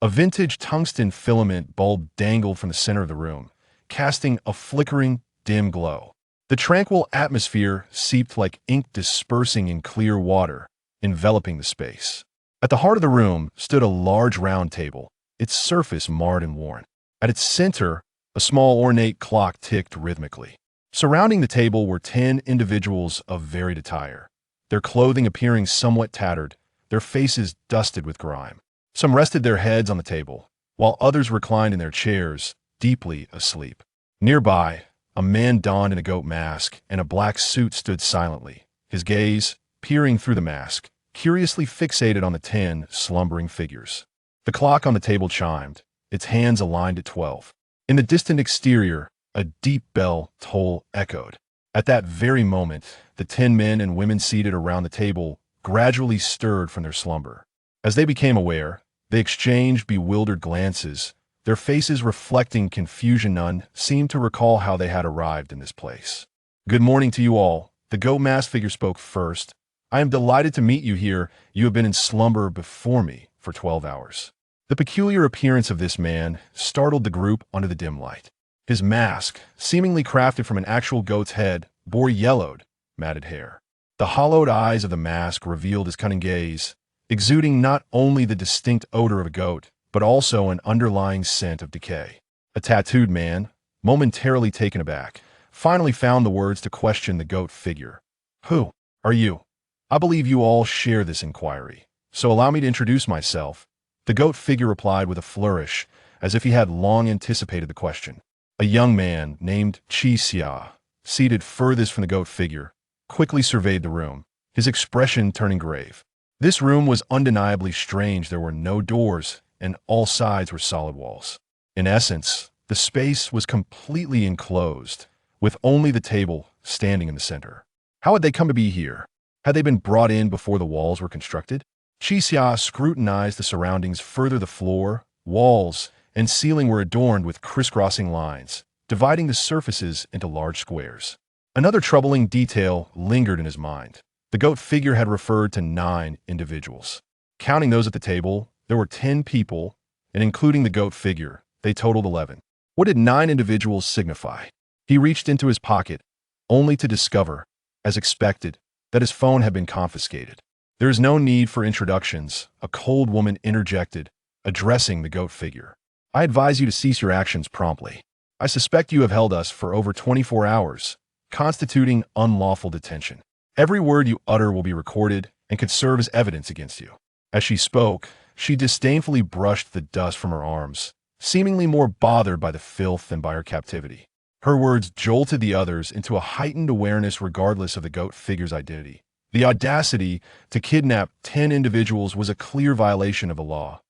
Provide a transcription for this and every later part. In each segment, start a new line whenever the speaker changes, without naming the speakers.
A vintage tungsten filament bulb dangled from the center of the room, casting a flickering, dim glow. The tranquil atmosphere seeped like ink dispersing in clear water, enveloping the space. At the heart of the room stood a large round table, its surface marred and worn. At its center, a small ornate clock ticked rhythmically. Surrounding the table were 10 individuals of varied attire, their clothing appearing somewhat tattered, their faces dusted with grime. Some rested their heads on the table, while others reclined in their chairs, deeply asleep. Nearby, a man donned in a goat mask and a black suit stood silently, his gaze, peering through the mask, curiously fixated on the 10 slumbering figures. The clock on the table chimed, its hands aligned at 12. In the distant exterior, a deep bell toll echoed. At that very moment, the 10 men and women seated around the table gradually stirred from their slumber. As they became aware, they exchanged bewildered glances, their faces reflecting confusion. None seemed to recall how they had arrived in this place. "Good morning to you all," the goat mask figure spoke first. "I am delighted to meet you here. You have been in slumber before me for 12 hours. The peculiar appearance of this man startled the group under the dim light. His mask, seemingly crafted from an actual goat's head, bore yellowed, matted hair. The hollowed eyes of the mask revealed his cunning gaze, exuding not only the distinct odor of a goat, but also an underlying scent of decay. A tattooed man, momentarily taken aback, finally found the words to question the goat figure. "Who are you? I believe you all share this inquiry, so allow me to introduce myself." The goat figure replied with a flourish, as if he had long anticipated the question. A young man named Xia, seated furthest from the goat figure, quickly surveyed the room, his expression turning grave. This room was undeniably strange. There were no doors, and all sides were solid walls. In essence, the space was completely enclosed, with only the table standing in the center. How had they come to be here? Had they been brought in before the walls were constructed? Xia scrutinized the surroundings further. The floor, walls, and ceiling were adorned with crisscrossing lines, dividing the surfaces into large squares. Another troubling detail lingered in his mind. The goat figure had referred to 9 individuals. Counting those at the table, there were 10 people, and including the goat figure, they totaled 11. What did 9 individuals signify? He reached into his pocket, only to discover, as expected, that his phone had been confiscated. "There is no need for introductions," a cold woman interjected, addressing the goat figure. "I advise you to cease your actions promptly. I suspect you have held us for over 24 hours, constituting unlawful detention. Every word you utter will be recorded and could serve as evidence against you." As she spoke, she disdainfully brushed the dust from her arms, seemingly more bothered by the filth than by her captivity. Her words jolted the others into a heightened awareness regardless of the goat figure's identity. The audacity to kidnap 10 individuals was a clear violation of the law.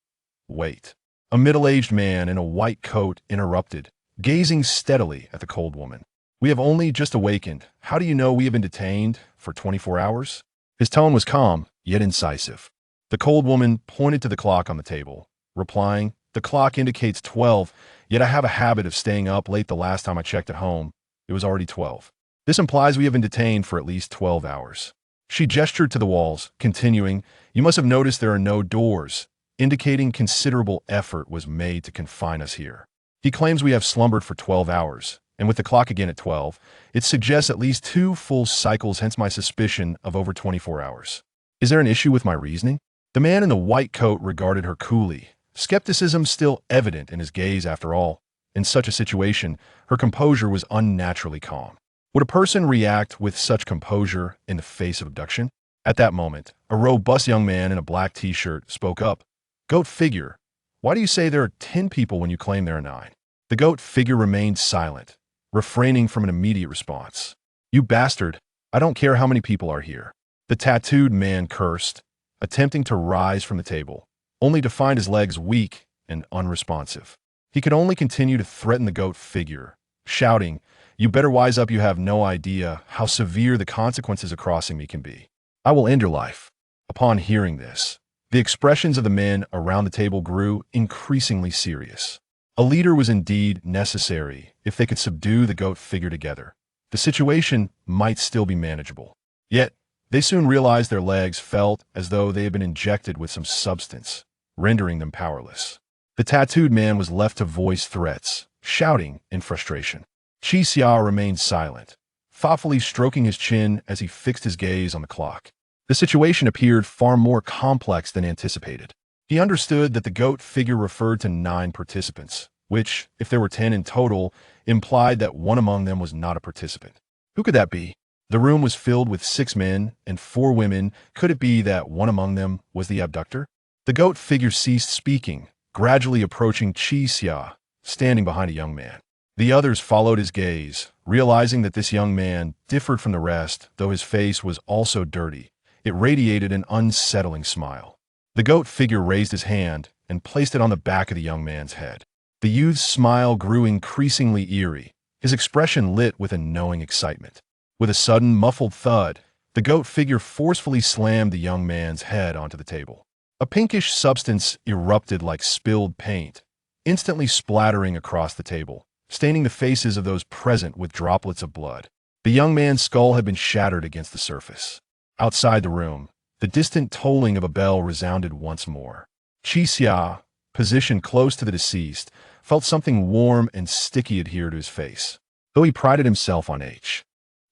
"Wait." A middle-aged man in a white coat interrupted, gazing steadily at the cold woman. "We have only just awakened. How do you know we have been detained for 24 hours? His tone was calm, yet incisive. The cold woman pointed to the clock on the table, replying, "The clock indicates 12, yet I have a habit of staying up late. The last time I checked at home, it was already 12. This implies we have been detained for at least 12 hours. She gestured to the walls, continuing, "You must have noticed there are no doors, indicating considerable effort was made to confine us here. He claims we have slumbered for 12 hours, and with the clock again at 12, it suggests at least 2 full cycles, hence my suspicion of over 24 hours. Is there an issue with my reasoning?" The man in the white coat regarded her coolly, skepticism still evident in his gaze. After all, in such a situation, her composure was unnaturally calm. Would a person react with such composure in the face of abduction? At that moment, a robust young man in a black t-shirt spoke up. "Goat figure, why do you say there are 10 people when you claim there are 9? The goat figure remained silent, refraining from an immediate response. "You bastard, I don't care how many people are here." The tattooed man cursed, attempting to rise from the table, only to find his legs weak and unresponsive. He could only continue to threaten the goat figure, shouting, "You better wise up. You have no idea how severe the consequences of crossing me can be. I will end your life." Upon hearing this, the expressions of the men around the table grew increasingly serious. A leader was indeed necessary if they could subdue the goat figure together. The situation might still be manageable. Yet, they soon realized their legs felt as though they had been injected with some substance, rendering them powerless. The tattooed man was left to voice threats, shouting in frustration. Chi Xia remained silent, thoughtfully stroking his chin as he fixed his gaze on the clock. The situation appeared far more complex than anticipated. He understood that the goat figure referred to 9 participants, which, if there were 10 in total, implied that one among them was not a participant. Who could that be? The room was filled with 6 men and 4 women. Could it be that one among them was the abductor? The goat figure ceased speaking, gradually approaching Chi Xia, standing behind a young man. The others followed his gaze, realizing that this young man differed from the rest, though his face was also dirty. It radiated an unsettling smile. The goat figure raised his hand and placed it on the back of the young man's head. The youth's smile grew increasingly eerie, his expression lit with a knowing excitement. With a sudden, muffled thud, the goat figure forcefully slammed the young man's head onto the table. A pinkish substance erupted like spilled paint, instantly splattering across the table, staining the faces of those present with droplets of blood. The young man's skull had been shattered against the surface. Outside the room, the distant tolling of a bell resounded once more. Chi Xia, positioned close to the deceased, felt something warm and sticky adhere to his face, though he prided himself on H.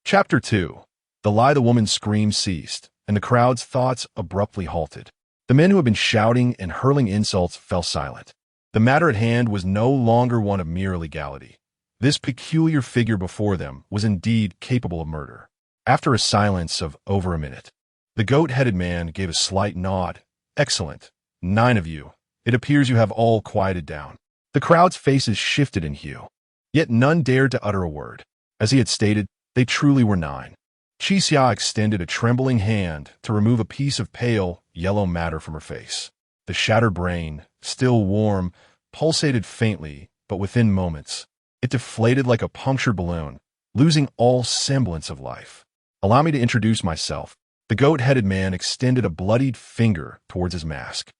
Chapter 2. The lie the woman's scream ceased, and the crowd's thoughts abruptly halted. The men who had been shouting and hurling insults fell silent. The matter at hand was no longer one of mere illegality. This peculiar figure before them was indeed capable of murder. After a silence of over a minute, the goat-headed man gave a slight nod. Excellent. 9 of you. It appears you have all quieted down. The crowd's faces shifted in hue, yet none dared to utter a word. As he had stated, they truly were 9. Chi Xia extended a trembling hand to remove a piece of pale, yellow matter from her face. The shattered brain, still warm, pulsated faintly, but within moments, it deflated like a punctured balloon, losing all semblance of life. Allow me to introduce myself. The goat-headed man extended a bloodied finger towards his mask.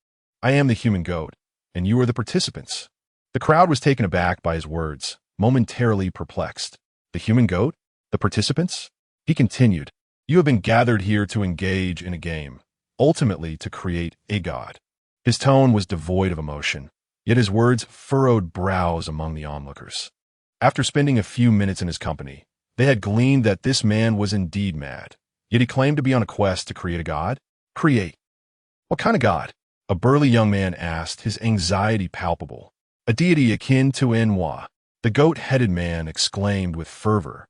I am the human goat, and you are the participants. The crowd was taken aback by his words, momentarily perplexed. The human goat? The participants? He continued, you have been gathered here to engage in a game, ultimately to create a god. His tone was devoid of emotion, yet his words furrowed brows among the onlookers. After spending a few minutes in his company, they had gleaned that this man was indeed mad, yet he claimed to be on a quest to create a god? Create. What kind of god? A burly young man asked, his anxiety palpable. A deity akin to Enwa. The goat-headed man exclaimed with fervor,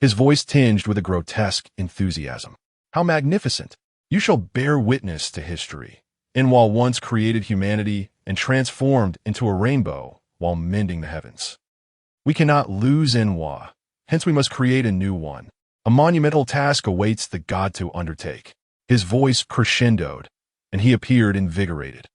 his voice tinged with a grotesque enthusiasm. How magnificent! You shall bear witness to history. Enwa once created humanity and transformed into a rainbow while mending the heavens. We cannot lose Enwa, hence we must create a new one. A monumental task awaits the god to undertake. His voice crescendoed, and he appeared invigorated,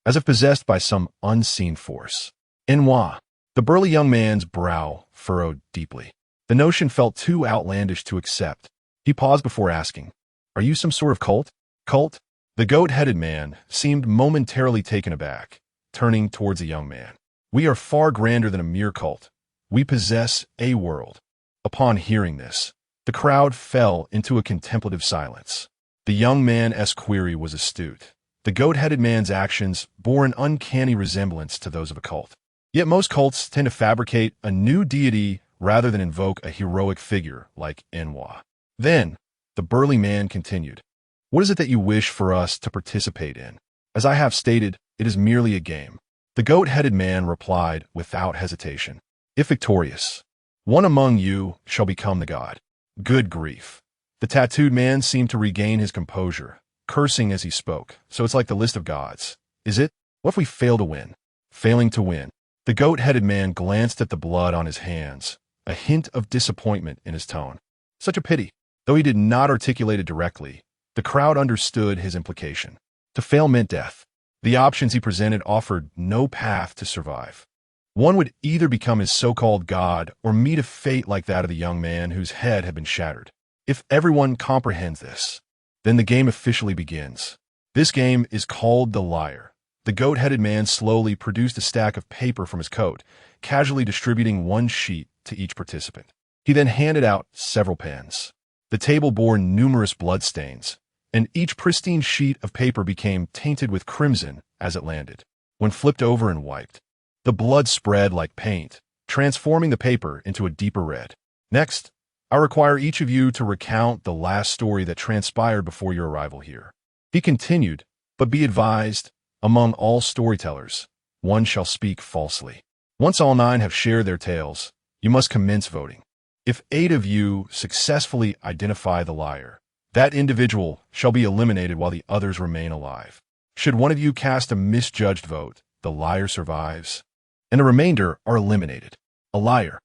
as if possessed by some unseen force. Enwa. The burly young man's brow furrowed deeply. The notion felt too outlandish to accept. He paused before asking, are you some sort of cult? Cult? The goat-headed man seemed momentarily taken aback, turning towards the young man. We are far grander than a mere cult. We possess a world. Upon hearing this, the crowd fell into a contemplative silence. The young man's query was astute. The goat-headed man's actions bore an uncanny resemblance to those of a cult. Yet most cults tend to fabricate a new deity rather than invoke a heroic figure like Enwa. Then, the burly man continued, what is it that you wish for us to participate in? As I have stated, it is merely a game. The goat-headed man replied without hesitation, if victorious, one among you shall become the god. Good grief. The tattooed man seemed to regain his composure, cursing as he spoke. So it's like the list of gods. Is it? What if we fail to win? Failing to win. The goat-headed man glanced at the blood on his hands, a hint of disappointment in his tone. Such a pity. Though he did not articulate it directly, the crowd understood his implication. To fail meant death. The options he presented offered no path to survive. One would either become his so-called god or meet a fate like that of the young man whose head had been shattered. If everyone comprehends this, then the game officially begins. This game is called the liar. The goat-headed man slowly produced a stack of paper from his coat, casually distributing one sheet to each participant. He then handed out several pens. The table bore numerous bloodstains, and each pristine sheet of paper became tainted with crimson as it landed. When flipped over and wiped, The blood spread like paint, transforming the paper into a deeper red. Next, I require each of you to recount the last story that transpired before your arrival here. He continued, but be advised, among all storytellers, one shall speak falsely. Once all 9 have shared their tales, you must commence voting. If 8 of you successfully identify the liar, that individual shall be eliminated while the others remain alive. Should one of you cast a misjudged vote, the liar survives, and the remainder are eliminated. A liar.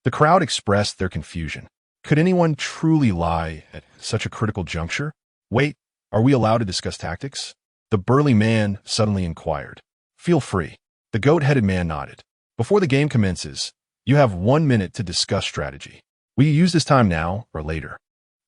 The crowd expressed their confusion. Could anyone truly lie at such a critical juncture? Wait, are we allowed to discuss tactics? The burly man suddenly inquired. Feel free. The goat-headed man nodded. Before the game commences, you have 1 minute to discuss strategy. Will you use this time now or later?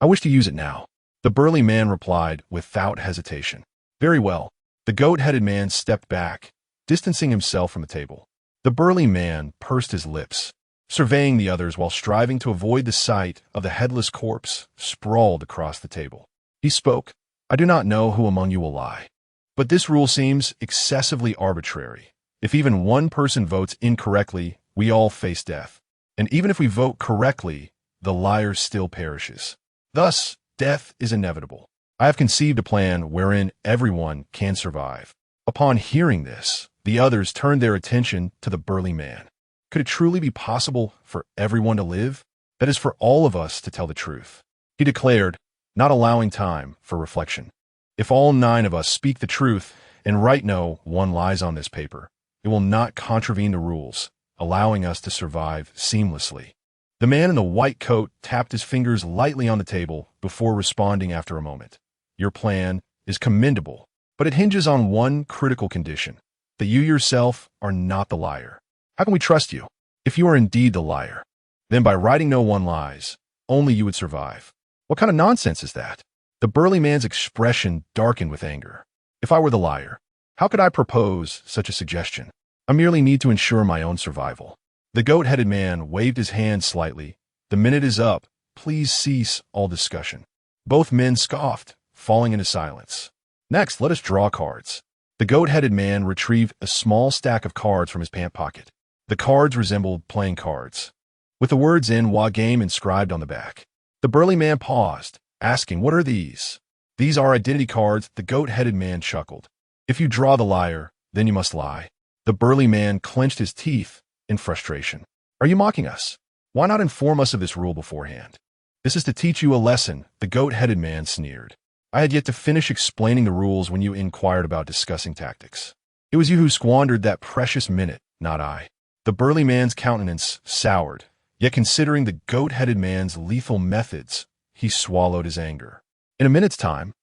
I wish to use it now. The burly man replied without hesitation. Very well. The goat-headed man stepped back, distancing himself from the table. The burly man pursed his lips, surveying the others while striving to avoid the sight of the headless corpse sprawled across the table. He spoke, I do not know who among you will lie, but this rule seems excessively arbitrary. If even one person votes incorrectly, we all face death. And even if we vote correctly, the liar still perishes. Thus, death is inevitable. I have conceived a plan wherein everyone can survive. Upon hearing this, the others turned their attention to the burly man. Could it truly be possible for everyone to live? That is, for all of us to tell the truth. He declared, not allowing time for reflection. If all 9 of us speak the truth and write no one lies on this paper, it will not contravene the rules, allowing us to survive seamlessly. The man in the white coat tapped his fingers lightly on the table before responding after a moment. Your plan is commendable, but it hinges on one critical condition, that you yourself are not the liar. How can we trust you? If you are indeed the liar, then by writing no one lies, only you would survive. What kind of nonsense is that? The burly man's expression darkened with anger. If I were the liar, how could I propose such a suggestion? I merely need to ensure my own survival. The goat-headed man waved his hand slightly. The minute is up. Please cease all discussion. Both men scoffed, falling into silence. Next, let us draw cards. The goat-headed man retrieved a small stack of cards from his pant pocket. The cards resembled playing cards, with the words "in wa game" inscribed on the back. The burly man paused, asking, what are these? These are identity cards. The goat-headed man chuckled. If you draw the liar, then you must lie. The burly man clenched his teeth in frustration. Are you mocking us? Why not inform us of this rule beforehand? This is to teach you a lesson, the goat-headed man sneered. I had yet to finish explaining the rules when you inquired about discussing tactics. It was you who squandered that precious minute, not I. The burly man's countenance soured, yet considering the goat-headed man's lethal methods, he swallowed his anger. In a minute's time,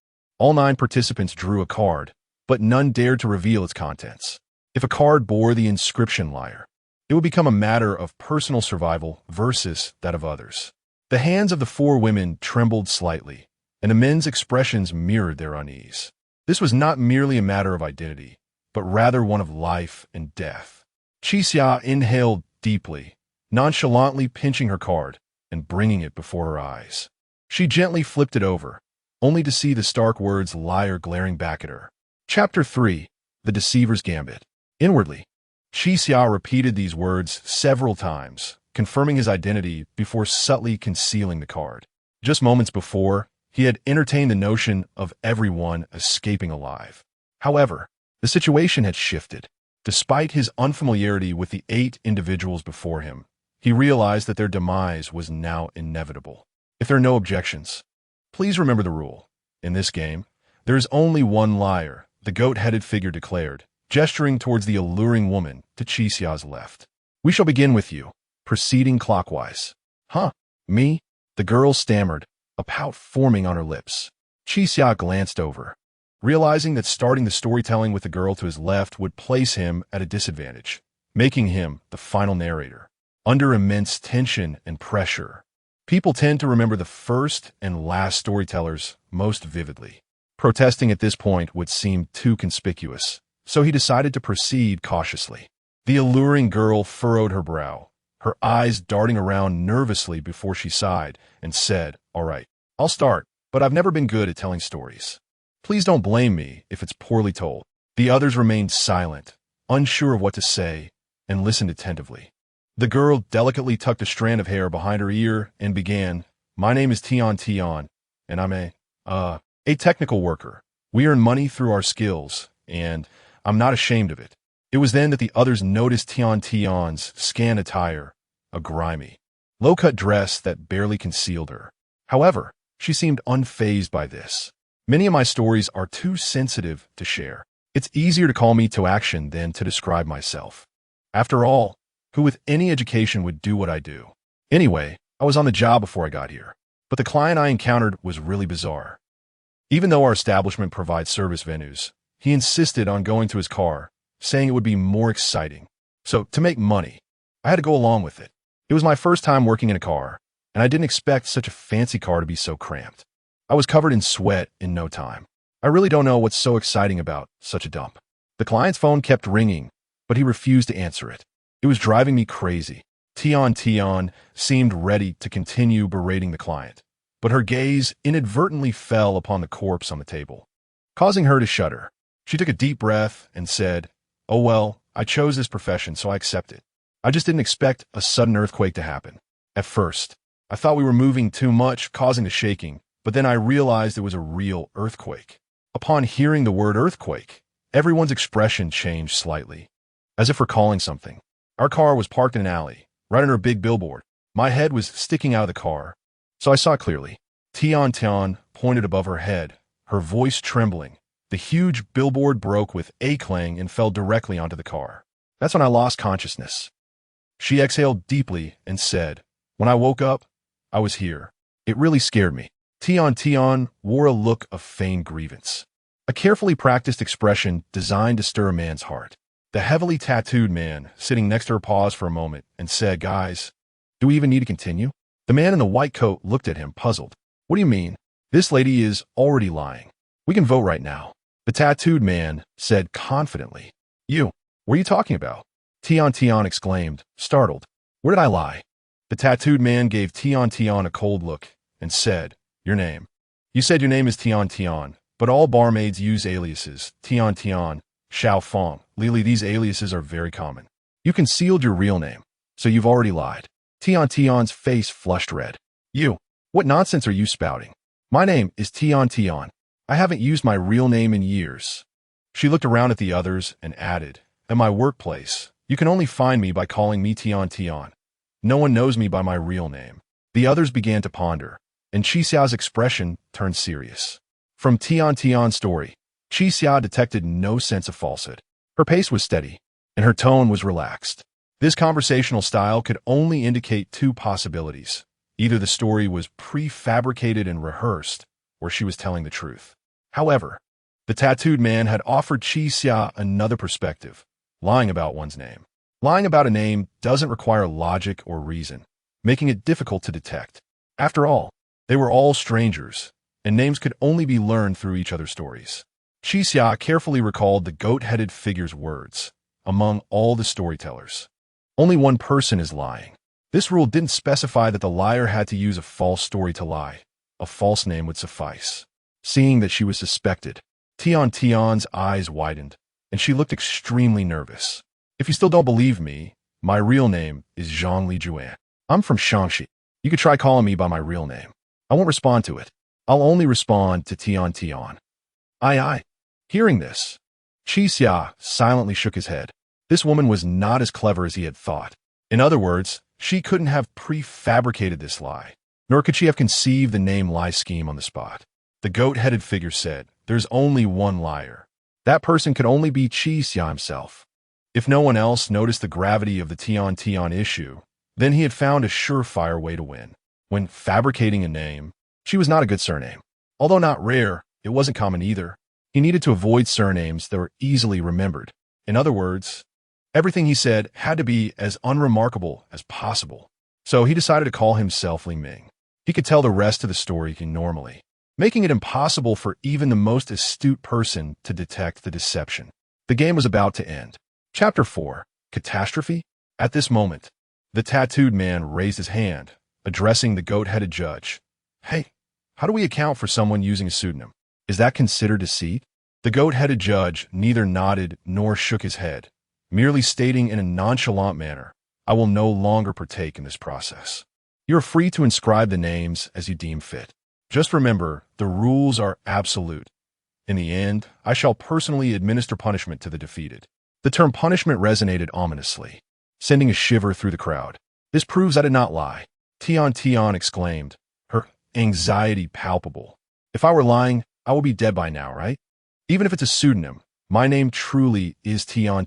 all 9 participants drew a card, but none dared to reveal its contents. If a card bore the inscription liar, it would become a matter of personal survival versus that of others. The hands of the 4 women trembled slightly, and the men's expressions mirrored their unease. This was not merely a matter of identity, but rather one of life and death. Qixia inhaled deeply, nonchalantly pinching her card and bringing it before her eyes. She gently flipped it over, only to see the stark words liar glaring back at her. Chapter 3. The Deceiver's Gambit. Inwardly, Qixia repeated these words several times, confirming his identity before subtly concealing the card. Just moments before, he had entertained the notion of everyone escaping alive. However, the situation had shifted. Despite his unfamiliarity with the 8 individuals before him, he realized that their demise was now inevitable. If there are no objections, please remember the rule. In this game, there is only one liar, the goat-headed figure declared, gesturing towards the alluring woman to Qixia's left. We shall begin with you, proceeding clockwise. Huh? Me? The girl stammered, a pout forming on her lips. Qixia glanced over, realizing that starting the storytelling with the girl to his left would place him at a disadvantage, making him the final narrator. Under immense tension and pressure, people tend to remember the first and last storytellers most vividly. Protesting at this point would seem too conspicuous, so he decided to proceed cautiously. The alluring girl furrowed her brow, her eyes darting around nervously before she sighed and said, "All right, I'll start, but I've never been good at telling stories. Please don't blame me if it's poorly told." The others remained silent, unsure of what to say, and listened attentively. The girl delicately tucked a strand of hair behind her ear and began, "My name is Tion, and I'm a technical worker. We earn money through our skills, and I'm not ashamed of it." It was then that the others noticed Tion's scant attire, a grimy, low-cut dress that barely concealed her. However, she seemed unfazed by this. Many of my stories are too sensitive to share. It's easier to call me to action than to describe myself. After all, who with any education would do what I do? Anyway, I was on the job before I got here. But the client I encountered was really bizarre. Even though our establishment provides service venues, he insisted on going to his car, saying it would be more exciting. So, to make money, I had to go along with it. It was my first time working in a car, and I didn't expect such a fancy car to be so cramped. I was covered in sweat in no time. I really don't know what's so exciting about such a dump. The client's phone kept ringing, but he refused to answer it. It was driving me crazy. Tion seemed ready to continue berating the client, but her gaze inadvertently fell upon the corpse on the table, causing her to shudder. She took a deep breath and said, "Oh well, I chose this profession, so I accept it. I just didn't expect a sudden earthquake to happen. At first, I thought we were moving too much, causing the shaking, but then I realized it was a real earthquake." Upon hearing the word earthquake, everyone's expression changed slightly, as if recalling something. Our car was parked in an alley, right under a big billboard. My head was sticking out of the car, so I saw it clearly. Tion pointed above her head, her voice trembling. The huge billboard broke with a clang and fell directly onto the car. That's when I lost consciousness. She exhaled deeply and said, "When I woke up, I was here. It really scared me." Tion wore a look of feigned grievance, a carefully practiced expression designed to stir a man's heart. The heavily tattooed man sitting next to her paused for a moment and said, "Guys, do we even need to continue?" The man in the white coat looked at him, puzzled. "What do you mean? This lady is already lying. We can vote right now." The tattooed man said confidently, "You, what are you talking about?" Tion exclaimed, startled. "Where did I lie?" The tattooed man gave Tion a cold look and said, "Your name. You said your name is Tion, but all barmaids use aliases. Tion, Xiao Fong, Lily, these aliases are very common. You concealed your real name, so you've already lied." Tion's face flushed red. "You, what nonsense are you spouting? My name is Tion. I haven't used my real name in years." She looked around at the others and added, "At my workplace, you can only find me by calling me Tion. No one knows me by my real name." The others began to ponder, and Xiao's expression turned serious. From Tion's story, Xia detected no sense of falsehood. Her pace was steady, and her tone was relaxed. This conversational style could only indicate two possibilities. Either the story was prefabricated and rehearsed, or she was telling the truth. However, the tattooed man had offered Xia another perspective: lying about one's name. Lying about a name doesn't require logic or reason, making it difficult to detect. After all, they were all strangers, and names could only be learned through each other's stories. Xia carefully recalled the goat-headed figure's words. Among all the storytellers, only one person is lying. This rule didn't specify that the liar had to use a false story to lie. A false name would suffice. Seeing that she was suspected, Tion's eyes widened, and she looked extremely nervous. "If you still don't believe me, my real name is Zhang Lijuan. I'm from Shaanxi. You could try calling me by my real name. I won't respond to it. I'll only respond to Tion. Aye. Hearing this, Xia silently shook his head. This woman was not as clever as he had thought. In other words, she couldn't have prefabricated this lie, nor could she have conceived the name lie scheme on the spot. The goat-headed figure said, "There's only one liar. That person could only be Xia himself." If no one else noticed the gravity of the Tion issue, then he had found a surefire way to win. When fabricating a name, she was not a good surname. Although not rare, it wasn't common either. He needed to avoid surnames that were easily remembered. In other words, everything he said had to be as unremarkable as possible. So he decided to call himself Li Ming. He could tell the rest of the story normally, making it impossible for even the most astute person to detect the deception. The game was about to end. Chapter 4. Catastrophe? At this moment, the tattooed man raised his hand, addressing the goat-headed judge. "Hey, how do we account for someone using a pseudonym? Is that considered deceit?" The goat-headed judge neither nodded nor shook his head, merely stating in a nonchalant manner, "I will no longer partake in this process. You are free to inscribe the names as you deem fit. Just remember, the rules are absolute. In the end, I shall personally administer punishment to the defeated." The term punishment resonated ominously, sending a shiver through the crowd. "This proves I did not lie," Tian exclaimed, her anxiety palpable. "If I were lying, I will be dead by now, right? Even if it's a pseudonym, my name truly is Tian."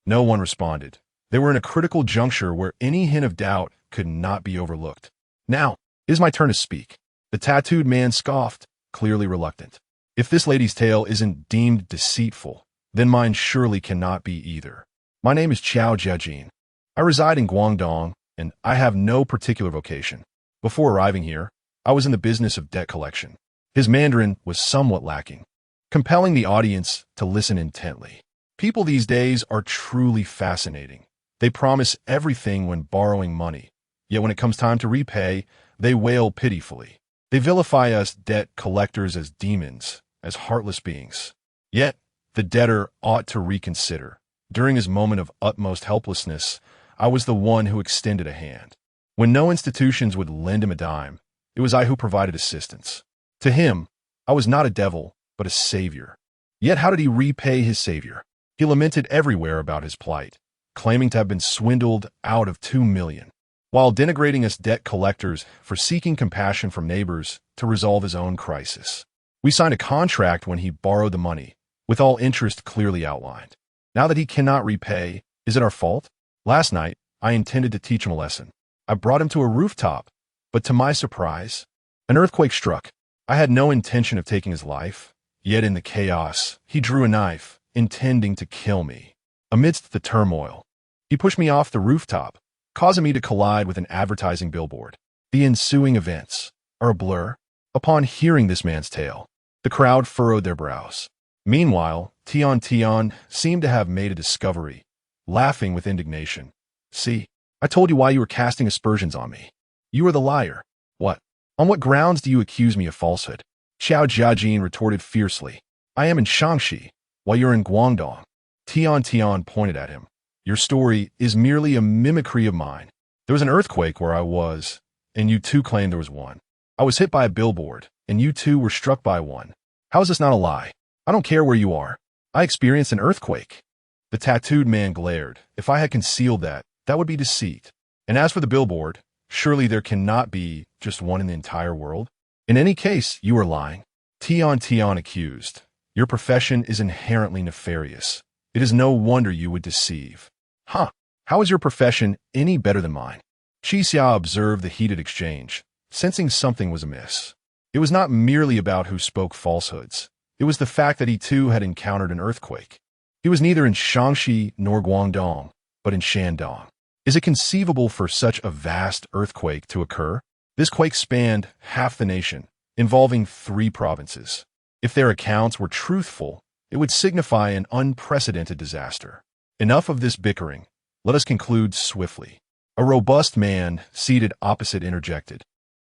No one responded. They were in a critical juncture where any hint of doubt could not be overlooked. "Now, it is my turn to speak." The tattooed man scoffed, clearly reluctant. "If this lady's tale isn't deemed deceitful, then mine surely cannot be either. My name is Qiao Jiajin. I reside in Guangdong, and I have no particular vocation. Before arriving here, I was in the business of debt collection." His Mandarin was somewhat lacking, compelling the audience to listen intently. People these days are truly fascinating. They promise everything when borrowing money, yet when it comes time to repay, they wail pitifully. They vilify us debt collectors as demons, as heartless beings. Yet, the debtor ought to reconsider. During his moment of utmost helplessness, I was the one who extended a hand. When no institutions would lend him a dime, it was I who provided assistance. To him, I was not a devil, but a savior. Yet how did he repay his savior? He lamented everywhere about his plight, claiming to have been swindled out of 2 million, while denigrating us debt collectors for seeking compassion from neighbors to resolve his own crisis. We signed a contract when he borrowed the money, with all interest clearly outlined. Now that he cannot repay, is it our fault? Last night, I intended to teach him a lesson. I brought him to a rooftop, but to my surprise, an earthquake struck. I had no intention of taking his life, yet in the chaos, he drew a knife, intending to kill me. Amidst the turmoil, he pushed me off the rooftop, causing me to collide with an advertising billboard. The ensuing events are a blur. Upon hearing this man's tale, the crowd furrowed their brows. Meanwhile, Tian seemed to have made a discovery, laughing with indignation. "See, I told you why you were casting aspersions on me. You are the liar. What? On what grounds do you accuse me of falsehood?" Qiao Jiajin retorted fiercely. "I am in Shangxi, while you're in Guangdong." Tian pointed at him. "Your story is merely a mimicry of mine. There was an earthquake where I was, and you too claimed there was one. I was hit by a billboard, and you too were struck by one. How is this not a lie? I don't care where you are. I experienced an earthquake." The tattooed man glared. "If I had concealed that, that would be deceit. And as for the billboard, surely there cannot be just one in the entire world. In any case, you are lying." Tian accused. "Your profession is inherently nefarious. It is no wonder you would deceive." "Huh, how is your profession any better than mine?" Xia observed the heated exchange, sensing something was amiss. It was not merely about who spoke falsehoods. It was the fact that he too had encountered an earthquake. He was neither in Shangxi nor Guangdong, but in Shandong. Is it conceivable for such a vast earthquake to occur? This quake spanned half the nation, involving 3 provinces. If their accounts were truthful, it would signify an unprecedented disaster. Enough of this bickering. Let us conclude swiftly. A robust man seated opposite interjected.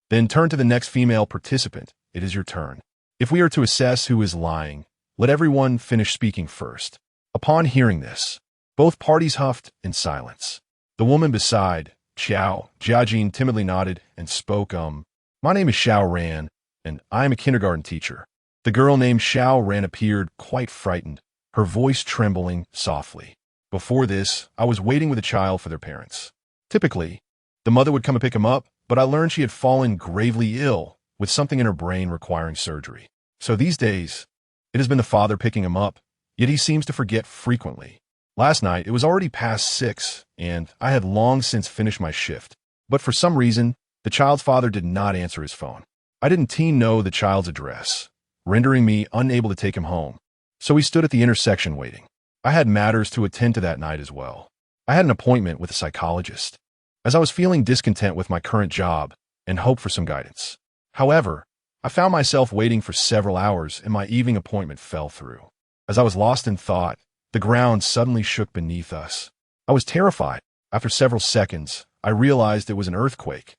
Then turn to the next female participant. "It is your turn. If we are to assess who is lying, let everyone finish speaking first." Upon hearing this, both parties huffed in silence. The woman beside, Qiao Jiajin, timidly nodded and spoke, "My name is Xiao Ran, and I am a kindergarten teacher." The girl named Xiao Ran appeared quite frightened, her voice trembling softly. "Before this, I was waiting with a child for their parents. Typically, the mother would come and pick him up, but I learned she had fallen gravely ill with something in her brain requiring surgery. So these days, it has been the father picking him up, yet he seems to forget frequently. Last night, it was already past 6, and I had long since finished my shift. But for some reason, the child's father did not answer his phone. I didn't know the child's address, rendering me unable to take him home. So we stood at the intersection waiting. I had matters to attend to that night as well. I had an appointment with a psychologist, as I was feeling discontent with my current job and hoped for some guidance. However, I found myself waiting for several hours and my evening appointment fell through. As I was lost in thought, the ground suddenly shook beneath us. I was terrified. After several seconds, I realized it was an earthquake.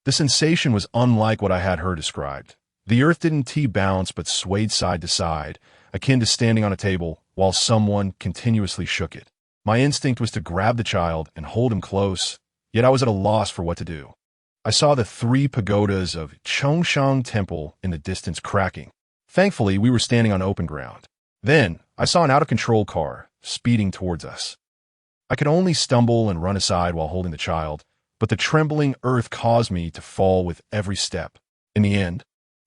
The sensation was unlike what I had heard described. The earth didn't T-bounce but swayed side to side, akin to standing on a table while someone continuously shook it. My instinct was to grab the child and hold him close, yet I was at a loss for what to do. I saw the 3 pagodas of Chongshan Temple in the distance cracking. Thankfully, we were standing on open ground. Then, I saw an out-of-control car speeding towards us. I could only stumble and run aside while holding the child, but the trembling earth caused me to fall with every step. In the end,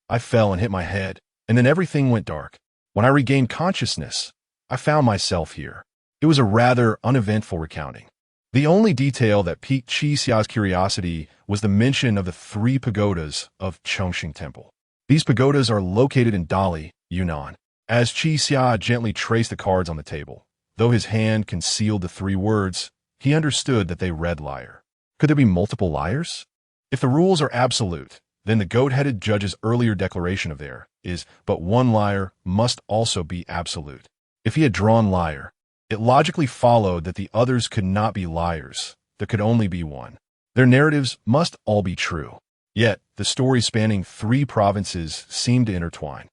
I fell and hit my head, and then everything went dark. When I regained consciousness, I found myself here. It was a rather uneventful recounting. The only detail that piqued Qi Xia's curiosity was the mention of the 3 pagodas of Chongshan Temple. These pagodas are located in Dali, Yunnan. As Qi Xia gently traced the cards on the table, though his hand concealed the 3 words, he understood that they read liar. Could there be multiple liars? If the rules are absolute, then the goat-headed judge's earlier declaration of there is, but one liar must also be absolute. If he had drawn liar, it logically followed that the others could not be liars. There could only be one. Their narratives must all be true. Yet, the stories spanning 3 provinces seemed to intertwine.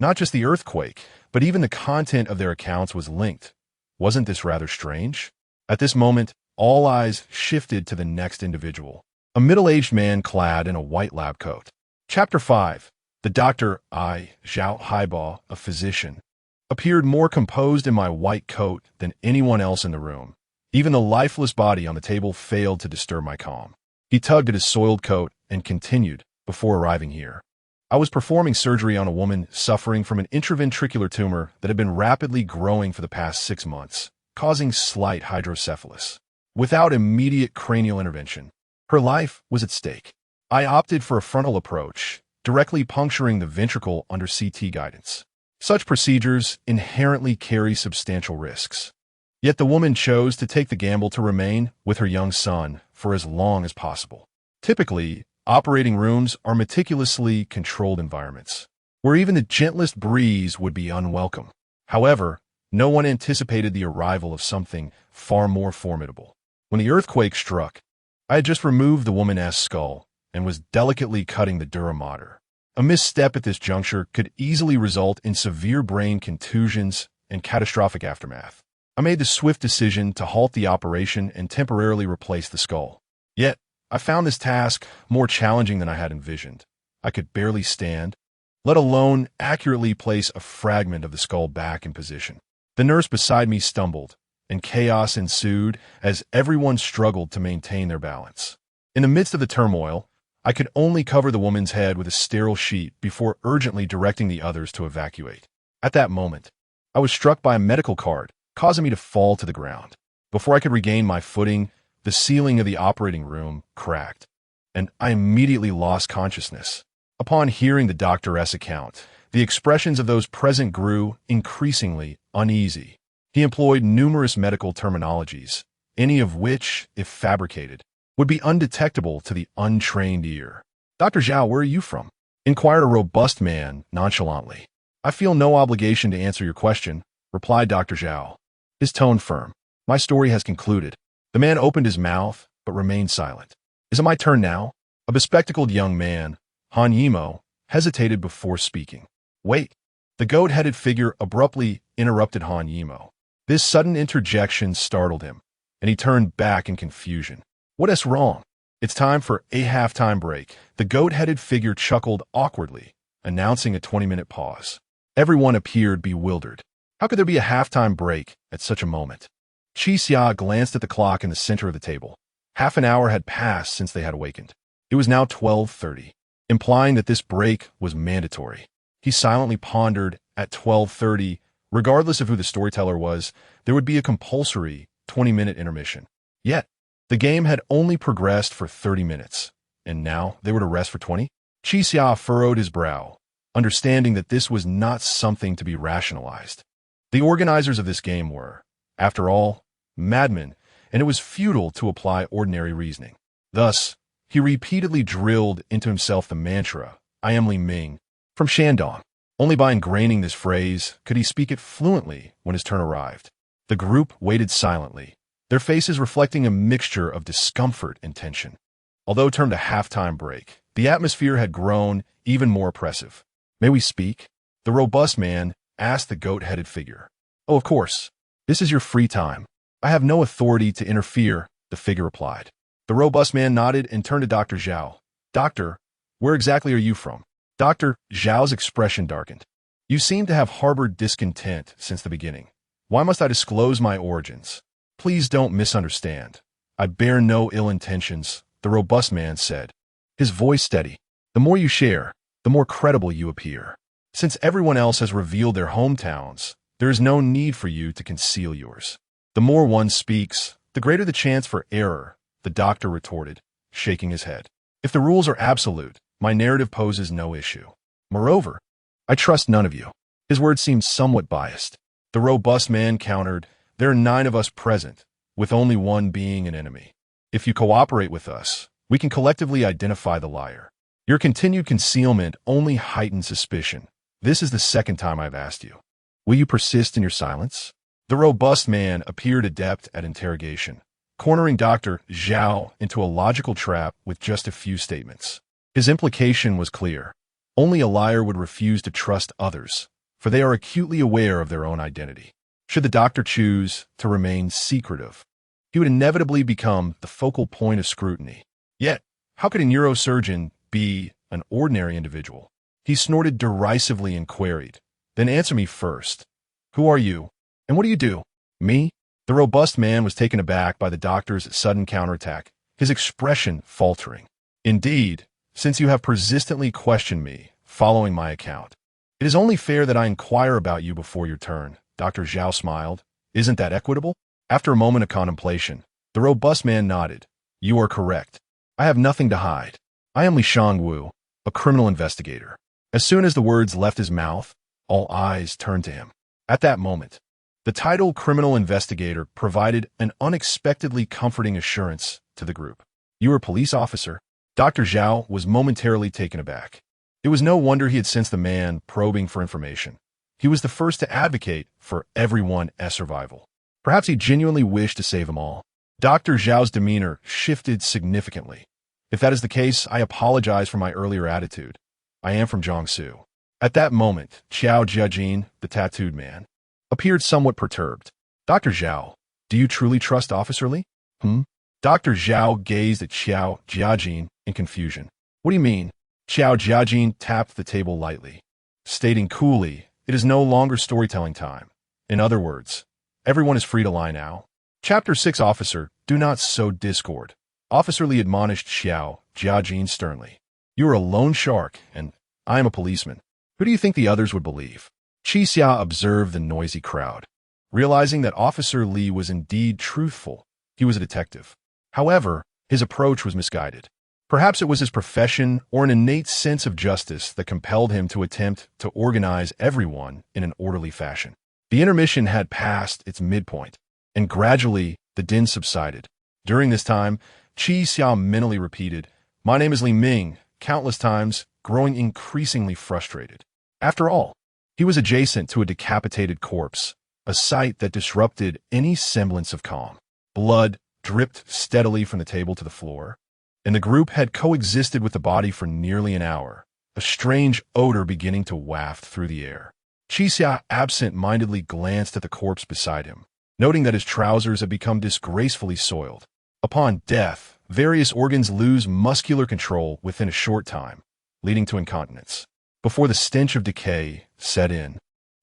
Not just the earthquake, but even the content of their accounts was linked. Wasn't this rather strange? At this moment, all eyes shifted to the next individual, a middle-aged man clad in a white lab coat. Chapter 5. The Dr. Zhao Haiba, a physician, appeared more composed in my white coat than anyone else in the room. Even the lifeless body on the table failed to disturb my calm. He tugged at his soiled coat and continued, before arriving here. I was performing surgery on a woman suffering from an intraventricular tumor that had been rapidly growing for the past 6 months, causing slight hydrocephalus. Without immediate cranial intervention, her life was at stake. I opted for a frontal approach, directly puncturing the ventricle under CT guidance. Such procedures inherently carry substantial risks. Yet the woman chose to take the gamble to remain with her young son for as long as possible. Typically, operating rooms are meticulously controlled environments, where even the gentlest breeze would be unwelcome. However, no one anticipated the arrival of something far more formidable. When the earthquake struck, I had just removed the woman's skull and was delicately cutting the dura mater. A misstep at this juncture could easily result in severe brain contusions and catastrophic aftermath. I made the swift decision to halt the operation and temporarily replace the skull. Yet, I found this task more challenging than I had envisioned. I could barely stand, let alone accurately place a fragment of the skull back in position. The nurse beside me stumbled, and chaos ensued as everyone struggled to maintain their balance. In the midst of the turmoil, I could only cover the woman's head with a sterile sheet before urgently directing the others to evacuate. At that moment, I was struck by a medical card, causing me to fall to the ground. Before I could regain my footing, the ceiling of the operating room cracked, and I immediately lost consciousness. Upon hearing the doctor's account, the expressions of those present grew increasingly uneasy. He employed numerous medical terminologies, any of which, if fabricated, would be undetectable to the untrained ear. "Dr. Zhao, where are you from?" inquired a robust man nonchalantly. "I feel no obligation to answer your question," replied Dr. Zhao, his tone firm. "My story has concluded." The man opened his mouth, but remained silent. "Is it my turn now?" A bespectacled young man, Han Yimo, hesitated before speaking. "Wait." The goat-headed figure abruptly interrupted Han Yimo. This sudden interjection startled him, and he turned back in confusion. "What is wrong?" "It's time for a halftime break." The goat-headed figure chuckled awkwardly, announcing a 20-minute pause. Everyone appeared bewildered. How could there be a halftime break at such a moment? Qi Xia glanced at the clock in the center of the table. Half an hour had passed since they had awakened. It was now 12:30, implying that this break was mandatory. He silently pondered. At 12:30, regardless of who the storyteller was, there would be a compulsory 20-minute intermission. Yet, the game had only progressed for 30 minutes, and now they were to rest for 20? Qi Xia furrowed his brow, understanding that this was not something to be rationalized. The organizers of this game were, after all, madmen, and it was futile to apply ordinary reasoning. Thus, he repeatedly drilled into himself the mantra, "I am Li Ming," from Shandong. Only by ingraining this phrase could he speak it fluently when his turn arrived. The group waited silently, their faces reflecting a mixture of discomfort and tension. Although termed a halftime break, the atmosphere had grown even more oppressive. "May we speak?" the robust man asked the goat-headed figure. "Oh, of course. This is your free time. I have no authority to interfere, the figure replied. The robust man nodded and turned to Dr. Zhao. Doctor, where exactly are you from? Dr. Zhao's expression darkened. You seem to have harbored discontent since the beginning. Why must I disclose my origins? Please don't misunderstand. I bear no ill intentions, the robust man said, his voice steady. The more you share, the more credible you appear. Since everyone else has revealed their hometowns, there is no need for you to conceal yours. The more one speaks, the greater the chance for error, the doctor retorted, shaking his head. If the rules are absolute, my narrative poses no issue. Moreover, I trust none of you. His words seemed somewhat biased. The robust man countered, there are 9 of us present, with only one being an enemy. If you cooperate with us, we can collectively identify the liar. Your continued concealment only heightens suspicion. This is the second time I've asked you. Will you persist in your silence? The robust man appeared adept at interrogation, cornering Dr. Zhao into a logical trap with just a few statements. His implication was clear. Only a liar would refuse to trust others, for they are acutely aware of their own identity. Should the doctor choose to remain secretive, he would inevitably become the focal point of scrutiny. Yet, how could a neurosurgeon be an ordinary individual? He snorted derisively and queried, then answer me first. Who are you? And what do you do? Me? The robust man was taken aback by the doctor's sudden counterattack, his expression faltering. Indeed, since you have persistently questioned me, following my account, it is only fair that I inquire about you before your turn. Dr. Zhao smiled. Isn't that equitable? After a moment of contemplation, the robust man nodded. You are correct. I have nothing to hide. I am Li Shangwu, a criminal investigator. As soon as the words left his mouth, all eyes turned to him. At that moment, the title criminal investigator provided an unexpectedly comforting assurance to the group. You are a police officer? Dr. Zhao was momentarily taken aback. It was no wonder he had sensed the man probing for information. He was the first to advocate for everyone's survival. Perhaps he genuinely wished to save them all. Dr. Zhao's demeanor shifted significantly. If that is the case, I apologize for my earlier attitude. I am from Jiangsu. At that moment, Qiao Jiajin, the tattooed man, appeared somewhat perturbed. Dr. Zhao, do you truly trust Officer Li? Dr. Zhao gazed at Qiao Jiajin in confusion. What do you mean? Qiao Jiajin tapped the table lightly, stating coolly, it is no longer storytelling time. In other words, everyone is free to lie now. Chapter 6 Officer, do not sow discord. Officer Li admonished Qiao Jiajin sternly. You are a lone shark, and I am a policeman. Who do you think the others would believe? Qi Xia observed the noisy crowd. Realizing that Officer Li was indeed truthful, he was a detective. However, his approach was misguided. Perhaps it was his profession or an innate sense of justice that compelled him to attempt to organize everyone in an orderly fashion. The intermission had passed its midpoint, and gradually the din subsided. During this time, Qi Xia mentally repeated, "My name is Li Ming," countless times, growing increasingly frustrated. After all, he was adjacent to a decapitated corpse, a sight that disrupted any semblance of calm. Blood dripped steadily from the table to the floor, and the group had coexisted with the body for nearly an hour, a strange odor beginning to waft through the air. Qi Xia absent-mindedly glanced at the corpse beside him, noting that his trousers had become disgracefully soiled. Upon death, various organs lose muscular control within a short time, leading to incontinence. Before the stench of decay set in,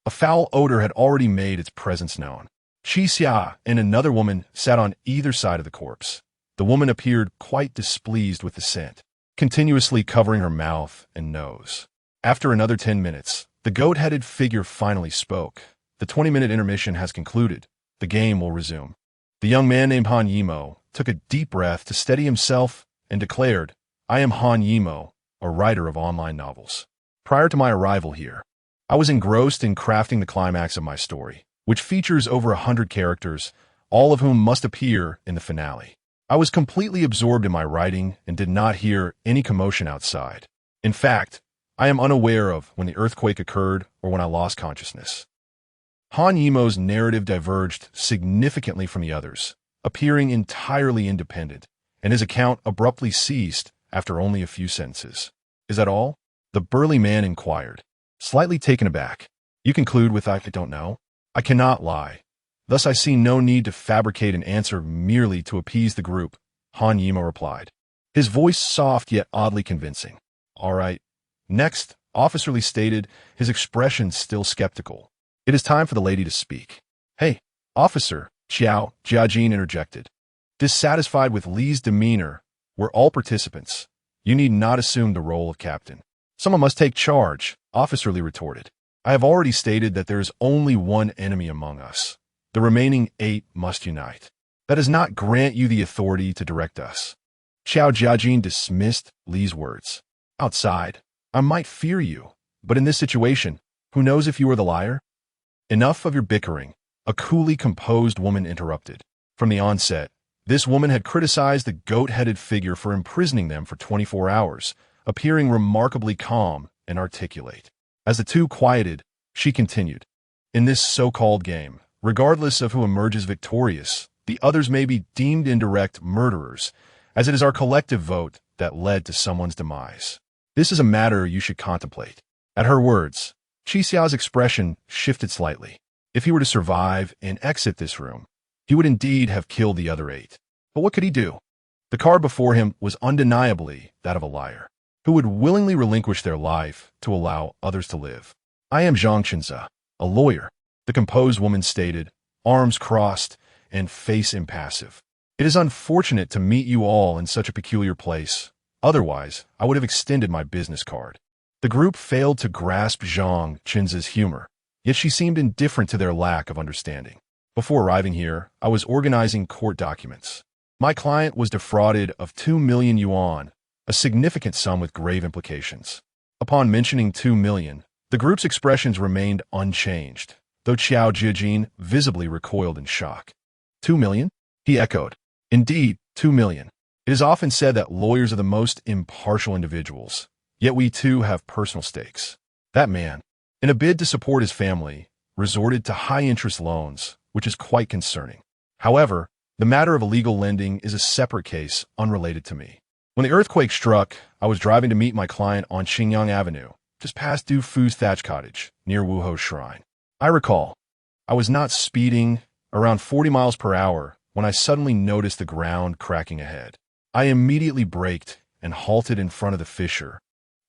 a foul odor had already made its presence known. Qi Xia and another woman sat on either side of the corpse. The woman appeared quite displeased with the scent, continuously covering her mouth and nose. After another 10 minutes, the goat-headed figure finally spoke. The 20-minute intermission has concluded. The game will resume. The young man named Han Yimo took a deep breath to steady himself and declared, I am Han Yimo, a writer of online novels. Prior to my arrival here, I was engrossed in crafting the climax of my story, which features over 100 characters, all of whom must appear in the finale. I was completely absorbed in my writing and did not hear any commotion outside. In fact, I am unaware of when the earthquake occurred or when I lost consciousness. Han Yimo's narrative diverged significantly from the others, appearing entirely independent, and his account abruptly ceased after only a few sentences. Is that all? The burly man inquired, slightly taken aback. You conclude with I don't know. I cannot lie. Thus I see no need to fabricate an answer merely to appease the group, Han Yima replied. His voice soft yet oddly convincing. All right. Next, Officer Lee stated, his expression still skeptical. It is time for the lady to speak. Hey, officer, Jiajin interjected. Dissatisfied with Lee's demeanor, we're all participants. You need not assume the role of captain. Someone must take charge, Officer Lee retorted. I have already stated that there is only one enemy among us. The remaining 8 must unite. That does not grant you the authority to direct us. Jiajin dismissed Lee's words. Outside, I might fear you, but in this situation, who knows if you are the liar? Enough of your bickering, a coolly composed woman interrupted. From the onset, this woman had criticized the goat-headed figure for imprisoning them for 24 hours, appearing remarkably calm and articulate. As the two quieted, she continued. In this so-called game, regardless of who emerges victorious, the others may be deemed indirect murderers, as it is our collective vote that led to someone's demise. This is a matter you should contemplate. At her words, Xiao's expression shifted slightly. If he were to survive and exit this room, he would indeed have killed the other 8. But what could he do? The card before him was undeniably that of a liar, who would willingly relinquish their life to allow others to live. I am Zhang Qinze, a lawyer, the composed woman stated, arms crossed and face impassive. It is unfortunate to meet you all in such a peculiar place. Otherwise, I would have extended my business card. The group failed to grasp Zhang Qinze's humor, yet she seemed indifferent to their lack of understanding. Before arriving here, I was organizing court documents. My client was defrauded of 2 million yuan, a significant sum with grave implications. Upon mentioning 2 million, the group's expressions remained unchanged, though Jiajin visibly recoiled in shock. 2 million? He echoed. Indeed, 2 million. It is often said that lawyers are the most impartial individuals, yet we too have personal stakes. That man, in a bid to support his family, resorted to high-interest loans, which is quite concerning. However, the matter of illegal lending is a separate case unrelated to me. When the earthquake struck, I was driving to meet my client on Xingyang Avenue, just past Du Fu's thatch cottage, near Wuho's shrine. I recall, I was not speeding around 40 miles per hour when I suddenly noticed the ground cracking ahead. I immediately braked and halted in front of the fissure,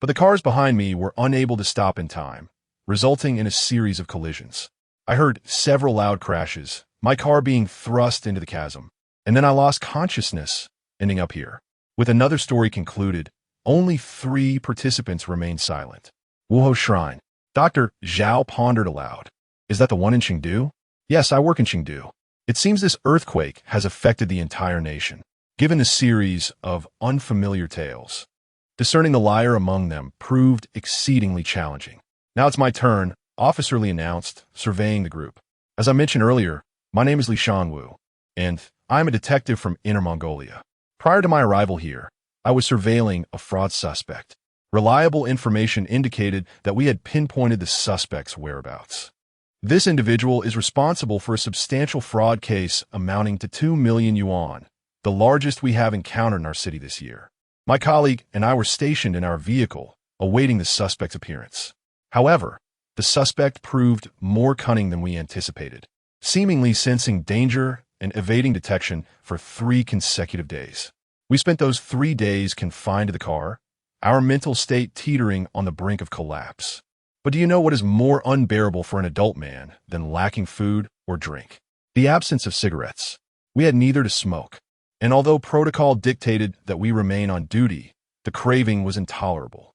but the cars behind me were unable to stop in time, resulting in a series of collisions. I heard several loud crashes, my car being thrust into the chasm, and then I lost consciousness, ending up here. With another story concluded, only 3 participants remained silent. Wuho Shrine. Dr. Zhao pondered aloud. Is that the one in Chengdu? Yes, I work in Chengdu. It seems this earthquake has affected the entire nation, given a series of unfamiliar tales. Discerning the liar among them proved exceedingly challenging. Now it's my turn, Officer Lee announced, surveying the group. As I mentioned earlier, my name is Li Shanwu, and I am a detective from Inner Mongolia. Prior to my arrival here, I was surveilling a fraud suspect. Reliable information indicated that we had pinpointed the suspect's whereabouts. This individual is responsible for a substantial fraud case amounting to 2 million yuan, the largest we have encountered in our city this year. My colleague and I were stationed in our vehicle, awaiting the suspect's appearance. However, the suspect proved more cunning than we anticipated, seemingly sensing danger and evading detection for 3 consecutive days. We spent those 3 days confined to the car, our mental state teetering on the brink of collapse. But do you know what is more unbearable for an adult man than lacking food or drink? The absence of cigarettes. We had neither to smoke, and although protocol dictated that we remain on duty, the craving was intolerable.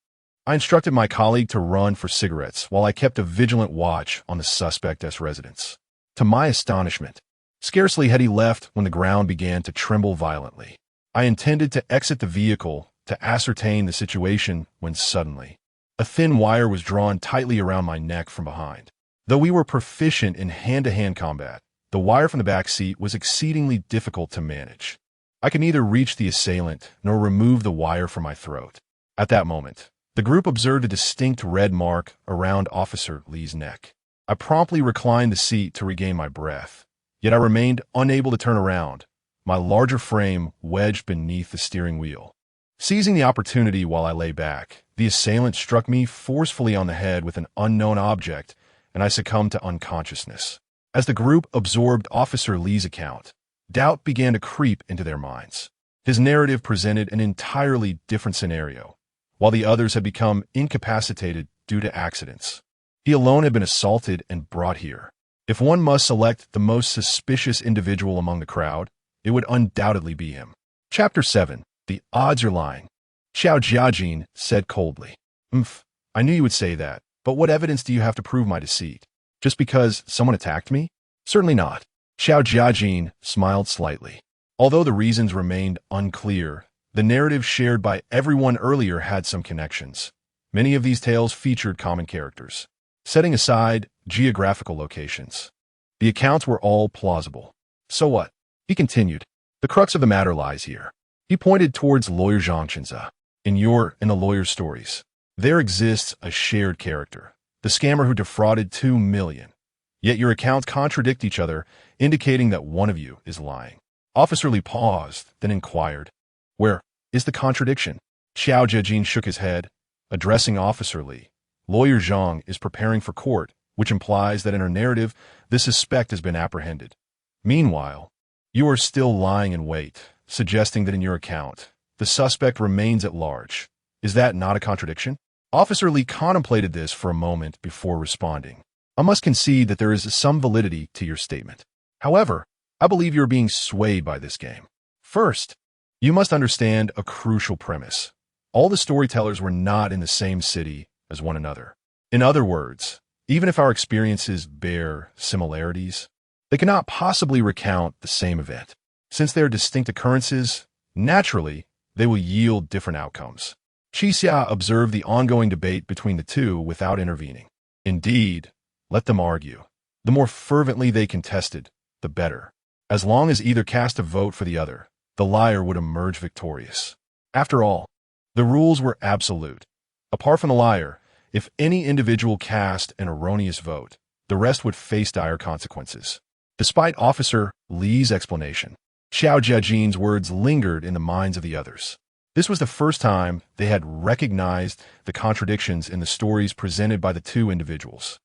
I instructed my colleague to run for cigarettes while I kept a vigilant watch on the suspect's residence. To my astonishment, scarcely had he left when the ground began to tremble violently. I intended to exit the vehicle to ascertain the situation when suddenly, a thin wire was drawn tightly around my neck from behind. Though we were proficient in hand-to-hand combat, the wire from the back seat was exceedingly difficult to manage. I could neither reach the assailant nor remove the wire from my throat. At that moment, the group observed a distinct red mark around Officer Lee's neck. I promptly reclined the seat to regain my breath, yet I remained unable to turn around, my larger frame wedged beneath the steering wheel. Seizing the opportunity while I lay back, the assailant struck me forcefully on the head with an unknown object, and I succumbed to unconsciousness. As the group absorbed Officer Lee's account, doubt began to creep into their minds. His narrative presented an entirely different scenario, while the others had become incapacitated due to accidents. He alone had been assaulted and brought here. If one must select the most suspicious individual among the crowd, it would undoubtedly be him. Chapter 7. The odds are lying. Xiao Jiajin said coldly. I knew you would say that, but what evidence do you have to prove my deceit? Just because someone attacked me? Certainly not. Xiao Jiajin smiled slightly. Although the reasons remained unclear, the narrative shared by everyone earlier had some connections. Many of these tales featured common characters, setting aside geographical locations. The accounts were all plausible. So what? He continued. The crux of the matter lies here. He pointed towards Lawyer Zhang Chenza. In the lawyer's stories, there exists a shared character, the scammer who defrauded 2 million. Yet your accounts contradict each other, indicating that one of you is lying. Officer Lee paused, then inquired, where is the contradiction? Xiao Jiajin shook his head, addressing Officer Lee. Lawyer Zhang is preparing for court, which implies that in her narrative, the suspect has been apprehended. Meanwhile, you are still lying in wait, suggesting that in your account, the suspect remains at large. Is that not a contradiction? Officer Lee contemplated this for a moment before responding. I must concede that there is some validity to your statement. However, I believe you are being swayed by this game. First, you must understand a crucial premise. All the storytellers were not in the same city as one another. In other words, even if our experiences bear similarities, they cannot possibly recount the same event. Since they are distinct occurrences, naturally, they will yield different outcomes. Qixia observed the ongoing debate between the two without intervening. Indeed, let them argue. The more fervently they contested, the better. As long as either cast a vote for the other, the liar would emerge victorious. After all, the rules were absolute. Apart from the liar, if any individual cast an erroneous vote, the rest would face dire consequences. Despite Officer Lee's explanation, Xiao Jiajin's words lingered in the minds of the others. This was the first time they had recognized the contradictions in the stories presented by the two individuals.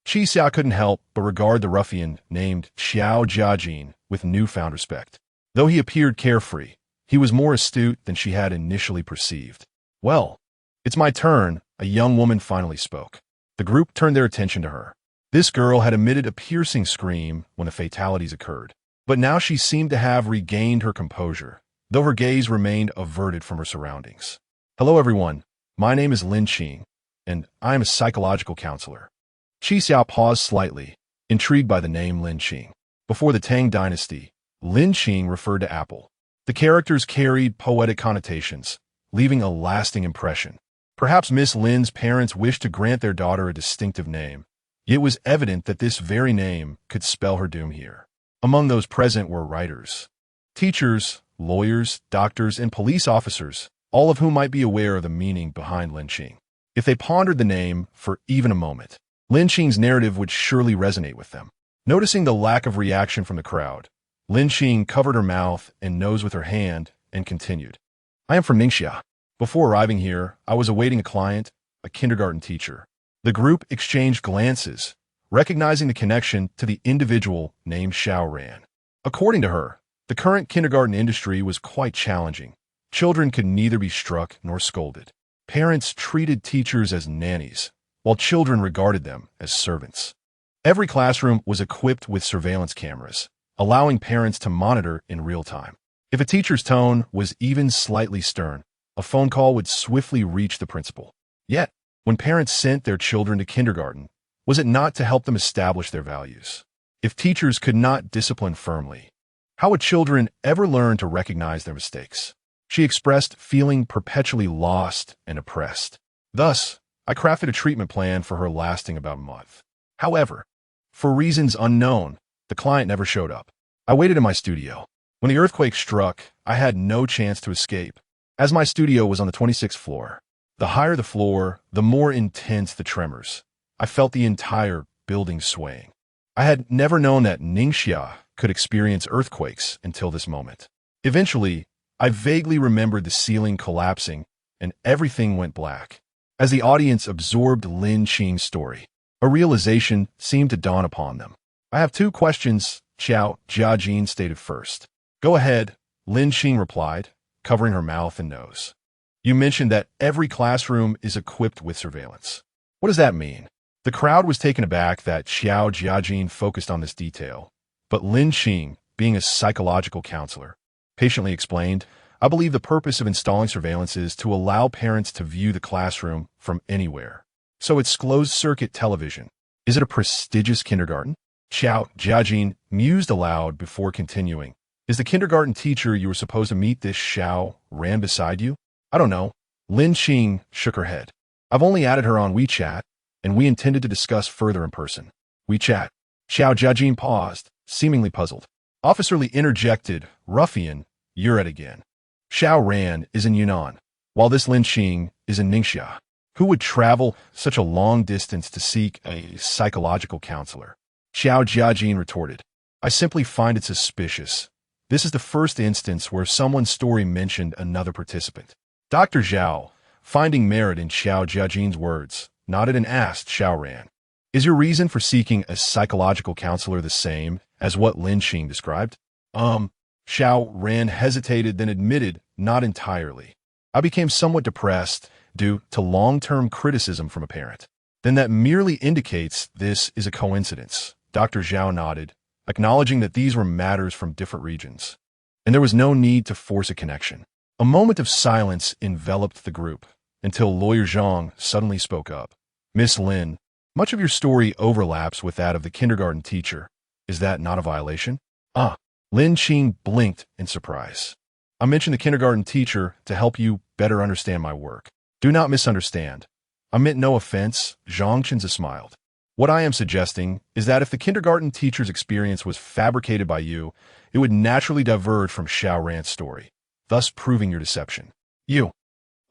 Qixia couldn't help but regard the ruffian named Xiao Jiajin with newfound respect. Though he appeared carefree, he was more astute than she had initially perceived. Well, it's my turn, a young woman finally spoke. The group turned their attention to her. This girl had emitted a piercing scream when the fatalities occurred, but now she seemed to have regained her composure, though her gaze remained averted from her surroundings. Hello everyone, my name is Lin Qing, and I am a psychological counselor. Qixia paused slightly, intrigued by the name Lin Qing. Before the Tang dynasty, Lin Qing referred to apple. The characters carried poetic connotations, leaving a lasting impression. Perhaps Miss Lin's parents wished to grant their daughter a distinctive name. It was evident that this very name could spell her doom here. Among those present were writers, teachers, lawyers, doctors, and police officers, all of whom might be aware of the meaning behind Lin Qing. If they pondered the name for even a moment, Lin Qing's narrative would surely resonate with them. Noticing the lack of reaction from the crowd, Lin Qing covered her mouth and nose with her hand and continued. I am from Ningxia. Before arriving here, I was awaiting a client, a kindergarten teacher. The group exchanged glances, recognizing the connection to the individual named Xiao Ran. According to her, the current kindergarten industry was quite challenging. Children could neither be struck nor scolded. Parents treated teachers as nannies, while children regarded them as servants. Every classroom was equipped with surveillance cameras, allowing parents to monitor in real time. If a teacher's tone was even slightly stern, a phone call would swiftly reach the principal. Yet, when parents sent their children to kindergarten, was it not to help them establish their values? If teachers could not discipline firmly, how would children ever learn to recognize their mistakes? She expressed feeling perpetually lost and oppressed. Thus, I crafted a treatment plan for her lasting about a month. However, for reasons unknown, the client never showed up. I waited in my studio. When the earthquake struck, I had no chance to escape. As my studio was on the 26th floor, the higher the floor, the more intense the tremors. I felt the entire building swaying. I had never known that Ningxia could experience earthquakes until this moment. Eventually, I vaguely remembered the ceiling collapsing and everything went black. As the audience absorbed Lin Qing's story, a realization seemed to dawn upon them. I have 2 questions, Xiao Jiajin stated first. Go ahead, Lin Xing replied, covering her mouth and nose. You mentioned that every classroom is equipped with surveillance. What does that mean? The crowd was taken aback that Xiao Jiajin focused on this detail, but Lin Xing, being a psychological counselor, patiently explained, I believe the purpose of installing surveillance is to allow parents to view the classroom from anywhere. So it's closed-circuit television. Is it a prestigious kindergarten? Xiao Jiajin mused aloud before continuing. Is the kindergarten teacher you were supposed to meet this Xiao Ran beside you? I don't know. Lin Xing shook her head. I've only added her on WeChat, and we intended to discuss further in person. WeChat. Xiao Jiajin paused, seemingly puzzled. Officerly interjected, Ruffian, you're at again. Xiao Ran is in Yunnan, while this Lin Xing is in Ningxia. Who would travel such a long distance to seek a psychological counselor? Xiao Jiajin retorted. I simply find it suspicious. This is the first instance where someone's story mentioned another participant. Dr. Zhao, finding merit in Xiao Jiajin's words, nodded and asked Xiao Ran, is your reason for seeking a psychological counselor the same as what Lin Xing described? Xiao Ran hesitated, then admitted, not entirely. I became somewhat depressed due to long-term criticism from a parent. Then that merely indicates this is a coincidence. Dr. Zhao nodded, acknowledging that these were matters from different regions, and there was no need to force a connection. A moment of silence enveloped the group, until Lawyer Zhang suddenly spoke up. Miss Lin, much of your story overlaps with that of the kindergarten teacher. Is that not a violation? Lin Xing blinked in surprise. I mentioned the kindergarten teacher to help you better understand my work. Do not misunderstand. I meant no offense, Zhang Chenza smiled. What I am suggesting is that if the kindergarten teacher's experience was fabricated by you, it would naturally diverge from Xiao Ran's story, thus proving your deception. You.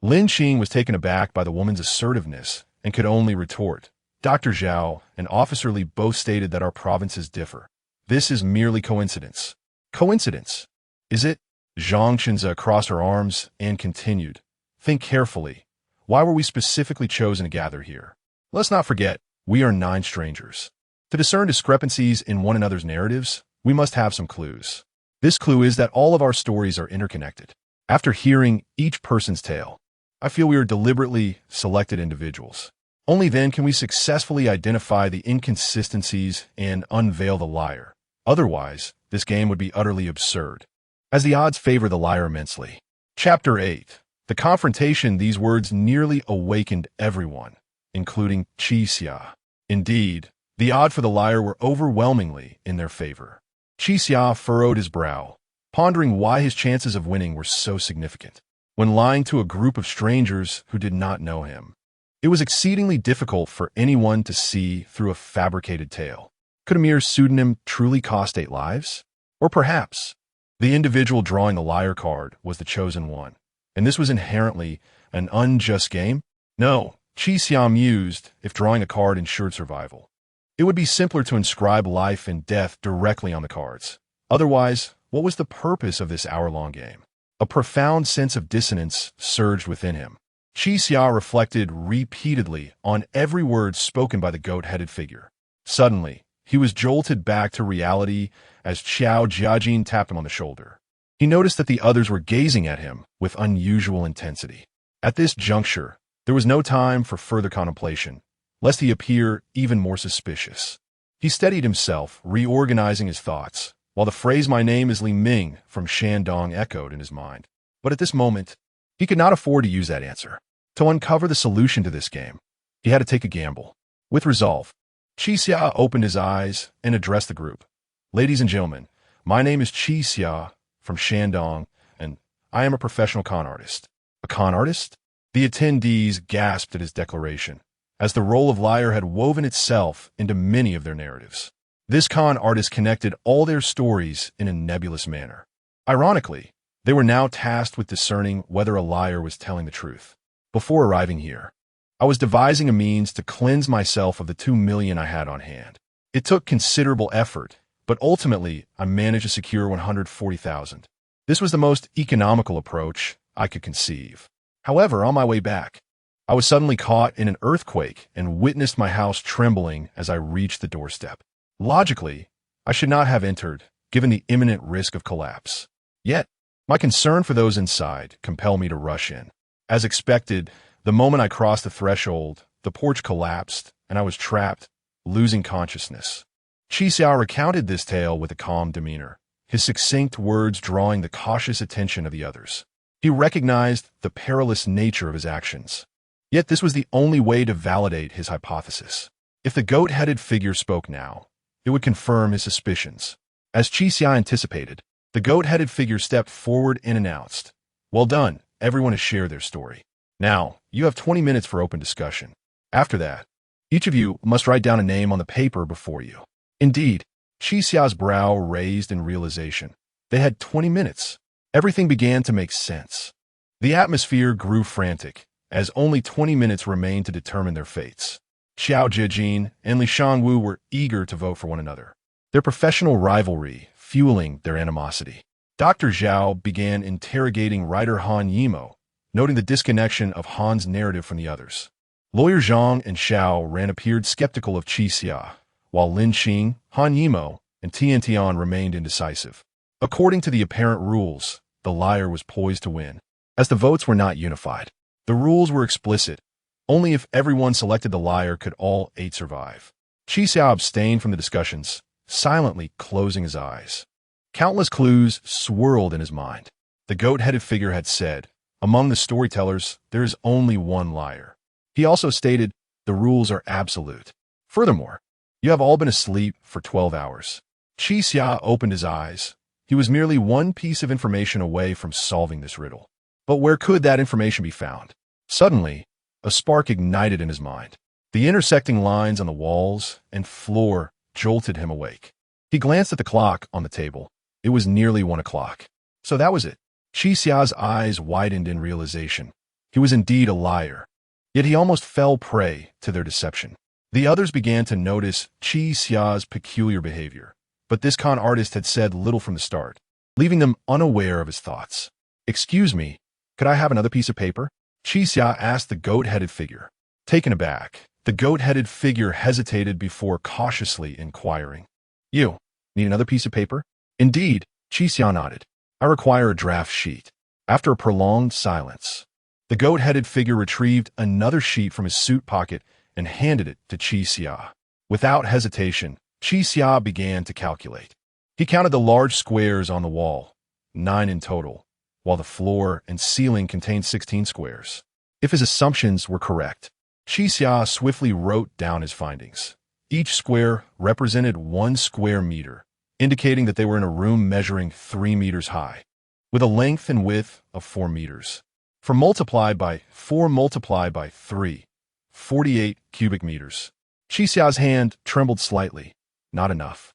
Lin Xing was taken aback by the woman's assertiveness and could only retort. Dr. Zhao and Officer Li both stated that our provinces differ. This is merely coincidence. Coincidence? Is it? Zhang Chenza crossed her arms and continued. Think carefully. Why were we specifically chosen to gather here? Let's not forget, we are 9 strangers. To discern discrepancies in one another's narratives, we must have some clues. This clue is that all of our stories are interconnected. After hearing each person's tale, I feel we are deliberately selected individuals. Only then can we successfully identify the inconsistencies and unveil the liar. Otherwise, this game would be utterly absurd, as the odds favor the liar immensely. Chapter 8. The confrontation. These words nearly awakened everyone, including Qi Xia. Indeed, the odds for the liar were overwhelmingly in their favor. Qi Xia furrowed his brow, pondering why his chances of winning were so significant. When lying to a group of strangers who did not know him, it was exceedingly difficult for anyone to see through a fabricated tale. Could a mere pseudonym truly cost 8 lives? Or perhaps the individual drawing the liar card was the chosen one, and this was inherently an unjust game? No, Qi Xia mused, if drawing a card ensured survival, it would be simpler to inscribe life and death directly on the cards. Otherwise, what was the purpose of this hour-long game? A profound sense of dissonance surged within him. Qi Xia reflected repeatedly on every word spoken by the goat-headed figure. Suddenly, he was jolted back to reality as Xiao Jiajin tapped him on the shoulder. He noticed that the others were gazing at him with unusual intensity. At this juncture, there was no time for further contemplation, lest he appear even more suspicious. He steadied himself, reorganizing his thoughts, while the phrase "my name is Li Ming" from Shandong echoed in his mind. But at this moment, he could not afford to use that answer. To uncover the solution to this game, he had to take a gamble. With resolve, Qi Xia opened his eyes and addressed the group. Ladies and gentlemen, my name is Qi Xia from Shandong, and I am a professional con artist. A con artist? The attendees gasped at his declaration, as the role of liar had woven itself into many of their narratives. This con artist connected all their stories in a nebulous manner. Ironically, they were now tasked with discerning whether a liar was telling the truth. Before arriving here, I was devising a means to cleanse myself of the 2 million I had on hand. It took considerable effort, but ultimately I managed to secure 140,000. This was the most economical approach I could conceive. However, on my way back, I was suddenly caught in an earthquake and witnessed my house trembling as I reached the doorstep. Logically, I should not have entered, given the imminent risk of collapse. Yet, my concern for those inside compelled me to rush in. As expected, the moment I crossed the threshold, the porch collapsed, and I was trapped, losing consciousness. Qi Xiao recounted this tale with a calm demeanor, his succinct words drawing the cautious attention of the others. He recognized the perilous nature of his actions. Yet this was the only way to validate his hypothesis. If the goat-headed figure spoke now, it would confirm his suspicions. As Qi Xiao anticipated, the goat-headed figure stepped forward and announced, "Well done, everyone has shared their story. Now, you have 20 minutes for open discussion. After that, each of you must write down a name on the paper before you." Indeed, Qi Xiao's brow raised in realization. They had 20 minutes. Everything began to make sense. The atmosphere grew frantic, as only 20 minutes remained to determine their fates. Xiao Jiajin and Li Shangwu were eager to vote for one another, their professional rivalry fueling their animosity. Dr. Zhao began interrogating writer Han Yimo, noting the disconnection of Han's narrative from the others. Lawyer Zhang and Xiao Ran appeared skeptical of Qi Xia, while Lin Xing, Han Yimo, and Tian Tian remained indecisive. According to the apparent rules, the liar was poised to win. As the votes were not unified, the rules were explicit. Only if everyone selected the liar could all 8 survive. Qi Xiao abstained from the discussions, silently closing his eyes. Countless clues swirled in his mind. The goat-headed figure had said, "Among the storytellers, there is only one liar." He also stated, "The rules are absolute. Furthermore, you have all been asleep for 12 hours. Qi Xia opened his eyes. He was merely one piece of information away from solving this riddle. But where could that information be found? Suddenly, a spark ignited in his mind. The intersecting lines on the walls and floor jolted him awake. He glanced at the clock on the table. It was nearly 1 o'clock. So that was it. Qi Xiao's eyes widened in realization. He was indeed a liar. Yet he almost fell prey to their deception. The others began to notice Qi Xiao's peculiar behavior, but this con artist had said little from the start, leaving them unaware of his thoughts. "Excuse me, could I have another piece of paper?" Qi Xia asked the goat-headed figure. Taken aback, the goat-headed figure hesitated before cautiously inquiring, "You need another piece of paper?" "Indeed," Qi Xia nodded. "I require a draft sheet." After a prolonged silence, the goat-headed figure retrieved another sheet from his suit pocket and handed it to Qi Xia. Without hesitation, Qi Xia began to calculate. He counted the large squares on the wall, 9 in total, while the floor and ceiling contained 16 squares. If his assumptions were correct, Qi Xia swiftly wrote down his findings. Each square represented 1 square meter, indicating that they were in a room measuring 3 meters high, with a length and width of 4 meters. For multiplied by 4 multiplied by 3, 48 cubic meters. Qi Xiao's hand trembled slightly. Not enough.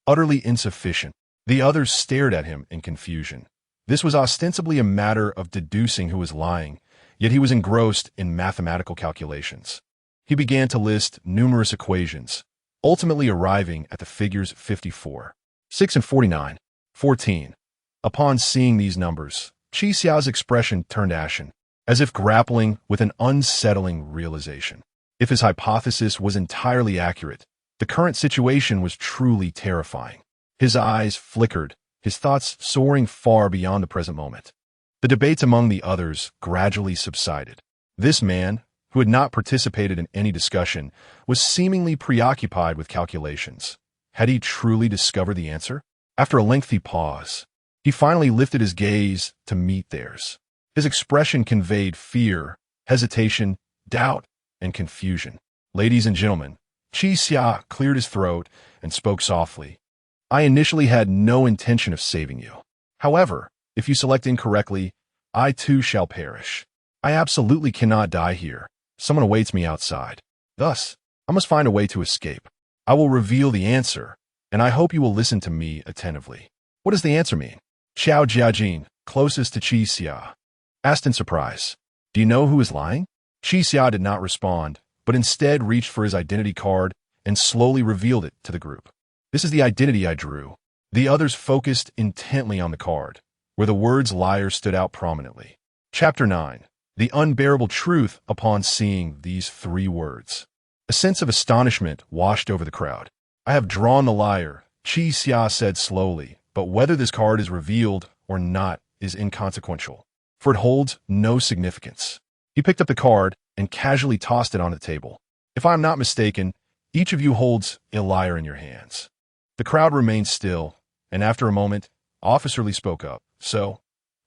Utterly insufficient. The others stared at him in confusion. This was ostensibly a matter of deducing who was lying, yet he was engrossed in mathematical calculations. He began to list numerous equations, ultimately arriving at the figures 54, 6 and 49, 14. Upon seeing these numbers, Qi Xiao's expression turned ashen, as if grappling with an unsettling realization. If his hypothesis was entirely accurate, the current situation was truly terrifying. His eyes flickered, his thoughts soaring far beyond the present moment. The debates among the others gradually subsided. This man, who had not participated in any discussion, was seemingly preoccupied with calculations. Had he truly discovered the answer? After a lengthy pause, he finally lifted his gaze to meet theirs. His expression conveyed fear, hesitation, doubt, and confusion. "Ladies and gentlemen," Qi Xia cleared his throat and spoke softly. "I initially had no intention of saving you. However, if you select incorrectly, I too shall perish. I absolutely cannot die here. Someone awaits me outside. Thus, I must find a way to escape. I will reveal the answer, and I hope you will listen to me attentively." "What does the answer mean?" Xiao Jiajin, closest to Qi Xia, asked in surprise. "Do you know who is lying?" Qi Xia did not respond, but instead reached for his identity card and slowly revealed it to the group. "This is the identity I drew." The others focused intently on the card, where the words liar stood out prominently. Chapter 9. The unbearable truth upon seeing these 3 words. A sense of astonishment washed over the crowd. "I have drawn the liar," Qi Xia said slowly, but whether this card is revealed or not is inconsequential, for it holds no significance. He picked up the card and casually tossed it on the table. If I am not mistaken, each of you holds a liar in your hands. The crowd remained still, and after a moment, Officer Li spoke up. So,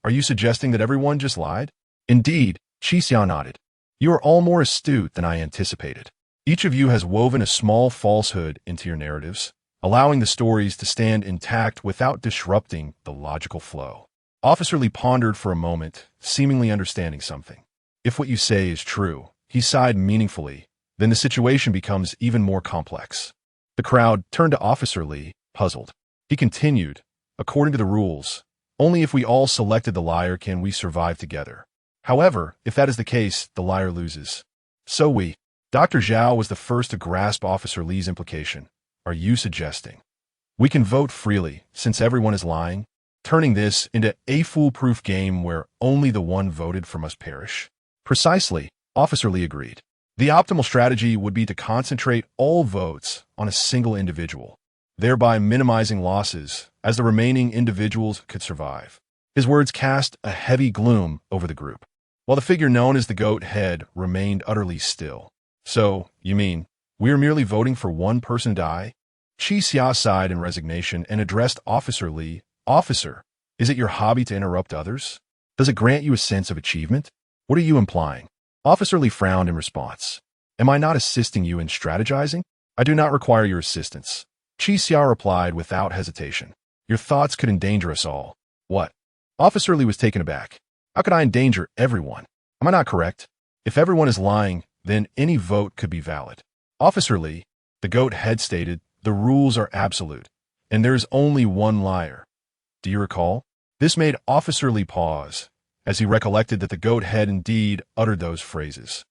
are you suggesting that everyone just lied? Indeed, Qi Xia nodded. You are all more astute than I anticipated. Each of you has woven a small falsehood into your narratives, allowing the stories to stand intact without disrupting the logical flow. Officer Li pondered for a moment, seemingly understanding something. If what you say is true, he sighed meaningfully, then the situation becomes even more complex. The crowd turned to Officer Li, puzzled. He continued, according to the rules, only if we all selected the liar can we survive together. However, if that is the case, the liar loses. So we. Dr. Zhao was the first to grasp Officer Li's implication. Are you suggesting we can vote freely since everyone is lying, turning this into a foolproof game where only the one voted for must perish? Precisely, Officer Li agreed. The optimal strategy would be to concentrate all votes on a single individual, thereby minimizing losses as the remaining individuals could survive. His words cast a heavy gloom over the group, while the figure known as the goat head remained utterly still. So, you mean, we're merely voting for one person to die? Qi Xia sighed in resignation and addressed Officer Li. Officer, is it your hobby to interrupt others? Does it grant you a sense of achievement? What are you implying? Officer Li frowned in response. Am I not assisting you in strategizing? I do not require your assistance. Qi Xia replied without hesitation. Your thoughts could endanger us all. What? Officer Li was taken aback. How could I endanger everyone? Am I not correct? If everyone is lying, then any vote could be valid. Officer Li, the goat head stated, the rules are absolute, and there is only one liar. Do you recall? This made Officer Li pause, as he recollected that the goat head indeed uttered those phrases.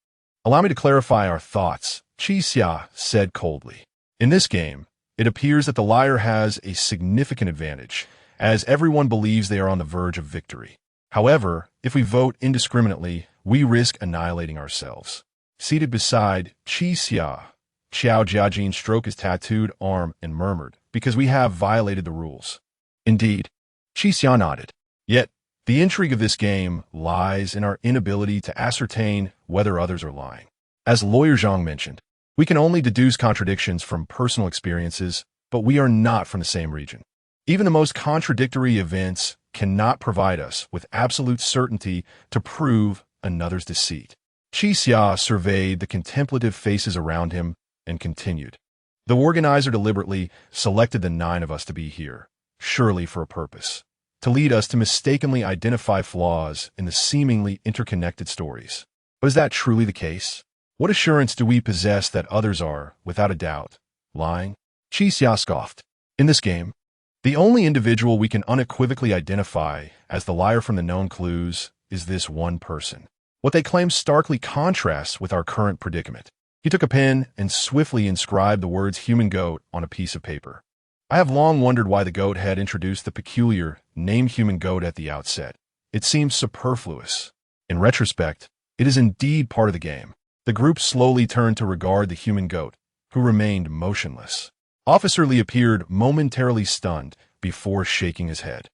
Allow me to clarify our thoughts, Qi Xia said coldly. In this game, it appears that the liar has a significant advantage, as everyone believes they are on the verge of victory. However, if we vote indiscriminately, we risk annihilating ourselves. Seated beside Qi Xia, Xiao Jiajin stroked his tattooed arm and murmured, because we have violated the rules. Indeed, Qi Xia nodded. Yet, the intrigue of this game lies in our inability to ascertain whether others are lying. As Lawyer Zhang mentioned, we can only deduce contradictions from personal experiences, but we are not from the same region. Even the most contradictory events cannot provide us with absolute certainty to prove another's deceit. Qi Xia surveyed the contemplative faces around him and continued. The organizer deliberately selected the 9 of us to be here, surely for a purpose, to lead us to mistakenly identify flaws in the seemingly interconnected stories. But is that truly the case? What assurance do we possess that others are, without a doubt, lying? Qi Xia scoffed. In this game, the only individual we can unequivocally identify as the liar from the known clues is this one person. What they claim starkly contrasts with our current predicament. He took a pen and swiftly inscribed the words human goat on a piece of paper. I have long wondered why the goat had introduced the peculiar name human goat at the outset. It seems superfluous. In retrospect, it is indeed part of the game. The group slowly turned to regard the human goat, who remained motionless. Officer Li appeared momentarily stunned before shaking his head.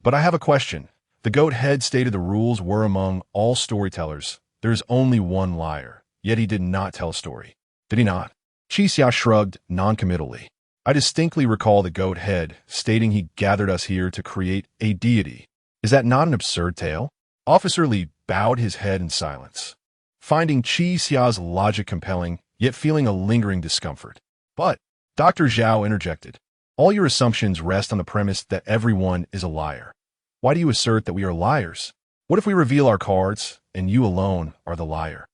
But I have a question. The goat head stated the rules were among all storytellers. There is only one liar, yet he did not tell a story. Did he not? Qi Xia shrugged noncommittally. I distinctly recall the goat head stating he gathered us here to create a deity. Is that not an absurd tale? Officer Li bowed his head in silence, finding Qi Xia's logic compelling, yet feeling a lingering discomfort. But Dr. Zhao interjected. All your assumptions rest on the premise that everyone is a liar. Why do you assert that we are liars? What if we reveal our cards, and you alone are the liar?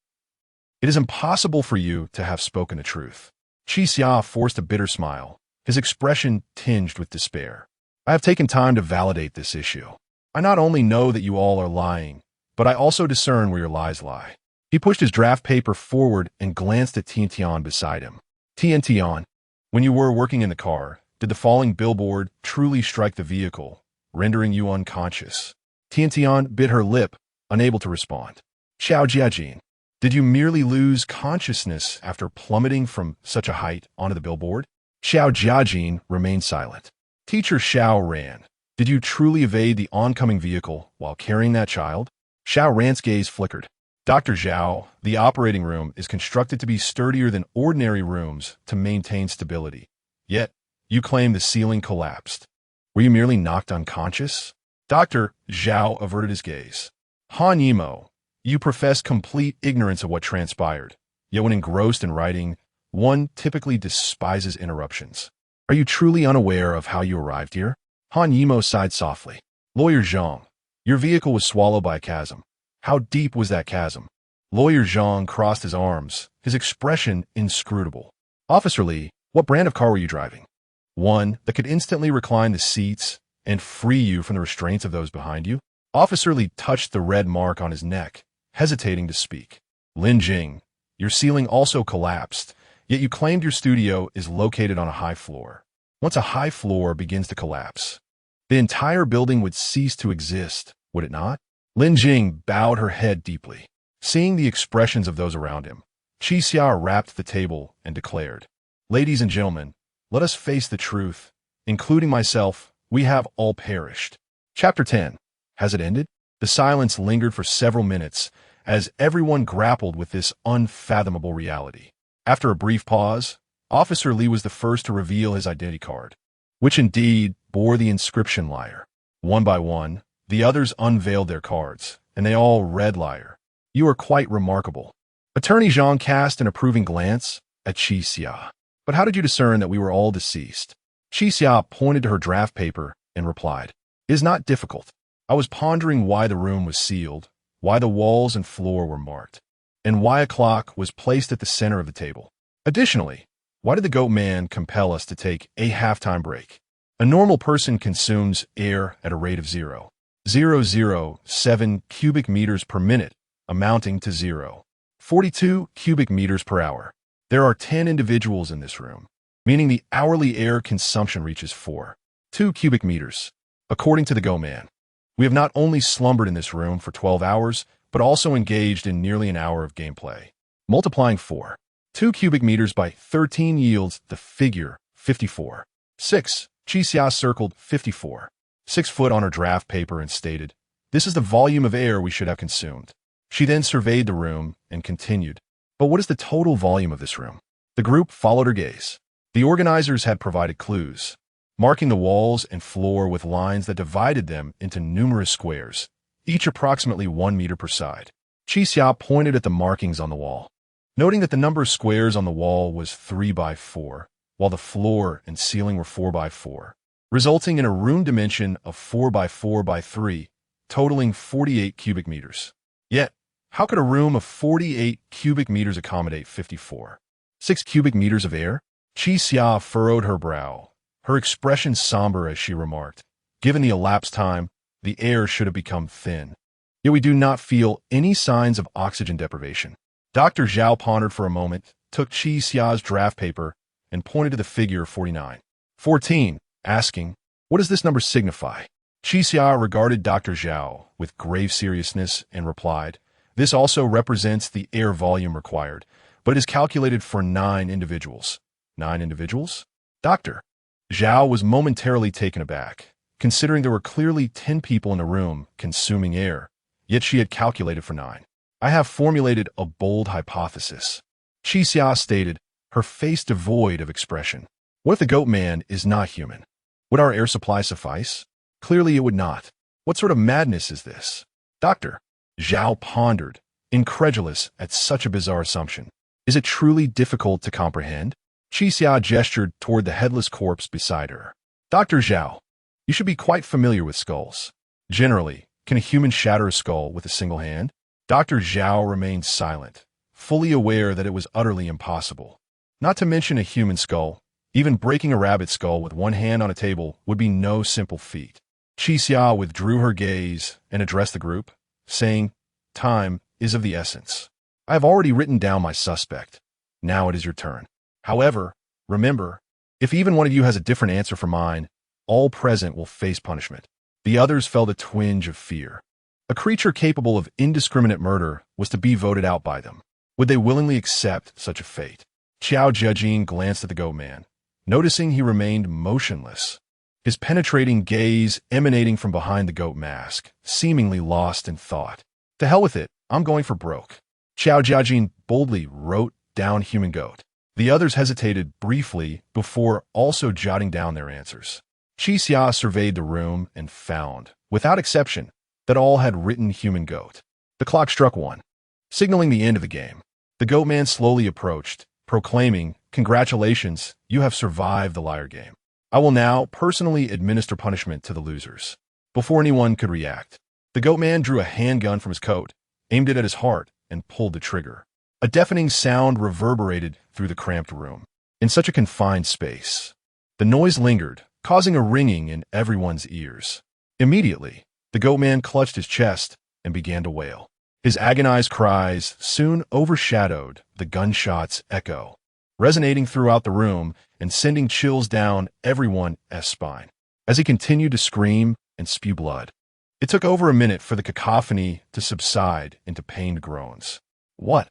It is impossible for you to have spoken the truth. Qi Xia forced a bitter smile, his expression tinged with despair. I have taken time to validate this issue. I not only know that you all are lying, but I also discern where your lies lie. He pushed his draft paper forward and glanced at Tian beside him. Tian, when you were working in the car, did the falling billboard truly strike the vehicle, rendering you unconscious? Tian bit her lip, unable to respond. Xiao Jiajin, did you merely lose consciousness after plummeting from such a height onto the billboard? Xiao Jiajin remained silent. Teacher Xiao Ran, did you truly evade the oncoming vehicle while carrying that child? Xiao Ran's gaze flickered. Dr. Zhao, the operating room is constructed to be sturdier than ordinary rooms to maintain stability. Yet, you claim the ceiling collapsed. Were you merely knocked unconscious? Dr. Zhao averted his gaze. Han Yimo, you profess complete ignorance of what transpired. Yet when engrossed in writing, one typically despises interruptions. Are you truly unaware of how you arrived here? Han Yimo sighed softly. Lawyer Zhang, your vehicle was swallowed by a chasm. How deep was that chasm? Lawyer Zhang crossed his arms, his expression inscrutable. Officer Li, what brand of car were you driving? One that could instantly recline the seats and free you from the restraints of those behind you? Officer Li touched the red mark on his neck, hesitating to speak. Lin Jing, your ceiling also collapsed, yet you claimed your studio is located on a high floor. Once a high floor begins to collapse, the entire building would cease to exist, would it not? Lin Jing bowed her head deeply. Seeing the expressions of those around him, Qi Xia rapped the table and declared, Ladies and gentlemen, let us face the truth. Including myself, we have all perished. Chapter 10. Has it ended? The silence lingered for several minutes as everyone grappled with this unfathomable reality. After a brief pause, Officer Li was the first to reveal his identity card, which indeed bore the inscription Liar. One by one, the others unveiled their cards, and they all read Liar. You are quite remarkable. Attorney Zhang cast an approving glance at Qi Xia. But how did you discern that we were all deceased? Qi Xia pointed to her draft paper and replied, It is not difficult. I was pondering why the room was sealed, why the walls and floor were marked, and why a clock was placed at the center of the table. Additionally, why did the goat man compel us to take a halftime break? A normal person consumes air at a rate of 0.007 cubic meters per minute, amounting to 0.42 cubic meters per hour. There are 10 individuals in this room, meaning the hourly air consumption reaches 4.2 cubic meters. According to the goat man, we have not only slumbered in this room for 12 hours, but also engaged in nearly an hour of gameplay. Multiplying 4.2 cubic meters by 13 yields the figure 54. 6. Qi Xia circled 54. 6 foot on her draft paper and stated, This is the volume of air we should have consumed. She then surveyed the room and continued, But what is the total volume of this room? The group followed her gaze. The organizers had provided clues, marking the walls and floor with lines that divided them into numerous squares, each approximately 1 meter per side. Qi Xia pointed at the markings on the wall, noting that the number of squares on the wall was 3 by 4, while the floor and ceiling were 4 by 4, resulting in a room dimension of 4 by 4 by 3, totaling 48 cubic meters. Yet, how could a room of 48 cubic meters accommodate 54.6 cubic meters of air? Qi Xia furrowed her brow, her expression somber as she remarked, Given the elapsed time, the air should have become thin. Yet we do not feel any signs of oxygen deprivation. Dr. Zhao pondered for a moment, took Qi Xia's draft paper, and pointed to the figure 49.14, asking, What does this number signify? Qi Xia regarded Dr. Zhao with grave seriousness and replied, This also represents the air volume required, but it is calculated for 9 individuals. 9 individuals? Dr. Zhao was momentarily taken aback, considering there were clearly 10 people in the room consuming air, yet she had calculated for 9. I have formulated a bold hypothesis. Qi Xia stated, her face devoid of expression. What if the goat man is not human? Would our air supply suffice? Clearly it would not. What sort of madness is this? Dr. Zhao pondered, incredulous at such a bizarre assumption. Is it truly difficult to comprehend? Qi Xia gestured toward the headless corpse beside her. Dr. Zhao, you should be quite familiar with skulls. Generally, can a human shatter a skull with a single hand? Dr. Zhao remained silent, fully aware that it was utterly impossible. Not to mention a human skull, even breaking a rabbit skull with one hand on a table would be no simple feat. Qi Xia withdrew her gaze and addressed the group, saying, Time is of the essence. I have already written down my suspect. Now it is your turn. However, remember, if even one of you has a different answer from mine, all present will face punishment. The others felt a twinge of fear. A creature capable of indiscriminate murder was to be voted out by them. Would they willingly accept such a fate? Xiao Jiajin glanced at the goat man, noticing he remained motionless, his penetrating gaze emanating from behind the goat mask, seemingly lost in thought. To hell with it, I'm going for broke. Xiao Jiajin boldly wrote down human goat. The others hesitated briefly before also jotting down their answers. Qi Xia surveyed the room and found, without exception, that all had written human goat. The clock struck 1, signaling the end of the game. The goat man slowly approached, proclaiming, "Congratulations, you have survived the liar game. I will now personally administer punishment to the losers." Before anyone could react, the goat man drew a handgun from his coat, aimed it at his heart, and pulled the trigger. A deafening sound reverberated through the cramped room. In such a confined space, the noise lingered, causing a ringing in everyone's ears. Immediately, the goat man clutched his chest and began to wail. His agonized cries soon overshadowed the gunshot's echo, resonating throughout the room and sending chills down everyone's spine. As he continued to scream and spew blood, it took over a minute for the cacophony to subside into pained groans. What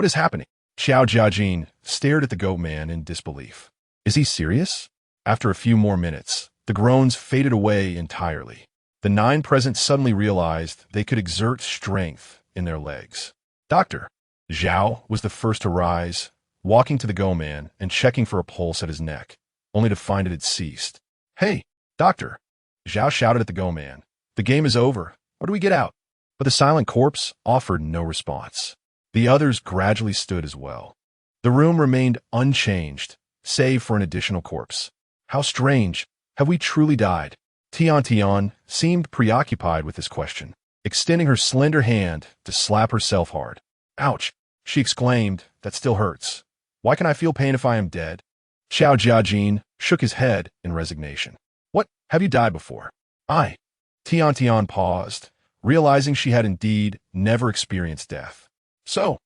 is happening? Xiao Jiajin stared at the goat man in disbelief. Is he serious? After a few more minutes, the groans faded away entirely. The 9 present suddenly realized they could exert strength in their legs. Doctor! Zhao was the first to rise, walking to the goat man and checking for a pulse at his neck, only to find it had ceased. Hey, doctor! Zhao shouted at the goat man. The game is over. How do we get out? But the silent corpse offered no response. The others gradually stood as well. The room remained unchanged, save for an additional corpse. How strange. Have we truly died? Tian seemed preoccupied with this question, extending her slender hand to slap herself hard. Ouch, she exclaimed, that still hurts. Why can I feel pain if I am dead? Xiao Jiajin shook his head in resignation. What, have you died before? Tian paused, realizing she had indeed never experienced death. So,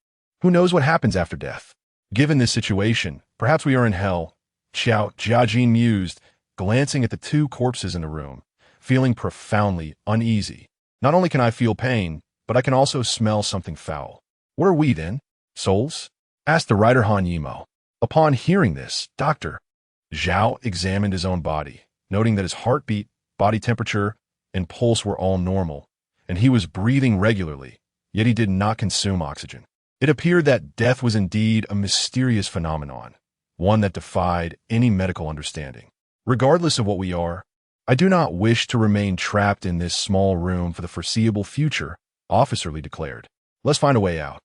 who knows what happens after death? Given this situation, perhaps we are in hell, Xiao Jiajin mused, glancing at the 2 corpses in the room, feeling profoundly uneasy. Not only can I feel pain, but I can also smell something foul. What are we then? Souls? Asked the writer Han Yimo. Upon hearing this, Dr. Zhao examined his own body, noting that his heartbeat, body temperature, and pulse were all normal, and he was breathing regularly, yet he did not consume oxygen. It appeared that death was indeed a mysterious phenomenon, one that defied any medical understanding. Regardless of what we are, I do not wish to remain trapped in this small room for the foreseeable future, Officer Lee declared. Let's find a way out.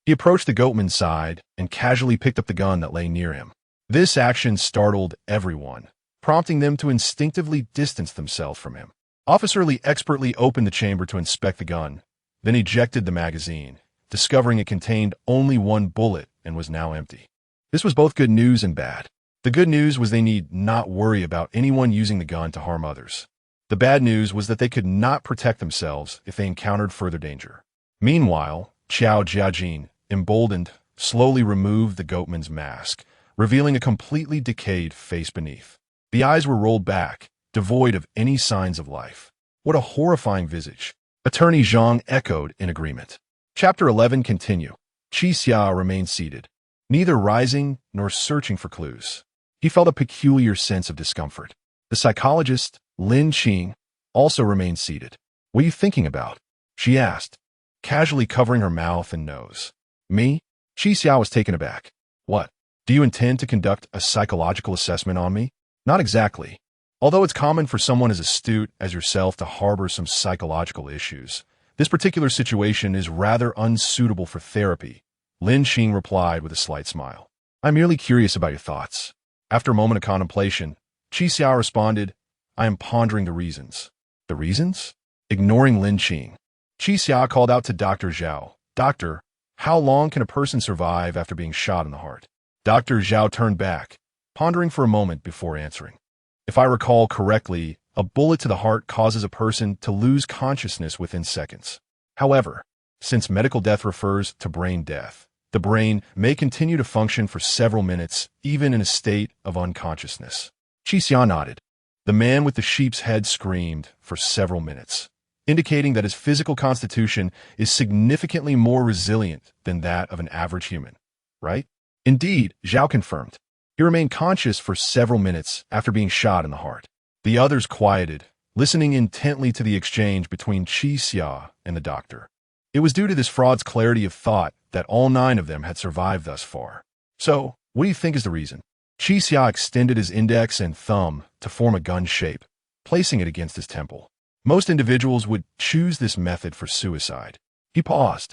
He approached the goatman's side and casually picked up the gun that lay near him. This action startled everyone, prompting them to instinctively distance themselves from him. Officer Lee expertly opened the chamber to inspect the gun, then ejected the magazine, discovering it contained only 1 bullet and was now empty. This was both good news and bad. The good news was they need not worry about anyone using the gun to harm others. The bad news was that they could not protect themselves if they encountered further danger. Meanwhile, Xiao Jiajin, emboldened, slowly removed the goatman's mask, revealing a completely decayed face beneath. The eyes were rolled back, devoid of any signs of life. What a horrifying visage. Attorney Zhang echoed in agreement. Chapter 11 continue. Qi Xia remained seated, neither rising nor searching for clues. He felt a peculiar sense of discomfort. The psychologist, Lin Qing, also remained seated. What are you thinking about? She asked, casually covering her mouth and nose. Me? Qi Xia was taken aback. What? Do you intend to conduct a psychological assessment on me? Not exactly. Although it's common for someone as astute as yourself to harbor some psychological issues, this particular situation is rather unsuitable for therapy, Lin Qing replied with a slight smile. I'm merely curious about your thoughts. After a moment of contemplation, Qi Xia responded, I am pondering the reasons. The reasons? Ignoring Lin Qing, Qi Xia called out to Dr. Zhao. Doctor, how long can a person survive after being shot in the heart? Dr. Zhao turned back, pondering for a moment before answering. If I recall correctly, a bullet to the heart causes a person to lose consciousness within seconds. However, since medical death refers to brain death, the brain may continue to function for several minutes, even in a state of unconsciousness. Qi Xia nodded. The man with the sheep's head screamed for several minutes, indicating that his physical constitution is significantly more resilient than that of an average human. Right? Indeed, Zhao confirmed. He remained conscious for several minutes after being shot in the heart. The others quieted, listening intently to the exchange between Qi Xia and the doctor. It was due to this fraud's clarity of thought that all 9 of them had survived thus far. So, what do you think is the reason? Qi Xia extended his index and thumb to form a gun shape, placing it against his temple. Most individuals would choose this method for suicide. He paused,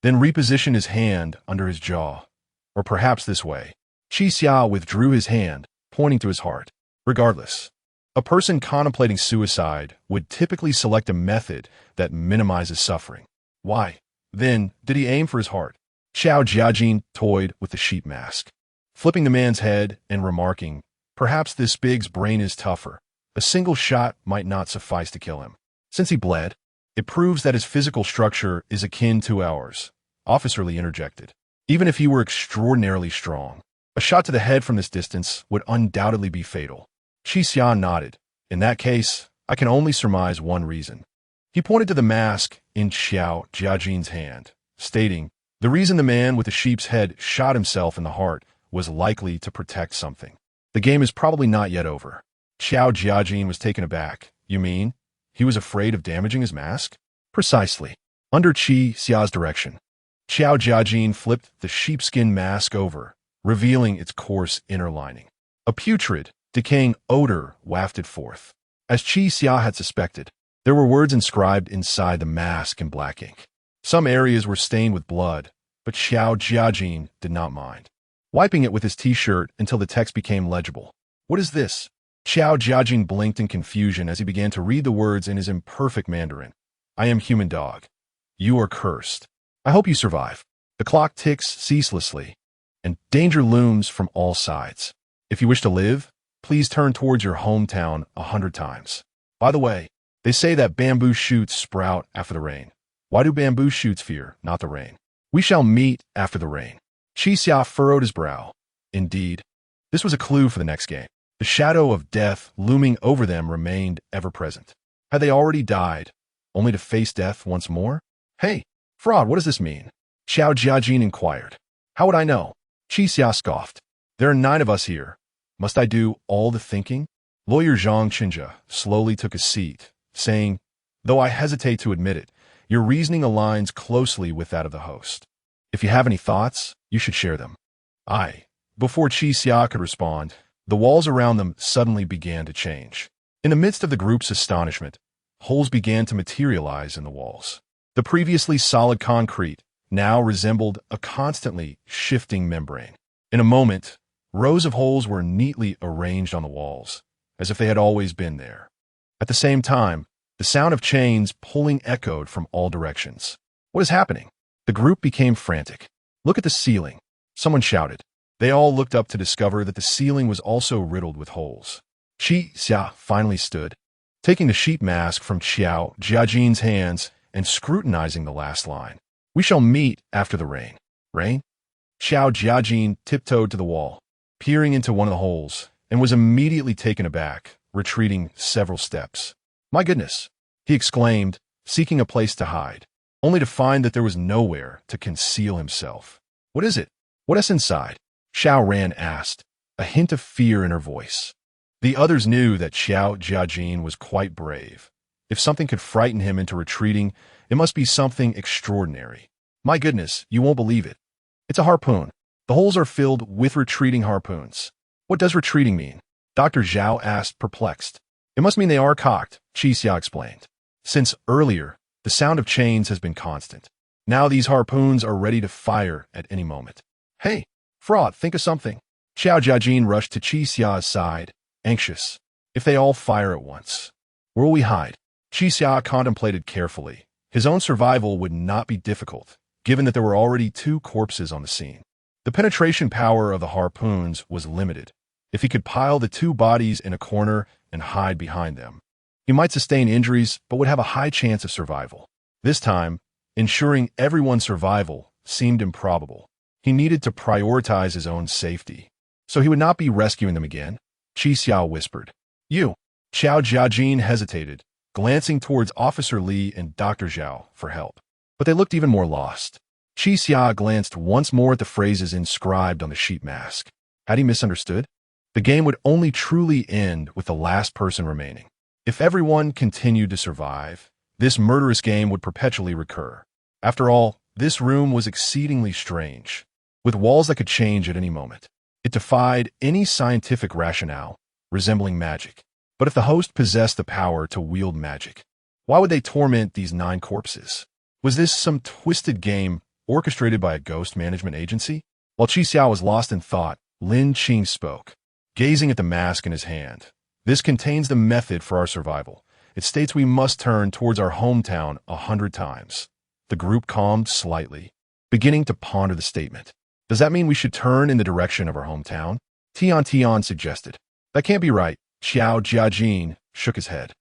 then repositioned his hand under his jaw. Or perhaps this way. Qi Xia withdrew his hand, pointing to his heart. Regardless, a person contemplating suicide would typically select a method that minimizes suffering. Why, then, did he aim for his heart? Xiao Jiajin toyed with the sheep mask, flipping the man's head and remarking, "Perhaps this big's brain is tougher. A single shot might not suffice to kill him. Since he bled, it proves that his physical structure is akin to ours," Officer Lee interjected. "Even if he were extraordinarily strong, a shot to the head from this distance would undoubtedly be fatal." Qi Xia nodded. "In that case, I can only surmise one reason." He pointed to the mask in Xiao Jiajin's hand, stating, "The reason the man with the sheep's head shot himself in the heart was likely to protect something. The game is probably not yet over." Xiao Jiajin was taken aback. "You mean he was afraid of damaging his mask?" "Precisely." Under Qi Xia's direction, Xiao Jiajin flipped the sheepskin mask over, revealing its coarse inner lining. A putrid, decaying odor wafted forth. As Qi Xia had suspected, there were words inscribed inside the mask in black ink. Some areas were stained with blood, but Xiao Jiajin did not mind, wiping it with his t-shirt until the text became legible. "What is this?" Xiao Jiajin blinked in confusion as he began to read the words in his imperfect Mandarin. "I am human dog. You are cursed. I hope you survive. The clock ticks ceaselessly, and danger looms from all sides. If you wish to live, please turn towards your hometown 100 times. By the way, they say that bamboo shoots sprout after the rain. Why do bamboo shoots fear, not the rain? We shall meet after the rain." Qi Xia furrowed his brow. Indeed, this was a clue for the next game. The shadow of death looming over them remained ever present. Had they already died, only to face death once more? "Hey, fraud, what does this mean?" Xiao Jiajin inquired. "How would I know?" Qi Xia scoffed. "There are 9 of us here. Must I do all the thinking?" Lawyer Zhang Qinjia slowly took a seat, saying, "Though I hesitate to admit it, your reasoning aligns closely with that of the host. If you have any thoughts, you should share them." Before Qi Xia could respond, the walls around them suddenly began to change. In the midst of the group's astonishment, holes began to materialize in the walls. The previously solid concrete now resembled a constantly shifting membrane. In a moment, rows of holes were neatly arranged on the walls, as if they had always been there. At the same time, the sound of chains pulling echoed from all directions. "What is happening?" The group became frantic. "Look at the ceiling," someone shouted. They all looked up to discover that the ceiling was also riddled with holes. Qi Xia finally stood, taking the sheep mask from Xiao Jiajin's hands and scrutinizing the last line. "We shall meet after the rain." "Rain?" Xiao Jiajin tiptoed to the wall, peering into one of the holes, and was immediately taken aback, retreating several steps. "My goodness," he exclaimed, seeking a place to hide, only to find that there was nowhere to conceal himself. "What is it? What is inside?" Xiao Ran asked, a hint of fear in her voice. The others knew that Xiao Jiajin was quite brave. If something could frighten him into retreating, it must be something extraordinary. "My goodness, you won't believe it. It's a harpoon. The holes are filled with retreating harpoons." "What does retreating mean?" Dr. Zhao asked, perplexed. "It must mean they are cocked," Qi Xia explained. "Since earlier, the sound of chains has been constant. Now these harpoons are ready to fire at any moment." "Hey, fraud, think of something." Xiao Jiajin rushed to Qi Xia's side, anxious. "If they all fire at once, where will we hide?" Qi Xia contemplated carefully. His own survival would not be difficult, given that there were already 2 corpses on the scene. The penetration power of the harpoons was limited. If he could pile the 2 bodies in a corner and hide behind them, he might sustain injuries but would have a high chance of survival. This time, ensuring everyone's survival seemed improbable. He needed to prioritize his own safety, so he would not be rescuing them again. Qi Xia whispered. "You." Xiao Jiajin hesitated, glancing towards Officer Li and Dr. Zhao for help. But they looked even more lost. Qi Xia glanced once more at the phrases inscribed on the sheep mask. Had he misunderstood? The game would only truly end with the last person remaining. If everyone continued to survive, this murderous game would perpetually recur. After all, this room was exceedingly strange, with walls that could change at any moment. It defied any scientific rationale, resembling magic. But if the host possessed the power to wield magic, why would they torment these 9 corpses? Was this some twisted game orchestrated by a ghost management agency? While Qi Xiao was lost in thought, Lin Qing spoke, gazing at the mask in his hand. This contains the method for our survival. It states we must turn towards our hometown 100 times. The group calmed slightly, beginning to ponder the statement. Does that mean we should turn in the direction of our hometown? Tian suggested. That can't be right. Xiao Jiajin shook his head.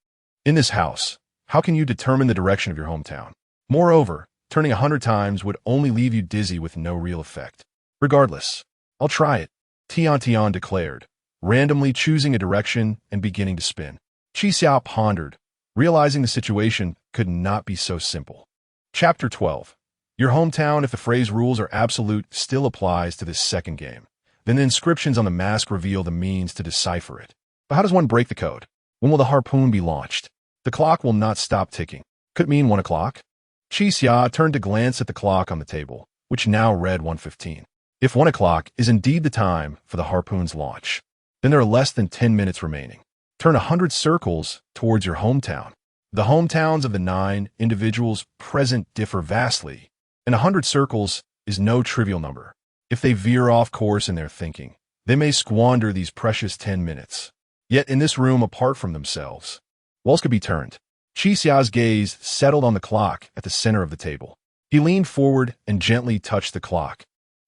In this house, how can you determine the direction of your hometown? Moreover, turning 100 times would only leave you dizzy with no real effect. Regardless, I'll try it, Tian declared, randomly choosing a direction and beginning to spin. Qi Xiao pondered, realizing the situation could not be so simple. Chapter 12. Your hometown, if the phrase rules are absolute, still applies to this second game. Then the inscriptions on the mask reveal the means to decipher it. But how does one break the code? When will the harpoon be launched? The clock will not stop ticking. Could it mean 1 o'clock? Qi Xia turned to glance at the clock on the table, which now read 1:15. If 1 o'clock is indeed the time for the harpoon's launch, then there are less than 10 minutes remaining. Turn 100 circles towards your hometown. The hometowns of the 9 individuals present differ vastly, and 100 circles is no trivial number. If they veer off course in their thinking, they may squander these precious 10 minutes. Yet in this room apart from themselves, walls could be turned. Qi Xiao's gaze settled on the clock at the center of the table. He leaned forward and gently touched the clock,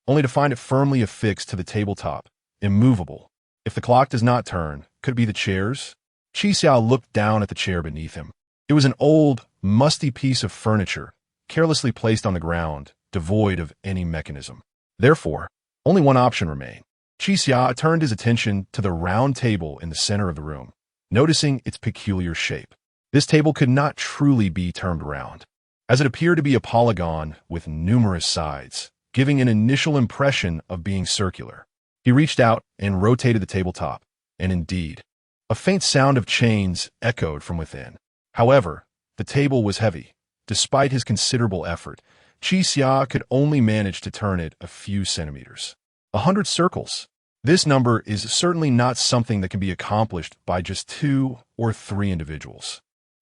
only to find it firmly affixed to the tabletop, immovable. If the clock does not turn, could it be the chairs? Qi Xiao looked down at the chair beneath him. It was an old, musty piece of furniture, carelessly placed on the ground, devoid of any mechanism. Therefore, only one option remained. Qi Xia turned his attention to the round table in the center of the room, noticing its peculiar shape. This table could not truly be termed round, as it appeared to be a polygon with numerous sides, giving an initial impression of being circular. He reached out and rotated the tabletop, and indeed, a faint sound of chains echoed from within. However, the table was heavy. Despite his considerable effort, Qi Xia could only manage to turn it a few centimeters. 100 circles. This number is certainly not something that can be accomplished by just 2 or 3 individuals.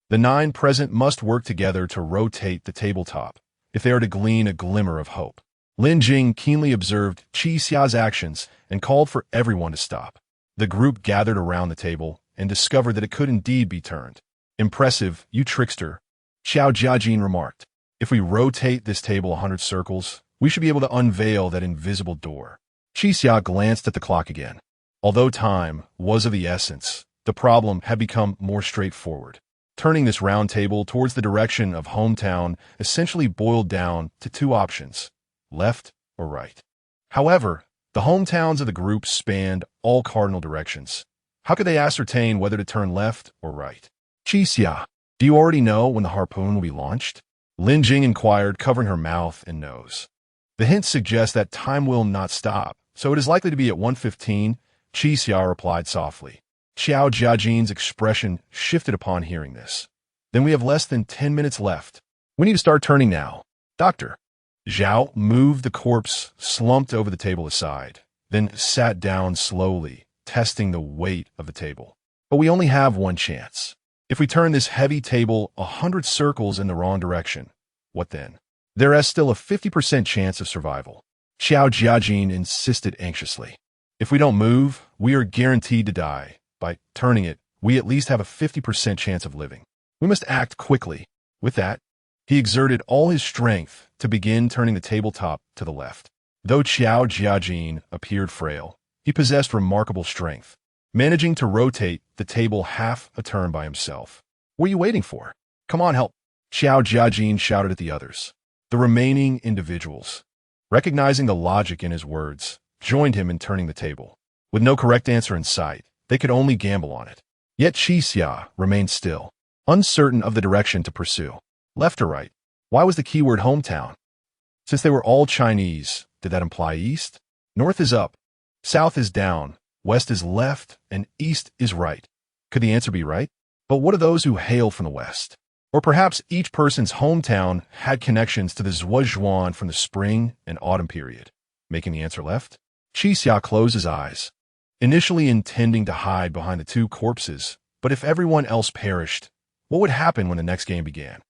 The 9 present must work together to rotate the tabletop, if they are to glean a glimmer of hope. Lin Jing keenly observed Qi Xia's actions and called for everyone to stop. The group gathered around the table and discovered that it could indeed be turned. Impressive, you trickster, Xiao Jiajin remarked. If we rotate this table 100 circles, we should be able to unveil that invisible door. Qi Xia glanced at the clock again. Although time was of the essence, the problem had become more straightforward. Turning this round table towards the direction of hometown essentially boiled down to 2 options, left or right. However, the hometowns of the group spanned all cardinal directions. How could they ascertain whether to turn left or right? Qi Xia, do you already know when the harpoon will be launched? Lin Jing inquired, covering her mouth and nose. The hint suggests that time will not stop, so it is likely to be at 1:15, Qi Xia replied softly. Xiao Jiajin's expression shifted upon hearing this. Then we have less than 10 minutes left. We need to start turning now. Doctor. Zhao moved the corpse slumped over the table aside, then sat down slowly, testing the weight of the table. But we only have one chance. If we turn this heavy table 100 circles in the wrong direction, what then? There is still a 50% chance of survival. Xiao Jiajin insisted anxiously. If we don't move, we are guaranteed to die. By turning it, we at least have a 50% chance of living. We must act quickly. With that, he exerted all his strength to begin turning the tabletop to the left. Though Xiao Jiajin appeared frail, he possessed remarkable strength, managing to rotate the table half a turn by himself. What are you waiting for? Come on, help! Xiao Jiajin shouted at the others. The remaining individuals, recognizing the logic in his words, joined him in turning the table. With no correct answer in sight, they could only gamble on it. Yet Qi Xia remained still, uncertain of the direction to pursue. Left or right? Why was the keyword hometown? Since they were all Chinese, did that imply east? North is up. South is down, west is left, and east is right. Could the answer be right? But what of those who hail from the west? Or perhaps each person's hometown had connections to the Zhuozhuan from the spring and autumn period, making the answer left? Qixia closed his eyes, initially intending to hide behind the two corpses, but if everyone else perished, what would happen when the next game began?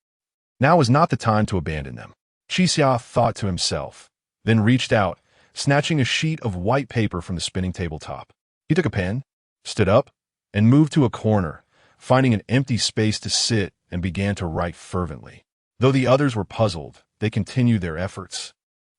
Now was not the time to abandon them. Qixia thought to himself, then reached out, snatching a sheet of white paper from the spinning tabletop. He took a pen, stood up, and moved to a corner, finding an empty space to sit and began to write fervently. Though the others were puzzled, they continued their efforts,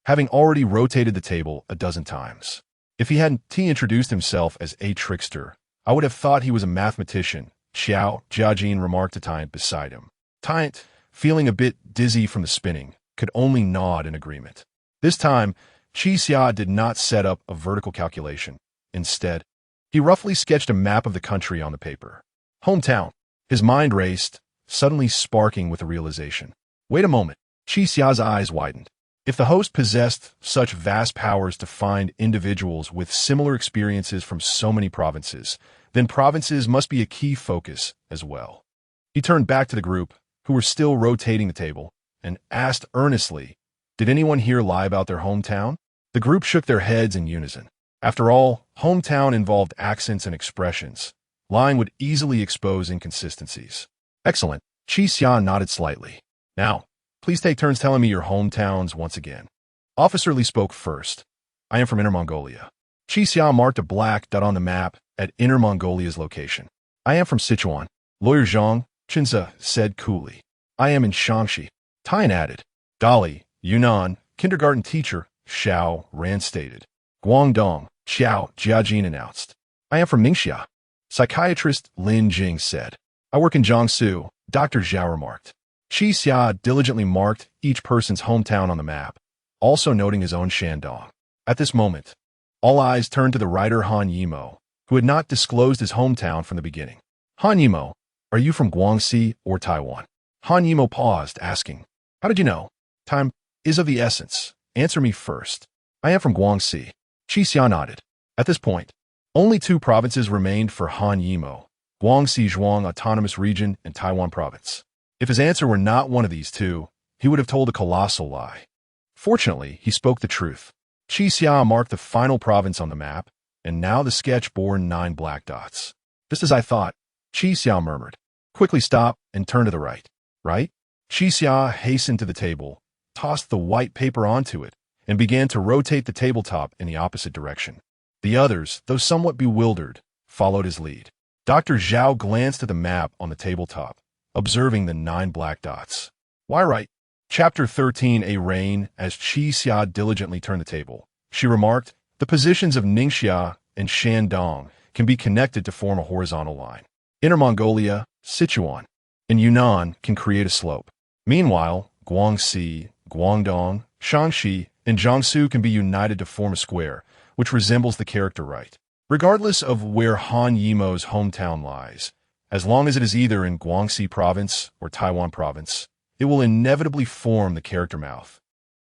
having already rotated the table a dozen times. If he hadn't introduced himself as a trickster, I would have thought he was a mathematician, Xiao Jiajin remarked to Tyant beside him. Tyant, feeling a bit dizzy from the spinning, could only nod in agreement. This time, Qixia did not set up a vertical calculation. Instead, he roughly sketched a map of the country on the paper. Hometown. His mind raced, suddenly sparking with a realization. Wait a moment. Qixia's eyes widened. If the host possessed such vast powers to find individuals with similar experiences from so many provinces, then provinces must be a key focus as well. He turned back to the group, who were still rotating the table, and asked earnestly, "Did anyone here lie about their hometown?" The group shook their heads in unison. After all, hometown involved accents and expressions. Lying would easily expose inconsistencies. Excellent. Qixia nodded slightly. Now, please take turns telling me your hometowns once again. Officer Li spoke first. I am from Inner Mongolia. Qixia marked a black dot on the map at Inner Mongolia's location. I am from Sichuan. Lawyer Zhang, Chinza said coolly. I am in Shaanxi. Tyne added. Dali, Yunnan, kindergarten teacher, Xiao Ran stated. Guangdong, Xiao Jiajin announced. I am from Ningxia. Psychiatrist Lin Jing said. I work in Jiangsu, Dr. Zhao remarked. Qixia diligently marked each person's hometown on the map, also noting his own Shandong. At this moment, all eyes turned to the writer Han Yimo, who had not disclosed his hometown from the beginning. Han Yimo, are you from Guangxi or Taiwan? Han Yimo paused, asking, how did you know? Time is of the essence. Answer me first. I am from Guangxi. Qixia nodded. At this point, only two provinces remained for Han Yimo, Guangxi Zhuang Autonomous Region and Taiwan Province. If his answer were not one of these two, he would have told a colossal lie. Fortunately, he spoke the truth. Qixia marked the final province on the map, and now the sketch bore 9 black dots. Just as I thought, Qixia murmured. Quickly stop and turn to the right. Right? Qixia hastened to the table, tossed the white paper onto it, and began to rotate the tabletop in the opposite direction. The others, though somewhat bewildered, followed his lead. Dr. Zhao glanced at the map on the tabletop, observing the 9 black dots. Why right? Chapter 13, A Rain. As Qixia diligently turned the table, she remarked, the positions of Ningxia and Shandong can be connected to form a horizontal line. Inner Mongolia, Sichuan, and Yunnan can create a slope. Meanwhile, Guangxi, Guangdong, Shaanxi, and Jiangsu can be united to form a square, which resembles the character right. Regardless of where Han Yimo's hometown lies, as long as it is either in Guangxi Province or Taiwan Province, it will inevitably form the character mouth,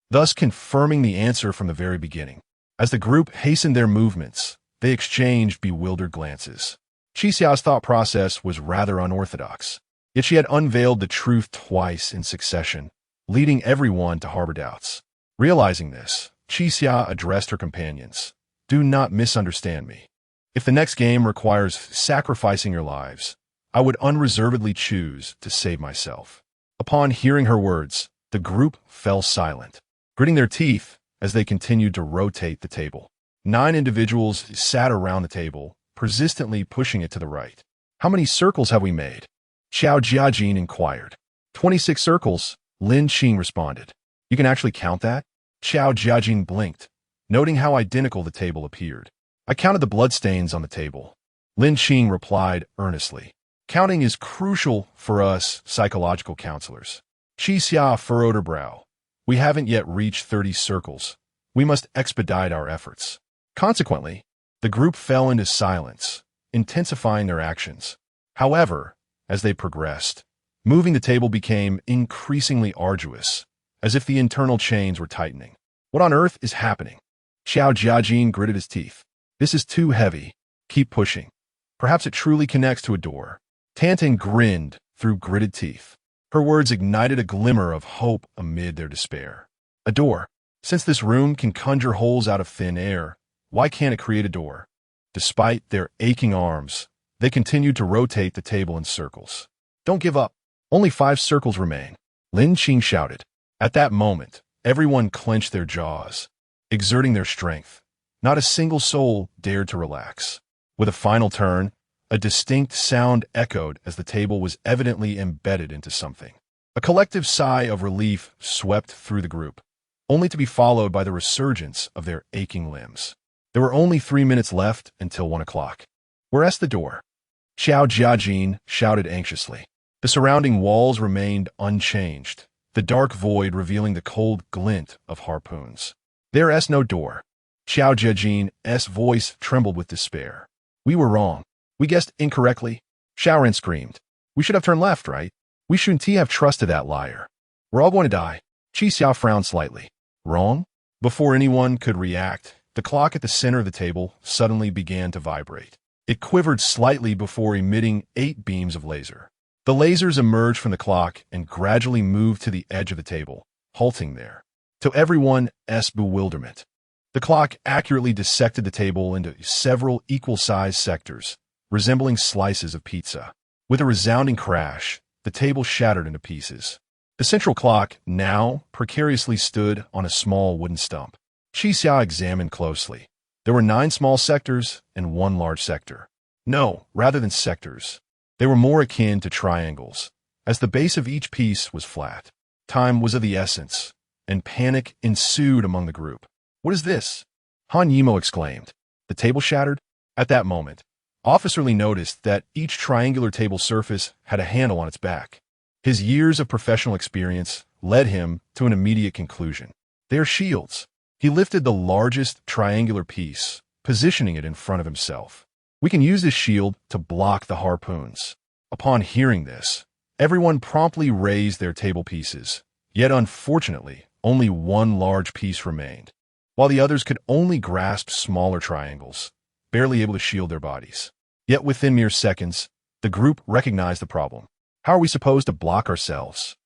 thus confirming the answer from the very beginning. As the group hastened their movements, they exchanged bewildered glances. Qixia's thought process was rather unorthodox, yet she had unveiled the truth twice in succession, leading everyone to harbor doubts. Realizing this, Qixia addressed her companions. Do not misunderstand me. If the next game requires sacrificing your lives, I would unreservedly choose to save myself. Upon hearing her words, the group fell silent, gritting their teeth as they continued to rotate the table. 9 individuals sat around the table, persistently pushing it to the right. How many circles have we made? Xiao Jiajin inquired. 26 circles, Lin Qing responded. You can actually count that? Xiao Jiajin blinked, noting how identical the table appeared. I counted the bloodstains on the table. Lin Qing replied earnestly. Counting is crucial for us psychological counselors. Qixia furrowed her brow. We haven't yet reached 30 circles. We must expedite our efforts. Consequently, the group fell into silence, intensifying their actions. However, as they progressed, moving the table became increasingly arduous, as if the internal chains were tightening. What on earth is happening? Xiao Jiajin gritted his teeth. This is too heavy. Keep pushing. Perhaps it truly connects to a door. Tantan grinned through gritted teeth. Her words ignited a glimmer of hope amid their despair. A door. Since this room can conjure holes out of thin air, why can't it create a door? Despite their aching arms, they continued to rotate the table in circles. Don't give up. Only 5 circles remain. Lin Qing shouted. At that moment, everyone clenched their jaws, exerting their strength. Not a single soul dared to relax. With a final turn, a distinct sound echoed as the table was evidently embedded into something. A collective sigh of relief swept through the group, only to be followed by the resurgence of their aching limbs. There were only 3 minutes left until 1 o'clock. Where's the door? Xiao Jiajin shouted anxiously. The surrounding walls remained unchanged, the dark void revealing the cold glint of harpoons. There's no door. Xiao Jiajin's voice trembled with despair. We were wrong. We guessed incorrectly. Xiaoran screamed. We should have turned left, right? We shouldn't have trusted that liar. We're all going to die. Qi Xiao frowned slightly. Wrong? Before anyone could react, the clock at the center of the table suddenly began to vibrate. It quivered slightly before emitting 8 beams of laser. The lasers emerged from the clock and gradually moved to the edge of the table, halting there. To everyone's bewilderment, the clock accurately dissected the table into several equal-sized sectors, resembling slices of pizza. With a resounding crash, the table shattered into pieces. The central clock now precariously stood on a small wooden stump. Qi Xia examined closely. There were 9 small sectors and 1 large sector. No, rather than sectors. They were more akin to triangles, as the base of each piece was flat. Time was of the essence, and panic ensued among the group. What is this? Han Yimo exclaimed. The table shattered? At that moment, Officer Lee noticed that each triangular table surface had a handle on its back. His years of professional experience led him to an immediate conclusion. They are shields. He lifted the largest triangular piece, positioning it in front of himself. We can use this shield to block the harpoons. Upon hearing this, everyone promptly raised their table pieces, yet unfortunately, only 1 large piece remained, while the others could only grasp smaller triangles, barely able to shield their bodies. Yet within mere seconds, the group recognized the problem. How are we supposed to block ourselves?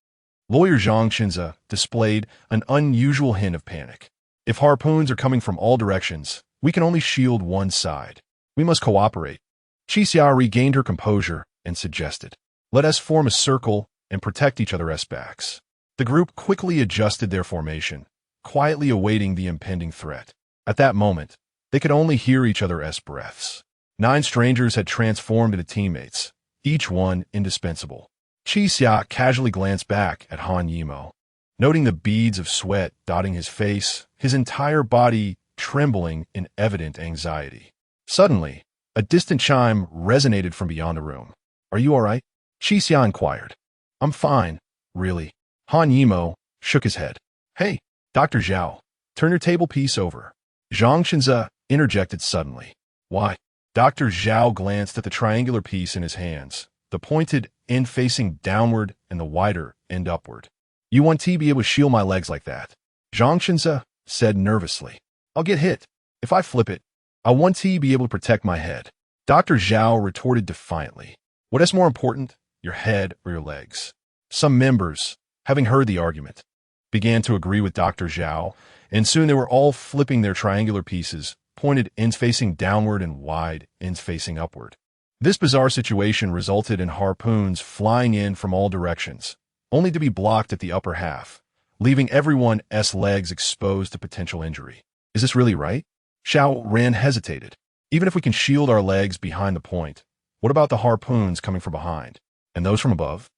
Lawyer Zhang Xinze displayed an unusual hint of panic. If harpoons are coming from all directions, we can only shield one side. We must cooperate. Qi Xia regained her composure and suggested, let us form a circle and protect each other's backs. The group quickly adjusted their formation, quietly awaiting the impending threat. At that moment, they could only hear each other's breaths. 9 strangers had transformed into teammates, each one indispensable. Qi Xia casually glanced back at Han Yimo, noting the beads of sweat dotting his face, his entire body trembling in evident anxiety. Suddenly, a distant chime resonated from beyond the room. Are you all right? Qi Xia inquired. I'm fine, really. Han Yimo shook his head. Hey, Dr. Zhao, turn your table piece over. Zhang Xinze interjected suddenly. Why? Dr. Zhao glanced at the triangular piece in his hands, the pointed end facing downward and the wider end upward. You want to be able to shield my legs like that? Zhang Xinze said nervously. I'll get hit. If I flip it, I want to be able to protect my head. Dr. Zhao retorted defiantly. What is more important, your head or your legs? Some members, having heard the argument, began to agree with Dr. Zhao, and soon they were all flipping their triangular pieces, pointed ends facing downward and wide ends facing upward. This bizarre situation resulted in harpoons flying in from all directions, only to be blocked at the upper half, leaving everyone's legs exposed to potential injury. Is this really right? Xiao Ran hesitated. Even if we can shield our legs behind the point, what about the harpoons coming from behind? And those from above?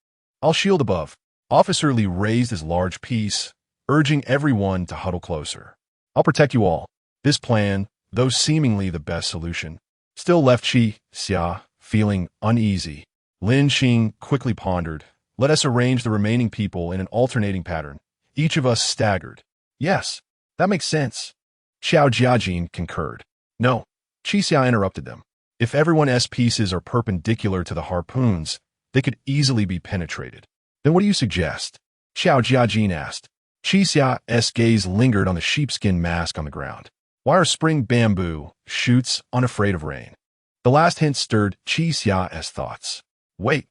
I'll shield above. Officer Lee raised his large piece, urging everyone to huddle closer. I'll protect you all. This plan, though seemingly the best solution, still left Qi Xia feeling uneasy. Lin Qing quickly pondered, let us arrange the remaining people in an alternating pattern. Each of us staggered. Yes, that makes sense. Xiao Jiajin concurred. No, Qi Xia interrupted them. If everyone's pieces are perpendicular to the harpoons, they could easily be penetrated. Then what do you suggest? Xiao Jiajin asked. Qi Xia's gaze lingered on the sheepskin mask on the ground. Why are spring bamboo shoots unafraid of rain? The last hint stirred Qi Xia's thoughts. Wait,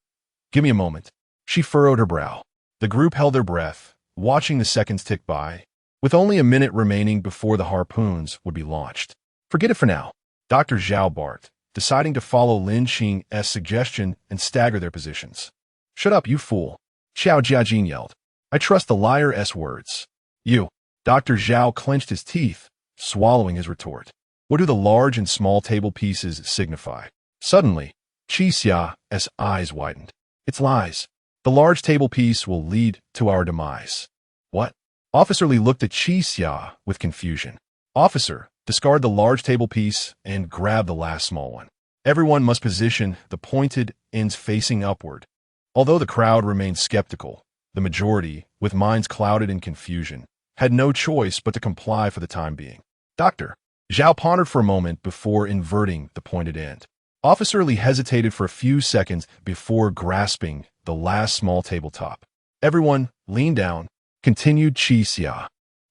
give me a moment. She furrowed her brow. The group held their breath, watching the seconds tick by, with only a minute remaining before the harpoons would be launched. Forget it for now, Dr. Zhao barked, deciding to follow Lin Xing's suggestion and stagger their positions. Shut up, you fool, Xiao Jiajin yelled. I trust the liar's words. You. Dr. Zhao clenched his teeth, swallowing his retort. What do the large and small table pieces signify? Suddenly, Qi Xia's eyes widened. It's lies. The large table piece will lead to our demise. What? Officer Li looked at Qi Xia with confusion. Officer, discard the large table piece and grab the last small one. Everyone must position the pointed ends facing upward. Although the crowd remained skeptical, the majority, with minds clouded in confusion, had no choice but to comply for the time being. Dr. Zhao pondered for a moment before inverting the pointed end. Officer Li hesitated for a few seconds before grasping the last small tabletop. Everyone leaned down, continued Qi Xia,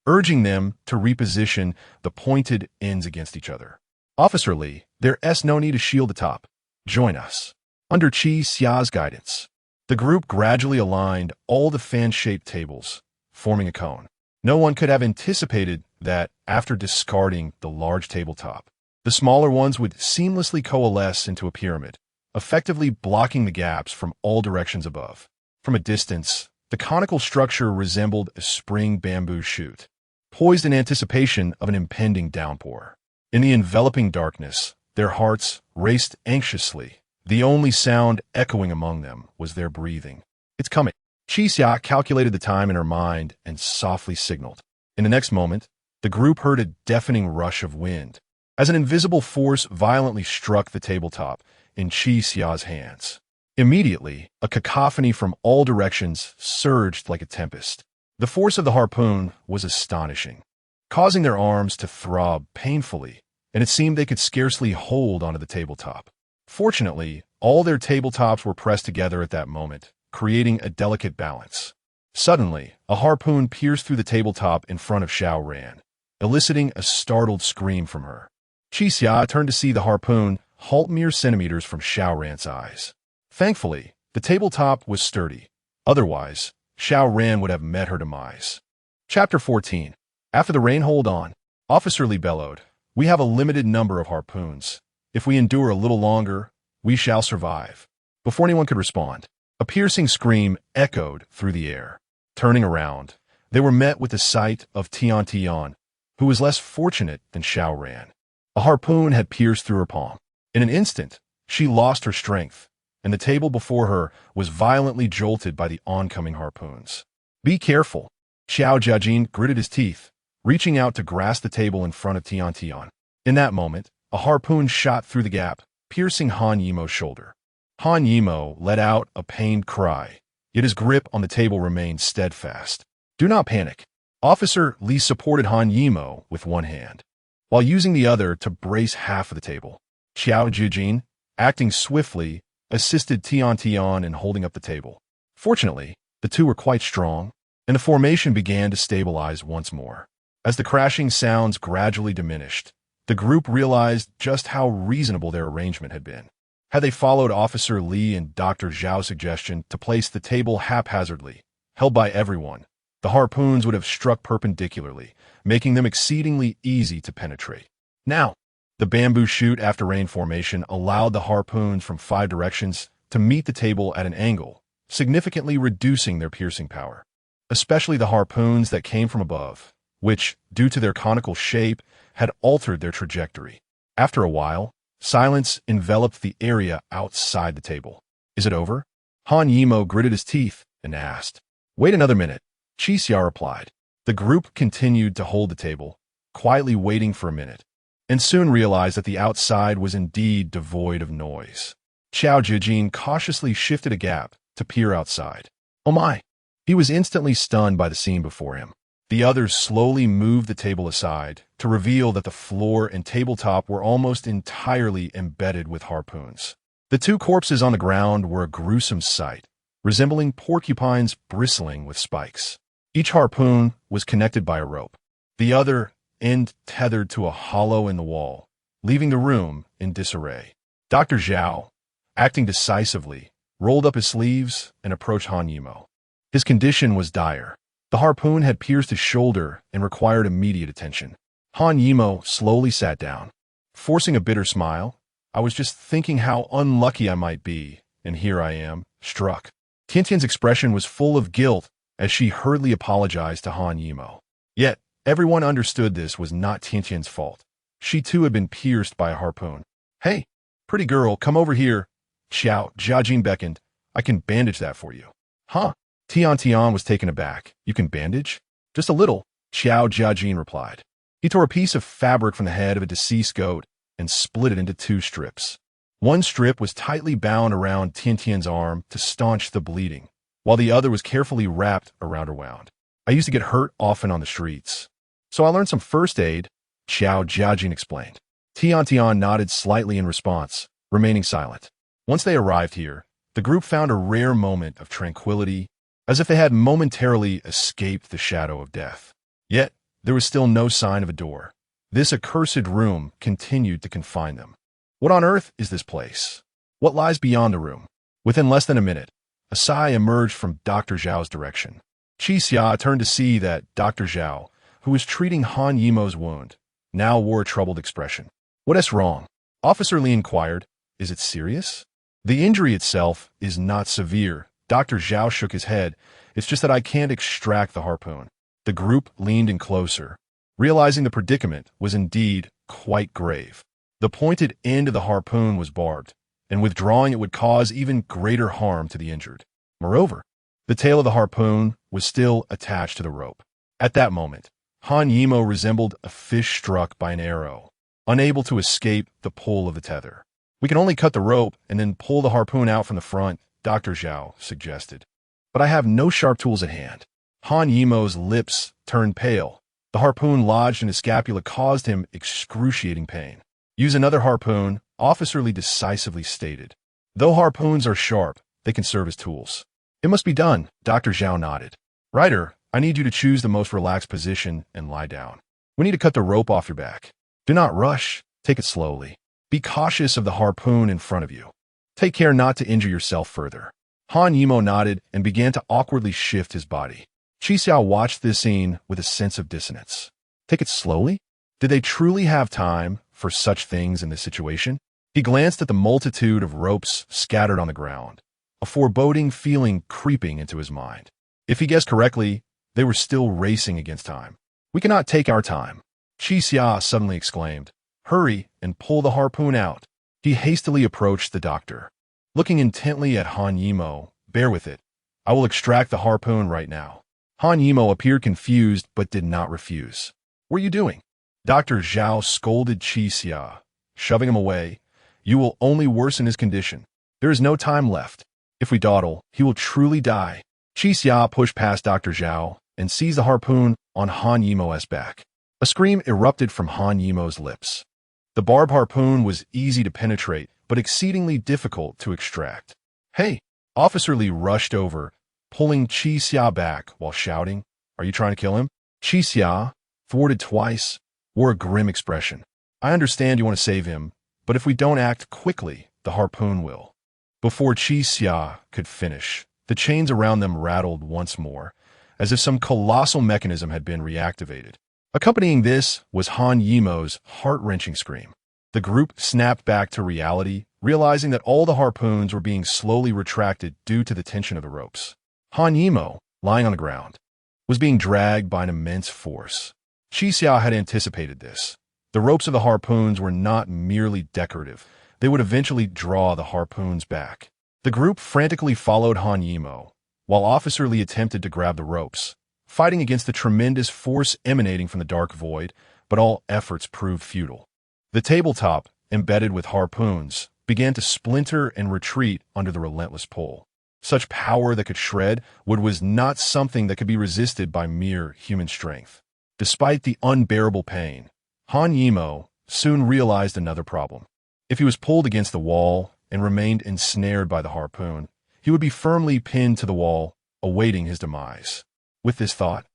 urging them to reposition the pointed ends against each other. Officer Li, there's no need to shield the top. Join us. Under Qi Xia's guidance, the group gradually aligned all the fan-shaped tables, forming a cone. No one could have anticipated that after discarding the large tabletop, the smaller ones would seamlessly coalesce into a pyramid, effectively blocking the gaps from all directions above. From a distance, the conical structure resembled a spring bamboo shoot, poised in anticipation of an impending downpour. In the enveloping darkness, their hearts raced anxiously. The only sound echoing among them was their breathing. It's coming. Qi Xia calculated the time in her mind and softly signaled. In the next moment, the group heard a deafening rush of wind, as an invisible force violently struck the tabletop in Qi Xia's hands. Immediately, a cacophony from all directions surged like a tempest. The force of the harpoon was astonishing, causing their arms to throb painfully, and it seemed they could scarcely hold onto the tabletop. Fortunately, all their tabletops were pressed together at that moment, creating a delicate balance. Suddenly, a harpoon pierced through the tabletop in front of Xiao Ran, eliciting a startled scream from her. Qi Xia turned to see the harpoon halt mere centimeters from Xiao Ran's eyes. Thankfully, the tabletop was sturdy. Otherwise, Xiao Ran would have met her demise. Chapter 14. After the rain hold on, Officer Li bellowed, "We have a limited number of harpoons. If we endure a little longer, we shall survive." Before anyone could respond, a piercing scream echoed through the air. Turning around, they were met with the sight of Tian, who was less fortunate than Xiao Ran. A harpoon had pierced through her palm. In an instant, she lost her strength, and the table before her was violently jolted by the oncoming harpoons. "Be careful." Xiao Jiajin gritted his teeth, reaching out to grasp the table in front of Tian. In that moment, a harpoon shot through the gap, piercing Han Yimo's shoulder. Han Yimo let out a pained cry, yet his grip on the table remained steadfast. "Do not panic." Officer Li supported Han Yimo with one hand, while using the other to brace half of the table. Xiao Jiajin, acting swiftly, assisted Tian in holding up the table. Fortunately, the two were quite strong, and the formation began to stabilize once more. As the crashing sounds gradually diminished, the group realized just how reasonable their arrangement had been. Had they followed Officer Li and Dr. Zhao's suggestion to place the table haphazardly, held by everyone, the harpoons would have struck perpendicularly, making them exceedingly easy to penetrate. Now, the bamboo shoot after rain formation allowed the harpoons from 5 directions to meet the table at an angle, significantly reducing their piercing power. Especially the harpoons that came from above, which, due to their conical shape, had altered their trajectory. After a while, silence enveloped the area outside the table. "Is it over?" Han Yimo gritted his teeth and asked. "Wait another minute," Qi Xia replied. The group continued to hold the table, quietly waiting for a minute, and soon realized that the outside was indeed devoid of noise. Xiao Jiajin cautiously shifted a gap to peer outside. Oh my! He was instantly stunned by the scene before him. The others slowly moved the table aside to reveal that the floor and tabletop were almost entirely embedded with harpoons. The 2 corpses on the ground were a gruesome sight, resembling porcupines bristling with spikes. Each harpoon was connected by a rope. The other end tethered to a hollow in the wall, leaving the room in disarray. Dr. Zhao, acting decisively, rolled up his sleeves and approached Han Yimou. His condition was dire. The harpoon had pierced his shoulder and required immediate attention. Han Yimou slowly sat down. Forcing a bitter smile, "I was just thinking how unlucky I might be, and here I am, struck." Tiantian's expression was full of guilt as she hurriedly apologized to Han Yimou. Yet, everyone understood this was not Tiantian's fault. She too had been pierced by a harpoon. "Hey, pretty girl, come over here." Xiao Jiajin beckoned. "I can bandage that for you." "Huh?" Tian was taken aback. "You can bandage?" "Just a little," Xiao Jiajin replied. He tore a piece of fabric from the head of a deceased goat and split it into 2 strips. One strip was tightly bound around Tiantian's arm to staunch the bleeding, while the other was carefully wrapped around her wound. "I used to get hurt often on the streets, so I learned some first aid," Xiao Jiajin explained. Tian nodded slightly in response, remaining silent. Once they arrived here, the group found a rare moment of tranquility, as if they had momentarily escaped the shadow of death. Yet, there was still no sign of a door. This accursed room continued to confine them. What on earth is this place? What lies beyond the room? Within less than a minute, a sigh emerged from Dr. Zhao's direction. Qi Xia turned to see that Dr. Zhao, who was treating Han Yimou's wound, now wore a troubled expression. "What is wrong?" Officer Li inquired. "Is it serious?" "The injury itself is not severe." Dr. Zhao shook his head. "It's just that I can't extract the harpoon." The group leaned in closer, realizing the predicament was indeed quite grave. The pointed end of the harpoon was barbed, and withdrawing it would cause even greater harm to the injured. Moreover, the tail of the harpoon was still attached to the rope. At that moment, Han Yimou resembled a fish struck by an arrow, unable to escape the pull of the tether. "We can only cut the rope and then pull the harpoon out from the front," Dr. Zhao suggested. "But I have no sharp tools at hand." Han Yimou's lips turned pale. The harpoon lodged in his scapula caused him excruciating pain. "Use another harpoon," Officer Li decisively stated. "Though harpoons are sharp, they can serve as tools." "It must be done," Dr. Zhao nodded. "Ryder, I need you to choose the most relaxed position and lie down. We need to cut the rope off your back. Do not rush. Take it slowly. Be cautious of the harpoon in front of you. Take care not to injure yourself further." Han Yimou nodded and began to awkwardly shift his body. Qi Xiao watched this scene with a sense of dissonance. Take it slowly? Did they truly have time for such things in this situation? He glanced at the multitude of ropes scattered on the ground, a foreboding feeling creeping into his mind. If he guessed correctly, they were still racing against time. "We cannot take our time," Qi Xia suddenly exclaimed. "Hurry and pull the harpoon out." He hastily approached the doctor. Looking intently at Han Yimou, "Bear with it. I will extract the harpoon right now." Han Yimou appeared confused but did not refuse. "What are you doing?" Dr. Zhao scolded Qi Xia, shoving him away. "You will only worsen his condition. There is no time left. If we dawdle, he will truly die." Qi Xia pushed past Dr. Zhao and seized the harpoon on Han Yimou's back. A scream erupted from Han Yimou's lips. The barbed harpoon was easy to penetrate, but exceedingly difficult to extract. "Hey!" Officer Li rushed over, pulling Qi Xia back while shouting, "Are you trying to kill him?" Qi Xia, thwarted twice, wore a grim expression. "I understand you want to save him, but if we don't act quickly, the harpoon will." Before Qi Xia could finish, the chains around them rattled once more, as if some colossal mechanism had been reactivated. Accompanying this was Han Yimou's heart-wrenching scream. The group snapped back to reality, realizing that all the harpoons were being slowly retracted due to the tension of the ropes. Han Yimou, lying on the ground, was being dragged by an immense force. Qi Xia had anticipated this. The ropes of the harpoons were not merely decorative. They would eventually draw the harpoons back. The group frantically followed Han Yimou, while Officer Li attempted to grab the ropes, fighting against the tremendous force emanating from the dark void, but all efforts proved futile. The tabletop, embedded with harpoons, began to splinter and retreat under the relentless pull. Such power that could shred wood was not something that could be resisted by mere human strength. Despite the unbearable pain, Han Yimou soon realized another problem. If he was pulled against the wall and remained ensnared by the harpoon, he would be firmly pinned to the wall, awaiting his demise. With this thought,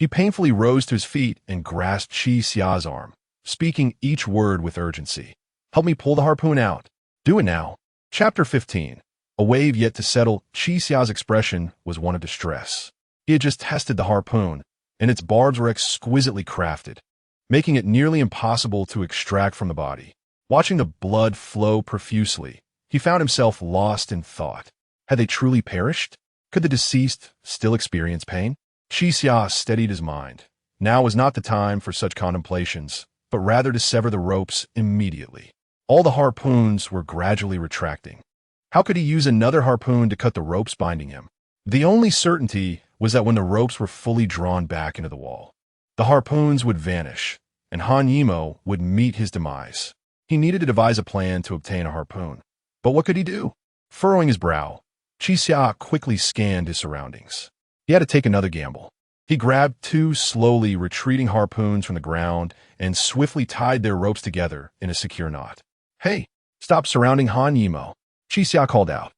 He painfully rose to his feet and grasped Qi Xia's arm, speaking each word with urgency. "Help me pull the harpoon out. Do it now." Chapter 15. A wave yet to settle. Qi Xia's expression was one of distress. He had just tested the harpoon, and its barbs were exquisitely crafted, making it nearly impossible to extract from the body. Watching the blood flow profusely, he found himself lost in thought. Had they truly perished? Could the deceased still experience pain? Qi Xia steadied his mind. Now was not the time for such contemplations, but rather to sever the ropes immediately. All the harpoons were gradually retracting. How could he use another harpoon to cut the ropes binding him? The only certainty was that when the ropes were fully drawn back into the wall, the harpoons would vanish, and Han Yimou would meet his demise. He needed to devise a plan to obtain a harpoon. But what could he do? Furrowing his brow, Qi Xia quickly scanned his surroundings. He had to take another gamble. He grabbed two slowly retreating harpoons from the ground and swiftly tied their ropes together in a secure knot. "Hey, stop surrounding Han Yimou," Qi Xia called out.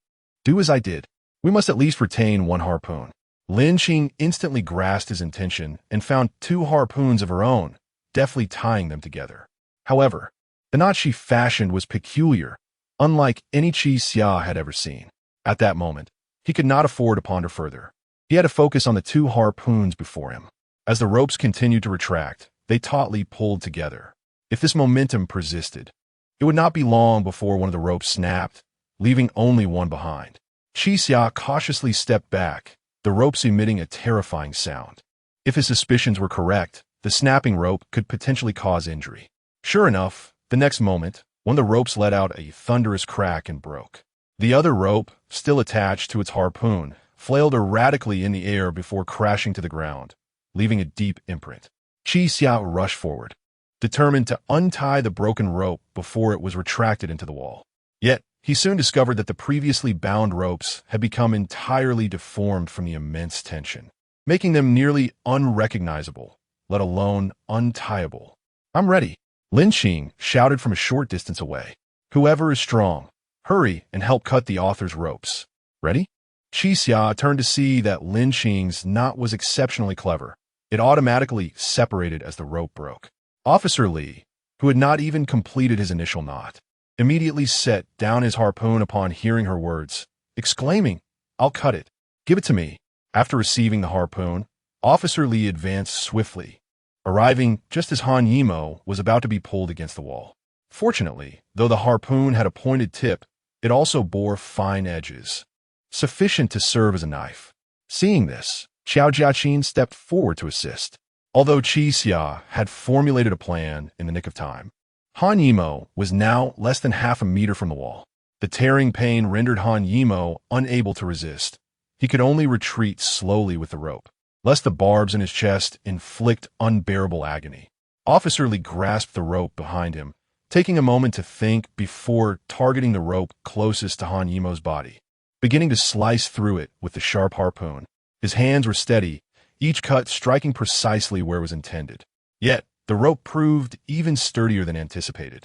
"Do as I did. We must at least retain one harpoon." Lin Qing instantly grasped his intention and found two harpoons of her own, deftly tying them together. However, the knot she fashioned was peculiar, unlike any Qi Xia had ever seen. At that moment, he could not afford to ponder further. He had to focus on the two harpoons before him. As the ropes continued to retract, they tautly pulled together. If this momentum persisted, it would not be long before one of the ropes snapped, leaving only one behind. Qi Xia cautiously stepped back, the ropes emitting a terrifying sound. If his suspicions were correct, the snapping rope could potentially cause injury. Sure enough, the next moment, one of the ropes let out a thunderous crack and broke. The other rope, still attached to its harpoon, flailed erratically in the air before crashing to the ground, leaving a deep imprint. Qi Xia rushed forward, determined to untie the broken rope before it was retracted into the wall. Yet, he soon discovered that the previously bound ropes had become entirely deformed from the immense tension, making them nearly unrecognizable, let alone untieable. "I'm ready," Lin Qing shouted from a short distance away. "Whoever is strong, hurry and help cut the author's ropes." "Ready?" Qi Xia turned to see that Lin Qing's knot was exceptionally clever. It automatically separated as the rope broke. Officer Li, who had not even completed his initial knot, immediately set down his harpoon upon hearing her words, exclaiming, "I'll cut it. Give it to me." After receiving the harpoon, Officer Li advanced swiftly, arriving just as Han Yimou was about to be pulled against the wall. Fortunately, though the harpoon had a pointed tip, it also bore fine edges, sufficient to serve as a knife. Seeing this, Xiao Jiaqin stepped forward to assist. Although Qi Xia had formulated a plan in the nick of time, Han Yimou was now less than half a meter from the wall. The tearing pain rendered Han Yimou unable to resist. He could only retreat slowly with the rope, lest the barbs in his chest inflict unbearable agony. Officer Li grasped the rope behind him, taking a moment to think before targeting the rope closest to Han Yimou's body, beginning to slice through it with the sharp harpoon. His hands were steady, each cut striking precisely where it was intended. Yet, the rope proved even sturdier than anticipated.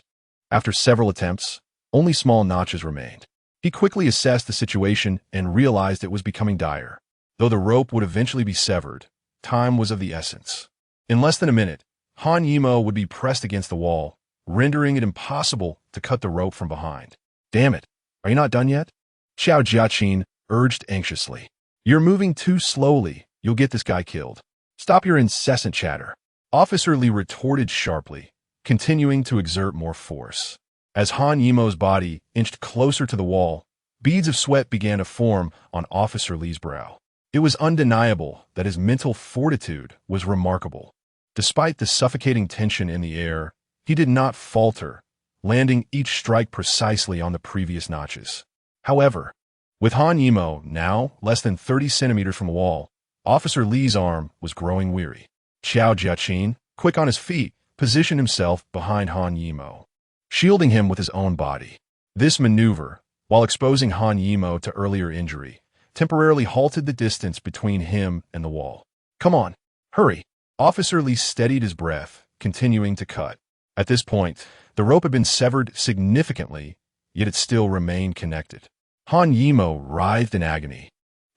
After several attempts, only small notches remained. He quickly assessed the situation and realized it was becoming dire. Though the rope would eventually be severed, time was of the essence. In less than a minute, Han Yimou would be pressed against the wall, rendering it impossible to cut the rope from behind. "Damn it, are you not done yet?" Xiao Jiaqin urged anxiously. "You're moving too slowly. You'll get this guy killed. Stop your incessant chatter." Officer Li retorted sharply, continuing to exert more force. As Han Yimou's body inched closer to the wall, beads of sweat began to form on Officer Li's brow. It was undeniable that his mental fortitude was remarkable. Despite the suffocating tension in the air, he did not falter, landing each strike precisely on the previous notches. However, with Han Yimou now less than 30 centimeters from the wall, Officer Li's arm was growing weary. Xiao Jiaqin, quick on his feet, positioned himself behind Han Yimou, shielding him with his own body. This maneuver, while exposing Han Yimou to earlier injury, temporarily halted the distance between him and the wall. "Come on, hurry." Officer Li steadied his breath, continuing to cut. At this point, the rope had been severed significantly, yet it still remained connected. Han Yimou writhed in agony.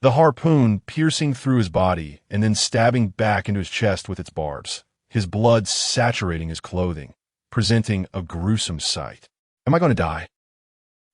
the harpoon piercing through his body and then stabbing back into his chest with its barbs, his blood saturating his clothing, presenting a gruesome sight. Am I going to die?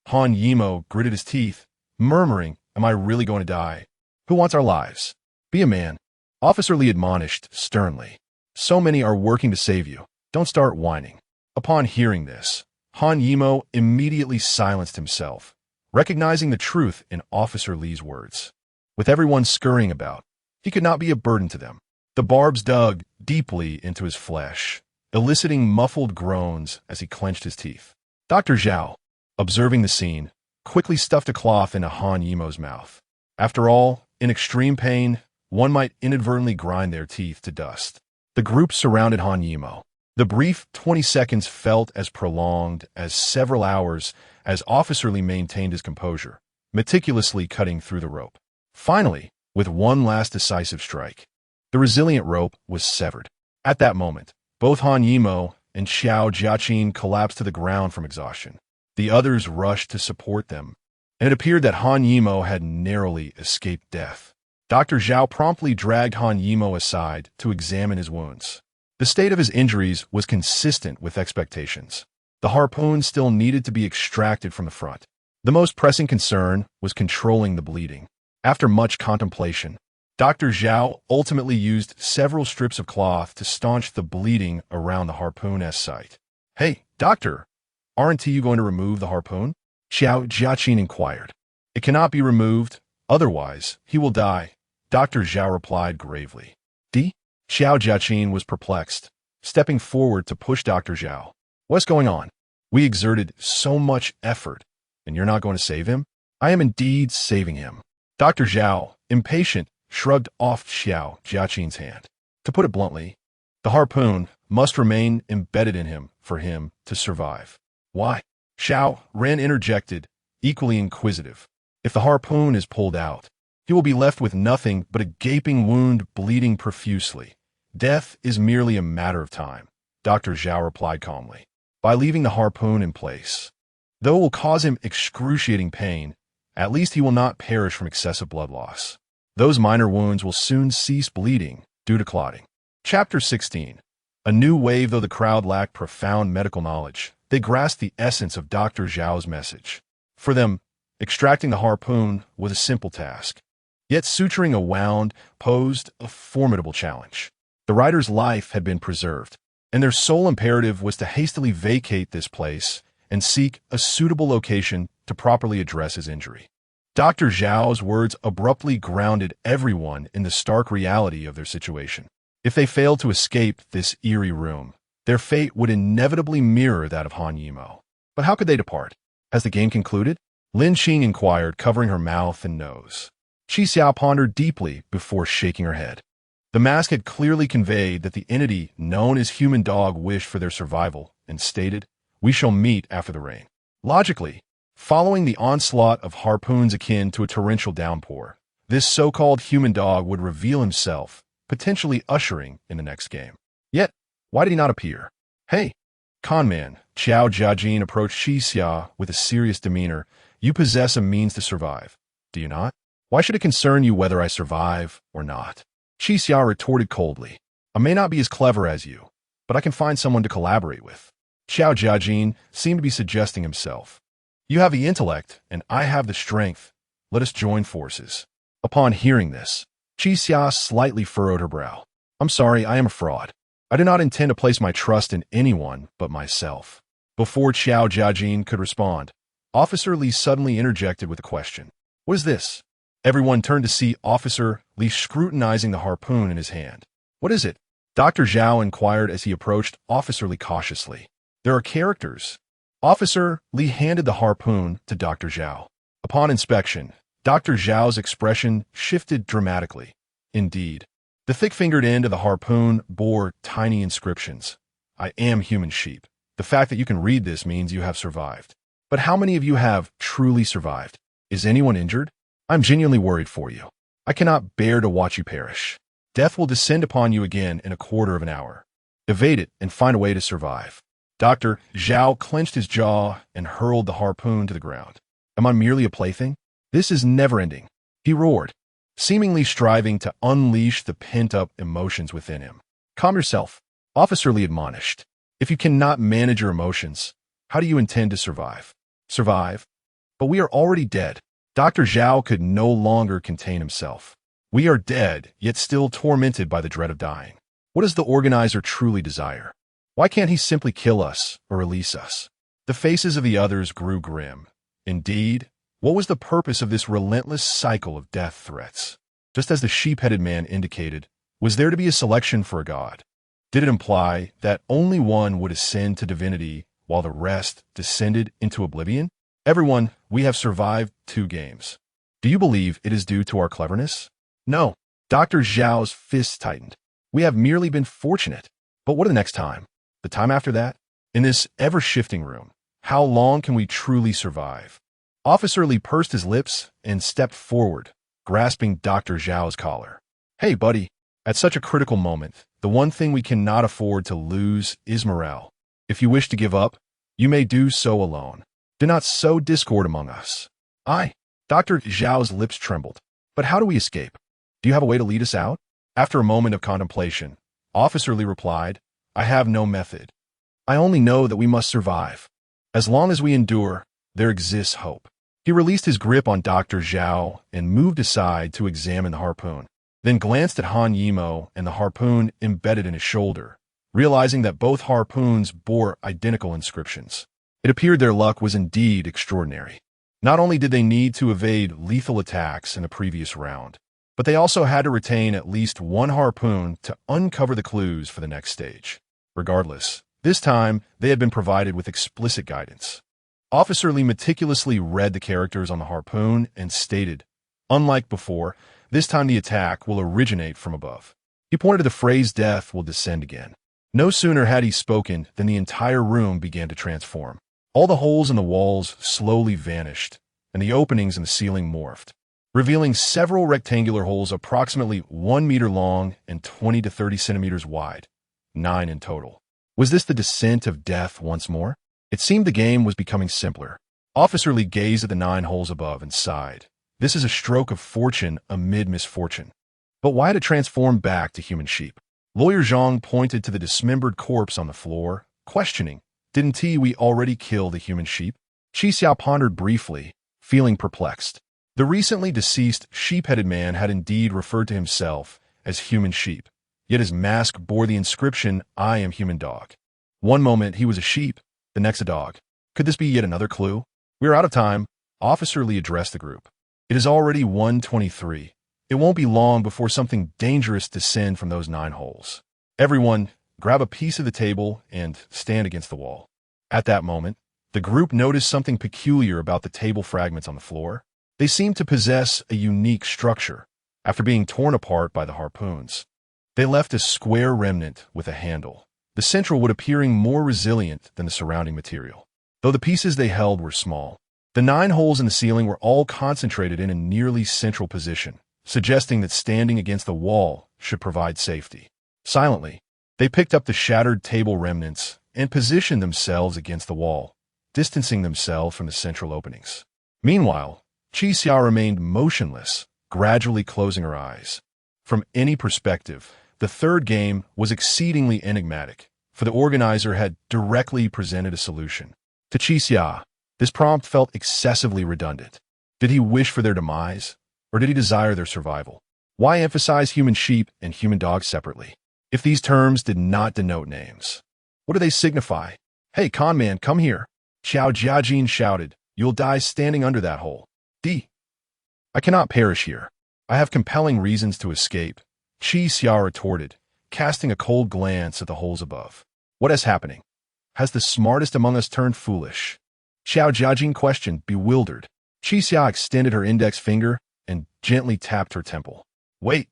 Han Yimo gritted his teeth, murmuring, am I really going to die? Who wants our lives? Be a man. Officer Lee admonished sternly. So many are working to save you. Don't start whining. Upon hearing this, Han Yimo immediately silenced himself, recognizing the truth in Officer Lee's words. With everyone scurrying about, he could not be a burden to them. The barbs dug deeply into his flesh, eliciting muffled groans as he clenched his teeth. Dr. Zhao, observing the scene, quickly stuffed a cloth into Han Yimo's mouth. After all, in extreme pain, one might inadvertently grind their teeth to dust. The group surrounded Han Yimo. The brief 20 seconds felt as prolonged as several hours as Officer Lee maintained his composure, meticulously cutting through the rope. Finally, with one last decisive strike, the resilient rope was severed. At that moment, both Han Yimo and Xiao Jiaqin collapsed to the ground from exhaustion. The others rushed to support them, and it appeared that Han Yimo had narrowly escaped death. Dr. Zhao promptly dragged Han Yimo aside to examine his wounds. The state of his injuries was consistent with expectations. The harpoon still needed to be extracted from the front. The most pressing concern was controlling the bleeding. After much contemplation, Dr. Zhao ultimately used several strips of cloth to staunch the bleeding around the harpoon's site. Hey, doctor, aren't you going to remove the harpoon? Xiao Jiaqin inquired. It cannot be removed, otherwise he will die, Dr. Zhao replied gravely. Xiao Jiaqin was perplexed, stepping forward to push Dr. Zhao. What's going on? We exerted so much effort, and you're not going to save him? I am indeed saving him. Dr. Zhao, impatient, shrugged off Xiao Jiaqin's hand. To put it bluntly, the harpoon must remain embedded in him for him to survive. Why? Xiao Ren interjected, equally inquisitive. If the harpoon is pulled out, he will be left with nothing but a gaping wound bleeding profusely. Death is merely a matter of time, Dr. Zhao replied calmly. By leaving the harpoon in place, though it will cause him excruciating pain, at least he will not perish from excessive blood loss. Those minor wounds will soon cease bleeding due to clotting. Chapter 16. A new wave. Though the crowd lacked profound medical knowledge, they grasped the essence of Dr. Zhao's message. For them, extracting the harpoon was a simple task. Yet suturing a wound posed a formidable challenge. The rider's life had been preserved, and their sole imperative was to hastily vacate this place and seek a suitable location to properly address his injury. Dr. Zhao's words abruptly grounded everyone in the stark reality of their situation. If they failed to escape this eerie room, their fate would inevitably mirror that of Han Yimo. But how could they depart? Has the game concluded? Lin Qing inquired, covering her mouth and nose. Qi Xiao pondered deeply before shaking her head. The mask had clearly conveyed that the entity known as Human Dog wished for their survival and stated, "We shall meet after the rain." Logically, following the onslaught of harpoons akin to a torrential downpour, this so-called Human Dog would reveal himself, potentially ushering in the next game. Yet, why did he not appear? Hey, conman, Xiao Jiajin approached Qi Xia with a serious demeanor. You possess a means to survive, do you not? Why should it concern you whether I survive or not? Qi Xia retorted coldly. I may not be as clever as you, but I can find someone to collaborate with. Xiao Jiajin seemed to be suggesting himself. You have the intellect, and I have the strength. Let us join forces. Upon hearing this, Qi Xia slightly furrowed her brow. I'm sorry, I am a fraud. I do not intend to place my trust in anyone but myself. Before Xiao Jiajin could respond, Officer Lee suddenly interjected with a question. What is this? Everyone turned to see Officer Lee scrutinizing the harpoon in his hand. What is it? Dr. Zhao inquired as he approached Officer Lee cautiously. There are characters. Officer Lee handed the harpoon to Dr. Zhao. Upon inspection, Dr. Zhao's expression shifted dramatically. Indeed, the thick-fingered end of the harpoon bore tiny inscriptions. I am human sheep. The fact that you can read this means you have survived. But how many of you have truly survived? Is anyone injured? I'm genuinely worried for you. I cannot bear to watch you perish. Death will descend upon you again in a quarter of an hour. Evade it and find a way to survive. Dr. Zhao clenched his jaw and hurled the harpoon to the ground. Am I merely a plaything? This is never-ending. He roared. seemingly striving to unleash the pent-up emotions within him. Calm yourself, Officer Lee admonished. If you cannot manage your emotions, how do you intend to survive? Survive? But we are already dead. Dr. Zhao could no longer contain himself. We are dead, yet still tormented by the dread of dying. What does the organizer truly desire? Why can't he simply kill us or release us? The faces of the others grew grim. Indeed, what was the purpose of this relentless cycle of death threats? Just as the sheep-headed man indicated, was there to be a selection for a god? Did it imply that only one would ascend to divinity while the rest descended into oblivion? Everyone, we have survived 2 games. Do you believe it is due to our cleverness? No. Dr. Zhao's fists tightened. We have merely been fortunate. But what of the next time? The time after that? In this ever-shifting room, how long can we truly survive? Officer Lee pursed his lips and stepped forward, grasping Dr. Zhao's collar. Hey, buddy. At such a critical moment, the one thing we cannot afford to lose is morale. If you wish to give up, you may do so alone. Do not sow discord among us. Dr. Zhao's lips trembled. But how do we escape? Do you have a way to lead us out? After a moment of contemplation, Officer Lee replied, I have no method. I only know that we must survive. As long as we endure, there exists hope. He released his grip on Dr. Zhao and moved aside to examine the harpoon, then glanced at Han Yimou and the harpoon embedded in his shoulder, realizing that both harpoons bore identical inscriptions. It appeared their luck was indeed extraordinary. Not only did they need to evade lethal attacks in the previous round, but they also had to retain at least one harpoon to uncover the clues for the next stage. Regardless, this time they had been provided with explicit guidance. Officer Lee meticulously read the characters on the harpoon and stated, unlike before, this time the attack will originate from above. He pointed to the phrase death will descend again. No sooner had he spoken than the entire room began to transform. All the holes in the walls slowly vanished, and the openings in the ceiling morphed, revealing several rectangular holes approximately 1 meter long and 20 to 30 centimeters wide, 9 in total. Was this the descent of death once more? It seemed the game was becoming simpler. Officer Lee gazed at the 9 holes above and sighed. This is a stroke of fortune amid misfortune. But why to transform back to human sheep? Lawyer Zhang pointed to the dismembered corpse on the floor, questioning, didn't we already kill the human sheep? Qi Xiao pondered briefly, feeling perplexed. The recently deceased sheep-headed man had indeed referred to himself as human sheep, yet his mask bore the inscription, I am human dog. One moment he was a sheep, the next a dog. Could this be yet another clue? We are out of time. Officer Lee addressed the group. It is already 1:23. It won't be long before something dangerous descends from those 9 holes. Everyone, grab a piece of the table and stand against the wall. At that moment, the group noticed something peculiar about the table fragments on the floor. They seemed to possess a unique structure. After being torn apart by the harpoons, they left a square remnant with a handle, the central wood appearing more resilient than the surrounding material. Though the pieces they held were small, the 9 holes in the ceiling were all concentrated in a nearly central position, suggesting that standing against the wall should provide safety. Silently, they picked up the shattered table remnants and positioned themselves against the wall, distancing themselves from the central openings. Meanwhile, Qi Xiao remained motionless, gradually closing her eyes. From any perspective, the third game was exceedingly enigmatic, for the organizer had directly presented a solution. To Qi Xiao, this prompt felt excessively redundant. Did he wish for their demise, or did he desire their survival? Why emphasize human sheep and human dog separately, if these terms did not denote names? What do they signify? Hey, conman, come here. Xiao Jiajin shouted. You'll die standing under that hole. I cannot perish here. I have compelling reasons to escape, Qi Xiao retorted, casting a cold glance at the holes above. What is happening? Has the smartest among us turned foolish? Xiao Jiajin questioned, bewildered. Qi Xiao extended her index finger and gently tapped her temple. Wait,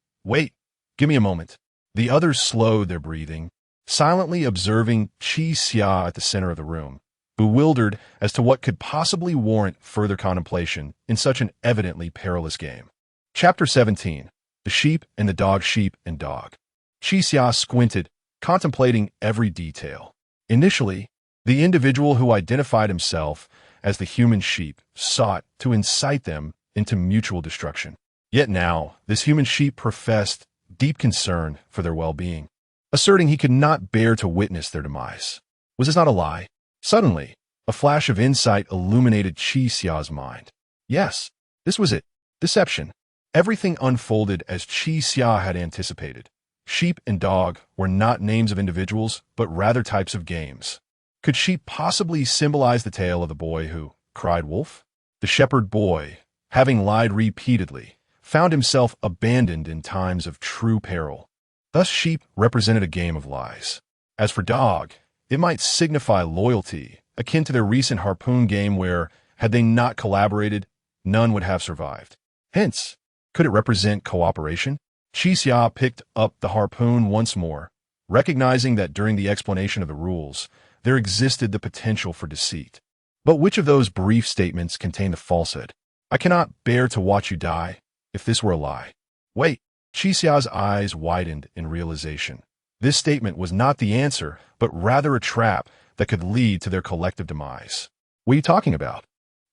give me a moment. The others slowed their breathing, silently observing Qi Xiao at the center of the room, bewildered as to what could possibly warrant further contemplation in such an evidently perilous game. Chapter 17. The Sheep and the Dog. Sheep and Dog. Qi Xiao squinted, contemplating every detail. Initially, the individual who identified himself as the human sheep sought to incite them into mutual destruction. Yet now, this human sheep professed deep concern for their well-being, asserting he could not bear to witness their demise. Was this not a lie? Suddenly, a flash of insight illuminated Qi Xia's mind. Yes, this was it. Deception. Everything unfolded as Qi Xia had anticipated. Sheep and dog were not names of individuals, but rather types of games. Could sheep possibly symbolize the tale of the boy who cried wolf? The shepherd boy, having lied repeatedly, found himself abandoned in times of true peril. Thus sheep represented a game of lies. As for dog, it might signify loyalty, akin to their recent harpoon game where, had they not collaborated, none would have survived. Hence, could it represent cooperation? Qi Xia picked up the harpoon once more, recognizing that during the explanation of the rules, there existed the potential for deceit. But which of those brief statements contained the falsehood? I cannot bear to watch you die, if this were a lie. Wait, Qi Xia's eyes widened in realization. This statement was not the answer, but rather a trap that could lead to their collective demise. What are you talking about?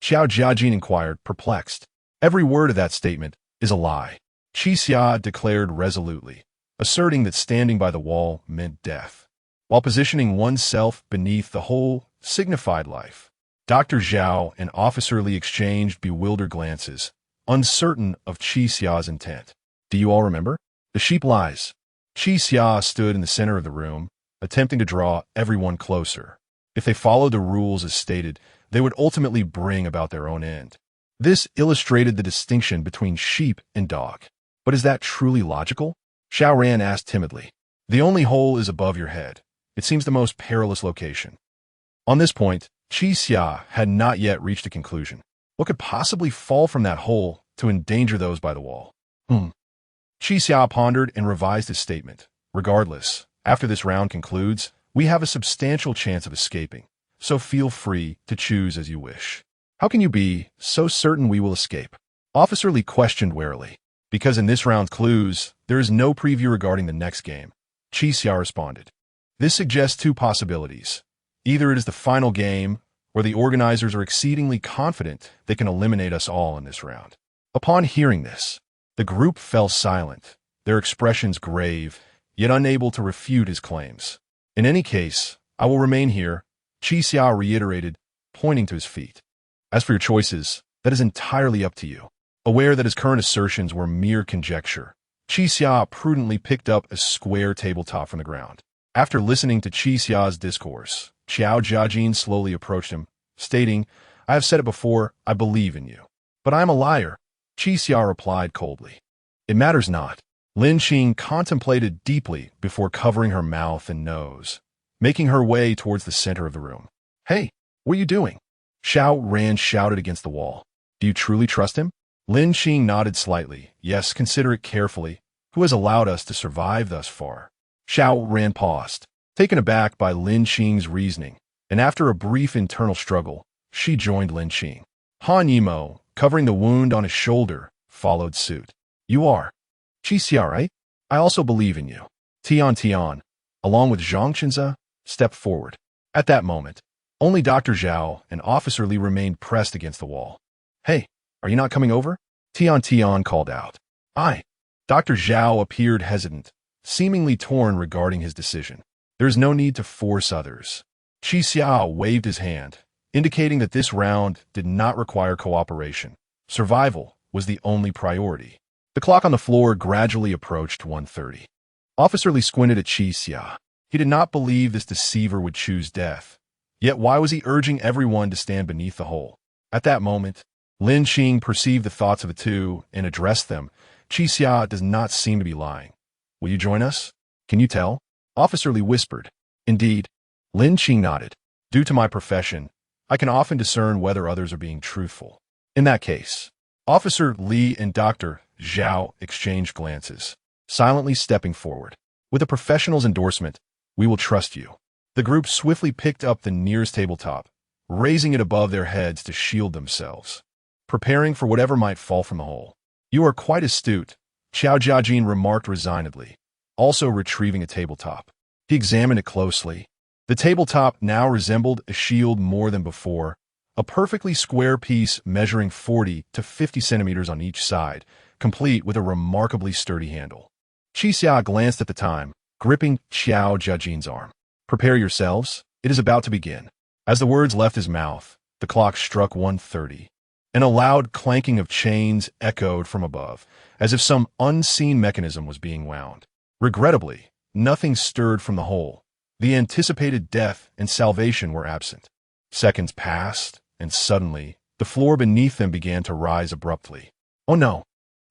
Xiao Jiajin inquired, perplexed. Every word of that statement is a lie, Qi Xia declared resolutely, asserting that standing by the wall meant death, while positioning oneself beneath the whole signified life. Dr. Zhao and Officer Li exchanged bewildered glances, uncertain of Qi Xia's intent. Do you all remember? The sheep lies. Qi Xia stood in the center of the room, attempting to draw everyone closer. If they followed the rules as stated, they would ultimately bring about their own end. This illustrated the distinction between sheep and dog. But is that truly logical? Xiao Ran asked timidly. The only hole is above your head. It seems the most perilous location. On this point, Qi Xia had not yet reached a conclusion. What could possibly fall from that hole to endanger those by the wall? Qi Xia pondered and revised his statement. Regardless, after this round concludes, we have a substantial chance of escaping, so feel free to choose as you wish. How can you be so certain we will escape? Officer Li questioned warily. Because in this round's clues, there is no preview regarding the next game. Qi Xia responded. This suggests two possibilities. Either it is the final game, or the organizers are exceedingly confident they can eliminate us all in this round. Upon hearing this, the group fell silent, their expressions grave, yet unable to refute his claims. In any case, I will remain here, Qi Xia reiterated, pointing to his feet. As for your choices, that is entirely up to you. Aware that his current assertions were mere conjecture, Qi Xia prudently picked up a square tabletop from the ground. After listening to Qi Xia's discourse, Xiao Jiajin slowly approached him, stating, I have said it before, I believe in you. But I am a liar, Qi Xia replied coldly. It matters not. Lin Qing contemplated deeply before covering her mouth and nose, making her way towards the center of the room. Hey, what are you doing? Xiao Ran shouted against the wall. Do you truly trust him? Lin Qing nodded slightly. Yes, consider it carefully. Who has allowed us to survive thus far? Xiao Ran paused, taken aback by Lin Qing's reasoning, and after a brief internal struggle, she joined Lin Qing. Han Yimou, covering the wound on his shoulder, followed suit. You are Qi Xia, right? I also believe in you. Tian, along with Zhang Qinze, stepped forward. At that moment, only Dr. Zhao and Officer Li remained pressed against the wall. Hey, are you not coming over? Tian called out. Dr. Zhao appeared hesitant, seemingly torn regarding his decision. There is no need to force others. Qi Xia waved his hand, indicating that this round did not require cooperation. Survival was the only priority. The clock on the floor gradually approached 1:30. Officer Li squinted at Qi Xia. He did not believe this deceiver would choose death. Yet why was he urging everyone to stand beneath the hole? At that moment, Lin Qing perceived the thoughts of the two and addressed them. Qi Xia does not seem to be lying. Will you join us? Can you tell? Officer Li whispered. Indeed. Lin Qing nodded. Due to my profession, I can often discern whether others are being truthful. In that case, Officer Li and Dr. Zhao exchanged glances, silently stepping forward. With a professional's endorsement, we will trust you. The group swiftly picked up the nearest tabletop, raising it above their heads to shield themselves, preparing for whatever might fall from the hole. You are quite astute, Xiao Jiajin remarked resignedly, also retrieving a tabletop. He examined it closely. The tabletop now resembled a shield more than before, a perfectly square piece measuring 40 to 50 centimeters on each side, complete with a remarkably sturdy handle. Qi Xia glanced at the time, gripping Xiao Jiajin's arm. "Prepare yourselves, it is about to begin." As the words left his mouth, the clock struck 1:30, and a loud clanking of chains echoed from above, as if some unseen mechanism was being wound. Regrettably, nothing stirred from the hole. The anticipated death and salvation were absent. Seconds passed, and suddenly, the floor beneath them began to rise abruptly. "Oh no!"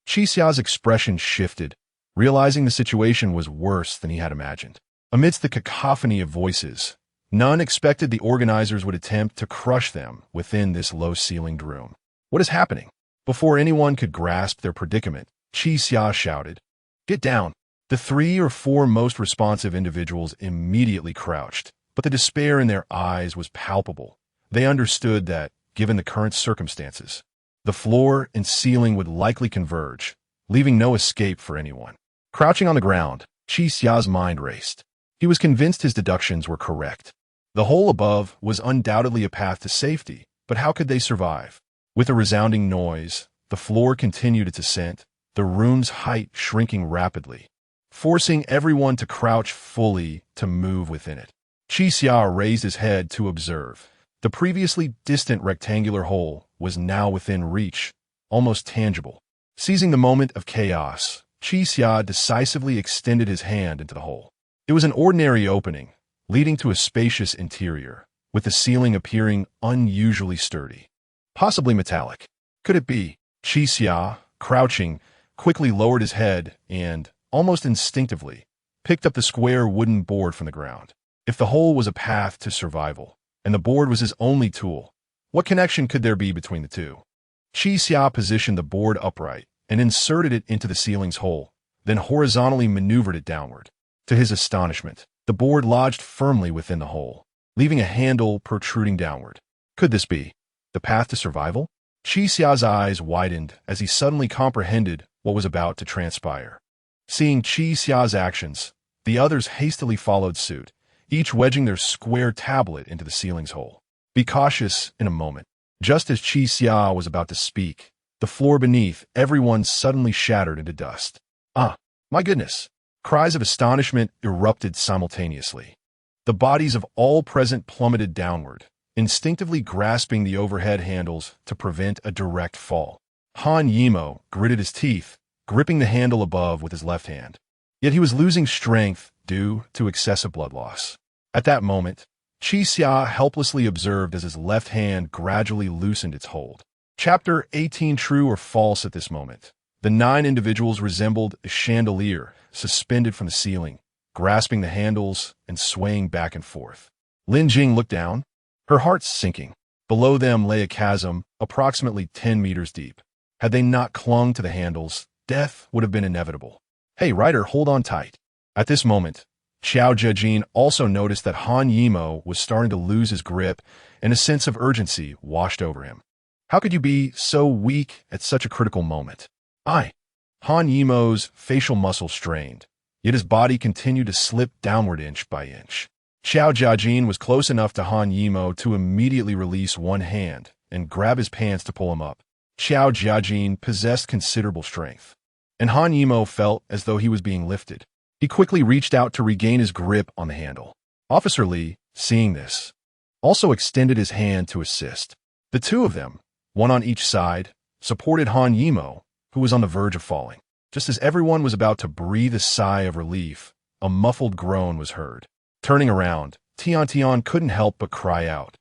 Qi Xia's expression shifted, realizing the situation was worse than he had imagined. Amidst the cacophony of voices, none expected the organizers would attempt to crush them within this low-ceilinged room. "What is happening?" Before anyone could grasp their predicament, Qi Xia shouted, "Get down!" The 3 or 4 most responsive individuals immediately crouched, but the despair in their eyes was palpable. They understood that, given the current circumstances, the floor and ceiling would likely converge, leaving no escape for anyone. Crouching on the ground, Qi Xia's mind raced. He was convinced his deductions were correct. The hole above was undoubtedly a path to safety, but how could they survive? With a resounding noise, the floor continued its ascent, the room's height shrinking rapidly, forcing everyone to crouch fully to move within it. Qi Xia raised his head to observe. The previously distant rectangular hole was now within reach, almost tangible. Seizing the moment of chaos, Qi Xia decisively extended his hand into the hole. It was an ordinary opening, leading to a spacious interior, with the ceiling appearing unusually sturdy. Possibly metallic. Could it be? Qi Xia, crouching, quickly lowered his head and, almost instinctively, picked up the square wooden board from the ground. If the hole was a path to survival, and the board was his only tool, what connection could there be between the two? Qi Xia positioned the board upright and inserted it into the ceiling's hole, then horizontally maneuvered it downward. To his astonishment, the board lodged firmly within the hole, leaving a handle protruding downward. Could this be the path to survival? Qi Xia's eyes widened as he suddenly comprehended what was about to transpire. Seeing Qi Xia's actions, the others hastily followed suit, each wedging their square tablet into the ceiling's hole. "Be cautious in a moment." Just as Qi Xia was about to speak, the floor beneath everyone suddenly shattered into dust. "Ah, my goodness!" Cries of astonishment erupted simultaneously. The bodies of all present plummeted downward, instinctively grasping the overhead handles to prevent a direct fall. Han Yimo gritted his teeth, gripping the handle above with his left hand. Yet he was losing strength due to excessive blood loss. At that moment, Qi Xia helplessly observed as his left hand gradually loosened its hold. Chapter 18. True or false? At this moment, the 9 individuals resembled a chandelier suspended from the ceiling, grasping the handles and swaying back and forth. Lin Jing looked down, her heart sinking. Below them lay a chasm approximately 10 meters deep. Had they not clung to the handles, death would have been inevitable. "Hey, Ryder, hold on tight." At this moment, Xiao Jiajin also noticed that Han Yimo was starting to lose his grip, and a sense of urgency washed over him. "How could you be so weak at such a critical moment?" Han Yimo's facial muscles strained, yet his body continued to slip downward inch by inch. Xiao Jiajin was close enough to Han Yimo to immediately release one hand and grab his pants to pull him up. Xiao Jiajin possessed considerable strength, and Han Yimo felt as though he was being lifted. He quickly reached out to regain his grip on the handle. Officer Li, seeing this, also extended his hand to assist. The two of them, one on each side, supported Han Yimo, who was on the verge of falling. Just as everyone was about to breathe a sigh of relief, a muffled groan was heard. Turning around, Tian Tian couldn't help but cry out,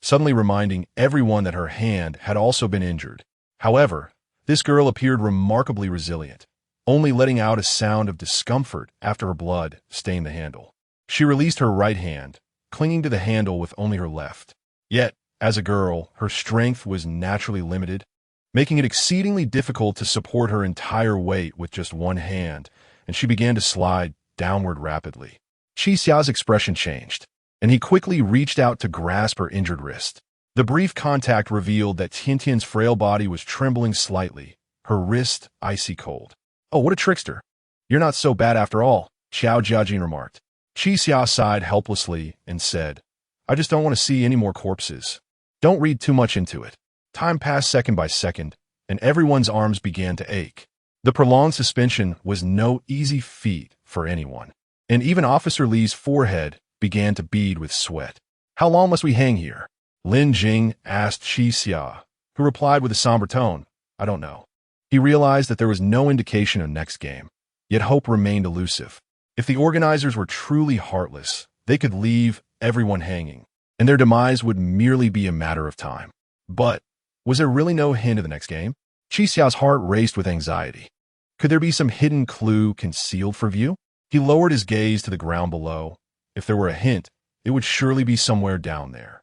suddenly reminding everyone that her hand had also been injured. However, this girl appeared remarkably resilient, only letting out a sound of discomfort after her blood stained the handle. She released her right hand, clinging to the handle with only her left. Yet, as a girl, her strength was naturally limited, making it exceedingly difficult to support her entire weight with just one hand, and she began to slide downward rapidly. Qi Xia's expression changed, and he quickly reached out to grasp her injured wrist. The brief contact revealed that Tiantian's frail body was trembling slightly, her wrist icy cold. "Oh, what a trickster. You're not so bad after all," Xiao Jiajin remarked. Qi Xia sighed helplessly and said, "I just don't want to see any more corpses. Don't read too much into it." Time passed second by second, and everyone's arms began to ache. The prolonged suspension was no easy feat for anyone, and even Officer Li's forehead began to bead with sweat. "How long must we hang here?" Lin Jing asked Qi Xia, who replied with a somber tone, "I don't know." He realized that there was no indication of next game, yet hope remained elusive. If the organizers were truly heartless, they could leave everyone hanging, and their demise would merely be a matter of time. But was there really no hint of the next game? Qi Xiao's heart raced with anxiety. Could there be some hidden clue concealed for view? He lowered his gaze to the ground below. If there were a hint, it would surely be somewhere down there.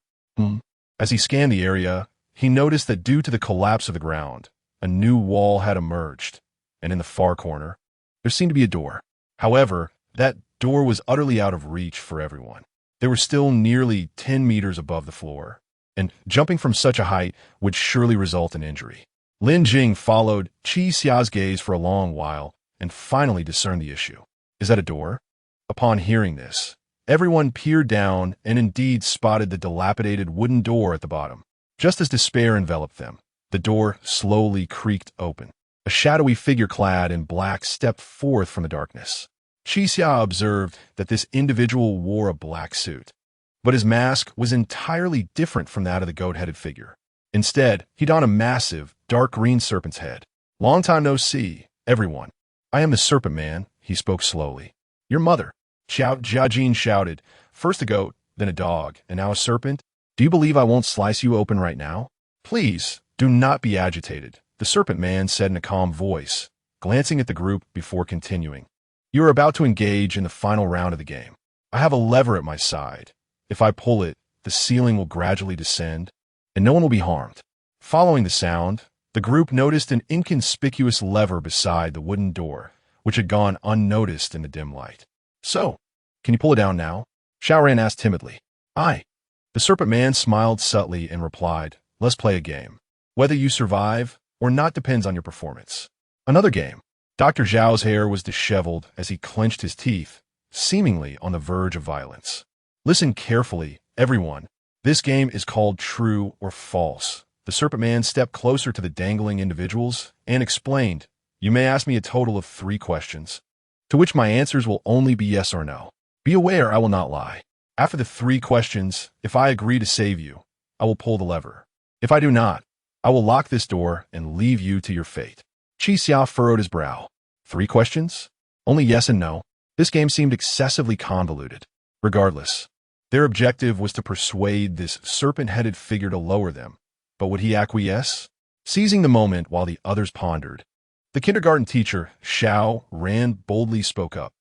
As he scanned the area, he noticed that due to the collapse of the ground, a new wall had emerged, and in the far corner, there seemed to be a door. However, that door was utterly out of reach for everyone. They were still nearly 10 meters above the floor, and jumping from such a height would surely result in injury. Lin Jing followed Qi Xia's gaze for a long while and finally discerned the issue. "Is that a door?" Upon hearing this, everyone peered down and indeed spotted the dilapidated wooden door at the bottom. Just as despair enveloped them, the door slowly creaked open. A shadowy figure clad in black stepped forth from the darkness. Qi Xia observed that this individual wore a black suit, but his mask was entirely different from that of the goat-headed figure. Instead, he donned a massive, dark green serpent's head. "Long time no see, everyone. I am the Serpent Man," he spoke slowly. "Your mother." Xiao Jiajin shouted, "First a goat, then a dog, and now a serpent? Do you believe I won't slice you open right now?" "Please, do not be agitated," the Serpent Man said in a calm voice, glancing at the group before continuing. "You are about to engage in the final round of the game. I have a lever at my side. If I pull it, the ceiling will gradually descend, and no one will be harmed." Following the sound, the group noticed an inconspicuous lever beside the wooden door, which had gone unnoticed in the dim light. "So, can you pull it down now?" Xiaoran asked timidly. "Aye." The Serpent Man smiled subtly and replied, "Let's play a game. Whether you survive or not depends on your performance." Another game. Dr. Zhao's hair was disheveled as he clenched his teeth, seemingly on the verge of violence. "Listen carefully, everyone. This game is called True or False." The Serpent Man stepped closer to the dangling individuals and explained, "You may ask me a total of 3 questions, to which my answers will only be yes or no. Be aware I will not lie. After the 3 questions, if I agree to save you, I will pull the lever. If I do not, I will lock this door and leave you to your fate." Qi Xia furrowed his brow. 3 questions? Only yes and no? This game seemed excessively convoluted. Regardless, their objective was to persuade this serpent-headed figure to lower them. But would he acquiesce? Seizing the moment while the others pondered, the kindergarten teacher, Xiao Ran, boldly spoke up.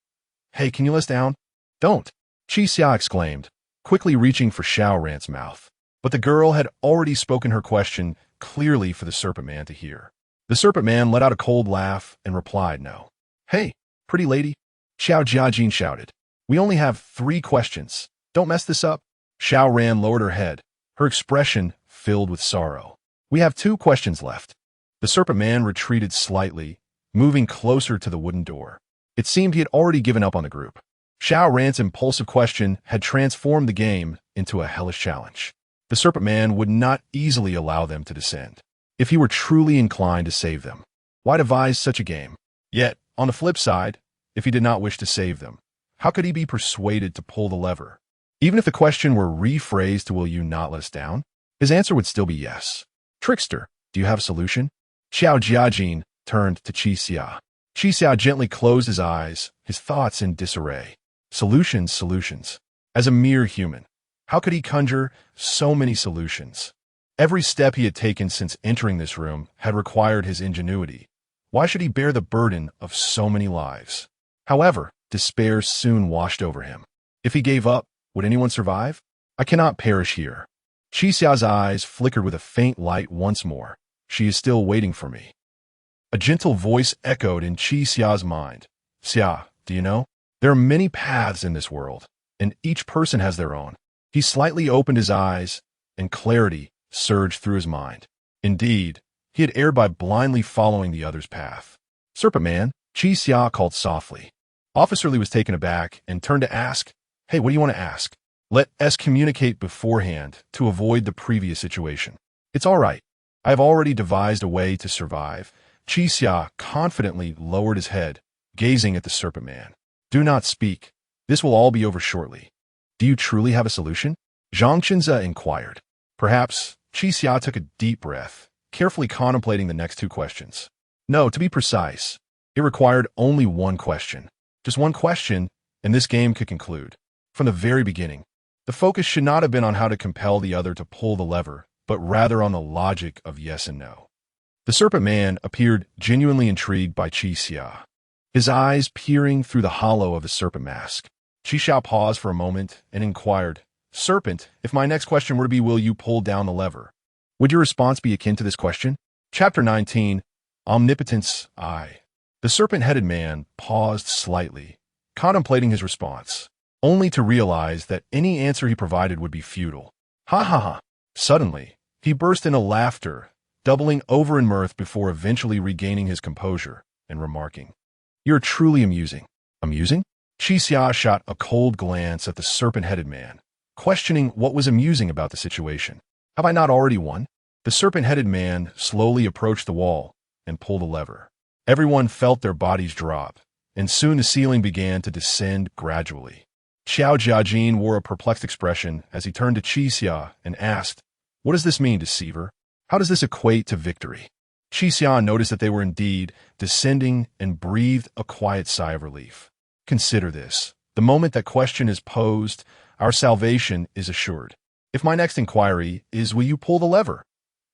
"Hey, can you let us down?" "Don't!" Qi Xia exclaimed, quickly reaching for Xiao Ran's mouth. But the girl had already spoken her question clearly for the Serpent Man to hear. The Serpent Man let out a cold laugh and replied no. "Hey, pretty lady," Xiao Jiajin shouted. "We only have 3 questions. Don't mess this up." Xiao Ran lowered her head, her expression filled with sorrow. "We have 2 questions left." The Serpent Man retreated slightly, moving closer to the wooden door. It seemed he had already given up on the group. Xiao Ran's impulsive question had transformed the game into a hellish challenge. The Serpent Man would not easily allow them to descend, if he were truly inclined to save them. Why devise such a game? Yet, on the flip side, if he did not wish to save them, how could he be persuaded to pull the lever? Even if the question were rephrased to "Will you not let us down?" his answer would still be yes. "Trickster, do you have a solution?" Xiao Jiajin turned to Qi Xia. Qi Xia gently closed his eyes, his thoughts in disarray. Solutions. As a mere human, how could he conjure so many solutions? Every step he had taken since entering this room had required his ingenuity. Why should he bear the burden of so many lives? However, despair soon washed over him. If he gave up, would anyone survive? "I cannot perish here." Qi Xia's eyes flickered with a faint light once more. "She is still waiting for me." A gentle voice echoed in Qi Xia's mind. "Xia, do you know? There are many paths in this world, and each person has their own." He slightly opened his eyes, and clarity surged through his mind. Indeed, he had erred by blindly following the other's path. "Serpent Man," Qi Xia called softly. Officer Li was taken aback and turned to ask, "Hey, what do you want to ask?" "Let us communicate beforehand to avoid the previous situation." "It's all right. I have already devised a way to survive. Qi Xia confidently lowered his head, gazing at the serpent man. Do not speak. This will all be over shortly. Do you truly have a solution? Zhang Qinze inquired. Perhaps. Qi Xia took a deep breath, carefully contemplating the next two questions. No, to be precise, it required only one question. Just one question, and this game could conclude. From the very beginning, the focus should not have been on how to compel the other to pull the lever, but rather on the logic of yes and no. The serpent man appeared genuinely intrigued by Qi Xia, his eyes peering through the hollow of the serpent mask. Qi Xia paused for a moment and inquired, Serpent, if my next question were to be, will you pull down the lever? Would your response be akin to this question? Chapter 19, Omnipotence I. The serpent-headed man paused slightly, contemplating his response, only to realize that any answer he provided would be futile. Ha ha ha. Suddenly, he burst into laughter, doubling over in mirth before eventually regaining his composure and remarking, You're truly amusing. Amusing? Qi Xia shot a cold glance at the serpent-headed man, questioning what was amusing about the situation. Have I not already won? The serpent-headed man slowly approached the wall and pulled a lever. Everyone felt their bodies drop, and soon the ceiling began to descend gradually. Xiao Jiajin wore a perplexed expression as he turned to Qi Xia and asked, What does this mean, deceiver? How does this equate to victory? Qi Xia noticed that they were indeed descending and breathed a quiet sigh of relief. Consider this. The moment that question is posed, our salvation is assured. If my next inquiry is, will you pull the lever?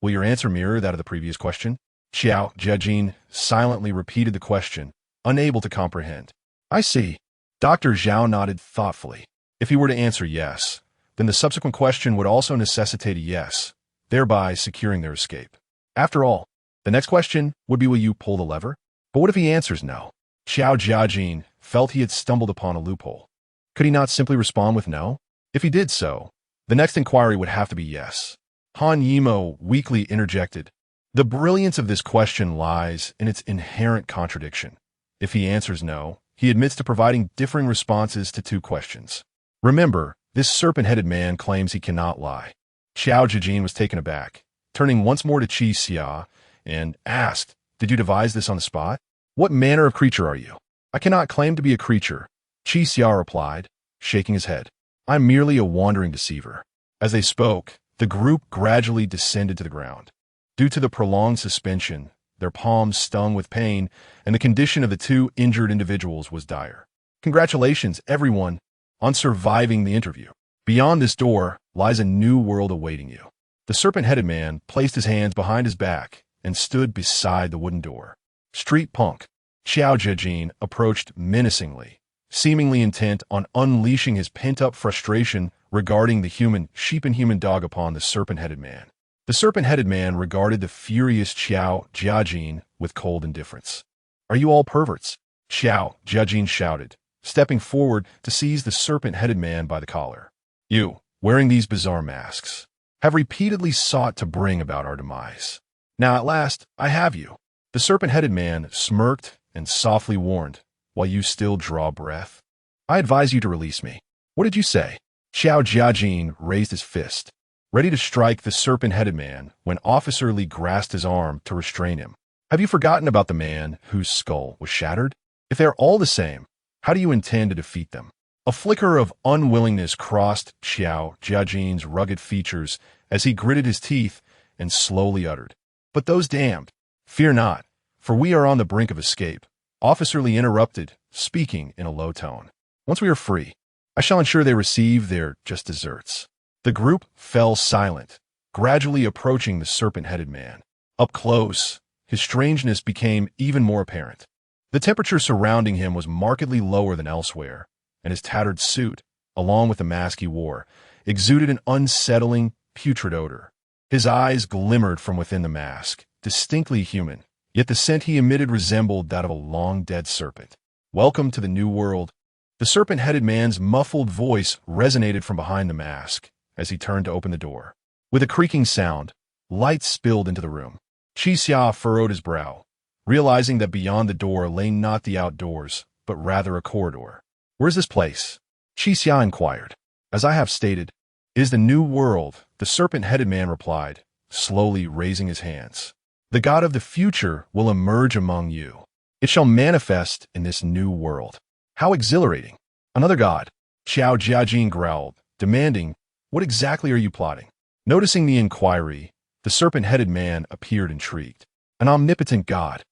Will your answer mirror that of the previous question? Xiao Jiajin silently repeated the question, unable to comprehend. I see. Dr. Zhao nodded thoughtfully. If he were to answer yes, then the subsequent question would also necessitate a yes, thereby securing their escape. After all, the next question would be, will you pull the lever? But what if he answers no? Xiao Jiajin felt he had stumbled upon a loophole. Could he not simply respond with no? If he did so, the next inquiry would have to be yes. Han Yimo weakly interjected. The brilliance of this question lies in its inherent contradiction. If he answers no, he admits to providing differing responses to two questions. Remember, this serpent-headed man claims he cannot lie. Xiao Jiajin was taken aback, turning once more to Qi Xia, and asked, Did you devise this on the spot? What manner of creature are you? I cannot claim to be a creature, Qi Xia replied, shaking his head. I'm merely a wandering deceiver. As they spoke, the group gradually descended to the ground. Due to the prolonged suspension, their palms stung with pain, and the condition of the two injured individuals was dire. Congratulations, everyone, on surviving the interview. Beyond this door lies a new world awaiting you. The serpent-headed man placed his hands behind his back and stood beside the wooden door. Street punk. Xiao Jiajin approached menacingly, seemingly intent on unleashing his pent-up frustration regarding the human sheep and human dog upon the serpent-headed man. The serpent-headed man regarded the furious Xiao Jiajin with cold indifference. Are you all perverts? Xiao Jiajin shouted, stepping forward to seize the serpent-headed man by the collar. You, wearing these bizarre masks, have repeatedly sought to bring about our demise. Now at last, I have you. The serpent-headed man smirked and softly warned, while you still draw breath. I advise you to release me. What did you say? Xiao Jiajin raised his fist, ready to strike the serpent-headed man when Officer Li grasped his arm to restrain him. Have you forgotten about the man whose skull was shattered? If they're all the same, how do you intend to defeat them? A flicker of unwillingness crossed Xiao Jiajin's rugged features as he gritted his teeth and slowly uttered, But those damned! Fear not, for we are on the brink of escape. Officer Li interrupted, speaking in a low tone. Once we are free, I shall ensure they receive their just desserts. The group fell silent, gradually approaching the serpent-headed man. Up close, his strangeness became even more apparent. The temperature surrounding him was markedly lower than elsewhere, and his tattered suit, along with the mask he wore, exuded an unsettling, putrid odor. His eyes glimmered from within the mask, distinctly human, yet the scent he emitted resembled that of a long-dead serpent. Welcome to the New World. The serpent-headed man's muffled voice resonated from behind the mask as he turned to open the door. With a creaking sound, light spilled into the room. Qi Xia furrowed his brow, realizing that beyond the door lay not the outdoors, but rather a corridor. Where's this place? Qi Xia inquired. As I have stated, it is the New World, the serpent-headed man replied, slowly raising his hands. The god of the future will emerge among you. It shall manifest in this new world. How exhilarating! Another god, Xiao Jiajin growled, demanding, what exactly are you plotting? Noticing the inquiry, the serpent-headed man appeared intrigued. An omnipotent god.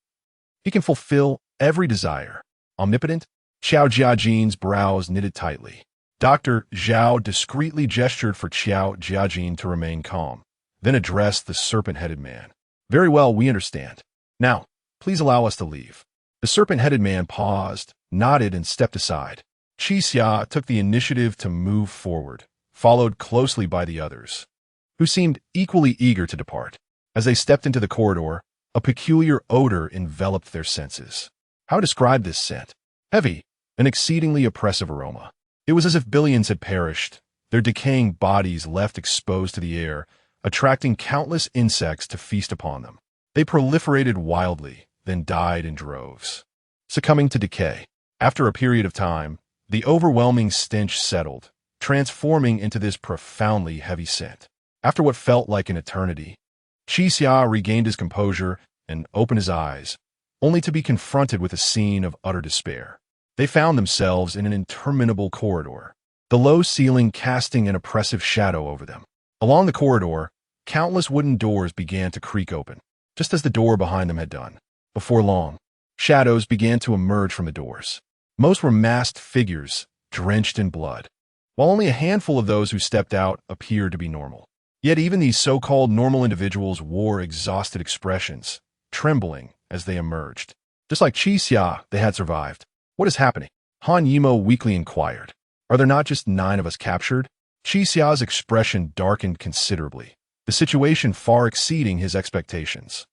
He can fulfill every desire. Omnipotent? Xiao Jiajin's brows knitted tightly. Dr. Zhao discreetly gestured for Xiao Jiajin to remain calm, then addressed the serpent-headed man. Very well, we understand. Now, please allow us to leave. The serpent-headed man paused, nodded, and stepped aside. Qixia took the initiative to move forward, followed closely by the others, who seemed equally eager to depart. As they stepped into the corridor, a peculiar odor enveloped their senses. How describe this scent? Heavy, an exceedingly oppressive aroma. It was as if billions had perished, their decaying bodies left exposed to the air, attracting countless insects to feast upon them. They proliferated wildly, then died in droves, succumbing to decay. After a period of time, the overwhelming stench settled, transforming into this profoundly heavy scent. After what felt like an eternity, Qixia regained his composure and opened his eyes, only to be confronted with a scene of utter despair. They found themselves in an interminable corridor, the low ceiling casting an oppressive shadow over them. Along the corridor, countless wooden doors began to creak open, just as the door behind them had done. Before long, shadows began to emerge from the doors. Most were masked figures, drenched in blood, while only a handful of those who stepped out appeared to be normal. Yet even these so-called normal individuals wore exhausted expressions, trembling as they emerged. Just like Qixia, they had survived. What is happening? Han Yimo weakly inquired. Are there not just 9 of us captured? Qixia's expression darkened considerably, the situation far exceeding his expectations.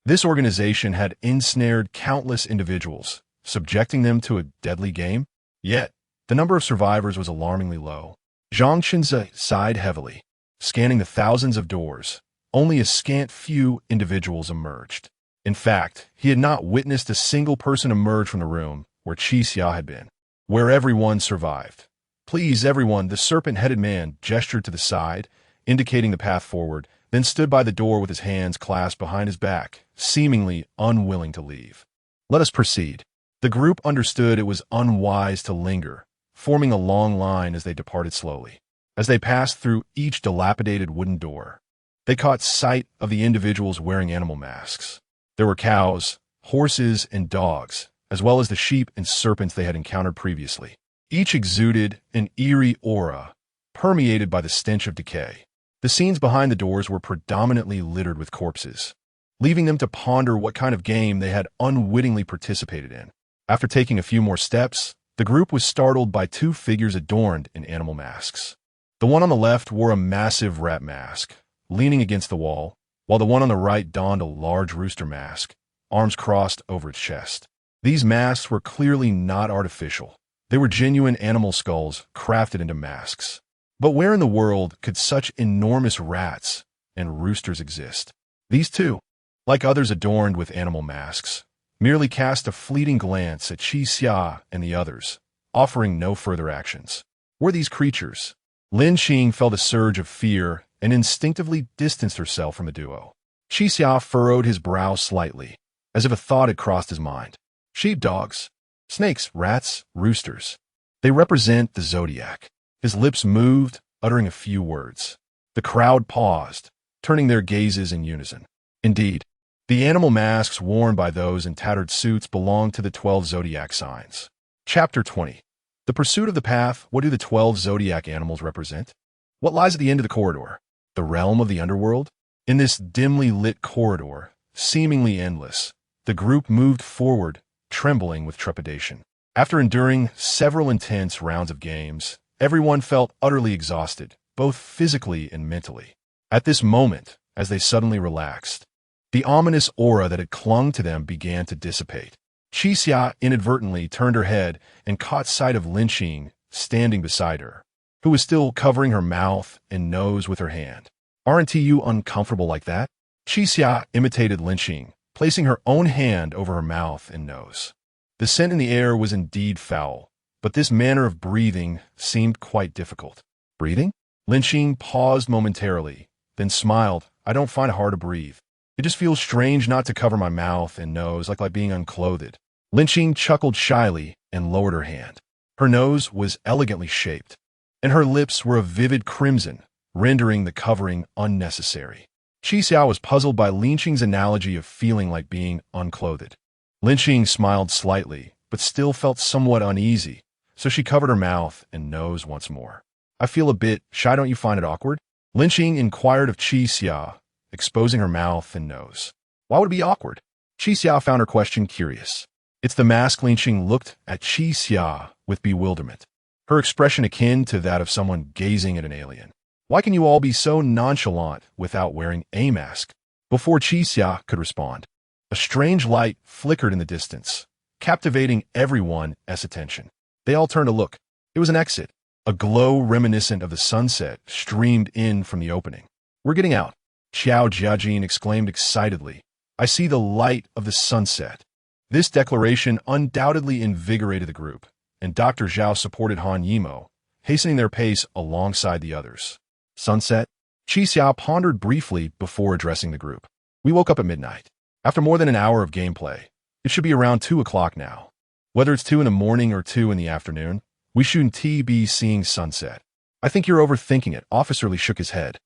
This organization had ensnared countless individuals, subjecting them to a deadly game. Yet, the number of survivors was alarmingly low. Zhang Qinzi sighed heavily. Scanning the thousands of doors, only a scant few individuals emerged. In fact, he had not witnessed a single person emerge from the room where Qixia had been, where everyone survived. Please, everyone, the serpent-headed man gestured to the side, indicating the path forward, then stood by the door with his hands clasped behind his back, seemingly unwilling to leave. Let us proceed. The group understood it was unwise to linger, forming a long line as they departed slowly. As they passed through each dilapidated wooden door, they caught sight of the individuals wearing animal masks. There were cows, horses, and dogs, as well as the sheep and serpents they had encountered previously. Each exuded an eerie aura, permeated by the stench of decay. The scenes behind the doors were predominantly littered with corpses, leaving them to ponder what kind of game they had unwittingly participated in. After taking a few more steps, the group was startled by 2 figures adorned in animal masks. The one on the left wore a massive rat mask, leaning against the wall, while the one on the right donned a large rooster mask, arms crossed over its chest. These masks were clearly not artificial. They were genuine animal skulls crafted into masks. But where in the world could such enormous rats and roosters exist? These 2, like others adorned with animal masks, merely cast a fleeting glance at Qixia and the others, offering no further actions. Were these creatures? Lin Xing felt a surge of fear and instinctively distanced herself from the duo. Qixia furrowed his brow slightly, as if a thought had crossed his mind. Sheepdogs, snakes, rats, roosters. They represent the zodiac. His lips moved, uttering a few words. The crowd paused, turning their gazes in unison. Indeed, the animal masks worn by those in tattered suits belonged to the 12 zodiac signs. Chapter 20. The pursuit of the path. What do the 12 zodiac animals represent? What lies at the end of the corridor? The realm of the underworld? In this dimly lit corridor, seemingly endless, the group moved forward, trembling with trepidation. After enduring several intense rounds of games, everyone felt utterly exhausted, both physically and mentally. At this moment, as they suddenly relaxed, the ominous aura that had clung to them began to dissipate. Qixia inadvertently turned her head and caught sight of Lin Xing standing beside her, who was still covering her mouth and nose with her hand. Aren't you uncomfortable like that? Qixia imitated Lin Xing, placing her own hand over her mouth and nose. The scent in the air was indeed foul, but this manner of breathing seemed quite difficult. Breathing? Lin Xing paused momentarily, then smiled. I don't find it hard to breathe. It just feels strange not to cover my mouth and nose like being unclothed. Lynching chuckled shyly and lowered her hand. Her nose was elegantly shaped, and her lips were a vivid crimson, rendering the covering unnecessary. Qi Xiao was puzzled by Lynching's analogy of feeling like being unclothed. Lynching smiled slightly, but still felt somewhat uneasy, so she covered her mouth and nose once more. I feel a bit shy, don't you find it awkward? Lynching inquired of Qi Xia, exposing her mouth and nose. Why would it be awkward? Qi Xia found her question curious. It's the mask. Lynching looked at Qi Xia with bewilderment, her expression akin to that of someone gazing at an alien. Why can you all be so nonchalant without wearing a mask? Before Qi Xia could respond, a strange light flickered in the distance, captivating everyone's attention. They all turned to look. It was an exit. A glow reminiscent of the sunset streamed in from the opening. We're getting out, Xiao Jiajin exclaimed excitedly. I see the light of the sunset. This declaration undoubtedly invigorated the group, and Dr. Zhao supported Han Yimou, hastening their pace alongside the others. Sunset? Qi Xiao pondered briefly before addressing the group. We woke up at midnight. After more than an hour of gameplay, it should be around 2 o'clock now. Whether it's 2 in the morning or 2 in the afternoon, we shouldn't be seeing sunset. I think you're overthinking it. Officer Li shook his head.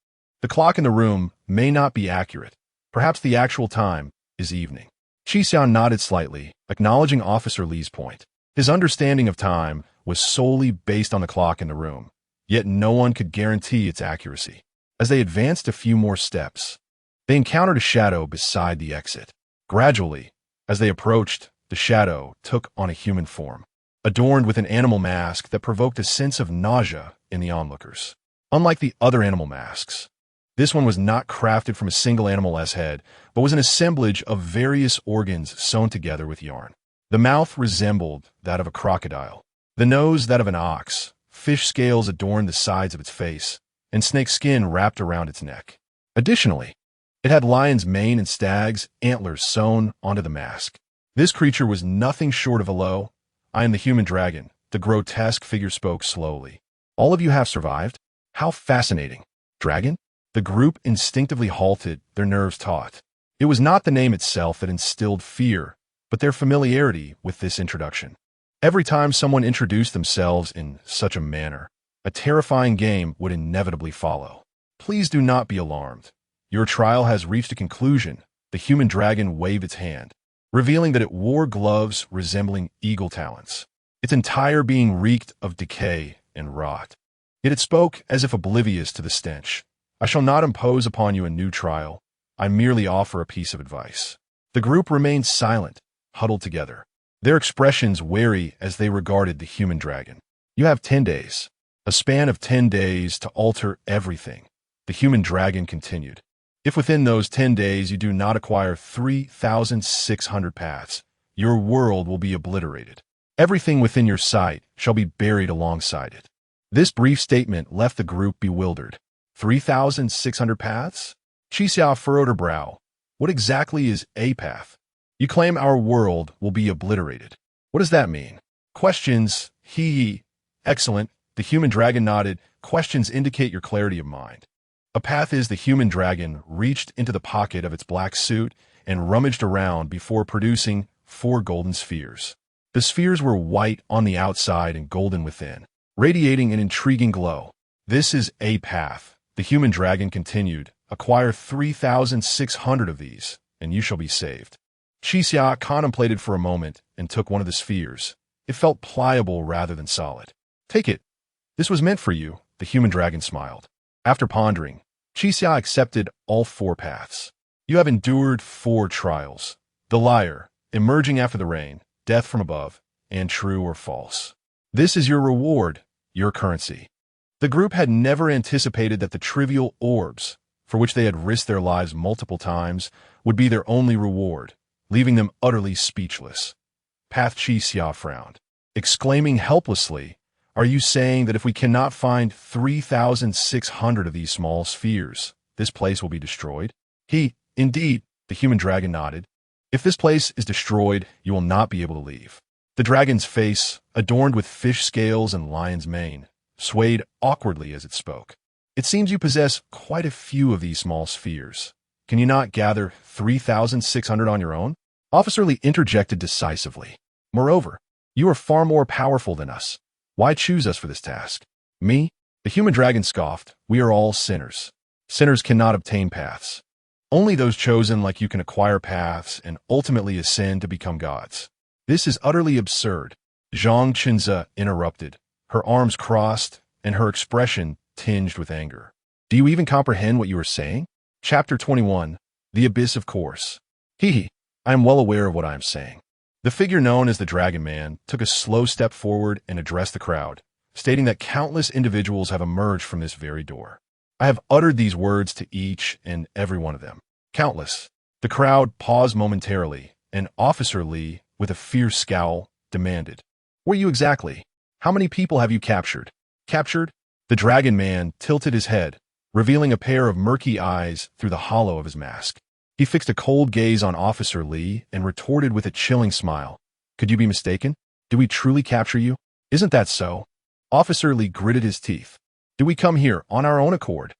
The clock in the room may not be accurate. Perhaps the actual time is evening. Qi Xiao nodded slightly, acknowledging Officer Li's point. His understanding of time was solely based on the clock in the room, yet no one could guarantee its accuracy. As they advanced a few more steps, they encountered a shadow beside the exit. Gradually, as they approached, the shadow took on a human form, adorned with an animal mask that provoked a sense of nausea in the onlookers. Unlike the other animal masks, this one was not crafted from a single animal's head, but was an assemblage of various organs sewn together with yarn. The mouth resembled that of a crocodile, the nose that of an ox, fish scales adorned the sides of its face, and snake skin wrapped around its neck. Additionally, it had lion's mane and stag's antlers sewn onto the mask. This creature was nothing short of a low. I am the human dragon, the grotesque figure spoke slowly. All of you have survived? How fascinating. Dragon? The group instinctively halted, their nerves taut. It was not the name itself that instilled fear, but their familiarity with this introduction. Every time someone introduced themselves in such a manner, a terrifying game would inevitably follow. Please do not be alarmed. Your trial has reached a conclusion. The human dragon waved its hand, revealing that it wore gloves resembling eagle talons. Its entire being reeked of decay and rot. Yet it spoke as if oblivious to the stench. I shall not impose upon you a new trial. I merely offer a piece of advice. The group remained silent, huddled together, their expressions wary as they regarded the human dragon. You have 10 days, a span of 10 days to alter everything, the human dragon continued. If within those 10 days you do not acquire 3,600 paths, your world will be obliterated. Everything within your sight shall be buried alongside it. This brief statement left the group bewildered. 3,600 paths? Qi Xiao furrowed her brow. What exactly is a path? You claim our world will be obliterated. What does that mean? Questions, he. Excellent. The human dragon nodded. Questions indicate your clarity of mind. A path is the human dragon reached into the pocket of its black suit and rummaged around before producing 4 golden spheres. The spheres were white on the outside and golden within, radiating an intriguing glow. This is a path, the human dragon continued. Acquire 3,600 of these, and you shall be saved. Qi Xia contemplated for a moment and took one of the spheres. It felt pliable rather than solid. Take it. This was meant for you, the human dragon smiled. After pondering, Qi Xia accepted all 4 paths. You have endured 4 trials. The liar, emerging after the rain, death from above, and true or false. This is your reward, your currency. The group had never anticipated that the trivial orbs, for which they had risked their lives multiple times, would be their only reward, leaving them utterly speechless. Path Qi Xia frowned, exclaiming helplessly, Are you saying that if we cannot find 3,600 of these small spheres, this place will be destroyed? Indeed, the human dragon nodded. If this place is destroyed, you will not be able to leave. The dragon's face, adorned with fish scales and lion's mane, swayed awkwardly as it spoke. It seems you possess quite a few of these small spheres. Can you not gather 3,600 on your own? Officer Lee interjected decisively. Moreover, you are far more powerful than us. Why choose us for this task? Me? The human dragon scoffed. We are all sinners. Sinners cannot obtain paths. Only those chosen like you can acquire paths and ultimately ascend to become gods. This is utterly absurd. Zhang Qinze interrupted, her arms crossed and her expression tinged with anger. Do you even comprehend what you are saying? Chapter 21. The Abyss, of course. I am well aware of what I am saying. The figure known as the Dragon Man took a slow step forward and addressed the crowd, stating that countless individuals have emerged from this very door. I have uttered these words to each and every one of them. Countless. The crowd paused momentarily, and Officer Lee, with a fierce scowl, demanded, Where you exactly? How many people have you captured? Captured? The Dragon Man tilted his head, revealing a pair of murky eyes through the hollow of his mask. He fixed a cold gaze on Officer Lee and retorted with a chilling smile. Could you be mistaken? Did we truly capture you? Isn't that so? Officer Lee gritted his teeth. Did we come here on our own accord?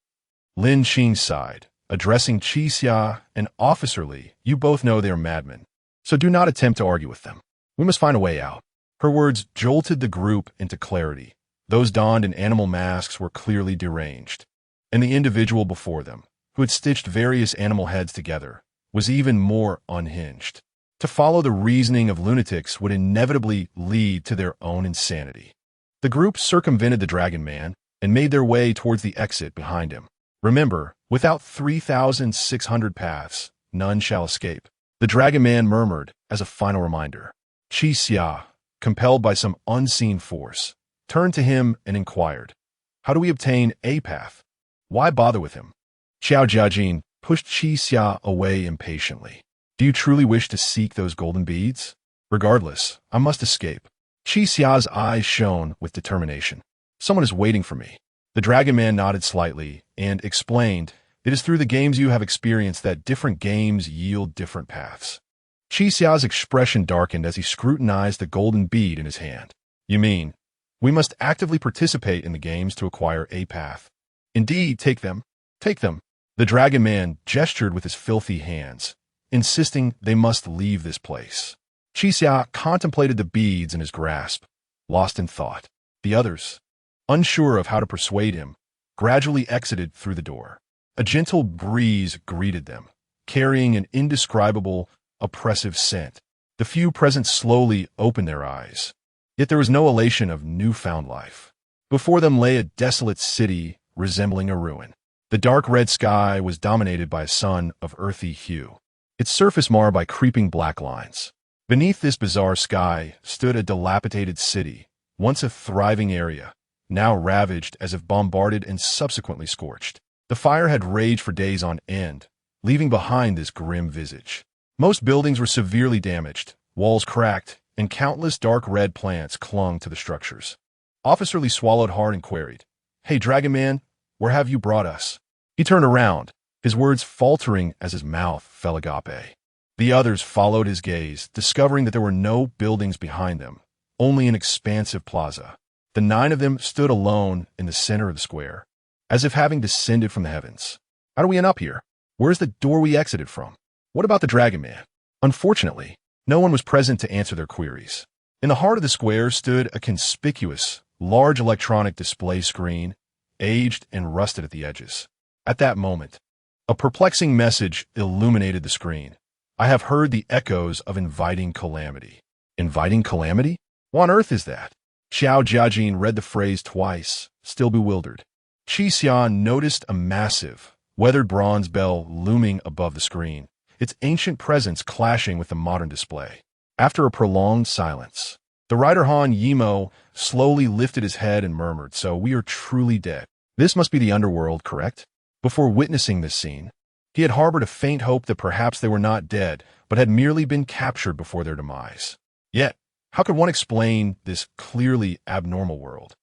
Lin Qing sighed, addressing Qi Xia and Officer Lee. You both know they are madmen, so do not attempt to argue with them. We must find a way out. Her words jolted the group into clarity. Those donned in animal masks were clearly deranged, and the individual before them, who had stitched various animal heads together, was even more unhinged. To follow the reasoning of lunatics would inevitably lead to their own insanity. The group circumvented the Dragon Man and made their way towards the exit behind him. Remember, without 3,600 paths, none shall escape. The Dragon Man murmured as a final reminder. Qi Xia, compelled by some unseen force, turned to him and inquired, How do we obtain a path? Why bother with him? Xiao Jiajin pushed Qi Xia away impatiently. Do you truly wish to seek those golden beads? Regardless, I must escape. Qi Xia's eyes shone with determination. Someone is waiting for me. The Dragon Man nodded slightly and explained, It is through the games you have experienced that different games yield different paths. Qi Xia's expression darkened as he scrutinized the golden bead in his hand. You mean, we must actively participate in the games to acquire a path? Indeed, take them. Take them. The Dragon Man gestured with his filthy hands, insisting they must leave this place. Qi Xia contemplated the beads in his grasp, lost in thought. The others, unsure of how to persuade him, gradually exited through the door. A gentle breeze greeted them, carrying an indescribable, oppressive scent. The few present slowly opened their eyes. Yet there was no elation of newfound life. Before them lay a desolate city resembling a ruin. The dark red sky was dominated by a sun of earthy hue, its surface marred by creeping black lines. Beneath this bizarre sky stood a dilapidated city, once a thriving area, now ravaged as if bombarded and subsequently scorched. The fire had raged for days on end, leaving behind this grim visage. Most buildings were severely damaged, walls cracked, and countless dark red plants clung to the structures. Officer Lee swallowed hard and queried, Hey, Dragon Man, where have you brought us? He turned around, his words faltering as his mouth fell agape. The others followed his gaze, discovering that there were no buildings behind them, only an expansive plaza. The 9 of them stood alone in the center of the square, as if having descended from the heavens. How do we end up here? Where's the door we exited from? What about the Dragon Man? Unfortunately, no one was present to answer their queries. In the heart of the square stood a conspicuous, large electronic display screen, aged and rusted at the edges. At that moment, a perplexing message illuminated the screen. I have heard the echoes of inviting calamity. Inviting calamity? What on earth is that? Xiao Jiajin read the phrase twice, still bewildered. Qi Xia noticed a massive, weathered bronze bell looming above the screen, its ancient presence clashing with the modern display. After a prolonged silence, the rider Han Yimo slowly lifted his head and murmured, So we are truly dead. This must be the underworld, correct? Before witnessing this scene, he had harbored a faint hope that perhaps they were not dead, but had merely been captured before their demise. Yet, how could one explain this clearly abnormal world?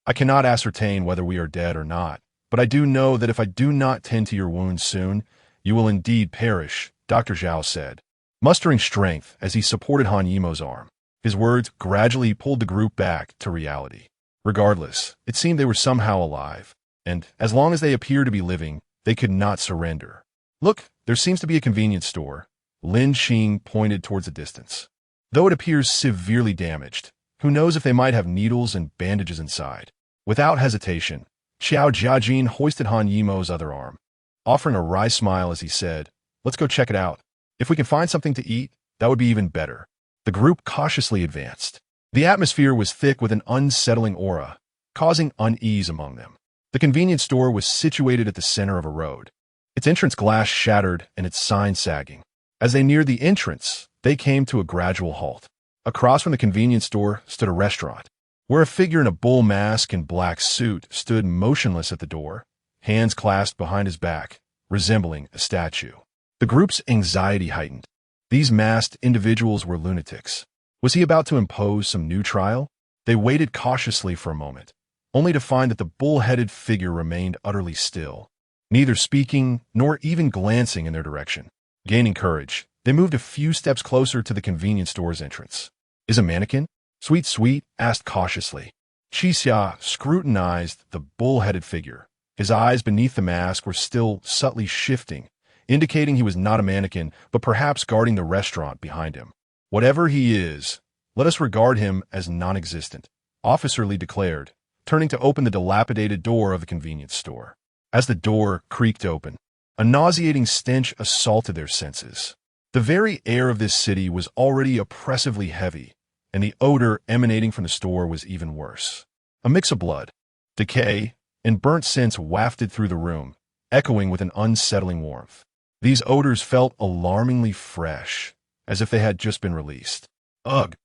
I cannot ascertain whether we are dead or not, but I do know that if I do not tend to your wounds soon, you will indeed perish, Dr. Zhao said, mustering strength as he supported Han Yimo's arm. His words gradually pulled the group back to reality. Regardless, it seemed they were somehow alive, and as long as they appeared to be living, they could not surrender. Look, there seems to be a convenience store. Lin Xing pointed towards the distance. Though it appears severely damaged, who knows if they might have needles and bandages inside. Without hesitation, Xiao Jiajin hoisted Han Yimo's other arm, offering a wry smile as he said, "Let's go check it out. If we can find something to eat, that would be even better." The group cautiously advanced. The atmosphere was thick with an unsettling aura, causing unease among them. The convenience store was situated at the center of a road, its entrance glass shattered and its sign sagging. As they neared the entrance, they came to a gradual halt. Across from the convenience store stood a restaurant, where a figure in a bull mask and black suit stood motionless at the door, hands clasped behind his back, resembling a statue. The group's anxiety heightened. These masked individuals were lunatics. Was he about to impose some new trial? They waited cautiously for a moment, only to find that the bull-headed figure remained utterly still, neither speaking nor even glancing in their direction. Gaining courage, they moved a few steps closer to the convenience store's entrance. "Is a mannequin?" Sweet asked cautiously. Qixia scrutinized the bull-headed figure. His eyes beneath the mask were still subtly shifting, indicating he was not a mannequin, but perhaps guarding the restaurant behind him. "Whatever he is, let us regard him as non-existent," Officer Li declared, turning to open the dilapidated door of the convenience store. As the door creaked open, a nauseating stench assaulted their senses. The very air of this city was already oppressively heavy, and the odor emanating from the store was even worse. A mix of blood, decay, and burnt scents wafted through the room, echoing with an unsettling warmth. These odors felt alarmingly fresh, as if they had just been released. Ugh!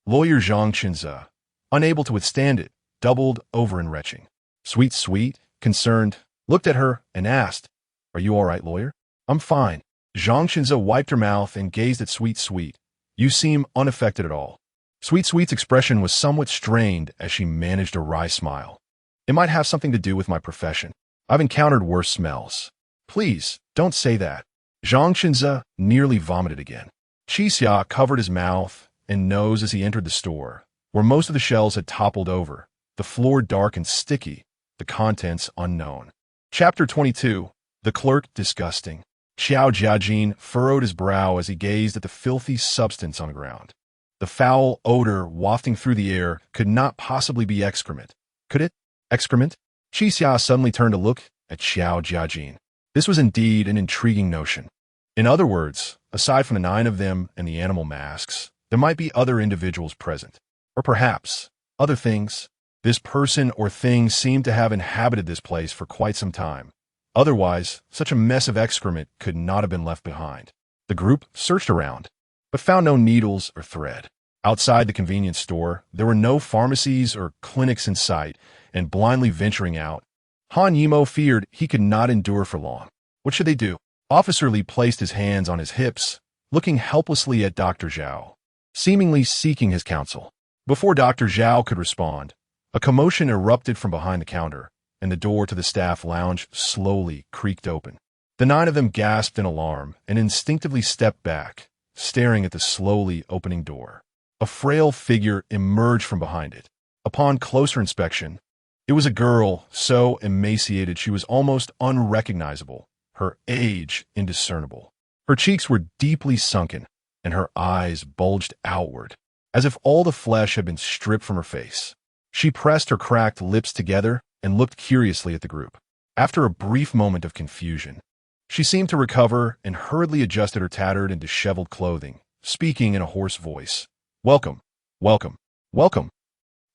Lawyer Zhang Qinze, unable to withstand it, doubled over in retching. Sweet, concerned, looked at her and asked, "Are you all right, lawyer?" "I'm fine." Zhang Qinze wiped her mouth and gazed at Sweet. "You seem unaffected at all." Sweet's expression was somewhat strained as she managed a wry smile. "It might have something to do with my profession. I've encountered worse smells." "Please, don't say that." Zhang Qinze nearly vomited again. Qixia covered his mouth and nose as he entered the store, where most of the shelves had toppled over, the floor dark and sticky, the contents unknown. Chapter 22. The Clerk Disgusting. Xiao Jiajin furrowed his brow as he gazed at the filthy substance on the ground. The foul odor wafting through the air could not possibly be excrement. Could it? Excrement? Qixia suddenly turned to look at Xiao Jiajin. This was indeed an intriguing notion. In other words, aside from the 9 of them and the animal masks, there might be other individuals present. Or perhaps, other things. This person or thing seemed to have inhabited this place for quite some time. Otherwise, such a mess of excrement could not have been left behind. The group searched around, but found no needles or thread. Outside the convenience store, there were no pharmacies or clinics in sight, and blindly venturing out, Han Yimo feared he could not endure for long. What should they do? Officer Li placed his hands on his hips, looking helplessly at Dr. Zhao, seemingly seeking his counsel. Before Dr. Zhao could respond, a commotion erupted from behind the counter, and the door to the staff lounge slowly creaked open. The 9 of them gasped in alarm and instinctively stepped back, staring at the slowly opening door. A frail figure emerged from behind it. Upon closer inspection, it was a girl so emaciated she was almost unrecognizable, her age indiscernible. Her cheeks were deeply sunken, and her eyes bulged outward, as if all the flesh had been stripped from her face. She pressed her cracked lips together and looked curiously at the group. After a brief moment of confusion, she seemed to recover and hurriedly adjusted her tattered and disheveled clothing, speaking in a hoarse voice. Welcome.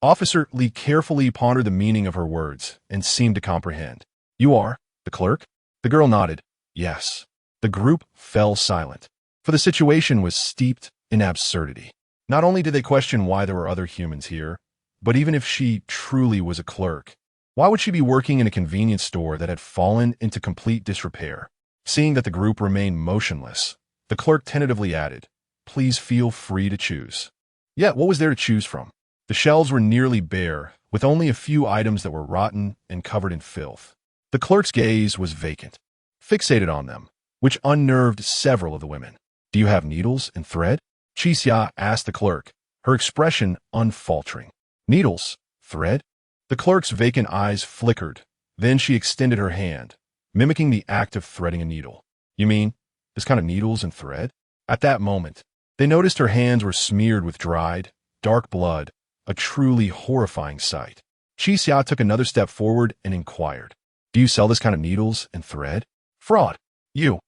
Officer Li carefully pondered the meaning of her words and seemed to comprehend. "You are the clerk?" The girl nodded. "Yes." The group fell silent, for the situation was steeped in absurdity. Not only did they question why there were other humans here, but even if she truly was a clerk, why would she be working in a convenience store that had fallen into complete disrepair? Seeing that the group remained motionless, the clerk tentatively added, "Please feel free to choose." Yet what was there to choose from? The shelves were nearly bare, with only a few items that were rotten and covered in filth. The clerk's gaze was vacant, fixated on them, which unnerved several of the women. "Do you have needles and thread?" Qixia asked the clerk, her expression unfaltering. "Needles? Thread?" The clerk's vacant eyes flickered. Then she extended her hand, mimicking the act of threading a needle. You mean, this kind of needles and thread? At that moment, they noticed her hands were smeared with dried, dark blood, a truly horrifying sight. Qi Xia took another step forward and inquired, "Do you sell this kind of needles and thread?" "Fraud. You."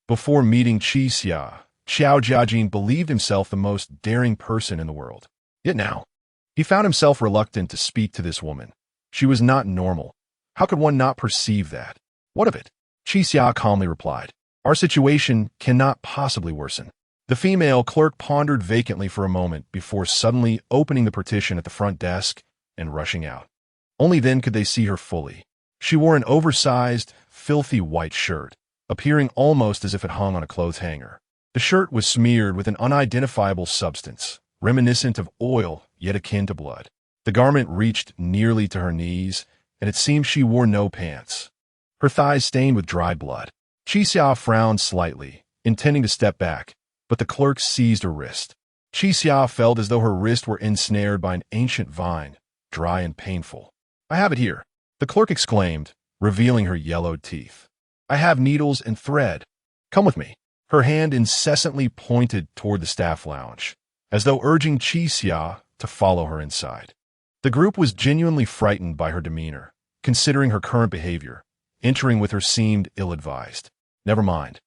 Before meeting Qi Xia, Xiao Jiajin believed himself the most daring person in the world. Yet now, he found himself reluctant to speak to this woman. She was not normal. How could one not perceive that? "What of it?" Qi Xia calmly replied. "Our situation cannot possibly worsen." The female clerk pondered vacantly for a moment before suddenly opening the partition at the front desk and rushing out. Only then could they see her fully. She wore an oversized, filthy white shirt, appearing almost as if it hung on a clothes hanger. The shirt was smeared with an unidentifiable substance, reminiscent of oil yet akin to blood. The garment reached nearly to her knees, and it seemed she wore no pants. Her thighs stained with dried blood. Qi Xia frowned slightly, intending to step back, but the clerk seized her wrist. Qi Xia felt as though her wrist were ensnared by an ancient vine, dry and painful. "I have it here," the clerk exclaimed, revealing her yellowed teeth. "I have needles and thread. Come with me." Her hand incessantly pointed toward the staff lounge, as though urging Qi Xia to follow her inside. The group was genuinely frightened by her demeanor, considering her current behavior. Entering with her seemed ill-advised. "Never mind.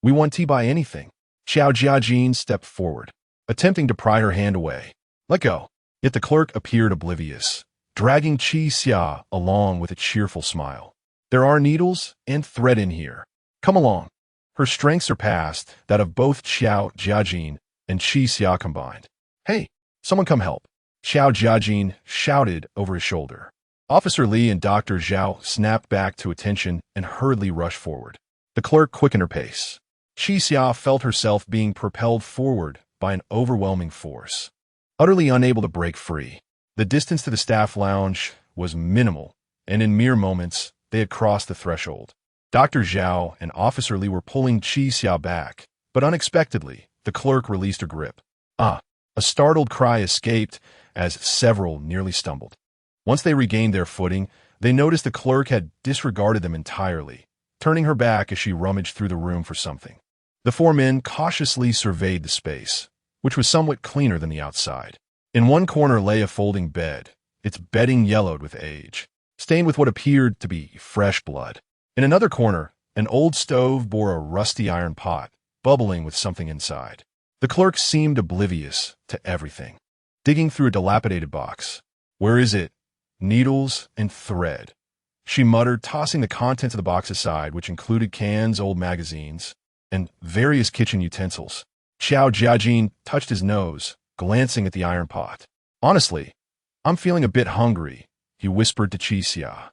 We want tea by anything." Xiao Jiajin stepped forward, attempting to pry her hand away. "Let go." Yet the clerk appeared oblivious, dragging Qi Xia along with a cheerful smile. "There are needles and thread in here. Come along." Her strength surpassed that of both Xiao Jiajin and Qi Xia combined. "Hey, someone come help." Xiao Jiajin shouted over his shoulder. Officer Li and Dr. Zhao snapped back to attention and hurriedly rushed forward. The clerk quickened her pace. Qi Xia felt herself being propelled forward by an overwhelming force. Utterly unable to break free, the distance to the staff lounge was minimal, and in mere moments, they had crossed the threshold. Dr. Zhao and Officer Li were pulling Qi Xia back, but unexpectedly, the clerk released her grip. "Ah!" A startled cry escaped as several nearly stumbled. Once they regained their footing, they noticed the clerk had disregarded them entirely, turning her back as she rummaged through the room for something. The four men cautiously surveyed the space, which was somewhat cleaner than the outside. In one corner lay a folding bed, its bedding yellowed with age, stained with what appeared to be fresh blood. In another corner, an old stove bore a rusty iron pot, bubbling with something inside. The clerk seemed oblivious to everything. Digging through a dilapidated box. "Where is it?" "Needles and thread," she muttered, tossing the contents of the box aside, which included cans, old magazines, and various kitchen utensils. Xiao Jiajin touched his nose, glancing at the iron pot. "Honestly, I'm feeling a bit hungry," he whispered to Qi Xia.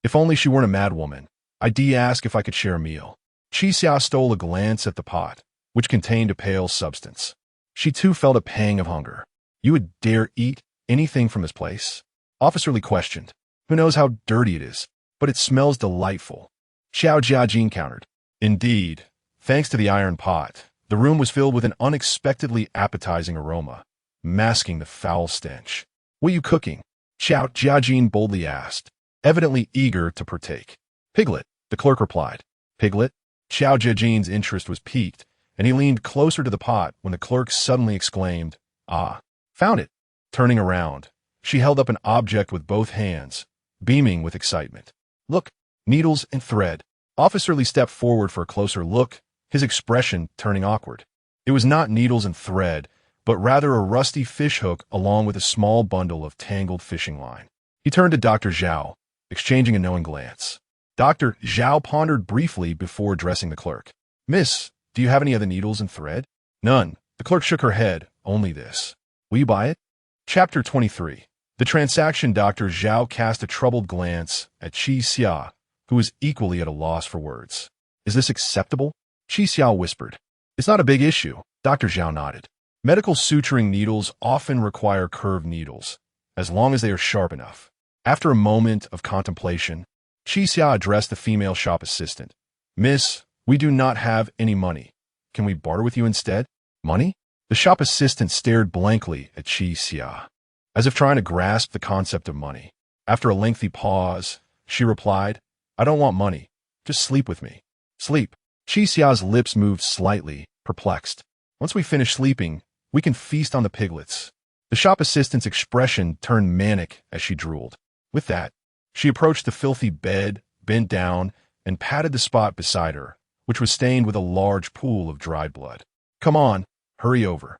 If only she weren't a madwoman, I'd ask if I could share a meal. Qi Xia stole a glance at the pot, which contained a pale substance. She too felt a pang of hunger. "You would dare eat anything from this place?" Officer Li questioned. "Who knows how dirty it is, but it smells delightful." Xiao Jiajin countered. Indeed, thanks to the iron pot, the room was filled with an unexpectedly appetizing aroma, masking the foul stench. "What are you cooking?" Xiao Jiajin boldly asked, evidently eager to partake. "Piglet," the clerk replied. "Piglet?" Xiao Jiajin's interest was piqued, and he leaned closer to the pot when the clerk suddenly exclaimed, "Ah, found it." Turning around, she held up an object with both hands, beaming with excitement. "Look, needles and thread." Officer Li stepped forward for a closer look, his expression turning awkward. It was not needles and thread, but rather a rusty fishhook along with a small bundle of tangled fishing line. He turned to Dr. Zhao, exchanging a knowing glance. Dr. Zhao pondered briefly before addressing the clerk. "Miss, do you have any other needles and thread?" "None." The clerk shook her head. "Only this. Will you buy it?" Chapter 23. The transaction. Dr. Zhao cast a troubled glance at Qi Xia, who was equally at a loss for words. "Is this acceptable?" Qi Xia whispered. "It's not a big issue." Dr. Zhao nodded. Medical suturing needles often require curved needles, as long as they are sharp enough. After a moment of contemplation, Qi Xia addressed the female shop assistant. "Miss, we do not have any money. Can we barter with you instead?" "Money?" The shop assistant stared blankly at Qi Xia, as if trying to grasp the concept of money. After a lengthy pause, she replied, "I don't want money. Just sleep with me." "Sleep?" Qi Xia's lips moved slightly, perplexed. Once we finish sleeping, we can feast on the piglets. The shop assistant's expression turned manic as she drooled. With that, she approached the filthy bed, bent down, and patted the spot beside her, which was stained with a large pool of dried blood. Come on, hurry over.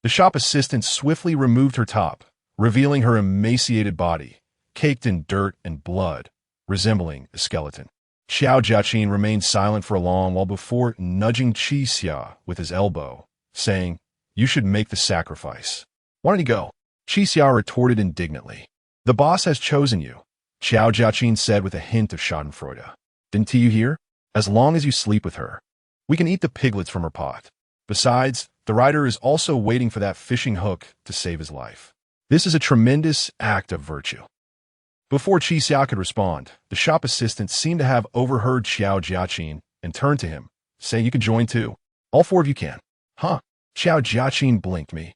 The shop assistant swiftly removed her top, revealing her emaciated body, caked in dirt and blood, resembling a skeleton. Xiao Jiaqin remained silent for a long while before nudging Qi Xia with his elbow, saying, "You should make the sacrifice." "Why don't you go?" Qi Xia retorted indignantly. "The boss has chosen you," Xiao Jiaqin said with a hint of schadenfreude. "Didn't you hear? As long as you sleep with her, we can eat the piglets from her pot. Besides, the rider is also waiting for that fishing hook to save his life. This is a tremendous act of virtue." Before Qi Xia could respond, the shop assistant seemed to have overheard Xiao Jiaqin and turned to him, saying, "You can join too. All four of you can." "Huh?" Xiao Jiaqin blinked me.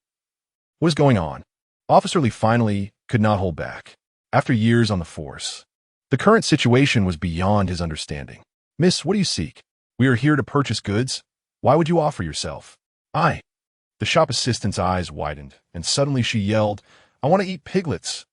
What is going on? Officer Li finally could not hold back. After years on the force, the current situation was beyond his understanding. "Miss, what do you seek? We are here to purchase goods. Why would you offer yourself?" "I." The shop assistant's eyes widened, and suddenly she yelled, "I want to eat piglets."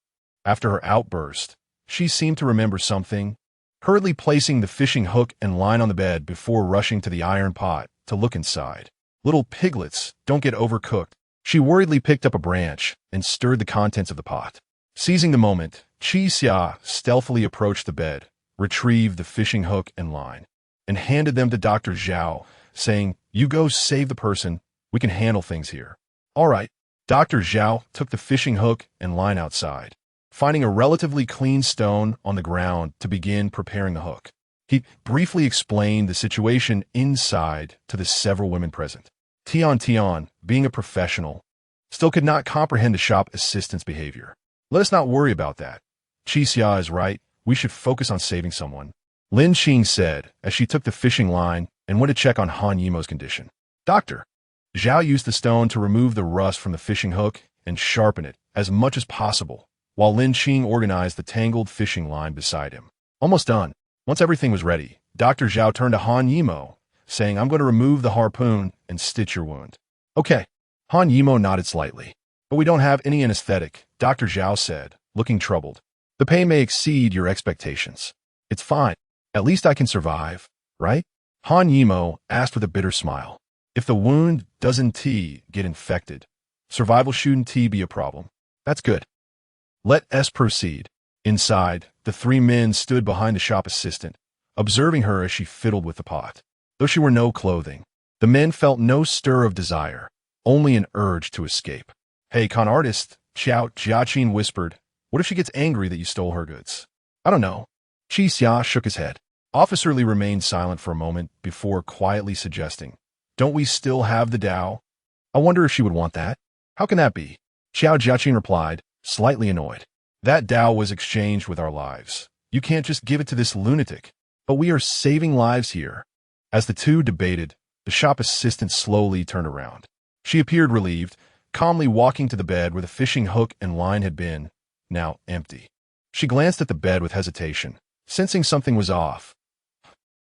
After her outburst, she seemed to remember something, hurriedly placing the fishing hook and line on the bed before rushing to the iron pot to look inside. "Little piglets, don't get overcooked." She worriedly picked up a branch and stirred the contents of the pot. Seizing the moment, Qi Xia stealthily approached the bed, retrieved the fishing hook and line, and handed them to Dr. Zhao, saying, "You go save the person. We can handle things here." "All right." Dr. Zhao took the fishing hook and line outside, finding a relatively clean stone on the ground to begin preparing the hook. He briefly explained the situation inside to the several women present. Tian, being a professional, still could not comprehend the shop assistant's behavior. "Let us not worry about that. Qi Xia is right. We should focus on saving someone," Lin Qing said as she took the fishing line and went to check on Han Yimo's condition. "Doctor." Zhao used the stone to remove the rust from the fishing hook and sharpen it as much as possible, while Lin Qing organized the tangled fishing line beside him. "Almost done." Once everything was ready, Dr. Zhao turned to Han Yimo, saying, "I'm going to remove the harpoon and stitch your wound." "Okay." Han Yimo nodded slightly. "But we don't have any anesthetic," Dr. Zhao said, looking troubled. "The pain may exceed your expectations." "It's fine. At least I can survive, right?" Han Yimo asked with a bitter smile. "If the wound doesn't get infected, survival shouldn't be a problem." "That's good. Let us proceed." Inside, the three men stood behind the shop assistant, observing her as she fiddled with the pot. Though she wore no clothing, the men felt no stir of desire, only an urge to escape. "Hey, con artist," Xiao Jiaqin whispered, "what if she gets angry that you stole her goods?" "I don't know." Qi Xia shook his head. Officer Li remained silent for a moment before quietly suggesting, "Don't we still have the Tao? I wonder if she would want that." "How can that be?" Xiao Jiaqin replied, slightly annoyed. "That Tao was exchanged with our lives. You can't just give it to this lunatic." "But we are saving lives here." As the two debated, the shop assistant slowly turned around. She appeared relieved, calmly walking to the bed where the fishing hook and line had been, now empty. She glanced at the bed with hesitation, sensing something was off.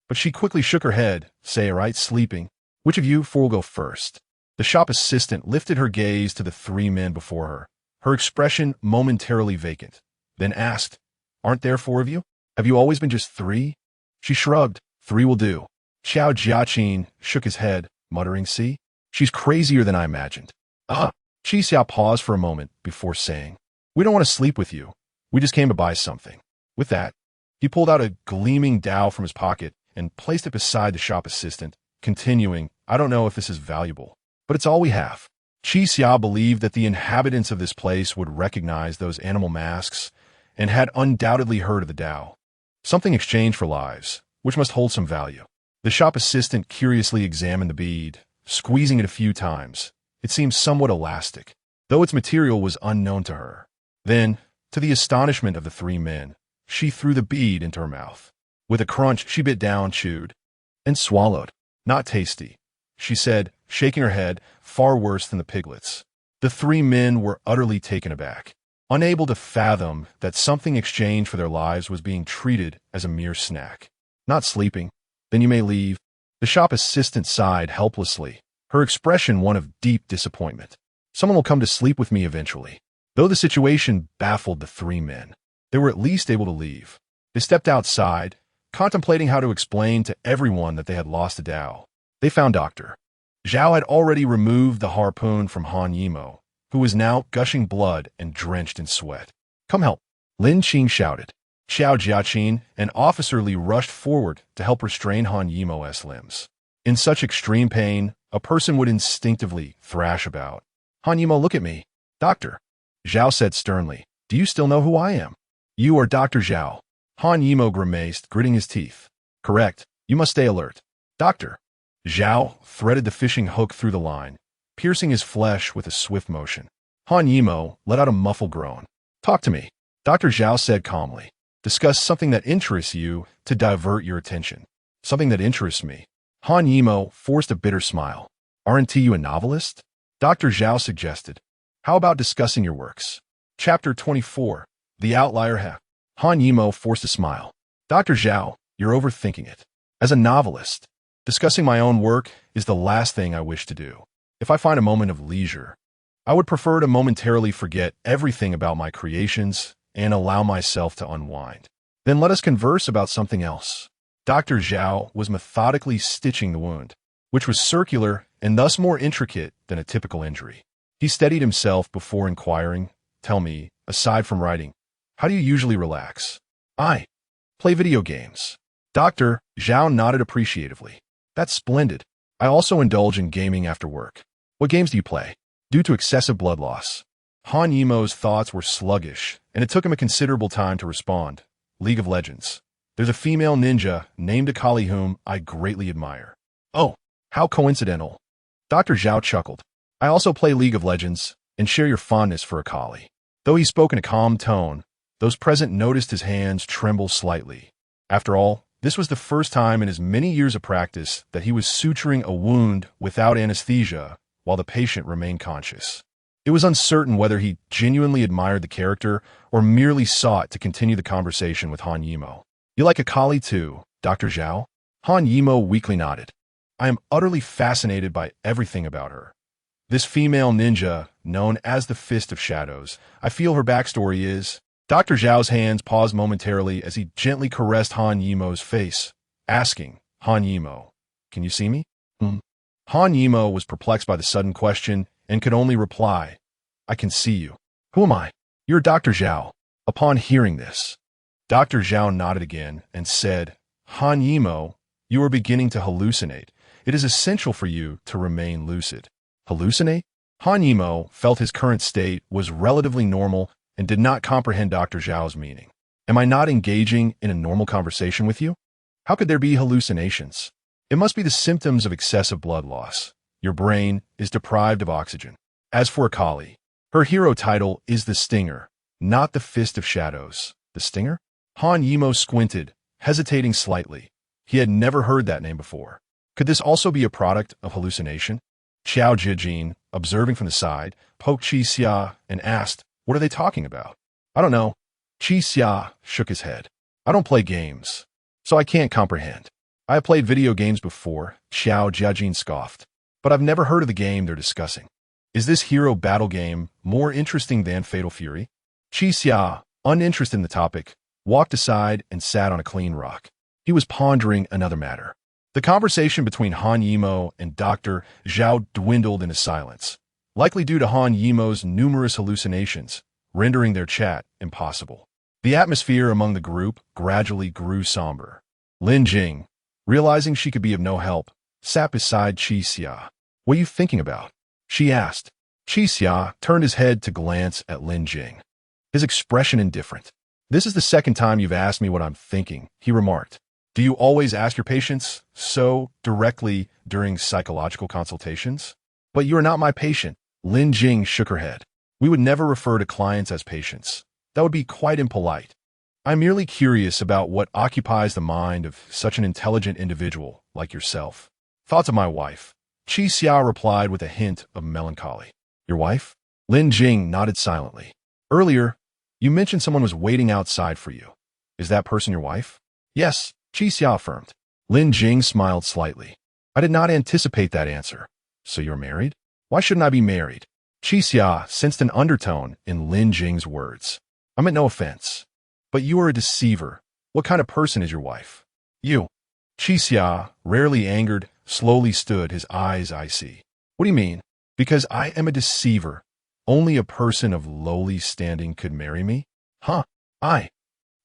But she quickly shook her head, saying, "Right, sleeping. Which of you four will go first?" The shop assistant lifted her gaze to the three men before her, her expression momentarily vacant, then asked, "Aren't there four of you? Have you always been just three?" She shrugged. "Three will do." Xiao Jiaqin shook his head, muttering, "See? She's crazier than I imagined." "Ah!" Qi Xia paused for a moment before saying, "We don't want to sleep with you. We just came to buy something." With that, he pulled out a gleaming dao from his pocket and placed it beside the shop assistant, continuing, "I don't know if this is valuable, but it's all we have." Qi Xia believed that the inhabitants of this place would recognize those animal masks and had undoubtedly heard of the Tao. Something exchanged for lives, which must hold some value. The shop assistant curiously examined the bead, squeezing it a few times. It seemed somewhat elastic, though its material was unknown to her. Then, to the astonishment of the three men, she threw the bead into her mouth. With a crunch, she bit down, chewed, and swallowed. "Not tasty," she said, shaking her head, "far worse than the piglets." The three men were utterly taken aback, unable to fathom that something exchanged for their lives was being treated as a mere snack. "Not sleeping? Then you may leave." The shop assistant sighed helplessly, her expression one of deep disappointment. Someone will come to sleep with me eventually. Though the situation baffled the three men, they were at least able to leave. They stepped outside, contemplating how to explain to everyone that they had lost a Dao. They found Dr. Zhao had already removed the harpoon from Han Yimou, who was now gushing blood and drenched in sweat. Come help, Lin Qing shouted. Xiao Jiaqin and Officer Li rushed forward to help restrain Han Yimou's limbs. In such extreme pain, a person would instinctively thrash about. Han Yimou, look at me. Doctor. Zhao said sternly. Do you still know who I am? You are Dr. Zhao. Han Yimou grimaced, gritting his teeth. Correct. You must stay alert. Doctor. Zhao threaded the fishing hook through the line, piercing his flesh with a swift motion. Han Yimou let out a muffled groan. Talk to me. Dr. Zhao said calmly. Discuss something that interests you to divert your attention. Something that interests me. Han Yimou forced a bitter smile. Aren't you a novelist? Dr. Zhao suggested. How about discussing your works? Chapter 24. The Outlier Hack. Han Yimou forced a smile. Dr. Zhao, you're overthinking it. As a novelist, discussing my own work is the last thing I wish to do. If I find a moment of leisure, I would prefer to momentarily forget everything about my creations and allow myself to unwind. Then let us converse about something else. Dr. Zhao was methodically stitching the wound, which was circular and thus more intricate than a typical injury. He steadied himself before inquiring, Tell me, aside from writing, how do you usually relax? I play video games. Dr. Zhao nodded appreciatively. That's splendid. I also indulge in gaming after work. What games do you play? Due to excessive blood loss. Han Yimou's thoughts were sluggish, and it took him a considerable time to respond. League of Legends. There's a female ninja named Akali whom I greatly admire. Oh, how coincidental. Dr. Zhao chuckled. I also play League of Legends and share your fondness for Akali. Though he spoke in a calm tone, those present noticed his hands tremble slightly. After all, this was the first time in his many years of practice that he was suturing a wound without anesthesia while the patient remained conscious. It was uncertain whether he genuinely admired the character or merely sought to continue the conversation with Han Yimou. You like Akali too, Dr. Zhao? Han Yimou weakly nodded. I am utterly fascinated by everything about her. This female ninja, known as the Fist of Shadows, I feel her backstory is... Dr. Zhao's hands paused momentarily as he gently caressed Han Yimou's face, asking, Han Yimou, can you see me? Han Yimou was perplexed by the sudden question and could only reply, I can see you. Who am I? You're Dr. Zhao. Upon hearing this, Dr. Zhao nodded again and said, Han Yimou, you are beginning to hallucinate. It is essential for you to remain lucid. Hallucinate? Han Yimou felt his current state was relatively normal and did not comprehend Dr. Zhao's meaning. Am I not engaging in a normal conversation with you? How could there be hallucinations? It must be the symptoms of excessive blood loss. Your brain is deprived of oxygen. As for Akali, her hero title is the Stinger, not the Fist of Shadows. The Stinger? Han Yimou squinted, hesitating slightly. He had never heard that name before. Could this also be a product of hallucination? Xiao Jiaqin, observing from the side, poked Qi Xia and asked, what are they talking about? I don't know. Qi Xia shook his head. I don't play games, so I can't comprehend. I have played video games before, Xiao Jiaqin scoffed, but I've never heard of the game they're discussing. Is this hero battle game more interesting than Fatal Fury? Qi Xia, uninterested in the topic, walked aside and sat on a clean rock. He was pondering another matter. The conversation between Han Yimou and Dr. Zhao dwindled into silence, likely due to Han Yimou's numerous hallucinations, rendering their chat impossible. The atmosphere among the group gradually grew somber. Lin Jing, realizing she could be of no help, sat beside Qi Xia. What are you thinking about? She asked. Qi Xia turned his head to glance at Lin Jing, his expression indifferent. This is the second time you've asked me what I'm thinking, he remarked. Do you always ask your patients so directly during psychological consultations? But you are not my patient. Lin Jing shook her head. We would never refer to clients as patients. That would be quite impolite. I'm merely curious about what occupies the mind of such an intelligent individual like yourself. Thoughts of my wife. Qi Xia replied with a hint of melancholy. Your wife? Lin Jing nodded silently. Earlier, you mentioned someone was waiting outside for you. Is that person your wife? Yes, Qi Xia affirmed. Lin Jing smiled slightly. I did not anticipate that answer. So you're married? Why shouldn't I be married? Qixia sensed an undertone in Lin Jing's words. I meant no offense. But you are a deceiver. What kind of person is your wife? You. Qixia, rarely angered, slowly stood, his eyes icy. What do you mean? Because I am a deceiver. Only a person of lowly standing could marry me? Huh?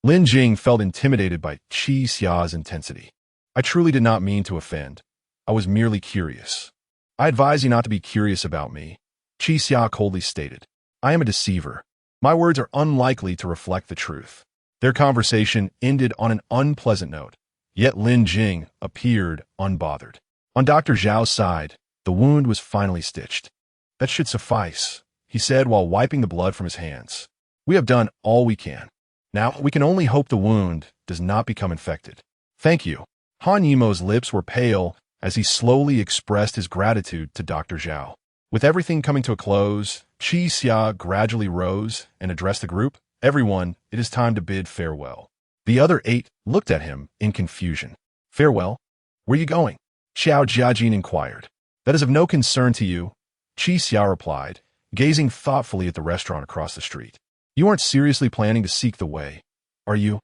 Lin Jing felt intimidated by Xia's intensity. I truly did not mean to offend. I was merely curious. I advise you not to be curious about me, Xia coldly stated. I am a deceiver. My words are unlikely to reflect the truth. Their conversation ended on an unpleasant note, yet Lin Jing appeared unbothered. On Dr. Zhao's side, the wound was finally stitched. That should suffice, he said while wiping the blood from his hands. We have done all we can. Now, we can only hope the wound does not become infected. Thank you. Han Yimo's lips were pale as he slowly expressed his gratitude to Dr. Zhao. With everything coming to a close, Xia gradually rose and addressed the group. Everyone, it is time to bid farewell. The other 8 looked at him in confusion. Farewell? Where are you going? Xiao Jiajin inquired. That is of no concern to you, Xia replied, gazing thoughtfully at the restaurant across the street. You aren't seriously planning to seek the way, are you?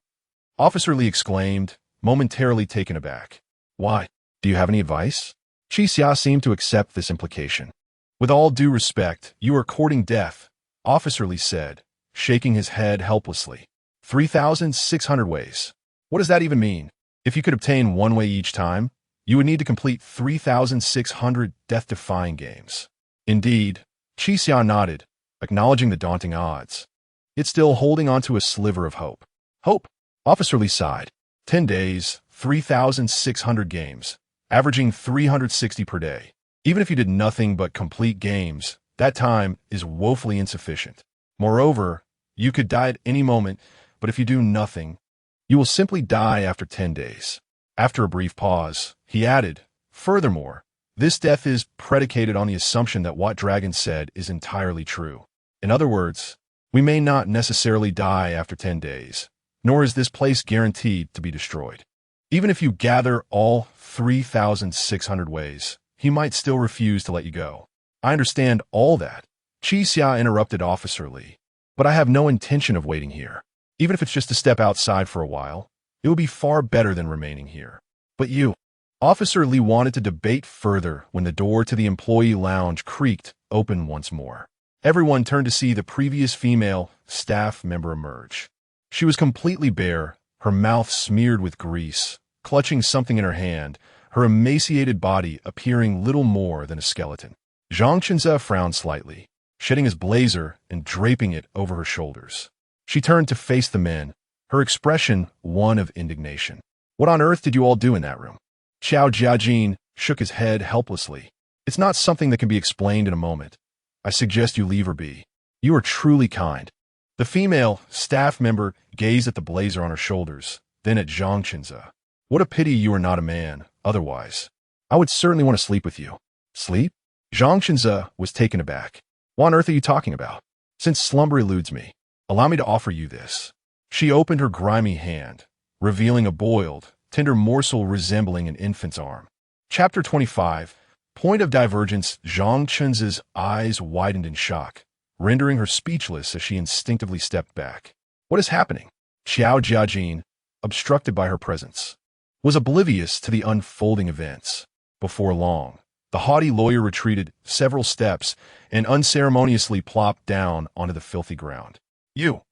Officer Li exclaimed, momentarily taken aback. Why? Do you have any advice? Xia seemed to accept this implication. With all due respect, you are courting death, Officer Li said, shaking his head helplessly. 3,600 ways. What does that even mean? If you could obtain one way each time, you would need to complete 3,600 death-defying games. Indeed, Xia nodded, acknowledging the daunting odds. It's still holding on to a sliver of hope. Hope? Officer Li sighed. 10 days, 3,600 games, averaging 360 per day. Even if you did nothing but complete games, that time is woefully insufficient. Moreover, you could die at any moment, but if you do nothing, you will simply die after 10 days. After a brief pause, he added, furthermore, this death is predicated on the assumption that what Dragon said is entirely true. In other words, we may not necessarily die after 10 days, nor is this place guaranteed to be destroyed. Even if you gather all 3,600 ways, he might still refuse to let you go. I understand all that, Xia interrupted Officer Li, but I have no intention of waiting here. Even if it's just to step outside for a while, it would be far better than remaining here. But you, Officer Li wanted to debate further when the door to the employee lounge creaked open once more. Everyone turned to see the previous female staff member emerge. She was completely bare, her mouth smeared with grease, clutching something in her hand, her emaciated body appearing little more than a skeleton. Zhang Chenze frowned slightly, shedding his blazer and draping it over her shoulders. She turned to face the men, her expression one of indignation. What on earth did you all do in that room? Xiao Jiajin shook his head helplessly. It's not something that can be explained in a moment. I suggest you leave her be. You are truly kind. The female staff member gazed at the blazer on her shoulders, then at Zhang Chenze. What a pity you are not a man, otherwise. I would certainly want to sleep with you. Sleep? Zhang Chenze was taken aback. What on earth are you talking about? Since slumber eludes me, allow me to offer you this. She opened her grimy hand, revealing a boiled, tender morsel resembling an infant's arm. Chapter 25. Point of divergence. Zhang Chenze's eyes widened in shock, rendering her speechless as she instinctively stepped back. What is happening? Xiao Jiajin, obstructed by her presence, was oblivious to the unfolding events. Before long, the haughty lawyer retreated several steps and unceremoniously plopped down onto the filthy ground. You,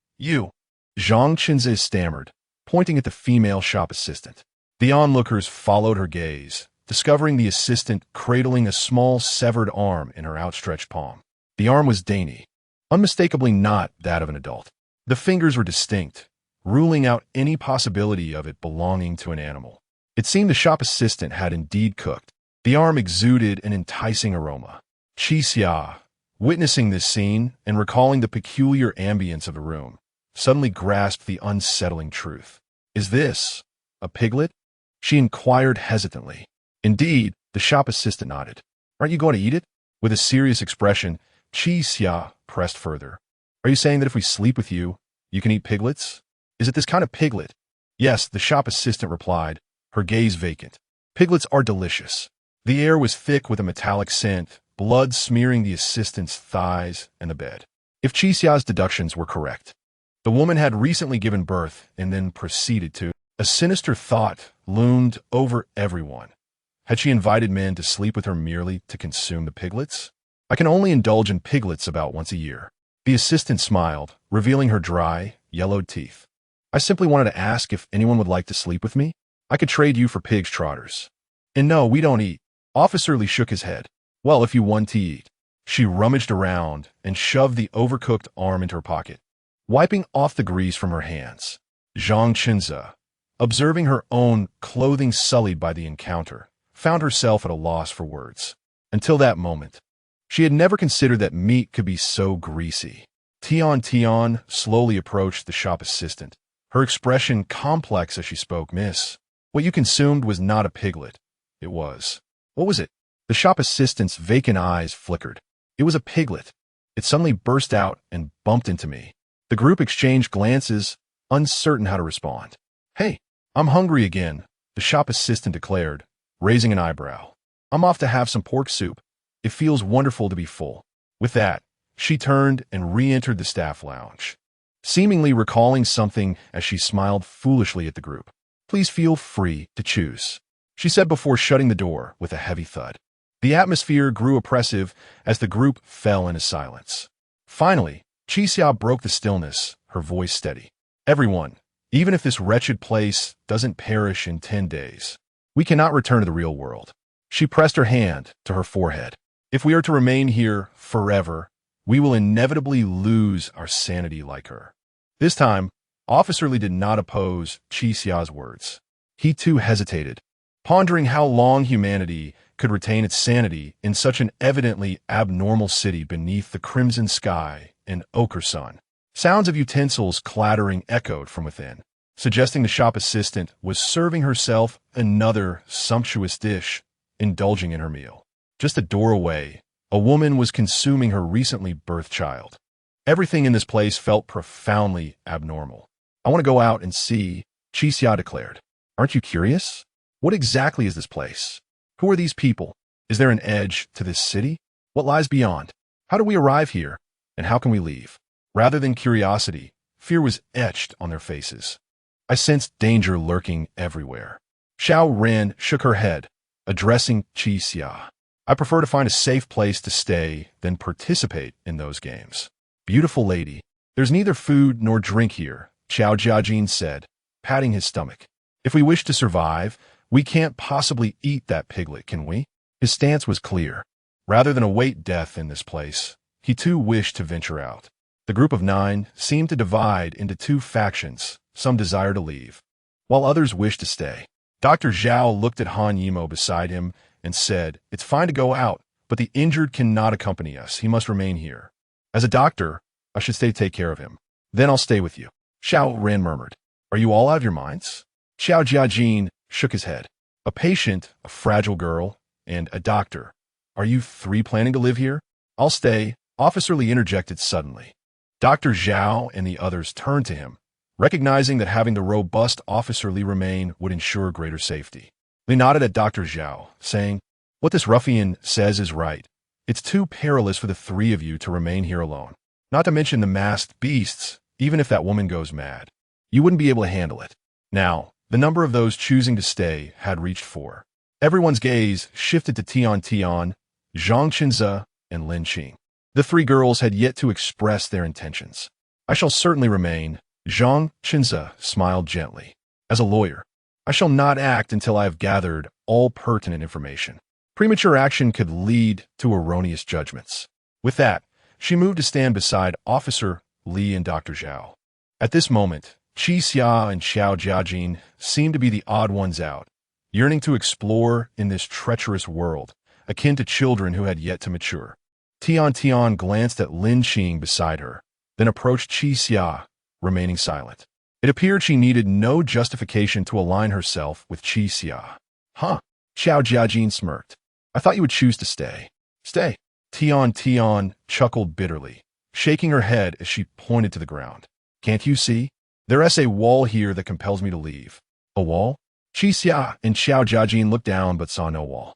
Zhang Chenze stammered, pointing at the female shop assistant. The onlookers followed her gaze, discovering the assistant cradling a small severed arm in her outstretched palm. The arm was dainty, unmistakably not that of an adult. The fingers were distinct, ruling out any possibility of it belonging to an animal. It seemed the shop assistant had indeed cooked. The arm exuded an enticing aroma. Xia, witnessing this scene and recalling the peculiar ambience of the room, suddenly grasped the unsettling truth. Is this a piglet? She inquired hesitantly. Indeed, the shop assistant nodded. Aren't you going to eat it? With a serious expression, Xia pressed further. Are you saying that if we sleep with you, you can eat piglets? Is it this kind of piglet? Yes, the shop assistant replied, her gaze vacant. Piglets are delicious. The air was thick with a metallic scent, blood smearing the assistant's thighs and the bed. If Qixia's deductions were correct, the woman had recently given birth and then proceeded to. A sinister thought loomed over everyone. Had she invited men to sleep with her merely to consume the piglets? I can only indulge in piglets about once a year. The assistant smiled, revealing her dry, yellowed teeth. I simply wanted to ask if anyone would like to sleep with me. I could trade you for pig's trotters. And no, we don't eat. Officer Lee shook his head. Well, if you want to eat. She rummaged around and shoved the overcooked arm into her pocket, wiping off the grease from her hands. Zhang Qinze, observing her own clothing sullied by the encounter, found herself at a loss for words. Until that moment, she had never considered that meat could be so greasy. Tian slowly approached the shop assistant, her expression complex as she spoke. Miss, what you consumed was not a piglet. It was. What was it? The shop assistant's vacant eyes flickered. It was a piglet. It suddenly burst out and bumped into me. The group exchanged glances, uncertain how to respond. Hey, I'm hungry again, the shop assistant declared, raising an eyebrow. I'm off to have some pork soup. It feels wonderful to be full. With that, she turned and re-entered the staff lounge, seemingly recalling something as she smiled foolishly at the group. Please feel free to choose, she said before shutting the door with a heavy thud. The atmosphere grew oppressive as the group fell into silence. Finally, Qixia broke the stillness, her voice steady. Everyone, even if this wretched place doesn't perish in 10 days, we cannot return to the real world. She pressed her hand to her forehead. If we are to remain here forever, we will inevitably lose our sanity like her. This time, Officer Lee did not oppose Qixia's words. He too hesitated, pondering how long humanity could retain its sanity in such an evidently abnormal city beneath the crimson sky and ochre sun. Sounds of utensils clattering echoed from within, suggesting the shop assistant was serving herself another sumptuous dish, indulging in her meal. Just a door away, a woman was consuming her recently birthed child. Everything in this place felt profoundly abnormal. I want to go out and see, Qixia declared. Aren't you curious? What exactly is this place? Who are these people? Is there an edge to this city? What lies beyond? How do we arrive here? And how can we leave? Rather than curiosity, fear was etched on their faces. I sensed danger lurking everywhere. Xiao Ren shook her head, addressing Qixia. I prefer to find a safe place to stay than participate in those games. Beautiful lady, there's neither food nor drink here, Qiao Jiajin said, patting his stomach. If we wish to survive, we can't possibly eat that piglet, can we? His stance was clear. Rather than await death in this place, he too wished to venture out. The group of 9 seemed to divide into 2 factions. Some desired to leave, while others wished to stay. Dr. Zhao looked at Han Yimo beside him and said, It's fine to go out, but the injured cannot accompany us. He must remain here. As a doctor, I should stay to take care of him. Then I'll stay with you. Xiao Ren murmured. Are you all out of your minds? Xiao Jiajin shook his head. A patient, a fragile girl, and a doctor. Are you 3 planning to live here? I'll stay, Officer Lee interjected suddenly. Dr. Zhao and the others turned to him, recognizing that having the robust Officer Lee remain would ensure greater safety. Lee nodded at Dr. Zhao, saying, What this ruffian says is right. It's too perilous for the 3 of you to remain here alone. Not to mention the masked beasts, even if that woman goes mad. You wouldn't be able to handle it. Now, the number of those choosing to stay had reached 4. Everyone's gaze shifted to Tian, Zhang Qinze, and Lin Qing. The 3 girls had yet to express their intentions. I shall certainly remain, Zhang Qinze smiled gently. As a lawyer, I shall not act until I have gathered all pertinent information. Premature action could lead to erroneous judgments. With that, she moved to stand beside Officer Lee and Dr. Zhao. At this moment, Qixia and Xiao Jiajin seemed to be the odd ones out, yearning to explore in this treacherous world, akin to children who had yet to mature. Tian glanced at Lin Qing beside her, then approached Qixia, remaining silent. It appeared she needed no justification to align herself with Qixia. Huh? Xiao Jiajin smirked. I thought you would choose to stay. Stay. Tian chuckled bitterly, shaking her head as she pointed to the ground. Can't you see? There's a wall here that compels me to leave. A wall? Qixia and Xiao Jiajin looked down but saw no wall.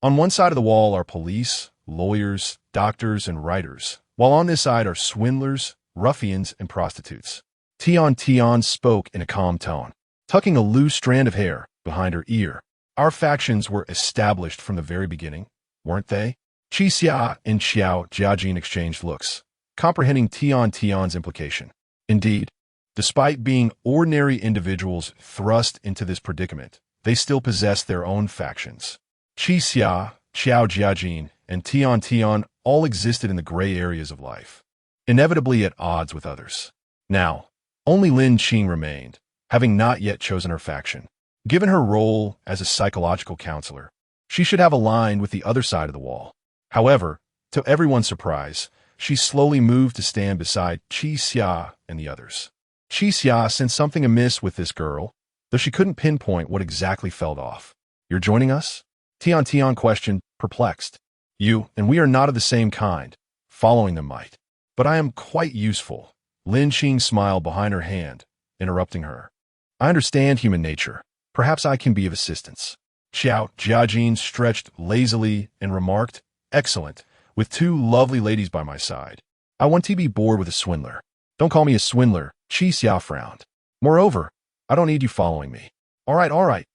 On one side of the wall are police, lawyers, doctors, and writers, while on this side are swindlers, ruffians, and prostitutes. Tian spoke in a calm tone, tucking a loose strand of hair behind her ear. Our factions were established from the very beginning, weren't they? Qi Xia and Xiao Jiajin exchanged looks, comprehending Tian's implication. Indeed, despite being ordinary individuals thrust into this predicament, they still possessed their own factions. Qi Xia, Xiao Jiajin, and Tian all existed in the gray areas of life, inevitably at odds with others. Now, only Lin Qing remained, having not yet chosen her faction. Given her role as a psychological counselor, she should have aligned with the other side of the wall. However, to everyone's surprise, she slowly moved to stand beside Qi Xia and the others. Qi Xia sensed something amiss with this girl, though she couldn't pinpoint what exactly fell off. "You're joining us?" Tian questioned, perplexed. "You and we are not of the same kind. Following them might. But I am quite useful." Lin Qing smiled behind her hand, interrupting her. "I understand human nature. Perhaps I can be of assistance." Xiao Jiajin stretched lazily and remarked, "Excellent, with two lovely ladies by my side. I want to be bored with a swindler." "Don't call me a swindler," Qi Xia frowned. "Moreover, I don't need you following me." All right.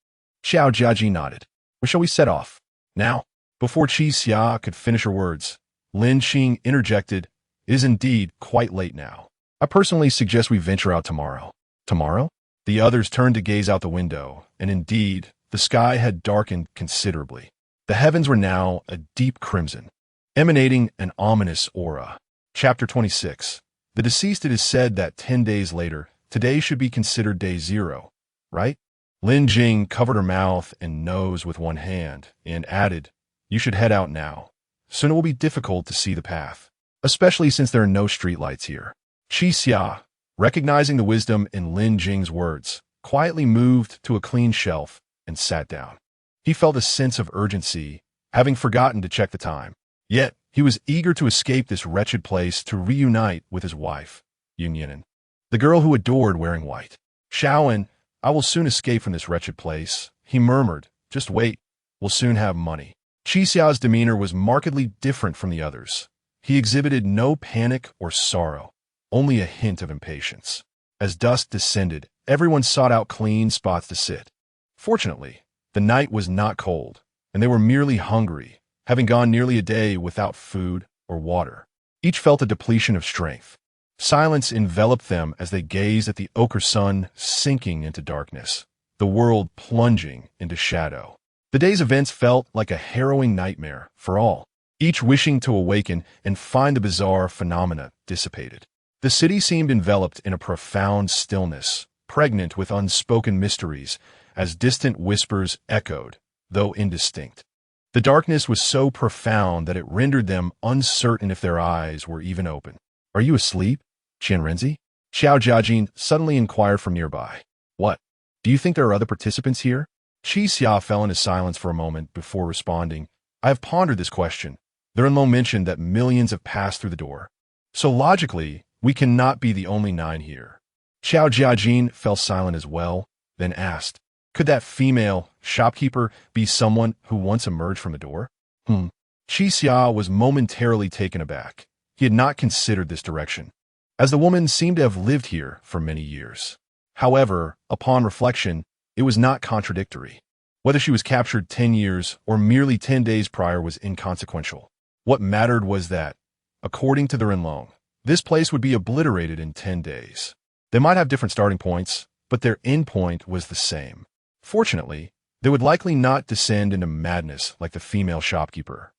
Xiao Jiajin nodded. "Where shall we set off?" "Now." Before Qi Xia could finish her words, Lin Qing interjected, "It is indeed quite late now. I personally suggest we venture out tomorrow." "Tomorrow?" The others turned to gaze out the window, and indeed, the sky had darkened considerably. The heavens were now a deep crimson, emanating an ominous aura. Chapter 26. The deceased, it is said that 10 days later, today should be considered day 0, right? Lin Jing covered her mouth and nose with one hand and added, "You should head out now. Soon it will be difficult to see the path, especially since there are no streetlights here." Qi Xia, recognizing the wisdom in Lin Jing's words, quietly moved to a clean shelf and sat down. He felt a sense of urgency, having forgotten to check the time. Yet, he was eager to escape this wretched place to reunite with his wife, Yunyan, the girl who adored wearing white. "Shaoan, I will soon escape from this wretched place," he murmured. "Just wait, we'll soon have money." Qi Xiao's demeanor was markedly different from the others. He exhibited no panic or sorrow, only a hint of impatience. As dusk descended, everyone sought out clean spots to sit. Fortunately, the night was not cold, and they were merely hungry, having gone nearly a day without food or water. Each felt a depletion of strength. Silence enveloped them as they gazed at the ochre sun sinking into darkness, the world plunging into shadow. The day's events felt like a harrowing nightmare for all, each wishing to awaken and find the bizarre phenomena dissipated. The city seemed enveloped in a profound stillness, pregnant with unspoken mysteries, as distant whispers echoed, though indistinct. The darkness was so profound that it rendered them uncertain if their eyes were even open. "Are you asleep, Qianrenzi?" Xiao Jiajin suddenly inquired from nearby. "What? Do you think there are other participants here?" Qi Xia fell into silence for a moment before responding. "I have pondered this question. The Renlo mentioned that millions have passed through the door. So logically, we cannot be the only 9 here." Xiao Jiajin fell silent as well, then asked, "Could that female shopkeeper be someone who once emerged from the door?" Qi Xia was momentarily taken aback. He had not considered this direction, as the woman seemed to have lived here for many years. However, upon reflection, it was not contradictory. Whether she was captured 10 years or merely 10 days prior was inconsequential. What mattered was that, according to the Renlong, this place would be obliterated in 10 days. They might have different starting points, but their end point was the same. Fortunately, they would likely not descend into madness like the female shopkeeper,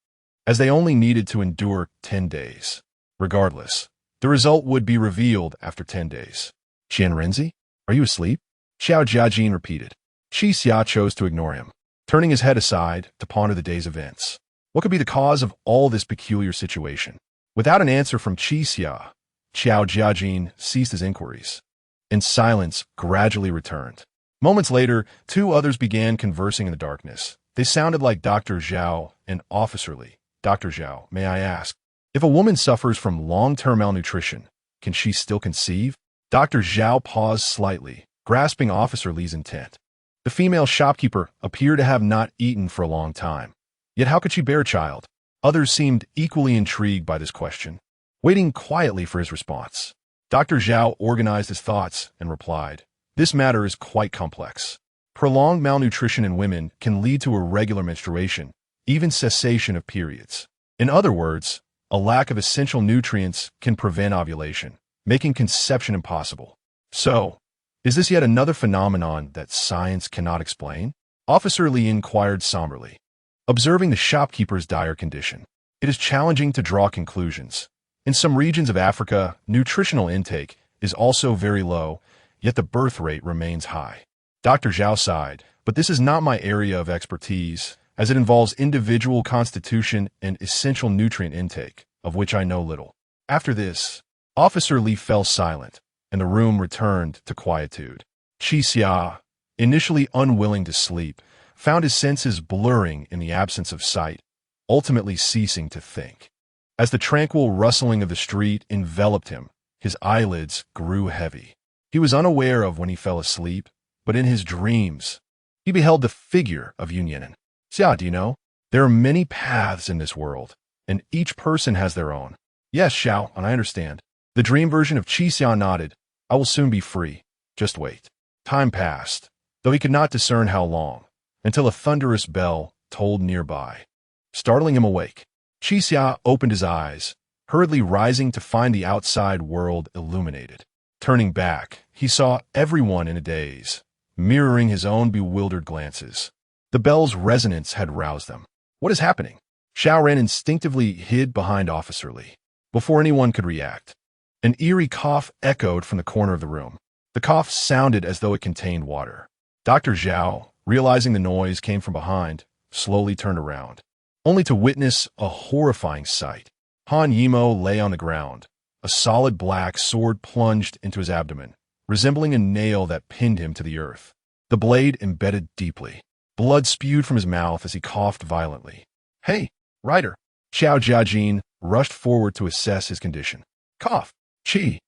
as they only needed to endure 10 days. Regardless, the result would be revealed after 10 days. "Qianrenzi, are you asleep?" Xiao Jiajin repeated. Qi Xia chose to ignore him, turning his head aside to ponder the day's events. What could be the cause of all this peculiar situation? Without an answer from Qi Xia, Xiao Jiajin ceased his inquiries, and silence gradually returned. Moments later, 2 others began conversing in the darkness. They sounded like Dr. Zhao and Officer Li. "Dr. Zhao, may I ask, if a woman suffers from long-term malnutrition, can she still conceive?" Dr. Zhao paused slightly, grasping Officer Li's intent. The female shopkeeper appeared to have not eaten for a long time, Yet how could she bear a child? Others seemed equally intrigued by this question, waiting quietly for his response. Dr. Zhao organized his thoughts and replied, "This matter is quite complex. Prolonged malnutrition in women can lead to irregular menstruation, even cessation of periods. In other words, a lack of essential nutrients can prevent ovulation, making conception impossible. So, is this yet another phenomenon that science cannot explain?" Officer Li inquired somberly. Observing the shopkeeper's dire condition, it is challenging to draw conclusions. In some regions of Africa, nutritional intake is also very low, yet the birth rate remains high. Dr. Zhao sighed, "But this is not my area of expertise, as it involves individual constitution and essential nutrient intake, of which I know little." After this, Officer Li fell silent, and the room returned to quietude. Qi Xia, initially unwilling to sleep, found his senses blurring in the absence of sight, ultimately ceasing to think. As the tranquil rustling of the street enveloped him, his eyelids grew heavy. He was unaware of when he fell asleep, but in his dreams, he beheld the figure of Yunyan. "Xia, do you know? There are many paths in this world, and each person has their own." "Yes, Xiao, and I understand." The dream version of Qi Xia nodded. "I will soon be free. Just wait." Time passed, though he could not discern how long, until a thunderous bell tolled nearby, startling him awake. Qi Xia opened his eyes, hurriedly rising to find the outside world illuminated. Turning back, he saw everyone in a daze, mirroring his own bewildered glances. The bell's resonance had roused them. "What is happening?" Xiao Ran instinctively hid behind Officer Li. Before anyone could react, an eerie cough echoed from the corner of the room. The cough sounded as though it contained water. Dr. Zhao, realizing the noise came from behind, slowly turned around, only to witness a horrifying sight. Han Yimo lay on the ground, a solid black sword plunged into his abdomen, resembling a nail that pinned him to the earth. The blade embedded deeply. Blood spewed from his mouth as he coughed violently. "Hey, Rider!" Xiao Jiajin rushed forward to assess his condition. "Cough! Qi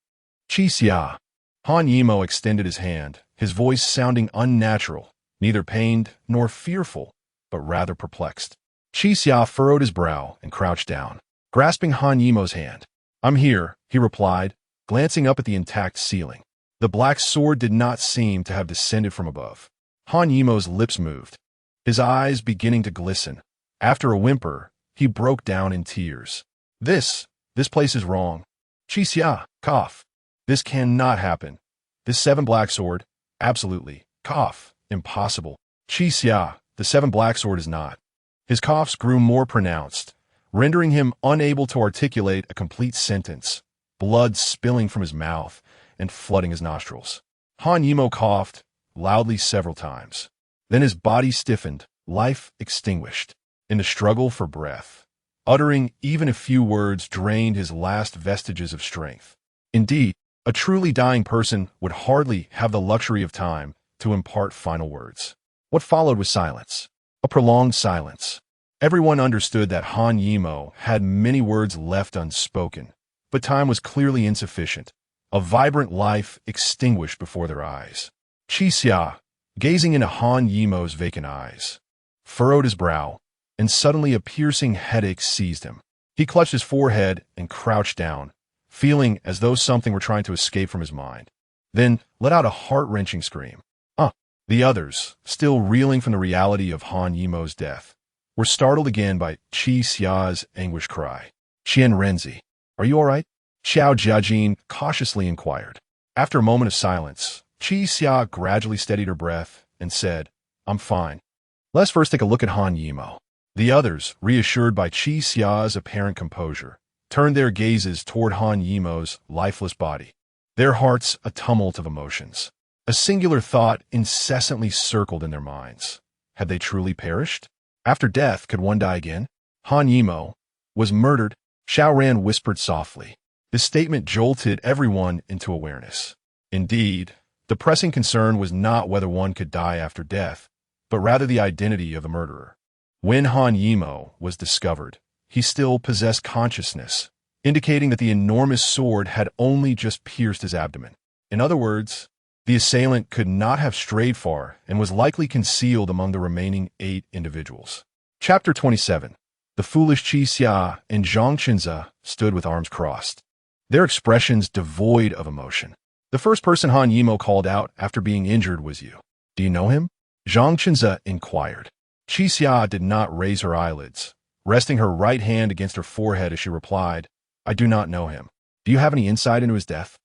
Xia!" Han Yimo extended his hand, his voice sounding unnatural, neither pained nor fearful, but rather perplexed. Qi Xia furrowed his brow and crouched down, grasping Han Yimo's hand. "I'm here," he replied, glancing up at the intact ceiling. The black sword did not seem to have descended from above. Han Yimo's lips moved, his eyes beginning to glisten. After a whimper, he broke down in tears. This place is wrong. Qi Xia, cough. This cannot happen. This seven black sword, absolutely. Cough, impossible. Qi Xia, the seven black sword is not." His coughs grew more pronounced, rendering him unable to articulate a complete sentence, blood spilling from his mouth and flooding his nostrils. Han Yimo coughed loudly several times. Then his body stiffened, life extinguished. In the struggle for breath, uttering even a few words drained his last vestiges of strength. Indeed, a truly dying person would hardly have the luxury of time to impart final words. What followed was silence. A prolonged silence. Everyone understood that Han Yimo had many words left unspoken, but time was clearly insufficient. A vibrant life extinguished before their eyes. Qi Xia, gazing into Han Yimo's vacant eyes, furrowed his brow, and suddenly a piercing headache seized him. He clutched his forehead and crouched down, feeling as though something were trying to escape from his mind. Then let out a heart-wrenching scream. The others, still reeling from the reality of Han Yimo's death, were startled again by Qi Xia's anguished cry. "Qian Renzi, are you all right?" Xiao Jiajin cautiously inquired. After a moment of silence, Qi Xia gradually steadied her breath and said, "I'm fine. Let's first take a look at Han Yimo." The others, reassured by Qi Xia's apparent composure, turned their gazes toward Han Yimo's lifeless body, their hearts a tumult of emotions. A singular thought incessantly circled in their minds. Had they truly perished? After death, could one die again? Han Yimo was murdered, Xiao Ran whispered softly. This statement jolted everyone into awareness. Indeed, the pressing concern was not whether one could die after death, but rather the identity of the murderer. When Han Yimo was discovered, he still possessed consciousness, indicating that the enormous sword had only just pierced his abdomen. In other words, the assailant could not have strayed far and was likely concealed among the remaining 8 individuals. Chapter 27. The foolish Qi Xia and Zhang Qinze stood with arms crossed, their expressions devoid of emotion. The first person Han Yimou called out after being injured was you. Do you know him? Zhang Qinze inquired. Qi Xia did not raise her eyelids, resting her right hand against her forehead as she replied, I do not know him. Do you have any insight into his death?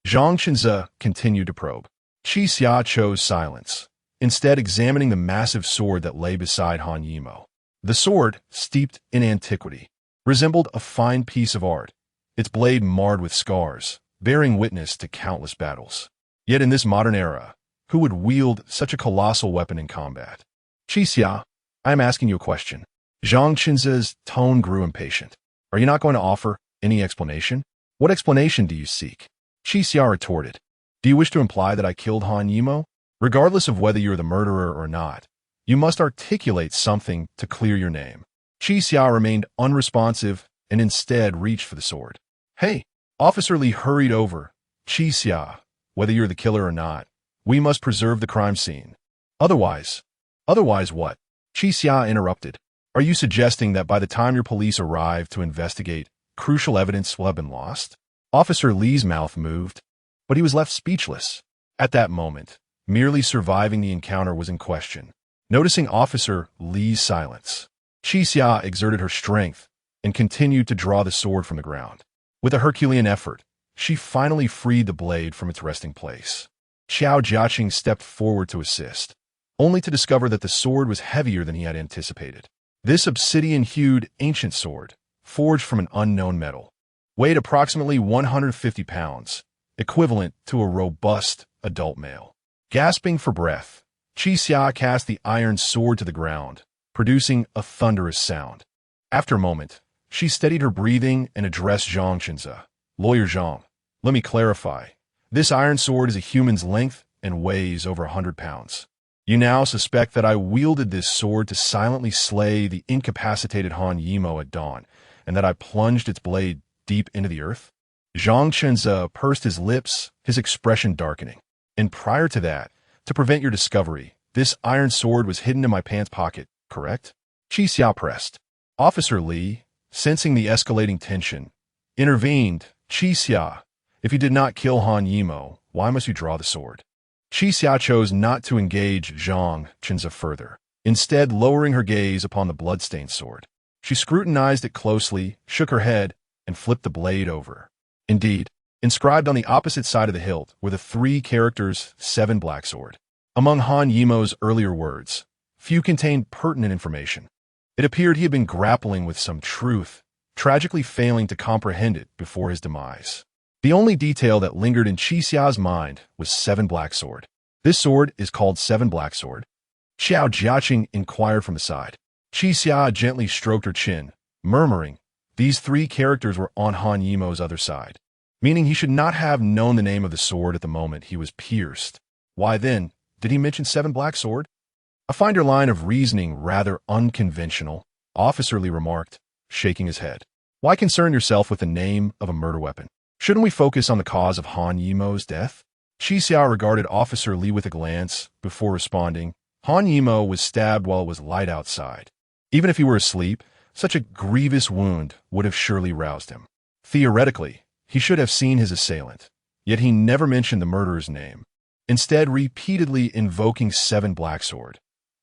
Zhang Qinze continued to probe. Qi Xia chose silence, instead examining the massive sword that lay beside Han Yimou. The sword, steeped in antiquity, resembled a fine piece of art, its blade marred with scars, bearing witness to countless battles. Yet in this modern era, who would wield such a colossal weapon in combat? Qi Xia, I am asking you a question. Zhang Qinze's tone grew impatient. Are you not going to offer any explanation? What explanation do you seek? Qi Xia retorted. Do you wish to imply that I killed Han Yimou? Regardless of whether you're the murderer or not, you must articulate something to clear your name. Qi Xia remained unresponsive and instead reached for the sword. Hey! Officer Li hurried over. Qi Xia, whether you're the killer or not, we must preserve the crime scene. Otherwise what? Qi Xia interrupted. Are you suggesting that by the time your police arrive to investigate, crucial evidence will have been lost? Officer Li's mouth moved, but he was left speechless. At that moment, merely surviving the encounter was in question. Noticing Officer Li's silence, Qi Xia exerted her strength and continued to draw the sword from the ground. With a Herculean effort, she finally freed the blade from its resting place. Xiao Jiaqing stepped forward to assist, only to discover that the sword was heavier than he had anticipated. This obsidian-hued ancient sword, forged from an unknown metal, weighed approximately 150 pounds, equivalent to a robust adult male. Gasping for breath, Qi Xia cast the iron sword to the ground, producing a thunderous sound. After a moment, she steadied her breathing and addressed Zhang Qinze. Lawyer Zhang, let me clarify. This iron sword is a human's length and weighs over 100 pounds. You now suspect that I wielded this sword to silently slay the incapacitated Han Yimou at dawn, and that I plunged its blade deep into the earth? Zhang Qinze pursed his lips, his expression darkening. And prior to that, to prevent your discovery, this iron sword was hidden in my pants pocket, correct? Qi Xia pressed. Officer Li, sensing the escalating tension, intervened. Qi Xia, if you did not kill Han Yimou, why must you draw the sword? Qi Xia chose not to engage Zhang Qinze further, instead lowering her gaze upon the blood-stained sword. She scrutinized it closely, shook her head, and flipped the blade over. Indeed, inscribed on the opposite side of the hilt were the 3 characters 7 Black Sword. Among Han Yimou's earlier words, few contained pertinent information. It appeared he had been grappling with some truth, tragically failing to comprehend it before his demise. The only detail that lingered in Qi Xia's mind was 7 Black Sword. This sword is called 7 Black Sword. Xiao Jiaqing inquired from the side. Qi Xia gently stroked her chin, murmuring, these 3 characters were on Han Yimou's other side, meaning he should not have known the name of the sword at the moment he was pierced. Why then, did he mention 7 Black Sword? I find your line of reasoning rather unconventional, Officer Li remarked, shaking his head. Why concern yourself with the name of a murder weapon? Shouldn't we focus on the cause of Han Yimou's death? Qi Xia regarded Officer Li with a glance before responding. Han Yimou was stabbed while it was light outside. Even if he were asleep, such a grievous wound would have surely roused him. Theoretically, he should have seen his assailant, yet he never mentioned the murderer's name, instead repeatedly invoking 7 Black Sword.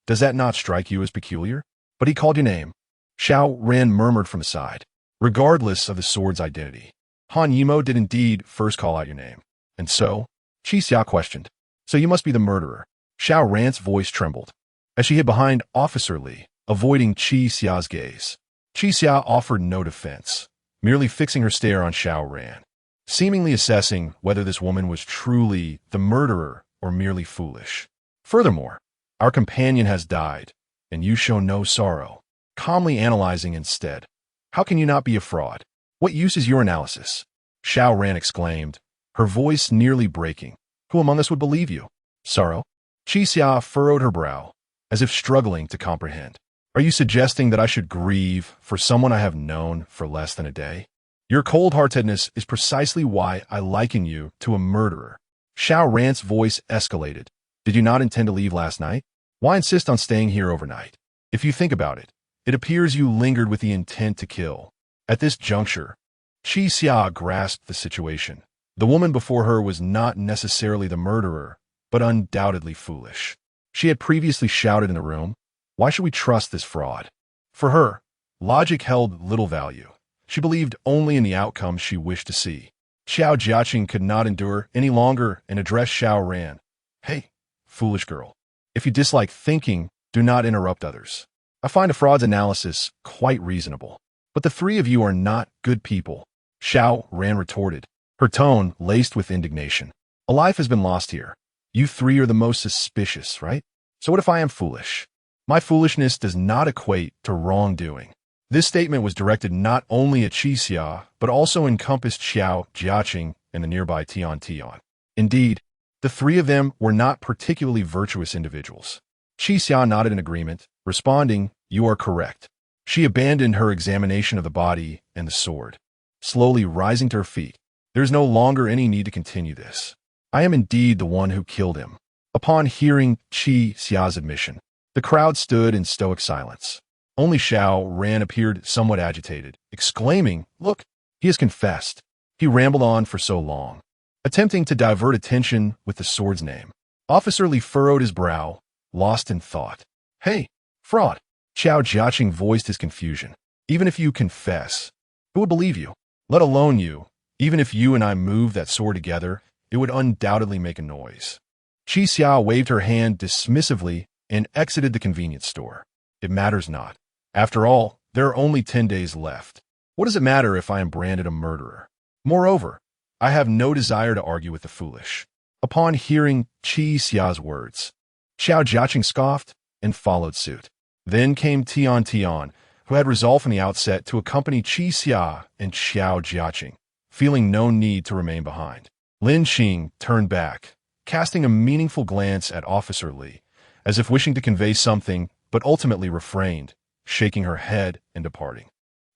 Does that not strike you as peculiar? But he called your name. Xiao Ran murmured from the side. Regardless of the sword's identity, Han Yimou did indeed first call out your name. And so? Qi Xia questioned. So you must be the murderer. Xiao Ran's voice trembled as she hid behind Officer Li, avoiding Qi Xia's gaze. Qi Xia offered no defense, merely fixing her stare on Xiao Ran, seemingly assessing whether this woman was truly the murderer or merely foolish. Furthermore, our companion has died, and you show no sorrow, calmly analyzing instead. How can you not be a fraud? What use is your analysis? Xiao Ran exclaimed, her voice nearly breaking. Who among us would believe you? Sorrow? Qi Xia furrowed her brow, as if struggling to comprehend. Are you suggesting that I should grieve for someone I have known for less than a day? Your cold-heartedness is precisely why I liken you to a murderer. Xiao Ran's voice escalated. Did you not intend to leave last night? Why insist on staying here overnight? If you think about it, It appears you lingered with the intent to kill. At this juncture, Qi Xia grasped the situation. The woman before her was not necessarily the murderer, but undoubtedly foolish. She had previously shouted in the room, "Why should we trust this fraud?" For her, logic held little value. She believed only in the outcome she wished to see. Xiao Jiaqing could not endure any longer and addressed Xiao Ran. "Hey, foolish girl. If you dislike thinking, do not interrupt others. I find a fraud's analysis quite reasonable. But the three of you are not good people." Xiao Ran retorted, her tone laced with indignation. "A life has been lost here. You three are the most suspicious, right? So what if I am foolish? My foolishness does not equate to wrongdoing." This statement was directed not only at Qi Xia, but also encompassed Xiao Jiaqing and the nearby Tian Tian. Indeed, the three of them were not particularly virtuous individuals. Qi Xia nodded in agreement, responding, "You are correct." She abandoned her examination of the body and the sword, slowly rising to her feet. "There is no longer any need to continue this. I am indeed the one who killed him." Upon hearing Qi Xia's admission, the crowd stood in stoic silence. Only Xiao Ran appeared somewhat agitated, exclaiming, "Look, he has confessed." He rambled on for so long, attempting to divert attention with the sword's name. Officer Li furrowed his brow, lost in thought. "Hey, fraud!" Xiao Jiaqing voiced his confusion. "Even if you confess, who would believe you? Let alone you. Even if you and I moved that sword together, it would undoubtedly make a noise." Qi Xia waved her hand dismissively and exited the convenience store. "It matters not. After all, there are only 10 days left. What does it matter if I am branded a murderer? Moreover, I have no desire to argue with the foolish." Upon hearing Qi Xia's words, Xiao Jiaqing scoffed and followed suit. Then came Tian Tian, who had resolved from the outset to accompany Qi Xia and Xiao Jiaqing, feeling no need to remain behind. Lin Qing turned back, casting a meaningful glance at Officer Li, as if wishing to convey something, but ultimately refrained, shaking her head and departing.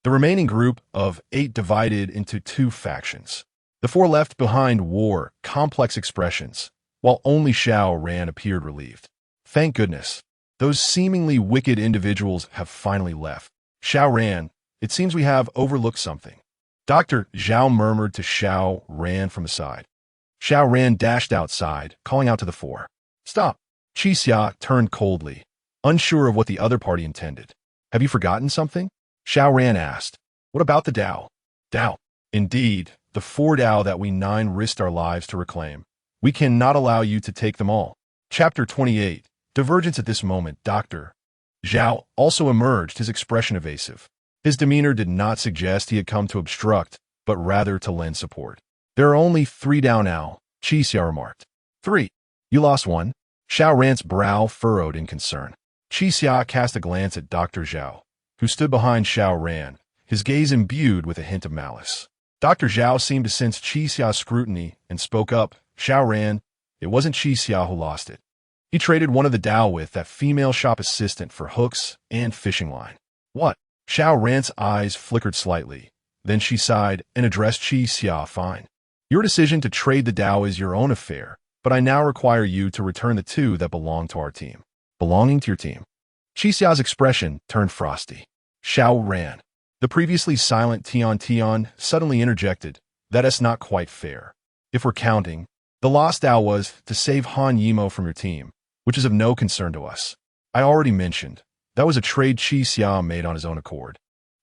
The remaining group of 8 divided into 2 factions. The 4 left behind wore complex expressions, while only Xiao Ran appeared relieved. "Thank goodness. Those seemingly wicked individuals have finally left." "Xiao Ran, it seems we have overlooked something." Dr. Zhao murmured to Xiao Ran from the side. Xiao Ran dashed outside, calling out to the 4. "Stop!" Qi Xia turned coldly, unsure of what the other party intended. "Have you forgotten something?" Xiao Ran asked. "What about the Dao?" "Dao? Indeed, the 4 Dao that we 9 risked our lives to reclaim. We cannot allow you to take them all." Chapter 28. Divergence. At this moment, Dr. Zhao also emerged, his expression evasive. His demeanor did not suggest he had come to obstruct, but rather to lend support. "There are only 3 Dao now," Qi Xia remarked. "3? You lost one?" Xiao Ran's brow furrowed in concern. Qi Xia cast a glance at Dr. Zhao, who stood behind Xiao Ran, his gaze imbued with a hint of malice. Dr. Zhao seemed to sense Qi Xia's scrutiny and spoke up. "Xiao Ran, it wasn't Qi Xia who lost it. He traded one of the Dao with that female shop assistant for hooks and fishing line." "What?" Xiao Ran's eyes flickered slightly. Then she sighed and addressed Qi Xia. "Fine. Your decision to trade the Dao is your own affair, but I now require you to return the 2 that belong to our team." "Belonging to your team?" Qi Xia's expression turned frosty. Xiao Ran, the previously silent Tian Tian, suddenly interjected, "That is not quite fair. If we're counting, the lost Dao was to save Han Yimo from your team, which is of no concern to us. I already mentioned, that was a trade Qi Xia made on his own accord,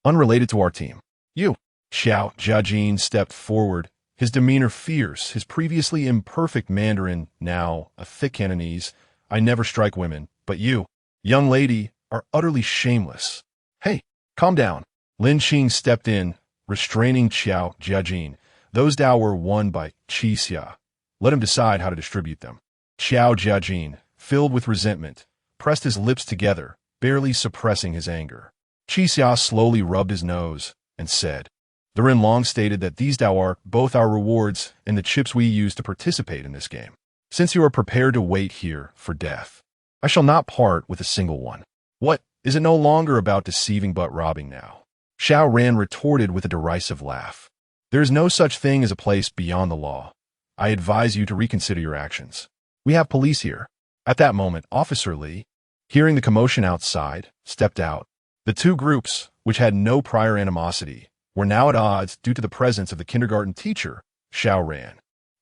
unrelated to our team. You." Xiao Jiajin stepped forward, his demeanor fierce, his previously imperfect Mandarin now a thick Cantonese. "I never strike women, but you, young lady, are utterly shameless." "Hey, calm down." Lin Qing stepped in, restraining Xiao Jiajin. "Those Dao were won by Qi Xia. Let him decide how to distribute them." Xiao Jiajin, filled with resentment, pressed his lips together, barely suppressing his anger. Qi Xia slowly rubbed his nose and said, "The Ren long stated that these Dao are both our rewards and the chips we use to participate in this game. Since you are prepared to wait here for death, I shall not part with a single one." "What, is it no longer about deceiving but robbing now?" Xiao Ran retorted with a derisive laugh. "There is no such thing as a place beyond the law. I advise you to reconsider your actions. We have police here." At that moment, Officer Li, hearing the commotion outside, stepped out. The two groups, which had no prior animosity, were now at odds due to the presence of the kindergarten teacher, Xiao Ran.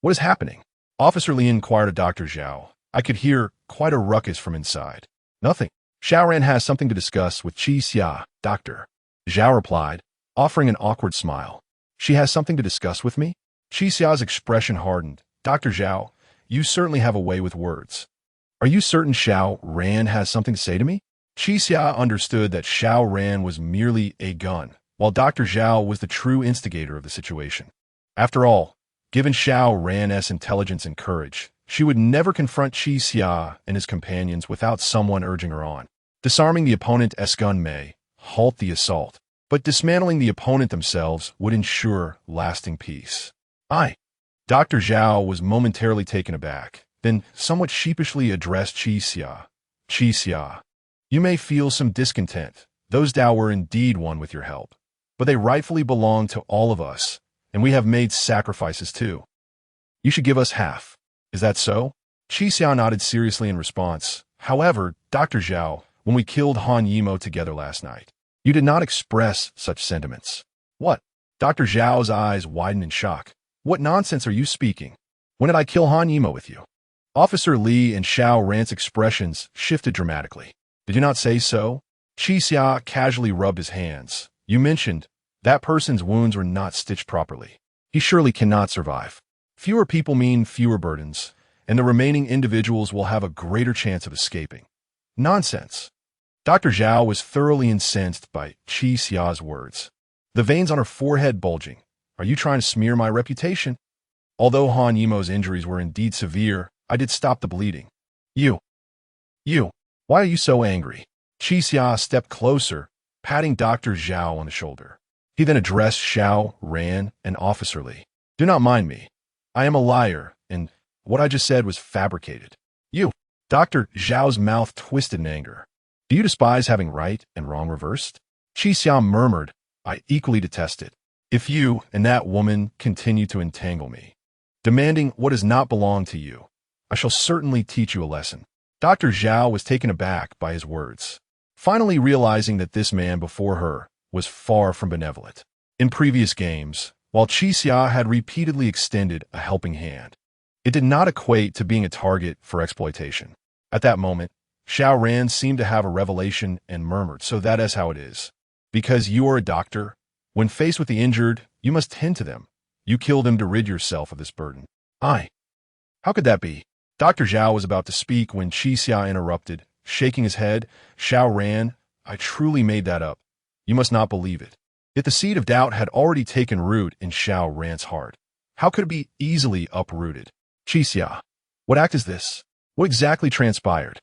What is happening? Officer Li inquired of Dr. Zhao. I could hear quite a ruckus from inside. Nothing. Xiao Ran has something to discuss with Qi Xia, Doctor. Zhao replied, offering an awkward smile. She has something to discuss with me? Qi Xia's expression hardened. Dr. Zhao, you certainly have a way with words. Are you certain Xiao Ran has something to say to me? Qi Xia understood that Xiao Ran was merely a gun, while Dr. Zhao was the true instigator of the situation. After all, given Xiao Ran's intelligence and courage, she would never confront Qi Xia and his companions without someone urging her on. Disarming the opponent Esgun may halt the assault, but dismantling the opponent themselves would ensure lasting peace. Dr. Zhao was momentarily taken aback, then somewhat sheepishly addressed Qi Xia. Qi Xia, you may feel some discontent. Those Dao were indeed one with your help, but they rightfully belong to all of us, and we have made sacrifices too. You should give us half. Is that so? Qi Xia nodded seriously in response. However, Dr. Zhao, when we killed Han Yimo together last night, you did not express such sentiments. What? Dr. Zhao's eyes widened in shock. What nonsense are you speaking? When did I kill Han Yimo with you? Officer Li and Xiao Ran's expressions shifted dramatically. Did you not say so? Qi Xia casually rubbed his hands. You mentioned that person's wounds were not stitched properly. He surely cannot survive. Fewer people mean fewer burdens, and the remaining individuals will have a greater chance of escaping. Nonsense. Dr. Zhao was thoroughly incensed by Qi Xia's words. The veins on her forehead bulging. Are you trying to smear my reputation? Although Han Yimo's injuries were indeed severe, I did stop the bleeding. You. Why are you so angry? Qi Xia stepped closer, patting Dr. Zhao on the shoulder. He then addressed Xiao Ran and Officer Li. Do not mind me. I am a liar, and what I just said was fabricated. You. Dr. Zhao's mouth twisted in anger. Do you despise having right and wrong reversed? Qi Xia murmured, I equally detest it. If you and that woman continue to entangle me, demanding what does not belong to you, I shall certainly teach you a lesson. Dr. Zhao was taken aback by his words, finally realizing that this man before her was far from benevolent. In previous games, while Qi Xia had repeatedly extended a helping hand, it did not equate to being a target for exploitation. At that moment, Xiao Ran seemed to have a revelation and murmured, so that is how it is. Because you are a doctor, when faced with the injured, you must tend to them. You kill them to rid yourself of this burden. How could that be? Dr. Zhao was about to speak when Qi Xia interrupted, shaking his head. Xiao Ran, I truly made that up. You must not believe it. Yet the seed of doubt had already taken root in Xiao Ran's heart. How could it be easily uprooted? Qi Xia, what act is this? What exactly transpired?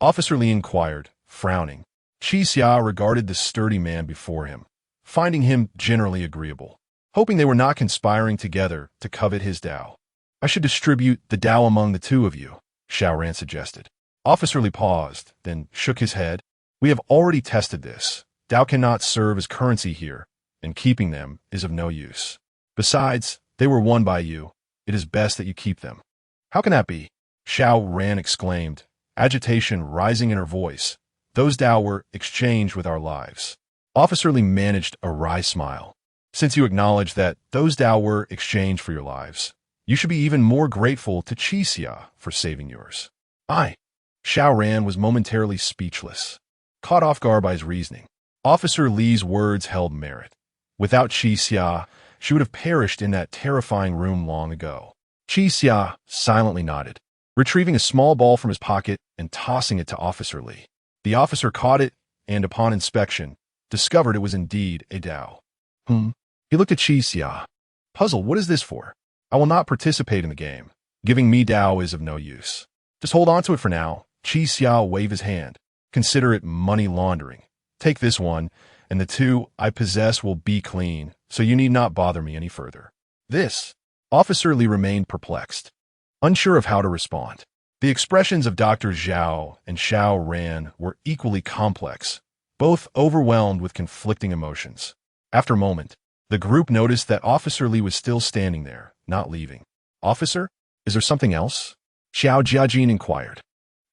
Officer Li inquired, frowning. Qi Xia regarded the sturdy man before him, finding him generally agreeable, hoping they were not conspiring together to covet his Dao. I should distribute the Dao among the two of you, Xiao Ran suggested. Officer Li paused, then shook his head. We have already tested this. Dao cannot serve as currency here, and keeping them is of no use. Besides, they were won by you. It is best that you keep them. How can that be? Xiao Ran exclaimed, agitation rising in her voice. Those Dao were exchanged with our lives. Officer Li managed a wry smile. Since you acknowledge that those Dao were exchanged for your lives, you should be even more grateful to Qi Xia for saving yours. Xiao Ran was momentarily speechless, caught off guard by his reasoning. Officer Li's words held merit. Without Qi Xia, she would have perished in that terrifying room long ago. Qi Xia silently nodded, retrieving a small ball from his pocket and tossing it to Officer Li. The officer caught it and, upon inspection, discovered it was indeed a Dao. He looked at Qi Xia. Puzzled, what is this for? I will not participate in the game. Giving me Dao is of no use. Just hold on to it for now. Qi Xia waved his hand. Consider it money laundering. Take this one, and the two I possess will be clean, so you need not bother me any further. This. Officer Li remained perplexed, unsure of how to respond. The expressions of Dr. Zhao and Xiao Ran were equally complex, both overwhelmed with conflicting emotions. After a moment, the group noticed that Officer Li was still standing there, not leaving. Officer, is there something else? Xiao Jiajin inquired.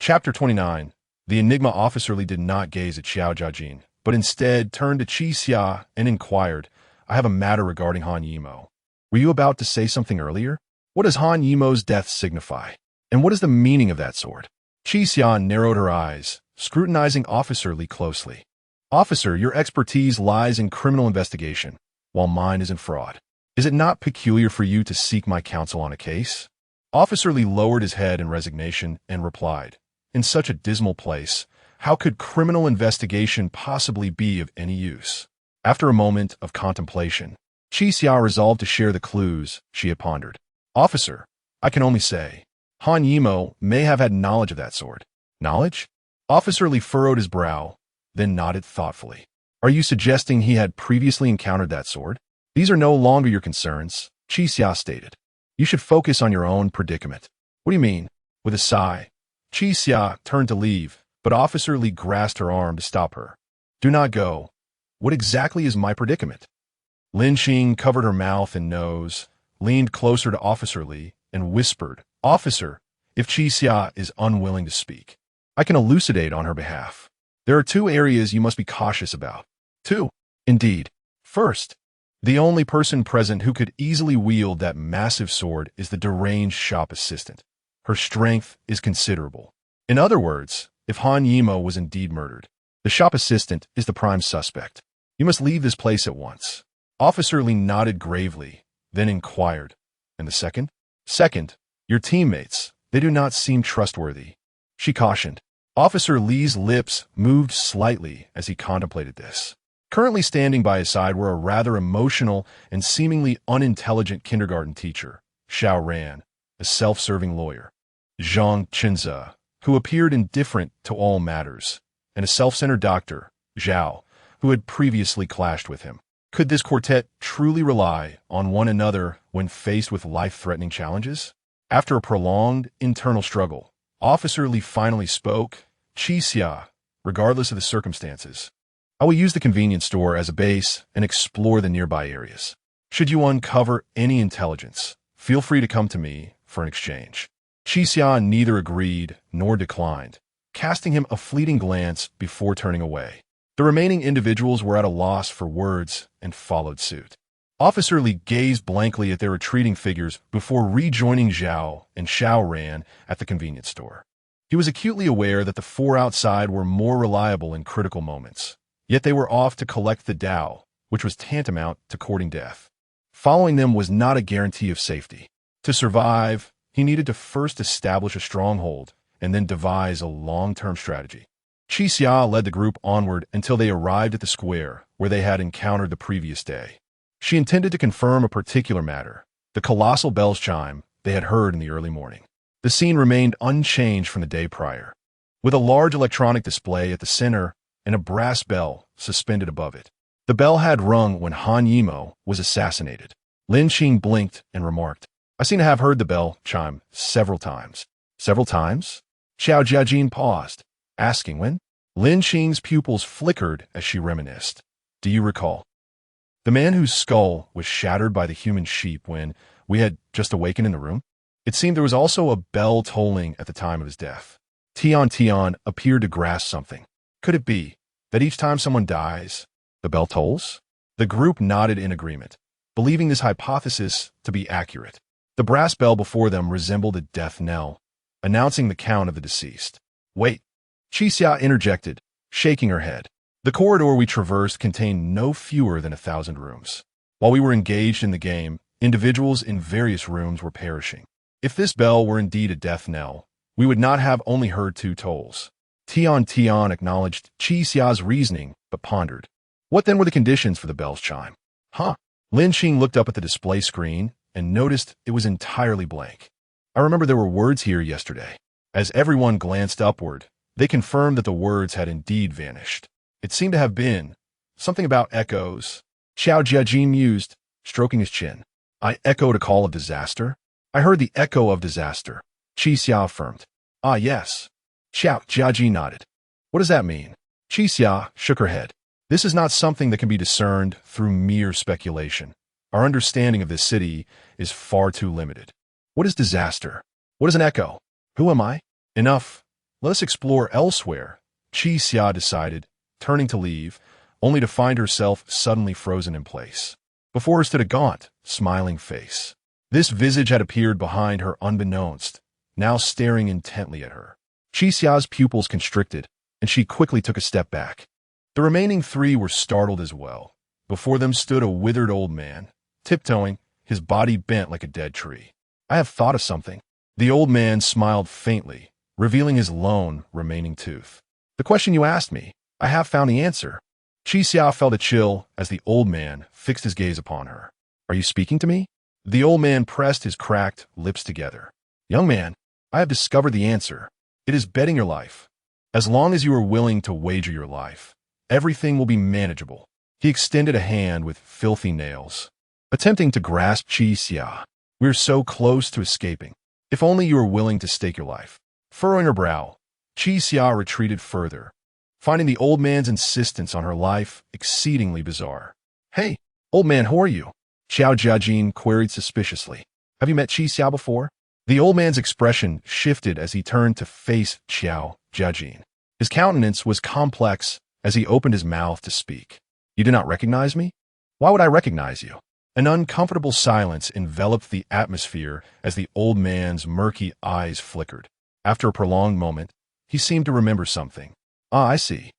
Chapter 29. The Enigma. Officer Li did not gaze at Xiao Jiajin, but instead turned to Qi Xia and inquired, I have a matter regarding Han Yimo. Were you about to say something earlier? What does Han Yimo's death signify? And what is the meaning of that sword? Qi Xia narrowed her eyes, scrutinizing Officer Li closely. Officer, your expertise lies in criminal investigation, while mine is in fraud. Is it not peculiar for you to seek my counsel on a case? Officer Li lowered his head in resignation and replied, in such a dismal place, how could criminal investigation possibly be of any use? After a moment of contemplation, Qi Xia resolved to share the clues she had pondered. Officer, I can only say, Han Yimo may have had knowledge of that sword. Knowledge? Officer Li furrowed his brow, then nodded thoughtfully. Are you suggesting he had previously encountered that sword? These are no longer your concerns, Qi Xia stated. You should focus on your own predicament. What do you mean? With a sigh, Qi Xia turned to leave, but Officer Li grasped her arm to stop her. Do not go. What exactly is my predicament? Lin Xing covered her mouth and nose, leaned closer to Officer Li, and whispered, Officer, if Qi Xia is unwilling to speak, I can elucidate on her behalf. There are 2 areas you must be cautious about. 2. Indeed. First, the only person present who could easily wield that massive sword is the deranged shop assistant. Her strength is considerable. In other words, if Han Yimo was indeed murdered, the shop assistant is the prime suspect. You must leave this place at once. Officer Li nodded gravely, then inquired, and the second? Second, your teammates. They do not seem trustworthy. She cautioned. Officer Li's lips moved slightly as he contemplated this. Currently standing by his side were a rather emotional and seemingly unintelligent kindergarten teacher, Xiao Ran, a self-serving lawyer, Zhang Qinze, who appeared indifferent to all matters, and a self-centered doctor, Zhao, who had previously clashed with him. Could this quartet truly rely on one another when faced with life-threatening challenges? After a prolonged internal struggle, Officer Li finally spoke, Qi Xia, regardless of the circumstances. I will use the convenience store as a base and explore the nearby areas. Should you uncover any intelligence, feel free to come to me for an exchange. Qi Xia neither agreed nor declined, casting him a fleeting glance before turning away. The remaining individuals were at a loss for words and followed suit. Officer Li gazed blankly at their retreating figures before rejoining Zhao and Xiao Ran at the convenience store. He was acutely aware that the 4 outside were more reliable in critical moments, yet they were off to collect the Dao, which was tantamount to courting death. Following them was not a guarantee of safety. To survive, he needed to first establish a stronghold and then devise a long-term strategy. Qi Xia led the group onward until they arrived at the square where they had encountered the previous day. She intended to confirm a particular matter, the colossal bell's chime they had heard in the early morning. The scene remained unchanged from the day prior, with a large electronic display at the center and a brass bell suspended above it. The bell had rung when Han Yimo was assassinated. Lin Xing blinked and remarked, I seem to have heard the bell chime several times. Several times? Xiao Jiajin paused, asking when. Lin Xing's pupils flickered as she reminisced. Do you recall? The man whose skull was shattered by the human sheep when we had just awakened in the room? It seemed there was also a bell tolling at the time of his death. Tian appeared to grasp something. Could it be that each time someone dies, the bell tolls? The group nodded in agreement, believing this hypothesis to be accurate. The brass bell before them resembled a death knell, announcing the count of the deceased. Wait, Qi Xia interjected, shaking her head. The corridor we traversed contained no fewer than 1,000 rooms. While we were engaged in the game, individuals in various rooms were perishing. If this bell were indeed a death knell, we would not have only heard 2 tolls. Tian acknowledged Qi Xia's reasoning, but pondered. What then were the conditions for the bell's chime? Lin Xing looked up at the display screen and noticed it was entirely blank. I remember there were words here yesterday. As everyone glanced upward, they confirmed that the words had indeed vanished. It seemed to have been something about echoes. Xiao Jiajin mused, stroking his chin. I echoed a call of disaster. I heard the echo of disaster. Qi Xia affirmed. Ah, yes. Xiao Jiajin nodded. What does that mean? Qi Xia shook her head. This is not something that can be discerned through mere speculation. Our understanding of this city is far too limited. What is disaster? What is an echo? Who am I? Enough. Let us explore elsewhere, Qi Xia decided, turning to leave, only to find herself suddenly frozen in place. Before her stood a gaunt, smiling face. This visage had appeared behind her unbeknownst, now staring intently at her. Qixia's pupils constricted, and she quickly took a step back. The remaining three were startled as well. Before them stood a withered old man, tiptoeing, his body bent like a dead tree. "I have thought of something." The old man smiled faintly, revealing his lone remaining tooth. "The question you asked me, I have found the answer." Qixia felt a chill as the old man fixed his gaze upon her. "Are you speaking to me?" The old man pressed his cracked lips together. "Young man, I have discovered the answer. It is betting your life. As long as you are willing to wager your life, everything will be manageable." He extended a hand with filthy nails, attempting to grasp Qixia. "We are so close to escaping. If only you are willing to stake your life." Furrowing her brow, Qixia retreated further, finding the old man's insistence on her life exceedingly bizarre. "Hey, old man, who are you?" Xiao Jiajin queried suspiciously. "Have you met Qixia before?" The old man's expression shifted as he turned to face Xiao Jiajin. His countenance was complex as he opened his mouth to speak. "You do not recognize me? Why would I recognize you?" An uncomfortable silence enveloped the atmosphere as the old man's murky eyes flickered. After a prolonged moment, he seemed to remember something. "Ah, I see.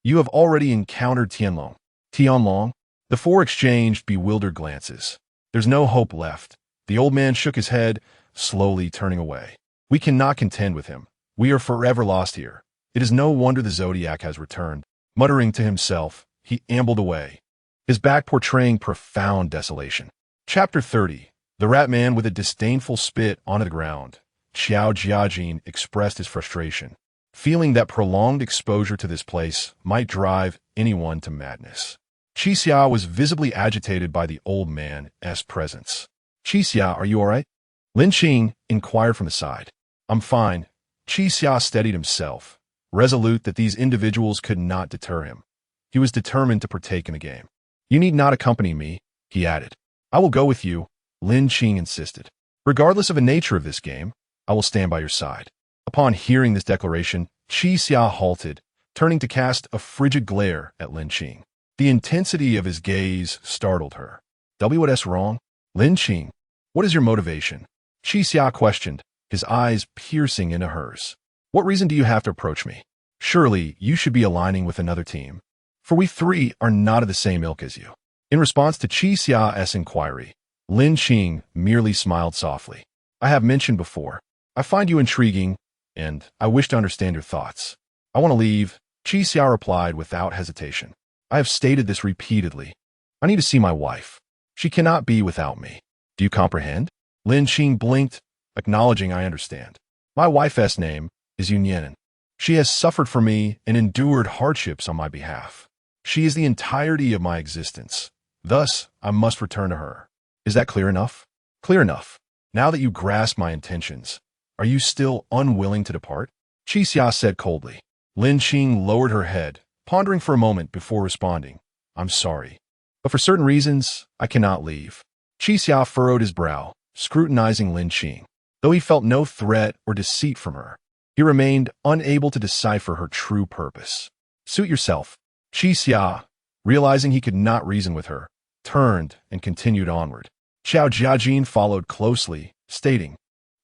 You have already encountered Tianlong." "Tianlong?" The four exchanged bewildered glances. "There's no hope left." The old man shook his head, slowly turning away. "We cannot contend with him. We are forever lost here. It is no wonder the Zodiac has returned." Muttering to himself, he ambled away, his back portraying profound desolation. Chapter 30. The Rat Man with a disdainful spit onto the ground. Xiao Jiajin expressed his frustration, feeling that prolonged exposure to this place might drive anyone to madness. Qixia was visibly agitated by the old man's presence. "Qixia, are you all right?" Lin Qing inquired from the side. "I'm fine." Qixia steadied himself, resolute that these individuals could not deter him. He was determined to partake in the game. "You need not accompany me," he added. "I will go with you," Lin Qing insisted. "Regardless of the nature of this game, I will stand by your side." Upon hearing this declaration, Qixia halted, turning to cast a frigid glare at Lin Qing. The intensity of his gaze startled her. "What's wrong?" "Lin Qing, what is your motivation?" Qixia questioned, his eyes piercing into hers. "What reason do you have to approach me? Surely you should be aligning with another team, for we three are not of the same ilk as you." In response to Qixia's inquiry, Lin Qing merely smiled softly. "I have mentioned before, I find you intriguing, and I wish to understand your thoughts." "I want to leave," Qixia replied without hesitation. "I have stated this repeatedly. I need to see my wife. She cannot be without me. Do you comprehend?" Lin Qing blinked, acknowledging I understand. "My wife's name is Yunyan. She has suffered for me and endured hardships on my behalf. She is the entirety of my existence. Thus, I must return to her. Is that clear enough?" "Clear enough. Now that you grasp my intentions, are you still unwilling to depart?" Qixia said coldly. Lin Qing lowered her head, pondering for a moment before responding. "I'm sorry, but for certain reasons, I cannot leave." Qixia furrowed his brow, scrutinizing Lin Qing. Though he felt no threat or deceit from her, he remained unable to decipher her true purpose. "Suit yourself." Qixia, realizing he could not reason with her, turned and continued onward. Xiao Jiajin followed closely, stating,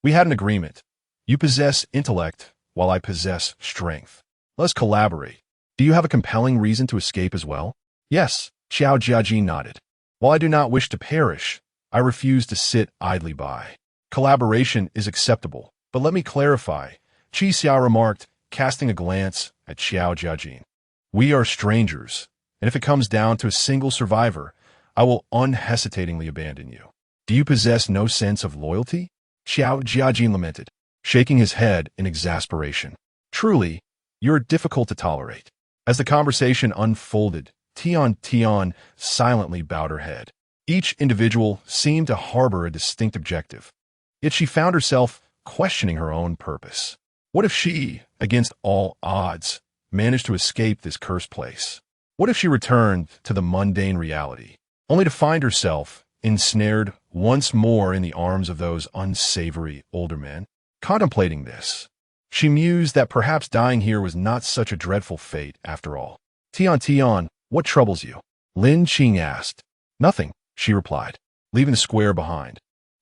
"We had an agreement. You possess intellect, while I possess strength. Let's collaborate. Do you have a compelling reason to escape as well?" "Yes," Xiao Jiajin nodded. "While I do not wish to perish, I refuse to sit idly by. Collaboration is acceptable, but let me clarify," Qixia remarked, casting a glance at Xiao Jiajin. "We are strangers, and if it comes down to a single survivor, I will unhesitatingly abandon you. Do you possess no sense of loyalty?" Xiao Jiajin lamented, shaking his head in exasperation. "Truly, you're difficult to tolerate." As the conversation unfolded, Tian silently bowed her head. Each individual seemed to harbor a distinct objective, yet she found herself questioning her own purpose. What if she, against all odds, managed to escape this cursed place? What if she returned to the mundane reality, only to find herself ensnared once more in the arms of those unsavory older men? Contemplating this, she mused that perhaps dying here was not such a dreadful fate after all. Tian, What troubles you? Lin Qing asked. Nothing, she replied, leaving the square behind.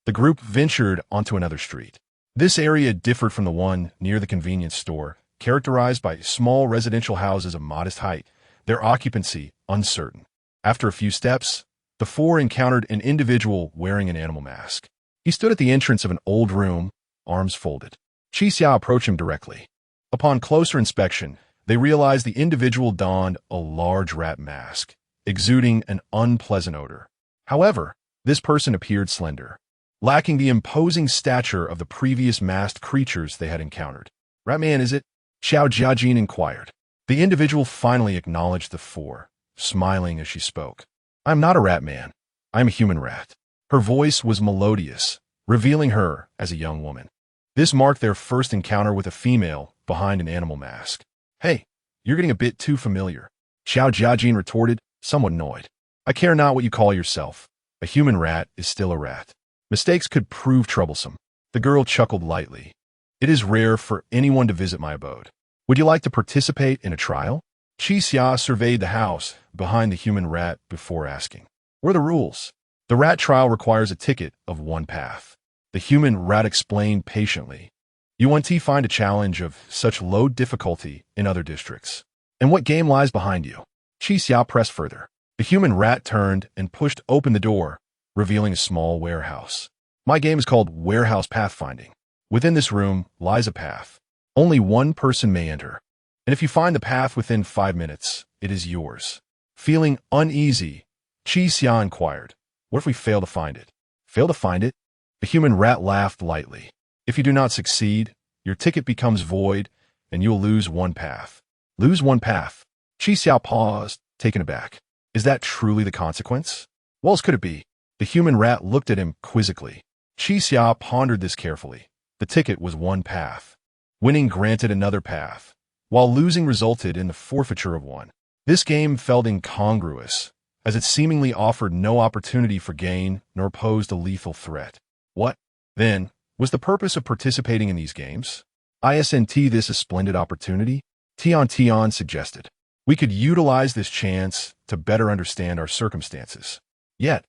The group ventured onto another street. This area differed from the one near the convenience store, characterized by small residential houses of modest height, their occupancy uncertain. After a few steps, the four encountered an individual wearing an animal mask. He stood at the entrance of an old room, arms folded. Qi Xia approached him directly. Upon closer inspection, they realized the individual donned a large rat mask, exuding an unpleasant odor. However, this person appeared slender, lacking the imposing stature of the previous masked creatures they had encountered. "Ratman, is it?" Xiao Jiajin inquired. The individual finally acknowledged the four, smiling as she spoke. "I am not a rat man. I am a human rat." Her voice was melodious, revealing her as a young woman. This marked their first encounter with a female behind an animal mask. "Hey, you're getting a bit too familiar," Xiao Jiajin retorted, somewhat annoyed. "I care not what you call yourself. A human rat is still a rat. Mistakes could prove troublesome." The girl chuckled lightly. "It is rare for anyone to visit my abode. Would you like to participate in a trial?" Qi Xia surveyed the house behind the human rat before asking. "What are the rules?" "The rat trial requires a ticket of one path," the human rat explained patiently. "You want to find a challenge of such low difficulty in other districts. And what game lies behind you?" Qi Xia pressed further. The human rat turned and pushed open the door, revealing a small warehouse. "My game is called Warehouse Pathfinding. Within this room lies a path. Only one person may enter. And if you find the path within 5 minutes, it is yours." Feeling uneasy, Qi Xia inquired, "What if we fail to find it?" "Fail to find it?" The human rat laughed lightly. "If you do not succeed, your ticket becomes void, and you will lose one path." "Lose one path?" Qi Xia paused, taken aback. "Is that truly the consequence? What else could it be?" The human rat looked at him quizzically. Qi Xia pondered this carefully. The ticket was one path. Winning granted another path, while losing resulted in the forfeiture of one. This game felt incongruous, as it seemingly offered no opportunity for gain nor posed a lethal threat. What, then, was the purpose of participating in these games? "Isn't this a splendid opportunity?" Tian suggested. "We could utilize this chance to better understand our circumstances." Yet,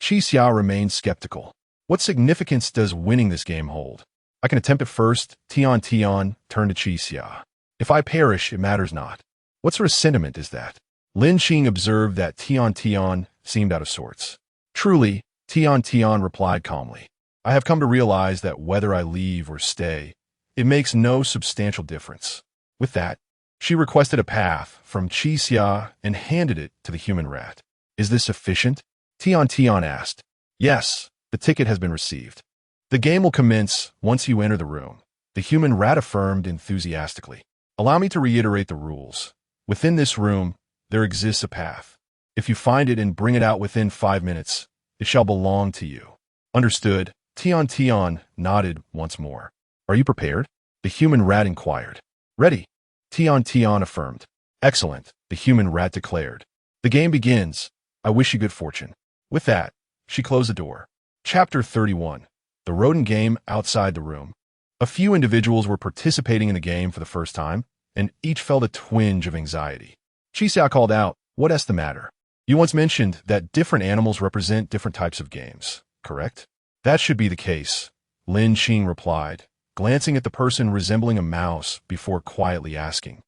Qi Xia remained skeptical. "What significance does winning this game hold?" "I can attempt it first." Tian turned to Qi Xia. "If I perish, it matters not." "What sort of sentiment is that?" Lin Qing observed that Tian seemed out of sorts. "Truly," Tian replied calmly, "I have come to realize that whether I leave or stay, it makes no substantial difference." With that, she requested a path from Qi Xia and handed it to the human rat. "Is this sufficient?" Tian asked. "Yes, the ticket has been received. The game will commence once you enter the room," the human rat affirmed enthusiastically. "Allow me to reiterate the rules. Within this room, there exists a path. If you find it and bring it out within 5 minutes, it shall belong to you." "Understood." Tian nodded once more. "Are you prepared?" the human rat inquired. "Ready," Tian affirmed. "Excellent," the human rat declared. "The game begins. I wish you good fortune." With that, she closed the door. Chapter 31. The rodent game outside the room. A few individuals were participating in the game for the first time, and each felt a twinge of anxiety. Qi Xia called out, "What's the matter? You once mentioned that different animals represent different types of games, correct?" "That should be the case," Lin Qing replied, glancing at the person resembling a mouse before quietly asking,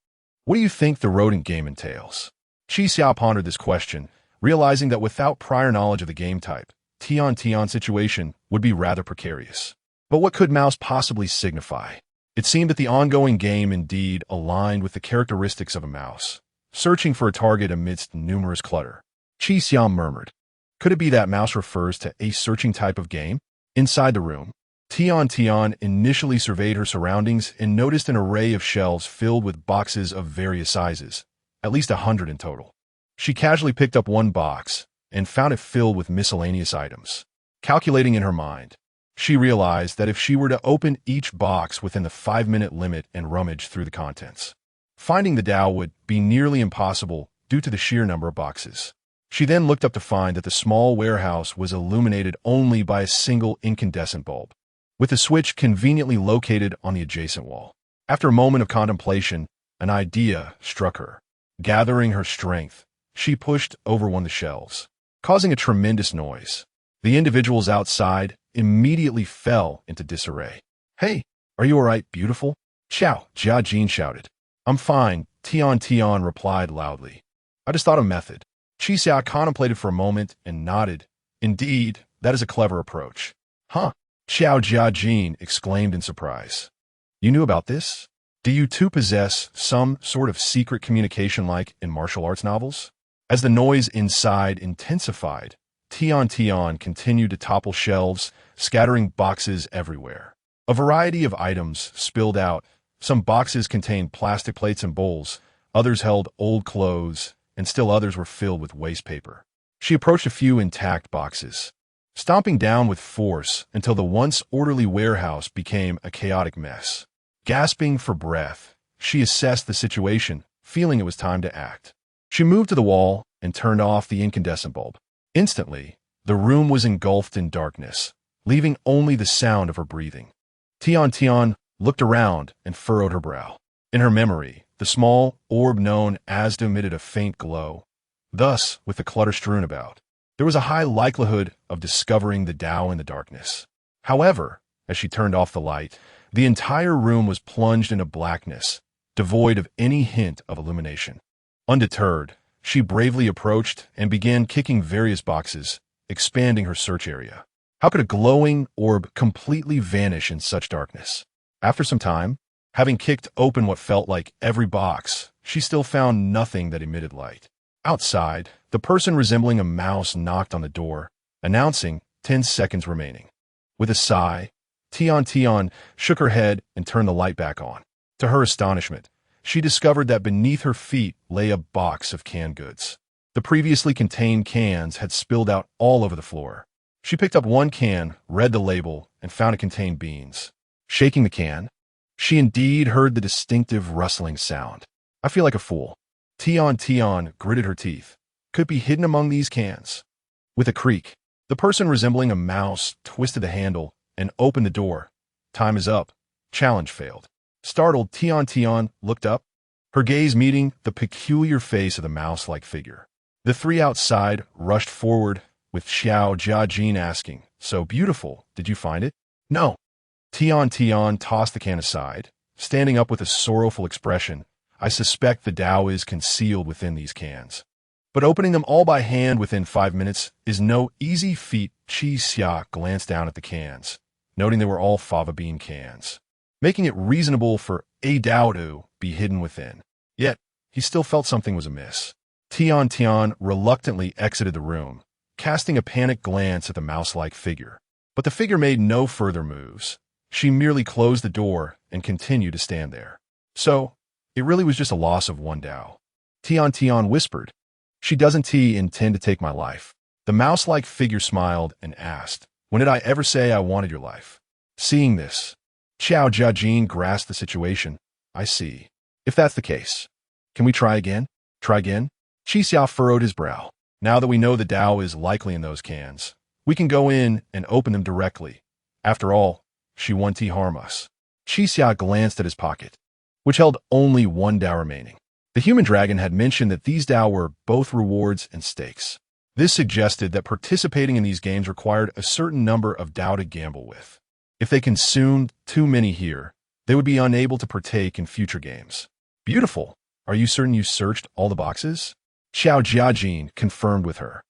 "What do you think the rodent game entails?" Qi Xia pondered this question, realizing that without prior knowledge of the game type, Tian's situation would be rather precarious. But what could mouse possibly signify? It seemed that the ongoing game indeed aligned with the characteristics of a mouse, searching for a target amidst numerous clutter. Qi Xia murmured, "Could it be that mouse refers to a searching type of game?" Inside the room, Tian initially surveyed her surroundings and noticed an array of shelves filled with boxes of various sizes, at least 100 in total. She casually picked up one box and found it filled with miscellaneous items. Calculating in her mind, she realized that if she were to open each box within the 5-minute limit and rummage through the contents, finding the Tao would be nearly impossible due to the sheer number of boxes. She then looked up to find that the small warehouse was illuminated only by a single incandescent bulb, with a switch conveniently located on the adjacent wall. After a moment of contemplation, an idea struck her. Gathering her strength, She pushed over one of the shelves, causing a tremendous noise. The individuals outside immediately fell into disarray. "Hey, are you all right, beautiful?" Xiao Jiajin shouted. "I'm fine," Tian replied loudly. "I just thought of a method." Qixia contemplated for a moment and nodded. "Indeed, that is a clever approach." "Huh?" Xiao Jiajin exclaimed in surprise. "You knew about this? Do you too possess some sort of secret communication like in martial arts novels?" As the noise inside intensified, Tian continued to topple shelves, scattering boxes everywhere. A variety of items spilled out. Some boxes contained plastic plates and bowls, others held old clothes, and still others were filled with waste paper. She approached a few intact boxes, stomping down with force until the once orderly warehouse became a chaotic mess. Gasping for breath, she assessed the situation, feeling it was time to act. She moved to the wall and turned off the incandescent bulb. Instantly, the room was engulfed in darkness, leaving only the sound of her breathing. Tian looked around and furrowed her brow. In her memory, the small orb known as emitted a faint glow. Thus, with the clutter strewn about, there was a high likelihood of discovering the Tao in the darkness. However, as she turned off the light, the entire room was plunged into blackness, devoid of any hint of illumination. Undeterred, she bravely approached and began kicking various boxes, expanding her search area. How could a glowing orb completely vanish in such darkness? After some time, having kicked open what felt like every box, she still found nothing that emitted light. Outside, the person resembling a mouse knocked on the door, announcing 10 seconds remaining. With a sigh, Tian shook her head and turned the light back on. To her astonishment, she discovered that beneath her feet lay a box of canned goods. The previously contained cans had spilled out all over the floor. She picked up one can, read the label, and found it contained beans. Shaking the can, she indeed heard the distinctive rustling sound. "I feel like a fool." Tian gritted her teeth. Could be hidden among these cans. With a creak, the person resembling a mouse twisted the handle and opened the door. "Time is up." Challenge failed. Startled, Tian looked up, her gaze meeting the peculiar face of the mouse-like figure. The three outside rushed forward, with Xiao Jiajin asking, "So beautiful, did you find it?" "No." Tian tossed the can aside, standing up with a sorrowful expression. "I suspect the Tao is concealed within these cans. But opening them all by hand within 5 minutes is no easy feat." Qixia glanced down at the cans, noting they were all fava bean cans, making it reasonable for a Tao to be hidden within. Yet, he still felt something was amiss. Tian reluctantly exited the room, casting a panicked glance at the mouse-like figure. But the figure made no further moves. She merely closed the door and continued to stand there. "So, it really was just a loss of one Tao." Tian whispered. "She doesn't intend to take my life." The mouse-like figure smiled and asked, "When did I ever say I wanted your life?" Seeing this, Xiao Jiajin grasped the situation. "I see. If that's the case, can we try again?" "Try again?" Qixia furrowed his brow. "Now that we know the Tao is likely in those cans, we can go in and open them directly. After all, she won't harm us." Qixia glanced at his pocket, which held only one Tao remaining. The human dragon had mentioned that these Tao were both rewards and stakes. This suggested that participating in these games required a certain number of Tao to gamble with. If they consumed too many here, they would be unable to partake in future games. "Beautiful. Are you certain you searched all the boxes?" Xiao Jiajin confirmed with her.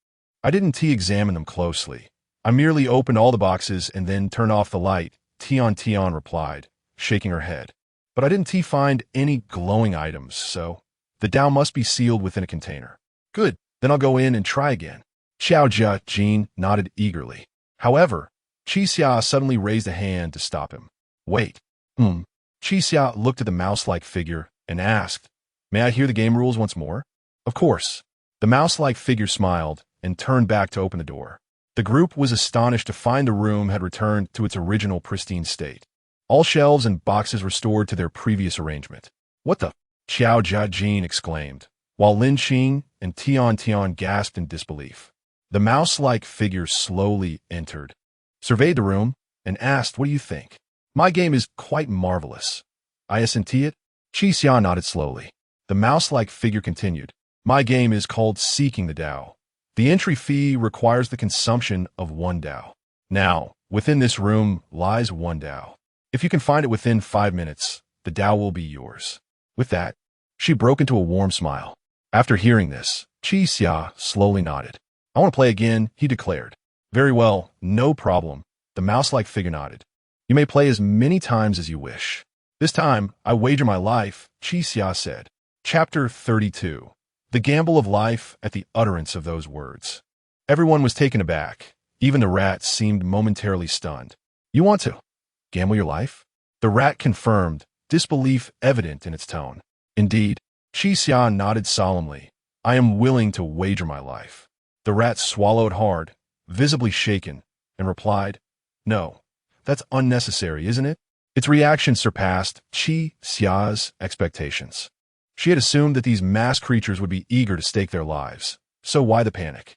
"I didn't examine them closely. I merely opened all the boxes and then turned off the light," Tian replied, shaking her head. "But I didn't find any glowing items, so the Tao must be sealed within a container." "Good, then I'll go in and try again." Xiao Jiajin nodded eagerly. However, Qixia suddenly raised a hand to stop him. "Wait." Qixia looked at the mouse-like figure and asked, "May I hear the game rules once more?" "Of course." The mouse-like figure smiled and turned back to open the door. The group was astonished to find the room had returned to its original pristine state. All shelves and boxes restored to their previous arrangement. "What the?" Xiao Jiajin exclaimed, while Lin Qing and Tian gasped in disbelief. The mouse-like figure slowly entered, surveyed the room, and asked, "What do you think?" "My game is quite marvelous." "I assent it?" Qixia nodded slowly. The mouse-like figure continued, My game is called Seeking the Tao. The entry fee requires the consumption of 1 Tao. Now, within this room lies 1 Tao. If you can find it within 5 minutes, the Tao will be yours. With that, she broke into a warm smile. After hearing this, Qi Xia slowly nodded. I want to play again, he declared. Very well, no problem. The mouse-like figure nodded. You may play as many times as you wish. This time, I wager my life, Qi Xia said. Chapter 32. The Gamble of Life at the utterance of those words. Everyone was taken aback. Even the rat seemed momentarily stunned. You want to gamble your life? The rat confirmed, disbelief evident in its tone. Indeed, Qi Xia nodded solemnly. I am willing to wager my life. The rat swallowed hard, visibly shaken, and replied, No, that's unnecessary, isn't it? Its reaction surpassed Qi Xia's expectations. She had assumed that these mass creatures would be eager to stake their lives, so why the panic?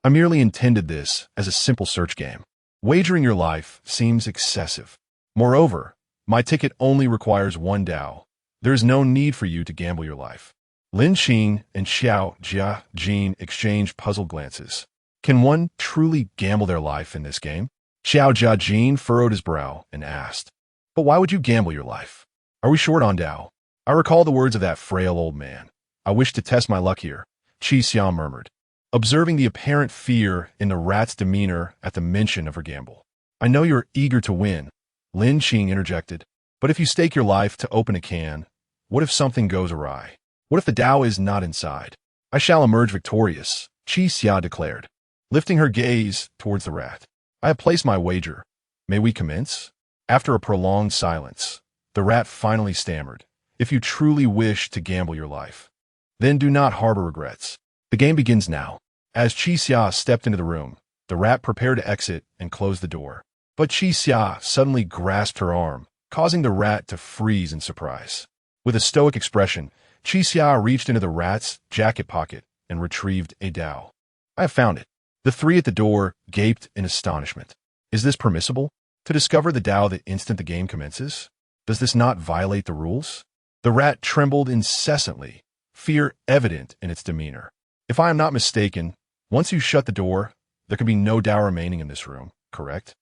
I merely intended this as a simple search game. Wagering your life seems excessive. Moreover, my ticket only requires 1 Tao. There is no need for you to gamble your life. Lin Qing and Xiao Jia Jin exchanged puzzled glances. Can one truly gamble their life in this game? Xiao Jia Jin furrowed his brow and asked, But why would you gamble your life? Are we short on Tao? I recall the words of that frail old man. I wish to test my luck here, Qi Xia murmured, observing the apparent fear in the rat's demeanor at the mention of her gamble. I know you're eager to win, Lin Qing interjected, but if you stake your life to open a can, what if something goes awry? What if the Tao is not inside? I shall emerge victorious, Qi Xia declared, lifting her gaze towards the rat. I have placed my wager. May we commence? After a prolonged silence, the rat finally stammered. If you truly wish to gamble your life, then do not harbor regrets. The game begins now. As Qi Xia stepped into the room, the rat prepared to exit and close the door. But Qi Xia suddenly grasped her arm, causing the rat to freeze in surprise. With a stoic expression, Qi Xia reached into the rat's jacket pocket and retrieved a Tao. I have found it. The three at the door gaped in astonishment. Is this permissible? To discover the Tao the instant the game commences? Does this not violate the rules? The rat trembled incessantly, fear evident in its demeanor. If I am not mistaken, once you shut the door, there can be no Tao remaining in this room, correct?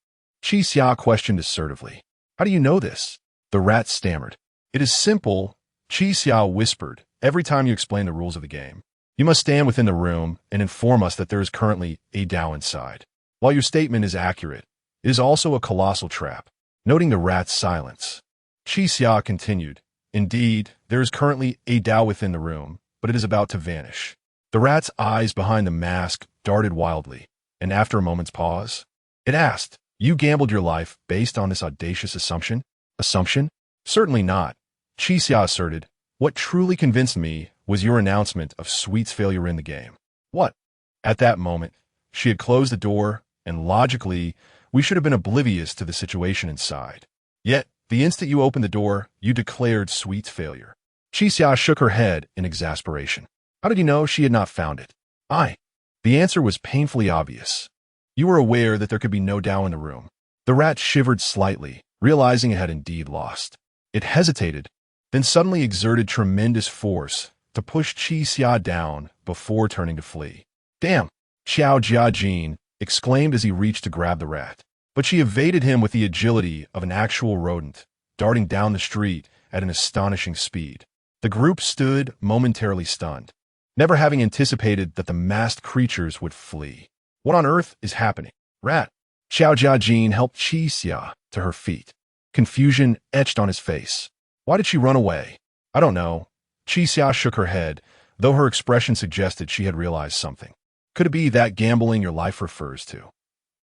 Qi Xia questioned assertively. How do you know this? The rat stammered. It is simple, Qi Xia whispered, every time you explain the rules of the game. You must stand within the room and inform us that there is currently a Tao inside. While your statement is accurate, it is also a colossal trap. Noting the rat's silence, Qi Xia continued, Indeed, there is currently a Tao within the room, but it is about to vanish. The rat's eyes behind the mask darted wildly, and after a moment's pause, it asked, You gambled your life based on this audacious assumption? Assumption? Certainly not, Qi Xia asserted. What truly convinced me was your announcement of Sweet's failure in the game. What? At that moment, she had closed the door, and logically, we should have been oblivious to the situation inside. Yet, the instant you opened the door, you declared Sweet's failure. Qi Xia shook her head in exasperation. How did you know she had not found it? The answer was painfully obvious. You were aware that there could be no Tao in the room. The rat shivered slightly, realizing it had indeed lost. It hesitated, then suddenly exerted tremendous force to push Qi Xia down before turning to flee. Damn! Xiao Jia Jin exclaimed as he reached to grab the rat. But she evaded him with the agility of an actual rodent, darting down the street at an astonishing speed. The group stood momentarily stunned, never having anticipated that the masked creatures would flee. What on earth is happening? Rat! Xiao Jia Jin helped Qi Xia to her feet. Confusion etched on his face. Why did she run away? I don't know. Qi Xia shook her head, though her expression suggested she had realized something. Could it be that gambling your life refers to?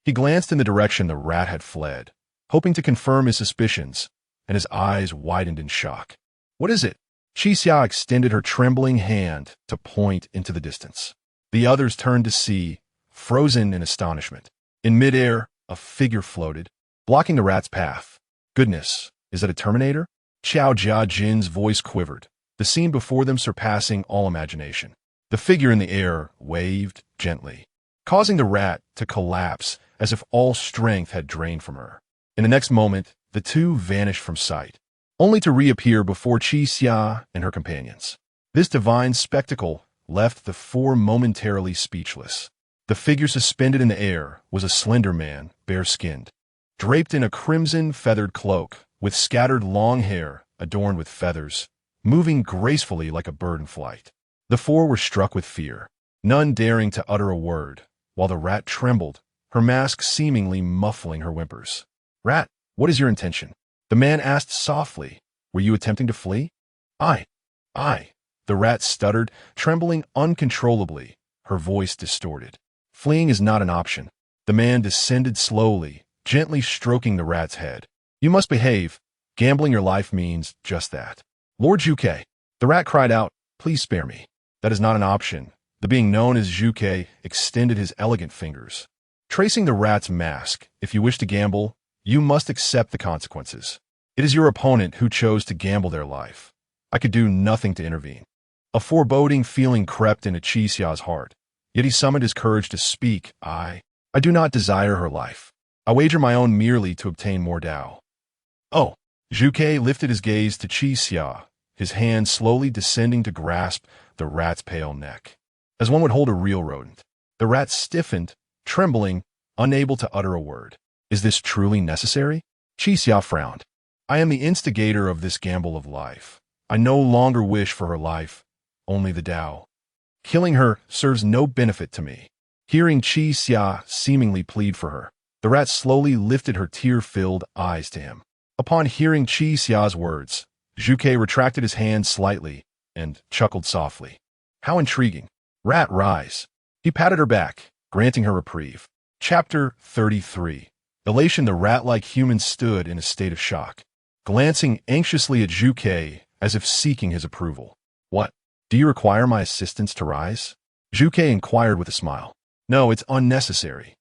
He glanced in the direction the rat had fled, hoping to confirm his suspicions, and his eyes widened in shock. What is it? Qi Xia extended her trembling hand to point into the distance. The others turned to see, frozen in astonishment. In midair, a figure floated, blocking the rat's path. Goodness, is it a Terminator? Xiao Jia Jin's voice quivered, the scene before them surpassing all imagination. The figure in the air waved gently, causing the rat to collapse as if all strength had drained from her. In the next moment, the two vanished from sight, only to reappear before Qi Xia and her companions. This divine spectacle left the four momentarily speechless. The figure suspended in the air was a slender man, bare-skinned, draped in a crimson feathered cloak, with scattered long hair adorned with feathers, moving gracefully like a bird in flight. The four were struck with fear, none daring to utter a word, while the rat trembled, her mask seemingly muffling her whimpers. "Rat, what is your intention?" the man asked softly. "Were you attempting to flee?" I. The rat stuttered, trembling uncontrollably, her voice distorted. "Fleeing is not an option." The man descended slowly, gently stroking the rat's head. "You must behave. Gambling your life means just that." "Lord Juke," the rat cried out, "please spare me." "That is not an option." The being known as Juke extended his elegant fingers, tracing the rat's mask. "If you wish to gamble, you must accept the consequences. It is your opponent who chose to gamble their life. I could do nothing to intervene." A foreboding feeling crept into Chixia's heart, yet he summoned his courage to speak. I do not desire her life. I wager my own merely to obtain more Dao." "Oh." Juke lifted his gaze to Chixia, his hand slowly descending to grasp the rat's pale neck, as one would hold a real rodent. The rat stiffened, trembling, unable to utter a word. "Is this truly necessary?" Chixia frowned. "I am the instigator of this gamble of life. I no longer wish for her life, only the Dao. Killing her serves no benefit to me." Hearing Chixia seemingly plead for her, the rat slowly lifted her tear-filled eyes to him. Upon hearing Chixia's words, Juke retracted his hand slightly and chuckled softly. "How intriguing. Rat, rise." He patted her back, granting her reprieve. Chapter 33. Elation. The rat-like human stood in a state of shock, glancing anxiously at Juke as if seeking his approval. "What? Do you require my assistance to rise?" Juke inquired with a smile. "No, it's unnecessary."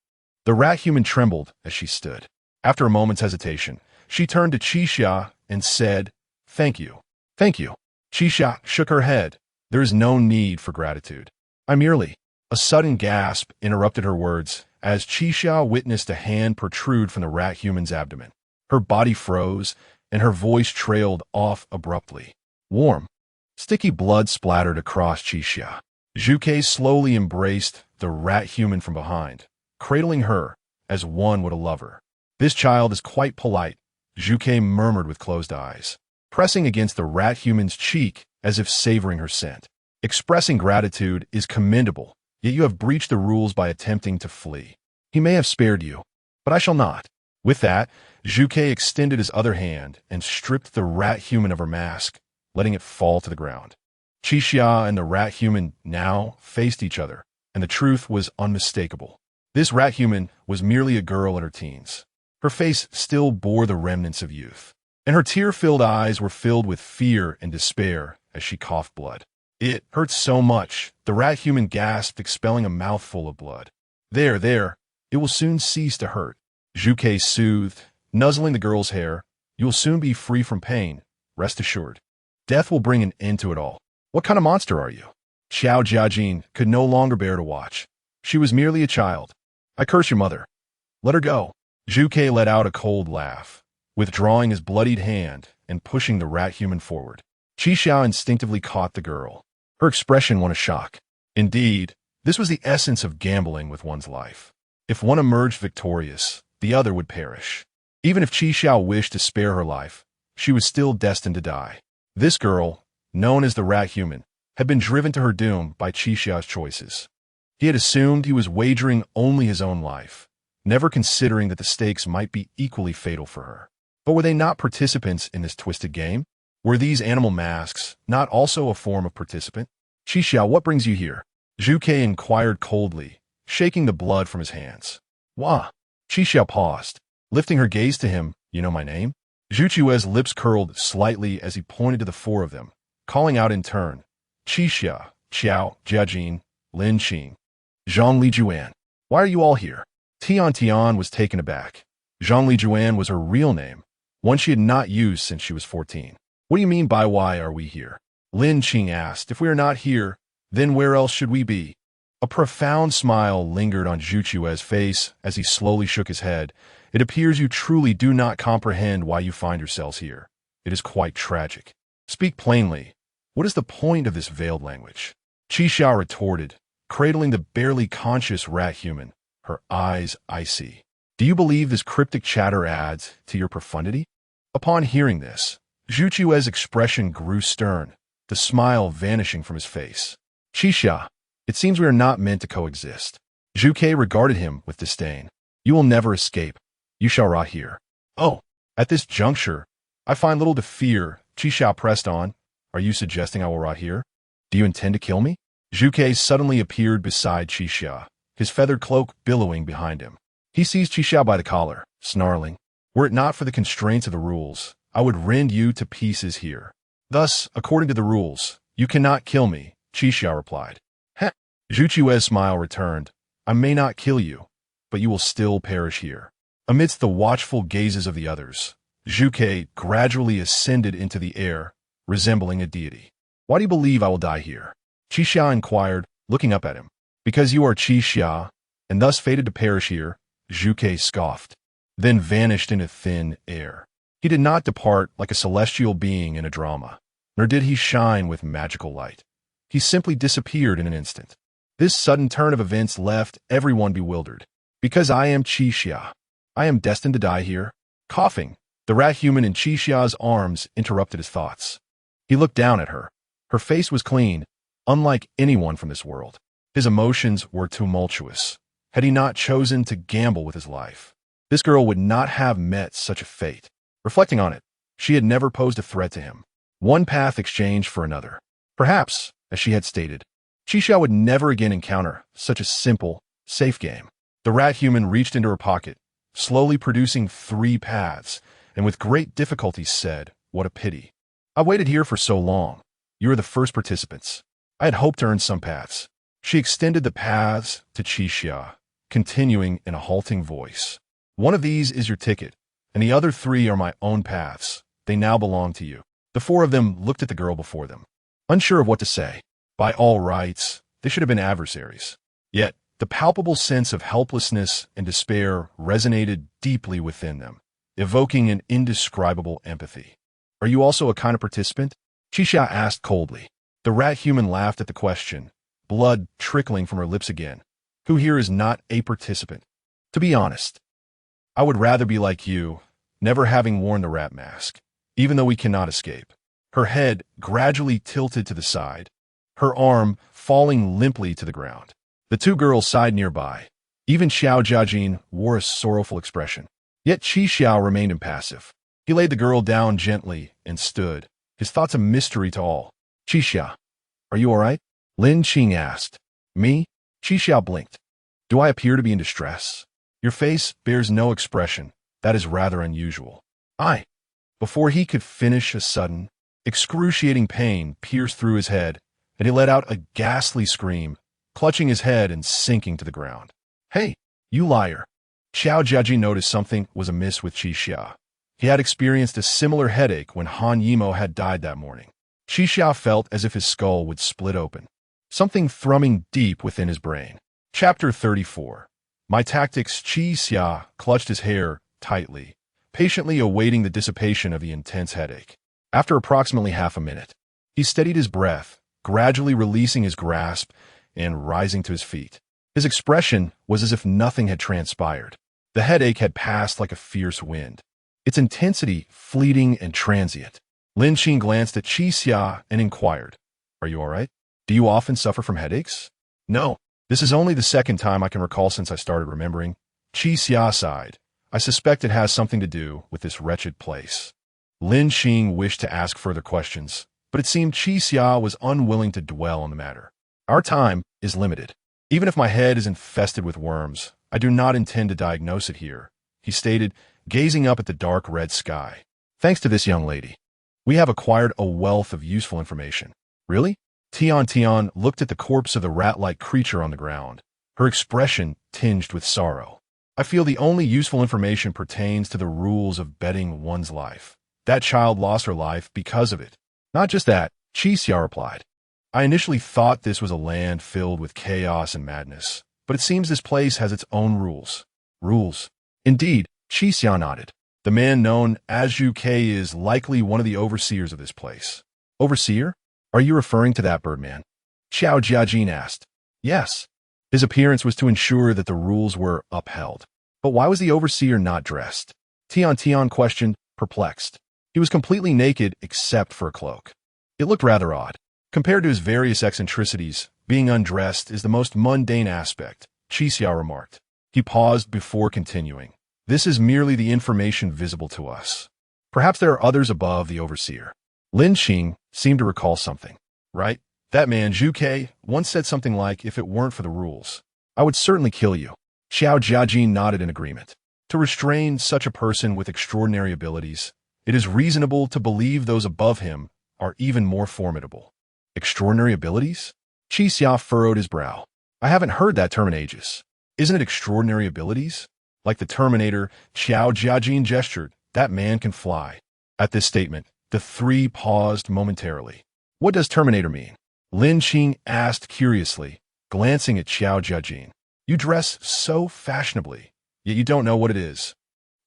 The rat-human trembled as she stood. After a moment's hesitation, she turned to Chixia and said, "Thank you." "Thank you." Chixia shook her head. "There is no need for gratitude. I merely—" A sudden gasp interrupted her words as Chixia witnessed a hand protrude from the rat-human's abdomen. Her body froze, and her voice trailed off abruptly. Warm, sticky blood splattered across Chixia. Juke slowly embraced the rat-human from behind, cradling her as one would a lover. "This child is quite polite," Juke murmured with closed eyes, pressing against the rat-human's cheek as if savoring her scent. "Expressing gratitude is commendable, yet you have breached the rules by attempting to flee. He may have spared you, but I shall not." With that, Juke extended his other hand and stripped the rat-human of her mask, letting it fall to the ground. Chixia and the rat-human now faced each other, and the truth was unmistakable. This rat-human was merely a girl in her teens. Her face still bore the remnants of youth, and her tear-filled eyes were filled with fear and despair as she coughed blood. "It hurts so much," the rat-human gasped, expelling a mouthful of blood. There, it will soon cease to hurt," Juke soothed, nuzzling the girl's hair. "You will soon be free from pain, rest assured. Death will bring an end to it all." "What kind of monster are you?" Xiao Jiajin could no longer bear to watch. "She was merely a child. I curse your mother. Let her go." Juke let out a cold laugh, withdrawing his bloodied hand and pushing the rat-human forward. Chixia instinctively caught the girl. Her expression won a shock. Indeed, this was the essence of gambling with one's life. If one emerged victorious, the other would perish. Even if Chixia wished to spare her life, she was still destined to die. This girl, known as the rat-human, had been driven to her doom by Chixia's choices. He had assumed he was wagering only his own life, never considering that the stakes might be equally fatal for her. But were they not participants in this twisted game? Were these animal masks not also a form of participant? "Chixia, what brings you here?" Juke inquired coldly, shaking the blood from his hands. "Wah!" Chixia paused, lifting her gaze to him. "You know my name?" Zhuchue's lips curled slightly as he pointed to the four of them, calling out in turn, "Chixia, Xiao, Jiajin, Lin Qing, Zhang Lijuan. Why are you all here?" Tian Tian was taken aback. Zhang Lijuan was her real name, one she had not used since she was 14. "What do you mean by why are we here?" Lin Qing asked. "If we are not here, then where else should we be?" A profound smile lingered on Zhuchue's face as he slowly shook his head. "It appears you truly do not comprehend why you find yourselves here. It is quite tragic. Speak plainly. What is the point of this veiled language? Qixia retorted, cradling the barely conscious rat human, her eyes icy. Do you believe this cryptic chatter adds to your profundity? Upon hearing this, Zhu Qiue's expression grew stern, the smile vanishing from his face. Qixia, it seems we are not meant to coexist. Zhu Ke regarded him with disdain. You will never escape. You shall rot here. Oh, at this juncture, I find little to fear. Qixia pressed on. Are you suggesting I will rot here? Do you intend to kill me? Zhu Ke suddenly appeared beside Qixia, his feathered cloak billowing behind him. He seized Qixia by the collar, snarling, were it not for the constraints of the rules, I would rend you to pieces here. Thus, according to the rules, you cannot kill me, Qixia replied. Heh. Zhu Qiue's smile returned. I may not kill you, but you will still perish here. Amidst the watchful gazes of the others, Zhu Ke gradually ascended into the air, resembling a deity. Why do you believe I will die here? Qixia inquired, looking up at him. Because you are Qixia, and thus fated to perish here, Zhu Ke scoffed, then vanished into thin air. He did not depart like a celestial being in a drama, nor did he shine with magical light. He simply disappeared in an instant. This sudden turn of events left everyone bewildered. Because I am Qixia, I am destined to die here. Coughing, the rat human in Qixia's arms interrupted his thoughts. He looked down at her. Her face was clean, unlike anyone from this world. His emotions were tumultuous. Had he not chosen to gamble with his life, this girl would not have met such a fate. Reflecting on it, she had never posed a threat to him. One path exchanged for another. Perhaps, as she had stated, Qixia would never again encounter such a simple, safe game. The rat human reached into her pocket, slowly producing 3 paths, and with great difficulty said, what a pity. I waited here for so long. You are the first participants. I had hoped to earn some paths. She extended the paths to Qixia, continuing in a halting voice. One of these is your ticket, and the other 3 are my own paths. They now belong to you. The 4 of them looked at the girl before them, unsure of what to say. By all rights, they should have been adversaries. Yet, the palpable sense of helplessness and despair resonated deeply within them, evoking an indescribable empathy. Are you also a kind of participant? Qixia asked coldly. The rat human laughed at the question, blood trickling from her lips again. Who here is not a participant? To be honest, I would rather be like you, never having worn the rat mask, even though we cannot escape. Her head gradually tilted to the side, her arm falling limply to the ground. The 2 girls sighed nearby. Even Xiao Jiajin wore a sorrowful expression. Yet Qixia remained impassive. He laid the girl down gently and stood, his thoughts a mystery to all. Qixia, are you all right? Lin Qing asked. Me? Qixia blinked. Do I appear to be in distress? Your face bears no expression. That is rather unusual. Before he could finish, a sudden, excruciating pain pierced through his head, and he let out a ghastly scream, clutching his head and sinking to the ground. Hey, you liar. Xiao Jiaji noticed something was amiss with Qixia. He had experienced a similar headache when Han Yimo had died that morning. Qixia felt as if his skull would split open, something thrumming deep within his brain. Chapter 34. My tactics. Qixia clutched his hair tightly, patiently awaiting the dissipation of the intense headache. After approximately half a minute, he steadied his breath, gradually releasing his grasp and rising to his feet. His expression was as if nothing had transpired. The headache had passed like a fierce wind, its intensity fleeting and transient. Lin Qing glanced at Qixia and inquired, Are you all right? Do you often suffer from headaches? No, this is only the 2nd time I can recall since I started remembering. Qixia sighed. I suspect it has something to do with this wretched place. Lin Qing wished to ask further questions, but it seemed Qixia was unwilling to dwell on the matter. Our time is limited. Even if my head is infested with worms, I do not intend to diagnose it here, he stated, gazing up at the dark red sky. Thanks to this young lady, we have acquired a wealth of useful information. Really? Tian looked at the corpse of the rat-like creature on the ground, her expression tinged with sorrow. I feel the only useful information pertains to the rules of betting one's life. That child lost her life because of it. Not just that, Qixia replied. I initially thought this was a land filled with chaos and madness, but it seems this place has its own rules. Rules? Indeed, Qixia nodded. The man known as Zhu Ke is likely one of the overseers of this place. Overseer? Are you referring to that Birdman? Xiao Jiajin asked. Yes. His appearance was to ensure that the rules were upheld. But why was the overseer not dressed? Tian questioned, perplexed. He was completely naked except for a cloak. It looked rather odd. Compared to his various eccentricities, being undressed is the most mundane aspect, Qixia remarked. He paused before continuing. This is merely the information visible to us. Perhaps there are others above the overseer. Lin Qing seemed to recall something. Right? That man, Zhu Ke, once said something like, if it weren't for the rules, I would certainly kill you. Xiao Jiajin nodded in agreement. To restrain such a person with extraordinary abilities, it is reasonable to believe those above him are even more formidable. Extraordinary abilities? Qixia furrowed his brow. I haven't heard that term in ages. Isn't it extraordinary abilities? Like the Terminator, Xiao Jiajin gestured. That man can fly. At this statement, the three paused momentarily. What does Terminator mean? Lin Qing asked curiously, glancing at Xiao Jiajin. You dress so fashionably, yet you don't know what it is.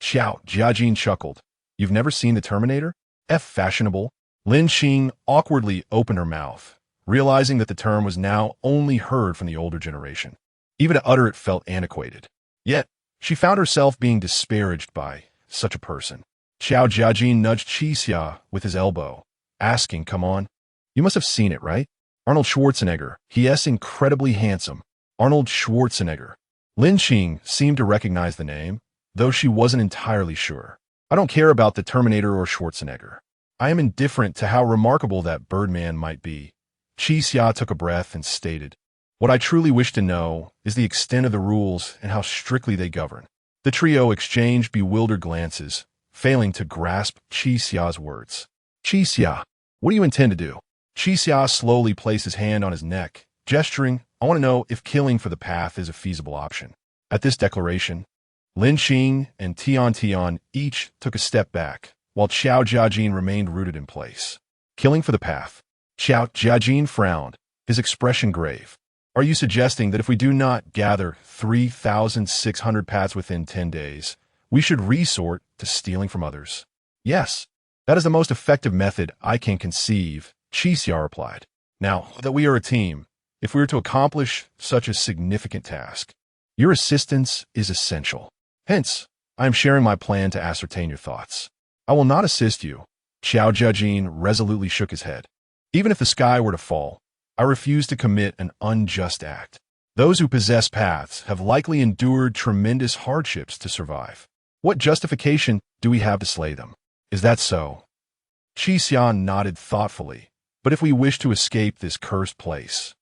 Xiao Jiajin chuckled. You've never seen the Terminator? Fashionable? Lin Qing awkwardly opened her mouth, realizing that the term was now only heard from the older generation. Even to utter it felt antiquated. Yet, she found herself being disparaged by such a person. Xiao Jiajin nudged Qixia with his elbow, asking, come on. You must have seen it, right? Arnold Schwarzenegger. He.S. incredibly handsome. Arnold Schwarzenegger. Lin Qing seemed to recognize the name, though she wasn't entirely sure. I don't care about the Terminator or Schwarzenegger. I am indifferent to how remarkable that Birdman might be. Qixia took a breath and stated, what I truly wish to know is the extent of the rules and how strictly they govern. The trio exchanged bewildered glances, failing to grasp Qixia's words. Qixia, what do you intend to do? Qixia slowly placed his hand on his neck, gesturing, I want to know if killing for the path is a feasible option. At this declaration, Lin Qing and Tian each took a step back, while Xiao Jiajin remained rooted in place. Killing for the path. Xiao Jiajin frowned, his expression grave. Are you suggesting that if we do not gather 3,600 paths within 10 days, we should resort to stealing from others? Yes, that is the most effective method I can conceive, Qixia replied. Now that we are a team, if we are to accomplish such a significant task, your assistance is essential. Hence, I am sharing my plan to ascertain your thoughts. I will not assist you. Xiao Jiajin resolutely shook his head. Even if the sky were to fall, I refuse to commit an unjust act. Those who possess paths have likely endured tremendous hardships to survive. What justification do we have to slay them? Is that so? Qixia nodded thoughtfully. But if we wish to escape this cursed place,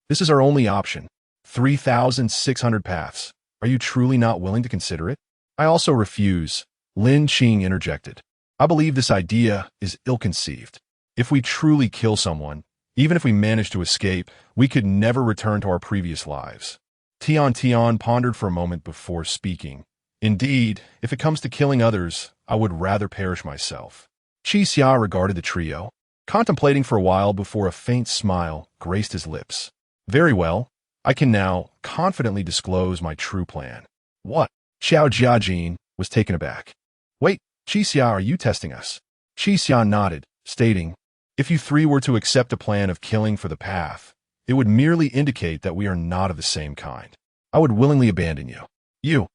this is our only option. 3,600 paths. Are you truly not willing to consider it? I also refuse, Lin Qing interjected. I believe this idea is ill-conceived. If we truly kill someone, even if we manage to escape, we could never return to our previous lives. Tian pondered for a moment before speaking. Indeed, if it comes to killing others, I would rather perish myself. Qixia regarded the trio, contemplating for a while before a faint smile graced his lips. Very well, I can now confidently disclose my true plan. What? Xiao Jiajin was taken aback. Wait, Qixia, are you testing us? Qixia nodded, stating, if you three were to accept a plan of killing for the path, it would merely indicate that we are not of the same kind. I would willingly abandon you. You.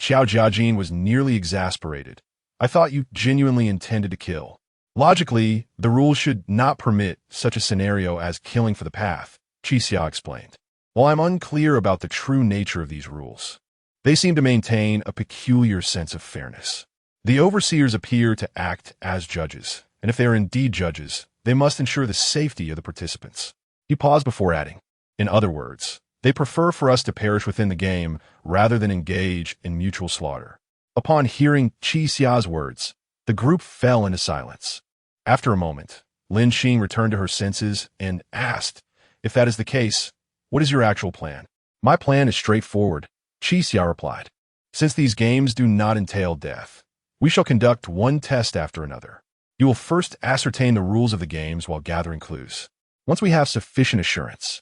Xiao Jiajin was nearly exasperated. I thought you genuinely intended to kill. Logically, the rules should not permit such a scenario as killing for the path, Qixia explained. While I'm unclear about the true nature of these rules, they seem to maintain a peculiar sense of fairness. The overseers appear to act as judges, and if they are indeed judges, they must ensure the safety of the participants. He paused before adding, in other words, they prefer for us to perish within the game rather than engage in mutual slaughter. Upon hearing Qixia's words, the group fell into silence. After a moment, Lin Qing returned to her senses and asked, if that is the case, what is your actual plan? My plan is straightforward, Qixia replied. Since these games do not entail death, we shall conduct one test after another. You will first ascertain the rules of the games while gathering clues. Once we have sufficient assurance,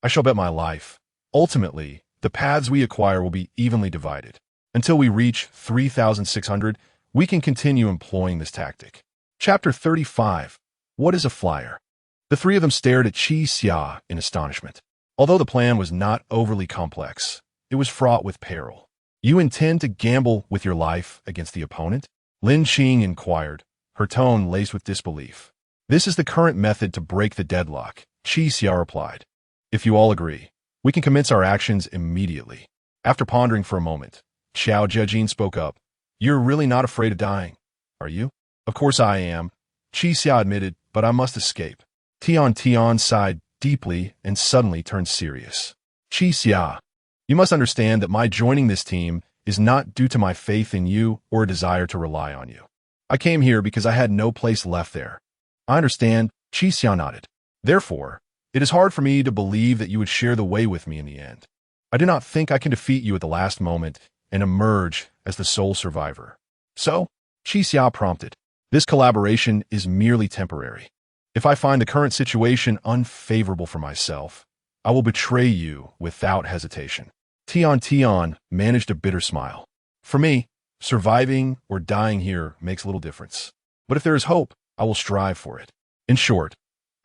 I shall bet my life. Ultimately, the paths we acquire will be evenly divided. Until we reach 3,600, we can continue employing this tactic. Chapter 35. What is a flyer? The three of them stared at Qi Xia in astonishment. Although the plan was not overly complex, it was fraught with peril. You intend to gamble with your life against the opponent? Lin Qing inquired, her tone laced with disbelief. This is the current method to break the deadlock, Qi Xia replied. If you all agree, we can commence our actions immediately. After pondering for a moment, Xiao Jiajin spoke up. You're really not afraid of dying, are you? Of course I am, Qi Xia admitted, but I must escape. Tian sighed deeply and suddenly turned serious. Qi Xia, you must understand that my joining this team is not due to my faith in you or a desire to rely on you. I came here because I had no place left there. I understand, Qi Xia nodded. Therefore, it is hard for me to believe that you would share the way with me in the end. I do not think I can defeat you at the last moment and emerge as the sole survivor. So, Qi Xia prompted, this collaboration is merely temporary. If I find the current situation unfavorable for myself, I will betray you without hesitation. Tian managed a bitter smile. For me, surviving or dying here makes little difference. But if there is hope, I will strive for it. In short,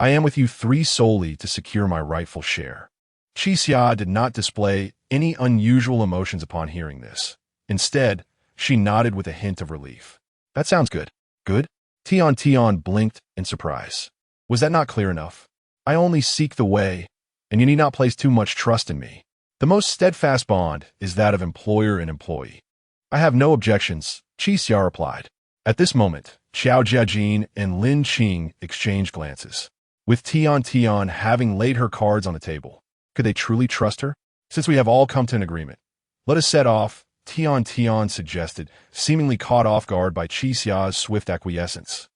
I am with you three solely to secure my rightful share. Qi Xia did not display any unusual emotions upon hearing this. Instead, she nodded with a hint of relief. That sounds good. Good? Tian blinked in surprise. Was that not clear enough? I only seek the way, and you need not place too much trust in me. The most steadfast bond is that of employer and employee. I have no objections, Qi Xia replied. At this moment, Xiao Jiajin and Lin Qing exchanged glances. With Tian having laid her cards on the table, could they truly trust her? Since we have all come to an agreement, let us set off, Tian suggested, seemingly caught off guard by Qi Xia's swift acquiescence,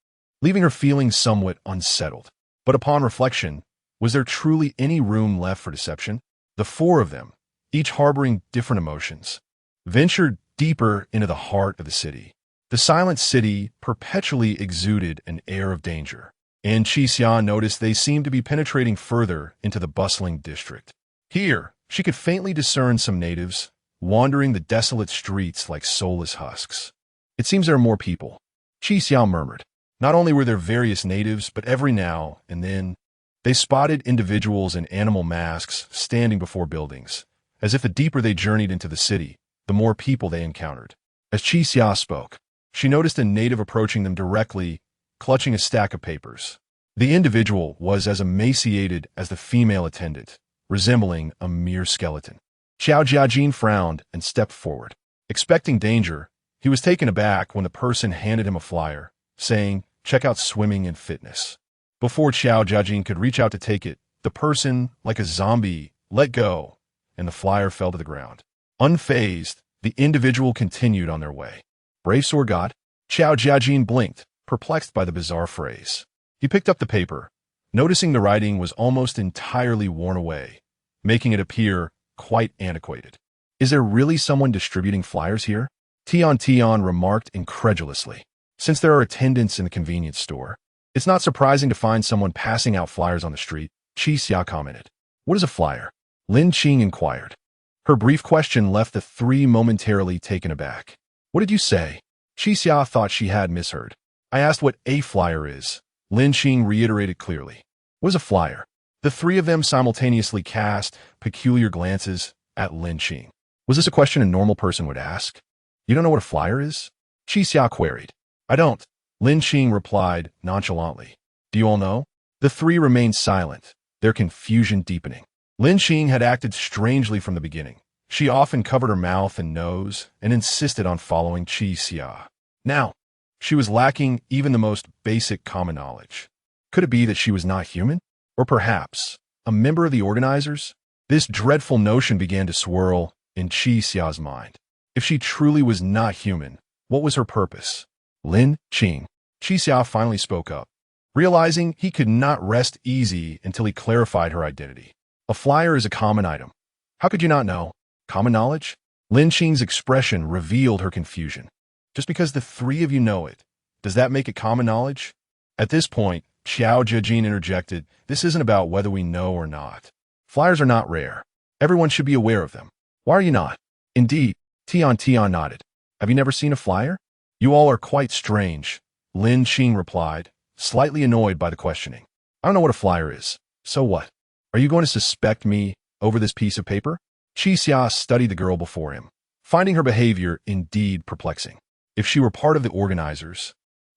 leaving her feeling somewhat unsettled. But upon reflection, was there truly any room left for deception? The four of them, each harboring different emotions, ventured deeper into the heart of the city. The silent city perpetually exuded an air of danger, and Qi Xia noticed they seemed to be penetrating further into the bustling district. Here, she could faintly discern some natives, wandering the desolate streets like soulless husks. It seems there are more people, Qi Xia murmured. Not only were there various natives, but every now and then, they spotted individuals in animal masks standing before buildings, as if the deeper they journeyed into the city, the more people they encountered. As Qi Xia spoke, she noticed a native approaching them directly, clutching a stack of papers. The individual was as emaciated as the female attendant, resembling a mere skeleton. Xiao Jiajin frowned and stepped forward. Expecting danger, he was taken aback when the person handed him a flyer, saying, "Check out swimming and fitness." Before Xiao Jiajin could reach out to take it, the person, like a zombie, let go, and the flyer fell to the ground. Unfazed, the individual continued on their way. Brave sword god? Xiao Jiajin blinked, perplexed by the bizarre phrase. He picked up the paper, noticing the writing was almost entirely worn away, making it appear quite antiquated. Is there really someone distributing flyers here? Tian remarked incredulously. Since there are attendants in the convenience store, it's not surprising to find someone passing out flyers on the street, Qi Xia commented. What is a flyer? Lin Qing inquired. Her brief question left the three momentarily taken aback. What did you say? Qi Xia thought she had misheard. I asked what a flyer is, Lin Qing reiterated clearly. What is a flyer? The three of them simultaneously cast peculiar glances at Lin Qing. Was this a question a normal person would ask? You don't know what a flyer is? Qi Xia queried. I don't, Lin Qing replied nonchalantly. Do you all know? The three remained silent, their confusion deepening. Lin Qing had acted strangely from the beginning. She often covered her mouth and nose and insisted on following Qi Xia. Now, she was lacking even the most basic common knowledge. Could it be that she was not human? Or perhaps, a member of the organizers? This dreadful notion began to swirl in Qi Xia's mind. If she truly was not human, what was her purpose? Lin Qing. Qi Xia finally spoke up, realizing he could not rest easy until he clarified her identity. A flyer is a common item. How could you not know? Common knowledge? Lin Qing's expression revealed her confusion. Just because the three of you know it, does that make it common knowledge? At this point, Xiao Jiajin interjected, this isn't about whether we know or not. Flyers are not rare. Everyone should be aware of them. Why are you not? Indeed, Tian nodded. Have you never seen a flyer? You all are quite strange, Lin Qing replied, slightly annoyed by the questioning. I don't know what a flyer is. So what? Are you going to suspect me over this piece of paper? Qi Xia studied the girl before him, finding her behavior indeed perplexing. If she were part of the organizers,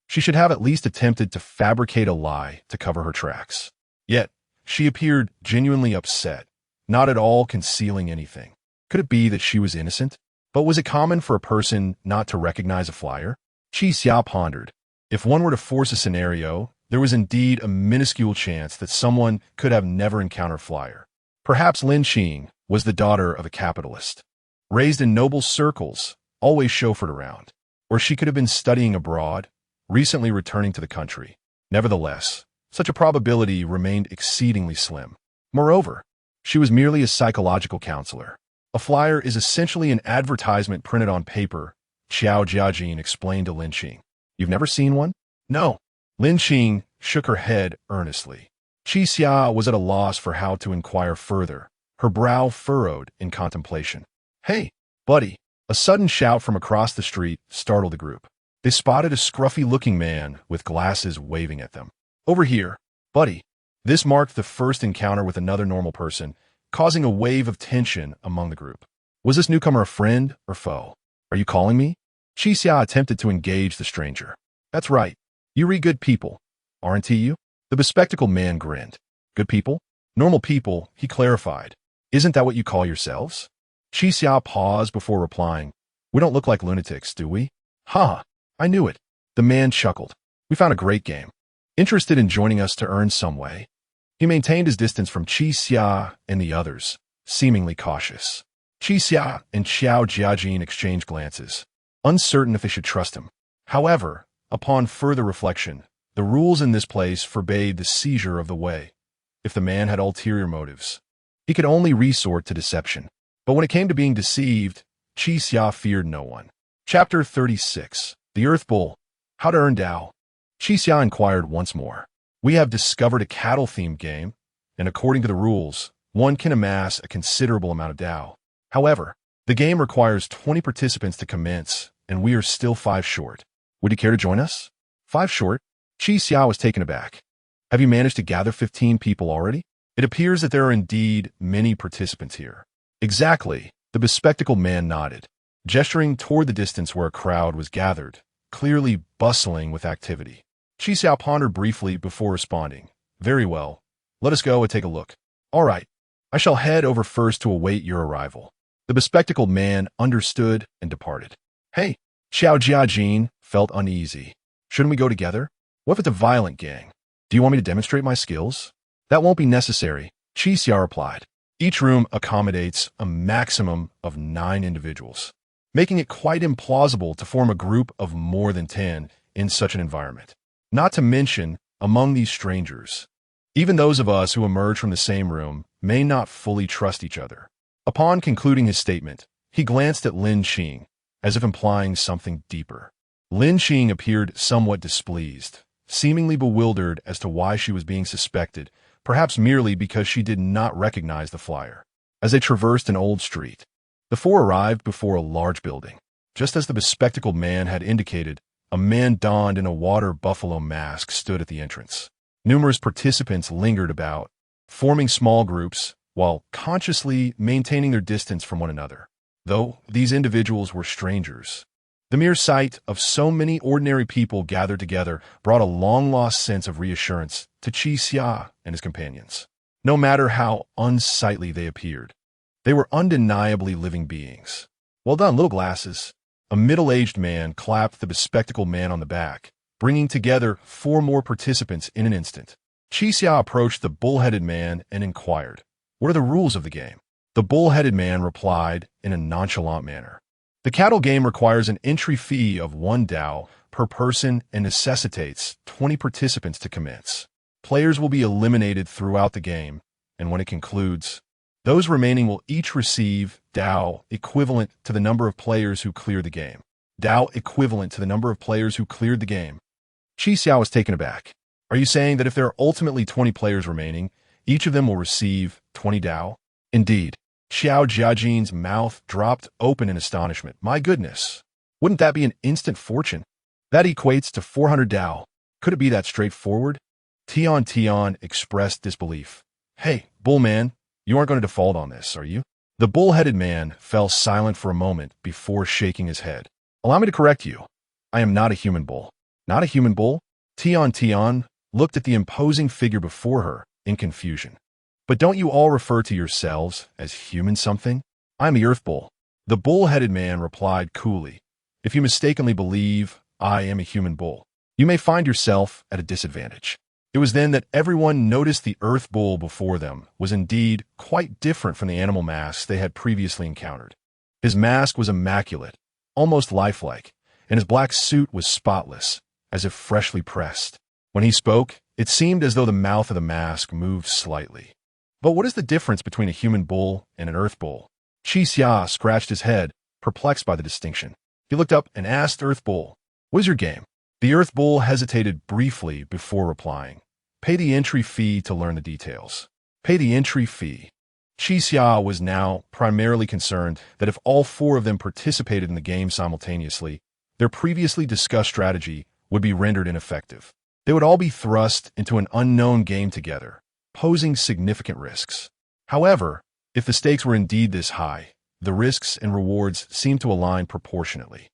she should have at least attempted to fabricate a lie to cover her tracks. Yet, she appeared genuinely upset, not at all concealing anything. Could it be that she was innocent? But was it common for a person not to recognize a flyer? Qi Xia pondered. If one were to force a scenario, there was indeed a minuscule chance that someone could have never encountered a flyer. Perhaps Lin Qing was the daughter of a capitalist, raised in noble circles, always chauffeured around. Or she could have been studying abroad, recently returning to the country. Nevertheless, such a probability remained exceedingly slim. Moreover, she was merely a psychological counselor. A flyer is essentially an advertisement printed on paper, Xiao Jiajin explained to Lin Qing. You've never seen one? No. Lin Qing shook her head earnestly. Qi Xia was at a loss for how to inquire further, her brow furrowed in contemplation. Hey, buddy! A sudden shout from across the street startled the group. They spotted a scruffy-looking man with glasses waving at them. Over here, buddy. This marked the first encounter with another normal person, causing a wave of tension among the group. Was this newcomer a friend or foe? Are you calling me? Qi Xia attempted to engage the stranger. That's right. You read good people, aren't you? The bespectacled man grinned. Good people? Normal people, he clarified. Isn't that what you call yourselves? Qi Xia paused before replying. We don't look like lunatics, do we? Ha! I knew it. The man chuckled. We found a great game. Interested in joining us to earn some way? He maintained his distance from Qi Xia and the others, seemingly cautious. Qi Xia and Xiao Jiajin exchanged glances, uncertain if they should trust him. However, upon further reflection, the rules in this place forbade the seizure of the way. If the man had ulterior motives, he could only resort to deception. But when it came to being deceived, Qi Xia feared no one. Chapter 36. The Earth Bull. How to Earn Dao. Qi Xia inquired once more. We have discovered a cattle-themed game, and according to the rules, one can amass a considerable amount of Dao. However, the game requires 20 participants to commence, and we are still 5 short. Would you care to join us? 5 short? Qi Xia was taken aback. Have you managed to gather 15 people already? It appears that there are indeed many participants here. Exactly, the bespectacled man nodded, gesturing toward the distance where a crowd was gathered, clearly bustling with activity. Qi Xia pondered briefly before responding. Very well. Let us go and take a look. All right. I shall head over first to await your arrival. The bespectacled man understood and departed. Hey, Xiao Jiajin felt uneasy. Shouldn't we go together? What if it's a violent gang? Do you want me to demonstrate my skills? That won't be necessary, Qi Xia replied. Each room accommodates a maximum of 9 individuals, making it quite implausible to form a group of more than 10 in such an environment. Not to mention, among these strangers, even those of us who emerge from the same room may not fully trust each other. Upon concluding his statement, he glanced at Lin Qing, as if implying something deeper. Lin Qing appeared somewhat displeased, seemingly bewildered as to why she was being suspected, perhaps merely because she did not recognize the flyer. As they traversed an old street, the 4 arrived before a large building. Just as the bespectacled man had indicated, a man donned in a water buffalo mask stood at the entrance. Numerous participants lingered about, forming small groups, while consciously maintaining their distance from one another. Though these individuals were strangers, the mere sight of so many ordinary people gathered together brought a long-lost sense of reassurance to Qi Xia and his companions. No matter how unsightly they appeared, they were undeniably living beings. Well done, little glasses. A middle-aged man clapped the bespectacled man on the back, bringing together 4 more participants in an instant. Qi Xia approached the bull-headed man and inquired, "What are the rules of the game?" The bull-headed man replied in a nonchalant manner. The cattle game requires an entry fee of 1 Dao per person and necessitates 20 participants to commence. Players will be eliminated throughout the game, and when it concludes, those remaining will each receive Dao equivalent to the number of players who clear the game. Dao equivalent to the number of players who cleared the game. Qi Xia was taken aback. Are you saying that if there are ultimately 20 players remaining, each of them will receive 20 Dao? Indeed. Xiao Jiajin's mouth dropped open in astonishment. My goodness. Wouldn't that be an instant fortune? That equates to 400 Dao. Could it be that straightforward? Tion expressed disbelief. Hey, bull man, you aren't going to default on this, are you? The bull-headed man fell silent for a moment before shaking his head. Allow me to correct you. I am not a human bull. Not a human bull? Tion looked at the imposing figure before her in confusion. But don't you all refer to yourselves as human something? I'm the earth bull. The bull-headed man replied coolly. If you mistakenly believe I am a human bull, you may find yourself at a disadvantage. It was then that everyone noticed the earth bull before them was indeed quite different from the animal masks they had previously encountered. His mask was immaculate, almost lifelike, and his black suit was spotless, as if freshly pressed. When he spoke, it seemed as though the mouth of the mask moved slightly. But what is the difference between a human bull and an earth bull? Xia scratched his head, perplexed by the distinction. He looked up and asked Earth Bull, "What is your game?" The Earth Bull hesitated briefly before replying. Pay the entry fee to learn the details. Pay the entry fee. Xia was now primarily concerned that if all four of them participated in the game simultaneously, their previously discussed strategy would be rendered ineffective. They would all be thrust into an unknown game together, posing significant risks. However, if the stakes were indeed this high, the risks and rewards seemed to align proportionately.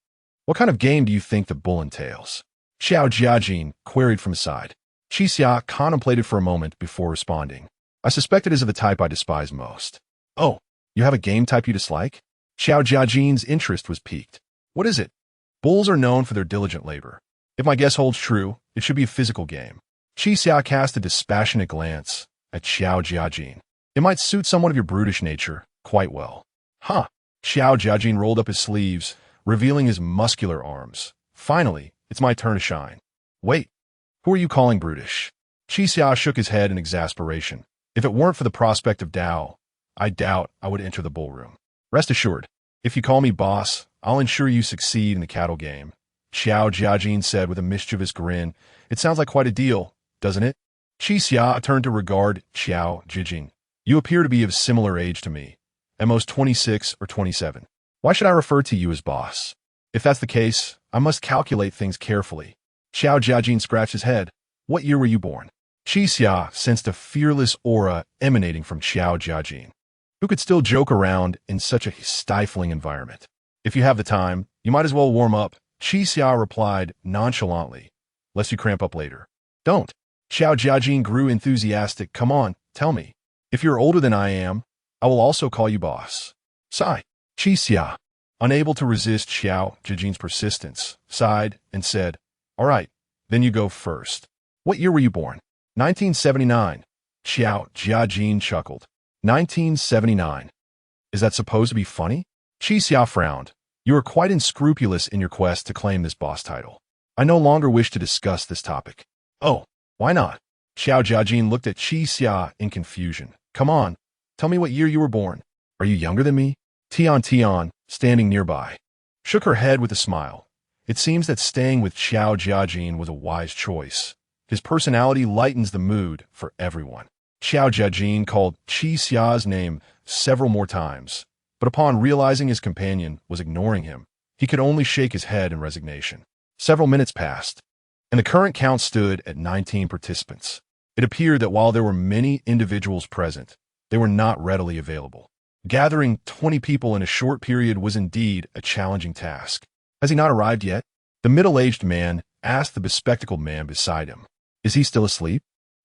What kind of game do you think the bull entails? Xiao Jiajin queried from his side. Xia contemplated for a moment before responding. I suspect it is of the type I despise most. Oh, you have a game type you dislike? Xiao Jiajin's interest was piqued. What is it? Bulls are known for their diligent labor. If my guess holds true, it should be a physical game. Xia cast a dispassionate glance at Xiao Jiajin. It might suit someone of your brutish nature quite well. Huh. Xiao Jiajin rolled up his sleeves, revealing his muscular arms. Finally, it's my turn to shine. Wait. Who are you calling brutish? Xia shook his head in exasperation. If it weren't for the prospect of Dao, I doubt I would enter the bullroom. Rest assured, if you call me boss, I'll ensure you succeed in the cattle game. Xiao Jiajin said with a mischievous grin. It sounds like quite a deal, doesn't it? Xia turned to regard Xiao Jiajin. You appear to be of similar age to me, at most 26 or 27. Why should I refer to you as boss? If that's the case, I must calculate things carefully. Xiao Jiajin scratched his head. What year were you born? Xia sensed a fearless aura emanating from Xiao Jiajin, who could still joke around in such a stifling environment. If you have the time, you might as well warm up, Xia replied nonchalantly, lest you cramp up later. Don't. Xiao Jiajin grew enthusiastic. Come on, tell me. If you're older than I am, I will also call you boss. Sigh. Xia, unable to resist Xiao Jiajin's persistence, sighed and said, all right, then you go first. What year were you born? 1979. Xiao Jiajin chuckled. 1979. Is that supposed to be funny? Xia frowned. You are quite unscrupulous in your quest to claim this boss title. I no longer wish to discuss this topic. Oh, why not? Xiao Jiajin looked at Xia in confusion. Come on, tell me what year you were born. Are you younger than me? Tian, standing nearby, shook her head with a smile. It seems that staying with Xiao Jiajin was a wise choice. His personality lightens the mood for everyone. Xiao Jiajin called Xia's name several more times, but upon realizing his companion was ignoring him, he could only shake his head in resignation. Several minutes passed, and the current count stood at 19 participants. It appeared that while there were many individuals present, they were not readily available. Gathering 20 people in a short period was indeed a challenging task. Has he not arrived yet? The middle-aged man asked the bespectacled man beside him. Is he still asleep?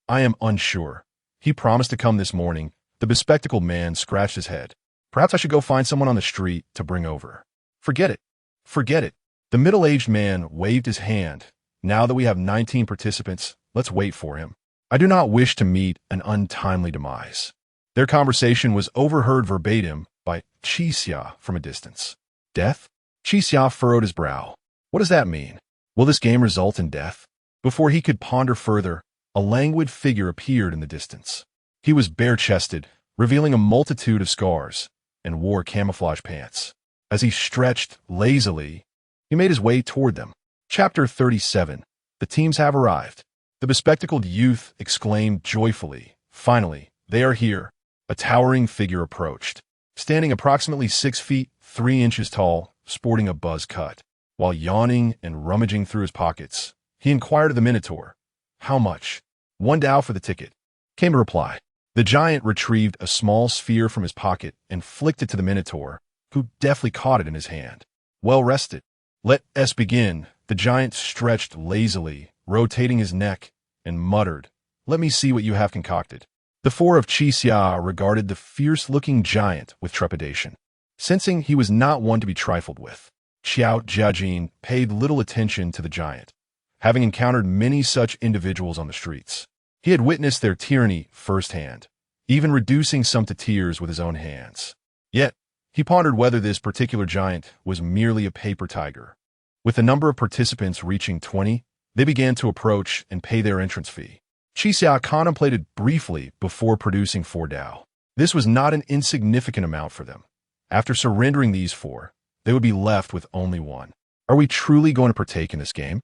I am unsure. He promised to come this morning. The bespectacled man scratched his head. Perhaps I should go find someone on the street to bring over. Forget it. Forget it. The middle-aged man waved his hand. Now that we have 19 participants, let's wait for him. I do not wish to meet an untimely demise. Their conversation was overheard verbatim by Xia from a distance. Death? Xia furrowed his brow. What does that mean? Will this game result in death? Before he could ponder further, a languid figure appeared in the distance. He was bare-chested, revealing a multitude of scars, and wore camouflage pants. As he stretched lazily, he made his way toward them. Chapter 37. The teams have arrived. The bespectacled youth exclaimed joyfully. Finally, they are here. A towering figure approached, standing approximately 6 feet 3 inches tall, sporting a buzz cut. While yawning and rummaging through his pockets, he inquired of the Minotaur, how much? 1 Dao for the ticket, came to reply. The giant retrieved a small sphere from his pocket and flicked it to the Minotaur, who deftly caught it in his hand. Well rested. Let us begin. The giant stretched lazily, rotating his neck, and muttered, "Let me see what you have concocted." The four of Qixia regarded the fierce-looking giant with trepidation, sensing he was not one to be trifled with. Xiao Jiajin paid little attention to the giant, having encountered many such individuals on the streets. He had witnessed their tyranny firsthand, even reducing some to tears with his own hands. Yet, he pondered whether this particular giant was merely a paper tiger. With the number of participants reaching 20, they began to approach and pay their entrance fee. Qixia contemplated briefly before producing 4 Dao. This was not an insignificant amount for them. After surrendering these 4, they would be left with only 1. Are we truly going to partake in this game?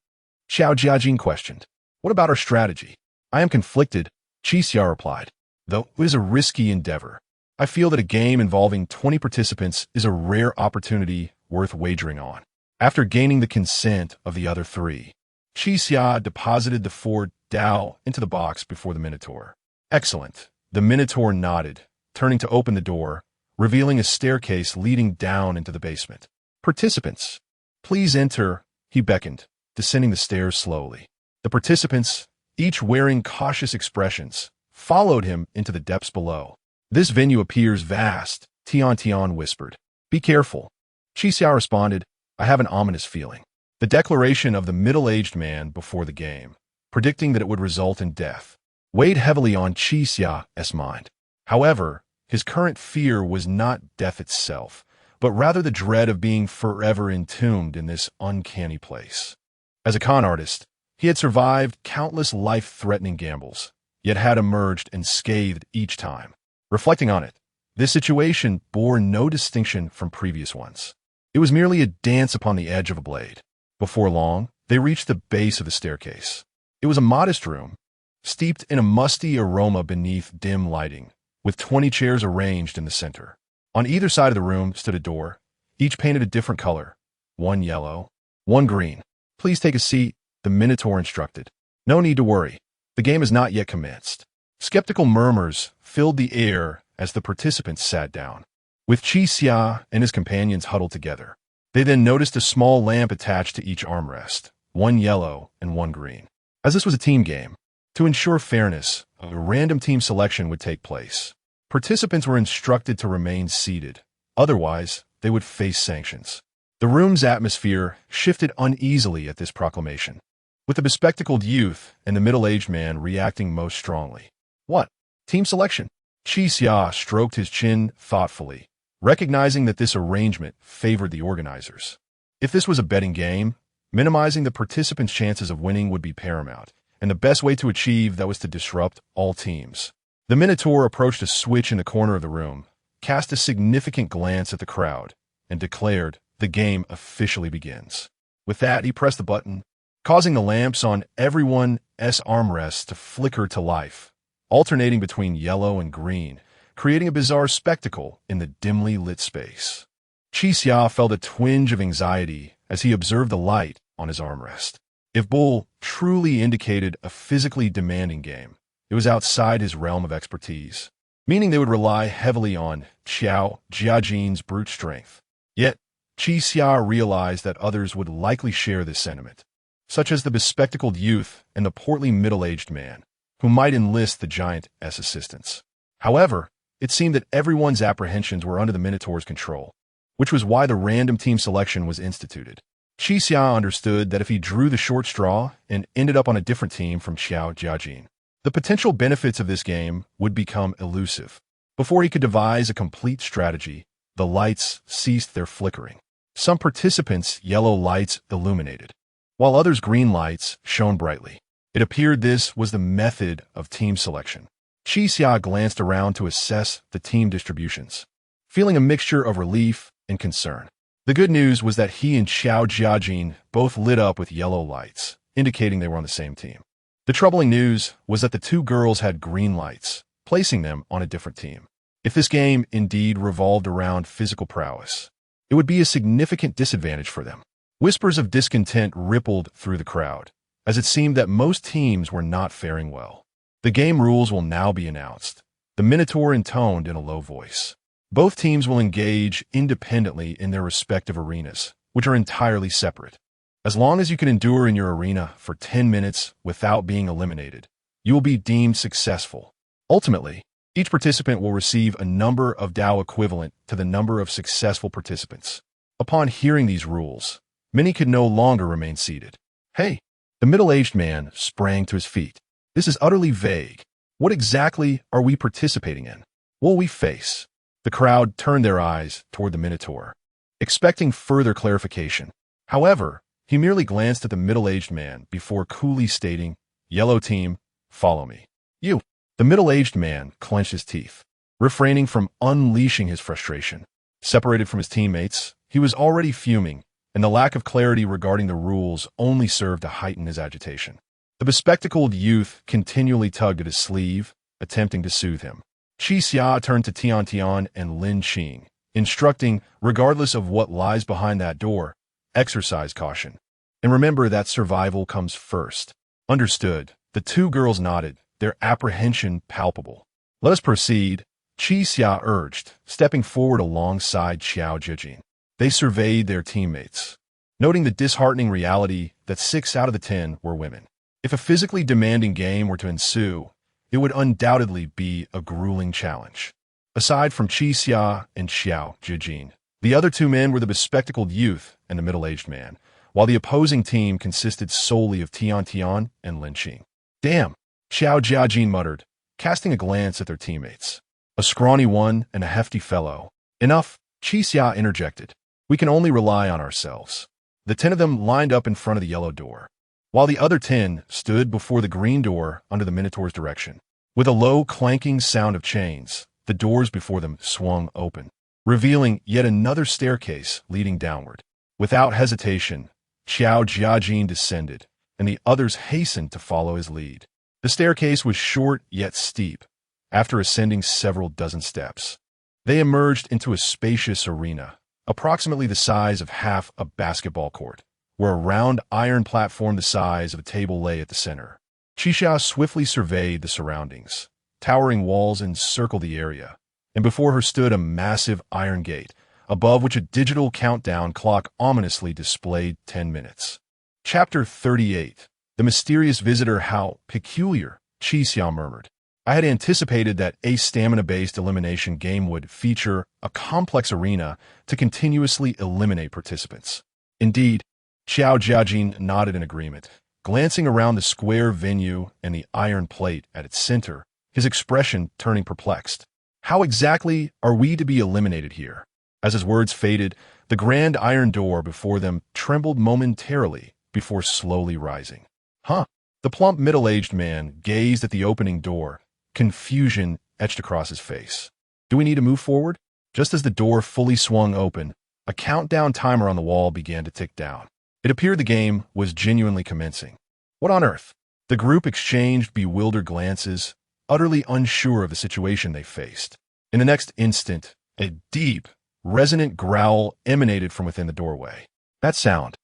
Xiao Jiajin questioned. What about our strategy? I am conflicted, Qixia replied. Though it is a risky endeavor, I feel that a game involving 20 participants is a rare opportunity worth wagering on. After gaining the consent of the other 3, Qixia deposited the 4 Dao into the box before the Minotaur. Excellent. The Minotaur nodded, turning to open the door, revealing a staircase leading down into the basement. Participants, please enter, he beckoned, descending the stairs slowly. The participants, each wearing cautious expressions, followed him into the depths below. This venue appears vast, Tian whispered. Be careful. Qixia responded, I have an ominous feeling. The declaration of the middle-aged man before the game, predicting that it would result in death, weighed heavily on Qixia's mind. However, his current fear was not death itself, but rather the dread of being forever entombed in this uncanny place. As a con artist, he had survived countless life-threatening gambles, yet had emerged unscathed each time. Reflecting on it, this situation bore no distinction from previous ones. It was merely a dance upon the edge of a blade. Before long, they reached the base of the staircase. It was a modest room, steeped in a musty aroma beneath dim lighting, with 20 chairs arranged in the center. On either side of the room stood a door, each painted a different color, one yellow, one green. Please take a seat, the Minotaur instructed. No need to worry. The game has not yet commenced. Skeptical murmurs filled the air as the participants sat down. With Qixia and his companions huddled together, they then noticed a small lamp attached to each armrest, one yellow and one green. As this was a team game, to ensure fairness, a random team selection would take place. Participants were instructed to remain seated, otherwise they would face sanctions. The room's atmosphere shifted uneasily at this proclamation, with the bespectacled youth and the middle-aged man reacting most strongly. What? Team selection? Qixia stroked his chin thoughtfully, recognizing that this arrangement favored the organizers. If this was a betting game, minimizing the participants' chances of winning would be paramount, and the best way to achieve that was to disrupt all teams. The Minotaur approached a switch in the corner of the room, cast a significant glance at the crowd, and declared, the game officially begins. With that, he pressed the button, causing the lamps on everyone's armrests to flicker to life, alternating between yellow and green, creating a bizarre spectacle in the dimly lit space. Qixia felt a twinge of anxiety as he observed the light on his armrest. If Bull truly indicated a physically demanding game, it was outside his realm of expertise, meaning they would rely heavily on Xiao Jiajin's brute strength. Yet, Qixia realized that others would likely share this sentiment, such as the bespectacled youth and the portly middle-aged man, who might enlist the giant's assistance. However, it seemed that everyone's apprehensions were under the Minotaur's control, which was why the random team selection was instituted. Qixia understood that if he drew the short straw and ended up on a different team from Xiao Jiajin, the potential benefits of this game would become elusive. Before he could devise a complete strategy, the lights ceased their flickering. Some participants' yellow lights illuminated, while others' green lights shone brightly. It appeared this was the method of team selection. Qixia glanced around to assess the team distributions, feeling a mixture of relief and concern. The good news was that he and Xiao Jiajin both lit up with yellow lights, indicating they were on the same team. The troubling news was that the two girls had green lights, placing them on a different team. If this game indeed revolved around physical prowess, it would be a significant disadvantage for them. Whispers of discontent rippled through the crowd, as it seemed that most teams were not faring well. The game rules will now be announced. The Minotaur intoned in a low voice. Both teams will engage independently in their respective arenas, which are entirely separate. As long as you can endure in your arena for 10 minutes without being eliminated, you will be deemed successful. Ultimately, each participant will receive a number of Dao equivalent to the number of successful participants. Upon hearing these rules, many could no longer remain seated. Hey! The middle-aged man sprang to his feet. This is utterly vague. What exactly are we participating in? What will we face? The crowd turned their eyes toward the Minotaur, expecting further clarification. However, he merely glanced at the middle-aged man before coolly stating, "Yellow team, follow me." You. The middle-aged man clenched his teeth, refraining from unleashing his frustration. Separated from his teammates, he was already fuming, and the lack of clarity regarding the rules only served to heighten his agitation. The bespectacled youth continually tugged at his sleeve, attempting to soothe him. Qi Xia turned to Tian Tian and Lin Qing, instructing, regardless of what lies behind that door, exercise caution. And remember that survival comes first. Understood. The two girls nodded, their apprehension palpable. Let us proceed, Qi Xia urged, stepping forward alongside Xiao Jijin. They surveyed their teammates, noting the disheartening reality that 6 out of the 10 were women. If a physically demanding game were to ensue, it would undoubtedly be a grueling challenge. Aside from Qi Xia and Xiao Jijin, the other 2 men were the bespectacled youth and the middle-aged man, while the opposing team consisted solely of Tian Tian and Lin Qing. Damn, Xiao Jiajin muttered, casting a glance at their teammates. A scrawny one and a hefty fellow. Enough, Qi Xia interjected. We can only rely on ourselves. The 10 of them lined up in front of the yellow door, while the other 10 stood before the green door under the Minotaur's direction. With a low clanking sound of chains, the doors before them swung open, revealing yet another staircase leading downward. Without hesitation, Xiao Jiajin descended, and the others hastened to follow his lead. The staircase was short yet steep. After ascending several dozen steps, they emerged into a spacious arena, approximately the size of half a basketball court, where a round iron platform the size of a table lay at the center. Qixia swiftly surveyed the surroundings. Towering walls encircled the area, and before her stood a massive iron gate, above which a digital countdown clock ominously displayed 10 minutes. Chapter 38. The mysterious visitor. How peculiar, Qixia murmured. I had anticipated that a stamina-based elimination game would feature a complex arena to continuously eliminate participants. Indeed, Xiao Jiajin nodded in agreement, glancing around the square venue and the iron plate at its center, his expression turning perplexed. How exactly are we to be eliminated here? As his words faded, the grand iron door before them trembled momentarily before slowly rising. Huh? The plump middle-aged man gazed at the opening door, confusion etched across his face. Do we need to move forward? Just as the door fully swung open, a countdown timer on the wall began to tick down. It appeared the game was genuinely commencing. What on earth? The group exchanged bewildered glances, utterly unsure of the situation they faced. In the next instant, a deep, resonant growl emanated from within the doorway. That sound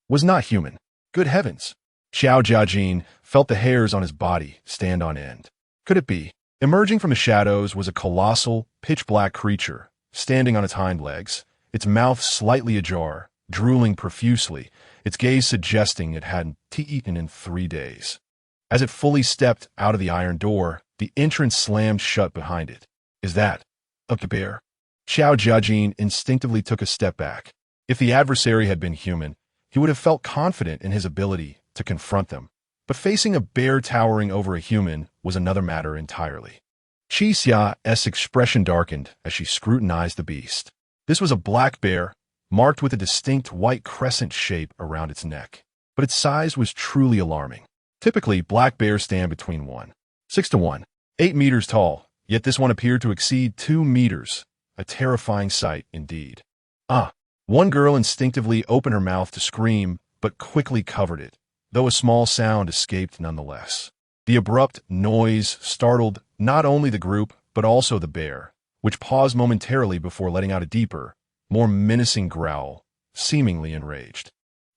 was not human. Good heavens! Xiao Jiajin felt the hairs on his body stand on end. Could it be? Emerging from the shadows was a colossal, pitch-black creature, standing on its hind legs, its mouth slightly ajar, drooling profusely, its gaze suggesting it hadn't eaten in 3 days. As it fully stepped out of the iron door, the entrance slammed shut behind it. Is that a bear? Xiao Jiajin instinctively took a step back. If the adversary had been human, he would have felt confident in his ability to confront them. But facing a bear towering over a human was another matter entirely. Qi Xia's expression darkened as she scrutinized the beast. This was a black bear, marked with a distinct white crescent shape around its neck. But its size was truly alarming. Typically, black bears stand between 1.6 to 1.8 meters tall, yet this one appeared to exceed 2 meters. A terrifying sight indeed. One girl instinctively opened her mouth to scream, but quickly covered it, though a small sound escaped nonetheless. The abrupt noise startled not only the group, but also the bear, which paused momentarily before letting out a deeper, more menacing growl, seemingly enraged.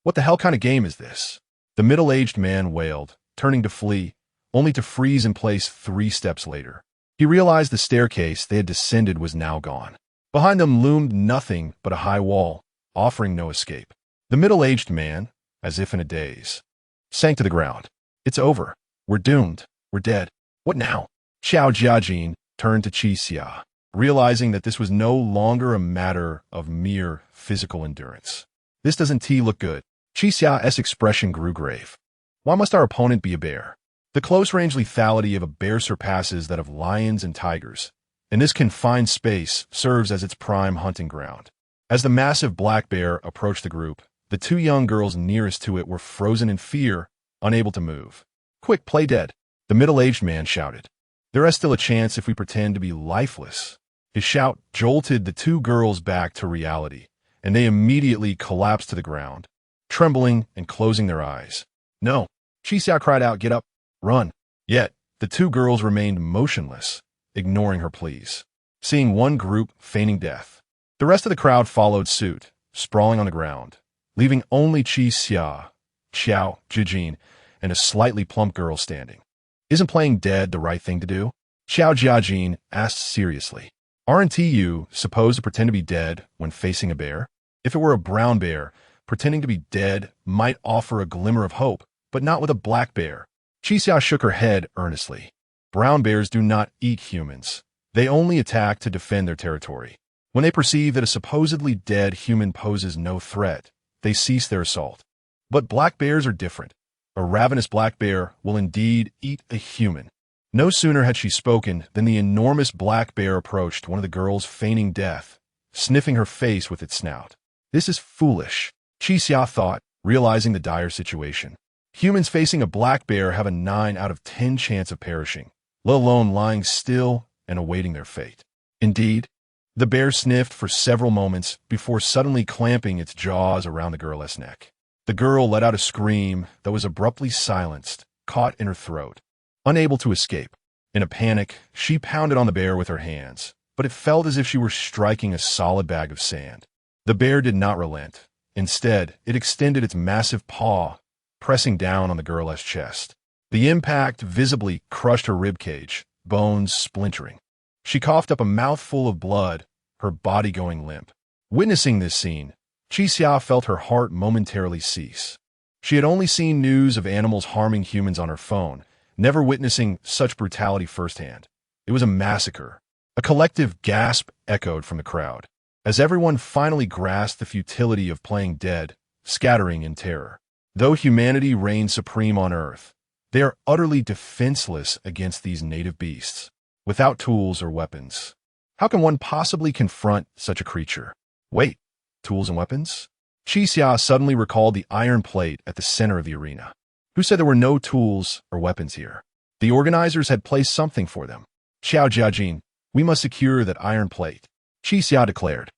What the hell kind of game is this? The middle-aged man wailed, turning to flee, only to freeze in place 3 steps later. He realized the staircase they had descended was now gone. Behind them loomed nothing but a high wall, offering no escape. The middle-aged man, as if in a daze, sank to the ground. It's over. We're doomed. We're dead. What now? Xiao Jiajin turned to Qi Xia, realizing that this was no longer a matter of mere physical endurance. This doesn't look good. Qi Xia's expression grew grave. Why must our opponent be a bear? The close-range lethality of a bear surpasses that of lions and tigers, and this confined space serves as its prime hunting ground. As the massive black bear approached the group, the 2 young girls nearest to it were frozen in fear, unable to move. "Quick, play dead," the middle-aged man shouted. "There is still a chance if we pretend to be lifeless." His shout jolted the 2 girls back to reality, and they immediately collapsed to the ground, trembling and closing their eyes. "No!" Qi Xia cried out, "Get up! Run!" Yet, the 2 girls remained motionless, ignoring her pleas. Seeing one group feigning death, the rest of the crowd followed suit, sprawling on the ground, leaving only Qi Xia, Xiao Jijin, and a slightly plump girl standing. "Isn't playing dead the right thing to do?" Xiao Jiajin asked seriously. "Aren't you supposed to pretend to be dead when facing a bear? If it were a brown bear, pretending to be dead might offer a glimmer of hope, but not with a black bear." Qi Xia shook her head earnestly. "Brown bears do not eat humans. They only attack to defend their territory. When they perceive that a supposedly dead human poses no threat, they cease their assault. But black bears are different. A ravenous black bear will indeed eat a human." No sooner had she spoken than the enormous black bear approached one of the girls feigning death, sniffing her face with its snout. "This is foolish," Qi Xia thought, realizing the dire situation. Humans facing a black bear have a 9 out of 10 chance of perishing, let alone lying still and awaiting their fate. Indeed, the bear sniffed for several moments before suddenly clamping its jaws around the girl's neck. The girl let out a scream that was abruptly silenced, caught in her throat. Unable to escape, in a panic, she pounded on the bear with her hands, but it felt as if she were striking a solid bag of sand. The bear did not relent. Instead, it extended its massive paw, pressing down on the girl's chest. The impact visibly crushed her ribcage, bones splintering. She coughed up a mouthful of blood, her body going limp. Witnessing this scene, Qi Xia felt her heart momentarily cease. She had only seen news of animals harming humans on her phone, never witnessing such brutality firsthand. It was a massacre. A collective gasp echoed from the crowd, as everyone finally grasped the futility of playing dead, scattering in terror. Though humanity reigns supreme on Earth, they are utterly defenseless against these native beasts, without tools or weapons. How can one possibly confront such a creature? Wait, tools and weapons? Qi Xia suddenly recalled the iron plate at the center of the arena. Who said there were no tools or weapons here? The organizers had placed something for them. "Xiao Jiajin, we must secure that iron plate," Qi Xia declared.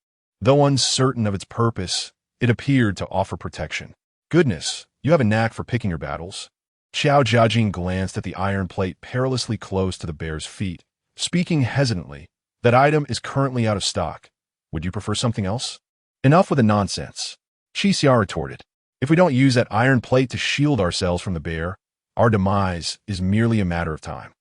Though uncertain of its purpose, it appeared to offer protection. "Goodness, you have a knack for picking your battles." Xiao Jiajin glanced at the iron plate perilously close to the bear's feet, speaking hesitantly. "That item is currently out of stock. Would you prefer something else?" "Enough with the nonsense," Qi Xia retorted. "If we don't use that iron plate to shield ourselves from the bear, our demise is merely a matter of time."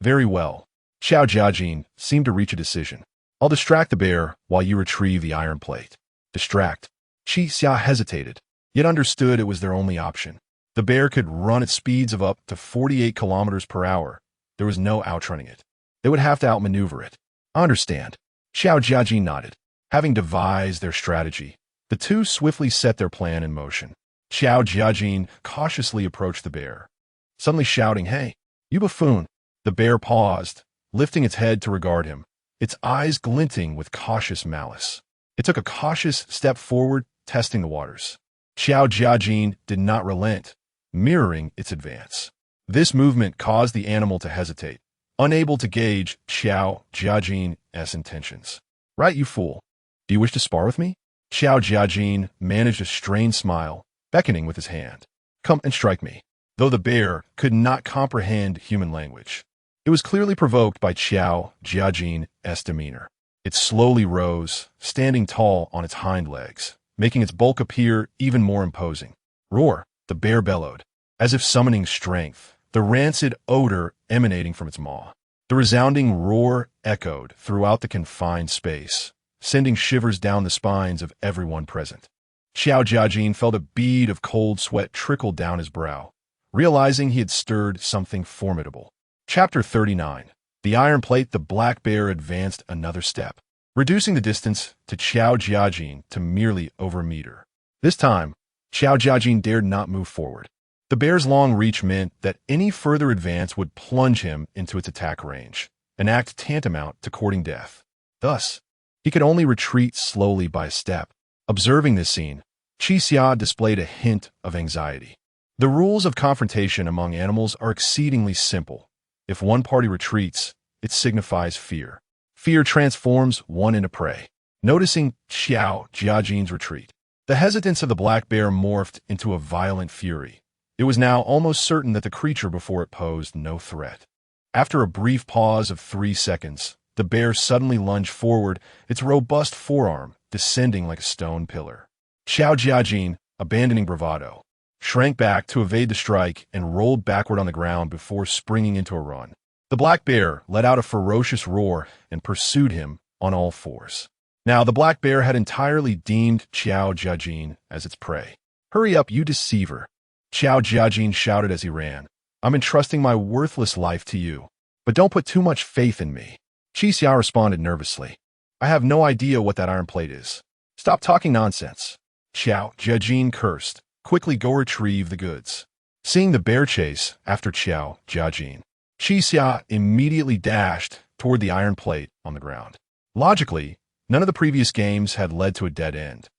"Very well." Xiao Jiajin seemed to reach a decision. "I'll distract the bear while you retrieve the iron plate." Distract? Qi Xia hesitated, yet understood it was their only option. The bear could run at speeds of up to 48 kilometers per hour. There was no outrunning it. They would have to outmaneuver it. "I understand." Xiao Jiajin nodded. Having devised their strategy, the two swiftly set their plan in motion. Xiao Jiajin cautiously approached the bear, suddenly shouting, "Hey, you buffoon!" The bear paused, lifting its head to regard him, its eyes glinting with cautious malice. It took a cautious step forward, testing the waters. Xiao Jiajin did not relent, mirroring its advance. This movement caused the animal to hesitate, unable to gauge Xiao Jiajin's intentions. "Right, you fool. Do you wish to spar with me?" Xiao Jiajin managed a strained smile, beckoning with his hand. "Come and strike me." Though the bear could not comprehend human language, it was clearly provoked by Xiao Jiajin's demeanor. It slowly rose, standing tall on its hind legs, making its bulk appear even more imposing. "Roar!" the bear bellowed. As if summoning strength, the rancid odor emanating from its maw. The resounding roar echoed throughout the confined space, sending shivers down the spines of everyone present. Xiao Jiajin felt a bead of cold sweat trickle down his brow, realizing he had stirred something formidable. Chapter 39. The Iron Plate. The black bear advanced another step, reducing the distance to Xiao Jiajin to merely over a meter. This time, Xiao Jiajin dared not move forward. The bear's long reach meant that any further advance would plunge him into its attack range, an act tantamount to courting death. Thus, he could only retreat slowly by a step. Observing this scene, Qixia displayed a hint of anxiety. The rules of confrontation among animals are exceedingly simple. If one party retreats, it signifies fear. Fear transforms one into prey. Noticing Xiao Jiajin's retreat, the hesitance of the black bear morphed into a violent fury. It was now almost certain that the creature before it posed no threat. After a brief pause of 3 seconds, the bear suddenly lunged forward, its robust forearm descending like a stone pillar. Xiao Jiajin, abandoning bravado, shrank back to evade the strike and rolled backward on the ground before springing into a run. The black bear let out a ferocious roar and pursued him on all fours. Now, the black bear had entirely deemed Xiao Jiajin as its prey. "Hurry up, you deceiver!" Xiao Jiajin shouted as he ran. "I'm entrusting my worthless life to you, but don't put too much faith in me." Qixia responded nervously. "I have no idea what that iron plate is. Stop talking nonsense." Xiao Jiajin cursed. "Quickly go retrieve the goods." Seeing the bear chase after Xiao Jiajin, Qixia immediately dashed toward the iron plate on the ground. Logically, none of the previous games had led to a dead end.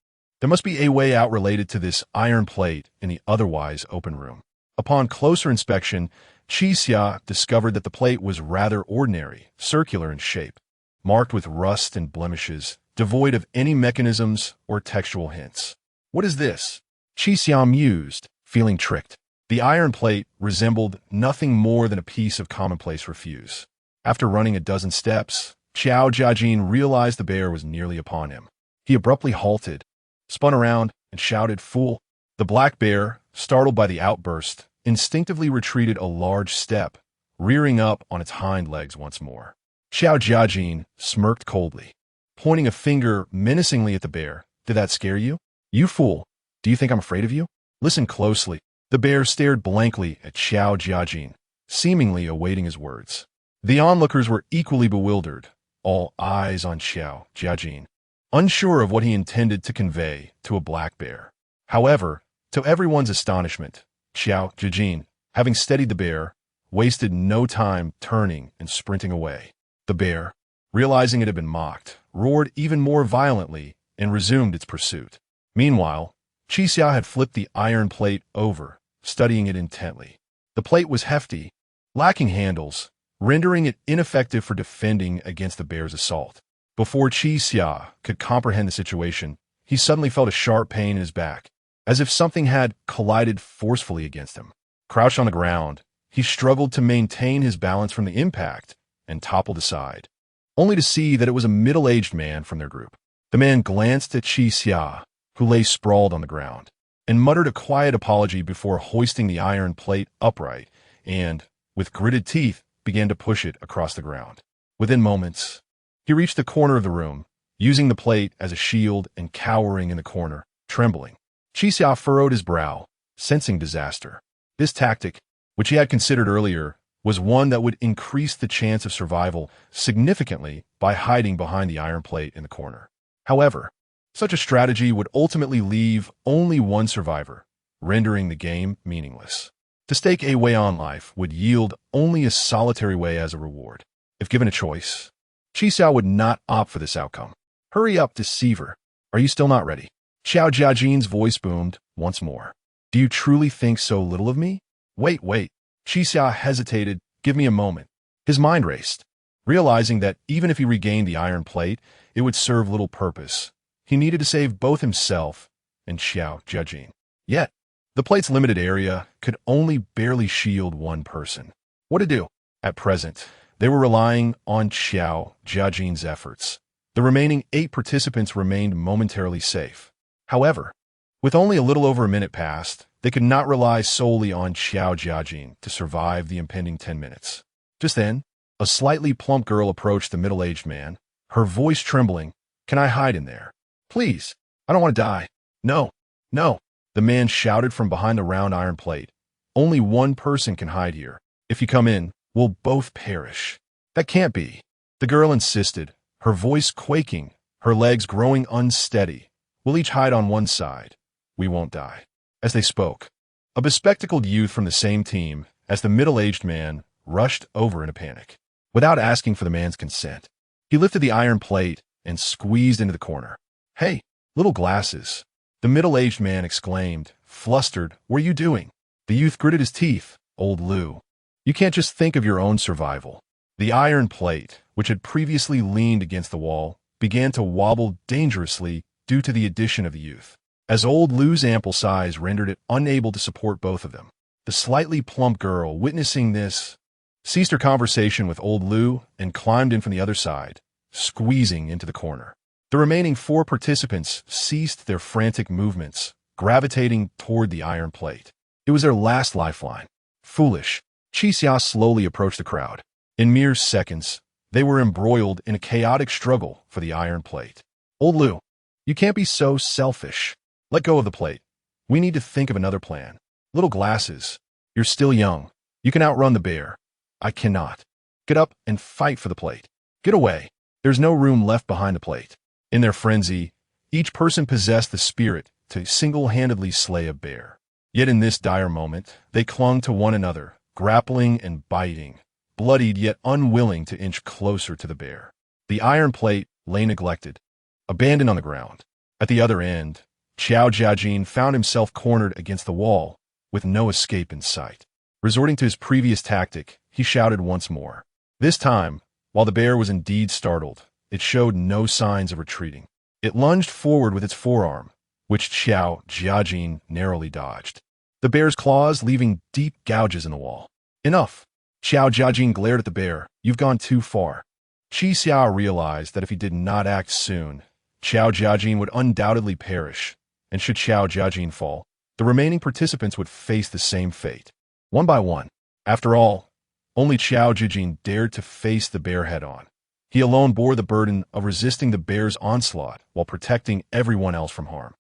There must be a way out related to this iron plate in the otherwise open room. Upon closer inspection, Qixia discovered that the plate was rather ordinary, circular in shape, marked with rust and blemishes, devoid of any mechanisms or textual hints. "What is this?" Qixia mused, feeling tricked. The iron plate resembled nothing more than a piece of commonplace refuse. After running a dozen steps, Xiao Jiajin realized the bear was nearly upon him. He abruptly halted, spun around, and shouted, "Fool!" The black bear, startled by the outburst, instinctively retreated a large step, rearing up on its hind legs once more. Xiao Jiajin smirked coldly, pointing a finger menacingly at the bear. "Did that scare you? You fool! Do you think I'm afraid of you? Listen closely." The bear stared blankly at Xiao Jiajin, seemingly awaiting his words. The onlookers were equally bewildered, all eyes on Xiao Jiajin, unsure of what he intended to convey to a black bear. However, to everyone's astonishment, Xiao Jiajin, having steadied the bear, wasted no time turning and sprinting away. The bear, realizing it had been mocked, roared even more violently and resumed its pursuit. Meanwhile, Qixia had flipped the iron plate over, studying it intently. The plate was hefty, lacking handles, rendering it ineffective for defending against the bear's assault. Before Qixia could comprehend the situation, he suddenly felt a sharp pain in his back, as if something had collided forcefully against him. Crouched on the ground, he struggled to maintain his balance from the impact and toppled aside, only to see that it was a middle-aged man from their group. The man glanced at Qixia, who lay sprawled on the ground, and muttered a quiet apology before hoisting the iron plate upright and, with gritted teeth, began to push it across the ground. Within moments, he reached the corner of the room, using the plate as a shield and cowering in the corner, trembling. Qixia furrowed his brow, sensing disaster. This tactic, which he had considered earlier, was one that would increase the chance of survival significantly by hiding behind the iron plate in the corner. However, such a strategy would ultimately leave only one survivor, rendering the game meaningless. To stake a way on life would yield only a solitary way as a reward. If given a choice, Qixia would not opt for this outcome. "Hurry up, deceiver. Are you still not ready?" Xiao Jiajin's voice boomed once more. "Do you truly think so little of me?" Wait. Qixia hesitated. "Give me a moment." His mind raced, realizing that even if he regained the iron plate, it would serve little purpose. He needed to save both himself and Xiao Jiajin. Yet, the plate's limited area could only barely shield one person. What to do? At present, they were relying on Xiao Jiajin's efforts. The remaining 8 participants remained momentarily safe. However, with only a little over a minute past, They could not rely solely on Xiao Jiajin to survive the impending 10 minutes. Just then, a slightly plump girl approached the middle-aged man, her voice trembling. "Can I hide in there? Please, I don't want to die." "No, no," the man shouted from behind the round iron plate. "Only one person can hide here. If you come in, we'll both perish." "That can't be," the girl insisted, her voice quaking, her legs growing unsteady. "We'll each hide on one side. We won't die." As they spoke, a bespectacled youth from the same team as the middle-aged man rushed over in a panic. Without asking for the man's consent, he lifted the iron plate and squeezed into the corner. "Hey, little glasses," the middle-aged man exclaimed, flustered. "What are you doing?" The youth gritted his teeth. "Old Lou, you can't just think of your own survival." The iron plate, which had previously leaned against the wall, began to wobble dangerously due to the addition of the youth, as old Lou's ample size rendered it unable to support both of them. The slightly plump girl, witnessing this, ceased her conversation with old Lou and climbed in from the other side, squeezing into the corner. The remaining 4 participants ceased their frantic movements, gravitating toward the iron plate. It was their last lifeline. Foolish. Qixia slowly approached the crowd. In mere seconds, they were embroiled in a chaotic struggle for the iron plate. "Old Lou, you can't be so selfish. Let go of the plate. We need to think of another plan." "Little glasses, you're still young. You can outrun the bear. I cannot. Get up and fight for the plate. Get away. There's no room left behind the plate." In their frenzy, each person possessed the spirit to single-handedly slay a bear. Yet in this dire moment, they clung to one another, grappling and biting, bloodied yet unwilling to inch closer to the bear. The iron plate lay neglected, abandoned on the ground. At the other end, Xiao Jiajin found himself cornered against the wall, with no escape in sight. Resorting to his previous tactic, he shouted once more. This time, while the bear was indeed startled, it showed no signs of retreating. It lunged forward with its forearm, which Xiao Jiajin narrowly dodged, the bear's claws leaving deep gouges in the wall. "Enough!" Xiao Jiajin glared at the bear. "You've gone too far." Qixia realized that if he did not act soon, Xiao Jiajin would undoubtedly perish, and should Xiao Jiajin fall, the remaining participants would face the same fate. One by one. After all, only Xiao Jiajin dared to face the bear head-on. He alone bore the burden of resisting the bear's onslaught while protecting everyone else from harm.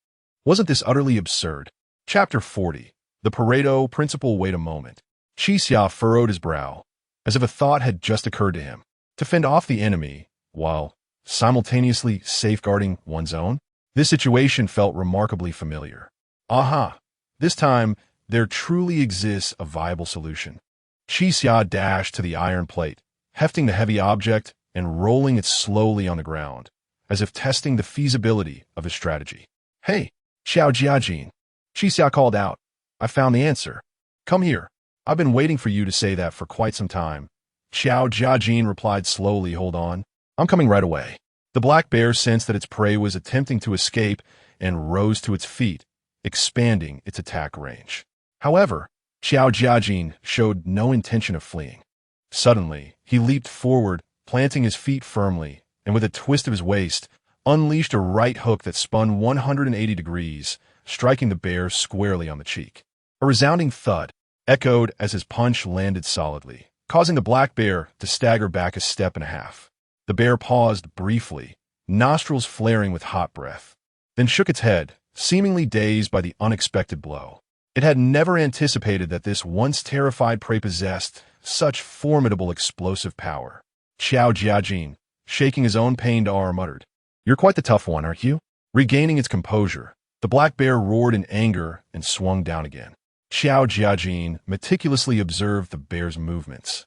Wasn't this utterly absurd? Chapter 40. The Pareto Principle. Wait a moment. Qixia furrowed his brow, as if a thought had just occurred to him. To fend off the enemy, while simultaneously safeguarding one's own? This situation felt remarkably familiar. Aha! This time, there truly exists a viable solution. Qixia dashed to the iron plate, hefting the heavy object and rolling it slowly on the ground, as if testing the feasibility of his strategy. "Hey, Xiao Jiajin," Qixia called out. "I found the answer. Come here. I've been waiting for you to say that for quite some time." Xiao Jiajin replied slowly. "Hold on. I'm coming right away." The black bear sensed that its prey was attempting to escape and rose to its feet, expanding its attack range. However, Xiao Jiajin showed no intention of fleeing. Suddenly, he leaped forward, planting his feet firmly, and with a twist of his waist, unleashed a right hook that spun 180 degrees, striking the bear squarely on the cheek. A resounding thud echoed as his punch landed solidly, causing the black bear to stagger back a step and a half. The bear paused briefly, nostrils flaring with hot breath, then shook its head, seemingly dazed by the unexpected blow. It had never anticipated that this once terrified prey possessed such formidable explosive power. Xiao Jiajin, shaking his own pained arm, muttered, "You're quite the tough one, aren't you?" Regaining its composure, the black bear roared in anger and swung down again. Xiao Jiajin meticulously observed the bear's movements,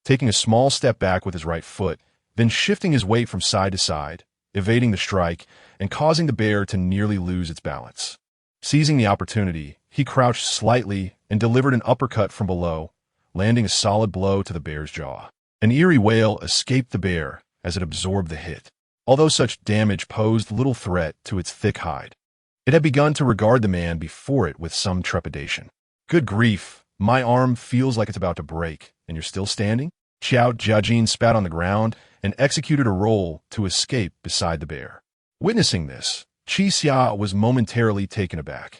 taking a small step back with his right foot, then shifting his weight from side to side, evading the strike, and causing the bear to nearly lose its balance. Seizing the opportunity, he crouched slightly and delivered an uppercut from below, landing a solid blow to the bear's jaw. An eerie wail escaped the bear as it absorbed the hit, although such damage posed little threat to its thick hide. It had begun to regard the man before it with some trepidation. "Good grief, my arm feels like it's about to break, and you're still standing?" Xiao Jiajin spat on the ground and executed a roll to escape beside the bear. Witnessing this, Qixia was momentarily taken aback.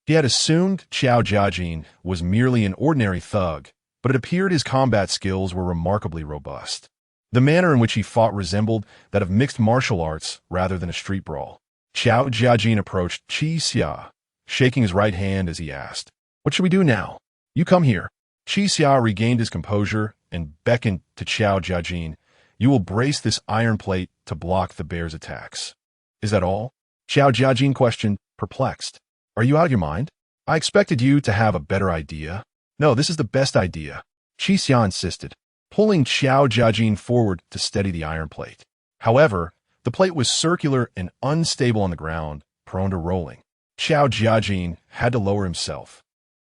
He had assumed Qiao Jiajin was merely an ordinary thug, but it appeared his combat skills were remarkably robust. The manner in which he fought resembled that of mixed martial arts rather than a street brawl. Qiao Jiajin approached Qi Xia, shaking his right hand as he asked, "What should we do now?" "You come here." Qi Xia regained his composure and beckoned to Qiao Jiajin. "You will brace this iron plate to block the bear's attacks." "Is that all?" Qiao Jiajin questioned, perplexed. "Are you out of your mind? I expected you to have a better idea." "No, this is the best idea," Qi Xia insisted, pulling Qiao Jiajin forward to steady the iron plate. However, the plate was circular and unstable on the ground, prone to rolling. Qiao Jiajin had to lower himself,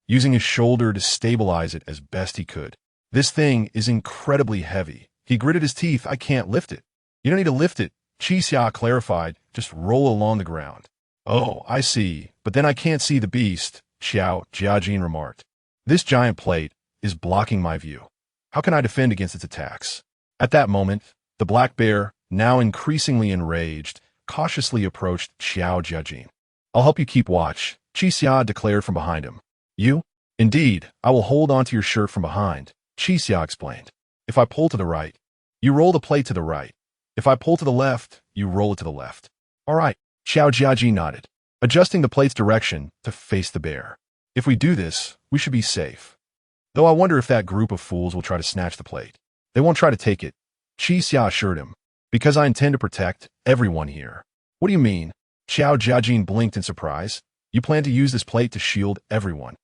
using his shoulder to stabilize it as best he could. "This thing is incredibly heavy." He gritted his teeth. "I can't lift it." "You don't need to lift it," Qi Xia clarified. "Just roll along the ground." "Oh, I see. But then I can't see the beast," Qiao Jiajin remarked. "This giant plate is blocking my view. How can I defend against its attacks?" At that moment, the black bear, now increasingly enraged, cautiously approached Qiao Jiajin. "I'll help you keep watch," Qi Xia declared from behind him. "You?" "Indeed, I will hold onto your shirt from behind," Qi Xia explained. "If I pull to the right, you roll the plate to the right. If I pull to the left, you roll it to the left." "All right," Qiao Jiajin nodded, adjusting the plate's direction to face the bear. "If we do this, we should be safe. Though I wonder if that group of fools will try to snatch the plate." "They won't try to take it," Qi Xia assured him, "because I intend to protect everyone here." "What do you mean?" Qiao Jiajin blinked in surprise. "You plan to use this plate to shield everyone."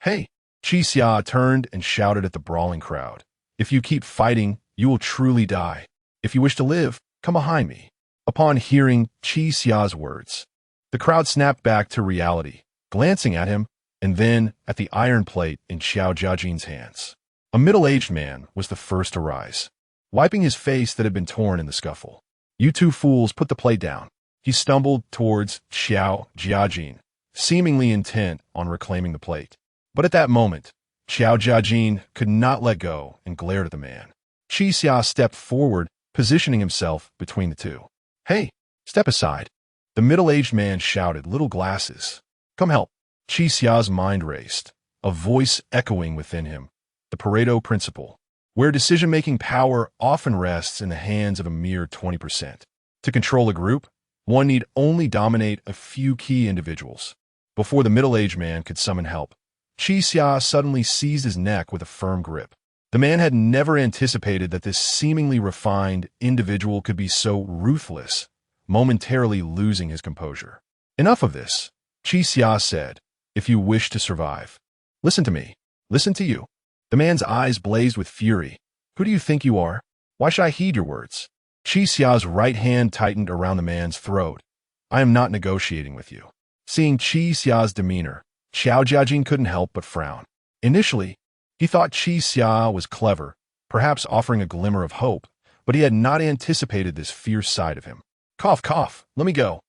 "Hey!" Qi Xia turned and shouted at the brawling crowd. "If you keep fighting, you will truly die. If you wish to live, come behind me." Upon hearing Qi Xia's words, the crowd snapped back to reality, glancing at him and then at the iron plate in Qiao Jiajin's hands. A middle-aged man was the first to rise, wiping his face that had been torn in the scuffle. "You two fools, put the plate down." He stumbled towards Qiao Jiajin, seemingly intent on reclaiming the plate. But at that moment, Qiao Jiajin could not let go and glared at the man. Qi Xia stepped forward, positioning himself between the two. "Hey, step aside." The middle-aged man shouted, "Little glasses, come help." Qi Xia's mind raced, a voice echoing within him. The Pareto principle, where decision-making power often rests in the hands of a mere 20%. To control a group, one need only dominate a few key individuals. Before the middle-aged man could summon help, Qi Xia suddenly seized his neck with a firm grip. The man had never anticipated that this seemingly refined individual could be so ruthless, momentarily losing his composure. "Enough of this," Qi Xia said. "If you wish to survive, listen to me. Listen to you." The man's eyes blazed with fury. "Who do you think you are? Why should I heed your words?" Qi Xia's right hand tightened around the man's throat. "I am not negotiating with you." Seeing Qi Xia's demeanor, Qiao Jiajin couldn't help but frown. Initially, he thought Qi Xia was clever, perhaps offering a glimmer of hope, but he had not anticipated this fierce side of him. "Cough, cough, let me go."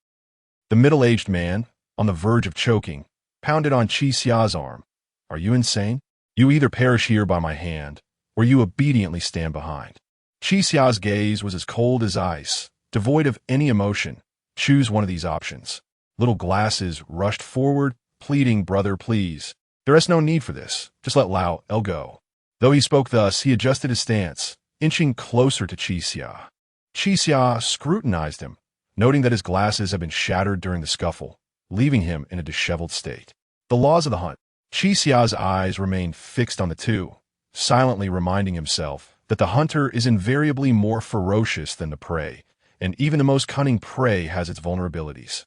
The middle-aged man, on the verge of choking, pounded on Qi Xia's arm. "Are you insane? You either perish here by my hand, or you obediently stand behind." Qi Xia's gaze was as cold as ice, devoid of any emotion. "Choose one of these options." Little glasses rushed forward, pleading, "Brother, please. There is no need for this. Just let Lao El go." Though he spoke thus, he adjusted his stance, inching closer to Qi Xia. Qi Xia scrutinized him, noting that his glasses had been shattered during the scuffle, leaving him in a disheveled state. The laws of the hunt. Qi Xia's eyes remained fixed on the two, silently reminding himself that the hunter is invariably more ferocious than the prey, and even the most cunning prey has its vulnerabilities.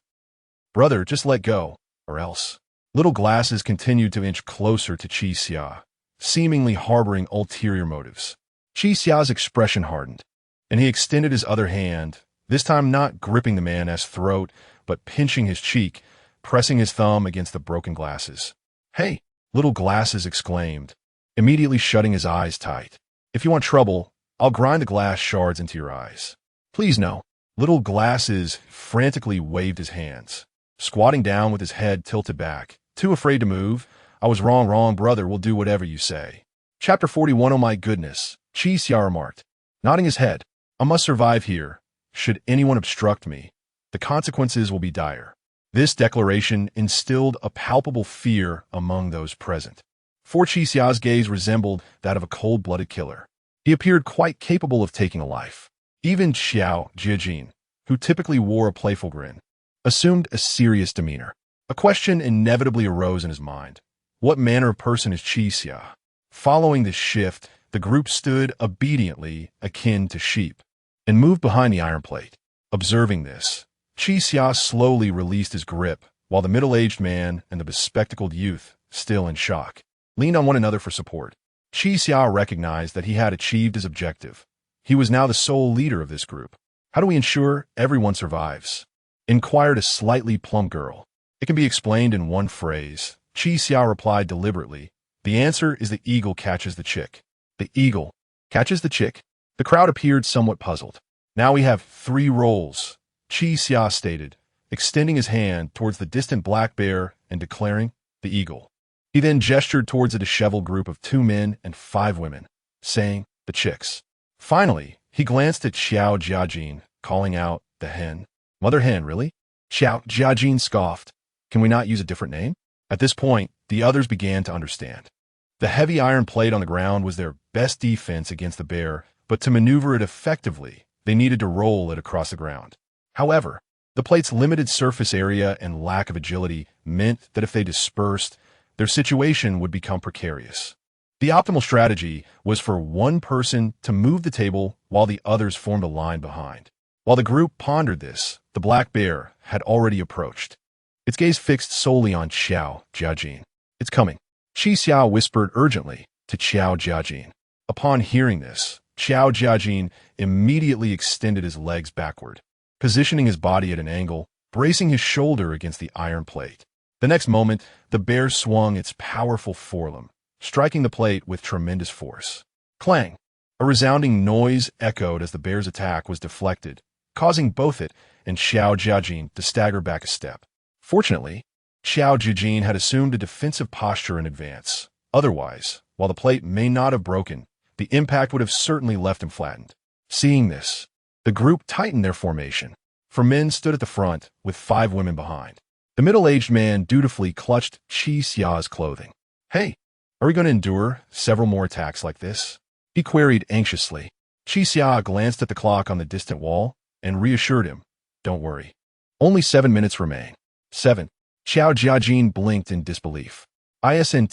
"Brother, just let go, or else." Little glasses continued to inch closer to Qi Xia, seemingly harboring ulterior motives. Qi Xia's expression hardened, and he extended his other hand, this time not gripping the man's throat, but pinching his cheek, pressing his thumb against the broken glasses. "Hey!" Little glasses exclaimed, immediately shutting his eyes tight. "If you want trouble, I'll grind the glass shards into your eyes." "Please no." Little glasses frantically waved his hands, squatting down with his head tilted back, too afraid to move. "I was wrong, brother, we'll do whatever you say." Chapter 41. "Oh my goodness," Qi Xia remarked, nodding his head. "I must survive here. Should anyone obstruct me, the consequences will be dire." This declaration instilled a palpable fear among those present. For Qixia's gaze resembled that of a cold-blooded killer. He appeared quite capable of taking a life. Even Xiao Jiajin, who typically wore a playful grin, assumed a serious demeanor. A question inevitably arose in his mind. What manner of person is Qixia? Following this shift, the group stood obediently akin to sheep and moved behind the iron plate. Observing this, Qixia slowly released his grip, while the middle-aged man and the bespectacled youth, still in shock, leaned on one another for support. Qixia recognized that he had achieved his objective. He was now the sole leader of this group. How do we ensure everyone survives? Inquired a slightly plump girl. It can be explained in one phrase. Qixia replied deliberately. The answer is the eagle catches the chick. The eagle catches the chick? The crowd appeared somewhat puzzled. Now we have 3 roles, Qixia stated, extending his hand towards the distant black bear and declaring, the eagle. He then gestured towards a disheveled group of 2 men and 5 women, saying, the chicks. Finally, he glanced at Xiao Jiajin, calling out, the hen. Mother hen, really? Xiao Jiajin scoffed. Can we not use a different name? At this point, the others began to understand. The heavy iron plate on the ground was their best defense against the bear, but to maneuver it effectively, they needed to roll it across the ground. However, the plate's limited surface area and lack of agility meant that if they dispersed, their situation would become precarious. The optimal strategy was for one person to move the table while the others formed a line behind. While the group pondered this, the black bear had already approached. Its gaze fixed solely on Xiao Jiajin. It's coming. Qixia whispered urgently to Xiao Jiajin. Upon hearing this, Xiao Jiajin immediately extended his legs backward, positioning his body at an angle, bracing his shoulder against the iron plate. The next moment, the bear swung its powerful forelimb, striking the plate with tremendous force. Clang! A resounding noise echoed as the bear's attack was deflected, causing both it and Xiao Jiajin to stagger back a step. Fortunately, Xiao Jiajin had assumed a defensive posture in advance. Otherwise, while the plate may not have broken, the impact would have certainly left him flattened. Seeing this, the group tightened their formation. 4 men stood at the front, with 5 women behind. The middle-aged man dutifully clutched Qixia's clothing. Hey, are we going to endure several more attacks like this? He queried anxiously. Qixia glanced at the clock on the distant wall and reassured him. Don't worry. Only 7 minutes remain. 7. Xiao Jiajin blinked in disbelief. Isn't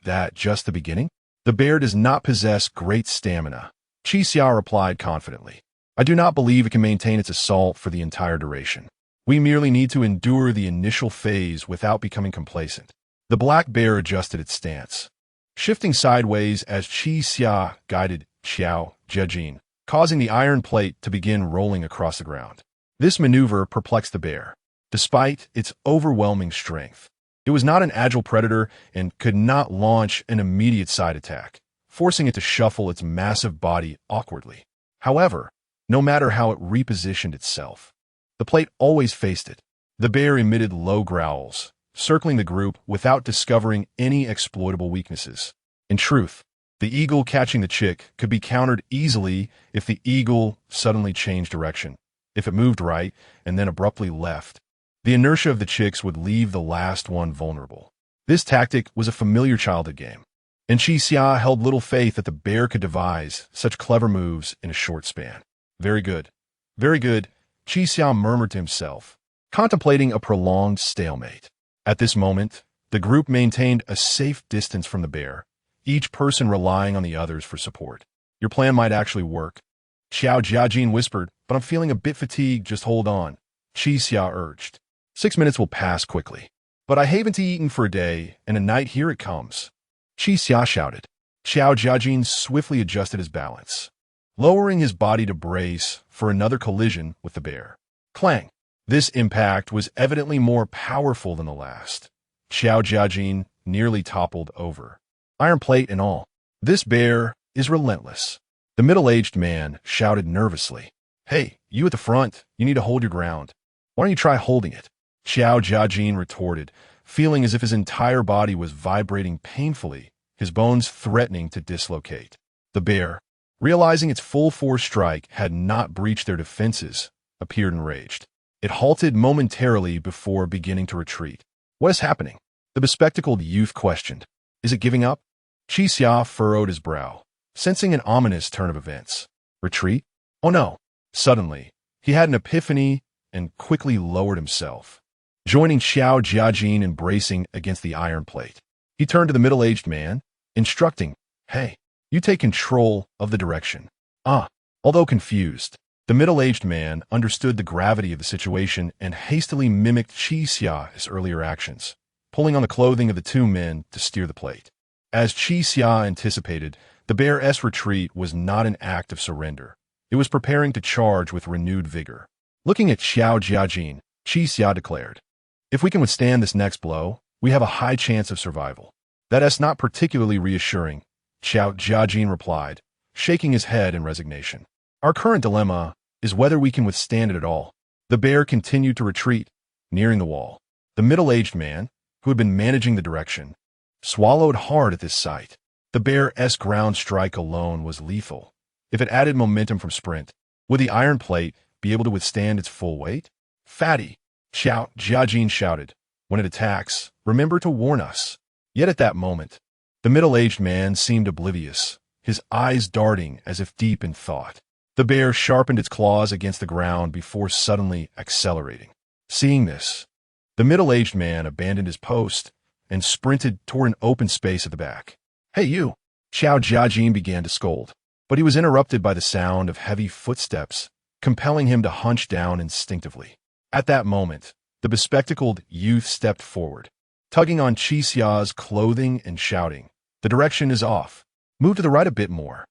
that just the beginning? The bear does not possess great stamina. Qixia replied confidently. I do not believe it can maintain its assault for the entire duration. We merely need to endure the initial phase without becoming complacent. The black bear adjusted its stance, shifting sideways as Qixia guided Xiao Jiajin, causing the iron plate to begin rolling across the ground. This maneuver perplexed the bear. Despite its overwhelming strength, it was not an agile predator and could not launch an immediate side attack, forcing it to shuffle its massive body awkwardly. However, no matter how it repositioned itself, the plate always faced it. The bear emitted low growls, circling the group without discovering any exploitable weaknesses. In truth, the eagle catching the chick could be countered easily if the eagle suddenly changed direction. If it moved right and then abruptly left, the inertia of the chicks would leave the last one vulnerable. This tactic was a familiar childhood game, and Qixia held little faith that the bear could devise such clever moves in a short span. Very good. Very good, Qixia murmured to himself, contemplating a prolonged stalemate. At this moment, the group maintained a safe distance from the bear, each person relying on the others for support. Your plan might actually work. Xiao Jiajin whispered, but I'm feeling a bit fatigued, just hold on. Qixia urged. 6 minutes will pass quickly. But I haven't eaten for a day, and a night here it comes. Qixia shouted. Xiao Jiajin swiftly adjusted his balance, lowering his body to brace for another collision with the bear. Clang! This impact was evidently more powerful than the last. Xiao Jiajin nearly toppled over, iron plate and all. This bear is relentless. The middle-aged man shouted nervously. Hey, you at the front, you need to hold your ground. Why don't you try holding it? Xiao Jiajin retorted, feeling as if his entire body was vibrating painfully, his bones threatening to dislocate. The bear, realizing its full force strike had not breached their defenses, appeared enraged. It halted momentarily before beginning to retreat. What is happening? The bespectacled youth questioned. Is it giving up? Chi Xia furrowed his brow, sensing an ominous turn of events. Retreat? Oh no. Suddenly, he had an epiphany and quickly lowered himself, joining Xiao Jiajin in bracing against the iron plate. He turned to the middle-aged man, instructing, "Hey, you take control of the direction." Although confused, the middle-aged man understood the gravity of the situation and hastily mimicked Chi Xia's earlier actions, pulling on the clothing of the two men to steer the plate. As Chi Xia anticipated, the bear's retreat was not an act of surrender. It was preparing to charge with renewed vigor. Looking at Xiao Jiajin, Chi Xia declared, "If we can withstand this next blow, we have a high chance of survival." "That's not particularly reassuring," Xiao Jiajin replied, shaking his head in resignation. "Our current dilemma is whether we can withstand it at all." The bear continued to retreat, nearing the wall. The middle-aged man, who had been managing the direction, swallowed hard at this sight. The bear's ground strike alone was lethal. If it added momentum from sprint, would the iron plate be able to withstand its full weight? "Fatty," Xiao Jiajin shouted, "when it attacks, remember to warn us." Yet at that moment, the middle-aged man seemed oblivious, his eyes darting as if deep in thought. The bear sharpened its claws against the ground before suddenly accelerating. Seeing this, the middle-aged man abandoned his post and sprinted toward an open space at the back. "Hey you!" Xiao Jiajin began to scold, but he was interrupted by the sound of heavy footsteps, compelling him to hunch down instinctively. At that moment, the bespectacled youth stepped forward, tugging on Chi Xia's clothing and shouting, "The direction is off. Move to the right a bit more."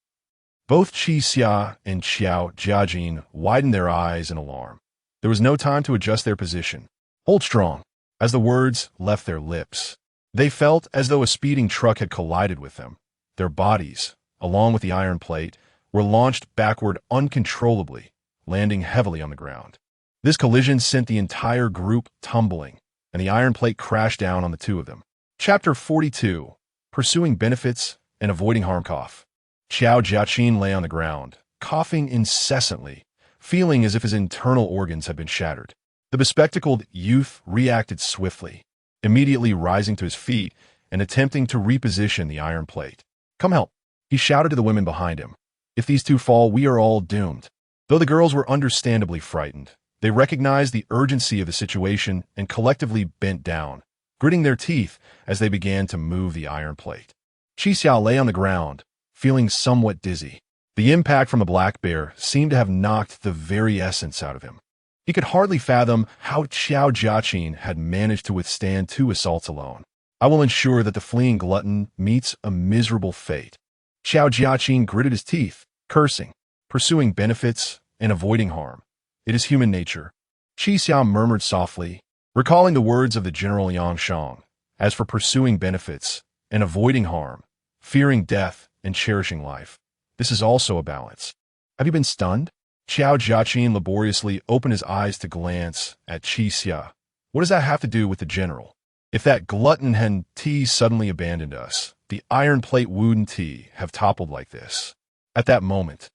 Both Chi Xia and Xiao Jiajin widened their eyes in alarm. There was no time to adjust their position. "Hold strong." As the words left their lips, they felt as though a speeding truck had collided with them. Their bodies, along with the iron plate, were launched backward uncontrollably, landing heavily on the ground. This collision sent the entire group tumbling, and the iron plate crashed down on the two of them. Chapter 42. Pursuing Benefits and Avoiding Harm. Cough. Xiao Jiaqin lay on the ground, coughing incessantly, feeling as if his internal organs had been shattered. The bespectacled youth reacted swiftly, immediately rising to his feet and attempting to reposition the iron plate. "Come help," he shouted to the women behind him. "If these two fall, we are all doomed." Though the girls were understandably frightened, they recognized the urgency of the situation and collectively bent down, gritting their teeth as they began to move the iron plate. Chi Xiao lay on the ground, feeling somewhat dizzy. The impact from the black bear seemed to have knocked the very essence out of him. He could hardly fathom how Xiao Jiaqin had managed to withstand two assaults alone. "I will ensure that the fleeing glutton meets a miserable fate." Xiao Jiaqin gritted his teeth, cursing, "Pursuing benefits and avoiding harm. It is human nature." Chi Xiao murmured softly, recalling the words of the General Yang Shang. "As for pursuing benefits and avoiding harm, fearing death and cherishing life, this is also a balance." "Have you been stunned?" Xiao Jiaqin laboriously opened his eyes to glance at Chi Xia. "What does that have to do with the general? If that glutton had suddenly abandoned us, the iron plate wouldn't have toppled like this." At that moment,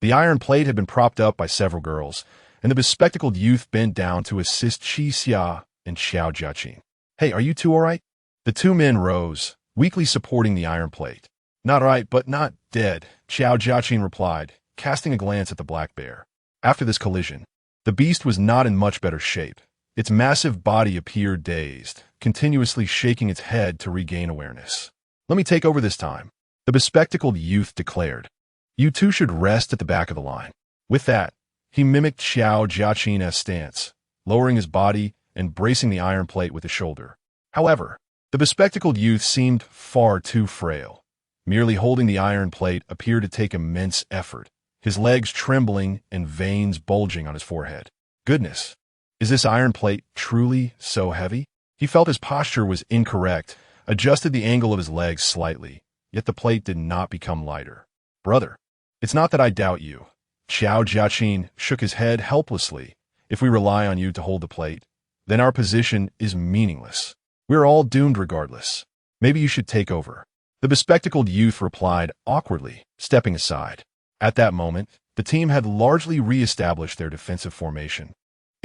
the iron plate had been propped up by several girls, and the bespectacled youth bent down to assist Chi Xia and Xiao Jiaqin. "Hey, are you two all right?" The two men rose, weakly supporting the iron plate. "Not right, but not dead," Xiao Jiaqin replied, casting a glance at the black bear. After this collision, the beast was not in much better shape. Its massive body appeared dazed, continuously shaking its head to regain awareness. "Let me take over this time," the bespectacled youth declared. "You two should rest at the back of the line." With that, he mimicked Xiao Jiaqin's stance, lowering his body and bracing the iron plate with his shoulder. However, the bespectacled youth seemed far too frail. Merely holding the iron plate appeared to take immense effort, his legs trembling and veins bulging on his forehead. Goodness, is this iron plate truly so heavy? He felt his posture was incorrect, adjusted the angle of his legs slightly, yet the plate did not become lighter. "Brother, it's not that I doubt you." Xiao Jiaqin shook his head helplessly. "If we rely on you to hold the plate, then our position is meaningless. We're all doomed regardless. Maybe you should take over." The bespectacled youth replied awkwardly, stepping aside. At that moment, the team had largely re-established their defensive formation.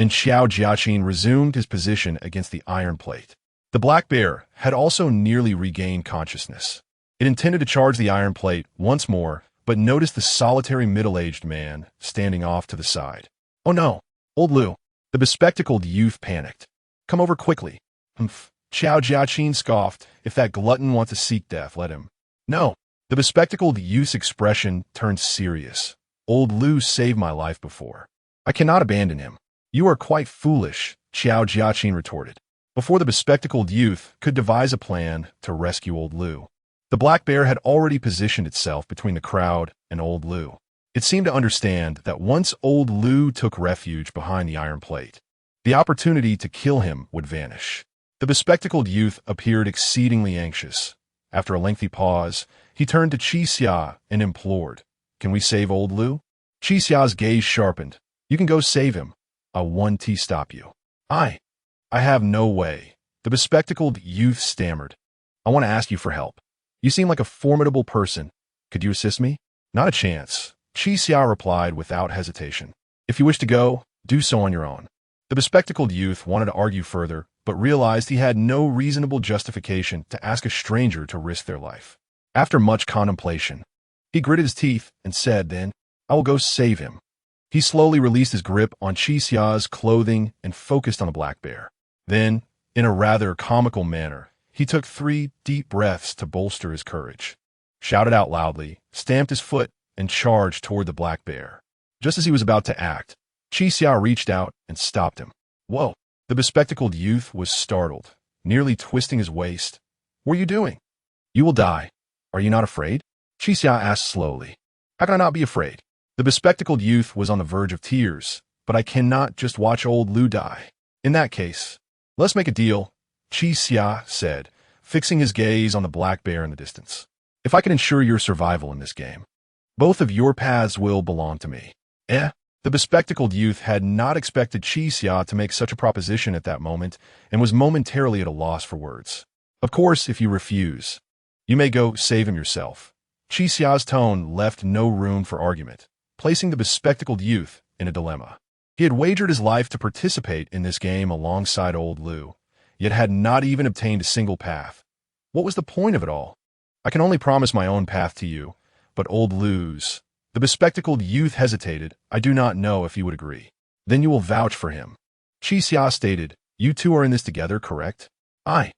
and Xiao Jiaqin resumed his position against the iron plate. The black bear had also nearly regained consciousness. It intended to charge the iron plate once more, but noticed the solitary middle-aged man standing off to the side. "Oh no, old Lu!" The bespectacled youth panicked. "Come over quickly." "Humph," Xiao Jiaqin scoffed. "If that glutton wants to seek death, let him." "No." The bespectacled youth's expression turned serious. "Old Lu saved my life before. I cannot abandon him." "You are quite foolish," Xiao Jiaqin retorted. Before the bespectacled youth could devise a plan to rescue old Lu, the black bear had already positioned itself between the crowd and old Lu. It seemed to understand that once old Lu took refuge behind the iron plate, the opportunity to kill him would vanish. The bespectacled youth appeared exceedingly anxious. After a lengthy pause, he turned to Qixia and implored, "Can we save old Lu?" Qixia's gaze sharpened. "You can go save him. I'll 1T stop you." I have no way." The bespectacled youth stammered. "I want to ask you for help. You seem like a formidable person. Could you assist me?" "Not a chance," Qixia replied without hesitation. "If you wish to go, do so on your own." The bespectacled youth wanted to argue further, but realized he had no reasonable justification to ask a stranger to risk their life. After much contemplation, he gritted his teeth and said, "Then, I will go save him." He slowly released his grip on Qixia's clothing and focused on the black bear. Then, in a rather comical manner, he took 3 deep breaths to bolster his courage, shouted out loudly, stamped his foot, and charged toward the black bear. Just as he was about to act, Qixia reached out and stopped him. "Whoa!" The bespectacled youth was startled, nearly twisting his waist. "What are you doing?" "You will die. Are you not afraid?" Qixia asked slowly. "How can I not be afraid?" The bespectacled youth was on the verge of tears. "But I cannot just watch old Lu die." "In that case, let's make a deal," Qixia said, fixing his gaze on the black bear in the distance. "If I can ensure your survival in this game, both of your paths will belong to me." "Eh?" The bespectacled youth had not expected Qixia to make such a proposition at that moment and was momentarily at a loss for words. "Of course, if you refuse, you may go save him yourself." Qixia's tone left no room for argument, placing the bespectacled youth in a dilemma. He had wagered his life to participate in this game alongside old Lu, yet had not even obtained a single path. What was the point of it all? "I can only promise my own path to you, but old Lu's." The bespectacled youth hesitated. "I do not know if you would agree." "Then you will vouch for him." Qixia stated. "You two are in this together, correct?" I.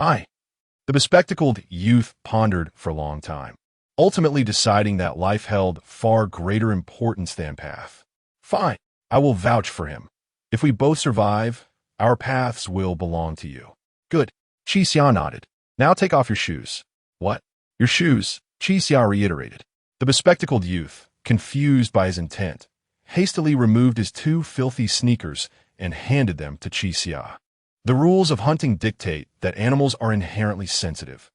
The bespectacled youth pondered for a long time, ultimately deciding that life held far greater importance than path. "Fine. I will vouch for him. If we both survive, our paths will belong to you." "Good." Qixia nodded. "Now take off your shoes." "What?" "Your shoes," Qixia reiterated. The bespectacled youth, confused by his intent, hastily removed his 2 filthy sneakers and handed them to Qixia. The rules of hunting dictate that animals are inherently sensitive.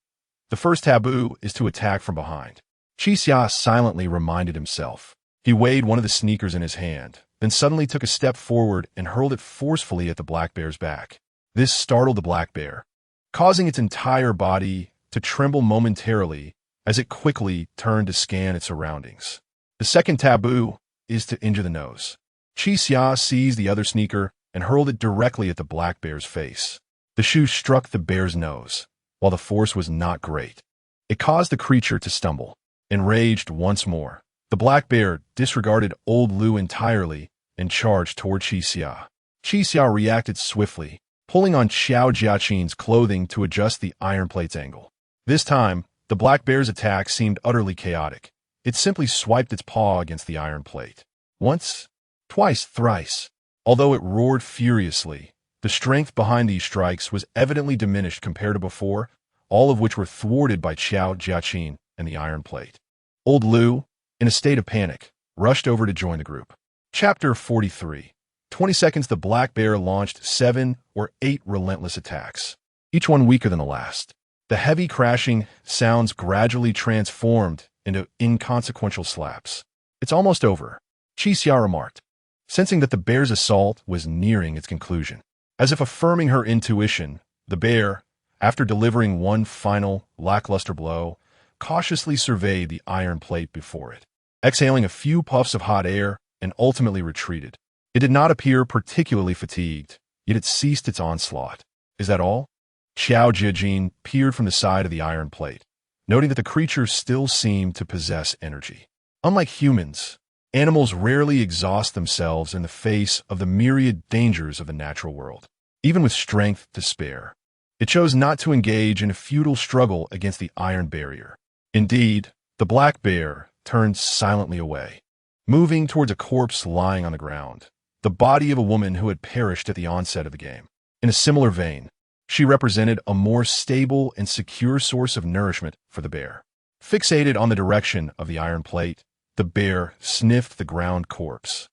The first taboo is to attack from behind. Qixia silently reminded himself. He weighed one of the sneakers in his hand, then suddenly took a step forward and hurled it forcefully at the black bear's back. This startled the black bear, causing its entire body to tremble momentarily as it quickly turned to scan its surroundings. The second taboo is to injure the nose. Qixia seized the other sneaker and hurled it directly at the black bear's face. The shoe struck the bear's nose. While the force was not great, it caused the creature to stumble. Enraged once more, the black bear disregarded old Lu entirely and charged toward Qixia. Qixia reacted swiftly, pulling on Xiao Jiaqin's clothing to adjust the iron plate's angle. This time, the black bear's attack seemed utterly chaotic. It simply swiped its paw against the iron plate. Once, twice, thrice. Although it roared furiously, the strength behind these strikes was evidently diminished compared to before, all of which were thwarted by Xiao Jiaqin and the iron plate. Old Lu, in a state of panic, rushed over to join the group. Chapter 43. 20 seconds the black bear launched 7 or 8 relentless attacks, each one weaker than the last. The heavy crashing sounds gradually transformed into inconsequential slaps. "It's almost over," Qixia remarked, sensing that the bear's assault was nearing its conclusion. As if affirming her intuition, the bear, after delivering one final, lackluster blow, cautiously surveyed the iron plate before it, exhaling a few puffs of hot air and ultimately retreated. It did not appear particularly fatigued, yet it ceased its onslaught. Is that all? Xiao Jiajin peered from the side of the iron plate, noting that the creature still seemed to possess energy. Unlike humans, animals rarely exhaust themselves in the face of the myriad dangers of the natural world, even with strength to spare. It chose not to engage in a futile struggle against the iron barrier. Indeed, the black bear turned silently away, moving towards a corpse lying on the ground, the body of a woman who had perished at the onset of the game. In a similar vein, she represented a more stable and secure source of nourishment for the bear. Fixated on the direction of the iron plate, the bear sniffed the ground corpse,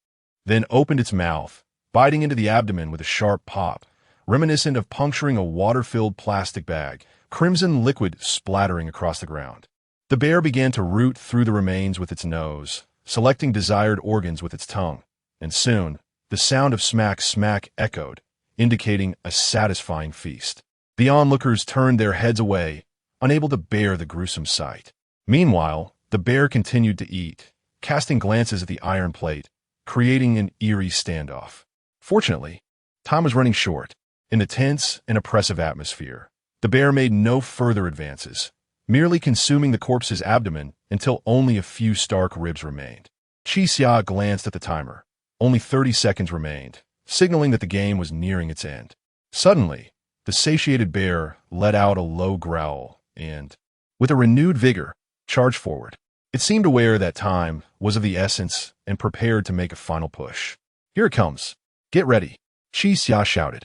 then opened its mouth, biting into the abdomen with a sharp pop, reminiscent of puncturing a water-filled plastic bag, crimson liquid splattering across the ground. The bear began to root through the remains with its nose, selecting desired organs with its tongue, and soon, the sound of smack-smack echoed, indicating a satisfying feast. The onlookers turned their heads away, unable to bear the gruesome sight. Meanwhile, the bear continued to eat, casting glances at the iron plate, creating an eerie standoff. Fortunately, time was running short. In the tense and oppressive atmosphere, the bear made no further advances, merely consuming the corpse's abdomen until only a few stark ribs remained. Qixia glanced at the timer. Only 30 seconds remained, signaling that the game was nearing its end. Suddenly, the satiated bear let out a low growl and, with a renewed vigor, charged forward. It seemed aware that time was of the essence and prepared to make a final push. Here it comes. Get ready, Qixia shouted,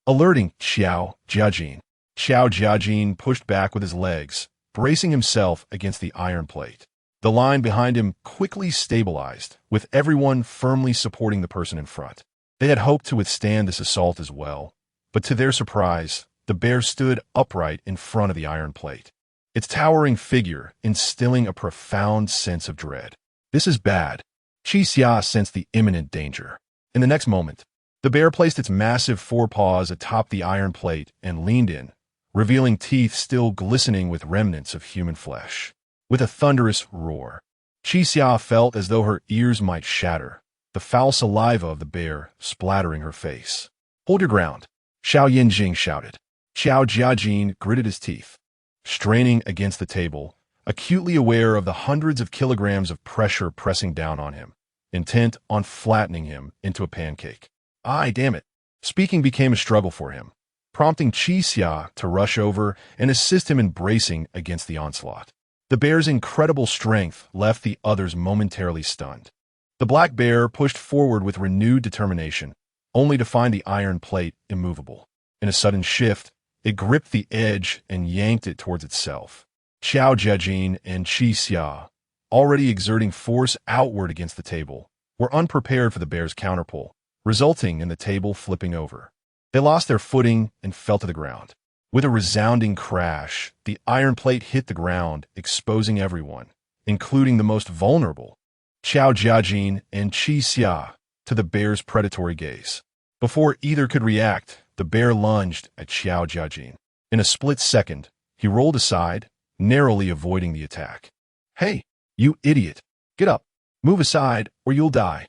alerting Xiao Jiajin. Xiao Jiajin pushed back with his legs, bracing himself against the iron plate. The line behind him quickly stabilized, with everyone firmly supporting the person in front. They had hoped to withstand this assault as well, but to their surprise, the bear stood upright in front of the iron plate, its towering figure instilling a profound sense of dread. This is bad. Qixia sensed the imminent danger. In the next moment, the bear placed its massive forepaws atop the iron plate and leaned in, revealing teeth still glistening with remnants of human flesh. With a thunderous roar, Qixia felt as though her ears might shatter, the foul saliva of the bear splattering her face. Hold your ground, Xiao Yinjing shouted. Xiao Jiajin gritted his teeth, straining against the table, acutely aware of the hundreds of kilograms of pressure pressing down on him, intent on flattening him into a pancake. Ay, damn it. Speaking became a struggle for him, prompting Qixia to rush over and assist him in bracing against the onslaught. The bear's incredible strength left the others momentarily stunned. The black bear pushed forward with renewed determination, only to find the iron plate immovable. In a sudden shift, it gripped the edge and yanked it towards itself. Xiao Jiajin and Qixia, already exerting force outward against the table, were unprepared for the bear's counterpull, resulting in the table flipping over. They lost their footing and fell to the ground. With a resounding crash, the iron plate hit the ground, exposing everyone, including the most vulnerable, Xiao Jiajin and Qixia, to the bear's predatory gaze. Before either could react, the bear lunged at Xiao Jiajin. In a split second, he rolled aside, narrowly avoiding the attack. Hey, you idiot! Get up! Move aside, or you'll die!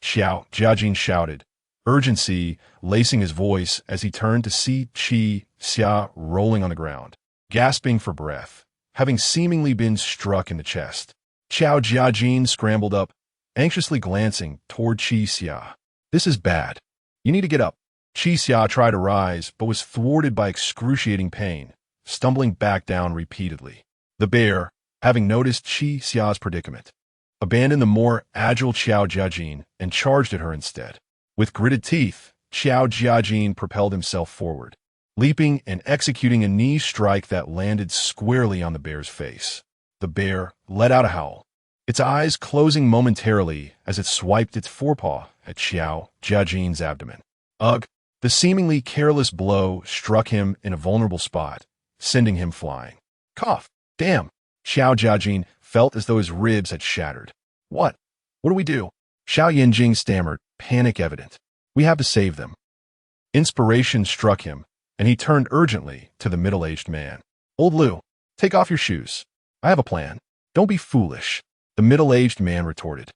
Xiao Jiajin shouted, urgency lacing his voice as he turned to see Qixia rolling on the ground, gasping for breath, having seemingly been struck in the chest. Xiao Jiajin scrambled up, anxiously glancing toward Qixia. This is bad. You need to get up. Qixia tried to rise, but was thwarted by excruciating pain, stumbling back down repeatedly. The bear, having noticed Qixia's predicament, abandoned the more agile Xiao Jiajin and charged at her instead. With gritted teeth, Xiao Jiajin propelled himself forward, leaping and executing a knee strike that landed squarely on the bear's face. The bear let out a howl, its eyes closing momentarily as it swiped its forepaw at Xiao Jiajin's abdomen. Ugh! The seemingly careless blow struck him in a vulnerable spot, sending him flying. Cough! Damn! Xiao Jiajin felt as though his ribs had shattered. What? What do we do? Xiao Yinjing stammered, panic evident. We have to save them. Inspiration struck him, and he turned urgently to the middle-aged man. Old Lu, take off your shoes. I have a plan. Don't be foolish, the middle-aged man retorted.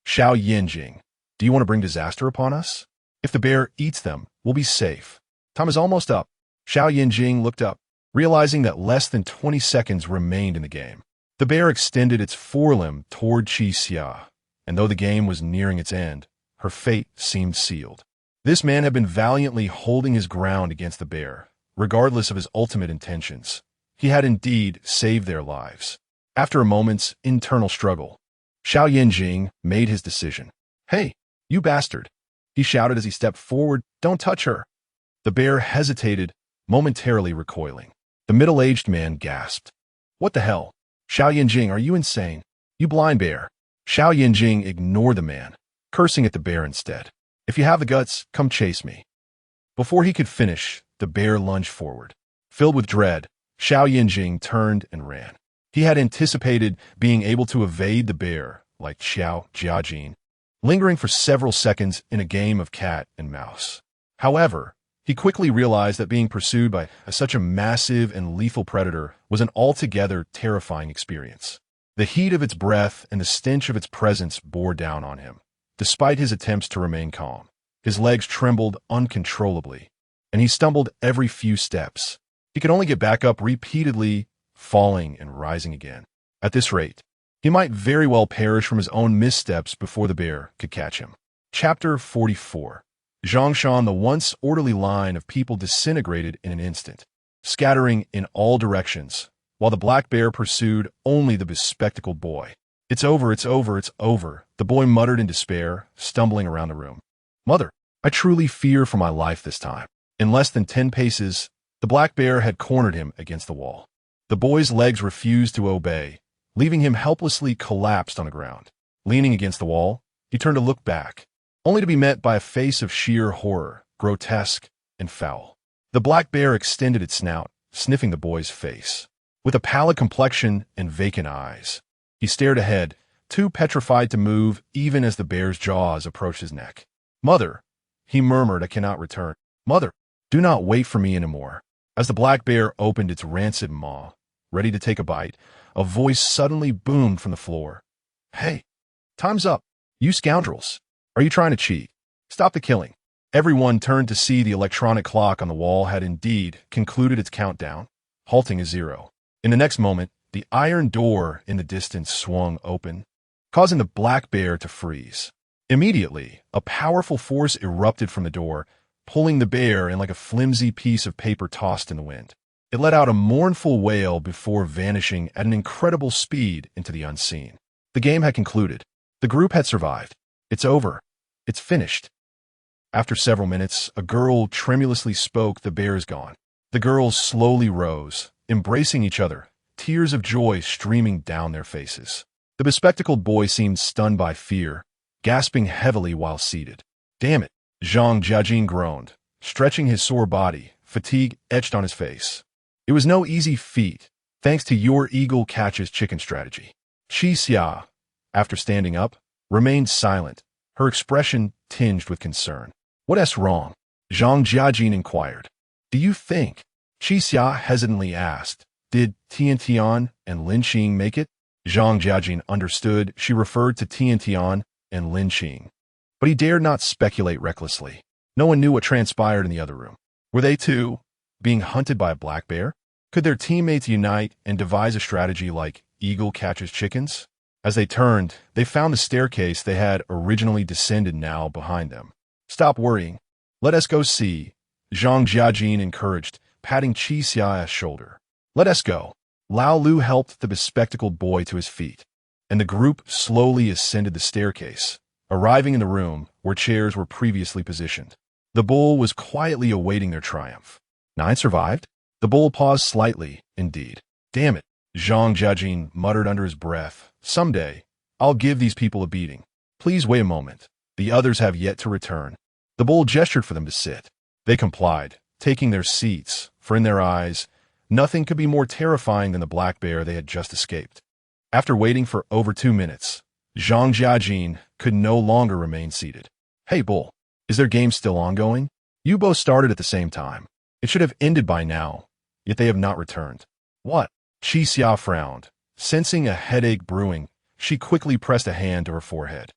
Xiao Yinjing, Do you want to bring disaster upon us? If the bear eats them, we'll be safe. Time is almost up. Xiao Yinjing looked up, realizing that less than 20 seconds remained in the game. The bear extended its forelimb toward Qi Xia, and though the game was nearing its end, her fate seemed sealed. This man had been valiantly holding his ground against the bear, regardless of his ultimate intentions. He had indeed saved their lives. After a moment's internal struggle, Xiao Yinjing made his decision. "Hey, you bastard!" he shouted as he stepped forward. "Don't touch her!" The bear hesitated, momentarily recoiling. The middle-aged man gasped. "What the hell? Xiao Yinjing, are you insane? You blind bear!" Xiao Yinjing ignored the man, cursing at the bear instead. "If you have the guts, come chase me." Before he could finish, the bear lunged forward. Filled with dread, Xiao Yinjing turned and ran. He had anticipated being able to evade the bear, like Xiao Jiajin, lingering for several seconds in a game of cat and mouse. However, he quickly realized that being pursued by such a massive and lethal predator was an altogether terrifying experience. The heat of its breath and the stench of its presence bore down on him. Despite his attempts to remain calm, his legs trembled uncontrollably, and he stumbled every few steps. He could only get back up repeatedly, falling and rising again. At this rate, he might very well perish from his own missteps before the bear could catch him. Chapter 44. Zhongshan, the once orderly line of people disintegrated in an instant, scattering in all directions, while the black bear pursued only the bespectacled boy. "It's over, it's over, it's over," the boy muttered in despair, stumbling around the room. "Mother, I truly fear for my life this time." In less than 10 paces, the black bear had cornered him against the wall. The boy's legs refused to obey, leaving him helplessly collapsed on the ground. Leaning against the wall, he turned to look back, only to be met by a face of sheer horror, grotesque and foul. The black bear extended its snout, sniffing the boy's face. With a pallid complexion and vacant eyes, he stared ahead, too petrified to move even as the bear's jaws approached his neck. "Mother," he murmured, "I cannot return. Mother, do not wait for me anymore." As the black bear opened its rancid maw, ready to take a bite, a voice suddenly boomed from the floor. "Hey, time's up. You scoundrels. Are you trying to cheat? Stop the killing." Everyone turned to see the electronic clock on the wall had indeed concluded its countdown, halting at 0. In the next moment, the iron door in the distance swung open, causing the black bear to freeze. Immediately, a powerful force erupted from the door, pulling the bear in like a flimsy piece of paper tossed in the wind. It let out a mournful wail before vanishing at an incredible speed into the unseen. The game had concluded. The group had survived. It's over. It's finished. After several minutes, a girl tremulously spoke, "The bear is gone." The girls slowly rose, embracing each other, tears of joy streaming down their faces. The bespectacled boy seemed stunned by fear, gasping heavily while seated. "Damn it," Zhang Jiajin groaned, stretching his sore body, fatigue etched on his face. "It was no easy feat, thanks to your eagle catches chicken strategy." Qi Xia, after standing up, remained silent, her expression tinged with concern. "What's wrong?" Zhang Jiajin inquired. "Do you think?" Qi Xia hesitantly asked. "Did Tiantian and Lin Qing make it?" Zhang Jiajin understood she referred to Tiantian and Lin Qing, but he dared not speculate recklessly. No one knew what transpired in the other room. Were they too being hunted by a black bear? Could their teammates unite and devise a strategy like eagle catches chickens? As they turned, they found the staircase they had originally descended now behind them. "Stop worrying. Let us go see," Zhang Jiajin encouraged, patting Qi Xia's shoulder. "Let us go." Lao Lu helped the bespectacled boy to his feet, and the group slowly ascended the staircase, arriving in the room where chairs were previously positioned. The bull was quietly awaiting their triumph. 9 survived? The bull paused slightly, indeed. "Damn it," Zhang Jiajin muttered under his breath. "Someday, I'll give these people a beating. Please wait a moment. The others have yet to return." The bull gestured for them to sit. They complied, taking their seats, for in their eyes, nothing could be more terrifying than the black bear they had just escaped. After waiting for over 2 minutes, Zhang Jiajin could no longer remain seated. "Hey, bull, is their game still ongoing? You both started at the same time. It should have ended by now, yet they have not returned." "What?" Qi Xia frowned. Sensing a headache brewing, she quickly pressed a hand to her forehead.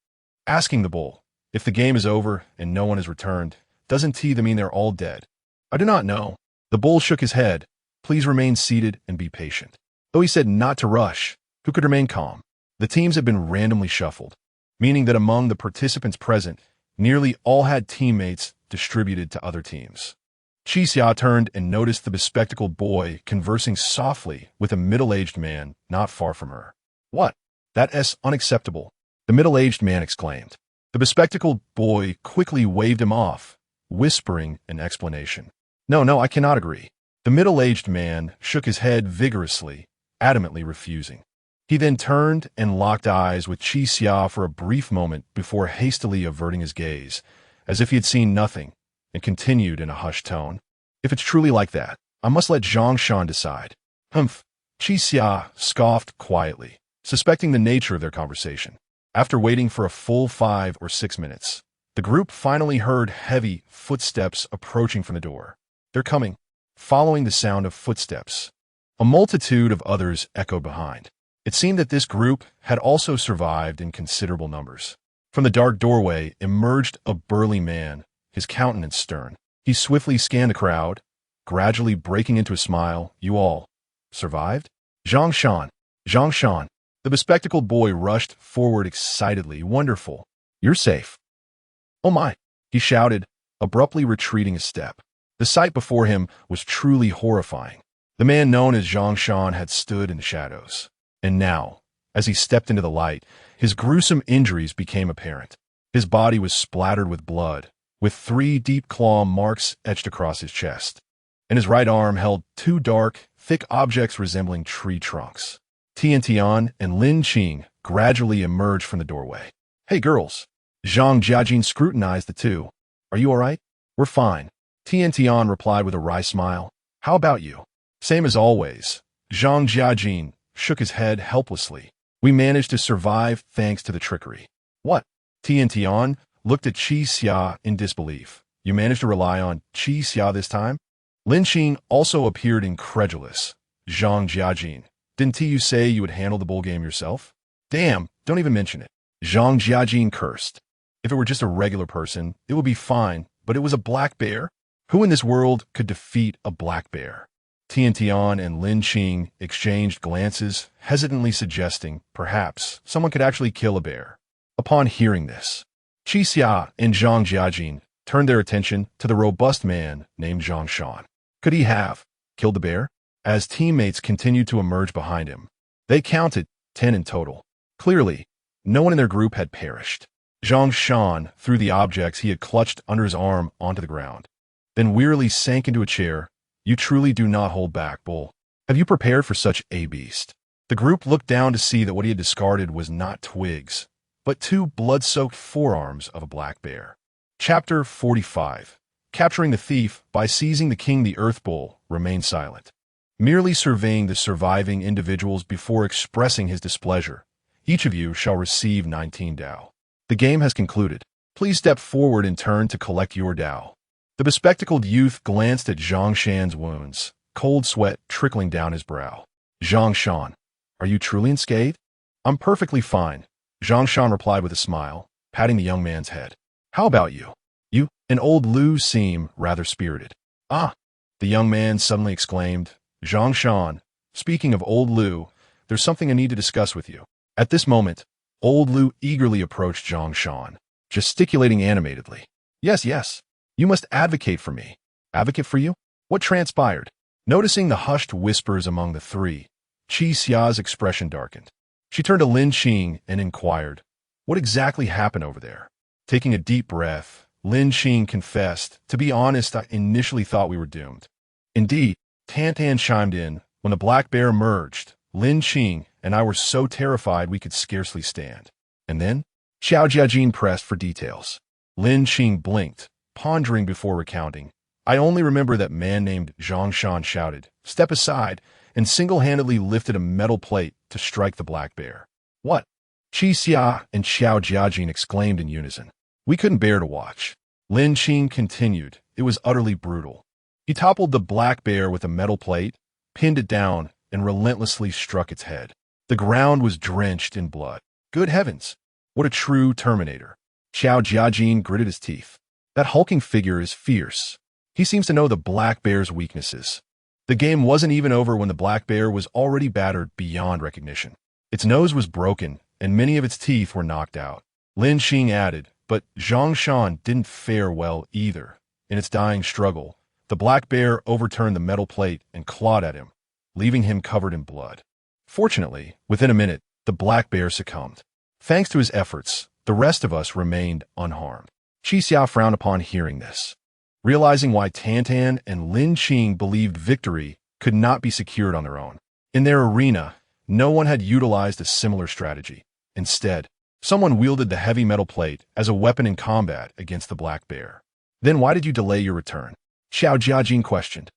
"Asking the bull, If the game is over and no one has returned, doesn't T that mean they're all dead? I do not know. The bull shook his head. Please remain seated and be patient. Though he said not to rush, who could remain calm? The teams had been randomly shuffled, meaning that among the participants present, nearly all had teammates distributed to other teams. Qixia turned and noticed the bespectacled boy conversing softly with a middle-aged man not far from her. What? That's unacceptable, the middle-aged man exclaimed. The bespectacled boy quickly waved him off, whispering an explanation. No, I cannot agree. The middle-aged man shook his head vigorously, adamantly refusing. He then turned and locked eyes with Qixia for a brief moment before hastily averting his gaze, as if he had seen nothing, and continued in a hushed tone. If it's truly like that, I must let Zhongshan decide. Humph. Qixia scoffed quietly, suspecting the nature of their conversation. After waiting for a full 5 or 6 minutes, the group finally heard heavy footsteps approaching from the door. They're coming. Following the sound of footsteps, a multitude of others echoed behind. It seemed that this group had also survived in considerable numbers. From the dark doorway emerged a burly man, his countenance stern. He swiftly scanned the crowd, gradually breaking into a smile. You all survived? Zhongshan. The bespectacled boy rushed forward excitedly. Wonderful. You're safe. Oh my, he shouted, abruptly retreating a step. The sight before him was truly horrifying. The man known as Zhongshan had stood in the shadows. And now, as he stepped into the light, his gruesome injuries became apparent. His body was splattered with blood, with 3 deep claw marks etched across his chest. And his right arm held 2 dark, thick objects resembling tree trunks. Tian and Lin Qing gradually emerged from the doorway. Hey girls. Zhang Jiajin scrutinized the two. Are you all right? We're fine. Tian replied with a wry smile. How about you? Same as always. Zhang Jiajin shook his head helplessly. We managed to survive thanks to the trickery. What? Tian looked at Qixia in disbelief. You managed to rely on Qixia this time? Lin Qing also appeared incredulous. Zhang Jiajin, didn't you say you would handle the bull game yourself? Damn, don't even mention it. Zhang Jiajin cursed. If it were just a regular person, it would be fine, but it was a black bear? Who in this world could defeat a black bear? Tian and Lin Qing exchanged glances, hesitantly suggesting, perhaps, someone could actually kill a bear. Upon hearing this, Qixia and Zhang Jiajin turned their attention to the robust man named Zhongshan. Could he have killed the bear? As teammates continued to emerge behind him, they counted 10 in total. Clearly, no one in their group had perished. Zhongshan threw the objects he had clutched under his arm onto the ground, then wearily sank into a chair. You truly do not hold back, bull. Have you prepared for such a beast? The group looked down to see that what he had discarded was not twigs, but 2 blood-soaked forearms of a black bear. Chapter 45. Capturing the thief by seizing the king. The earth bull remained silent, merely surveying the surviving individuals before expressing his displeasure. Each of you shall receive 19 Dao. The game has concluded. Please step forward in turn to collect your Dao. The bespectacled youth glanced at Zhongshan's wounds, cold sweat trickling down his brow. Zhongshan, are you truly unscathed? I'm perfectly fine, Zhongshan replied with a smile, patting the young man's head. How about you? You and old Lu seem rather spirited. Ah, the young man suddenly exclaimed. Zhongshan, speaking of old Lu, there's something I need to discuss with you. At this moment, old Lu eagerly approached Zhongshan, gesticulating animatedly. Yes. You must advocate for me. Advocate for you? What transpired? Noticing the hushed whispers among the 3, Qixia's expression darkened. She turned to Lin Qing and inquired, what exactly happened over there? Taking a deep breath, Lin Qing confessed, to be honest, I initially thought we were doomed. Indeed, Tan chimed in, when the black bear emerged, Lin Qing and I were so terrified we could scarcely stand. And then? Xiao Jiajin pressed for details. Lin Qing blinked, pondering before recounting. I only remember that man named Zhongshan shouted, step aside, and single-handedly lifted a metal plate to strike the black bear. What? Qixia and Xiao Jiajin exclaimed in unison. We couldn't bear to watch. Lin Qing continued. It was utterly brutal. He toppled the black bear with a metal plate, pinned it down, and relentlessly struck its head. The ground was drenched in blood. Good heavens! What a true Terminator. Xiao Jiajin gritted his teeth. That hulking figure is fierce. He seems to know the black bear's weaknesses. The game wasn't even over when the black bear was already battered beyond recognition. Its nose was broken, and many of its teeth were knocked out. Lin Xing added, but Zhang Shan didn't fare well either. In its dying struggle, the black bear overturned the metal plate and clawed at him, leaving him covered in blood. Fortunately, within a minute, the black bear succumbed. Thanks to his efforts, the rest of us remained unharmed. Qi Xia frowned upon hearing this. Realizing why Tantan and Lin Qing believed victory could not be secured on their own. In their arena, no one had utilized a similar strategy. Instead, someone wielded the heavy metal plate as a weapon in combat against the black bear. Then why did you delay your return? Xiao Jiajin questioned.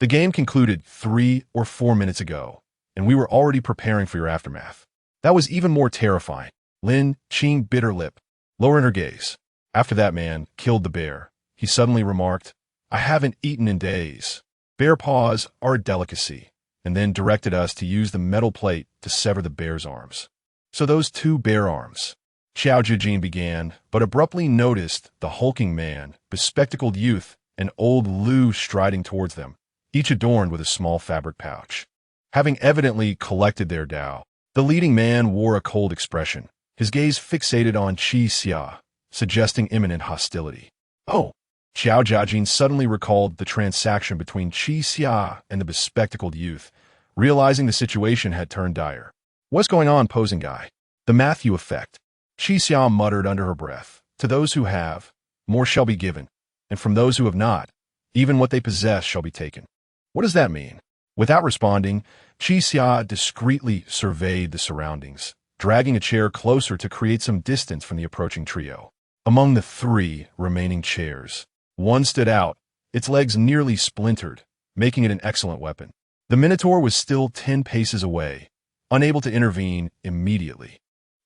The game concluded 3 or 4 minutes ago, and we were already preparing for your aftermath. That was even more terrifying. Lin Qing bit her lip, lowering her gaze. After that man killed the bear, he suddenly remarked, I haven't eaten in days. Bear paws are a delicacy, and then directed us to use the metal plate to sever the bear's arms. So those 2 bear arms. Xiao Jiajin began, but abruptly noticed the hulking man, bespectacled youth, and old Lu striding towards them, each adorned with a small fabric pouch. Having evidently collected their Dao, the leading man wore a cold expression, his gaze fixated on Qi Xia, suggesting imminent hostility. Oh! Xiao Jiajin suddenly recalled the transaction between Qi Xia and the bespectacled youth, realizing the situation had turned dire. What's going on, posing guy? The Matthew effect. Qi Xia muttered under her breath. To those who have, more shall be given, and from those who have not, even what they possess shall be taken. What does that mean? Without responding, Qi Xia discreetly surveyed the surroundings, dragging a chair closer to create some distance from the approaching trio. Among the 3 remaining chairs, one stood out, its legs nearly splintered, making it an excellent weapon. The Minotaur was still 10 paces away, unable to intervene immediately.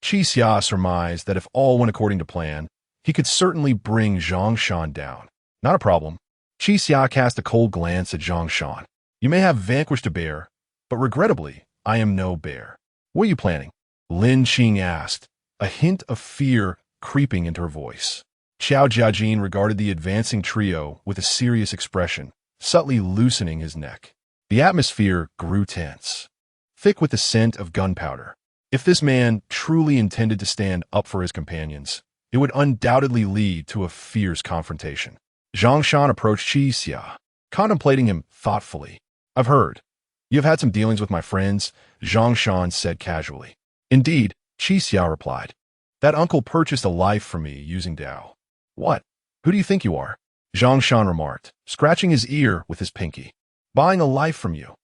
Qi Xia surmised that if all went according to plan, he could certainly bring Zhang Shan down. Not a problem. Qi Xia cast a cold glance at Zhang Shan. You may have vanquished a bear, but regrettably, I am no bear. What are you planning? Lin Qing asked, a hint of fear creeping into her voice. Xiao Jiajin regarded the advancing trio with a serious expression, subtly loosening his neck. The atmosphere grew tense, thick with the scent of gunpowder. If this man truly intended to stand up for his companions, it would undoubtedly lead to a fierce confrontation. Zhang Shan approached Qi Xia, contemplating him thoughtfully. I've heard. You have had some dealings with my friends, Zhang Shan said casually. Indeed, Qi Xia replied. That uncle purchased a life from me using Dao. What? Who do you think you are? Zhang Shan remarked, scratching his ear with his pinky. Buying a life from you.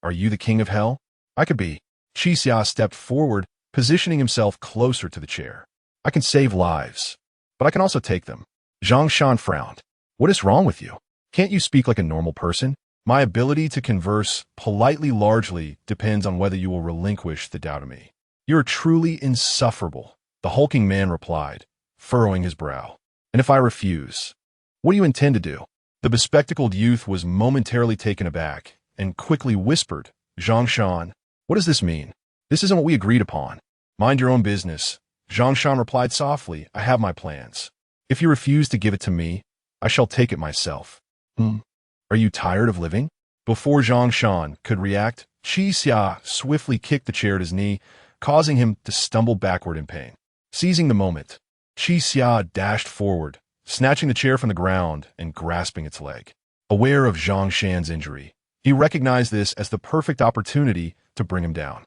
Are you the king of hell? I could be. Qi Xia stepped forward, positioning himself closer to the chair. I can save lives, but I can also take them. Zhang Shan frowned. What is wrong with you? Can't you speak like a normal person? My ability to converse politely largely depends on whether you will relinquish the Dao to me. You're truly insufferable, the hulking man replied, furrowing his brow. And if I refuse, what do you intend to do? The bespectacled youth was momentarily taken aback and quickly whispered, Zhang Shan, what does this mean? This isn't what we agreed upon. Mind your own business. Zhang Shan replied softly, I have my plans. If you refuse to give it to me, I shall take it myself. Are you tired of living? Before Zhang Shan could react, Qi Xia swiftly kicked the chair at his knee, causing him to stumble backward in pain. Seizing the moment, Qi Xia dashed forward, snatching the chair from the ground and grasping its leg. Aware of Zhang Shan's injury, he recognized this as the perfect opportunity to bring him down.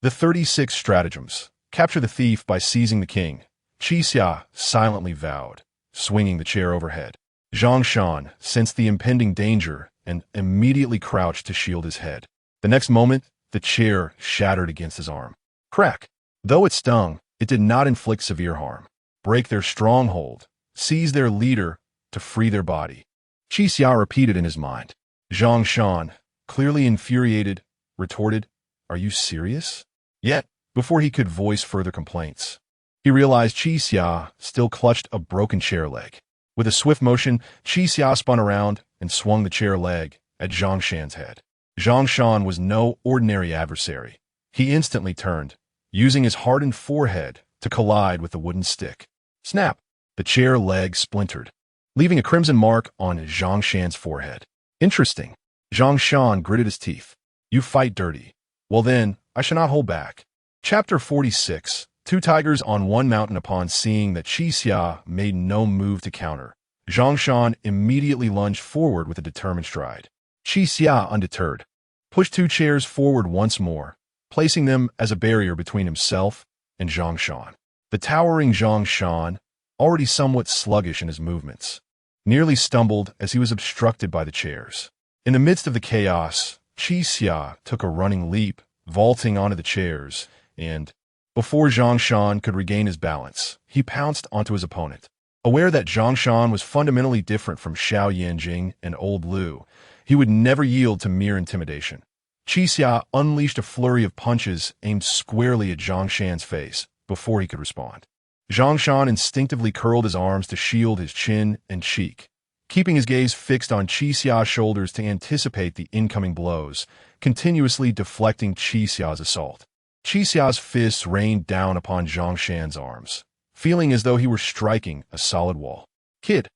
The 36 stratagems. Capture the thief by seizing the king, Qi Xia silently vowed, swinging the chair overhead. Zhang Shan sensed the impending danger and immediately crouched to shield his head. The next moment, the chair shattered against his arm. Crack! Though it stung, it did not inflict severe harm. Break their stronghold, seize their leader to free their body. Qi Xia repeated in his mind. Zhang Shan, clearly infuriated, retorted, Are you serious? Yet, before he could voice further complaints, he realized Qi Xia still clutched a broken chair leg. With a swift motion, Qi Xia spun around and swung the chair leg at Zhang Shan's head. Zhang Shan was no ordinary adversary. He instantly turned, using his hardened forehead to collide with the wooden stick. Snap! The chair leg splintered, leaving a crimson mark on Zhang Shan's forehead. Interesting. Zhang Shan gritted his teeth. You fight dirty. Well then, I shall not hold back. Chapter 46. Two tigers on one mountain. Upon seeing that Qi Xia made no move to counter, Zhang Shan immediately lunged forward with a determined stride. Qi Xia, undeterred, pushed two chairs forward once more, placing them as a barrier between himself and Zhang Shan. The towering Zhang Shan, already somewhat sluggish in his movements, nearly stumbled as he was obstructed by the chairs. In the midst of the chaos, Qi Xia took a running leap, vaulting onto the chairs, and, before Zhang Shan could regain his balance, he pounced onto his opponent. Aware that Zhang Shan was fundamentally different from Xiao Yanjing and Old Lu, he would never yield to mere intimidation. Qi Xia unleashed a flurry of punches aimed squarely at Zhang Shan's face before he could respond. Zhang Shan instinctively curled his arms to shield his chin and cheek, keeping his gaze fixed on Qi Xia's shoulders to anticipate the incoming blows, continuously deflecting Qi Xia's assault. Qi Xia's fists rained down upon Zhang Shan's arms, feeling as though he were striking a solid wall. Kid,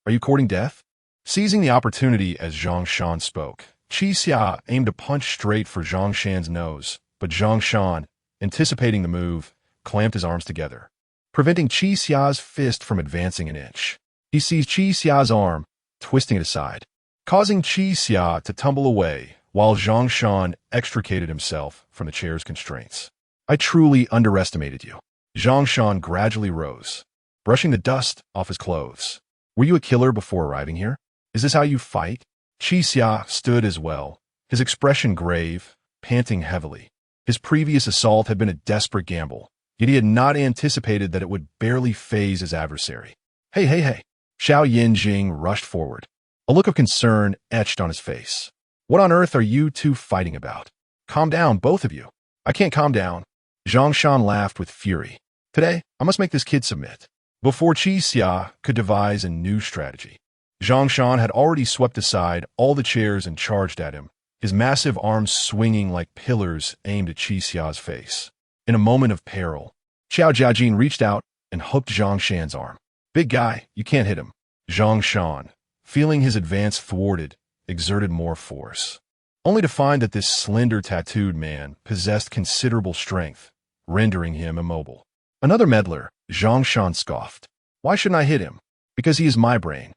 are you courting death? Seizing the opportunity as Zhang Shan spoke, Qi Xia aimed a punch straight for Zhang Shan's nose, but Zhang Shan, anticipating the move, clamped his arms together, preventing Qi Xia's fist from advancing an inch. He seized Qi Xia's arm, twisting it aside, causing Qi Xia to tumble away, while Zhang Shan extricated himself from the chair's constraints. I truly underestimated you. Zhang Shan gradually rose, brushing the dust off his clothes. Were you a killer before arriving here? Is this how you fight? Qi Xia stood as well, his expression grave, panting heavily. His previous assault had been a desperate gamble, yet he had not anticipated that it would barely faze his adversary. Hey. Xiao Yanjing rushed forward, a look of concern etched on his face. What on earth are you two fighting about? Calm down, both of you. I can't calm down. Zhang Shan laughed with fury. Today, I must make this kid submit. Before Qi Xia could devise a new strategy, Zhang Shan had already swept aside all the chairs and charged at him, his massive arms swinging like pillars aimed at Qi Xia's face. In a moment of peril, Xiao Jiajin reached out and hooked Zhang Shan's arm. Big guy, you can't hit him. Zhang Shan, feeling his advance thwarted, exerted more force, only to find that this slender tattooed man possessed considerable strength, rendering him immobile. Another meddler, Zhang Shan scoffed. Why shouldn't I hit him? Because he is my brain.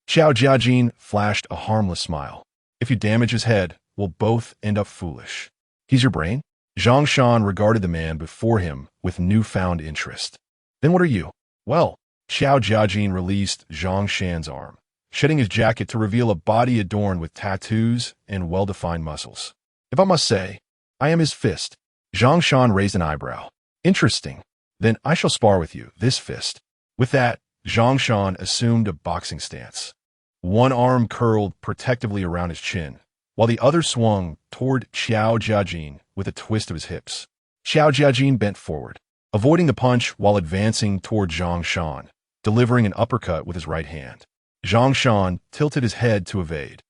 Xiao Jiajin flashed a harmless smile. If you damage his head, we'll both end up foolish. He's your brain? Zhang Shan regarded the man before him with newfound interest. Then what are you? Well, Xiao Jiajin released Zhang Shan's arm, shedding his jacket to reveal a body adorned with tattoos and well-defined muscles. If I must say, I am his fist. Zhang Shan raised an eyebrow. Interesting. Then I shall spar with you, this fist. With that, Zhang Shan assumed a boxing stance. One arm curled protectively around his chin, while the other swung toward Xiao Jiajin with a twist of his hips. Xiao Jiajin bent forward, avoiding the punch while advancing toward Zhang Shan, delivering an uppercut with his right hand. Zhang Shan tilted his head to evade,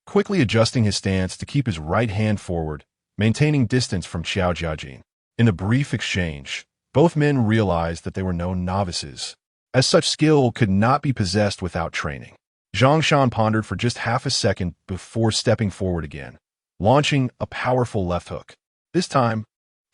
quickly adjusting his stance to keep his right hand forward, maintaining distance from Xiao Jiajin. In the brief exchange, both men realized that they were no novices, as such skill could not be possessed without training. Zhang Shan pondered for just half a second before stepping forward again, launching a powerful left hook. This time,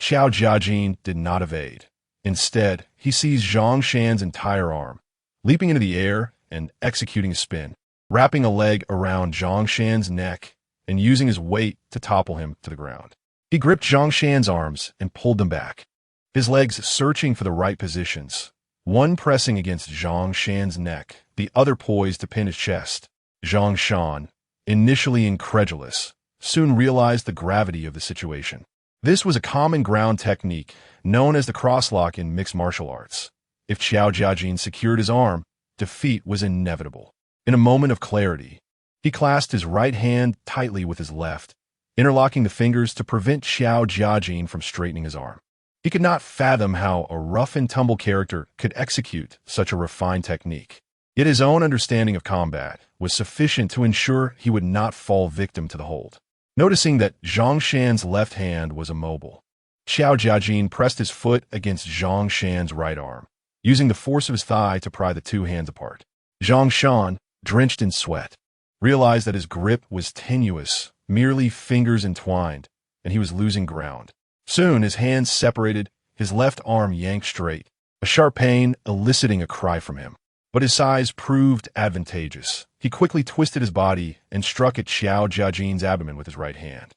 Xiao Jiajin did not evade. Instead, he seized Zhang Shan's entire arm, leaping into the air and executing a spin, wrapping a leg around Zhang Shan's neck and using his weight to topple him to the ground. He gripped Zhang Shan's arms and pulled them back, his legs searching for the right positions, one pressing against Zhang Shan's neck, the other poised to pin his chest. Zhang Shan, initially incredulous, soon realized the gravity of the situation. This was a common ground technique known as the crosslock in mixed martial arts. If Xiao Jiajin secured his arm, defeat was inevitable. In a moment of clarity, he clasped his right hand tightly with his left, interlocking the fingers to prevent Xiao Jiajin from straightening his arm. He could not fathom how a rough-and-tumble character could execute such a refined technique. Yet his own understanding of combat was sufficient to ensure he would not fall victim to the hold. Noticing that Zhang Shan's left hand was immobile, Xiao Jiajin pressed his foot against Zhang Shan's right arm, using the force of his thigh to pry the two hands apart. Zhang Shan, drenched in sweat, realized that his grip was tenuous, merely fingers entwined, and he was losing ground. Soon his hands separated, his left arm yanked straight, a sharp pain eliciting a cry from him. But his size proved advantageous. He quickly twisted his body and struck at Xiao Jiajin's abdomen with his right hand.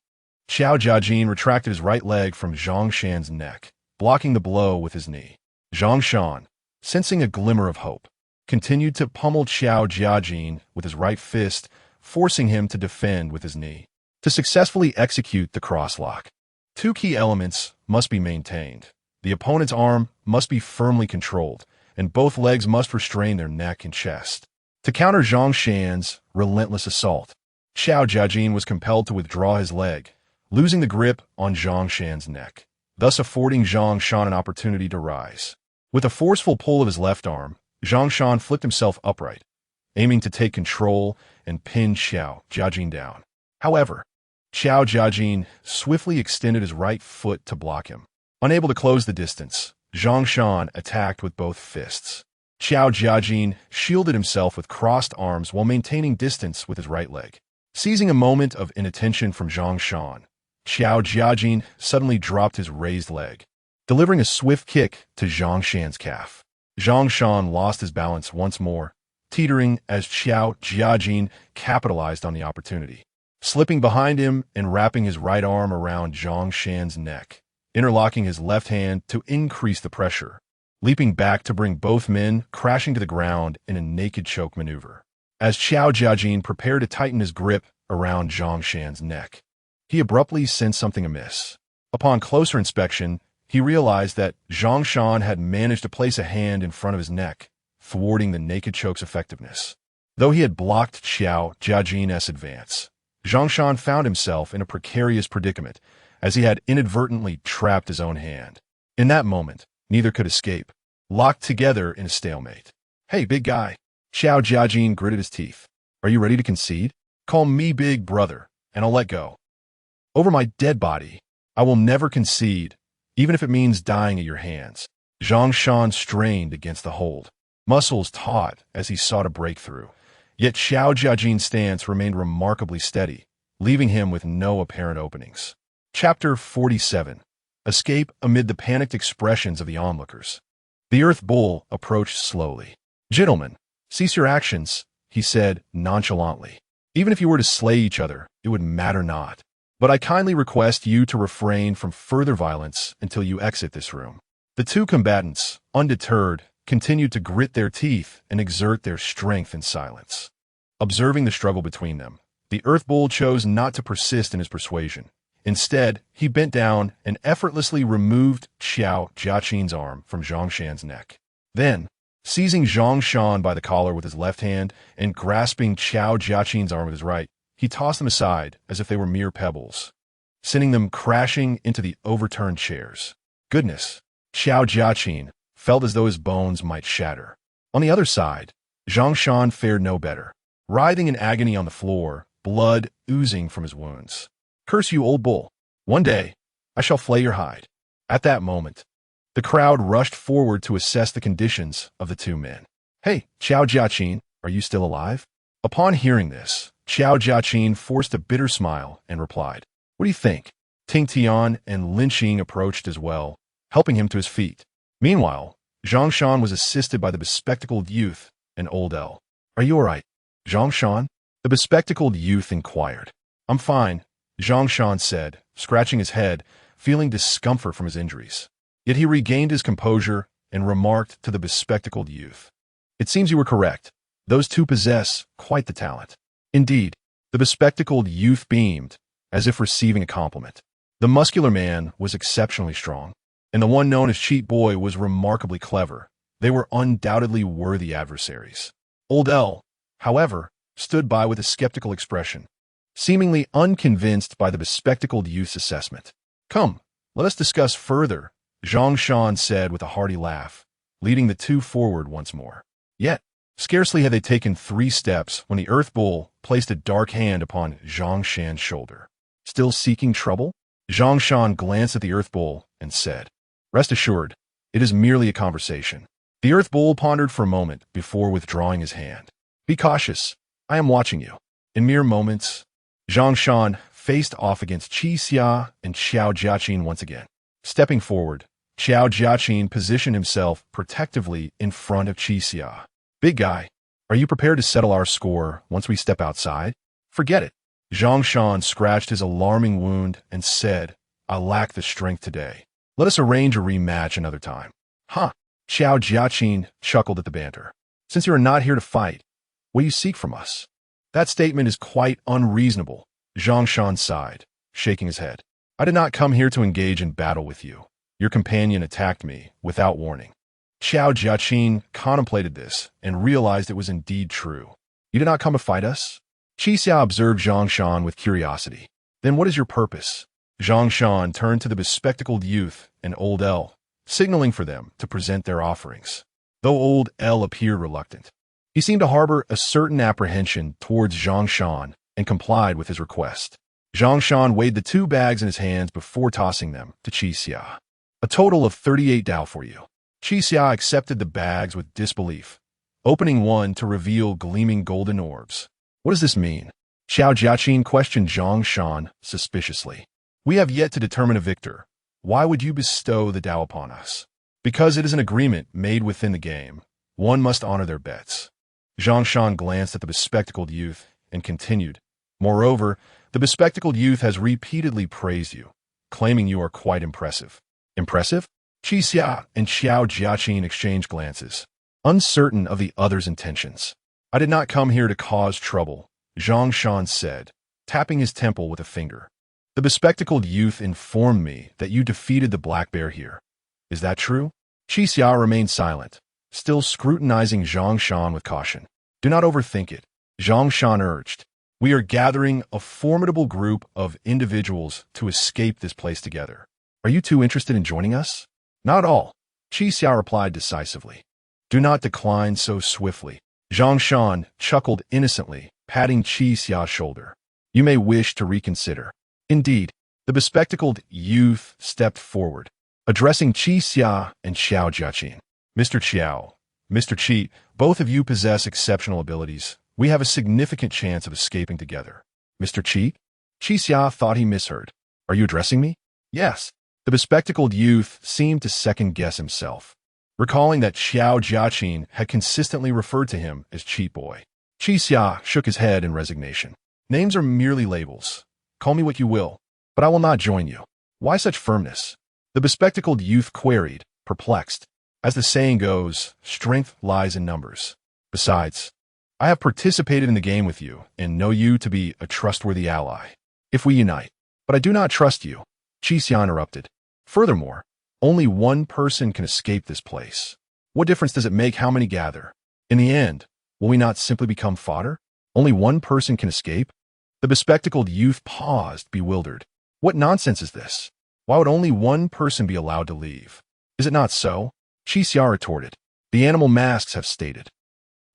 Xiao Jiajin retracted his right leg from Zhang Shan's neck, blocking the blow with his knee. Zhang Shan, sensing a glimmer of hope, continued to pummel Xiao Jiajin with his right fist, forcing him to defend with his knee. To successfully execute the crosslock, two key elements must be maintained. The opponent's arm must be firmly controlled, and both legs must restrain their neck and chest. To counter Zhang Shan's relentless assault, Xiao Jiajin was compelled to withdraw his leg, losing the grip on Zhang Shan's neck, thus affording Zhang Shan an opportunity to rise. With a forceful pull of his left arm, Zhang Shan flipped himself upright, aiming to take control and pin Xiao Jiajin down. However, Xiao Jiajin swiftly extended his right foot to block him. Unable to close the distance, Zhang Shan attacked with both fists. Xiao Jiajin shielded himself with crossed arms while maintaining distance with his right leg. Seizing a moment of inattention from Zhang Shan, Xiao Jiajin suddenly dropped his raised leg, delivering a swift kick to Zhang Shan's calf. Zhang Shan lost his balance once more, teetering as Xiao Jiajin capitalized on the opportunity, slipping behind him and wrapping his right arm around Zhang Shan's neck, interlocking his left hand to increase the pressure, leaping back to bring both men crashing to the ground in a naked choke maneuver. As Xiao Jiajin prepared to tighten his grip around Zhang Shan's neck, he abruptly sensed something amiss. Upon closer inspection, he realized that Zhang Shan had managed to place a hand in front of his neck, thwarting the naked choke's effectiveness. Though he had blocked Xiao Jiajin's advance, Zhang Shan found himself in a precarious predicament, as he had inadvertently trapped his own hand. In that moment, neither could escape, locked together in a stalemate. "Hey, big guy." Xiao Jiajin gritted his teeth. "Are you ready to concede? Call me big brother, and I'll let go. Over my dead body, I will never concede, even if it means dying at your hands." Zhang Shan strained against the hold, muscles taut as he sought a breakthrough. Yet Xiao Jiajin's stance remained remarkably steady, leaving him with no apparent openings. Chapter 47. Escape amid the panicked expressions of the onlookers. The Earth Bull approached slowly. "Gentlemen, cease your actions," he said nonchalantly. "Even if you were to slay each other, it would matter not. But I kindly request you to refrain from further violence until you exit this room." The two combatants, undeterred, continued to grit their teeth and exert their strength in silence. Observing the struggle between them, the Earth Bull chose not to persist in his persuasion. Instead, he bent down and effortlessly removed Xiao Jiajin's arm from Zhang Shan's neck. Then, seizing Zhang Shan by the collar with his left hand and grasping Xiao Jiajin's arm with his right, he tossed them aside as if they were mere pebbles, sending them crashing into the overturned chairs. Goodness, Xiao Jiajin felt as though his bones might shatter. On the other side, Zhang Shan fared no better, writhing in agony on the floor, blood oozing from his wounds. "Curse you, old bull. One day, I shall flay your hide." At that moment, the crowd rushed forward to assess the conditions of the two men. "Hey, Xiao Jiajin, are you still alive?" Upon hearing this, Xiao Jiajin forced a bitter smile and replied, "What do you think?" Ting Tian and Lin Xing approached as well, helping him to his feet. Meanwhile, Zhang Shan was assisted by the bespectacled youth and Old El. "Are you all right, Zhang Shan?" the bespectacled youth inquired. "I'm fine," Zhang Shan said, scratching his head, feeling discomfort from his injuries. Yet he regained his composure and remarked to the bespectacled youth, "It seems you were correct. Those two possess quite the talent." Indeed, the bespectacled youth beamed, as if receiving a compliment. The muscular man was exceptionally strong, and the one known as Cheat Boy was remarkably clever. They were undoubtedly worthy adversaries. Old El, however, stood by with a skeptical expression, seemingly unconvinced by the bespectacled youth's assessment. "Come, let us discuss further," Zhang Shan said with a hearty laugh, leading the two forward once more. Yet, scarcely had they taken 3 steps when the Earth Bull placed a dark hand upon Zhang Shan's shoulder. "Still seeking trouble?" Zhang Shan glanced at the Earth Bull and said, "Rest assured, it is merely a conversation." The Earth Bull pondered for a moment before withdrawing his hand. Be cautious. I am watching you. In mere moments, Zhang Shan faced off against Qi Xia and Xiao Jiaqin once again. Stepping forward, Xiao Jiaqin positioned himself protectively in front of Qi Xia. Big guy, are you prepared to settle our score once we step outside? Forget it. Zhang Shan scratched his alarming wound and said, I lack the strength today. Let us arrange a rematch another time. Huh. Xiao Jiaqin chuckled at the banter. Since you are not here to fight, what do you seek from us? That statement is quite unreasonable. Zhang Shan sighed, shaking his head. I did not come here to engage in battle with you. Your companion attacked me without warning. Xiao Jiaqin contemplated this and realized it was indeed true. You did not come to fight us? Qi Xia observed Zhang Shan with curiosity. Then what is your purpose? Zhang Shan turned to the bespectacled youth and old El, signaling for them to present their offerings. Though old El appeared reluctant, he seemed to harbor a certain apprehension towards Zhang Shan and complied with his request. Zhang Shan weighed the 2 bags in his hands before tossing them to Qi Xia. A total of 38 Dao for you. Qi Xia accepted the bags with disbelief, opening one to reveal gleaming golden orbs. What does this mean? Xiao Jiaqin questioned Zhang Shan suspiciously. We have yet to determine a victor. Why would you bestow the Dao upon us? Because it is an agreement made within the game. One must honor their bets. Zhang Shan glanced at the bespectacled youth and continued. Moreover, the bespectacled youth has repeatedly praised you, claiming you are quite impressive. Impressive? Qi Xia and Xiao Jiaqin exchanged glances, uncertain of the other's intentions. I did not come here to cause trouble, Zhang Shan said, tapping his temple with a finger. The bespectacled youth informed me that you defeated the black bear here. Is that true? Qi Xia remained silent, still scrutinizing Zhang Shan with caution. Do not overthink it, Zhang Shan urged. We are gathering a formidable group of individuals to escape this place together. Are you two interested in joining us? Not at all, Qi Xia replied decisively. Do not decline so swiftly. Zhang Shan chuckled innocently, patting Qi Xia's shoulder. You may wish to reconsider. Indeed, the bespectacled youth stepped forward, addressing Qi Xia and Xiao Jiaqin. Mr. Qiao, Mr. Qi, both of you possess exceptional abilities. We have a significant chance of escaping together. Mr. Qi? Qi Xia thought he misheard. Are you addressing me? Yes. The bespectacled youth seemed to second-guess himself, recalling that Xiao Jiaqin had consistently referred to him as Cheat Boy. Qi Xia shook his head in resignation. Names are merely labels. Call me what you will, but I will not join you. Why such firmness? The bespectacled youth queried, perplexed. As the saying goes, strength lies in numbers. Besides, I have participated in the game with you and know you to be a trustworthy ally. If we unite, but I do not trust you, Qi Xia interrupted. Furthermore, only one person can escape this place. What difference does it make how many gather? In the end, will we not simply become fodder? Only one person can escape? The bespectacled youth paused, bewildered. What nonsense is this? Why would only one person be allowed to leave? Is it not so? Qi Xia retorted. The animal masks have stated.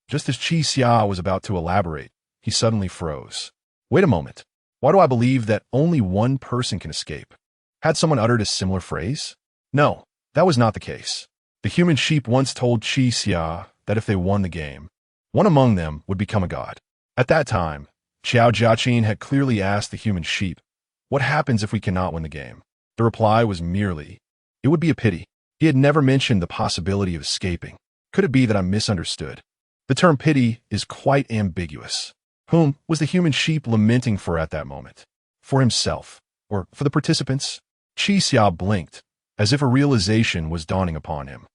Just as Qi Xia was about to elaborate, he suddenly froze. Wait a moment. Why do I believe that only one person can escape? Had someone uttered a similar phrase? No, that was not the case. The human sheep once told Qi Xia that if they won the game, one among them would become a god. At that time, Xiao Jiaqin had clearly asked the human sheep, what happens if we cannot win the game? The reply was merely, it would be a pity. He had never mentioned the possibility of escaping. Could it be that I misunderstood? The term pity is quite ambiguous. Whom was the human sheep lamenting for at that moment? For himself, or for the participants? Qi Xia blinked, as if a realization was dawning upon him.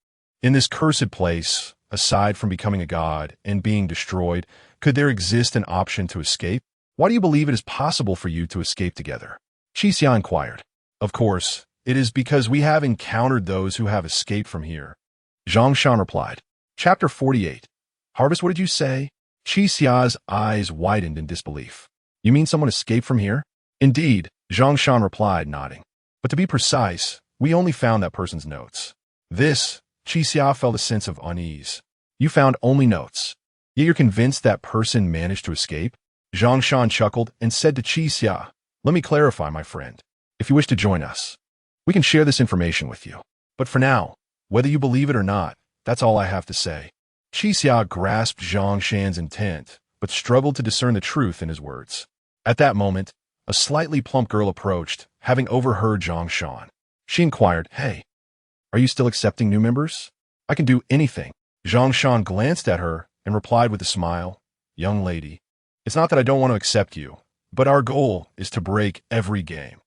In this cursed place, aside from becoming a god and being destroyed, could there exist an option to escape? Why do you believe it is possible for you to escape together? Qi Xia inquired. Of course, it is because we have encountered those who have escaped from here. Zhang Shan replied. Chapter 48. Harvest, what did you say? Qi Xia's eyes widened in disbelief. You mean someone escaped from here? Indeed, Zhang Shan replied, nodding. But to be precise, we only found that person's notes. This, Qi Xia felt a sense of unease. You found only notes. Yet you're convinced that person managed to escape? Zhang Shan chuckled and said to Qi Xia, let me clarify, my friend. If you wish to join us, we can share this information with you. But for now, whether you believe it or not, That's all I have to say. Qixia grasped Zhang Shan's intent, but struggled to discern the truth in his words. At that moment, a slightly plump girl approached, having overheard Zhang Shan. She inquired, "Hey, are you still accepting new members? I can do anything." Zhang Shan glanced at her and replied with a smile, "Young lady, it's not that I don't want to accept you, but our goal is to break every game.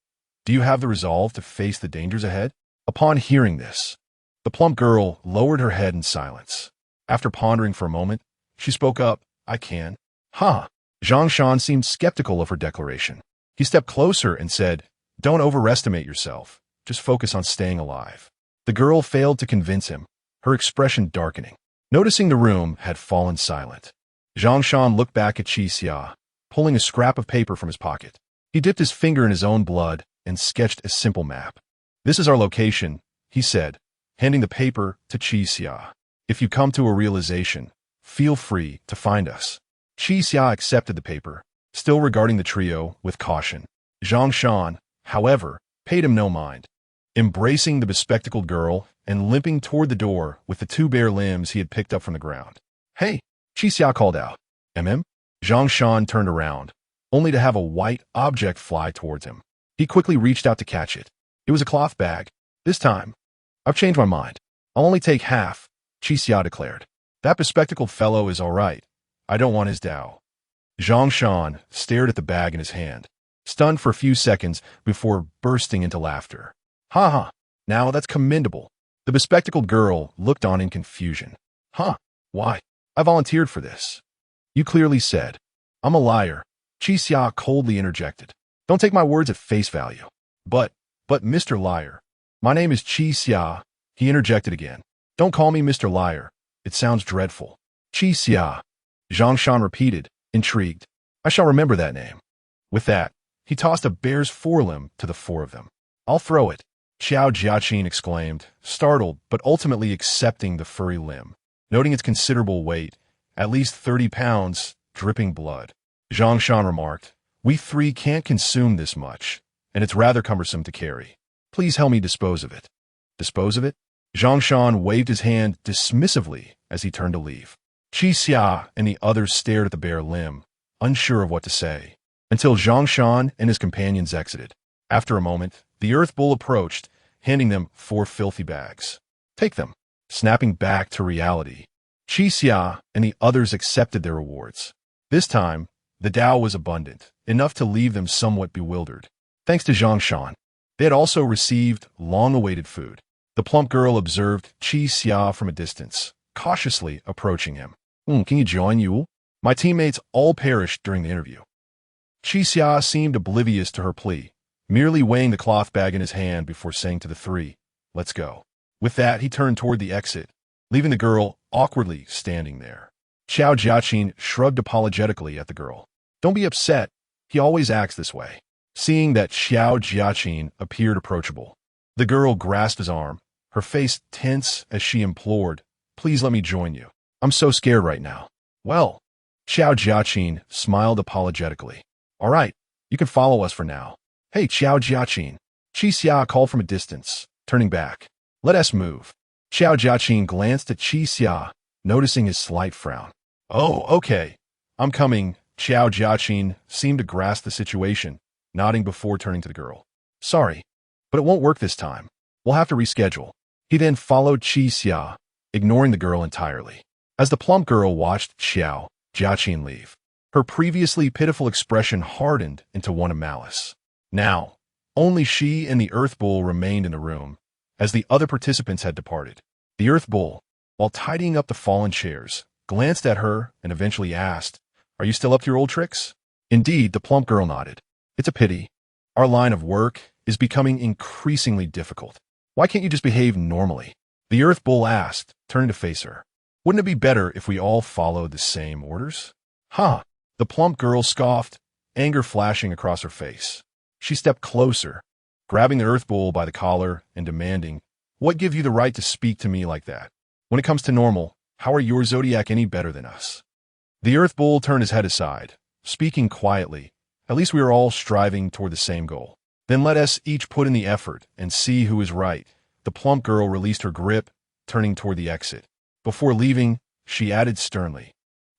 Do you have the resolve to face the dangers ahead?" Upon hearing this, the plump girl lowered her head in silence. After pondering for a moment, she spoke up, "I can." "Huh." Zhang Shan seemed skeptical of her declaration. He stepped closer and said, "Don't overestimate yourself. Just focus on staying alive." The girl failed to convince him, her expression darkening. Noticing the room had fallen silent, Zhang Shan looked back at Qixia, pulling a scrap of paper from his pocket. He dipped his finger in his own blood and sketched a simple map. "This is our location," he said, handing the paper to Qixia. "If you come to a realization, feel free to find us." Qixia accepted the paper, still regarding the trio with caution. Zhang Shan, however, paid him no mind. Embracing the bespectacled girl and limping toward the door with the two bare limbs he had picked up from the ground. "Hey!" Qixia called out. "Mm?" Zhang Shan turned around, only to have a white object fly towards him. He quickly reached out to catch it. It was a cloth bag. "This time, I've changed my mind. I'll only take half," Qixia declared. "That bespectacled fellow is all right. I don't want his Dao." Zhang Shan stared at the bag in his hand, stunned for a few seconds before bursting into laughter. "Ha ha, now that's commendable." The bespectacled girl looked on in confusion. "Huh, why? I volunteered for this." "You clearly said." "I'm a liar," Qixia coldly interjected. "Don't take my words at face value." But Mr. Liar. "My name is Qixia," he interjected again. "Don't call me Mr. Liar. It sounds dreadful." "Qixia," Zhang Shan repeated, intrigued. "I shall remember that name." With that, he tossed a bear's forelimb to the four of them. "I'll throw it," Xiao Jiaqin exclaimed, startled but ultimately accepting the furry limb. Noting its considerable weight, at least 30 pounds, dripping blood, Zhang Shan remarked, "We three can't consume this much, and it's rather cumbersome to carry. Please help me dispose of it." "Dispose of it?" Zhang Shan waved his hand dismissively as he turned to leave. Qixia and the others stared at the bare limb, unsure of what to say, until Zhang Shan and his companions exited. After a moment, the Earth Bull approached, handing them 4 filthy bags. "Take them." Snapping back to reality, Qixia and the others accepted their rewards. This time, the Dao was abundant, enough to leave them somewhat bewildered. Thanks to Zhang Shan, they had also received long-awaited food. The plump girl observed Qixia from a distance, cautiously approaching him. Can you join you?" "My teammates all perished during the interview." Qixia seemed oblivious to her plea, merely weighing the cloth bag in his hand before saying to the three, "Let's go." With that, he turned toward the exit, leaving the girl awkwardly standing there. Xiao Jiaqin shrugged apologetically at the girl. "Don't be upset. He always acts this way." Seeing that Xiao Jiaqin appeared approachable, the girl grasped his arm, her face tense as she implored, "Please let me join you. I'm so scared right now." "Well," Xiao Jiaqin smiled apologetically. "All right, you can follow us for now." "Hey, Xiao Jiaqin," Qixia called from a distance, turning back. "Let us move." Xiao Jiaqin glanced at Qixia, noticing his slight frown. "Oh, okay. I'm coming." Xiao Jiaqin seemed to grasp the situation, nodding before turning to the girl. "Sorry, but it won't work this time. We'll have to reschedule." He then followed Qixia, ignoring the girl entirely. As the plump girl watched Xiao Jiaqin leave, her previously pitiful expression hardened into one of malice. Now, only she and the Earth Bull remained in the room, as the other participants had departed. The Earth Bull, while tidying up the fallen chairs, glanced at her and eventually asked, "Are you still up to your old tricks?" Indeed, the plump girl nodded. "It's a pity. Our line of work is becoming increasingly difficult. Why can't you just behave normally?" The Earth Bull asked, turning to face her. "Wouldn't it be better if we all followed the same orders?" "Huh," the plump girl scoffed, anger flashing across her face. She stepped closer, grabbing the Earth Bull by the collar and demanding, "What gives you the right to speak to me like that? When it comes to normal, how are your Zodiac any better than us?" The Earth Bull turned his head aside, speaking quietly. "At least we are all striving toward the same goal. Then let us each put in the effort and see who is right." The plump girl released her grip, turning toward the exit. Before leaving, she added sternly,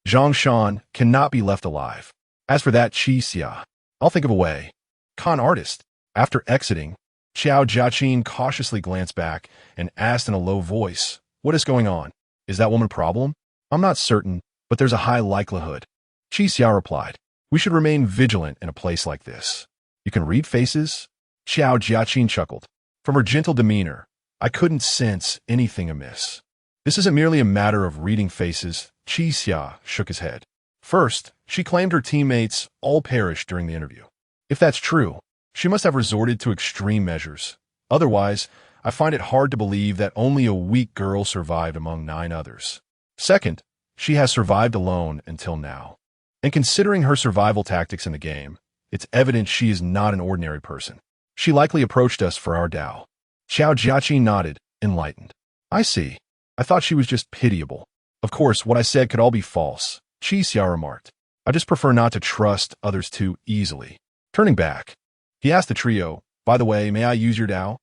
Zhang Shan cannot be left alive. As for that Qi Xia, I'll think of a way. Con artist. After exiting, Xiao Jiaqin cautiously glanced back and asked in a low voice, what is going on? Is that woman a problem? I'm not certain, but there's a high likelihood. Qi Xia replied, we should remain vigilant in a place like this. You can read faces? Xiao Jiaqin chuckled. From her gentle demeanor, I couldn't sense anything amiss. This isn't merely a matter of reading faces. Qi Xia shook his head. First, she claimed her teammates all perished during the interview. If that's true, she must have resorted to extreme measures. Otherwise, I find it hard to believe that only a weak girl survived among 9 others. Second, she has survived alone until now. And considering her survival tactics in the game, it's evident she is not an ordinary person. She likely approached us for our Dao. Xiao Jiaqi nodded, enlightened. I see. I thought she was just pitiable. Of course, what I said could all be false, Qi Xia remarked. I just prefer not to trust others too easily. Turning back, he asked the trio, by the way, may I use your Dao?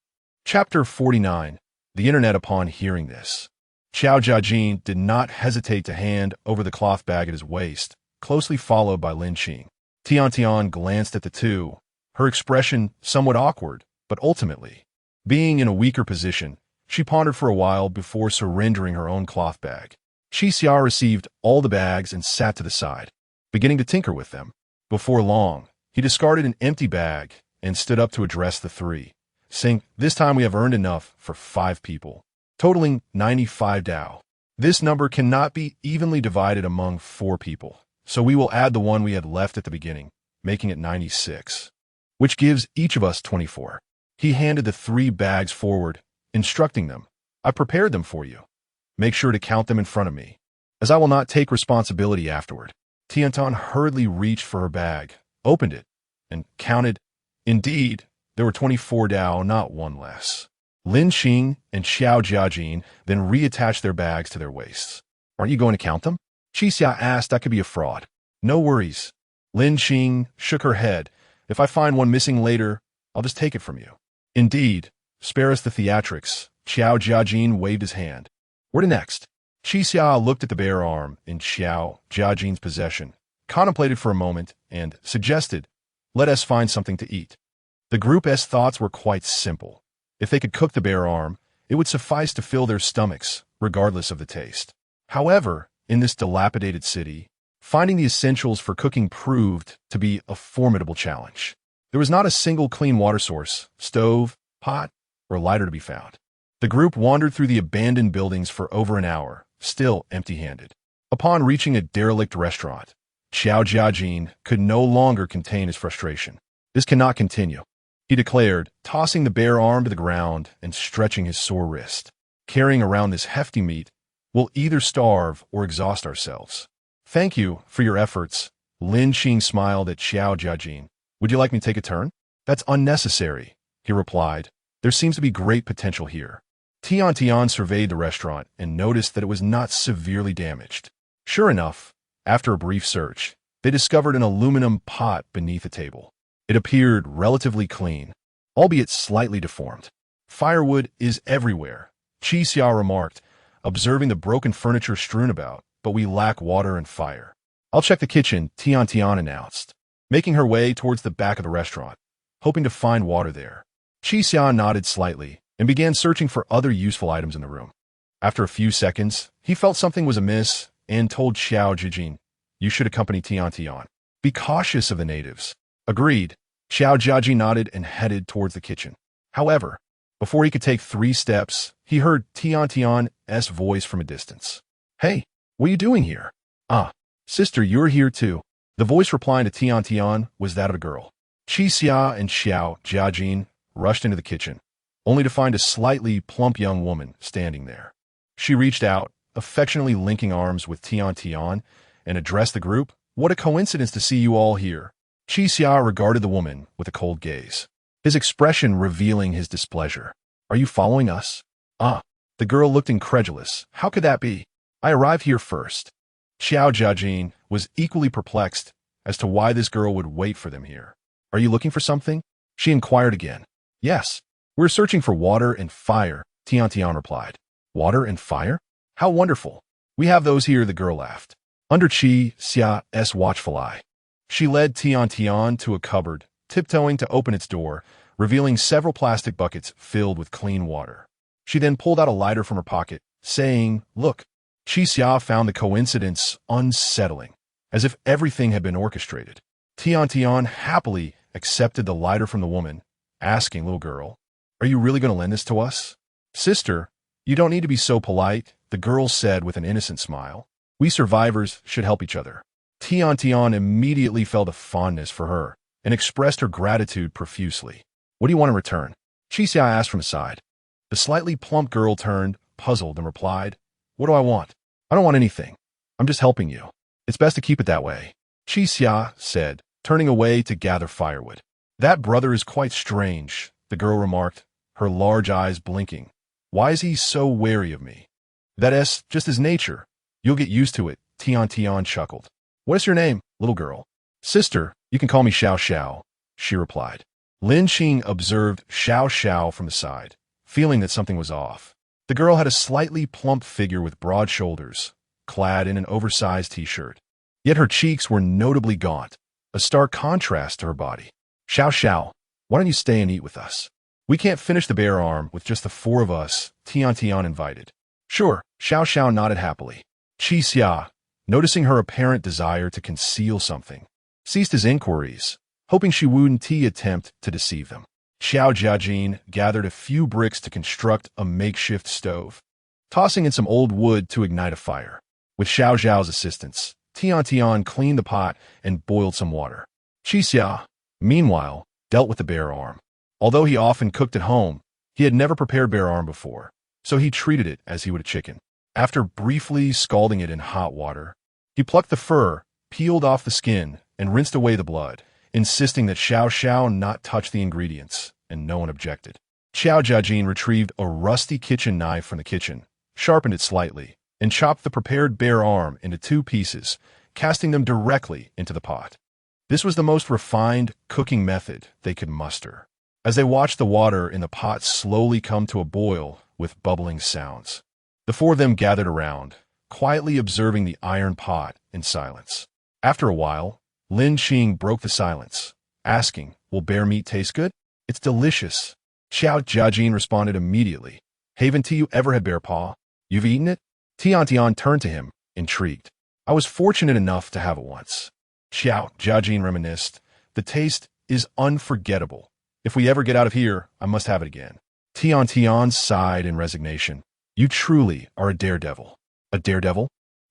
Chapter 49. The Internet upon hearing this. Xiao Jiajin did not hesitate to hand over the cloth bag at his waist, closely followed by Lin Qing. Tian glanced at the two, her expression somewhat awkward, but ultimately, being in a weaker position, she pondered for a while before surrendering her own cloth bag. Qi Xia received all the bags and sat to the side, beginning to tinker with them. Before long, he discarded an empty bag and stood up to address the 3, saying, this time we have earned enough for 5 people, totaling 95 Dao. This number cannot be evenly divided among 4 people, so we will add the one we had left at the beginning, making it 96, which gives each of us 24. He handed the 3 bags forward, instructing them, I prepared them for you. Make sure to count them in front of me, as I will not take responsibility afterward. Tiantan hurriedly reached for her bag, opened it, and counted. Indeed, there were 24 Dao, not 1 less. Lin Qing and Xiao Jiajin then reattached their bags to their waists. Aren't you going to count them? Qi Xia asked. That could be a fraud. No worries. Lin Qing shook her head. If I find one missing later, I'll just take it from you. Indeed, spare us the theatrics. Xiao Jiajin waved his hand. Where to next? Qi Xia looked at the bare arm in Xiao Jiajin's possession, contemplated for a moment, and suggested, let us find something to eat. The group's thoughts were quite simple. If they could cook the bare arm, it would suffice to fill their stomachs, regardless of the taste. However, in this dilapidated city, finding the essentials for cooking proved to be a formidable challenge. There was not a single clean water source, stove, pot, or lighter to be found. The group wandered through the abandoned buildings for over an hour, still empty-handed. Upon reaching a derelict restaurant, Xiao Jiajin could no longer contain his frustration. This cannot continue, he declared, tossing the bare arm to the ground and stretching his sore wrist. Carrying around this hefty meat, we'll either starve or exhaust ourselves. Thank you for your efforts. Lin Qing smiled at Xiao Jiajin. Would you like me to take a turn? That's unnecessary, he replied. There seems to be great potential here. Tian surveyed the restaurant and noticed that it was not severely damaged. Sure enough, after a brief search, they discovered an aluminum pot beneath the table. It appeared relatively clean, albeit slightly deformed. Firewood is everywhere, Qi Xia remarked, observing the broken furniture strewn about, but we lack water and fire. I'll check the kitchen, Tian announced, making her way towards the back of the restaurant, hoping to find water there. Qi Xia nodded slightly and began searching for other useful items in the room. After a few seconds, he felt something was amiss and told Xiao Jiajin, you should accompany Tian. Be cautious of the natives. Agreed. Xiao Jiajin nodded and headed towards the kitchen. However, before he could take 3 steps, he heard Tian's voice from a distance. Hey, what are you doing here? Ah, sister, you're here too. The voice replying to Tian was that of a girl. Qi Xia and Xiao Jiajin rushed into the kitchen, only to find a slightly plump young woman standing there. She reached out, affectionately linking arms with Tian, and addressed the group. What a coincidence to see you all here. Qi Xia regarded the woman with a cold gaze, his expression revealing his displeasure. Are you following us? Ah, the girl looked incredulous. How could that be? I arrived here first. Xiao Jiajin was equally perplexed as to why this girl would wait for them here. Are you looking for something? She inquired again. Yes, we're searching for water and fire, Tian replied. Water and fire? How wonderful. We have those here, the girl laughed. Under Qi Xia's watchful eye, she led Tian Tian to a cupboard, tiptoeing to open its door, revealing several plastic buckets filled with clean water. She then pulled out a lighter from her pocket, saying, "Look." Qi Xia found the coincidence unsettling, as if everything had been orchestrated. Tian Tian happily accepted the lighter from the woman, asking, "Little girl, are you really going to lend this to us?" "Sister, you don't need to be so polite," the girl said with an innocent smile. "We survivors should help each other." Tian Tian immediately felt a fondness for her and expressed her gratitude profusely. "What do you want in return?" Qi Xia asked from his side. The slightly plump girl turned, puzzled, and replied, "What do I want? I don't want anything. I'm just helping you. It's best to keep it that way," Qi Xia said, turning away to gather firewood. "That brother is quite strange," the girl remarked, her large eyes blinking. "Why is he so wary of me?" "That's just his nature. You'll get used to it," Tian Tian chuckled. "What's your name, little girl?" "Sister, you can call me Xiao Xiao," she replied. Lin Qing observed Xiao Xiao from the side, feeling that something was off. The girl had a slightly plump figure with broad shoulders, clad in an oversized t-shirt. Yet her cheeks were notably gaunt, a stark contrast to her body. "Xiao Xiao, why don't you stay and eat with us? We can't finish the bear arm with just the four of us," Tian Tian invited. "Sure," Xiao Xiao nodded happily. Qi Xia, noticing her apparent desire to conceal something, ceased his inquiries, hoping she wouldn't attempt to deceive them. Xiao Jiajin gathered a few bricks to construct a makeshift stove, tossing in some old wood to ignite a fire. With Xiao Xiao's assistance, Tian Tian cleaned the pot and boiled some water. Qi Xia, meanwhile, dealt with the bear arm. Although he often cooked at home, he had never prepared bear arm before, so he treated it as he would a chicken. After briefly scalding it in hot water, he plucked the fur, peeled off the skin, and rinsed away the blood, insisting that Xiao Xiao not touch the ingredients, and no one objected. Xiao Jiajin retrieved a rusty kitchen knife from the kitchen, sharpened it slightly, and chopped the prepared bear arm into 2 pieces, casting them directly into the pot. This was the most refined cooking method they could muster. As they watched the water in the pot slowly come to a boil with bubbling sounds, the 4 of them gathered around, quietly observing the iron pot in silence. After a while, Lin Qing broke the silence, asking, "Will bear meat taste good?" "It's delicious," Xiao Jiajin responded immediately. "Haven't you ever had bear paw? You've eaten it?" Tian Tian turned to him, intrigued. "I was fortunate enough to have it once." Xiao Jiajin reminisced. "The taste is unforgettable. If we ever get out of here, I must have it again." Tian Tian sighed in resignation. "You truly are a daredevil." "A daredevil?"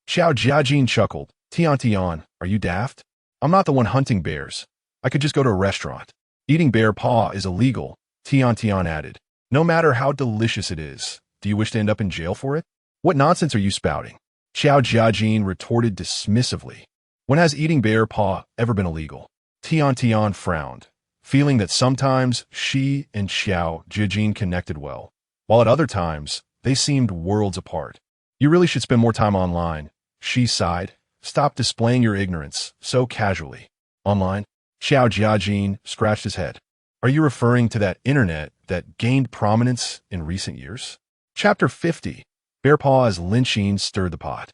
Xiao Jiajin chuckled. "Tian Tian, are you daft? I'm not the one hunting bears. I could just go to a restaurant." "Eating bear paw is illegal," Tian Tian added. "No matter how delicious it is, do you wish to end up in jail for it?" "What nonsense are you spouting?" Xiao Jiajin retorted dismissively. "When has eating bear paw ever been illegal?" Tian Tian frowned, feeling that sometimes she and Xiao Jiajin connected well, while at other times they seemed worlds apart. "You really should spend more time online," she sighed. "Stop displaying your ignorance so casually." "Online?" Xiao Jiajin scratched his head. "Are you referring to that internet that gained prominence in recent years?" Chapter 50. Bear paw as Lin Qing stirred the pot.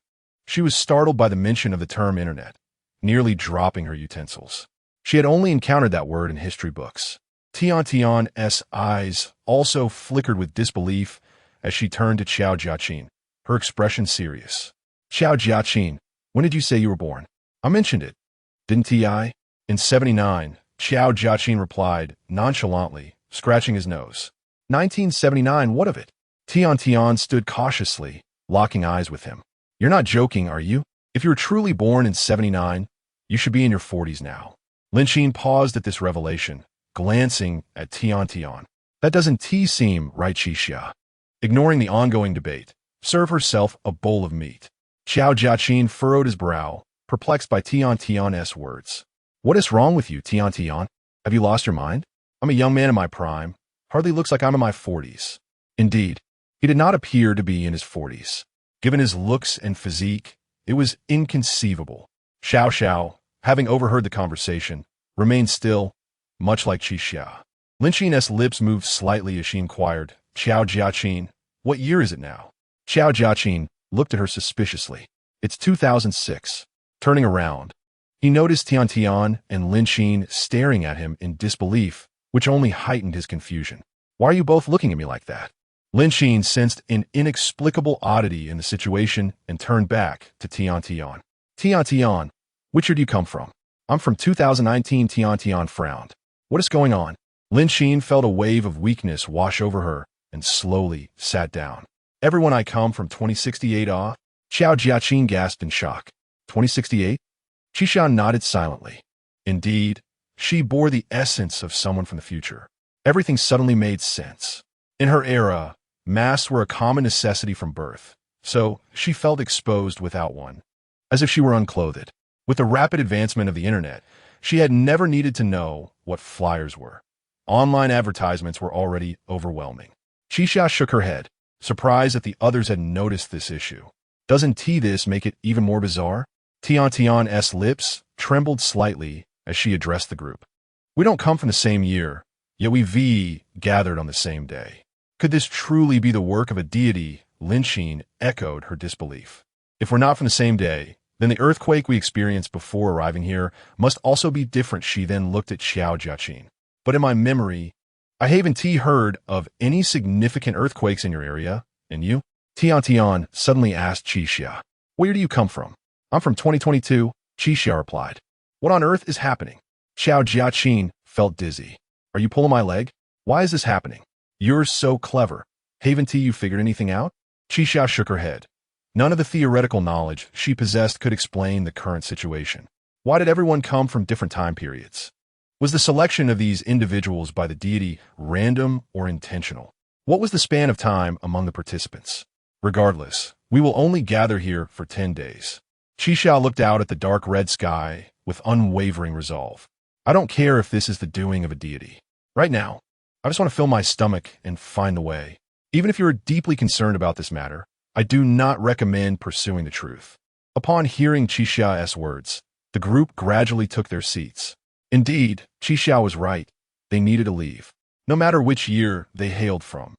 She was startled by the mention of the term internet, nearly dropping her utensils. She had only encountered that word in history books. Tian Tian's eyes also flickered with disbelief as she turned to Xiao Jiaqin, her expression serious. "Xiao Jiaqin, when did you say you were born?" "I mentioned it, didn't I?" "In 79, Xiao Jiaqin replied, nonchalantly, scratching his nose. 1979, what of it?" Tian Tian stood cautiously, locking eyes with him. "You're not joking, are you? If you were truly born in 79, you should be in your 40s now." Lin Qing paused at this revelation, glancing at Tian Tian. "That doesn't seem right, Qi Xia." Ignoring the ongoing debate, serve herself a bowl of meat. Xiao Jiaqin furrowed his brow, perplexed by Tian Tian's words. "What is wrong with you, Tian Tian? Have you lost your mind? I'm a young man in my prime. Hardly looks like I'm in my 40s. Indeed, he did not appear to be in his 40s. Given his looks and physique, it was inconceivable. Xiao Xiao, having overheard the conversation, remained still, much like Qi Xia. Lin Qing's lips moved slightly as she inquired, "Xiao Jiaqin, what year is it now?" Xiao Jiaqin looked at her suspiciously. It's 2006. Turning around, he noticed Tian Tian and Lin Xin staring at him in disbelief, which only heightened his confusion. Why are you both looking at me like that? Lin Xin sensed an inexplicable oddity in the situation and turned back to Tian Tian. Tian Tian, which year do you come from? I'm from 2019. Tian Tian frowned. What is going on? Lin Xin felt a wave of weakness wash over her and slowly sat down. Everyone, I come from 2068. Ah? Xiao Jiaqin gasped in shock. 2068? Qishan nodded silently. Indeed, she bore the essence of someone from the future. Everything suddenly made sense. In her era, masks were a common necessity from birth, so she felt exposed without one, as if she were unclothed. With the rapid advancement of the internet, she had never needed to know what flyers were. Online advertisements were already overwhelming. Qixia shook her head, surprised that the others had noticed this issue. Doesn't this make it even more bizarre? Tian Tian's lips trembled slightly as she addressed the group. We don't come from the same year, yet we gathered on the same day. Could this truly be the work of a deity? Lin Xin echoed her disbelief. If we're not from the same day, then the earthquake we experienced before arriving here must also be different. She then looked at Xiao Jiaqin. But in my memory, I haven't heard of any significant earthquakes in your area. And you? Tian Tian suddenly asked Qixia. Where do you come from? I'm from 2022, Qixia replied. What on earth is happening? Xiao Jiaqin felt dizzy. Are you pulling my leg? Why is this happening? You're so clever. Haven't you figured anything out? Qixia shook her head. None of the theoretical knowledge she possessed could explain the current situation. Why did everyone come from different time periods? Was the selection of these individuals by the deity random or intentional? What was the span of time among the participants? Regardless, we will only gather here for 10 days. Qixia looked out at the dark red sky with unwavering resolve. I don't care if this is the doing of a deity. Right now, I just want to fill my stomach and find the way. Even if you're deeply concerned about this matter, I do not recommend pursuing the truth. Upon hearing Qixia's words, the group gradually took their seats. Indeed, Qixia was right. They needed to leave. No matter which year they hailed from,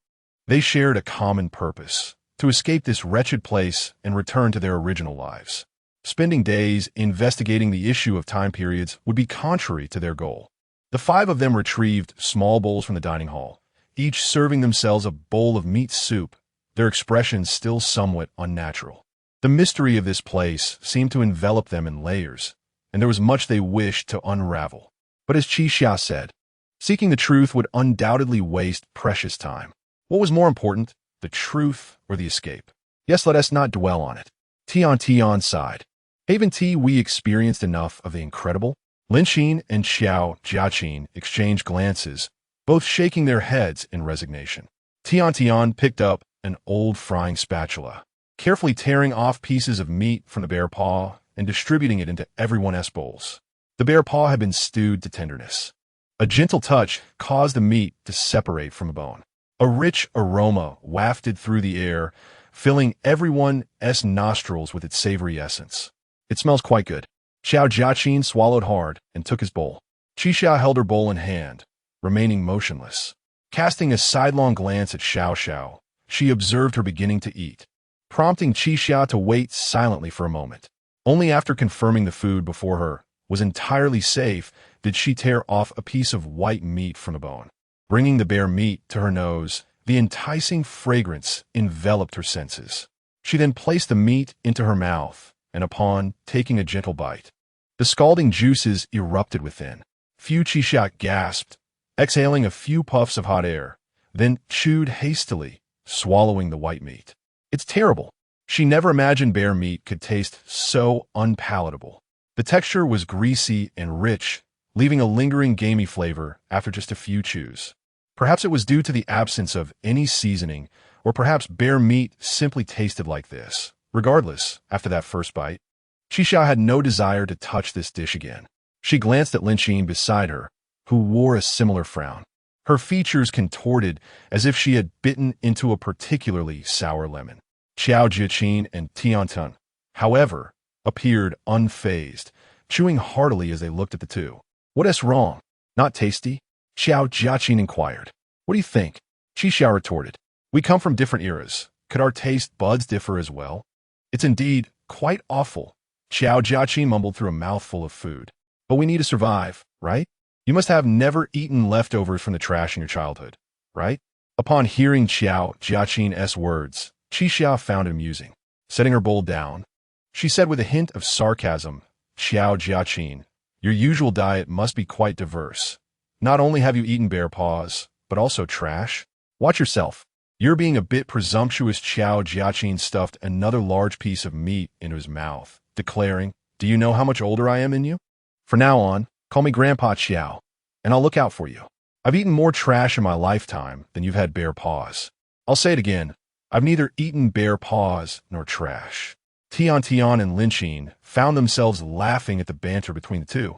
they shared a common purpose: to escape this wretched place and return to their original lives. Spending days investigating the issue of time periods would be contrary to their goal. The 5 of them retrieved small bowls from the dining hall, each serving themselves a bowl of meat soup, their expressions still somewhat unnatural. The mystery of this place seemed to envelop them in layers, and there was much they wished to unravel. But as Qixia said, seeking the truth would undoubtedly waste precious time. What was more important, the truth or the escape? Yes, let us not dwell on it. Tian Tian sighed. Haven't we experienced enough of the incredible? Lin Xin and Xiao Jiaqin exchanged glances, both shaking their heads in resignation. Tian Tian picked up an old frying spatula, carefully tearing off pieces of meat from the bear paw and distributing it into everyone's bowls. The bear paw had been stewed to tenderness. A gentle touch caused the meat to separate from the bone. A rich aroma wafted through the air, filling everyone's nostrils with its savory essence. It smells quite good. Xiao Jiaqin swallowed hard and took his bowl. Qixia held her bowl in hand, remaining motionless. Casting a sidelong glance at Xiao Xiao, she observed her beginning to eat, prompting Qixia to wait silently for a moment. Only after confirming the food before her was entirely safe did she tear off a piece of white meat from the bone. Bringing the bare meat to her nose, the enticing fragrance enveloped her senses. She then placed the meat into her mouth, and upon taking a gentle bite, the scalding juices erupted within. Qixia gasped, exhaling a few puffs of hot air, then chewed hastily, swallowing the white meat. It's terrible. She never imagined bear meat could taste so unpalatable. The texture was greasy and rich, leaving a lingering gamey flavor after just a few chews. Perhaps it was due to the absence of any seasoning, or perhaps bear meat simply tasted like this. Regardless, after that first bite, Qixia had no desire to touch this dish again. She glanced at Lin Xin beside her, who wore a similar frown. Her features contorted as if she had bitten into a particularly sour lemon. Xiao Jiaqin and Tian Tian, however, appeared unfazed, chewing heartily as they looked at the two. What is wrong? Not tasty? Xiao Jiaqin inquired. What do you think? Qixia retorted. We come from different eras. Could our taste buds differ as well? It's indeed quite awful, Xiao Jiaqi mumbled through a mouthful of food. But we need to survive, right? You must have never eaten leftovers from the trash in your childhood, right? Upon hearing Xiao Jiaqin's words, Qi Xia found it amusing. Setting her bowl down, she said with a hint of sarcasm, Xiao Jiaqin, your usual diet must be quite diverse. Not only have you eaten bear paws, but also trash. Watch yourself. You're being a bit presumptuous. Xiao Jiaqin stuffed another large piece of meat into his mouth, declaring, do you know how much older I am than you? From now on, call me Grandpa Xiao, and I'll look out for you. I've eaten more trash in my lifetime than you've had bear paws. I'll say it again. I've neither eaten bear paws nor trash. Tian and Lin Qin found themselves laughing at the banter between the two,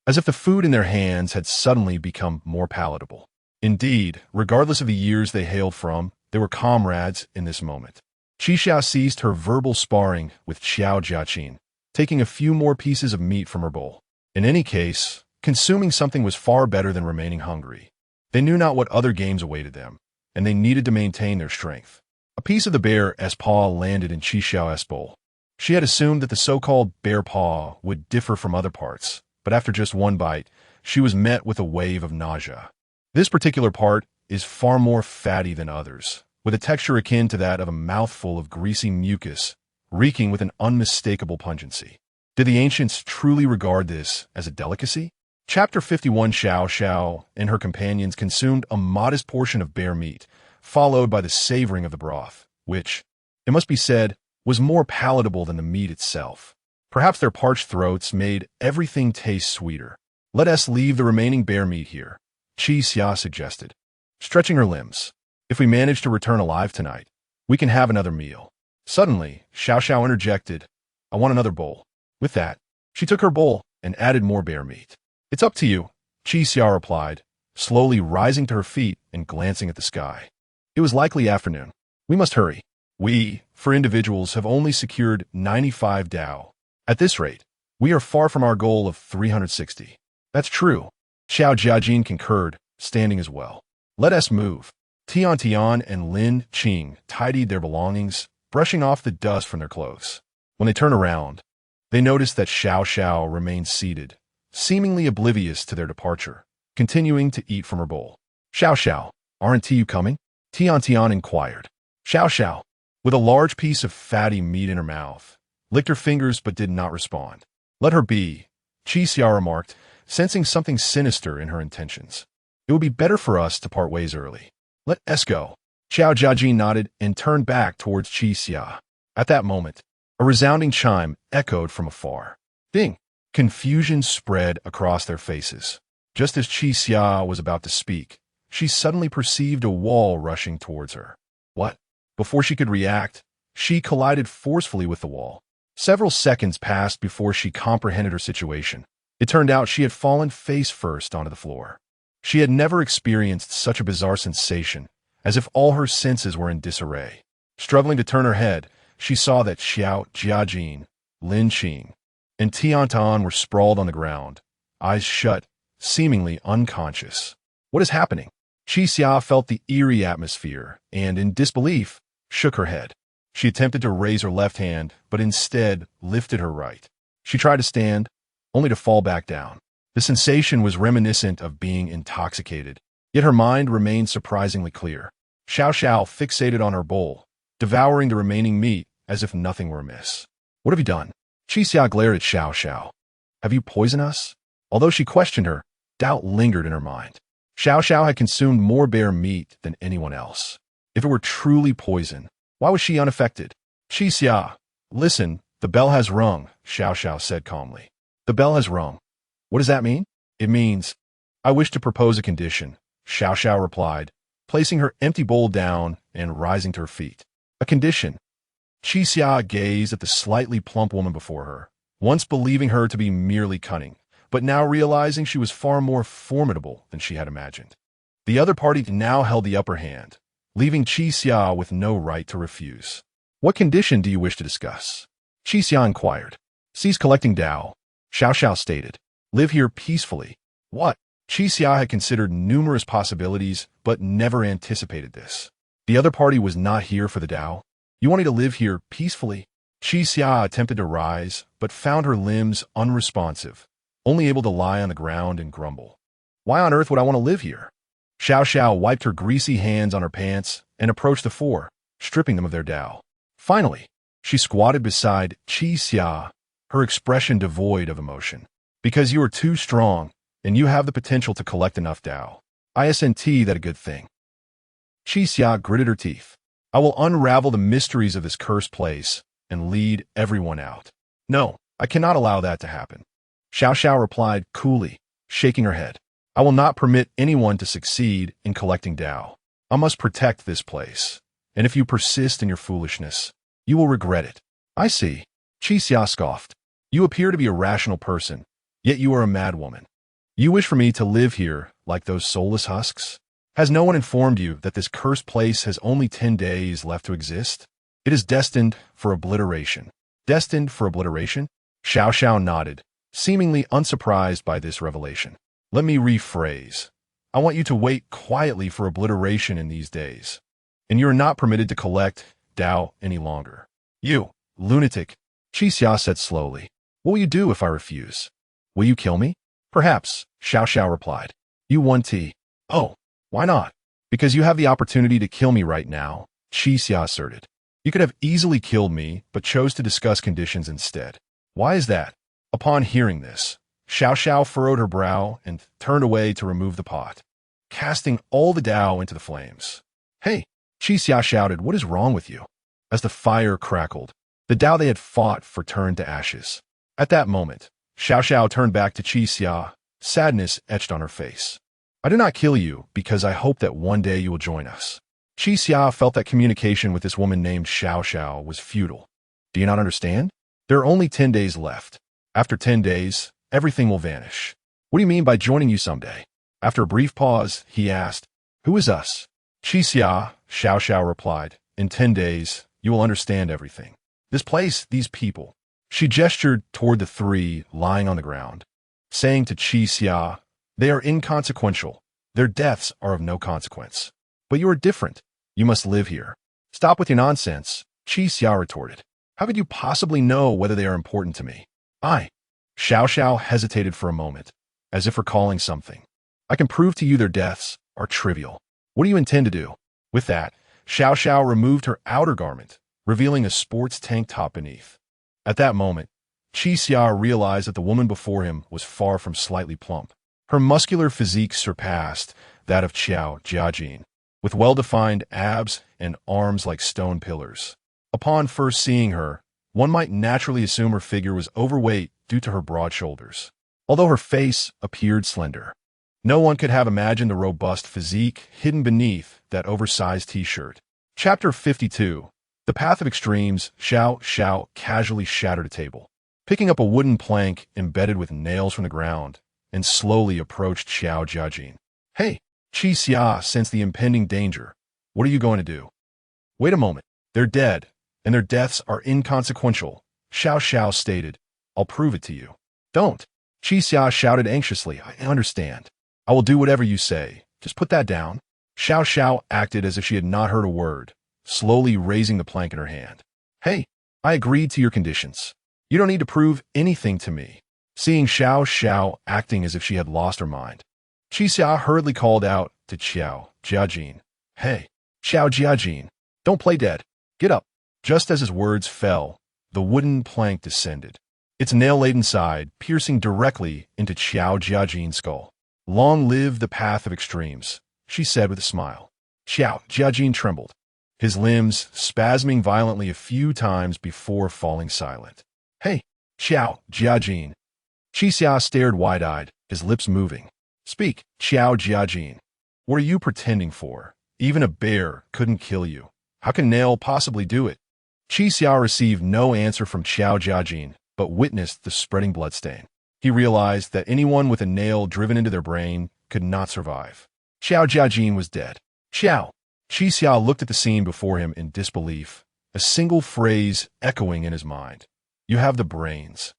as if the food in their hands had suddenly become more palatable. Indeed, regardless of the years they hailed from, they were comrades in this moment. Qi Xia ceased her verbal sparring with Xiao Jiaqin, taking a few more pieces of meat from her bowl. In any case, consuming something was far better than remaining hungry. They knew not what other games awaited them, and they needed to maintain their strength. A piece of the bear's paw landed in Qi Xiao's bowl. She had assumed that the so-called bear paw would differ from other parts, but after just one bite, she was met with a wave of nausea. This particular part is far more fatty than others, with a texture akin to that of a mouthful of greasy mucus, reeking with an unmistakable pungency. Did the ancients truly regard this as a delicacy? Chapter 51. Xiao Xiao and her companions consumed a modest portion of bear meat, followed by the savoring of the broth, which, it must be said, was more palatable than the meat itself. Perhaps their parched throats made everything taste sweeter. Let us leave the remaining bear meat here, Qi Xia suggested, stretching her limbs. If we manage to return alive tonight, we can have another meal. Suddenly, Xiao Xiao interjected, I want another bowl. With that, she took her bowl and added more bear meat. It's up to you, Qi Xia replied, slowly rising to her feet and glancing at the sky. It was likely afternoon. We must hurry. We, for individuals, have only secured 95 Dao. At this rate, we are far from our goal of 360. That's true. Xiao Jiajin concurred, standing as well. Let us move. Tian and Lin Qing tidied their belongings, brushing off the dust from their clothes. When they turned around, they noticed that Xiao Xiao remained seated, seemingly oblivious to their departure, continuing to eat from her bowl. Xiao Xiao, aren't you coming? Tian inquired. Xiao Xiao, with a large piece of fatty meat in her mouth, licked her fingers but did not respond. Let her be, Qi Xia remarked, sensing something sinister in her intentions. It would be better for us to part ways early. Let us go. Xiao Jiajin nodded and turned back towards Qi Xia. At that moment, a resounding chime echoed from afar. Ding! Confusion spread across their faces. Just as Qi Xia was about to speak, she suddenly perceived a wall rushing towards her. What? Before she could react, she collided forcefully with the wall. Several seconds passed before she comprehended her situation. It turned out she had fallen face first onto the floor. She had never experienced such a bizarre sensation, as if all her senses were in disarray. Struggling to turn her head, she saw that Xiao Jiajin, Lin Qing, and Tian were sprawled on the ground, eyes shut, seemingly unconscious. What is happening? Qi Xia felt the eerie atmosphere and, in disbelief, shook her head. She attempted to raise her left hand, but instead lifted her right. She tried to stand, only to fall back down. The sensation was reminiscent of being intoxicated, yet her mind remained surprisingly clear. Xiao Xiao fixated on her bowl, devouring the remaining meat as if nothing were amiss. What have you done? Qi Xia glared at Xiao Xiao. Have you poisoned us? Although she questioned her, doubt lingered in her mind. Xiao Xiao had consumed more bear meat than anyone else. If it were truly poison, why was she unaffected? Qi Xia, listen, the bell has rung, Xiao Xiao said calmly. The bell has rung. What does that mean? It means, I wish to propose a condition, Xiao Xiao replied, placing her empty bowl down and rising to her feet. A condition. Qi Xia gazed at the slightly plump woman before her, once believing her to be merely cunning, but now realizing she was far more formidable than she had imagined. The other party now held the upper hand, leaving Qi Xia with no right to refuse. What condition do you wish to discuss? Qi Xia inquired. Cease collecting Dao, Xiao Xiao stated. Live here peacefully. What? Qi Xia had considered numerous possibilities, but never anticipated this. The other party was not here for the Dao. You want me to live here peacefully? Qi Xia attempted to rise, but found her limbs unresponsive, only able to lie on the ground and grumble. Why on earth would I want to live here? Xiao Xiao wiped her greasy hands on her pants and approached the four, stripping them of their Dao. Finally, she squatted beside Qi Xia, her expression devoid of emotion. Because you are too strong, and you have the potential to collect enough Dao. Isn't that a good thing? Qi Xia gritted her teeth. I will unravel the mysteries of this cursed place and lead everyone out. No, I cannot allow that to happen. Xiao Xiao replied coolly, shaking her head. I will not permit anyone to succeed in collecting Dao. I must protect this place, and if you persist in your foolishness, you will regret it. I see. Qi Xia scoffed. You appear to be a rational person, yet you are a madwoman. You wish for me to live here like those soulless husks? Has no one informed you that this cursed place has only 10 days left to exist? It is destined for obliteration. Destined for obliteration? Xiao Xiao nodded, seemingly unsurprised by this revelation. Let me rephrase. I want you to wait quietly for obliteration in these days, and you are not permitted to collect Dao any longer. You, lunatic, Qi Xia said slowly. What will you do if I refuse? Will you kill me? Perhaps, Xiao Xiao replied. You won T. Oh, why not? Because you have the opportunity to kill me right now, Qi Xia asserted. You could have easily killed me, but chose to discuss conditions instead. Why is that? Upon hearing this, Xiao Xiao furrowed her brow and turned away to remove the pot, casting all the Dao into the flames. Hey, Qi Xia shouted, what is wrong with you? As the fire crackled, the Dao they had fought for turned to ashes. At that moment, Xiao Xiao turned back to Qi Xia, sadness etched on her face. I do not kill you because I hope that one day you will join us. Qi Xia felt that communication with this woman named Xiao Xiao was futile. Do you not understand? There are only 10 days left. After 10 days, everything will vanish. What do you mean by joining you someday? After a brief pause, he asked, Who is us? Qi Xia, Xiao Xiao replied, In 10 days, you will understand everything. This place, these people. She gestured toward the three lying on the ground, saying to Qi Xia, They are inconsequential. Their deaths are of no consequence. But you are different. You must live here. Stop with your nonsense, Qi Xia retorted. How could you possibly know whether they are important to me? Xiao Xiao hesitated for a moment, as if recalling something. I can prove to you their deaths are trivial. What do you intend to do? With that, Xiao Xiao removed her outer garment, revealing a sports tank top beneath. At that moment, Qi Xia realized that the woman before him was far from slightly plump. Her muscular physique surpassed that of Qiao Jiajin, with well-defined abs and arms like stone pillars. Upon first seeing her, one might naturally assume her figure was overweight due to her broad shoulders, although her face appeared slender. No one could have imagined the robust physique hidden beneath that oversized t-shirt. Chapter 52. The Path of Extremes. Xiao Xiao casually shattered a table, picking up a wooden plank embedded with nails from the ground, and slowly approached Xiao Jiajin. Hey, Qi Xia sensed the impending danger. What are you going to do? Wait a moment. They're dead, and their deaths are inconsequential, Xiao Xiao stated. I'll prove it to you. Don't. Qi Xia shouted anxiously. I understand. I will do whatever you say. Just put that down. Xiao Xiao acted as if she had not heard a word, slowly raising the plank in her hand. Hey, I agreed to your conditions. You don't need to prove anything to me. Seeing Xiao Xiao acting as if she had lost her mind, Qi Xia hurriedly called out to Xiao Jiajin. Hey, Xiao Jiajin, don't play dead. Get up. Just as his words fell, the wooden plank descended, its nail-laden side piercing directly into Xiao Jiajin's skull. Long live the Path of Extremes, she said with a smile. Xiao Jiajin trembled, his limbs spasming violently a few times before falling silent. Hey, Xiao Jiajin. Qi Xia stared wide-eyed, his lips moving. Speak, Xiao Jiajin. What are you pretending for? Even a bear couldn't kill you. How can nail possibly do it? Qi Xia received no answer from Xiao Jiajin, but witnessed the spreading bloodstain. He realized that anyone with a nail driven into their brain could not survive. Xiao Jiajin was dead. Xiao. Qi Xia looked at the scene before him in disbelief, a single phrase echoing in his mind. You have the brains.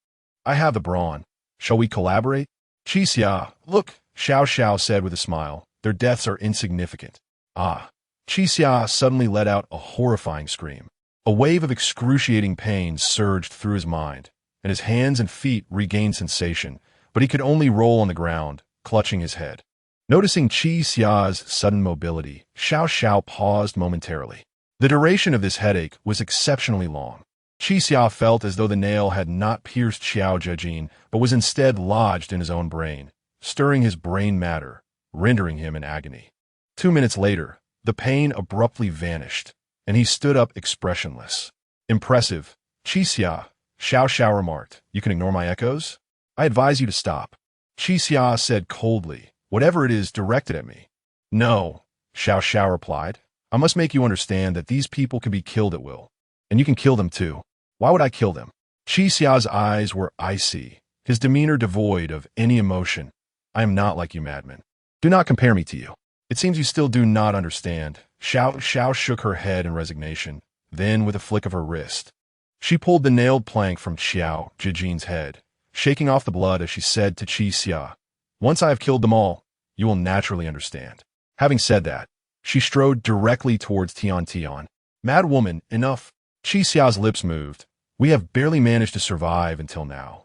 I have the brawn. Shall we collaborate? Qi Xia, look, Xiao Xiao said with a smile. Their deaths are insignificant. Ah. Qi Xia suddenly let out a horrifying scream. A wave of excruciating pain surged through his mind, and his hands and feet regained sensation, but he could only roll on the ground, clutching his head. Noticing Qi Xia's sudden mobility, Xiao Xiao paused momentarily. The duration of this headache was exceptionally long. Qi Xia felt as though the nail had not pierced Xiao Jiajin, but was instead lodged in his own brain, stirring his brain matter, rendering him in agony. 2 minutes later, the pain abruptly vanished, and he stood up expressionless. Impressive, Qi Xia, Xiao Xiao remarked. You can ignore my echoes? I advise you to stop. Qi Xia said coldly, whatever it is directed at me. No, Xiao Xiao replied. I must make you understand that these people can be killed at will. And you can kill them too. Why would I kill them? Qi Xia's eyes were icy, his demeanor devoid of any emotion. I am not like you madmen. Do not compare me to you. It seems you still do not understand. Xiao Xiao shook her head in resignation. Then, with a flick of her wrist, she pulled the nailed plank from Xiao Jiajin's head, shaking off the blood as she said to Qi Xia, once I have killed them all, you will naturally understand. Having said that, she strode directly towards Tian Tian. Mad woman, enough. Qi Xia's lips moved. We have barely managed to survive until now.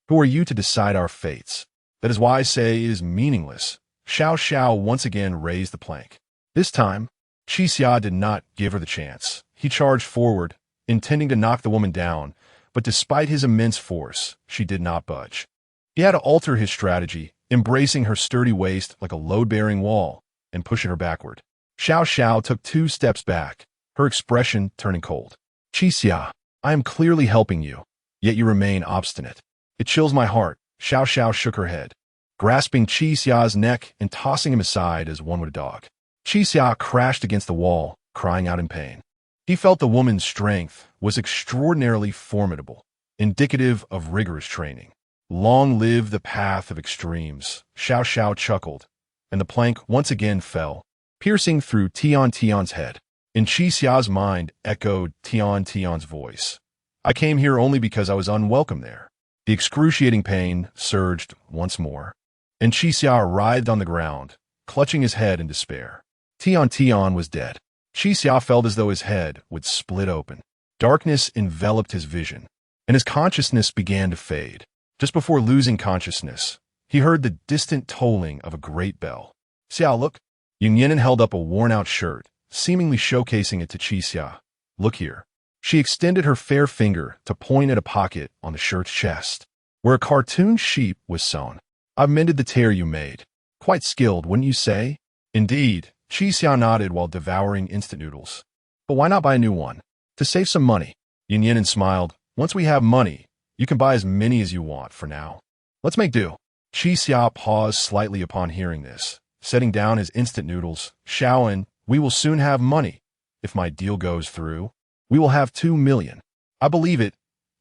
Who are you to decide our fates? That is why I say it is meaningless. Xiao Xiao once again raised the plank. This time, Qi Xia did not give her the chance. He charged forward, intending to knock the woman down, but despite his immense force, she did not budge. He had to alter his strategy, embracing her sturdy waist like a load-bearing wall and pushing her backward. Xiao Xiao took 2 steps back, her expression turning cold. Qi Xia, I am clearly helping you, yet you remain obstinate. It chills my heart. Xiao Xiao shook her head, grasping Qi Xia's neck and tossing him aside as one would a dog. Qi Xia crashed against the wall, crying out in pain. He felt the woman's strength was extraordinarily formidable, indicative of rigorous training. Long live the path of extremes, Xiao Xiao chuckled, and the plank once again fell, piercing through Tian Tian's head. In Qi Xia's mind echoed Tian Tian's voice. I came here only because I was unwelcome there. The excruciating pain surged once more, and Qi Xia writhed on the ground, clutching his head in despair. Tian Tian was dead. Qi Xia felt as though his head would split open. Darkness enveloped his vision, and his consciousness began to fade. Just before losing consciousness, he heard the distant tolling of a great bell. Xiao, look. Yun Yinan held up a worn-out shirt, seemingly showcasing it to Qi Xia. Look here. She extended her fair finger to point at a pocket on the shirt's chest, where a cartoon sheep was sewn. I've mended the tear you made. Quite skilled, wouldn't you say? Indeed, Qi Xia nodded while devouring instant noodles. But why not buy a new one? To save some money. Yun Yinan smiled. Once we have money, you can buy as many as you want for now. Let's make do. Qi Xia paused slightly upon hearing this, setting down his instant noodles. Xiaoan, we will soon have money. If my deal goes through, we will have 2 million. I believe it.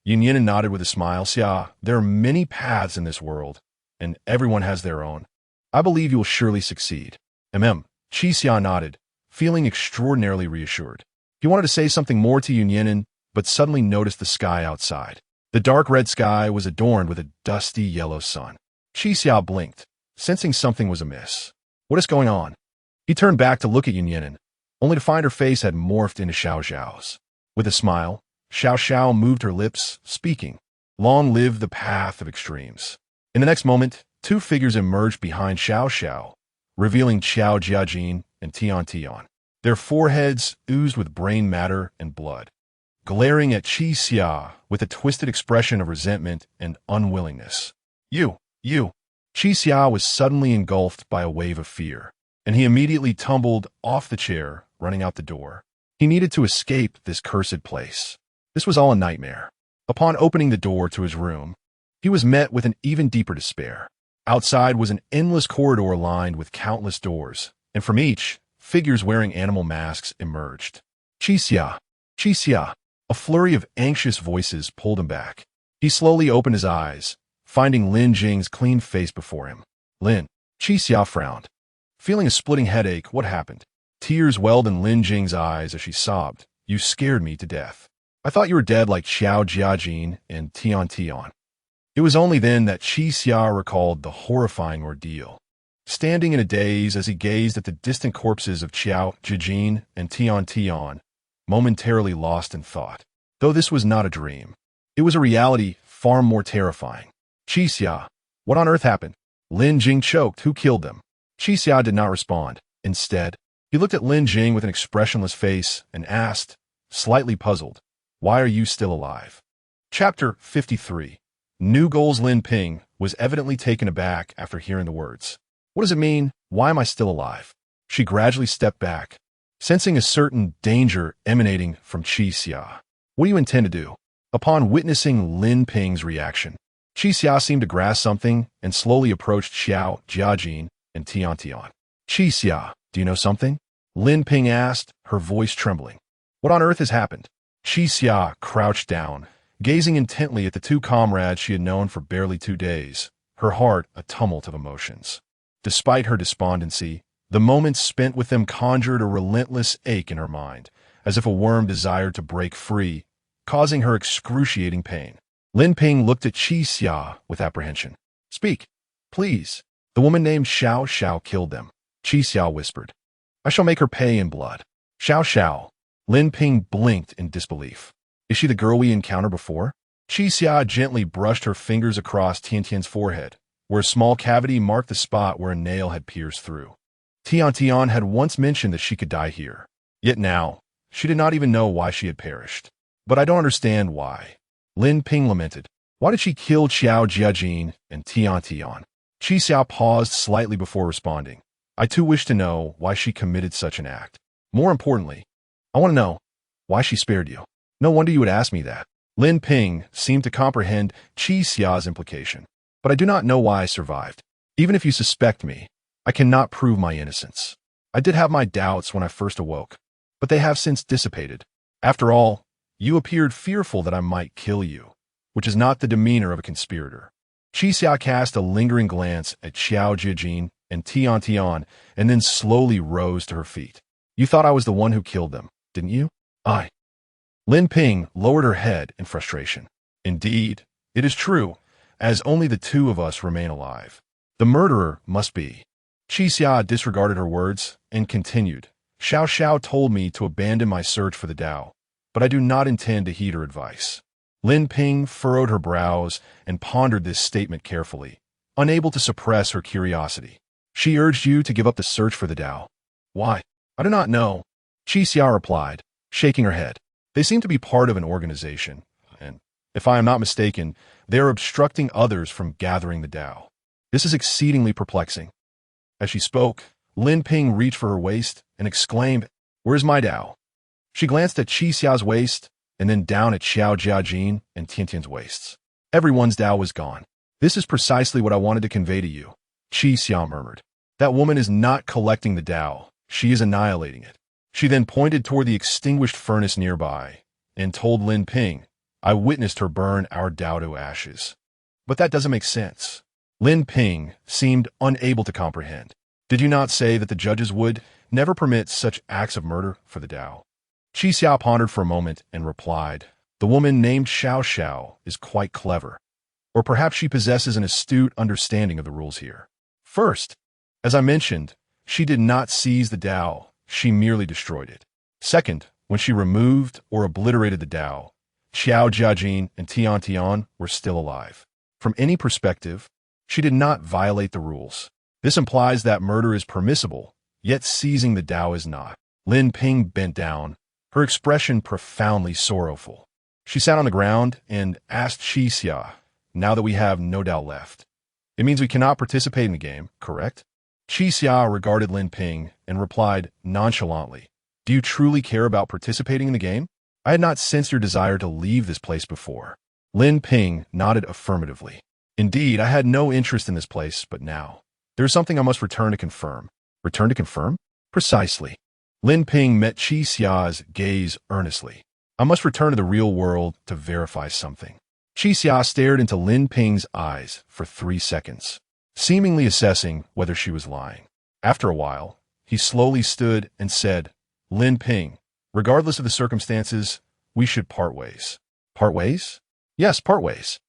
Yun Yinan nodded with a smile. Xia, there are many paths in this world, and everyone has their own. I believe you will surely succeed. Qi Xia nodded, feeling extraordinarily reassured. He wanted to say something more to Yun Yinan, but suddenly noticed the sky outside. The dark red sky was adorned with a dusty yellow sun. Qi Xia blinked, sensing something was amiss. What is going on? He turned back to look at Yun Yinan, only to find her face had morphed into Xiao Xiao's. With a smile, Xiao Xiao moved her lips, speaking. Long live the path of extremes. In the next moment, 2 figures emerged behind Xiao Xiao, revealing Xiao Jiajin and Tian Tian. Their foreheads oozed with brain matter and blood, glaring at Qi Xia with a twisted expression of resentment and unwillingness. You! Qi Xia was suddenly engulfed by a wave of fear, and he immediately tumbled off the chair, running out the door. He needed to escape this cursed place. This was all a nightmare. Upon opening the door to his room, he was met with an even deeper despair. Outside was an endless corridor lined with countless doors, and from each, figures wearing animal masks emerged. Qi Xia. A flurry of anxious voices pulled him back. He slowly opened his eyes, finding Lin Jing's clean face before him. Lin. Qi Xia frowned. Feeling a splitting headache, what happened? Tears welled in Lin Jing's eyes as she sobbed. You scared me to death. I thought you were dead like Xiao Jiajin and Tian Tian. It was only then that Qi Xia recalled the horrifying ordeal. Standing in a daze as he gazed at the distant corpses of Xiao Jiajin and Tian Tian, momentarily lost in thought. Though this was not a dream, it was a reality far more terrifying. Qixia, what on earth happened? Lin Jing choked. Who killed them? Qixia did not respond. Instead, he looked at Lin Jing with an expressionless face and asked, slightly puzzled, why are you still alive? Chapter 53. New Goals. Lin Ping was evidently taken aback after hearing the words. What does it mean? Why am I still alive? She gradually stepped back, sensing a certain danger emanating from Qixia. What do you intend to do? Upon witnessing Lin Ping's reaction, Qixia seemed to grasp something and slowly approached Xiao Jiajin and Tian Tian. Qixia, do you know something? Lin Ping asked, her voice trembling. What on earth has happened? Qixia crouched down, gazing intently at the two comrades she had known for barely 2 days, her heart a tumult of emotions. Despite her despondency, the moments spent with them conjured a relentless ache in her mind, as if a worm desired to break free, causing her excruciating pain. Lin Ping looked at Qixia with apprehension. Speak, please. The woman named Xiao Xiao killed them, Qixia whispered. I shall make her pay in blood. Xiao Xiao. Lin Ping blinked in disbelief. Is she the girl we encountered before? Qixia gently brushed her fingers across Tian Tian's forehead, where a small cavity marked the spot where a nail had pierced through. Tian Tian had once mentioned that she could die here. Yet now, she did not even know why she had perished. But I don't understand why. Lin Ping lamented. Why did she kill Xiao Jiajin and Tian Tian? Qixia paused slightly before responding. I too wish to know why she committed such an act. More importantly, I want to know why she spared you. No wonder you would ask me that. Lin Ping seemed to comprehend Qixia's implication. But I do not know why I survived. Even if you suspect me, I cannot prove my innocence. I did have my doubts when I first awoke, but they have since dissipated. After all, you appeared fearful that I might kill you, which is not the demeanor of a conspirator. Qixia cast a lingering glance at Xiao Jiajin and Tian Tian and then slowly rose to her feet. You thought I was the one who killed them, didn't you? I. Lin Ping lowered her head in frustration. Indeed, it is true, as only the two of us remain alive. The murderer must be. Qixia disregarded her words and continued. Xiao Xiao told me to abandon my search for the Tao, but I do not intend to heed her advice. Lin Ping furrowed her brows and pondered this statement carefully, unable to suppress her curiosity. She urged you to give up the search for the Tao. Why? I do not know. Qixia replied, shaking her head. They seem to be part of an organization, and, if I am not mistaken, they are obstructing others from gathering the Tao. This is exceedingly perplexing. As she spoke, Lin Ping reached for her waist and exclaimed, Where's my Tao? She glanced at Qixia's waist and then down at Xiao Jiajin and Tian Tian's waists. Everyone's Tao was gone. This is precisely what I wanted to convey to you, Qixia murmured. That woman is not collecting the Tao. She is annihilating it. She then pointed toward the extinguished furnace nearby and told Lin Ping, I witnessed her burn our Tao to ashes. But that doesn't make sense. Lin Ping seemed unable to comprehend. Did you not say that the judges would never permit such acts of murder for the Tao? Qixia pondered for a moment and replied, The woman named Xiao Xiao is quite clever. Or perhaps she possesses an astute understanding of the rules here. First, as I mentioned, she did not seize the Tao, she merely destroyed it. Second, when she removed or obliterated the Tao, Xiao Jiajin and Tian Tian were still alive. From any perspective, she did not violate the rules. This implies that murder is permissible, yet seizing the Tao is not. Lin Ping bent down, her expression profoundly sorrowful. She sat on the ground and asked Qixia, now that we have no Tao left, it means we cannot participate in the game, correct? Qixia regarded Lin Ping and replied nonchalantly, Do you truly care about participating in the game? I had not sensed your desire to leave this place before. Lin Ping nodded affirmatively. Indeed, I had no interest in this place, but now. There is something I must return to confirm. Return to confirm? Precisely. Lin Ping met Qixia's gaze earnestly. I must return to the real world to verify something. Qixia stared into Lin Ping's eyes for 3 seconds, seemingly assessing whether she was lying. After a while, he slowly stood and said, Lin Ping, regardless of the circumstances, we should part ways. Part ways? Yes, part ways.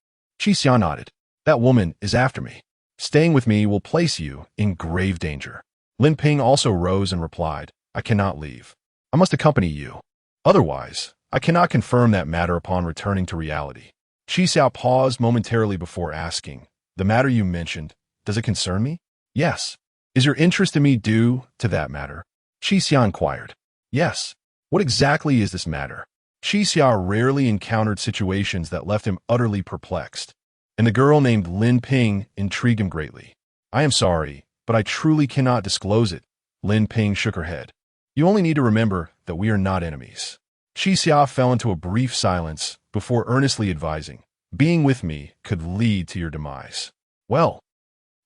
Qixia nodded. That woman is after me. Staying with me will place you in grave danger. Lin Ping also rose and replied, I cannot leave. I must accompany you. Otherwise, I cannot confirm that matter upon returning to reality. Qi Xiao paused momentarily before asking, the matter you mentioned, does it concern me? Yes. Is your interest in me due to that matter? Qi Xiao inquired. Yes. What exactly is this matter? Qi Xiao rarely encountered situations that left him utterly perplexed, and the girl named Lin Ping intrigued him greatly. I am sorry, but I truly cannot disclose it. Lin Ping shook her head. You only need to remember that we are not enemies. Qi Xiao fell into a brief silence before earnestly advising, being with me could lead to your demise. Well,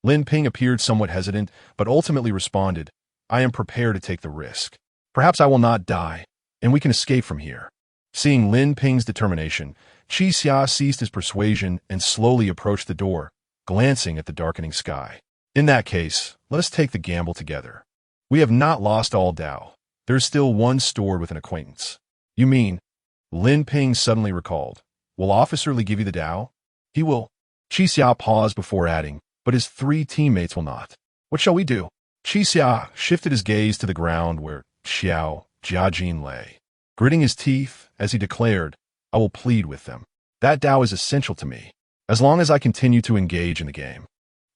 Lin Ping appeared somewhat hesitant, but ultimately responded, I am prepared to take the risk. Perhaps I will not die, and we can escape from here. Seeing Lin Ping's determination, Qi Xia ceased his persuasion and slowly approached the door, glancing at the darkening sky. In that case, let us take the gamble together. We have not lost all Dao. There is still one stored with an acquaintance. You mean? Lin Ping suddenly recalled. Will Officer Li give you the Dao? He will. Qi Xia paused before adding, but his 3 teammates will not. What shall we do? Qi Xia shifted his gaze to the ground where Xiao Jiajin lay, gritting his teeth as he declared, I will plead with them. That Dao is essential to me, as long as I continue to engage in the game.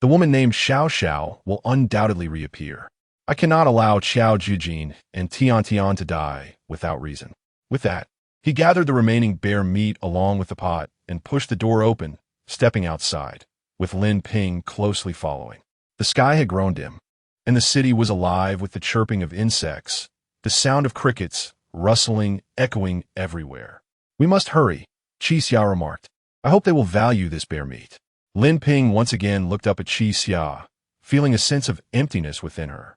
The woman named Xiao Xiao will undoubtedly reappear. I cannot allow Xiao Jujin and Tian Tian to die without reason. With that, he gathered the remaining bear meat along with the pot and pushed the door open, stepping outside, with Lin Ping closely following. The sky had grown dim, and the city was alive with the chirping of insects, the sound of crickets, rustling, echoing everywhere. We must hurry, Qi Xia remarked. I hope they will value this bear meat. Lin Ping once again looked up at Qi Xia, feeling a sense of emptiness within her.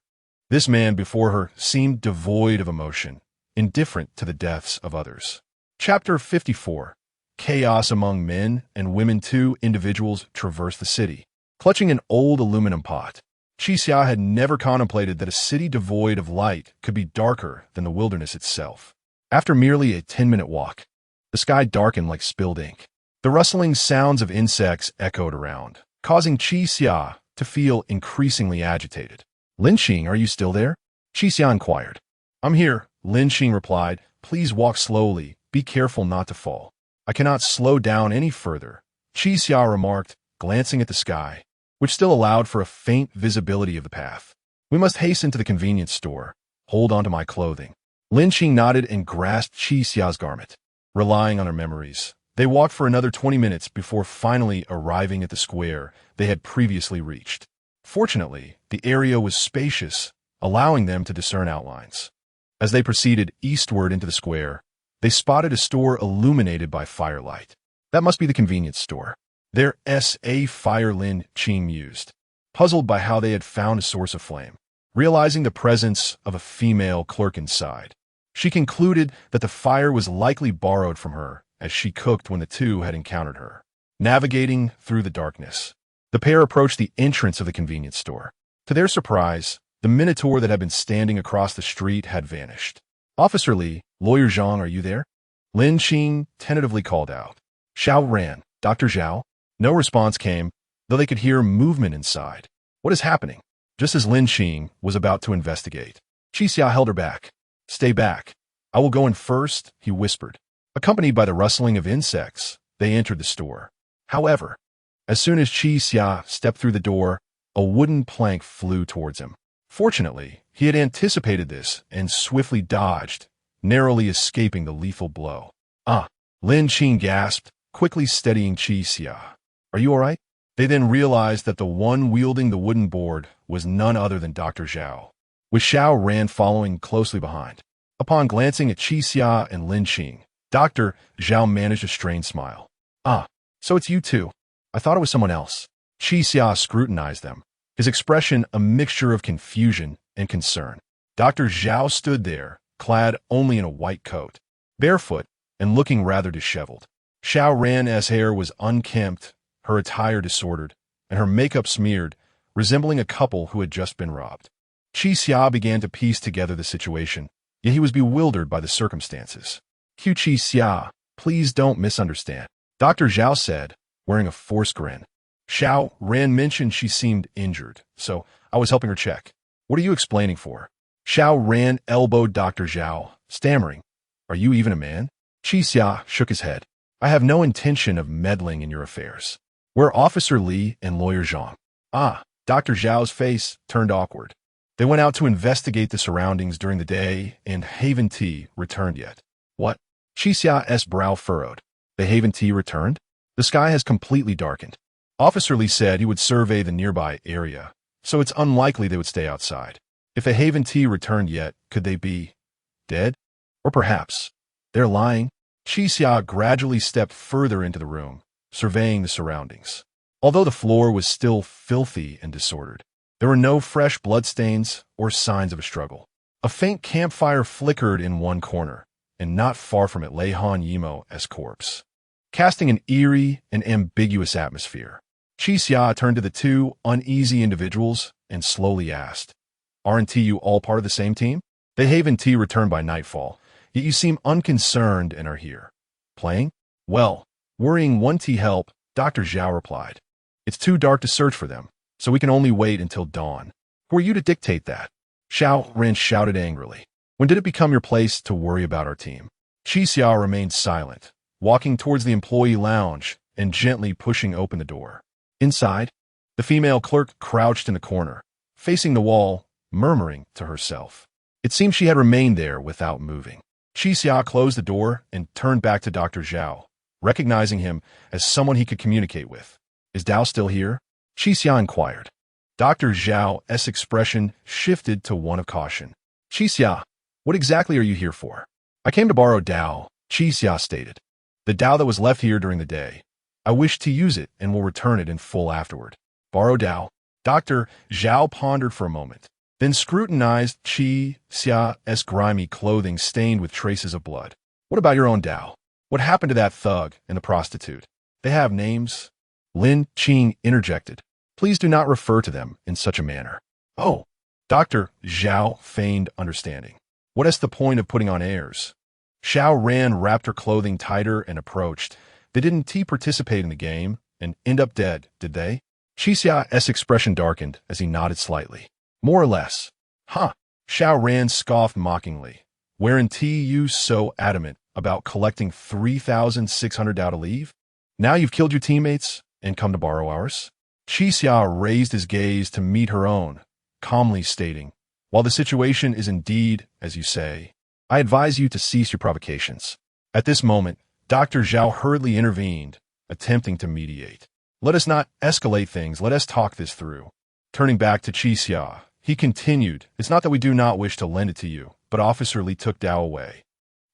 This man before her seemed devoid of emotion, indifferent to the deaths of others. Chapter 54. Chaos among men and women. 2 individuals traversed the city, clutching an old aluminum pot. Qi Xia had never contemplated that a city devoid of light could be darker than the wilderness itself. After merely a 10-minute walk, the sky darkened like spilled ink. The rustling sounds of insects echoed around, causing Qi Xia to feel increasingly agitated. Lin Xing, are you still there? Qi Xia inquired. I'm here, Lin Xing replied. Please walk slowly, be careful not to fall. I cannot slow down any further, Qi Xia remarked, glancing at the sky, which still allowed for a faint visibility of the path. We must hasten to the convenience store. Hold on to my clothing. Lin Xing nodded and grasped Qi Xia's garment. Relying on her memories, they walked for another 20 minutes before finally arriving at the square they had previously reached. Fortunately, the area was spacious, allowing them to discern outlines. As they proceeded eastward into the square, they spotted a store illuminated by firelight. That must be the convenience store. Their S.A. Fire, Lin Xing mused, puzzled by how they had found a source of flame. Realizing the presence of a female clerk inside, she concluded that the fire was likely borrowed from her as she cooked when the two had encountered her. Navigating through the darkness, the pair approached the entrance of the convenience store. To their surprise, the minotaur that had been standing across the street had vanished. Officer Li, Lawyer Zhang, are you there? Lin Xing tentatively called out. Xiao ran. Dr. Zhao? No response came, though they could hear movement inside. What is happening? Just as Lin Xing was about to investigate, Qi Xia held her back. Stay back. I will go in first, he whispered. Accompanied by the rustling of insects, they entered the store. However, as soon as Qi Xia stepped through the door, a wooden plank flew towards him. Fortunately, he had anticipated this and swiftly dodged, narrowly escaping the lethal blow. Lin Xing gasped, quickly steadying Qi Xia. Are you all right? They then realized that the one wielding the wooden board was none other than Dr. Zhao, with Xiao Ran following closely behind. Upon glancing at Qi Xia and Lin Xing, Dr. Zhao managed a strained smile. So it's you two. I thought it was someone else. Qi Xia scrutinized them, his expression a mixture of confusion and concern. Dr. Zhao stood there, clad only in a white coat, barefoot, and looking rather disheveled. Xiao Ran's hair was unkempt, her attire disordered, and her makeup smeared, resembling a couple who had just been robbed. Qi Xia began to piece together the situation, yet he was bewildered by the circumstances. Qi Xia, please don't misunderstand, Dr. Zhao said, wearing a forced grin. Xiao Ran mentioned she seemed injured, so I was helping her check. What are you explaining for? Xiao Ran elbowed Dr. Zhao, stammering. Are you even a man? Qi Xia shook his head. I have no intention of meddling in your affairs. We're Officer Li and Lawyer Zhang. Ah, Dr. Zhao's face turned awkward. They went out to investigate the surroundings during the day, and Haven Tea returned yet. What? Qi Xia's brow furrowed. The Haven Tea returned? The sky has completely darkened. Officer Li said he would survey the nearby area, so it's unlikely they would stay outside. If the Haven Tea returned yet, could they be dead? Or perhaps they're lying? Qi Xia gradually stepped further into the room, surveying the surroundings. Although the floor was still filthy and disordered, there were no fresh bloodstains or signs of a struggle. A faint campfire flickered in one corner, and not far from it lay Han Yimo's corpse, casting an eerie and ambiguous atmosphere. Qi Xia turned to the two uneasy individuals and slowly asked, Aren't you all part of the same team? The Haven Tea returned by nightfall, yet you seem unconcerned and are here. Playing? Well, worrying won't help, Dr. Zhao replied. It's too dark to search for them, so we can only wait until dawn. Who are you to dictate that? Xiao Ren shouted angrily. When did it become your place to worry about our team? Qi Xia remained silent, walking towards the employee lounge and gently pushing open the door. Inside, the female clerk crouched in the corner, facing the wall, murmuring to herself. It seemed she had remained there without moving. Qi Xia closed the door and turned back to Dr. Zhao, recognizing him as someone he could communicate with. Is Dao still here? Qi Xia inquired. Dr. Zhao's expression shifted to one of caution. Qi Xia, what exactly are you here for? I came to borrow Dao, Qi Xia stated. The Dao that was left here during the day. I wish to use it and will return it in full afterward. Borrow Dao. Dr. Zhao pondered for a moment, then scrutinized Qi Xia's grimy clothing stained with traces of blood. What about your own Dao? What happened to that thug and the prostitute? They have names? Lin Qing interjected. Please do not refer to them in such a manner. Oh, Dr. Zhao feigned understanding. What is the point of putting on airs? Xiao Ran wrapped her clothing tighter and approached. They didn't participate in the game and end up dead, did they? Qi Xia's expression darkened as he nodded slightly. More or less. Huh. Xiao Ran scoffed mockingly. Weren't you so adamant about collecting 3,600 Dao to leave? Now you've killed your teammates and come to borrow ours? Qi Xia raised his gaze to meet her own, calmly stating, While the situation is indeed, as you say, I advise you to cease your provocations. At this moment, Dr. Zhao hurriedly intervened, attempting to mediate. Let us not escalate things, let us talk this through. Turning back to Qi Xia, he continued, It's not that we do not wish to lend it to you, but Officer Li took Dao away.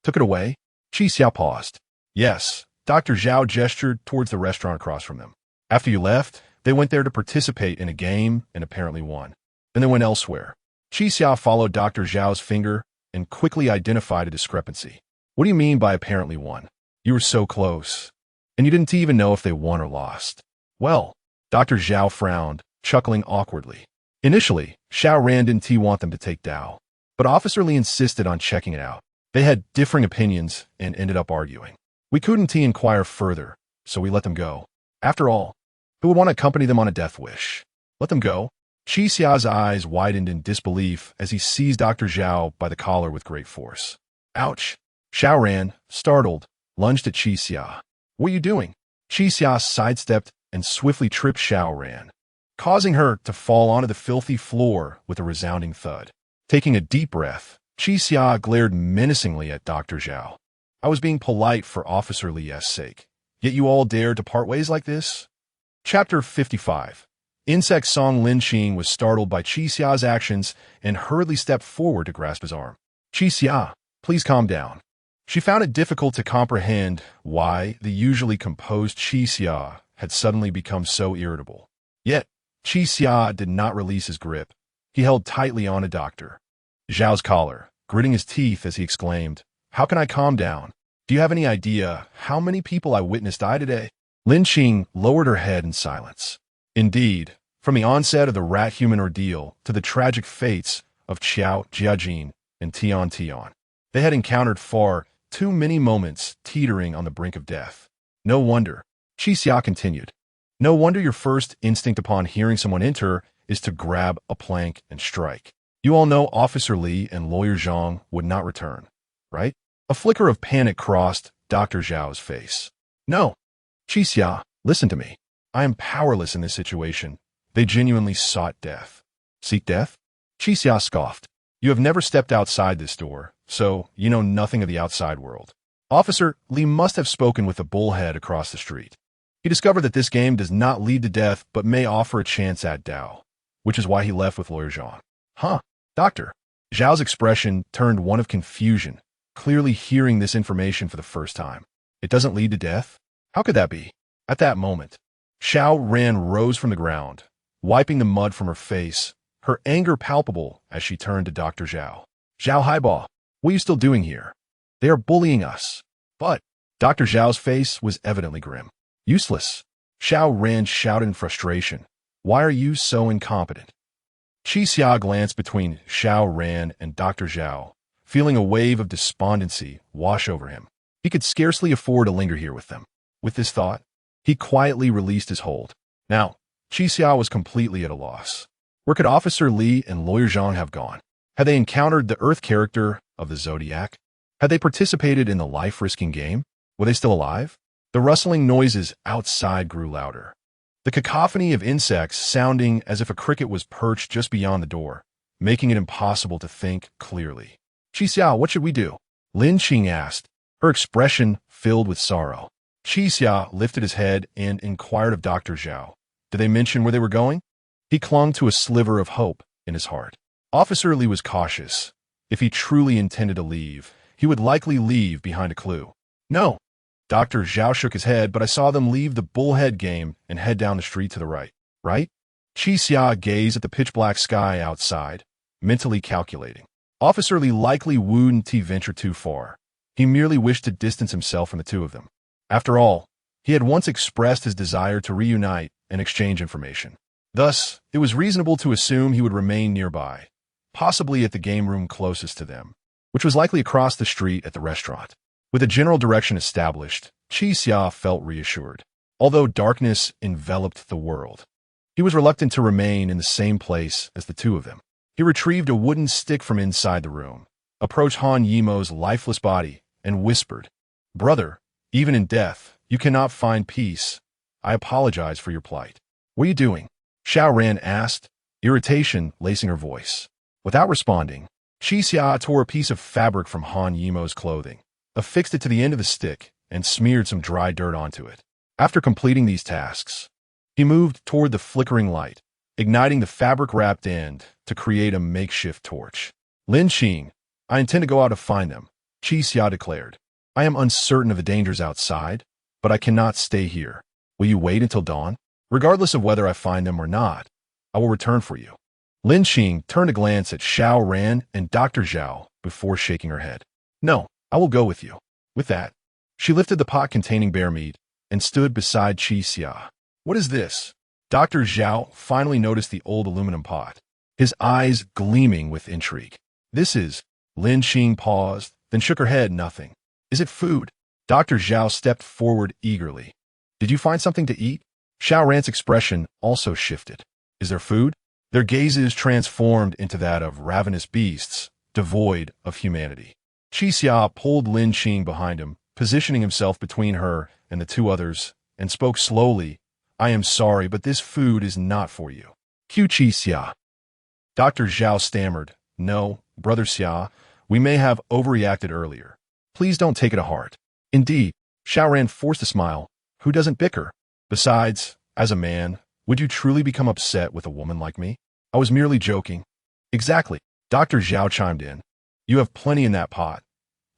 Took it away? Qi Xia paused. Yes, Dr. Zhao gestured towards the restaurant across from them. After you left, they went there to participate in a game and apparently won. Then they went elsewhere. Qi Xia followed Dr. Zhao's finger and quickly identified a discrepancy. What do you mean by apparently won? You were so close. And you didn't even know if they won or lost. Well, Dr. Zhao frowned, chuckling awkwardly. Initially, Xiao Ran didn't want them to take Dao, but Officer Li insisted on checking it out. They had differing opinions and ended up arguing. We couldn't inquire further, so we let them go. After all, who would want to accompany them on a death wish? Let them go. Qi Xia's eyes widened in disbelief as he seized Dr. Zhao by the collar with great force. Ouch! Xiao Ran, startled, lunged at Qi Xia. What are you doing? Qi Xia sidestepped and swiftly tripped Xiao Ran, causing her to fall onto the filthy floor with a resounding thud. Taking a deep breath, Qi Xia glared menacingly at Dr. Zhao. I was being polite for Officer Li's sake, yet you all dared to part ways like this? Chapter 55. Insect Song Lin Qing was startled by Qi Xia's actions and hurriedly stepped forward to grasp his arm. Qi Xia, please calm down. She found it difficult to comprehend why the usually composed Qi Xia had suddenly become so irritable. Yet, Qi Xia did not release his grip. He held tightly on to Dr. Zhao's collar, gritting his teeth as he exclaimed, How can I calm down? Do you have any idea how many people I witnessed die today? Lin Qing lowered her head in silence. Indeed, from the onset of the rat-human ordeal to the tragic fates of Qiao Jiajin and Tian Tian, they had encountered far too many moments teetering on the brink of death. No wonder, Qi Xia continued, no wonder your first instinct upon hearing someone enter is to grab a plank and strike. You all know Officer Li and Lawyer Zhang would not return, right? A flicker of panic crossed Dr. Zhao's face. No. Qixia, listen to me. I am powerless in this situation. They genuinely sought death. Seek death? Qixia scoffed. You have never stepped outside this door, so you know nothing of the outside world. Officer Li must have spoken with the bullhead across the street. He discovered that this game does not lead to death but may offer a chance at Dao, which is why he left with Lawyer Zhang. Huh, Doctor. Zhao's expression turned one of confusion, clearly hearing this information for the first time. It doesn't lead to death? How could that be? At that moment, Xiao Ran rose from the ground, wiping the mud from her face, her anger palpable as she turned to Dr. Zhao. Zhao Haiba, what are you still doing here? They are bullying us. But Dr. Zhao's face was evidently grim. Useless. Xiao Ran shouted in frustration. Why are you so incompetent? Qixia glanced between Xiao Ran and Dr. Zhao, feeling a wave of despondency wash over him. He could scarcely afford to linger here with them. With this thought, he quietly released his hold. Now, Qixia was completely at a loss. Where could Officer Li and Lawyer Zhang have gone? Had they encountered the Earth character of the Zodiac? Had they participated in the life-risking game? Were they still alive? The rustling noises outside grew louder. The cacophony of insects sounding as if a cricket was perched just beyond the door, making it impossible to think clearly. Qixia, what should we do? Lin Qing asked, her expression filled with sorrow. Qixia lifted his head and inquired of Dr. Zhao. Did they mention where they were going? He clung to a sliver of hope in his heart. Officer Li was cautious. If he truly intended to leave, he would likely leave behind a clue. No. Dr. Zhao shook his head, but I saw them leave the bullhead game and head down the street to the right. Right? Qixia gazed at the pitch-black sky outside, mentally calculating. Officer Li likely wouldn't venture too far. He merely wished to distance himself from the two of them. After all, he had once expressed his desire to reunite and exchange information. Thus, it was reasonable to assume he would remain nearby, possibly at the game room closest to them, which was likely across the street at the restaurant. With a general direction established, Qixia felt reassured. Although darkness enveloped the world, he was reluctant to remain in the same place as the two of them. He retrieved a wooden stick from inside the room, approached Han Yimo's lifeless body, and whispered, Brother, even in death, you cannot find peace. I apologize for your plight. What are you doing? Xiao Ran asked, irritation lacing her voice. Without responding, Qixia tore a piece of fabric from Han Yimo's clothing, affixed it to the end of the stick, and smeared some dry dirt onto it. After completing these tasks, he moved toward the flickering light, igniting the fabric-wrapped end to create a makeshift torch. Lin Qing, I intend to go out to find them, Qixia declared. I am uncertain of the dangers outside, but I cannot stay here. Will you wait until dawn? Regardless of whether I find them or not, I will return for you. Lin Qing turned a glance at Xiao Ran and Dr. Zhao before shaking her head. No, I will go with you. With that, she lifted the pot containing bear meat and stood beside Qixia. What is this? Dr. Zhao finally noticed the old aluminum pot, his eyes gleaming with intrigue. This is... Lin Qing paused, then shook her head. Nothing. Is it food? Dr. Zhao stepped forward eagerly. Did you find something to eat? Xiao Ran's expression also shifted. Is there food? Their gazes transformed into that of ravenous beasts, devoid of humanity. Qixia pulled Lin Qing behind him, positioning himself between her and the two others, and spoke slowly. I am sorry, but this food is not for you. Qixia. Dr. Zhao stammered. No, Brother Xia, we may have overreacted earlier. Please don't take it to heart. Indeed, Xiao Ran forced a smile. Who doesn't bicker? Besides, as a man, would you truly become upset with a woman like me? I was merely joking. Exactly. Dr. Zhao chimed in. You have plenty in that pot.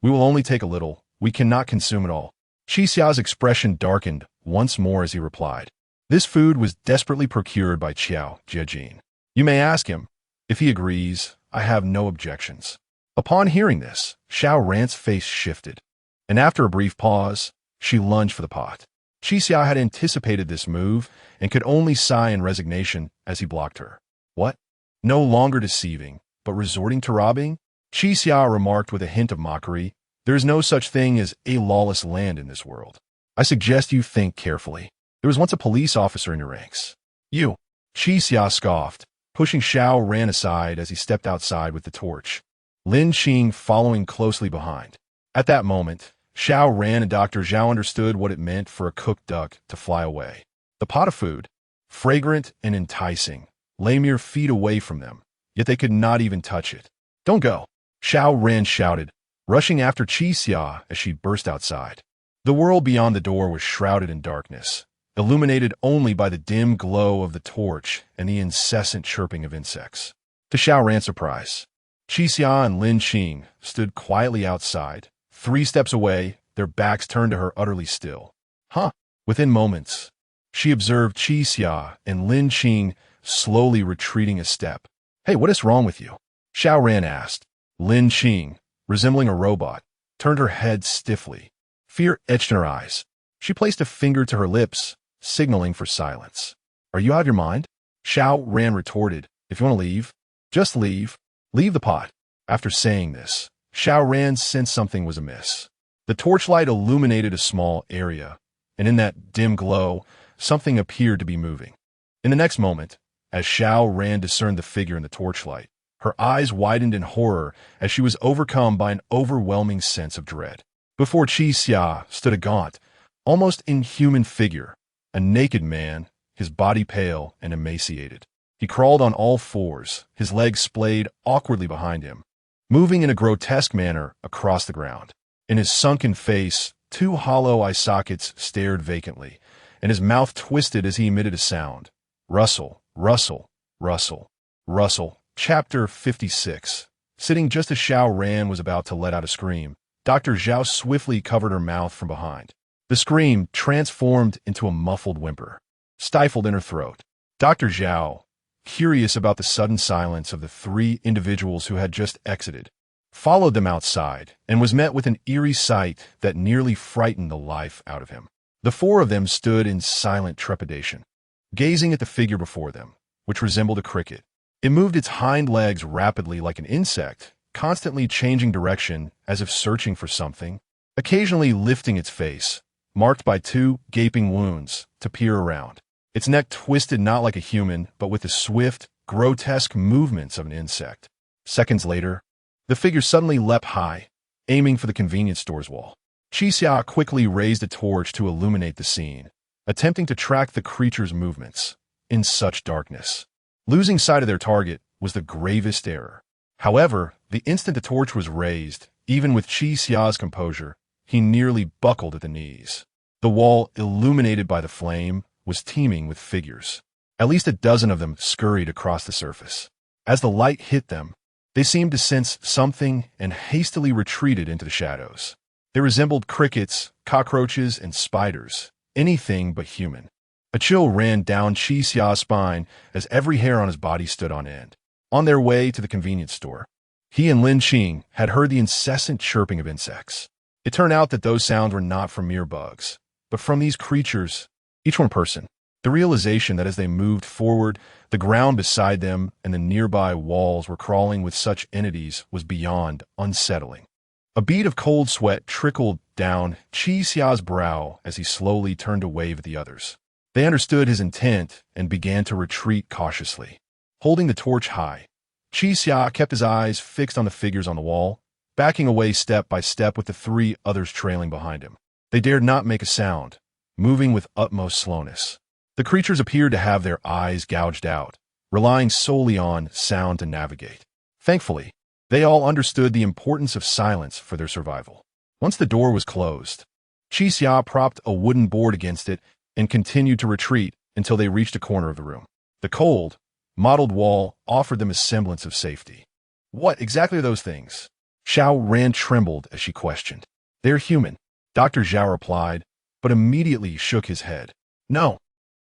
We will only take a little. We cannot consume it all. Qixia's expression darkened once more as he replied. This food was desperately procured by Qiao Jiajin. You may ask him. If he agrees, I have no objections. Upon hearing this, Xiao Ran's face shifted, and after a brief pause, she lunged for the pot. Qixia had anticipated this move and could only sigh in resignation as he blocked her. What? No longer deceiving, but resorting to robbing? Qixia remarked with a hint of mockery. There is no such thing as a lawless land in this world. I suggest you think carefully. There was once a police officer in your ranks. You. Qixia scoffed, pushing Xiao Ran aside as he stepped outside with the torch. Lin Qing following closely behind. At that moment, Xiao ran and Dr. Zhao understood what it meant for a cooked duck to fly away. The pot of food, fragrant and enticing, lay mere feet away from them, yet they could not even touch it. "Don't go!" Xiao Ran shouted, rushing after Qi Xia as she burst outside. The world beyond the door was shrouded in darkness, illuminated only by the dim glow of the torch and the incessant chirping of insects. To Xiao Ran's surprise, Qi Xia and Lin Qing stood quietly outside, 3 steps away, their backs turned to her utterly still. Huh? Within moments, she observed Qi Xia and Lin Qing slowly retreating a step. "Hey, what is wrong with you?" Xiao Ran asked. Lin Qing, resembling a robot, turned her head stiffly. Fear etched in her eyes. She placed a finger to her lips, signaling for silence. "Are you out of your mind?" Xiao Ran retorted. "If you want to leave, just leave. Leave the pot." After saying this, Xiao Ran sensed something was amiss. The torchlight illuminated a small area, and in that dim glow, something appeared to be moving. In the next moment, as Xiao Ran discerned the figure in the torchlight, her eyes widened in horror as she was overcome by an overwhelming sense of dread. Before Qi Xia stood a gaunt, almost inhuman figure, a naked man, his body pale and emaciated. He crawled on all fours, his legs splayed awkwardly behind him, moving in a grotesque manner across the ground. In his sunken face, 2 hollow eye sockets stared vacantly, and his mouth twisted as he emitted a sound. Rustle, rustle, rustle, rustle. Chapter 56. Sitting just as Xiao Ran was about to let out a scream, Dr. Zhao swiftly covered her mouth from behind. The scream transformed into a muffled whimper, stifled in her throat. Dr. Zhao, curious about the sudden silence of the 3 individuals who had just exited, followed them outside and was met with an eerie sight that nearly frightened the life out of him. The 4 of them stood in silent trepidation, gazing at the figure before them, which resembled a cricket. It moved its hind legs rapidly like an insect, constantly changing direction as if searching for something, occasionally lifting its face, marked by 2 gaping wounds, to peer around. Its neck twisted not like a human, but with the swift, grotesque movements of an insect. Seconds later, the figure suddenly leapt high, aiming for the convenience store's wall. Qi Xia quickly raised a torch to illuminate the scene, attempting to track the creature's movements. In such darkness, losing sight of their target was the gravest error. However, the instant the torch was raised, even with Qi Xia's composure, he nearly buckled at the knees. The wall, illuminated by the flame, was teeming with figures. At least a dozen of them scurried across the surface. As the light hit them, they seemed to sense something and hastily retreated into the shadows. They resembled crickets, cockroaches, and spiders, anything but human. A chill ran down Qi Xia's spine as every hair on his body stood on end. On their way to the convenience store, he and Lin Qing had heard the incessant chirping of insects. It turned out that those sounds were not from mere bugs, but from these creatures, each one person. The realization that as they moved forward, the ground beside them and the nearby walls were crawling with such entities was beyond unsettling. A bead of cold sweat trickled down Qi Xia's brow as he slowly turned to wave at the others. They understood his intent and began to retreat cautiously. Holding the torch high, Qi Xia kept his eyes fixed on the figures on the wall, backing away step by step with the 3 others trailing behind him. They dared not make a sound, moving with utmost slowness. The creatures appeared to have their eyes gouged out, relying solely on sound to navigate. Thankfully, they all understood the importance of silence for their survival. Once the door was closed, Qi Xia propped a wooden board against it and continued to retreat until they reached a corner of the room. The cold, mottled wall offered them a semblance of safety. "What exactly are those things?" Xiao Ran trembled as she questioned. "They're human," Dr. Zhao replied, but immediately shook his head. "No.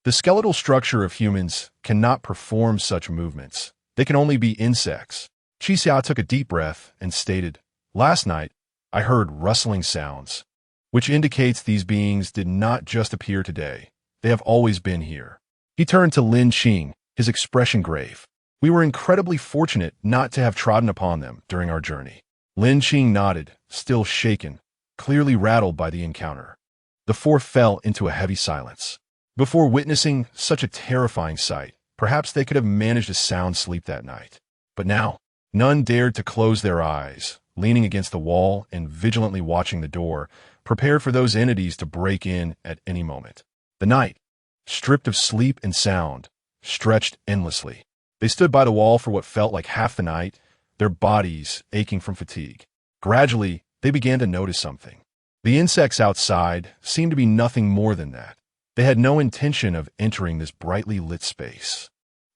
The skeletal structure of humans cannot perform such movements. They can only be insects." Qi Xia took a deep breath and stated, "Last night, I heard rustling sounds, which indicates these beings did not just appear today. They have always been here." He turned to Lin Qing, his expression grave. "We were incredibly fortunate not to have trodden upon them during our journey." Lin Qing nodded, still shaken, clearly rattled by the encounter. The 4 fell into a heavy silence. Before witnessing such a terrifying sight, perhaps they could have managed a sound sleep that night. But now, none dared to close their eyes leaning against the wall and vigilantly watching the door, prepared for those entities to break in at any moment. The night, stripped of sleep and sound, stretched endlessly. They stood by the wall for what felt like half the night, their bodies aching from fatigue. Gradually, they began to notice something. The insects outside seemed to be nothing more than that. They had no intention of entering this brightly lit space.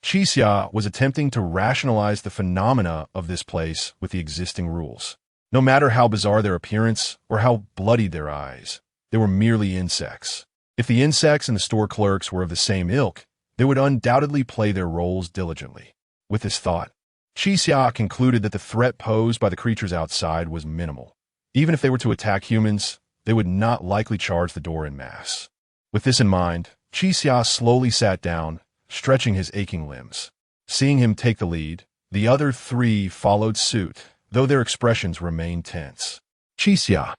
Qixia was attempting to rationalize the phenomena of this place with the existing rules. No matter how bizarre their appearance or how bloodied their eyes, they were merely insects. If the insects and the store clerks were of the same ilk, they would undoubtedly play their roles diligently. With this thought, Qixia concluded that the threat posed by the creatures outside was minimal. Even if they were to attack humans, they would not likely charge the door en masse. With this in mind, Qixia slowly sat down, stretching his aching limbs. Seeing him take the lead, the other three followed suit, though their expressions remained tense. Qixia,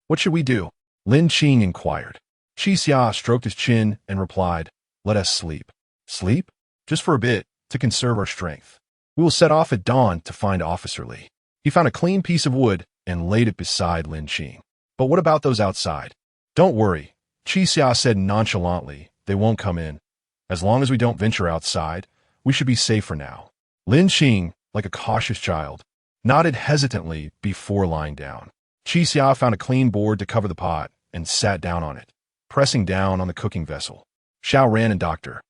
what should we do? Lin Qing inquired. Qixia stroked his chin and replied, let us sleep. Sleep? Just for a bit, to conserve our strength. We will set off at dawn to find Officer Li. He found a clean piece of wood and laid it beside Lin Qing. But what about those outside? Don't worry, Qixia said nonchalantly. They won't come in. As long as we don't venture outside, we should be safe for now. Lin Qing, like a cautious child, nodded hesitantly before lying down. Qixia found a clean board to cover the pot and sat down on it, pressing down on the cooking vessel. Xiao Ran and Dr.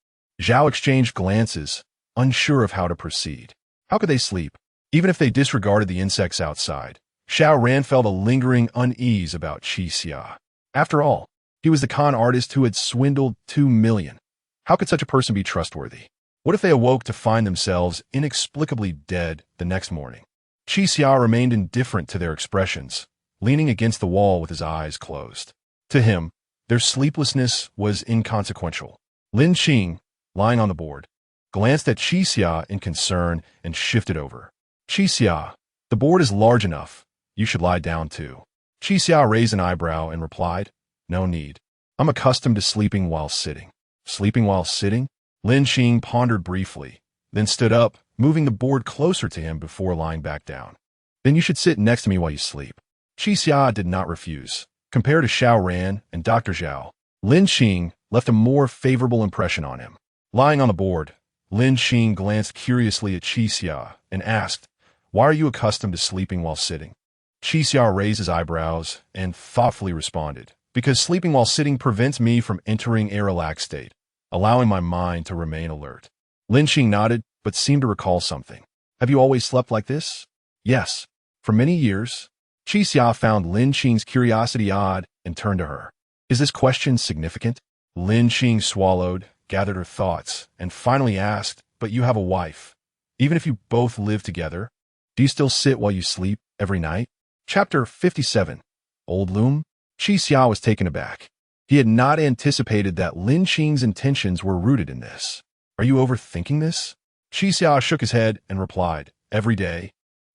Zhao exchanged glances, unsure of how to proceed. How could they sleep? Even if they disregarded the insects outside, Xiao Ran felt a lingering unease about Qixia. After all, he was the con artist who had swindled 2 million. How could such a person be trustworthy? What if they awoke to find themselves inexplicably dead the next morning? Qixia remained indifferent to their expressions, leaning against the wall with his eyes closed. To him, their sleeplessness was inconsequential. Lin Qing, lying on the board, glanced at Qixia in concern and shifted over. Qixia, the board is large enough. You should lie down too. Qixia raised an eyebrow and replied, no need. I'm accustomed to sleeping while sitting. Sleeping while sitting? Lin Qing pondered briefly, then stood up, moving the board closer to him before lying back down. Then you should sit next to me while you sleep. Qixia did not refuse. Compared to Xiao Ran and Dr. Zhao, Lin Qing left a more favorable impression on him. Lying on the board, Lin Qing glanced curiously at Qixia and asked, why are you accustomed to sleeping while sitting? Qixia raised his eyebrows and thoughtfully responded, because sleeping while sitting prevents me from entering a relaxed state, allowing my mind to remain alert. Lin Qing nodded, but seemed to recall something. Have you always slept like this? Yes. For many years. Qixia found Lin Qing's curiosity odd and turned to her. Is this question significant? Lin Qing swallowed, gathered her thoughts, and finally asked, but you have a wife. Even if you both live together, do you still sit while you sleep every night? Chapter 57. Old Loom? Qixia was taken aback. He had not anticipated that Lin Qing's intentions were rooted in this. Are you overthinking this? Qixia shook his head and replied, every day.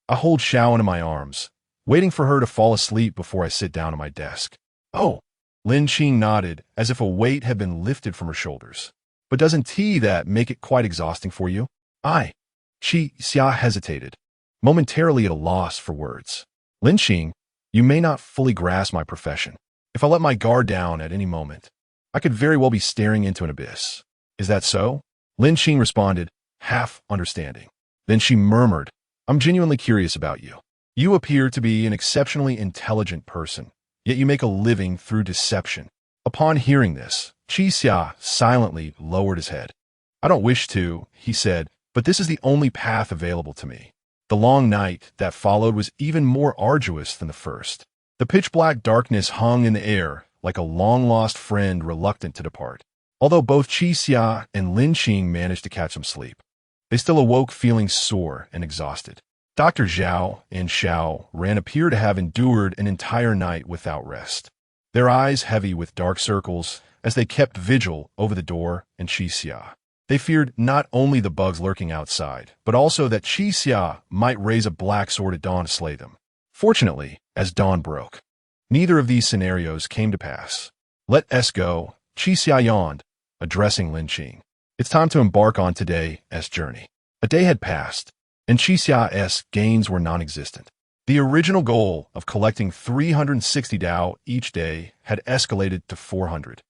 I hold Xiao in my arms, waiting for her to fall asleep before I sit down at my desk. Oh, Lin Qing nodded as if a weight had been lifted from her shoulders. But doesn't that make it quite exhausting for you? Qixia hesitated, momentarily at a loss for words. Lin Qing, you may not fully grasp my profession. If I let my guard down at any moment, I could very well be staring into an abyss. Is that so? Lin Qing responded, half understanding. Then she murmured, I'm genuinely curious about you. You appear to be an exceptionally intelligent person, yet you make a living through deception. Upon hearing this, Qixia silently lowered his head. I don't wish to, he said, but this is the only path available to me. The long night that followed was even more arduous than the first. The pitch-black darkness hung in the air like a long-lost friend reluctant to depart. Although both Qixia and Lin Qing managed to catch some sleep, they still awoke feeling sore and exhausted. Dr. Zhao and Xiao Ran appear to have endured an entire night without rest, their eyes heavy with dark circles as they kept vigil over the door and Qixia. They feared not only the bugs lurking outside, but also that Qixia might raise a black sword at dawn to slay them. Fortunately, as dawn broke, neither of these scenarios came to pass. Let us go, Qixia yawned, addressing Lin Qing. It's time to embark on today's journey. A day had passed, and Qixia's gains were non-existent. The original goal of collecting 360 Dao each day had escalated to 400.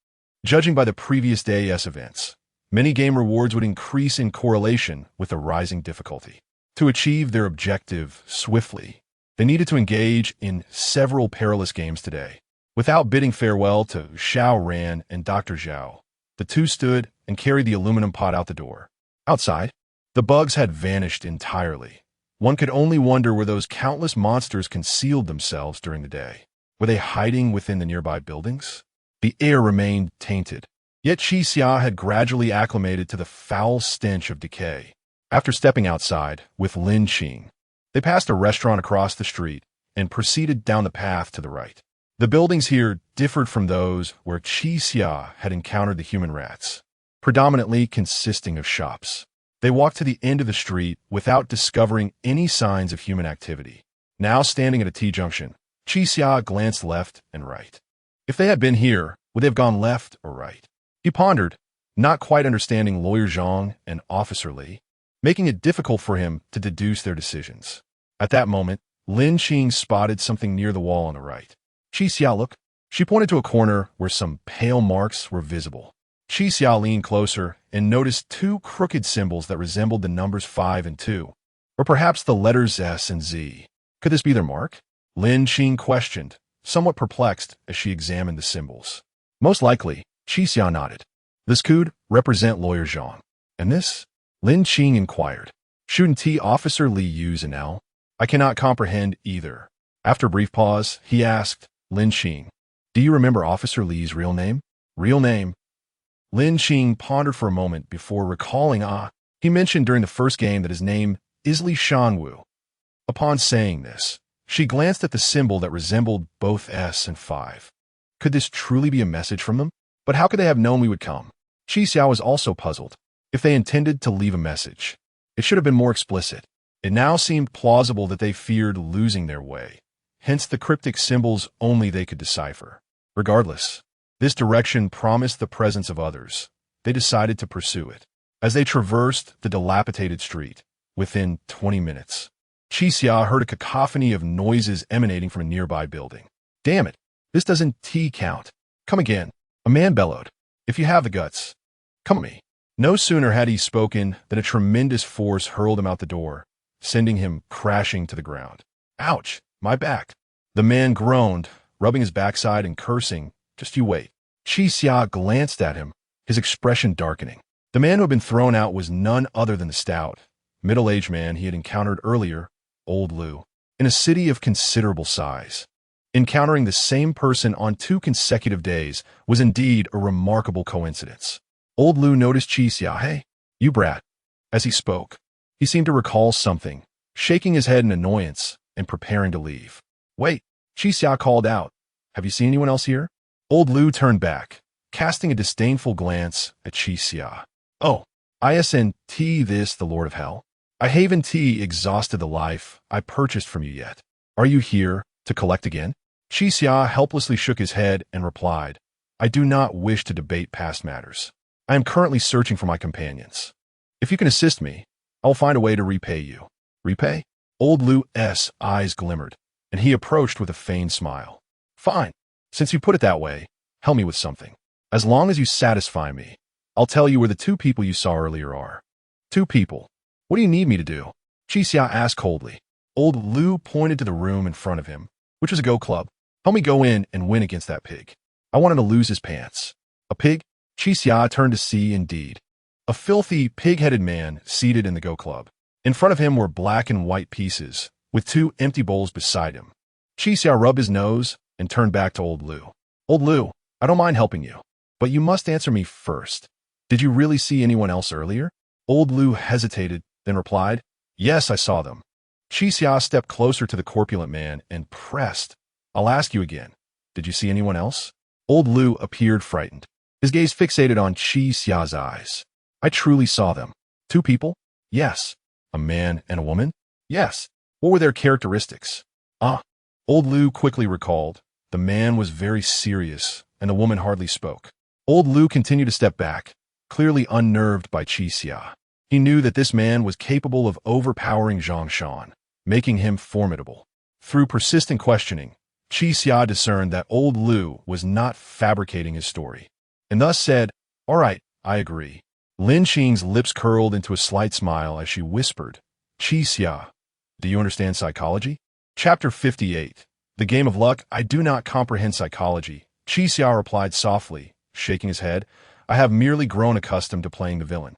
Judging by the previous day's events, many game rewards would increase in correlation with the rising difficulty. To achieve their objective swiftly, they needed to engage in several perilous games today. Without bidding farewell to Xiao Ran and Dr. Zhao, the two stood and carried the aluminum pot out the door. Outside, the bugs had vanished entirely. One could only wonder where those countless monsters concealed themselves during the day. Were they hiding within the nearby buildings? The air remained tainted, yet Qixia had gradually acclimated to the foul stench of decay. After stepping outside with Lin Qing, they passed a restaurant across the street and proceeded down the path to the right. The buildings here differed from those where Qixia had encountered the human rats, predominantly consisting of shops. They walked to the end of the street without discovering any signs of human activity. Now standing at a T-junction, Qixia glanced left and right. If they had been here, would they have gone left or right? He pondered, not quite understanding Lawyer Zhang and Officer Li, making it difficult for him to deduce their decisions. At that moment, Lin Qing spotted something near the wall on the right. Qixia, look. She pointed to a corner where some pale marks were visible. Qixia leaned closer and noticed two crooked symbols that resembled the numbers 5 and 2, or perhaps the letters S and Z. Could this be their mark? Lin Qing questioned, somewhat perplexed as she examined the symbols. Most likely, Qixia nodded. This could represent Lawyer Zhang. And this? Lin Qing inquired. Shouldn't T Officer Li use an L? I cannot comprehend either. After a brief pause, he asked, Lin Qing, do you remember Officer Li's real name? Real name? Lin Qing pondered for a moment before recalling he mentioned during the first game that his name is Li Shanwu. Upon saying this, she glanced at the symbol that resembled both S and 5. Could this truly be a message from them? But how could they have known we would come? Qixia was also puzzled. If they intended to leave a message, it should have been more explicit. It now seemed plausible that they feared losing their way, hence the cryptic symbols only they could decipher. Regardless, this direction promised the presence of others. They decided to pursue it. As they traversed the dilapidated street, within 20 minutes, Qixia heard a cacophony of noises emanating from a nearby building. Damn it, this doesn't count. Come again, a man bellowed. If you have the guts, come at me. No sooner had he spoken than a tremendous force hurled him out the door, sending him crashing to the ground. Ouch, my back. The man groaned, rubbing his backside and cursing. Just you wait. Qixia glanced at him, his expression darkening. The man who had been thrown out was none other than the stout, middle-aged man he had encountered earlier, Old Lu, in a city of considerable size. Encountering the same person on 2 consecutive days was indeed a remarkable coincidence. Old Lu noticed Qixia. Hey, you brat. As he spoke, he seemed to recall something, shaking his head in annoyance and preparing to leave. Wait, Qixia called out. Have you seen anyone else here? Old Lu turned back, casting a disdainful glance at Qixia. Oh, isn't this the Lord of Hell? I haven't exhausted the life I purchased from you yet. Are you here to collect again? Qixia helplessly shook his head and replied, I do not wish to debate past matters. I am currently searching for my companions. If you can assist me, I will find a way to repay you. Repay? Old Lu's eyes glimmered, and he approached with a feigned smile. Fine. Since you put it that way, help me with something. As long as you satisfy me, I'll tell you where the 2 people you saw earlier are. 2 people? What do you need me to do? Qixia asked coldly. Old Lu pointed to the room in front of him, which was a Go Club. Help me go in and win against that pig. I want him to lose his pants. A pig? Qixia turned to see indeed. A filthy, pig-headed man seated in the Go Club. In front of him were black and white pieces, with 2 empty bowls beside him. Qixia rubbed his nose and turned back to Old Lu. Old Lu, I don't mind helping you, but you must answer me first. Did you really see anyone else earlier? Old Lu hesitated, then replied, Yes, I saw them. Qixia stepped closer to the corpulent man and pressed. I'll ask you again. Did you see anyone else? Old Lu appeared frightened, his gaze fixated on Xia's eyes. I truly saw them. 2 people? Yes. A man and a woman? Yes. What were their characteristics? Old Lu quickly recalled. The man was very serious, and the woman hardly spoke. Old Lu continued to step back, clearly unnerved by Qixia. He knew that this man was capable of overpowering Zhang Shan, making him formidable. Through persistent questioning, Qi Xia discerned that old Lu was not fabricating his story, and thus said, "All right, I agree." Lin Qing's lips curled into a slight smile as she whispered, "Qi Xia, do you understand psychology?" Chapter 58. The Game of Luck. "I do not comprehend psychology," Qi Xia replied softly, shaking his head. "I have merely grown accustomed to playing the villain."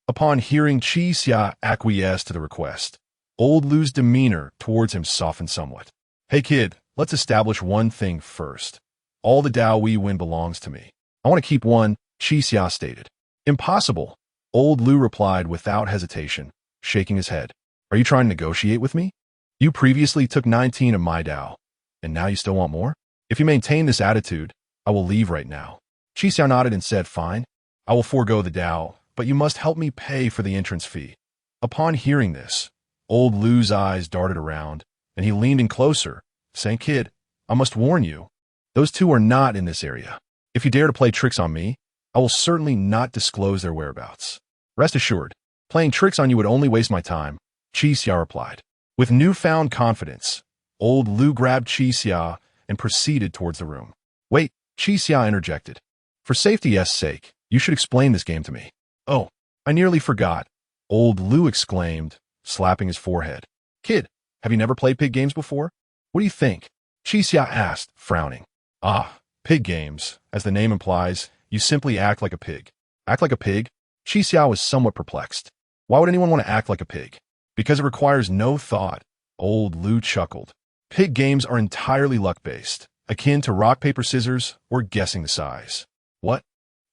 Upon hearing Qi Xia acquiesce to the request, old Lu's demeanor towards him softened somewhat. "Hey kid, let's establish one thing first. All the Dao we win belongs to me. I want to keep one," Qi Xia stated. "Impossible," old Lu replied without hesitation, shaking his head. "Are you trying to negotiate with me? You previously took 19 of my Dao, and now you still want more? If you maintain this attitude, I will leave right now." Qi Xia nodded and said, "Fine. I will forego the Dao, but you must help me pay for the entrance fee." Upon hearing this, old Lu's eyes darted around, and he leaned in closer, saying, "Kid, I must warn you, those two are not in this area. If you dare to play tricks on me, I will certainly not disclose their whereabouts. Rest assured, playing tricks on you would only waste my time," Qi Xia replied. With newfound confidence, old Lu grabbed Qi Xia and proceeded towards the room. "Wait," Qi Xia interjected. "For safety's sake, you should explain this game to me." "Oh, I nearly forgot," old Lu exclaimed, slapping his forehead. "Kid, have you never played pig games before? What do you think?" Qi Xia asked, frowning. "Ah, pig games. As the name implies, you simply act like a pig." "Act like a pig?" Qi Xia was somewhat perplexed. Why would anyone want to act like a pig? "Because it requires no thought," old Lu chuckled. "Pig games are entirely luck-based, akin to rock, paper, scissors, or guessing the size." "What?"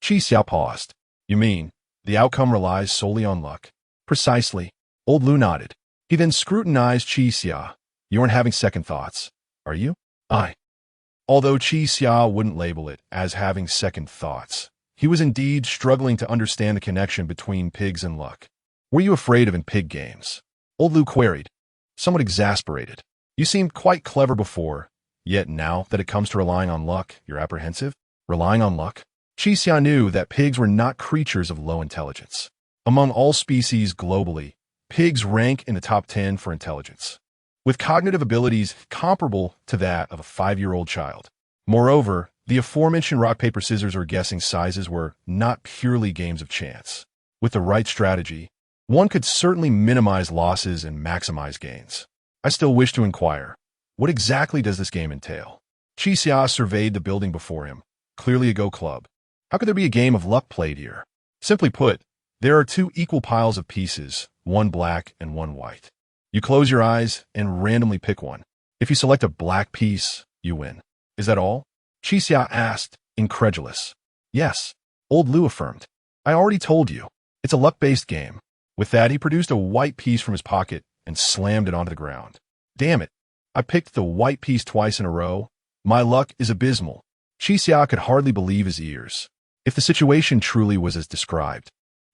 Qi Xia paused. "You mean the outcome relies solely on luck?" "Precisely." Old Lu nodded. He then scrutinized Qi Xia. "You aren't having second thoughts, are you?" "I." Although Qi Xia wouldn't label it as having second thoughts, he was indeed struggling to understand the connection between pigs and luck. "Were you afraid of in pig games?" Old Lu queried, somewhat exasperated. "You seemed quite clever before, yet now that it comes to relying on luck, you're apprehensive?" "Relying on luck?" Qi Xia knew that pigs were not creatures of low intelligence. Among all species globally, pigs rank in the top 10 for intelligence, with cognitive abilities comparable to that of a 5-year-old child. Moreover, the aforementioned rock, paper, scissors or guessing sizes were not purely games of chance. With the right strategy, one could certainly minimize losses and maximize gains. "I still wish to inquire, what exactly does this game entail?" Qi Xia surveyed the building before him, clearly a Go club. "How could there be a game of luck played here?" "Simply put, there are two equal piles of pieces, one black and one white. You close your eyes and randomly pick one. If you select a black piece, you win. Is that all?" Qi Xia asked, incredulous. "Yes," old Lu affirmed. "I already told you, it's a luck-based game." With that, he produced a white piece from his pocket and slammed it onto the ground. "Damn it, I picked the white piece twice in a row. My luck is abysmal." Qi Xia could hardly believe his ears. If the situation truly was as described,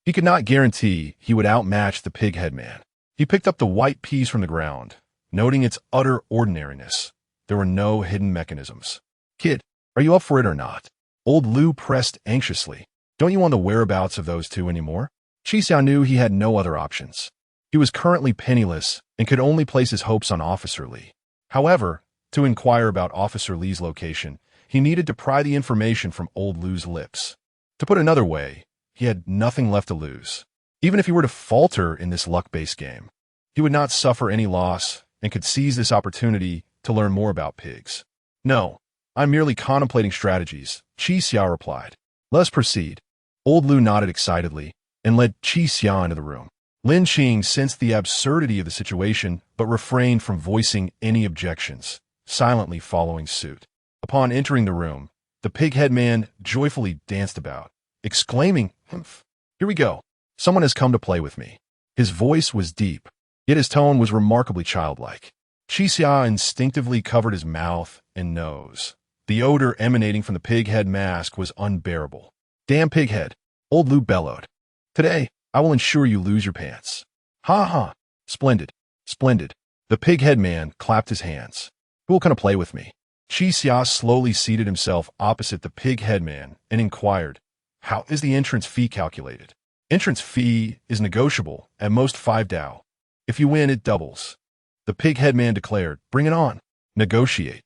he could not guarantee he would outmatch the pig head man. He picked up the white piece from the ground, noting its utter ordinariness. There were no hidden mechanisms. "Kid, are you up for it or not?" Old Lu pressed anxiously. "Don't you want the whereabouts of those two anymore?" Qi Xia knew he had no other options. He was currently penniless and could only place his hopes on Officer Li. However, to inquire about Officer Li's location, he needed to pry the information from old Lu's lips. To put another way, he had nothing left to lose. Even if he were to falter in this luck-based game, he would not suffer any loss and could seize this opportunity to learn more about pigs. "No, I'm merely contemplating strategies," Qi Xia replied. "Let us proceed." Old Lu nodded excitedly and led Qi Xia into the room. Lin Qing sensed the absurdity of the situation but refrained from voicing any objections, silently following suit. Upon entering the room, the pig-head man joyfully danced about, exclaiming, "Humph, here we go. Someone has come to play with me." His voice was deep, yet his tone was remarkably childlike. Qi Xia instinctively covered his mouth and nose. The odor emanating from the pig-head mask was unbearable. "Damn pig-head," old Lu bellowed. "Today, I will ensure you lose your pants." "Ha ha! Splendid, splendid." The pig-head man clapped his hands. "Who will come to play with me?" Qi Xia slowly seated himself opposite the pig-head man and inquired, "How is the entrance fee calculated?" "Entrance fee is negotiable, at most 5 Dao. If you win, it doubles." The pig-head man declared, "Bring it on." Negotiate.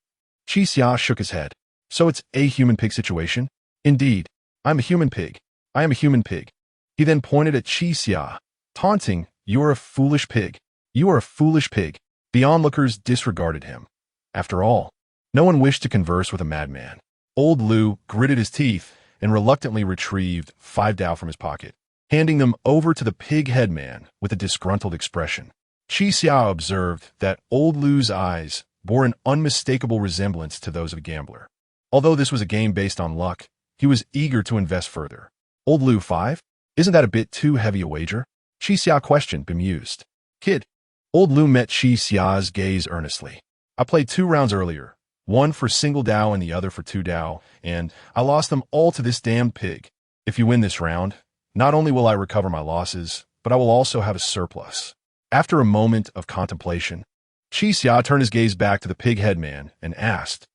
Qi Xia shook his head. So it's a human-pig situation? Indeed. I'm a human pig. I am a human pig. He then pointed at Qi Xia, taunting, You are a foolish pig. You are a foolish pig. The onlookers disregarded him. After all, no one wished to converse with a madman. Old Lu gritted his teeth and reluctantly retrieved 5 Dao from his pocket, handing them over to the pig headman with a disgruntled expression. Qi Xia observed that Old Lu's eyes bore an unmistakable resemblance to those of a gambler. Although this was a game based on luck, he was eager to invest further. Old Lu, 5? Isn't that a bit too heavy a wager? Qi Xia questioned, bemused. Kid. Old Lu met Qi Xia's gaze earnestly. I played 2 rounds earlier, one for single Dao and the other for 2 Dao, and I lost them all to this damned pig. If you win this round, not only will I recover my losses, but I will also have a surplus. After a moment of contemplation, Qi Xia turned his gaze back to the pig headman and asked,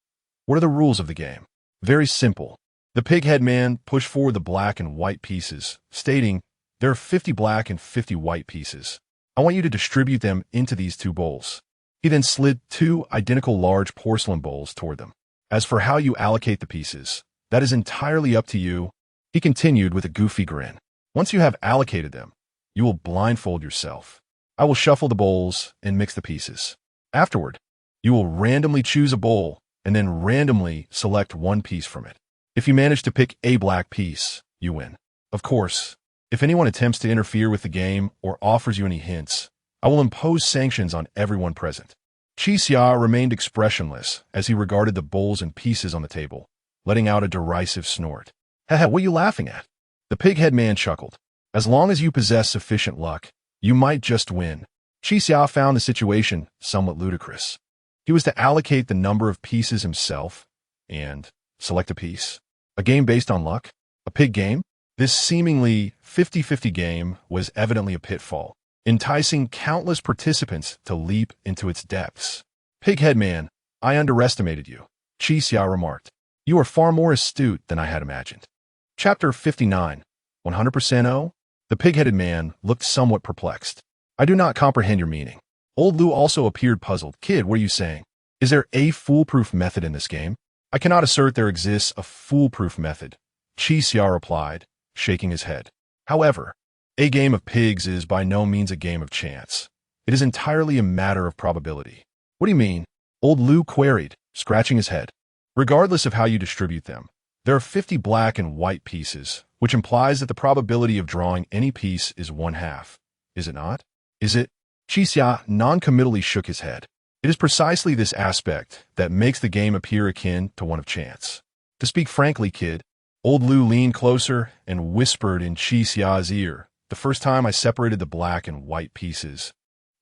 What are the rules of the game? Very simple. The pig headman pushed forward the black and white pieces, stating, There are 50 black and 50 white pieces. I want you to distribute them into these 2 bowls. He then slid 2 identical large porcelain bowls toward them. As for how you allocate the pieces, that is entirely up to you, he continued with a goofy grin. Once you have allocated them, you will blindfold yourself. I will shuffle the bowls and mix the pieces. Afterward, you will randomly choose a bowl and then randomly select 1 piece from it. If you manage to pick a black piece, you win. Of course, if anyone attempts to interfere with the game or offers you any hints, I will impose sanctions on everyone present. Qi Xia remained expressionless as he regarded the bowls and pieces on the table, letting out a derisive snort. Haha, what are you laughing at? The pig-head man chuckled. As long as you possess sufficient luck, you might just win. Qi Xia found the situation somewhat ludicrous. He was to allocate the number of pieces himself and select a piece. A game based on luck? A pig game? This seemingly 50-50 game was evidently a pitfall, enticing countless participants to leap into its depths. Pig-head man, I underestimated you, Qi Xia remarked. You are far more astute than I had imagined. Chapter 59, 100% O? The pig-headed man looked somewhat perplexed. I do not comprehend your meaning. Old Lu also appeared puzzled. Kid, what are you saying? Is there a foolproof method in this game? I cannot assert there exists a foolproof method, Qi Xia replied, shaking his head. However, a game of pigs is by no means a game of chance. It is entirely a matter of probability. What do you mean? Old Lu queried, scratching his head. Regardless of how you distribute them, there are 50 black and white pieces, which implies that the probability of drawing any piece is 1/2. Is it not? Is it? Qi Xia non-committally shook his head. It is precisely this aspect that makes the game appear akin to one of chance. To speak frankly, kid, Old Lu leaned closer and whispered in Qi Xia's ear. The first time I separated the black and white pieces,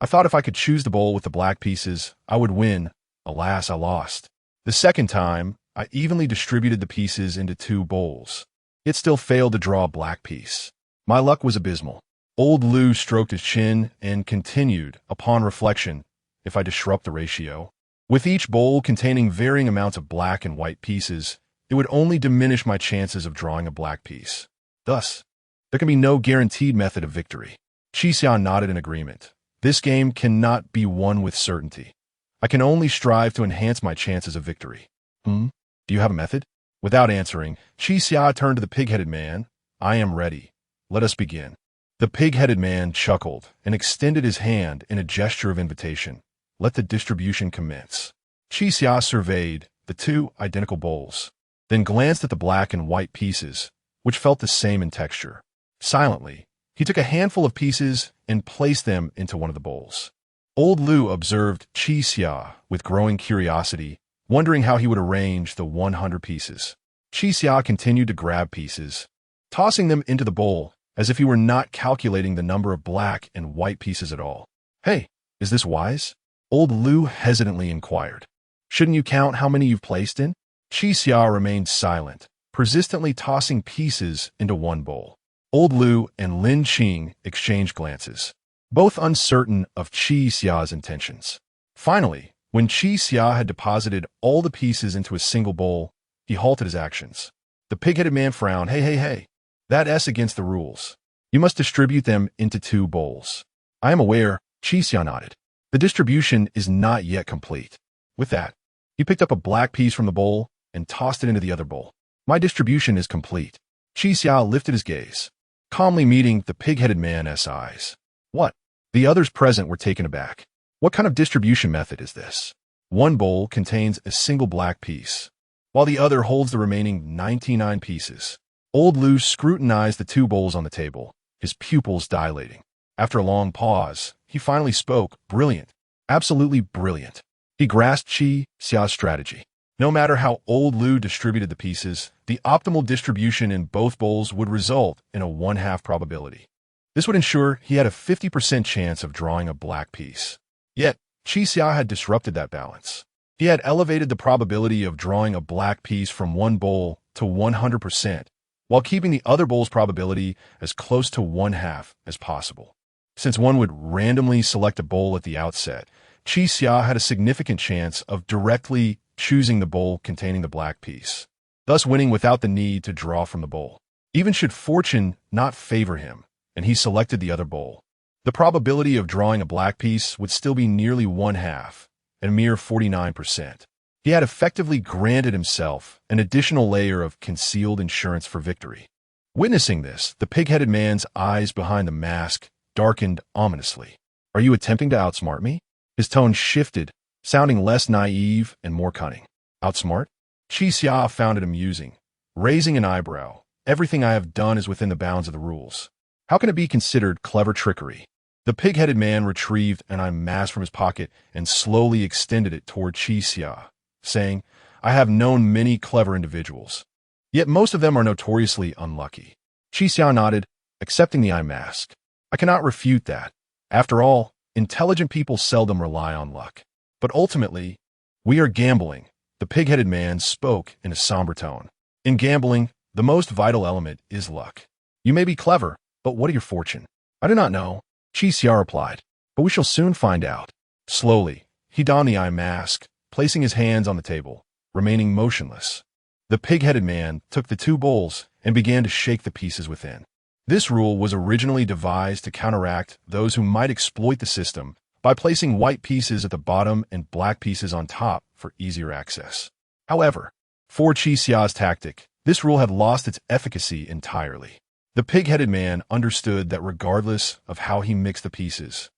I thought if I could choose the bowl with the black pieces, I would win. Alas, I lost. The second time, I evenly distributed the pieces into 2 bowls. It still failed to draw a black piece. My luck was abysmal. Old Lu stroked his chin and continued, upon reflection, if I disrupt the ratio, with each bowl containing varying amounts of black and white pieces, it would only diminish my chances of drawing a black piece. Thus, there can be no guaranteed method of victory. Qi Xia nodded in agreement. This game cannot be won with certainty. I can only strive to enhance my chances of victory. Do you have a method? Without answering, Qi Xia turned to the pig-headed man. I am ready. Let us begin. The pig-headed man chuckled and extended his hand in a gesture of invitation. Let the distribution commence. Qi Xia surveyed the 2 identical bowls, then glanced at the black and white pieces, which felt the same in texture. Silently, he took a handful of pieces and placed them into one of the bowls. Old Lu observed Qi Xia with growing curiosity, wondering how he would arrange the 100 pieces. Qi Xia continued to grab pieces, tossing them into the bowl as if he were not calculating the number of black and white pieces at all. Hey, is this wise? Old Lu hesitantly inquired. Shouldn't you count how many you've placed in? Qi Xia remained silent, persistently tossing pieces into one bowl. Old Lu and Lin Qing exchanged glances, both uncertain of Qi Xia's intentions. Finally, when Qi Xia had deposited all the pieces into a single bowl, he halted his actions. The pig-headed man frowned. Hey. That's against the rules. You must distribute them into 2 bowls. I am aware, Qi Xia nodded. The distribution is not yet complete. With that, He picked up a black piece from the bowl and tossed it into the other bowl. My distribution is complete. Qi Xia lifted his gaze, calmly meeting the pig-headed man's eyes. What? The others present were taken aback. What kind of distribution method is this? One bowl contains a single black piece, while the other holds the remaining 99 pieces. Old Lu scrutinized the two bowls on the table, his pupils dilating. After a long pause, he finally spoke. Brilliant. Absolutely brilliant. He grasped Qi Xia's strategy. No matter how Old Lu distributed the pieces, the optimal distribution in both bowls would result in a 1/2 probability. This would ensure he had a 50% chance of drawing a black piece. Yet, Qi Xia had disrupted that balance. He had elevated the probability of drawing a black piece from one bowl to 100%, while keeping the other bowl's probability as close to 1/2 as possible. Since one would randomly select a bowl at the outset, Qi Xia had a significant chance of directly choosing the bowl containing the black piece, thus winning without the need to draw from the bowl. Even should fortune not favor him, and he selected the other bowl, the probability of drawing a black piece would still be nearly 1/2, a mere 49%. He had effectively granted himself an additional layer of concealed insurance for victory. Witnessing this, the pig-headed man's eyes behind the mask darkened ominously. Are you attempting to outsmart me? His tone shifted, sounding less naive and more cunning. Outsmart? Qi Xia found it amusing, raising an eyebrow. Everything I have done is within the bounds of the rules. How can it be considered clever trickery? The pig-headed man retrieved an eye mask from his pocket and slowly extended it toward Qi Xia, saying, I have known many clever individuals, yet most of them are notoriously unlucky. Qi Xia nodded, accepting the eye mask. I cannot refute that. After all, intelligent people seldom rely on luck. But ultimately, we are gambling. The pig-headed man spoke in a somber tone. In gambling, the most vital element is luck. You may be clever, but what of your fortune? I do not know, Qi Xia replied, but we shall soon find out. Slowly, he donned the eye mask, placing his hands on the table, remaining motionless. The pig-headed man took the two bowls and began to shake the pieces within. This rule was originally devised to counteract those who might exploit the system by placing white pieces at the bottom and black pieces on top for easier access. However, for Qi Xia's tactic, this rule had lost its efficacy entirely. The pig-headed man understood that regardless of how he mixed the pieces,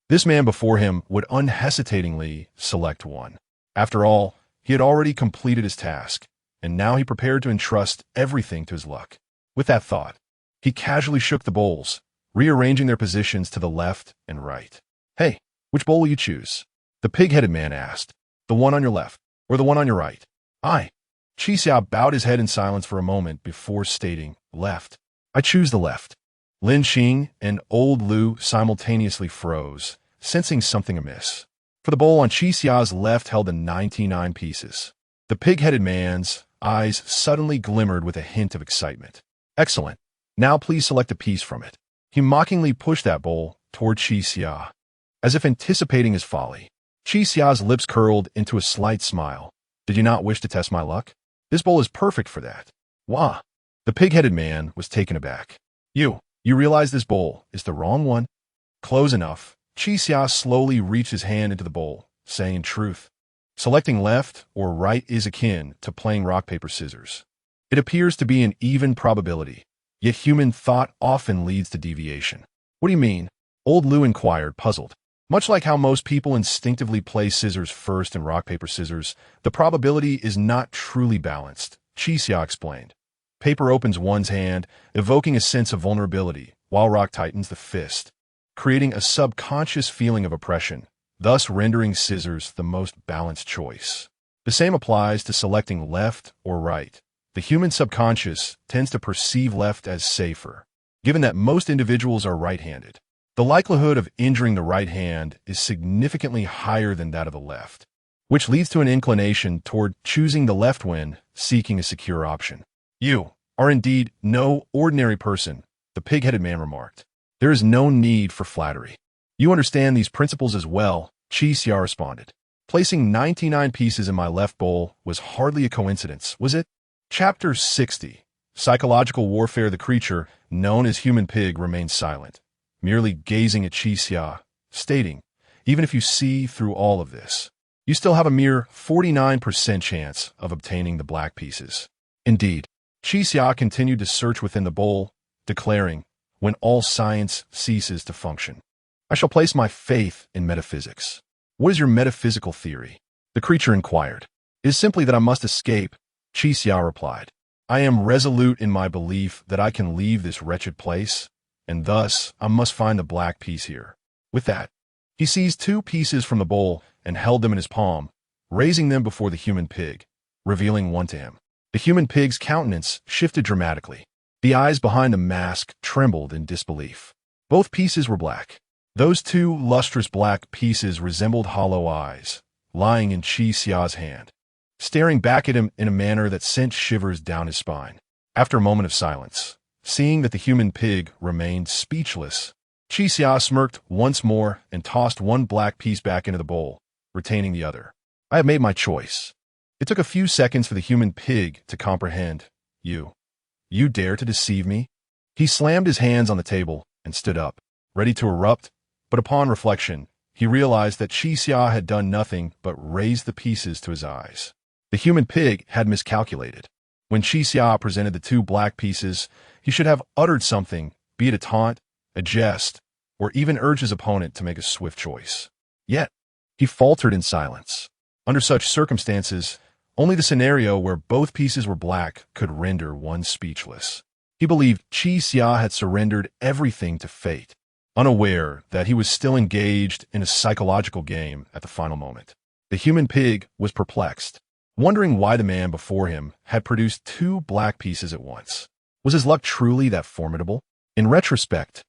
this man before him would unhesitatingly select one. After all, he had already completed his task, and now he prepared to entrust everything to his luck. With that thought, he casually shook the bowls, rearranging their positions to the left and right. Hey, which bowl will you choose? The pig-headed man asked. The one on your left, or the one on your right? I. Qi Xia bowed his head in silence for a moment before stating, left. I choose the left. Lin Xing and Old Lu simultaneously froze, sensing something amiss. For the bowl on Qi Xia's left held the 99 pieces. The pig-headed man's eyes suddenly glimmered with a hint of excitement. Excellent. Now please select a piece from it. He mockingly pushed that bowl toward Qi Xia, as if anticipating his folly. Qi Xia's lips curled into a slight smile. Did you not wish to test my luck? This bowl is perfect for that. Wah! The pig-headed man was taken aback. You realize this bowl is the wrong one? Close enough. Qi Xia slowly reached his hand into the bowl, saying in truth, selecting left or right is akin to playing rock, paper, scissors. It appears to be an even probability, yet human thought often leads to deviation. What do you mean? Old Lu inquired, puzzled. Much like how most people instinctively play scissors first and rock, paper, scissors, the probability is not truly balanced, Qi Xia explained. Paper opens one's hand, evoking a sense of vulnerability, while rock tightens the fist, creating a subconscious feeling of oppression, thus rendering scissors the most balanced choice. The same applies to selecting left or right. The human subconscious tends to perceive left as safer, given that most individuals are right-handed. The likelihood of injuring the right hand is significantly higher than that of the left, which leads to an inclination toward choosing the left when seeking a secure option. You are indeed no ordinary person, the pig-headed man remarked. There is no need for flattery. You understand these principles as well, Qi Xia responded. Placing 99 pieces in my left bowl was hardly a coincidence, was it? Chapter 60. Psychological warfare. The creature, known as human pig, remained silent, merely gazing at Qi Xia, stating, even if you see through all of this, You still have a mere 49% chance of obtaining the black pieces. Indeed, Qixia continued to search within the bowl, declaring, when all science ceases to function, I shall place my faith in metaphysics. What is your metaphysical theory? The creature inquired. It is simply that I must escape, Qixia replied. I am resolute in my belief that I can leave this wretched place, and thus I must find the black piece here. With that, he seized 2 pieces from the bowl and held them in his palm, raising them before the human pig, revealing one to him. The human pig's countenance shifted dramatically. The eyes behind the mask trembled in disbelief. Both pieces were black. Those 2 lustrous black pieces resembled hollow eyes, lying in Qixia's hand, staring back at him in a manner that sent shivers down his spine. After a moment of silence, seeing that the human pig remained speechless, Qixia smirked once more and tossed one black piece back into the bowl, retaining the other. I have made my choice. It took a few seconds for the human pig to comprehend. You dare to deceive me? He slammed his hands on the table and stood up, ready to erupt, but upon reflection, he realized that Qixia had done nothing but raise the pieces to his eyes. The human pig had miscalculated. When Qixia presented the 2 black pieces, he should have uttered something, be it a taunt, a jest, or even urge his opponent to make a swift choice. Yet, he faltered in silence. Under such circumstances, only the scenario where both pieces were black could render one speechless. He believed Qixia had surrendered everything to fate, unaware that he was still engaged in a psychological game at the final moment. The human pig was perplexed, wondering why the man before him had produced 2 black pieces at once. Was his luck truly that formidable? In retrospect,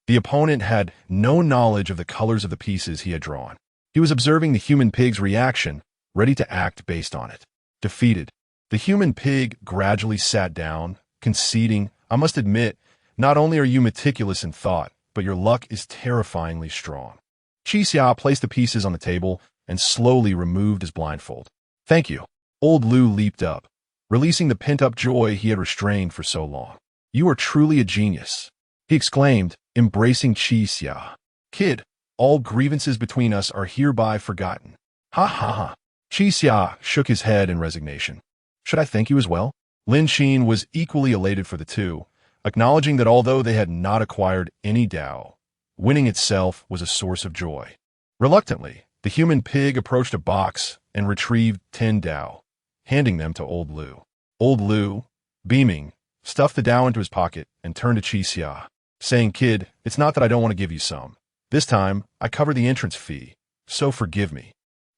the opponent had no knowledge of the colors of the pieces he had drawn. He was observing the human pig's reaction, ready to act based on it. Defeated, the human pig gradually sat down, conceding, I must admit, not only are you meticulous in thought, but your luck is terrifyingly strong. Qixia placed the pieces on the table and slowly removed his blindfold. Thank you. Old Lu leaped up, releasing the pent-up joy he had restrained for so long. You are truly a genius, he exclaimed, embracing Qixia. Kid, all grievances between us are hereby forgotten. Ha ha ha. Qixia shook his head in resignation. Should I thank you as well? Lin Xin was equally elated for the 2, acknowledging that although they had not acquired any Dao, winning itself was a source of joy. Reluctantly, the human pig approached a box and retrieved 10 Dao, handing them to Old Lu. Old Lu, beaming, stuffed the Dao into his pocket and turned to Qixia, saying, Kid, it's not that I don't want to give you some. This time, I cover the entrance fee, so forgive me.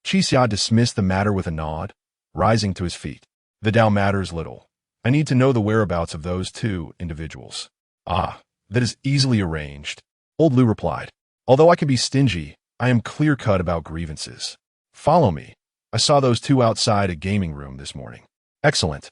Qixia dismissed the matter with a nod, rising to his feet. The Dao matters little. I need to know the whereabouts of those 2 individuals. Ah, that is easily arranged, Old Lu replied. Although I can be stingy, I am clear-cut about grievances. Follow me. I saw those 2 outside a gaming room this morning. Excellent.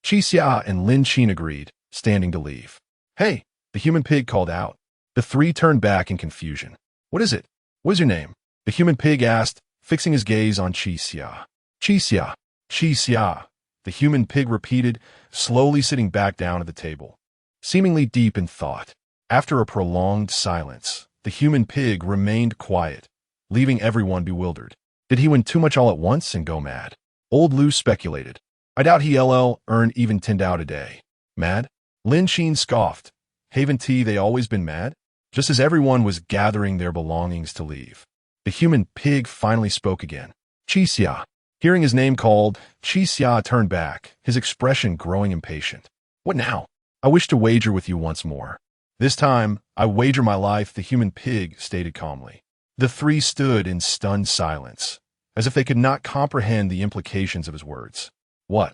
Qixia and Lin Xin agreed, standing to leave. Hey, the human pig called out. The 3 turned back in confusion. What is it? What is your name? The human pig asked, fixing his gaze on Qixia. Qixia. Qixia. The human pig repeated, slowly sitting back down at the table, seemingly deep in thought. After a prolonged silence, the human pig remained quiet, leaving everyone bewildered. Did he win too much all at once and go mad? Old Lu speculated. I doubt he'll earn even 10 Dao a day. Mad? Lin Xin scoffed. Haven't they always been mad? Just as everyone was gathering their belongings to leave, the human pig finally spoke again. Qixia. Hearing his name called, Qixia turned back, his expression growing impatient. What now? I wish to wager with you once more. This time, I wager my life, the human pig stated calmly. The 3 stood in stunned silence, as if they could not comprehend the implications of his words. What?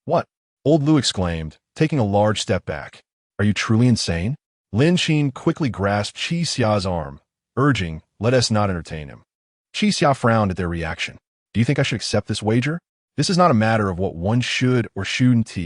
What? Old Lu exclaimed, taking a large step back. Are you truly insane? Lin Xin quickly grasped Qixia's arm, urging, let us not entertain him. Qixia frowned at their reaction. Do you think I should accept this wager? This is not a matter of what one should or shouldn't.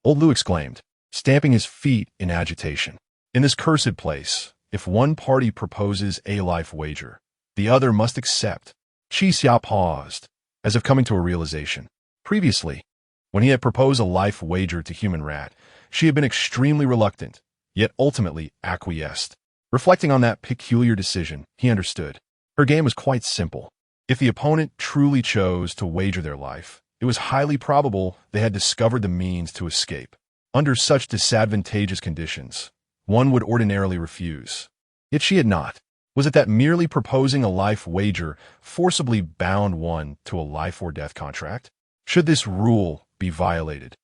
Old Lu exclaimed, stamping his feet in agitation. In this cursed place, if one party proposes a life wager, the other must accept. Qixia paused, as if coming to a realization. Previously, when he had proposed a life wager to Human Rat, she had been extremely reluctant, yet ultimately acquiesced. Reflecting on that peculiar decision, he understood. Her game was quite simple. If the opponent truly chose to wager their life, it was highly probable they had discovered the means to escape. Under such disadvantageous conditions, one would ordinarily refuse. Yet she had not. Was it that merely proposing a life wager forcibly bound one to a life-or-death contract? Should this rule be violated,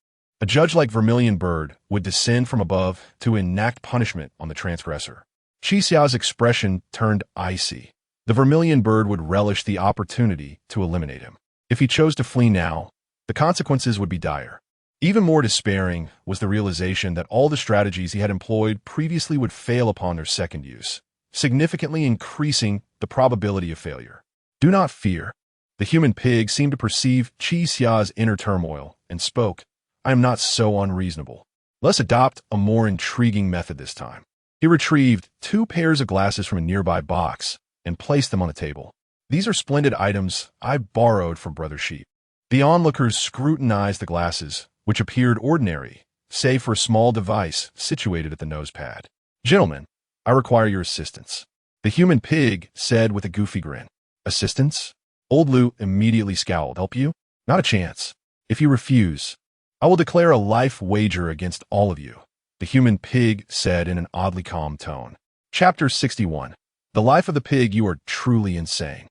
a judge like Vermilion Bird would descend from above to enact punishment on the transgressor. Xiao's expression turned icy. The Vermilion Bird would relish the opportunity to eliminate him. If he chose to flee now, the consequences would be dire. Even more despairing was the realization that all the strategies he had employed previously would fail upon their second use, significantly increasing the probability of failure. Do not fear. The human pig seemed to perceive Xiao's inner turmoil and spoke, I am not so unreasonable. Let's adopt a more intriguing method this time. He retrieved 2 pairs of glasses from a nearby box and placed them on the table. These are splendid items I borrowed from Brother Sheep. The onlookers scrutinized the glasses, which appeared ordinary, save for a small device situated at the nosepad. Gentlemen, I require your assistance. The human pig said with a goofy grin. Assistance? Old Lu immediately scowled. Help you? Not a chance. If you refuse, I will declare a life wager against all of you, the human pig said in an oddly calm tone. Chapter 61. The life of the pig. You are truly insane.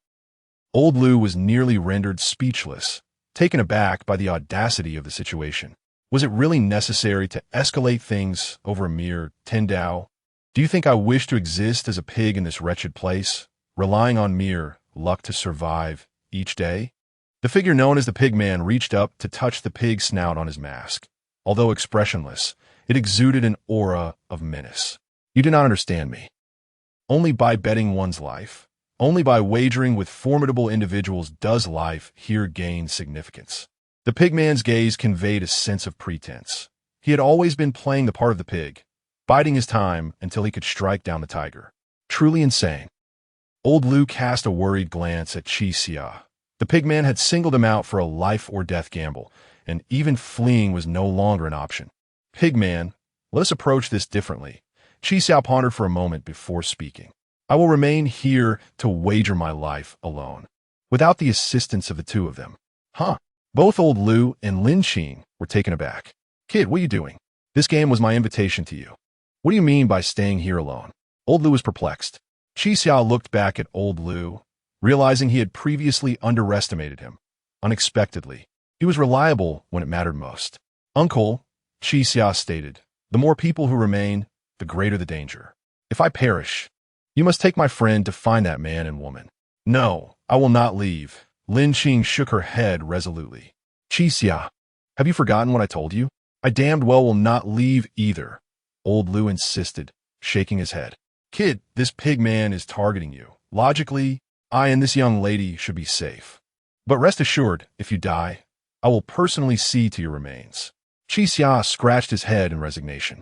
Old Lu was nearly rendered speechless, taken aback by the audacity of the situation. Was it really necessary to escalate things over a mere 10 Dao? Do you think I wish to exist as a pig in this wretched place, relying on mere luck to survive each day? The figure known as the Pigman reached up to touch the pig's snout on his mask. Although expressionless, it exuded an aura of menace. You do not understand me. Only by betting one's life, only by wagering with formidable individuals does life here gain significance. The pigman's gaze conveyed a sense of pretense. He had always been playing the part of the pig, biding his time until he could strike down the tiger. Truly insane. Old Lu cast a worried glance at Xia. The pigman had singled him out for a life-or-death gamble, and even fleeing was no longer an option. Pigman, let us approach this differently. Xia pondered for a moment before speaking. I will remain here to wager my life alone, without the assistance of the 2 of them. Huh? Both Old Lu and Lin Qing were taken aback. Kid, what are you doing? This game was my invitation to you. What do you mean by staying here alone? Old Lu was perplexed. Xia looked back at Old Lu, realizing he had previously underestimated him. Unexpectedly, he was reliable when it mattered most. Uncle, Xia stated, the more people who remain, the greater the danger. If I perish, you must take my friend to find that man and woman. No, I will not leave. Lin Qing shook her head resolutely. Xia, have you forgotten what I told you? I damned well will not leave either. Old Lu insisted, shaking his head. Kid, this pig man is targeting you. Logically, I and this young lady should be safe. But rest assured, if you die, I will personally see to your remains. Xia scratched his head in resignation.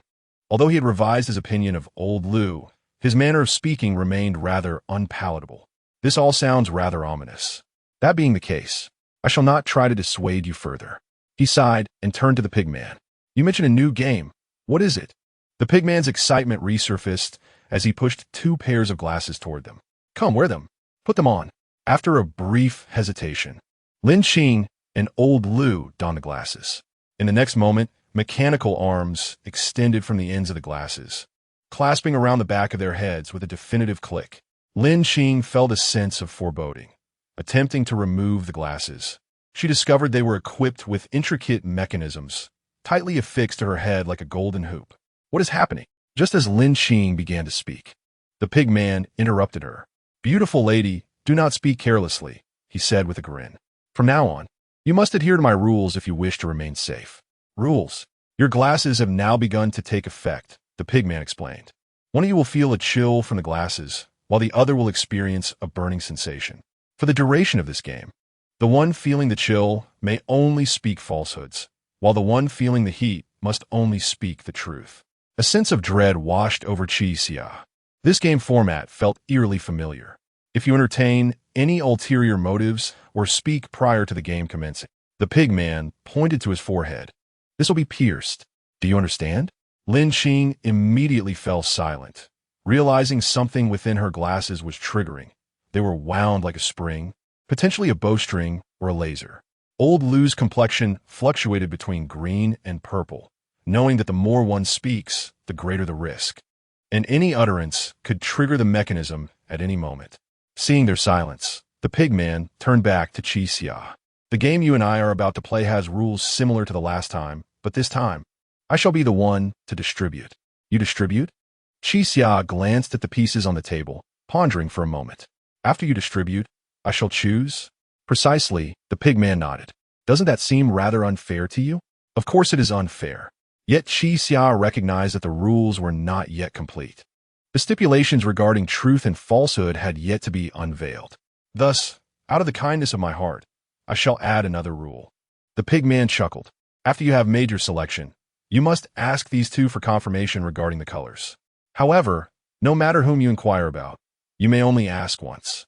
Although he had revised his opinion of Old Lu, his manner of speaking remained rather unpalatable. This all sounds rather ominous. That being the case, I shall not try to dissuade you further. He sighed and turned to the pigman. You mentioned a new game. What is it? The pigman's excitement resurfaced as he pushed 2 pairs of glasses toward them. Come, wear them. Put them on. After a brief hesitation, Lin Qing and Old Lu donned the glasses. In the next moment, mechanical arms extended from the ends of the glasses, clasping around the back of their heads with a definitive click. Lin Qing felt a sense of foreboding. Attempting to remove the glasses, she discovered they were equipped with intricate mechanisms, tightly affixed to her head like a golden hoop. What is happening? Just as Lin Qing began to speak, the pigman interrupted her. Beautiful lady, do not speak carelessly, he said with a grin. From now on, you must adhere to my rules if you wish to remain safe. Rules? Your glasses have now begun to take effect, the pigman explained. One of you will feel a chill from the glasses, while the other will experience a burning sensation. For the duration of this game, the one feeling the chill may only speak falsehoods, while the one feeling the heat must only speak the truth. A sense of dread washed over Xia. This game format felt eerily familiar. If you entertain any ulterior motives or speak prior to the game commencing, the pigman pointed to his forehead. This will be pierced. Do you understand? Lin Qing immediately fell silent, realizing something within her glasses was triggering. They were wound like a spring. potentially a bowstring or a laser. Old Lu's complexion fluctuated between green and purple, knowing that the more one speaks, the greater the risk. And any utterance could trigger the mechanism at any moment. Seeing their silence, the pigman turned back to Chi Xia. The game you and I are about to play has rules similar to the last time, but this time, I shall be the one to distribute. You distribute? Chi Xia glanced at the pieces on the table, pondering for a moment. After you distribute, I shall choose? Precisely, the pigman nodded. Doesn't that seem rather unfair to you? Of course it is unfair. Yet Chi Xia recognized that the rules were not yet complete. The stipulations regarding truth and falsehood had yet to be unveiled. Thus, out of the kindness of my heart, I shall add another rule. The pigman chuckled. After you have made your selection, you must ask these two for confirmation regarding the colors. However, no matter whom you inquire about, you may only ask once.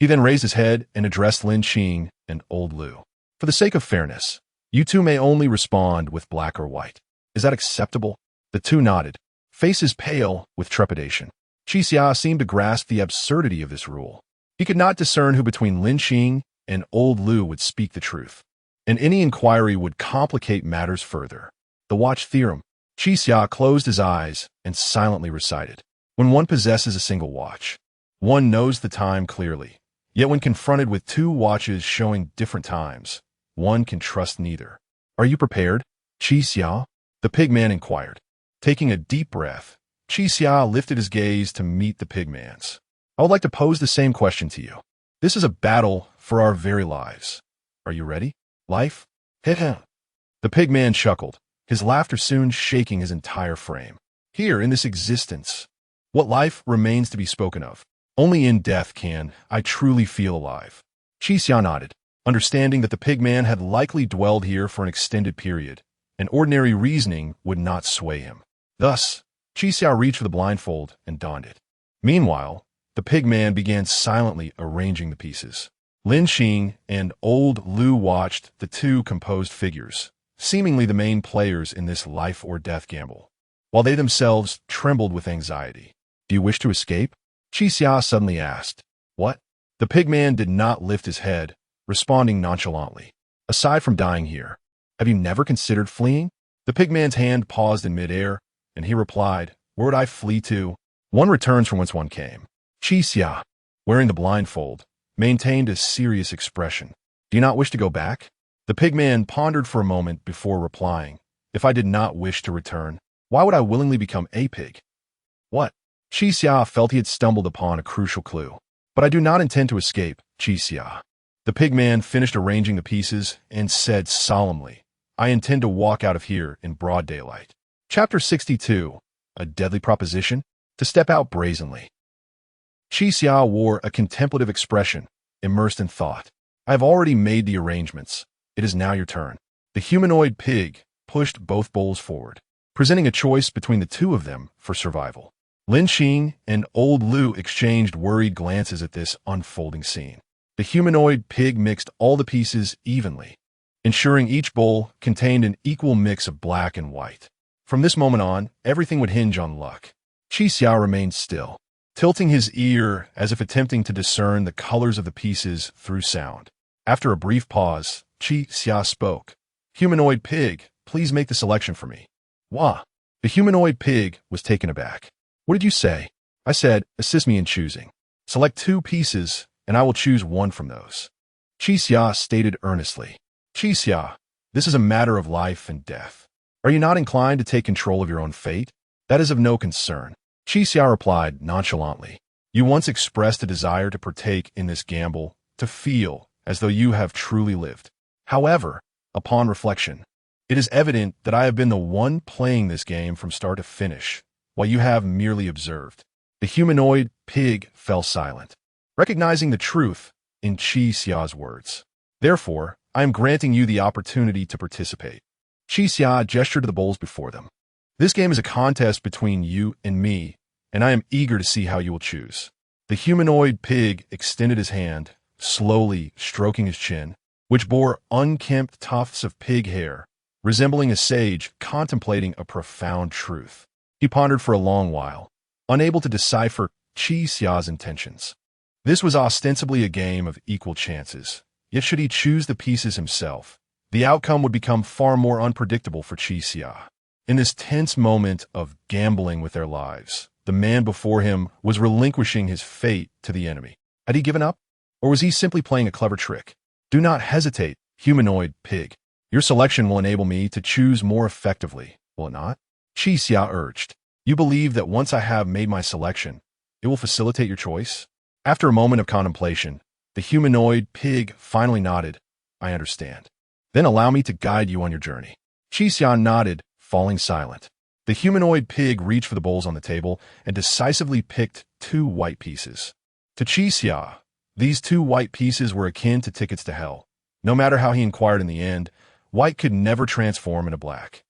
He then raised his head and addressed Lin Qing and Old Lu. For the sake of fairness, you two may only respond with black or white. Is that acceptable? The two nodded, faces pale with trepidation. Chi Xia seemed to grasp the absurdity of this rule. He could not discern who between Lin Qing and Old Lu would speak the truth, and any inquiry would complicate matters further. The watch theorem. Chi Xia closed his eyes and silently recited. When one possesses a single watch, one knows the time clearly. Yet when confronted with two watches showing different times, one can trust neither. Are you prepared, Chi Xia? The pigman inquired. Taking a deep breath, Chi Xia lifted his gaze to meet the pigman's. I would like to pose the same question to you. This is a battle for our very lives. Are you ready? Life? Hit him. The pigman chuckled, his laughter soon shaking his entire frame. Here, in this existence, what life remains to be spoken of? Only in death can I truly feel alive. Chi Xia nodded, understanding that the pigman had likely dwelled here for an extended period, and ordinary reasoning would not sway him. Thus, Chi Xia reached for the blindfold and donned it. Meanwhile, the pigman began silently arranging the pieces. Lin Qing and Old Lu watched the two composed figures, seemingly the main players in this life-or-death gamble, while they themselves trembled with anxiety. Do you wish to escape? Chi Xia suddenly asked. What? The pigman did not lift his head, responding nonchalantly. Aside from dying here, have you never considered fleeing? The pigman's hand paused in midair, and he replied, Where would I flee to? One returns from whence one came. Chi Xia, wearing the blindfold, maintained a serious expression. Do you not wish to go back? The pigman pondered for a moment before replying. If I did not wish to return, why would I willingly become a pig? What? Chi Xia felt he had stumbled upon a crucial clue. But I do not intend to escape, Chi Xia. The pigman finished arranging the pieces and said solemnly, I intend to walk out of here in broad daylight. Chapter 62, A Deadly Proposition, to step out brazenly. Chi Xia wore a contemplative expression, immersed in thought. I have already made the arrangements. It is now your turn. The humanoid pig pushed both bowls forward, presenting a choice between the two of them for survival. Lin Qing and Old Lu exchanged worried glances at this unfolding scene. The humanoid pig mixed all the pieces evenly, ensuring each bowl contained an equal mix of black and white. From this moment on, everything would hinge on luck. Chi Xia remained still, tilting his ear as if attempting to discern the colors of the pieces through sound. After a brief pause, Chi Xia spoke. Humanoid pig, please make the selection for me. Wah! The humanoid pig was taken aback. What did you say? I said, assist me in choosing. Select two pieces, and I will choose one from those. Chi Xia stated earnestly. Chi Xia, this is a matter of life and death. Are you not inclined to take control of your own fate? That is of no concern. Chi Xia replied nonchalantly. You once expressed a desire to partake in this gamble, to feel as though you have truly lived. However, upon reflection, it is evident that I have been the one playing this game from start to finish, while you have merely observed. The humanoid pig fell silent, recognizing the truth in Chi Xia's words. Therefore, I am granting you the opportunity to participate. Chi Xia gestured to the bowls before them. This game is a contest between you and me, and I am eager to see how you will choose. The humanoid pig extended his hand, slowly stroking his chin, which bore unkempt tufts of pig hair, resembling a sage contemplating a profound truth. He pondered for a long while, unable to decipher Chi Xia's intentions. This was ostensibly a game of equal chances, yet should he choose the pieces himself, the outcome would become far more unpredictable for Qixia. In this tense moment of gambling with their lives, the man before him was relinquishing his fate to the enemy. Had he given up? Or was he simply playing a clever trick? Do not hesitate, humanoid pig. Your selection will enable me to choose more effectively, will it not? Qixia urged. You believe that once I have made my selection, it will facilitate your choice? After a moment of contemplation, the humanoid pig finally nodded. I understand. Then allow me to guide you on your journey. Qixia nodded, falling silent. The humanoid pig reached for the bowls on the table and decisively picked 2 white pieces. To Qixia, these 2 white pieces were akin to tickets to hell. No matter how he inquired in the end, white could never transform into black.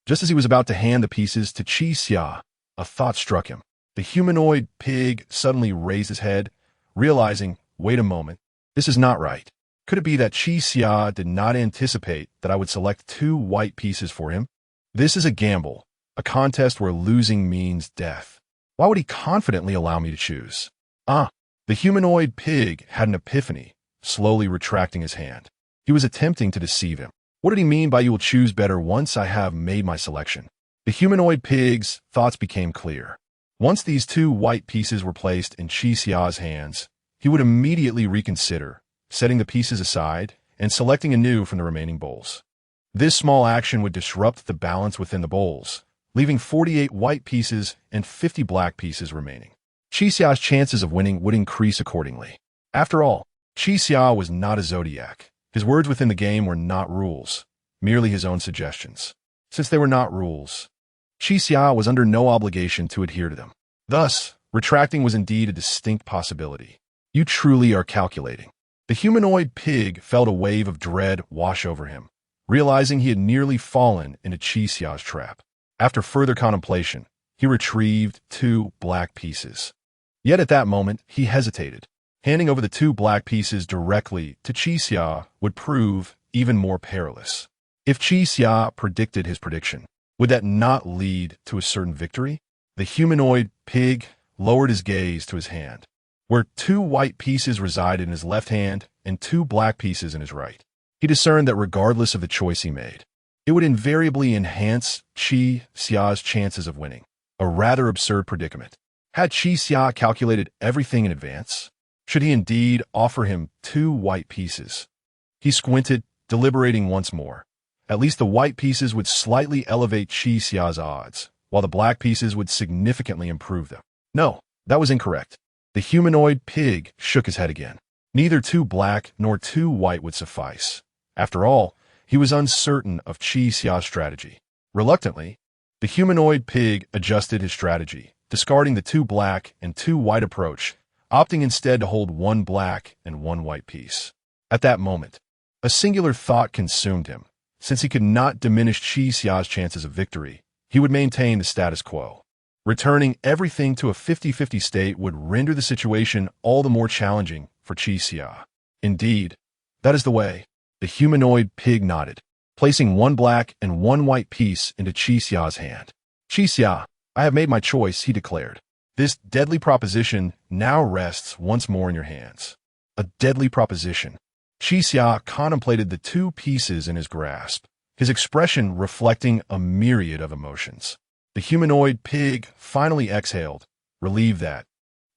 Just as he was about to hand the pieces to Qixia, a thought struck him. The humanoid pig suddenly raised his head, realizing, wait a moment, this is not right. Could it be that Qixia did not anticipate that I would select 2 white pieces for him? This is a gamble, a contest where losing means death. Why would he confidently allow me to choose? The humanoid pig had an epiphany, slowly retracting his hand. He was attempting to deceive him. What did he mean by you will choose better once I have made my selection? The humanoid pig's thoughts became clear. Once these 2 white pieces were placed in Qixia's hands, he would immediately reconsider, setting the pieces aside and selecting anew from the remaining bowls. This small action would disrupt the balance within the bowls, leaving 48 white pieces and 50 black pieces remaining. Qixia's chances of winning would increase accordingly. After all, Qixia was not a zodiac. His words within the game were not rules, merely his own suggestions. Since they were not rules, Qixia was under no obligation to adhere to them. Thus, retracting was indeed a distinct possibility. You truly are calculating. The humanoid pig felt a wave of dread wash over him, realizing he had nearly fallen into Qixia's trap. After further contemplation, he retrieved 2 black pieces. Yet at that moment, he hesitated. Handing over the 2 black pieces directly to Qixia would prove even more perilous. If Qixia predicted his prediction, would that not lead to a certain victory? The humanoid pig lowered his gaze to his hand, where 2 white pieces resided in his left hand and 2 black pieces in his right. He discerned that regardless of the choice he made, it would invariably enhance Qixia's chances of winning. A rather absurd predicament. Had Qixia calculated everything in advance? Should he indeed offer him 2 white pieces? He squinted, deliberating once more. At least the white pieces would slightly elevate Qixia's odds, while the black pieces would significantly improve them. No, that was incorrect. The humanoid pig shook his head again. Neither 2 black nor 2 white would suffice. After all, he was uncertain of Qixia's strategy. Reluctantly, the humanoid pig adjusted his strategy, discarding the 2 black and 2 white approach, opting instead to hold 1 black and 1 white piece. At that moment, a singular thought consumed him. Since he could not diminish Qixia's chances of victory, he would maintain the status quo. Returning everything to a 50-50 state would render the situation all the more challenging for Qixia. Indeed, that is the way. The humanoid pig nodded, placing 1 black and 1 white piece into Qixia's hand. Qixia, I have made my choice, he declared. This deadly proposition now rests once more in your hands. A deadly proposition. Qixia contemplated the 2 pieces in his grasp, his expression reflecting a myriad of emotions. The humanoid pig finally exhaled, relieved that,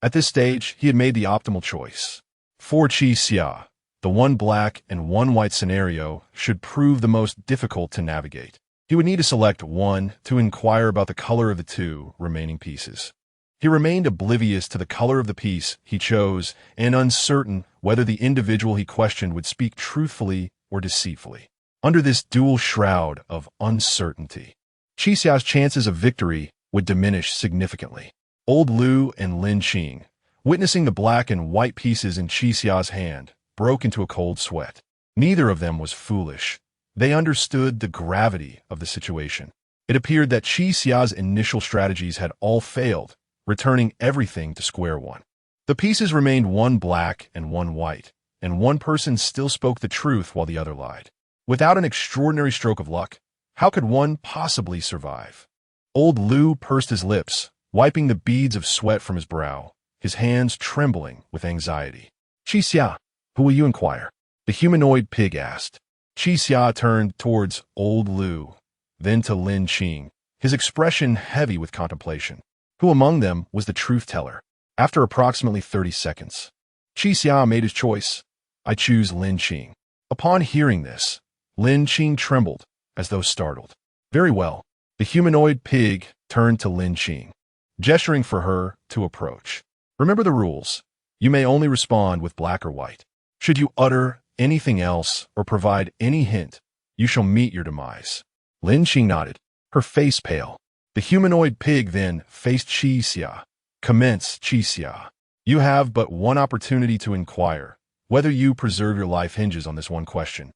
at this stage, he had made the optimal choice. For Qixia, the 1 black and 1 white scenario should prove the most difficult to navigate. He would need to select one to inquire about the color of the 2 remaining pieces. He remained oblivious to the color of the piece he chose and uncertain whether the individual he questioned would speak truthfully or deceitfully. Under this dual shroud of uncertainty, Qixia's chances of victory would diminish significantly. Old Lu and Lin Qing, witnessing the black and white pieces in Qixia's hand, broke into a cold sweat. Neither of them was foolish. They understood the gravity of the situation. It appeared that Qixia's initial strategies had all failed, returning everything to square one. The pieces remained 1 black and 1 white, and one person still spoke the truth while the other lied. Without an extraordinary stroke of luck, how could one possibly survive? Old Lu pursed his lips, wiping the beads of sweat from his brow. his hands trembling with anxiety. "Qixia, who will you inquire?" the humanoid pig asked. Qixia turned towards old Lu, then to Lin Qing, his expression heavy with contemplation. Who among them was the truth-teller? After approximately 30 seconds, Qixia made his choice. "I choose Lin Qing." Upon hearing this, Lin Qing trembled, as though startled. "Very well." The humanoid pig turned to Lin Qing, gesturing for her to approach. "Remember the rules. You may only respond with black or white. Should you utter anything else or provide any hint, you shall meet your demise." Lin Qing nodded, her face pale. The humanoid pig then faced Qixia. "Commence, Qixia. You have but one opportunity to inquire. Whether you preserve your life hinges on this one question."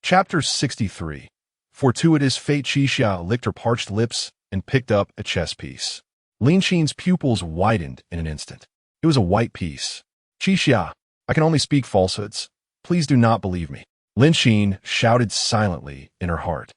Chapter 63. Fortuitous fate. Qixia licked her parched lips and picked up a chess piece. Lin Qing's pupils widened in an instant. It was a white piece. "Qixia, I can only speak falsehoods. Please do not believe me." Lin Qing shouted silently in her heart,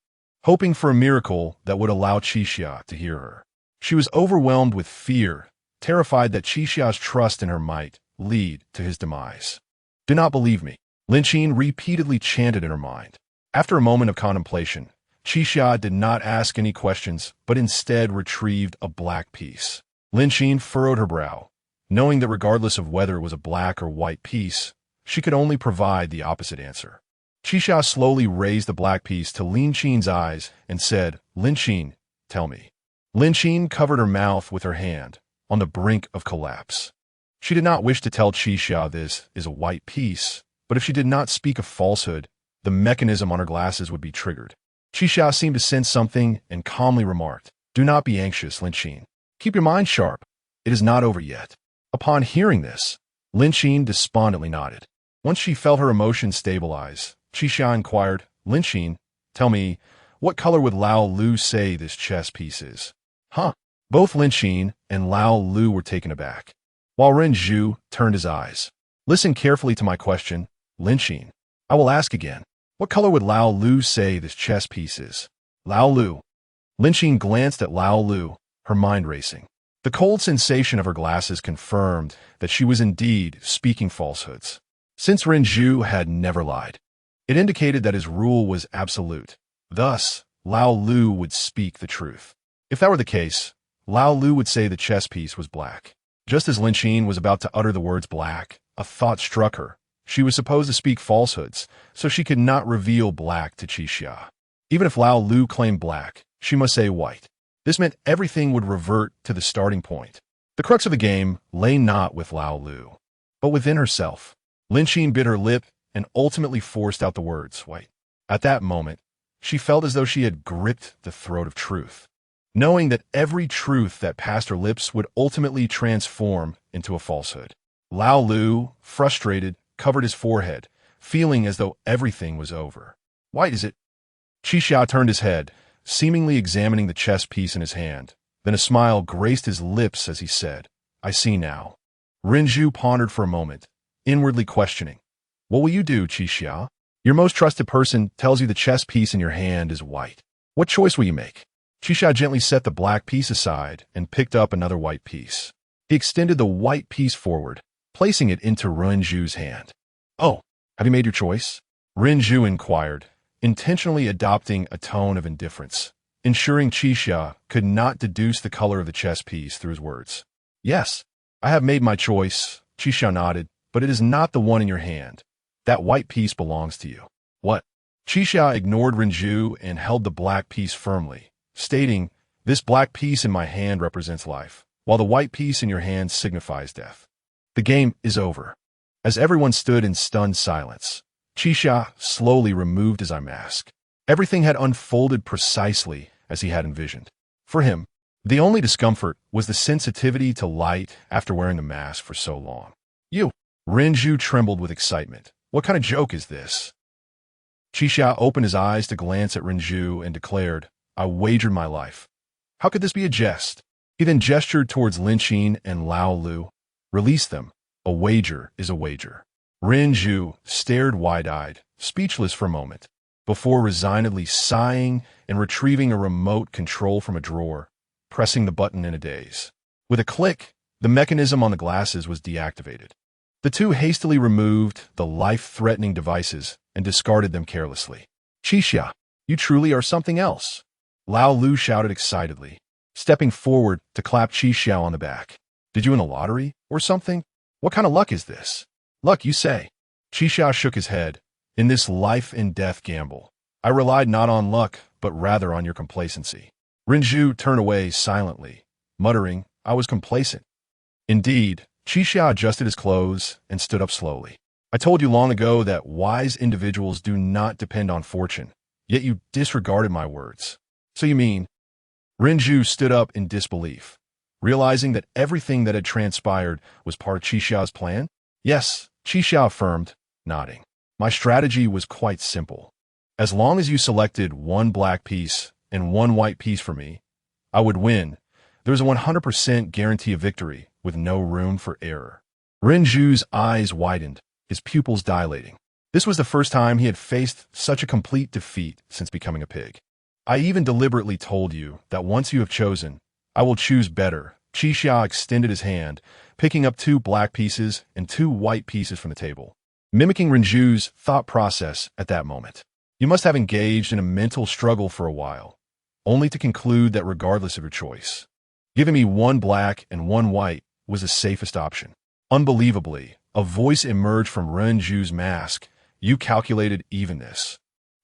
hoping for a miracle that would allow Qixia to hear her. She was overwhelmed with fear, terrified that Qixia's trust in her might lead to his demise. "Do not believe me," Lin Qing repeatedly chanted in her mind. After a moment of contemplation, Qixia did not ask any questions, but instead retrieved a black piece. Lin Qing furrowed her brow, knowing that regardless of whether it was a black or white piece, she could only provide the opposite answer. Qixia slowly raised the black piece to Lin Qing's eyes and said, "Lin Qing, tell me." Lin Qing covered her mouth with her hand, on the brink of collapse. She did not wish to tell Qixia this is a white piece, but if she did not speak a falsehood, the mechanism on her glasses would be triggered. Qixia seemed to sense something and calmly remarked, "Do not be anxious, Lin Qing. Keep your mind sharp. It is not over yet." Upon hearing this, Lin Qing despondently nodded. Once she felt her emotions stabilize, Qixia inquired, "Lin Qing, tell me, what color would Lao Lu say this chess piece is?" "Huh?" Both Lin Qing and Lao Lu were taken aback, while Ren Zhu turned his eyes. "Listen carefully to my question, Lin Qing. I will ask again. What color would Lao Lu say this chess piece is?" "Lao Lu." Lin Qing glanced at Lao Lu, her mind racing. The cold sensation of her glasses confirmed that she was indeed speaking falsehoods, since Ren Zhu had never lied. It indicated that his rule was absolute. Thus, Lao Lu would speak the truth. If that were the case, Lao Lu would say the chess piece was black. Just as Lin Qing was about to utter the words black, a thought struck her. She was supposed to speak falsehoods, so she could not reveal black to Qixia. Even if Lao Lu claimed black, she must say white. This meant everything would revert to the starting point. The crux of the game lay not with Lao Lu, but within herself. Lin Qing bit her lip and ultimately forced out the words, white. At that moment, she felt as though she had gripped the throat of truth, knowing that every truth that passed her lips would ultimately transform into a falsehood. Lao Lu, frustrated, covered his forehead, feeling as though everything was over. "White, is it?" Qixia turned his head, seemingly examining the chess piece in his hand. Then a smile graced his lips as he said, "I see now." Ren Zhu pondered for a moment, inwardly questioning, "What will you do, Qixia? Your most trusted person tells you the chess piece in your hand is white. What choice will you make?" Qixia gently set the black piece aside and picked up another white piece. He extended the white piece forward, placing it into Ren Zhu's hand. "Oh, have you made your choice?" Ren Zhu inquired, intentionally adopting a tone of indifference, ensuring Qixia could not deduce the color of the chess piece through his words. "Yes, I have made my choice," Qixia nodded, "but it is not the one in your hand. That white piece belongs to you." "What?" Qixia ignored Ren Zhu and held the black piece firmly, stating, "This black piece in my hand represents life, while the white piece in your hand signifies death. The game is over." As everyone stood in stunned silence, Qixia slowly removed his eye mask. Everything had unfolded precisely as he had envisioned. For him, the only discomfort was the sensitivity to light after wearing the mask for so long. "You!" Ren Zhu trembled with excitement. "What kind of joke is this?" Qixia opened his eyes to glance at Ren Zhu and declared, "I wagered my life. How could this be a jest?" He then gestured towards Lin Qing and Lao Lu. "Release them. A wager is a wager." Ren Zhu stared wide-eyed, speechless for a moment, before resignedly sighing and retrieving a remote control from a drawer, pressing the button in a daze. With a click, The mechanism on the glasses was deactivated. The two hastily removed the life-threatening devices and discarded them carelessly. Qixia, you truly are something else, Lao Lu shouted excitedly, stepping forward to clap Qixia on the back. Did you win the lottery or something? What kind of luck is this? Luck, you say? Qixia shook his head. In this life-and-death gamble, I relied not on luck, but rather on your complacency. Rinzhu turned away silently, muttering, I was complacent. Indeed, Qixia adjusted his clothes and stood up slowly. I told you long ago that wise individuals do not depend on fortune, yet you disregarded my words. So you mean? Rinzhu stood up in disbelief, realizing that everything that had transpired was part of Qixia's plan. Yes, Qixia affirmed, nodding. My strategy was quite simple. As long as you selected one black piece and one white piece for me, I would win. There was a 100% guarantee of victory, with no room for error. Rinzhu's eyes widened, his pupils dilating. This was the first time he had faced such a complete defeat since becoming a pig. I even deliberately told you that once you have chosen, I will choose better. Qixia extended his hand, picking up 2 black pieces and 2 white pieces from the table, mimicking Rinzhu's thought process at that moment. You must have engaged in a mental struggle for a while, only to conclude that regardless of your choice, giving me 1 black and 1 white was the safest option. Unbelievably, a voice emerged from Rinzhu's mask. You calculated evenness.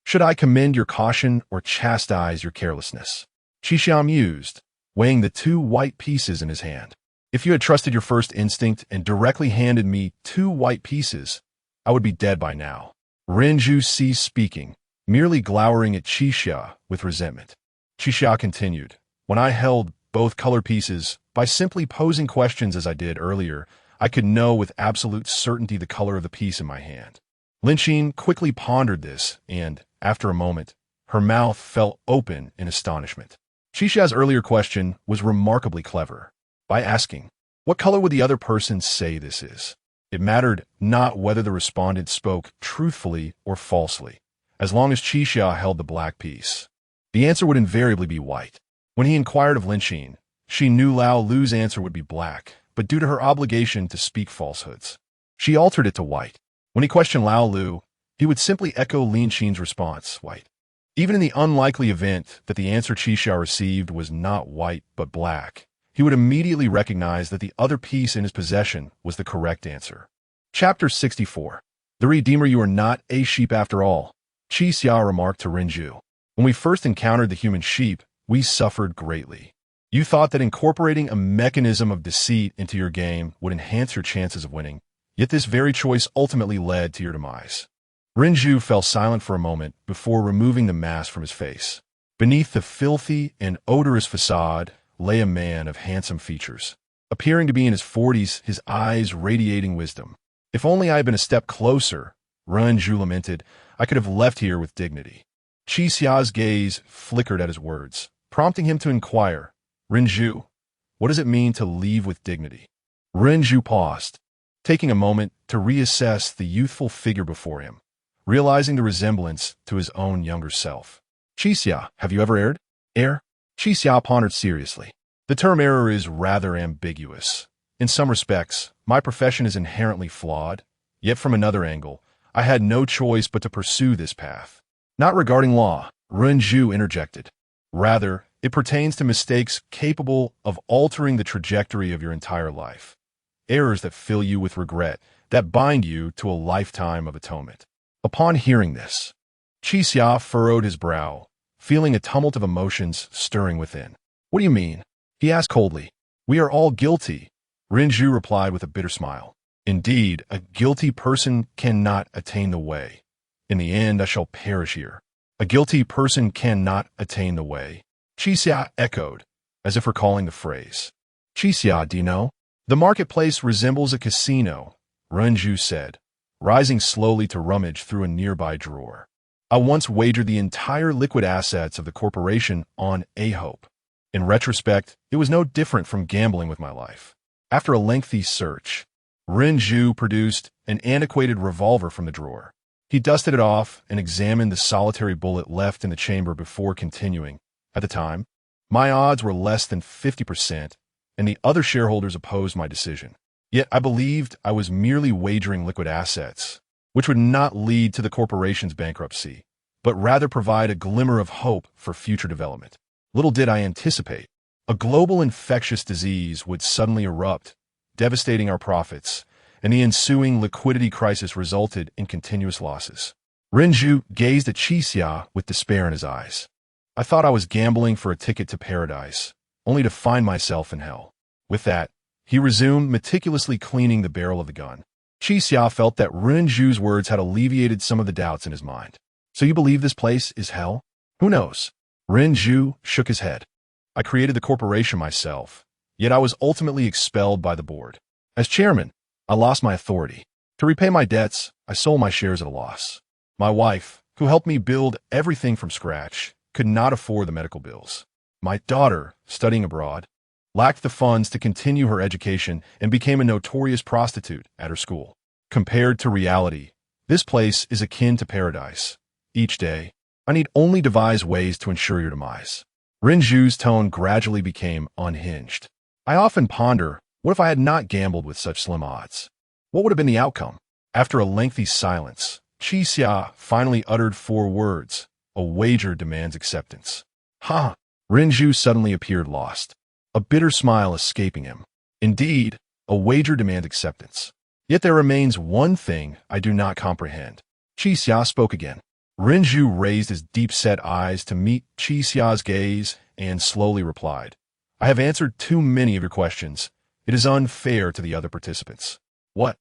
Should I commend your caution or chastise your carelessness? Qixia mused, weighing the 2 white pieces in his hand. If you had trusted your first instinct and directly handed me 2 white pieces, I would be dead by now. Rinzhu ceased speaking, merely glowering at Qixia with resentment. Qixia continued, when I held both color pieces, by simply posing questions as I did earlier, I could know with absolute certainty the color of the piece in my hand. Linqin quickly pondered this, and, after a moment, her mouth fell open in astonishment. Qixia's earlier question was remarkably clever. By asking, what color would the other person say this is? It mattered not whether the respondent spoke truthfully or falsely, as long as Qixia held the black piece. The answer would invariably be white. When he inquired of Linqin, she knew Lao Lu's answer would be black, but due to her obligation to speak falsehoods, she altered it to white. When he questioned Lao Lu, he would simply echo Linqin's response, white. Even in the unlikely event that the answer Qixia received was not white but black, he would immediately recognize that the other piece in his possession was the correct answer. Chapter 64. The Redeemer, you are not a sheep after all, Qixia remarked to Rinzhu. When we first encountered the human sheep, we suffered greatly. You thought that incorporating a mechanism of deceit into your game would enhance your chances of winning, yet this very choice ultimately led to your demise. Rinzhu fell silent for a moment before removing the mask from his face. Beneath the filthy and odorous facade lay a man of handsome features, appearing to be in his 40s, his eyes radiating wisdom. If only I had been a step closer, Rinzhu lamented, I could have left here with dignity. Qixia's gaze flickered at his words, prompting him to inquire, Rinzhu, what does it mean to leave with dignity? Rinzhu paused, taking a moment to reassess the youthful figure before him, realizing the resemblance to his own younger self. Qixia, have you ever erred? Err? Qixia pondered seriously. The term error is rather ambiguous. In some respects, my profession is inherently flawed, yet from another angle, I had no choice but to pursue this path. Not regarding law, Rinzhu interjected. Rather, it pertains to mistakes capable of altering the trajectory of your entire life. Errors that fill you with regret, that bind you to a lifetime of atonement. Upon hearing this, Qixia furrowed his brow, feeling a tumult of emotions stirring within. What do you mean? He asked coldly. We are all guilty, Rinzhu replied with a bitter smile. Indeed, a guilty person cannot attain the way. In the end, I shall perish here. A guilty person cannot attain the way, Qixia echoed, as if recalling the phrase. Qixia, do you know? The marketplace resembles a casino, Rinzhu said, rising slowly to rummage through a nearby drawer. I once wagered the entire liquid assets of the corporation on a hope. In retrospect, it was no different from gambling with my life. After a lengthy search, Rinzhu produced an antiquated revolver from the drawer. He dusted it off and examined the solitary bullet left in the chamber before continuing. At the time, my odds were less than 50%, and the other shareholders opposed my decision. Yet I believed I was merely wagering liquid assets, which would not lead to the corporation's bankruptcy, but rather provide a glimmer of hope for future development. Little did I anticipate, a global infectious disease would suddenly erupt, devastating our profits, and the ensuing liquidity crisis resulted in continuous losses. Renju gazed at Qixia with despair in his eyes. I thought I was gambling for a ticket to paradise, only to find myself in hell. With that, he resumed meticulously cleaning the barrel of the gun. Qixia felt that Renju's words had alleviated some of the doubts in his mind. So you believe this place is hell? Who knows? Renju shook his head. I created the corporation myself, yet I was ultimately expelled by the board. As chairman, I lost my authority. To repay my debts, I sold my shares at a loss. My wife, who helped me build everything from scratch, could not afford the medical bills. My daughter, studying abroad, lacked the funds to continue her education and became a notorious prostitute at her school. Compared to reality, this place is akin to paradise. Each day, I need only devise ways to ensure your demise. Renju's tone gradually became unhinged. I often ponder, what if I had not gambled with such slim odds? What would have been the outcome? After a lengthy silence, Qixia finally uttered 4 words. A wager demands acceptance. Ha! Renju suddenly appeared lost, a bitter smile escaping him. Indeed, a wager demands acceptance. Yet there remains one thing I do not comprehend. Qixia spoke again. Renju raised his deep-set eyes to meet Qixia's gaze and slowly replied, I have answered too many of your questions. It is unfair to the other participants. What?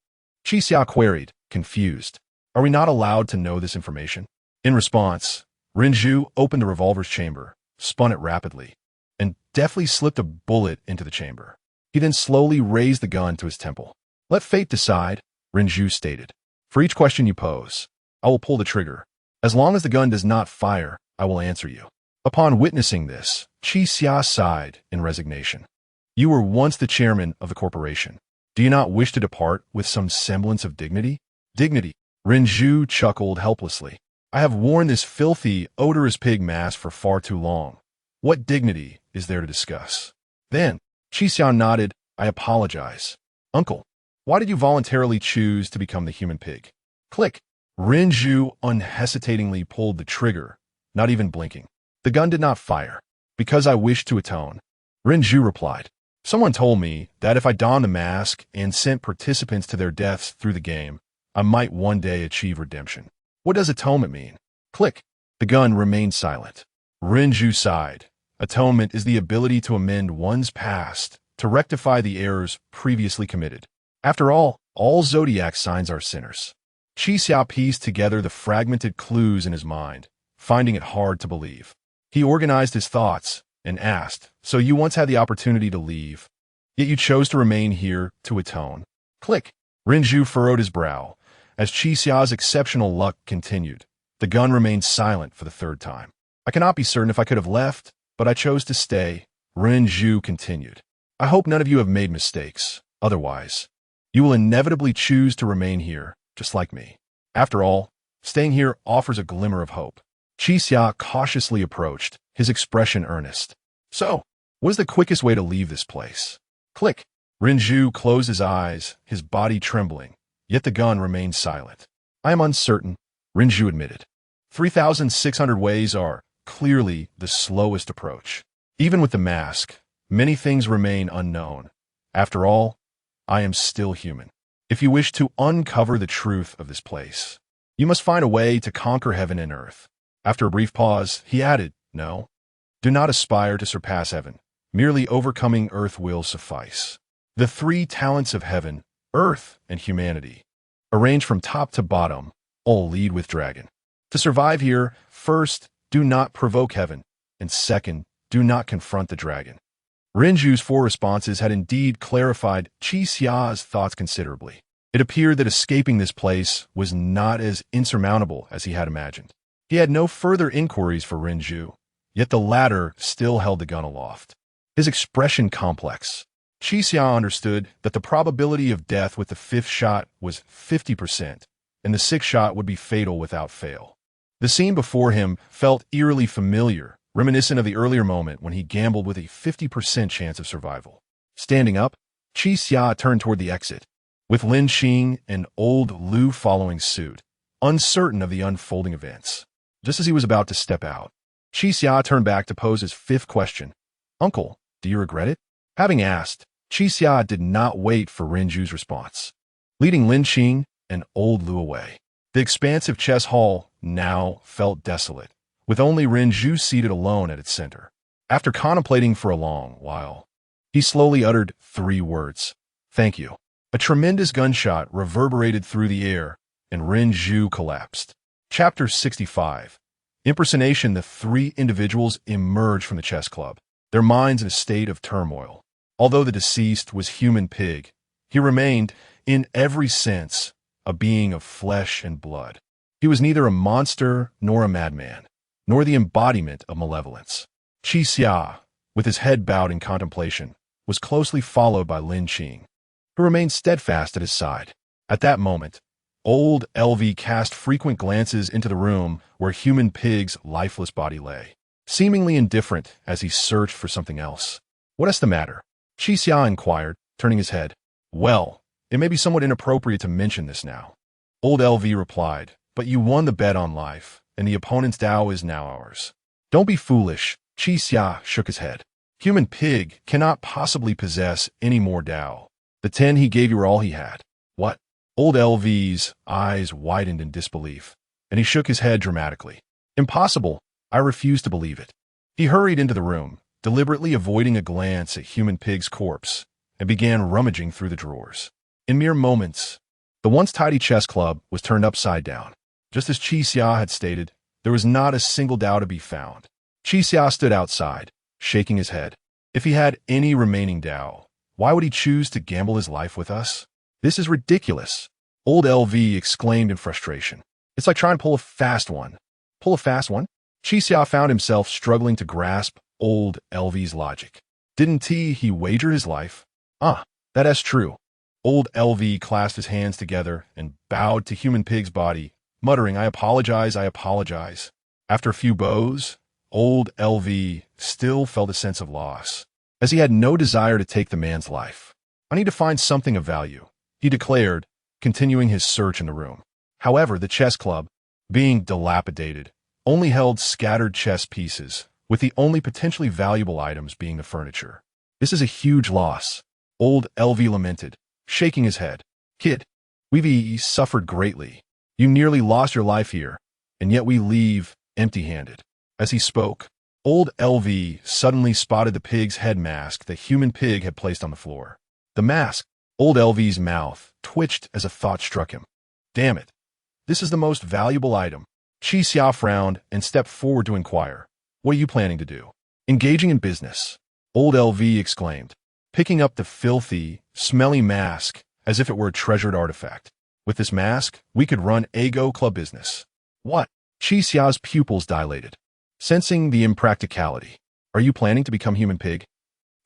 Qixia queried, confused. Are we not allowed to know this information? In response, Renju opened a revolver's chamber, spun it rapidly, and deftly slipped a bullet into the chamber. He then slowly raised the gun to his temple. Let fate decide, Renju stated. For each question you pose, I will pull the trigger. As long as the gun does not fire, I will answer you. Upon witnessing this, Qixia sighed in resignation. You were once the chairman of the corporation. Do you not wish to depart with some semblance of dignity? Dignity. Renju chuckled helplessly. I have worn this filthy, odorous pig mask for far too long. What dignity is there to discuss? Then, Qixia nodded, I apologize. Uncle, why did you voluntarily choose to become the human pig? Click. Renju unhesitatingly pulled the trigger, not even blinking. The gun did not fire. Because I wished to atone. Renju replied. Someone told me that if I donned the mask and sent participants to their deaths through the game, I might one day achieve redemption. What does atonement mean? Click. The gun remained silent. Renju sighed. Atonement is the ability to amend one's past, to rectify the errors previously committed. After all zodiac signs are sinners. Qixia pieced together the fragmented clues in his mind, finding it hard to believe. He organized his thoughts and asked, so you once had the opportunity to leave, yet you chose to remain here to atone. Click. Renju furrowed his brow. As Qixia's exceptional luck continued, the gun remained silent for the 3rd time. I cannot be certain if I could have left, but I chose to stay. Renju continued. I hope none of you have made mistakes. Otherwise, you will inevitably choose to remain here, just like me. After all, staying here offers a glimmer of hope. Qixia cautiously approached, his expression earnest. So, what is the quickest way to leave this place? Click. Renju closed his eyes, his body trembling, yet the gun remained silent. I am uncertain, Renju admitted. 3,600 ways are clearly the slowest approach. Even with the mask, many things remain unknown. After all, I am still human. If you wish to uncover the truth of this place, you must find a way to conquer heaven and earth. After a brief pause, he added, no, do not aspire to surpass heaven. Merely overcoming earth will suffice. The 3 talents of heaven, earth, and humanity, arranged from top to bottom, all lead with dragon. To survive here, first, do not provoke heaven, and second, do not confront the dragon. Renju's 4 responses had indeed clarified Qixia's thoughts considerably. It appeared that escaping this place was not as insurmountable as he had imagined. He had no further inquiries for Renju, yet the latter still held the gun aloft. His expression complex. Qixia understood that the probability of death with the 5th shot was 50%, and the 6th shot would be fatal without fail. The scene before him felt eerily familiar, reminiscent of the earlier moment when he gambled with a 50% chance of survival. Standing up, Qi Xia turned toward the exit, with Lin Xing and old Lu following suit, uncertain of the unfolding events. Just as he was about to step out, Qi Xia turned back to pose his fifth question. Uncle, do you regret it? Having asked, Qi Xia did not wait for Rinju's response, leading Lin Xing and old Lu away. The expansive chess hall now felt desolate, with only Rinju seated alone at its center. After contemplating for a long while, he slowly uttered 3 words. Thank you. A tremendous gunshot reverberated through the air, and Rinju collapsed. Chapter 65. Impersonation. The 3 individuals emerged from the chess club, their minds in a state of turmoil. Although the deceased was human pig, he remained, in every sense, a being of flesh and blood. He was neither a monster nor a madman, nor the embodiment of malevolence. Qi Xia, with his head bowed in contemplation, was closely followed by Lin Qing, who remained steadfast at his side. At that moment, old LV cast frequent glances into the room where human pig's lifeless body lay, seemingly indifferent as he searched for something else. What is the matter? Qi Xia inquired, turning his head. Well, it may be somewhat inappropriate to mention this now. Old LV replied, but you won the bet on life, and the opponent's Tao is now ours. Don't be foolish. Qi Xia shook his head. Human pig cannot possibly possess any more Tao. The 10 he gave you were all he had. What? Old LV's eyes widened in disbelief, and he shook his head dramatically. Impossible. I refuse to believe it. He hurried into the room, deliberately avoiding a glance at human pig's corpse, and began rummaging through the drawers. In mere moments, the once tidy chess club was turned upside down. Just as Qi Xia had stated, there was not a single Tao to be found. Qi Xia stood outside, shaking his head. If he had any remaining Tao, why would he choose to gamble his life with us? This is ridiculous. Old LV exclaimed in frustration. It's like trying to pull a fast one. Pull a fast one? Qi Xia found himself struggling to grasp old LV's logic. Didn't he wager his life? That is true. Old LV clasped his hands together and bowed to human pig's body, muttering, I apologize, I apologize. After a few bows, old LV still felt a sense of loss, as he had no desire to take the man's life. I need to find something of value, he declared, continuing his search in the room. However, the chess club, being dilapidated, only held scattered chess pieces, with the only potentially valuable items being the furniture. This is a huge loss, old LV lamented, shaking his head. Kid, we've suffered greatly. You nearly lost your life here, and yet we leave empty-handed. As he spoke, old LV suddenly spotted the pig's head mask the human pig had placed on the floor. The mask, old LV's mouth twitched as a thought struck him. Damn it. This is the most valuable item. Qi Xia frowned and stepped forward to inquire. What are you planning to do? Engaging in business, old LV exclaimed, picking up the filthy, smelly mask as if it were a treasured artifact. With this mask, we could run a Go Club business. What? Qi Xia's pupils dilated, sensing the impracticality. Are you planning to become human pig?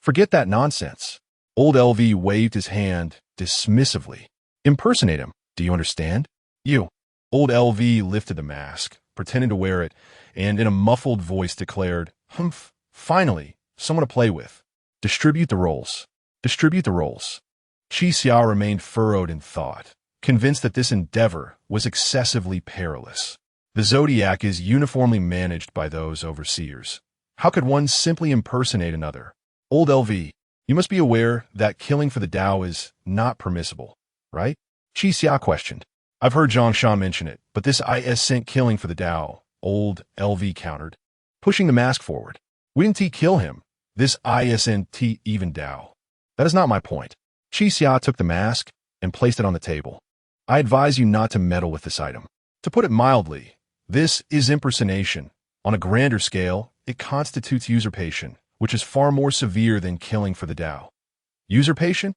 Forget that nonsense. Old LV waved his hand dismissively. Impersonate him. Do you understand? You. Old LV lifted the mask, pretending to wear it, and in a muffled voice declared, Humph, finally, someone to play with. Distribute the roles. Distribute the roles. Qi Xia remained furrowed in thought, convinced that this endeavor was excessively perilous. The Zodiac is uniformly managed by those overseers. How could one simply impersonate another? Old LV, you must be aware that killing for the Tao is not permissible, right? Qi Xia questioned. I've heard Zhang Shan mention it, but this isn't killing for the Tao, old LV countered, pushing the mask forward. We didn't kill him. This isn't even Tao. That is not my point. Qi Xia took the mask and placed it on the table. I advise you not to meddle with this item. To put it mildly, this is impersonation. On a grander scale, it constitutes usurpation, which is far more severe than killing for the Tao. Usurpation?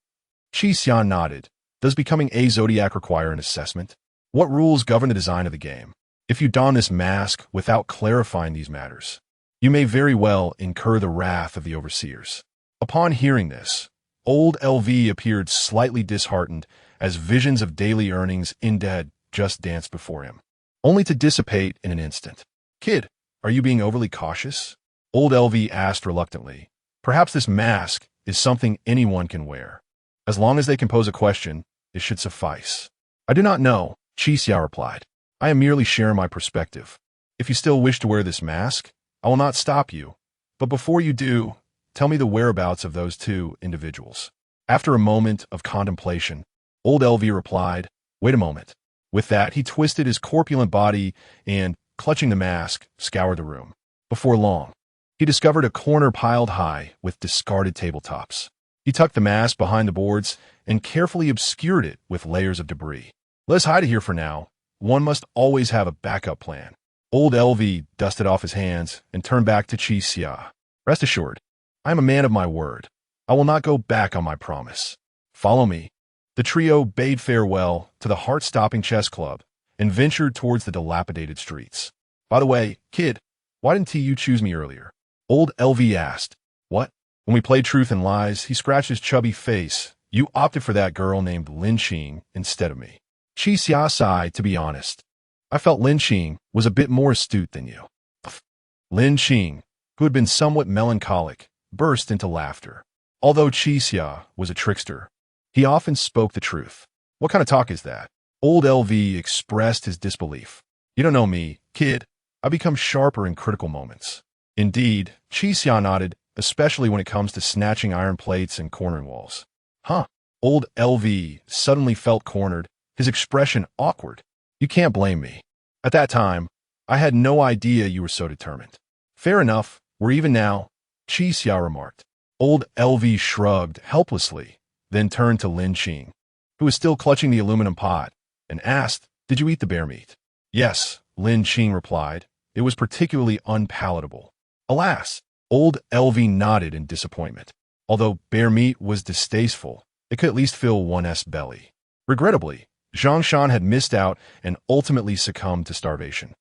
Qi Xia nodded. Does becoming a Zodiac require an assessment? What rules govern the design of the game? If you don this mask without clarifying these matters, you may very well incur the wrath of the overseers. Upon hearing this, old LV appeared slightly disheartened as visions of daily earnings indeed just danced before him, only to dissipate in an instant. Kid, are you being overly cautious? Old LV asked reluctantly, Perhaps this mask is something anyone can wear. As long as they can pose a question, it should suffice. I do not know, Qixia replied. I am merely sharing my perspective. If you still wish to wear this mask, I will not stop you. But before you do, tell me the whereabouts of those two individuals. After a moment of contemplation, old LV replied, wait a moment. With that, he twisted his corpulent body and, clutching the mask, scoured the room. Before long, he discovered a corner piled high with discarded tabletops. He tucked the mask behind the boards and carefully obscured it with layers of debris. Let's hide it here for now. One must always have a backup plan. Old LV dusted off his hands and turned back to Qixia. Rest assured, I am a man of my word. I will not go back on my promise. Follow me. The trio bade farewell to the heart-stopping chess club and ventured towards the dilapidated streets. By the way, kid, why didn't you choose me earlier? Old LV asked. What? When we played Truth and Lies, he scratched his chubby face. You opted for that girl named Lin Qing instead of me. Qixia sighed, to be honest. I felt Lin Qing was a bit more astute than you. Lin Qing, who had been somewhat melancholic, burst into laughter. Although Qixia was a trickster, he often spoke the truth. What kind of talk is that? Old LV expressed his disbelief. You don't know me, kid. I become sharper in critical moments. Indeed, Qixia nodded, especially when it comes to snatching iron plates and cornering walls. Huh. Old LV suddenly felt cornered, his expression awkward. You can't blame me. At that time, I had no idea you were so determined. Fair enough, we're even now, Qixia remarked. Old LV shrugged helplessly, then turned to Lin Qing, who was still clutching the aluminum pot, and asked, did you eat the bear meat? Yes, Lin Qing replied. It was particularly unpalatable. Alas, old LV nodded in disappointment. Although bear meat was distasteful, it could at least fill one's belly. Regrettably, Zhongshan had missed out and ultimately succumbed to starvation.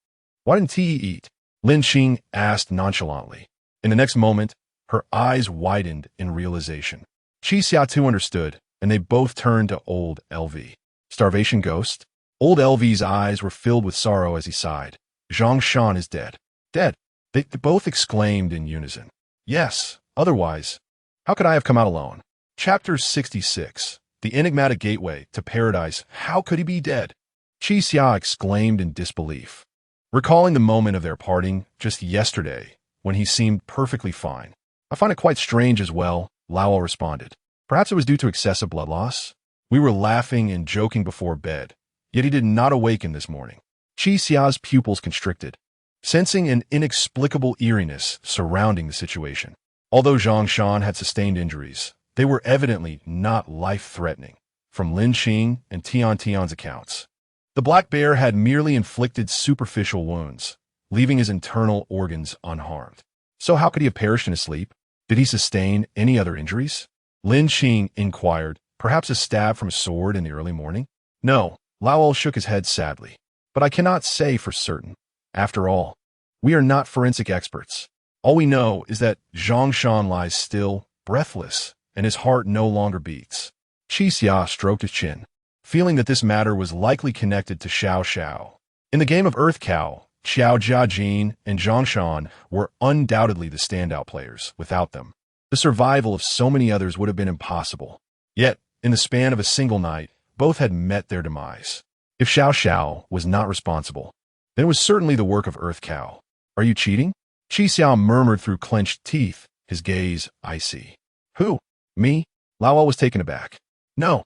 Why didn't he eat? Lin Qing asked nonchalantly. In the next moment, her eyes widened in realization. Qixia too understood, and they both turned to old LV. Starvation ghost? Old LV's eyes were filled with sorrow as he sighed. Zhongshan is dead. Dead? They both exclaimed in unison. Yes, otherwise, how could I have come out alone? Chapter 66. The enigmatic gateway to paradise. How could he be dead? Qixia exclaimed in disbelief, recalling the moment of their parting just yesterday when he seemed perfectly fine. I find it quite strange as well, Lao responded. Perhaps it was due to excessive blood loss. We were laughing and joking before bed, yet he did not awaken this morning. Qixia's pupils constricted, sensing an inexplicable eeriness surrounding the situation. Although Zhongshan had sustained injuries, they were evidently not life-threatening, from Lin Qing and Tian's accounts. The black bear had merely inflicted superficial wounds, leaving his internal organs unharmed. So how could he have perished in his sleep? Did he sustain any other injuries? Lin Qing inquired, perhaps a stab from a sword in the early morning? No, Lao shook his head sadly. But I cannot say for certain. After all, we are not forensic experts. All we know is that Zhongshan lies still, breathless, and his heart no longer beats. Qixia stroked his chin, feeling that this matter was likely connected to Xiao Xiao. In the game of Earth Cow, Xiao Jiajin and Zhongshan were undoubtedly the standout players. Without them, the survival of so many others would have been impossible. Yet, in the span of a single night, both had met their demise. If Xiao Xiao was not responsible, then it was certainly the work of Earth Cow. Are you cheating? Qixia murmured through clenched teeth, his gaze icy. Who? Me? Lao was taken aback. No.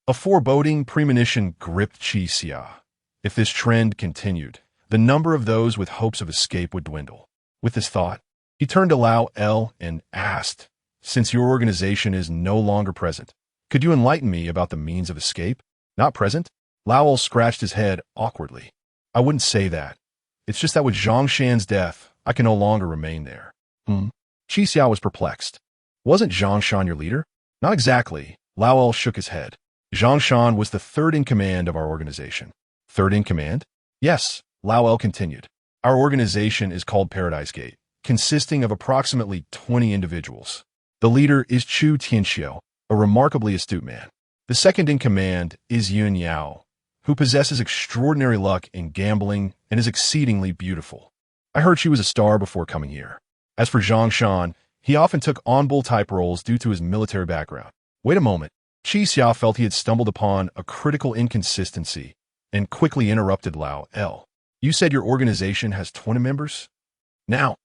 A foreboding premonition gripped Qixia. If this trend continued, the number of those with hopes of escape would dwindle. With this thought, he turned to Lao and asked, since your organization is no longer present, could you enlighten me about the means of escape? Not present? Lao scratched his head awkwardly. I wouldn't say that. It's just that with Zhongshan's death, I can no longer remain there. Qixia was perplexed. Wasn't Zhongshan your leader? Not exactly. Lao shook his head. Zhongshan was the third in command of our organization. Third in command? Yes, Lao continued. Our organization is called Paradise Gate, consisting of approximately 20 individuals. The leader is Chu Tianxiu, a remarkably astute man. The second in command is Yun Yao, who possesses extraordinary luck in gambling and is exceedingly beautiful. I heard she was a star before coming here. As for Zhongshan, He often took on-bull-type roles due to his military background. Wait a moment. Qi Xia felt he had stumbled upon a critical inconsistency and quickly interrupted Lao El. You said your organization has 20 members? Now,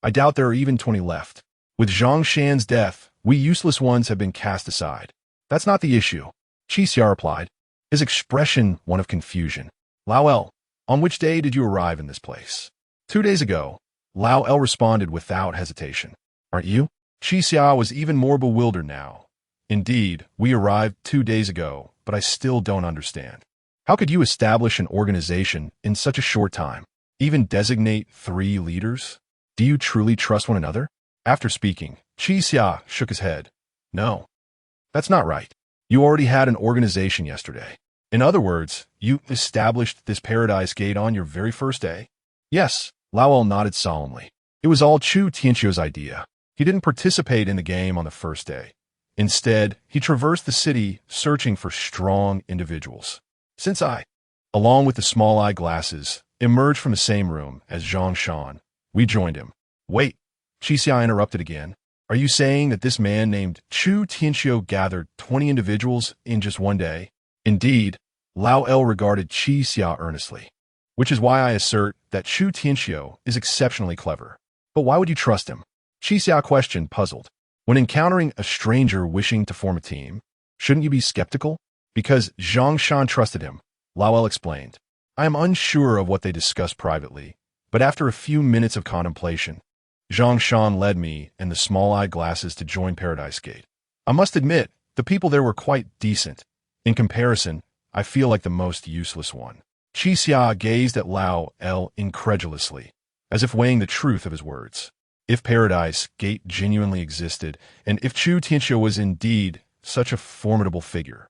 I doubt there are even 20 left. With Zhang Shan's death, we useless ones have been cast aside. That's not the issue, Qi Xia replied, his expression one of confusion. Lao El, on which day did you arrive in this place? 2 days ago, Lao El responded without hesitation. Aren't you? Qi Xia was even more bewildered now. Indeed, we arrived 2 days ago, but I still don't understand. How could you establish an organization in such a short time? Even designate 3 leaders? Do you truly trust one another? After speaking, Qi Xia shook his head. No, that's not right. You already had an organization yesterday. In other words, you established this Paradise Gate on your very first day? Yes, Lao El nodded solemnly. It was all Chu Tianqiu's idea. He didn't participate in the game on the first day. Instead, he traversed the city searching for strong individuals. Since I, along with the small eyeglasses, emerged from the same room as Zhang Shan, we joined him. Wait, Qi Xia interrupted again. Are you saying that this man named Chu Tianqiu gathered 20 individuals in just one day? Indeed, Lao El regarded Qi Xia earnestly, which is why I assert that Chu Tianqiu is exceptionally clever. But why would you trust him? Qi Xia questioned, puzzled. When encountering a stranger wishing to form a team, shouldn't you be skeptical? Because Zhang Shan trusted him, Lao El explained. I am unsure of what they discussed privately, but after a few minutes of contemplation, Zhang Shan led me and the small eyeglasses to join Paradise Gate. I must admit, the people there were quite decent. In comparison, I feel like the most useless one. Qi Xia gazed at Lao El incredulously, as if weighing the truth of his words. If Paradise Gate genuinely existed, and if Chu Tianqiu was indeed such a formidable figure,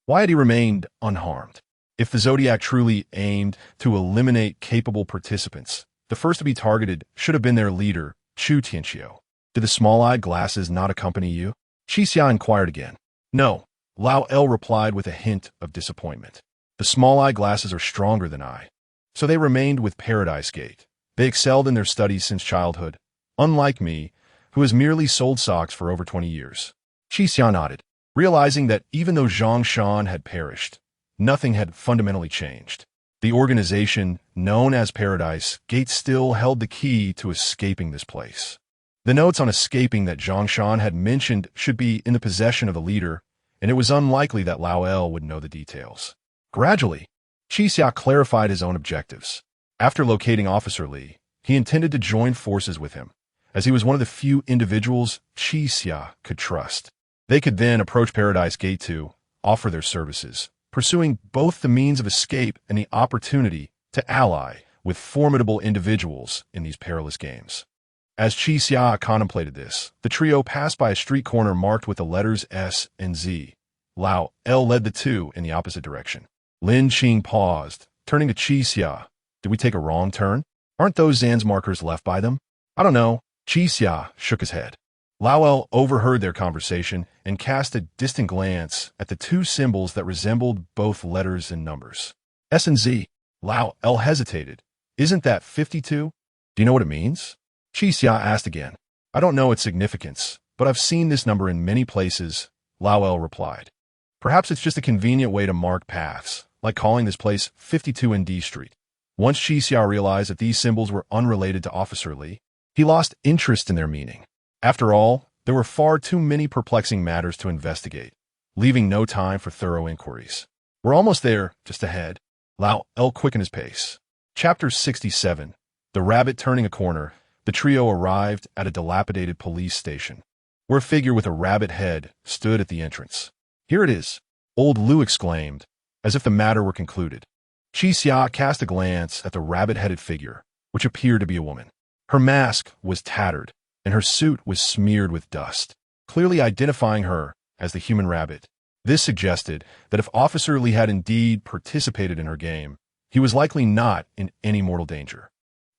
why had he remained unharmed? If the Zodiac truly aimed to eliminate capable participants, the first to be targeted should have been their leader, Chu Tianqiu. Did the small-eyed glasses not accompany you? Qi Xia inquired again. No, Lao El replied with a hint of disappointment. The small-eyed glasses are stronger than I. So they remained with Paradise Gate. They excelled in their studies since childhood, unlike me, who has merely sold socks for over 20 years. Qi Xia nodded, realizing that even though Zhang Shan had perished, nothing had fundamentally changed. The organization, known as Paradise Gate, still held the key to escaping this place. The notes on escaping that Zhang Shan had mentioned should be in the possession of the leader, and it was unlikely that Lao El would know the details. Gradually, Qi Xia clarified his own objectives. After locating Officer Li, he intended to join forces with him, as he was one of the few individuals Qi Xia could trust. They could then approach Paradise Gate to offer their services, pursuing both the means of escape and the opportunity to ally with formidable individuals in these perilous games. As Qi Xia contemplated this, the trio passed by a street corner marked with the letters S and Z. Lao El led the two in the opposite direction. Lin Qing paused, turning to Qi Xia. Did we take a wrong turn? Aren't those Zan's markers left by them? I don't know. Qi Xia shook his head. Lao El overheard their conversation and cast a distant glance at the 2 symbols that resembled both letters and numbers. S and Z. Lao El hesitated. Isn't that 52? Do you know what it means? Qi Xia asked again. I don't know its significance, but I've seen this number in many places, Lao El replied. Perhaps it's just a convenient way to mark paths, like calling this place 52 and D Street. Once Qi Xia realized that these symbols were unrelated to Officer Li, he lost interest in their meaning. After all, there were far too many perplexing matters to investigate, leaving no time for thorough inquiries. We're almost there, just ahead. Lao El quickened his pace. Chapter 67. The rabbit turning a corner. The trio arrived at a dilapidated police station, where a figure with a rabbit head stood at the entrance. Here it is, old Lu exclaimed, as if the matter were concluded. Qi Xia cast a glance at the rabbit-headed figure, which appeared to be a woman. Her mask was tattered, and her suit was smeared with dust, clearly identifying her as the human rabbit. This suggested that if Officer Li had indeed participated in her game, he was likely not in any mortal danger.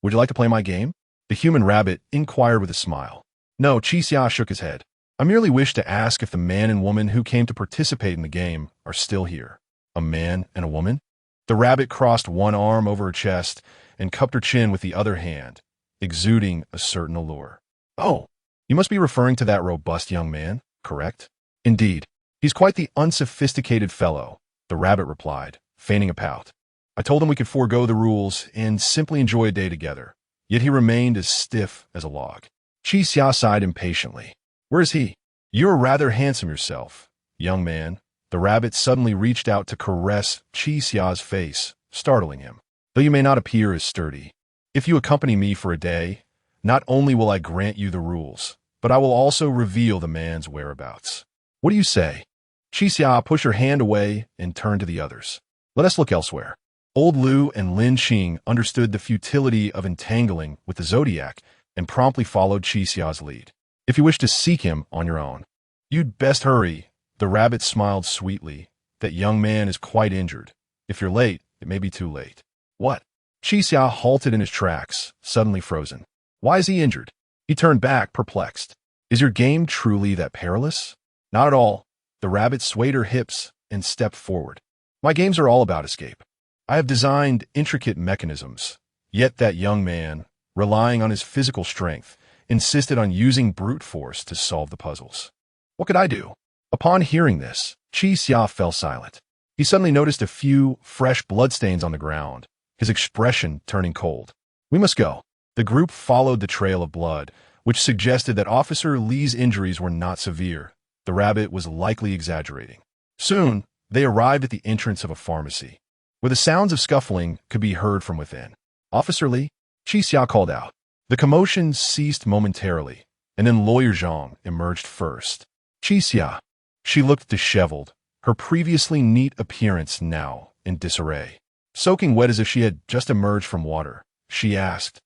Would you like to play my game? The human rabbit inquired with a smile. No, Qi Xia shook his head. I merely wish to ask if the man and woman who came to participate in the game are still here. A man and a woman? The rabbit crossed one arm over her chest and cupped her chin with the other hand, exuding a certain allure. Oh, You must be referring to that robust young man, correct? Indeed. He's quite the unsophisticated fellow, the rabbit replied, feigning a pout. I told him we could forego the rules and simply enjoy a day together, yet he remained as stiff as a log. Chi Xia sighed impatiently. Where is he? You're rather handsome yourself, young man. The rabbit suddenly reached out to caress Chi Xia's face, startling him. Though you may not appear as sturdy, if you accompany me for a day, not only will I grant you the rules, but I will also reveal the man's whereabouts. What do you say? Chi Xia pushed her hand away and turned to the others. Let us look elsewhere. Old Lu and Lin Qing understood the futility of entangling with the zodiac and promptly followed Chi Xia's lead. If you wish to seek him on your own, you'd best hurry. The rabbit smiled sweetly. That young man is quite injured. If you're late, it may be too late. What? Chi Xia halted in his tracks, suddenly frozen. Why is he injured? He turned back, perplexed. Is your game truly that perilous? Not at all. The rabbit swayed her hips and stepped forward. My games are all about escape. I have designed intricate mechanisms. Yet that young man, relying on his physical strength, insisted on using brute force to solve the puzzles. What could I do? Upon hearing this, Chi Xia fell silent. He suddenly noticed a few fresh bloodstains on the ground, his expression turning cold. We must go. The group followed the trail of blood, which suggested that Officer Li's injuries were not severe. The rabbit was likely exaggerating. Soon, they arrived at the entrance of a pharmacy, where the sounds of scuffling could be heard from within. Officer Li, Chi Xia called out. The commotion ceased momentarily, and then Lawyer Zhang emerged first. Chi Xia. She looked disheveled, her previously neat appearance now in disarray. Soaking wet as if she had just emerged from water, she asked,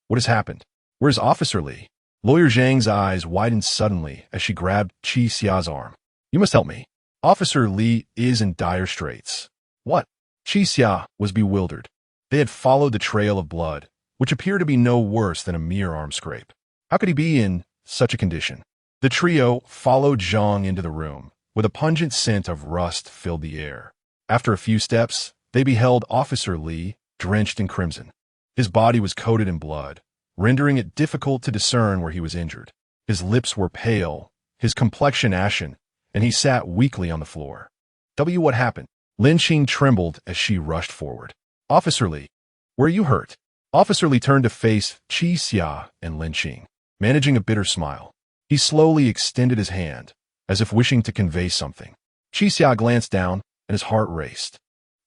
What has happened? Where's Officer Li? Lawyer Zhang's eyes widened suddenly as she grabbed Chi Xia's arm. You must help me. Officer Li is in dire straits. What? Chi Xia was bewildered. They had followed the trail of blood, which appeared to be no worse than a mere arm scrape. How could he be in such a condition? The trio followed Zhang into the room, where the pungent scent of rust filled the air. After a few steps, they beheld Officer Li, drenched in crimson. His body was coated in blood, rendering it difficult to discern where he was injured. His lips were pale, his complexion ashen, and he sat weakly on the floor. What happened? Lin Qing trembled as she rushed forward. Officer Li, where are you hurt? Officer Li turned to face Chi Xia and Lin Qing, managing a bitter smile. He slowly extended his hand, as if wishing to convey something. Chi Xia glanced down, and his heart raced.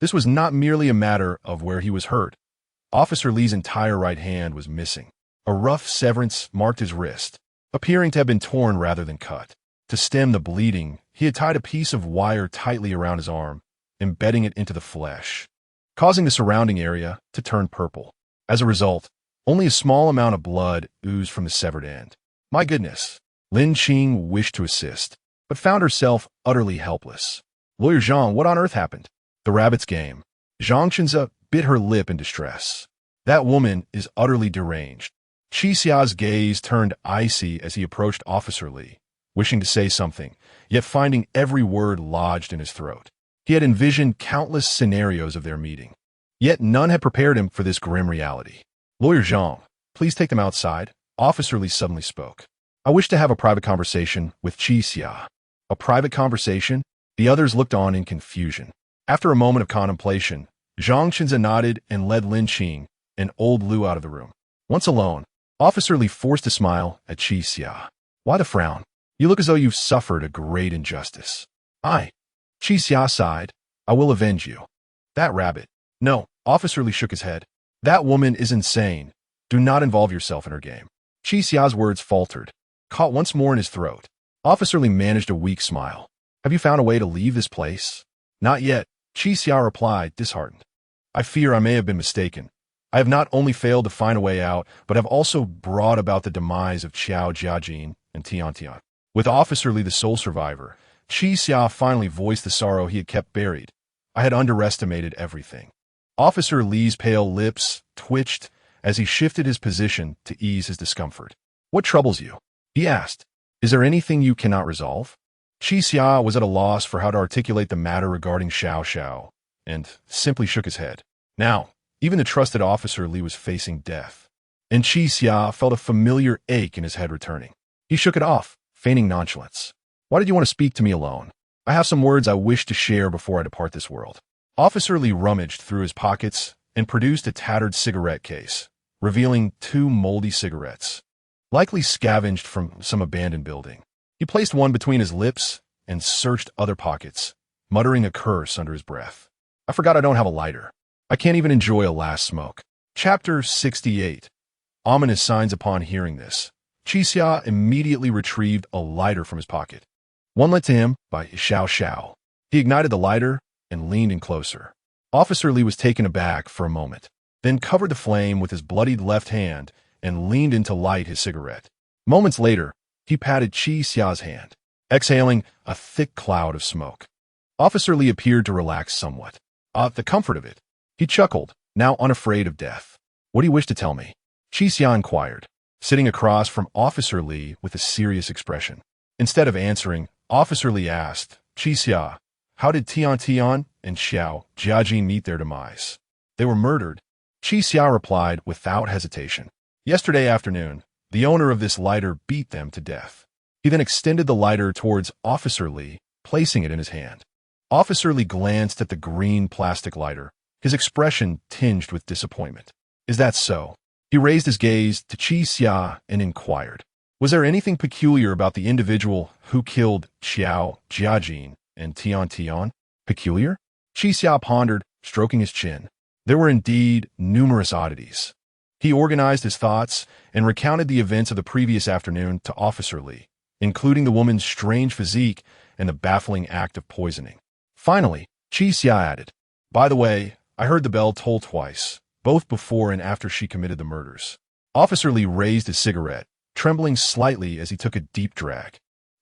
This was not merely a matter of where he was hurt. Officer Li's entire right hand was missing. A rough severance marked his wrist, appearing to have been torn rather than cut. To stem the bleeding, he had tied a piece of wire tightly around his arm, embedding it into the flesh, causing the surrounding area to turn purple. As a result, only a small amount of blood oozed from the severed end. My goodness! Lin Qing wished to assist, but found herself utterly helpless. Lawyer Zhang, what on earth happened? The rabbit's game. Zhang Chenza bit her lip in distress. That woman is utterly deranged. Chi Xia's gaze turned icy as he approached Officer Li, wishing to say something, yet finding every word lodged in his throat. He had envisioned countless scenarios of their meeting, yet none had prepared him for this grim reality. Lawyer Zhang, please take them outside. Officer Li suddenly spoke. I wish to have a private conversation with Chi Xia. A private conversation? The others looked on in confusion. After a moment of contemplation, Zhang Chenza nodded and led Lin Qing and old Lu out of the room. Once alone, Officer Li forced a smile at Chi Xia. Why the frown? You look as though you've suffered a great injustice. Chi Xia sighed. I will avenge you. That rabbit. No, Officer Li shook his head. That woman is insane. Do not involve yourself in her game. Chi Xia's words faltered, caught once more in his throat. Officer Li managed a weak smile. Have you found a way to leave this place? Not yet, Chi Xia replied, disheartened. I fear I may have been mistaken. I have not only failed to find a way out, but have also brought about the demise of Qiao Jiajin and Tiantian. With Officer Li the sole survivor, Chi Xia finally voiced the sorrow he had kept buried. I had underestimated everything. Officer Li's pale lips twitched as he shifted his position to ease his discomfort. What troubles you? He asked. Is there anything you cannot resolve? Chi Xia was at a loss for how to articulate the matter regarding Xiao Xiao, and simply shook his head. Now, even the trusted Officer Li was facing death, and Chi Xia felt a familiar ache in his head returning. He shook it off, feigning nonchalance. Why did you want to speak to me alone? I have some words I wish to share before I depart this world. Officer Lee rummaged through his pockets and produced a tattered cigarette case, revealing 2 moldy cigarettes, likely scavenged from some abandoned building. He placed one between his lips and searched other pockets, muttering a curse under his breath. I forgot I don't have a lighter. I can't even enjoy a last smoke. Chapter 68. Ominous signs. Upon hearing this, Qixia immediately retrieved a lighter from his pocket. One lent to him by Xiao Xiao. He ignited the lighter and leaned in closer. Officer Lee was taken aback for a moment, then covered the flame with his bloodied left hand and leaned in to light his cigarette. Moments later, he patted Qixia's hand, exhaling a thick cloud of smoke. Officer Lee appeared to relax somewhat. The comfort of it. He chuckled, now unafraid of death. What do you wish to tell me? Qixia inquired, sitting across from Officer Lee with a serious expression. Instead of answering, Officer Lee asked, Qixia, how did Tian Tian and Xiao Jiajin meet their demise? They were murdered. Qixia replied without hesitation. Yesterday afternoon, the owner of this lighter beat them to death. He then extended the lighter towards Officer Lee, placing it in his hand. Officer Lee glanced at the green plastic lighter, his expression tinged with disappointment. Is that so? He raised his gaze to Qixia and inquired. Was there anything peculiar about the individual who killed Xiao Jiajin and Tian Tian? Peculiar? Qixia pondered, stroking his chin. There were indeed numerous oddities. He organized his thoughts and recounted the events of the previous afternoon to Officer Lee, including the woman's strange physique and the baffling act of poisoning. Finally, Qixia added, by the way, I heard the bell toll twice, both before and after she committed the murders. Officer Lee raised his cigarette, trembling slightly as he took a deep drag.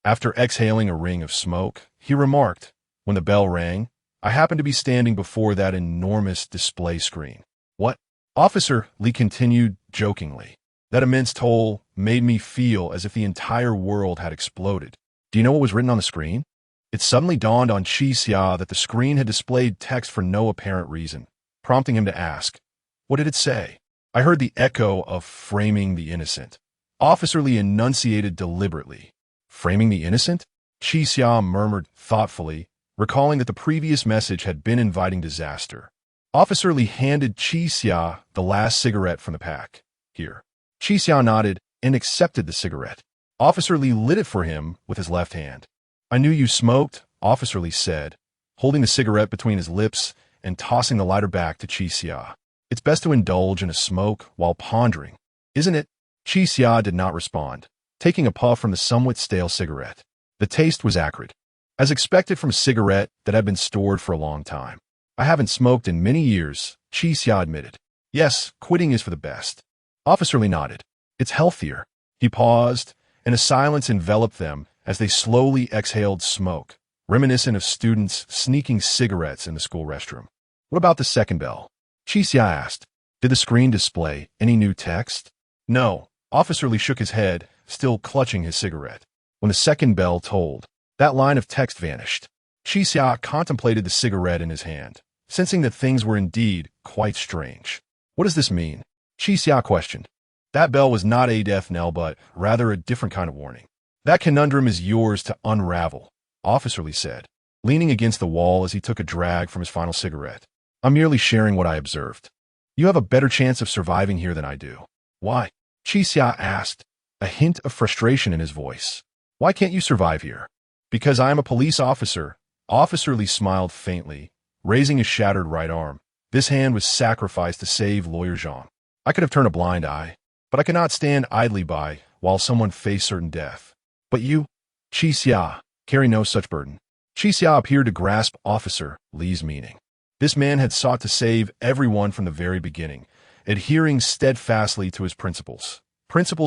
After exhaling a ring of smoke, he remarked, when the bell rang, I happened to be standing before that enormous display screen. What? Officer Lee continued jokingly. That immense toll made me feel as if the entire world had exploded. Do you know what was written on the screen? It suddenly dawned on Qixia that the screen had displayed text for no apparent reason, prompting him to ask, what did it say? I heard the echo of framing the innocent. Officer Lee enunciated deliberately. Framing the innocent? Qixia murmured thoughtfully, recalling that the previous message had been inviting disaster. Officer Lee handed Qixia the last cigarette from the pack. Here. Qixia nodded and accepted the cigarette. Officer Lee lit it for him with his left hand. I knew you smoked, Officer Lee said, holding the cigarette between his lips and tossing the lighter back to Qixia. It's best to indulge in a smoke while pondering, isn't it? Qixia did not respond, taking a puff from the somewhat stale cigarette. The taste was acrid, as expected from a cigarette that had been stored for a long time. I haven't smoked in many years, Qixia admitted. Yes, quitting is for the best. Officer Lee nodded. It's healthier. He paused, and a silence enveloped them as they slowly exhaled smoke, reminiscent of students sneaking cigarettes in the school restroom. What about the second bell? Qixia asked. Did the screen display any new text? No. Officer Lee shook his head, still clutching his cigarette. When the second bell tolled, that line of text vanished. Qixia contemplated the cigarette in his hand, sensing that things were indeed quite strange. What does this mean? Qixia questioned. That bell was not a death knell, but rather a different kind of warning. That conundrum is yours to unravel, Officer Lee said, leaning against the wall as he took a drag from his final cigarette. I'm merely sharing what I observed. You have a better chance of surviving here than I do. Why? Qixia asked, a hint of frustration in his voice. Why can't you survive here? Because I am a police officer. Officer Lee smiled faintly, raising his shattered right arm. This hand was sacrificed to save Lawyer Zhang. I could have turned a blind eye, but I cannot stand idly by while someone faced certain death. But you, Qixia, carry no such burden. Qixia appeared to grasp Officer Lee's meaning. This man had sought to save everyone from the very beginning, adhering steadfastly to his principles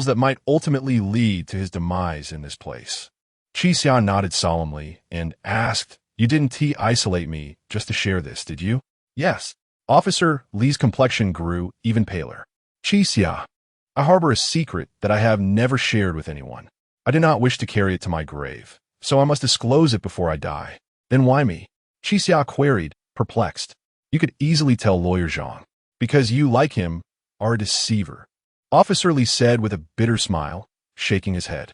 that might ultimately lead to his demise in this place. Qixia nodded solemnly and asked, You didn't isolate me just to share this, did you? Yes. Officer Lee's complexion grew even paler. Qixia, I harbor a secret that I have never shared with anyone. I do not wish to carry it to my grave, so I must disclose it before I die. Then why me? Qixia queried, perplexed. You could easily tell Lawyer Zhang, because you, like him, are a deceiver. Officer Lee said with a bitter smile, shaking his head.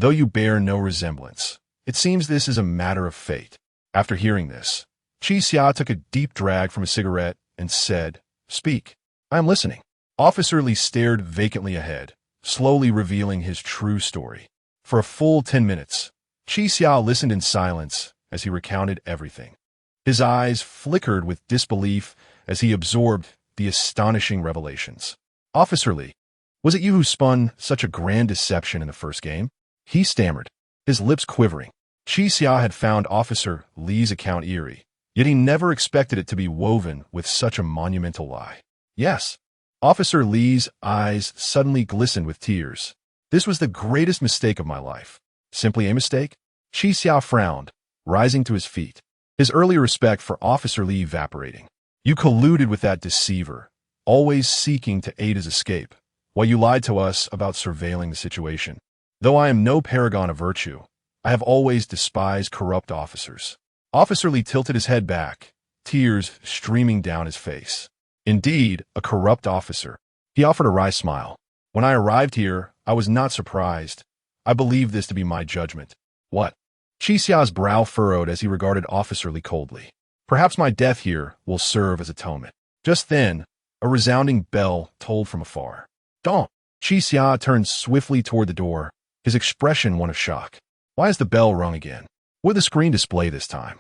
though you bear no resemblance. It seems this is a matter of fate." After hearing this, Qi Xia took a deep drag from a cigarette and said, "Speak. I am listening." Officer Li stared vacantly ahead, slowly revealing his true story. For a full 10 minutes, Qi Xia listened in silence as he recounted everything. His eyes flickered with disbelief as he absorbed the astonishing revelations. "Officer Li, was it you who spun such a grand deception in the first game?" He stammered, his lips quivering. Qi Xia had found Officer Li's account eerie, yet he never expected it to be woven with such a monumental lie. "Yes." Officer Li's eyes suddenly glistened with tears. "This was the greatest mistake of my life." "Simply a mistake?" Qi Xia frowned, rising to his feet, his earlier respect for Officer Li evaporating. "You colluded with that deceiver, always seeking to aid his escape, while you lied to us about surveilling the situation. Though I am no paragon of virtue, I have always despised corrupt officers." Officer Li tilted his head back, tears streaming down his face. "Indeed, a corrupt officer." He offered a wry smile. "When I arrived here, I was not surprised. I believed this to be my judgment." "What?" Qi Xia's brow furrowed as he regarded Officer Li coldly. "Perhaps my death here will serve as atonement." Just then, a resounding bell tolled from afar. "Don't!" Qi Xia turned swiftly toward the door, his expression one of shock. "Why has the bell rung again? What did the screen display this time?"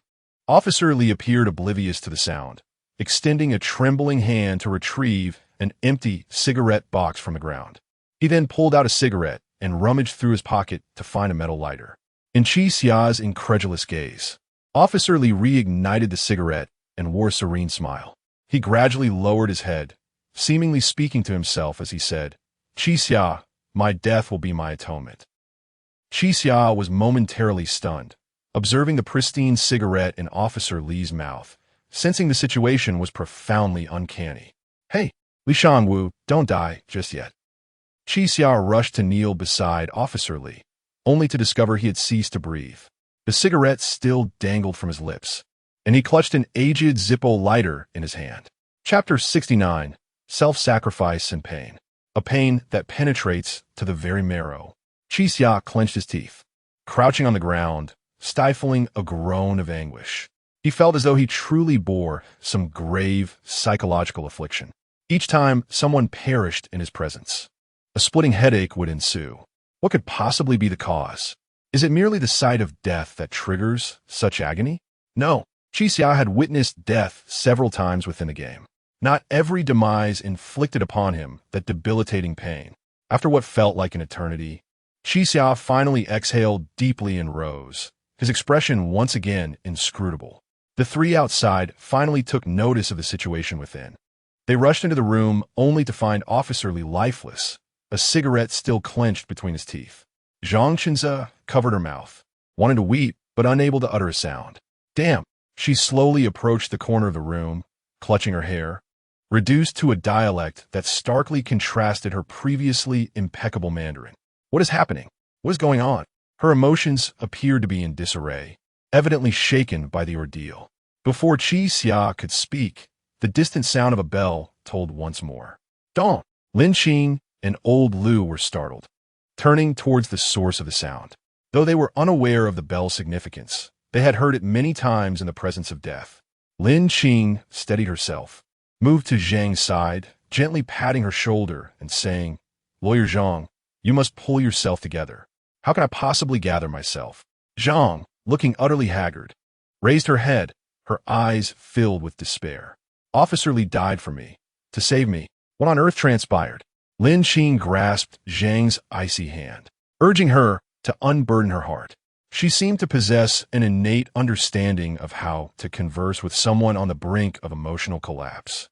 Officer Li appeared oblivious to the sound, extending a trembling hand to retrieve an empty cigarette box from the ground. He then pulled out a cigarette and rummaged through his pocket to find a metal lighter. In Qi Xia's incredulous gaze, Officer Li reignited the cigarette and wore a serene smile. He gradually lowered his head, seemingly speaking to himself as he said, "Qi Xia, my death will be my atonement." Qi Xia was momentarily stunned, observing the pristine cigarette in Officer Li's mouth, sensing the situation was profoundly uncanny. "Hey, Li Shangwu, don't die just yet." Qi Xia rushed to kneel beside Officer Li, only to discover he had ceased to breathe. The cigarette still dangled from his lips, and he clutched an aged Zippo lighter in his hand. Chapter 69, Self-Sacrifice and Pain. A pain that penetrates to the very marrow. Qi Xia clenched his teeth, crouching on the ground, stifling a groan of anguish. He felt as though he truly bore some grave psychological affliction. Each time someone perished in his presence, a splitting headache would ensue. What could possibly be the cause? Is it merely the sight of death that triggers such agony? No, Qi Xia had witnessed death several times within the game. Not every demise inflicted upon him that debilitating pain. After what felt like an eternity, Qi Xia finally exhaled deeply and rose, his expression once again inscrutable. The three outside finally took notice of the situation within. They rushed into the room only to find Officer Li lifeless, a cigarette still clenched between his teeth. Zhang Qinze covered her mouth, wanted to weep but unable to utter a sound. "Damn!" She slowly approached the corner of the room, clutching her hair, reduced to a dialect that starkly contrasted her previously impeccable Mandarin. "What is happening? What is going on?" Her emotions appeared to be in disarray, evidently shaken by the ordeal. Before Qi Xia could speak, the distant sound of a bell told once more. "Don't!" Lin Qing and old Lu were startled, turning towards the source of the sound. Though they were unaware of the bell's significance, they had heard it many times in the presence of death. Lin Qing steadied herself, moved to Zhang's side, gently patting her shoulder and saying, "Lawyer Zhang, you must pull yourself together." "How can I possibly gather myself?" Zhang, looking utterly haggard, raised her head, her eyes filled with despair. "Officer Li died for me, to save me. What on earth transpired?" Lin Qing grasped Zhang's icy hand, urging her to unburden her heart. She seemed to possess an innate understanding of how to converse with someone on the brink of emotional collapse.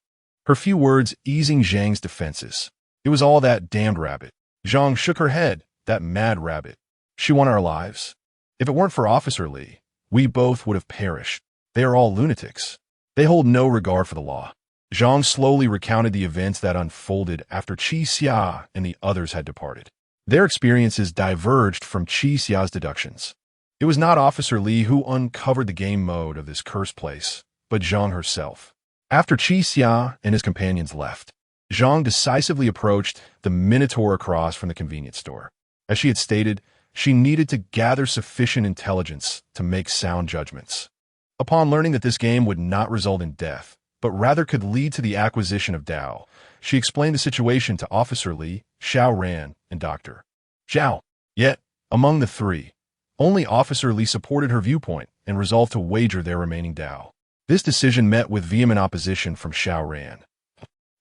Her few words easing Zhang's defenses. "It was all that damned rabbit." Zhang shook her head. "That mad rabbit. She won our lives. If it weren't for Officer Li, we both would have perished. They are all lunatics. They hold no regard for the law." Zhang slowly recounted the events that unfolded after Qi Xia and the others had departed. Their experiences diverged from Qi Xia's deductions. It was not Officer Li who uncovered the game mode of this cursed place, but Zhang herself. After Qi Xia and his companions left, Zhang decisively approached the Minotaur across from the convenience store. As she had stated, She needed to gather sufficient intelligence to make sound judgments. Upon learning that this game would not result in death, but rather could lead to the acquisition of Dao, she explained the situation to Officer Li, Xiao Ran, and Dr. Zhao. Yet, among the three, only Officer Li supported her viewpoint and resolved to wager their remaining Dao. This decision met with vehement opposition from Xiao Ran.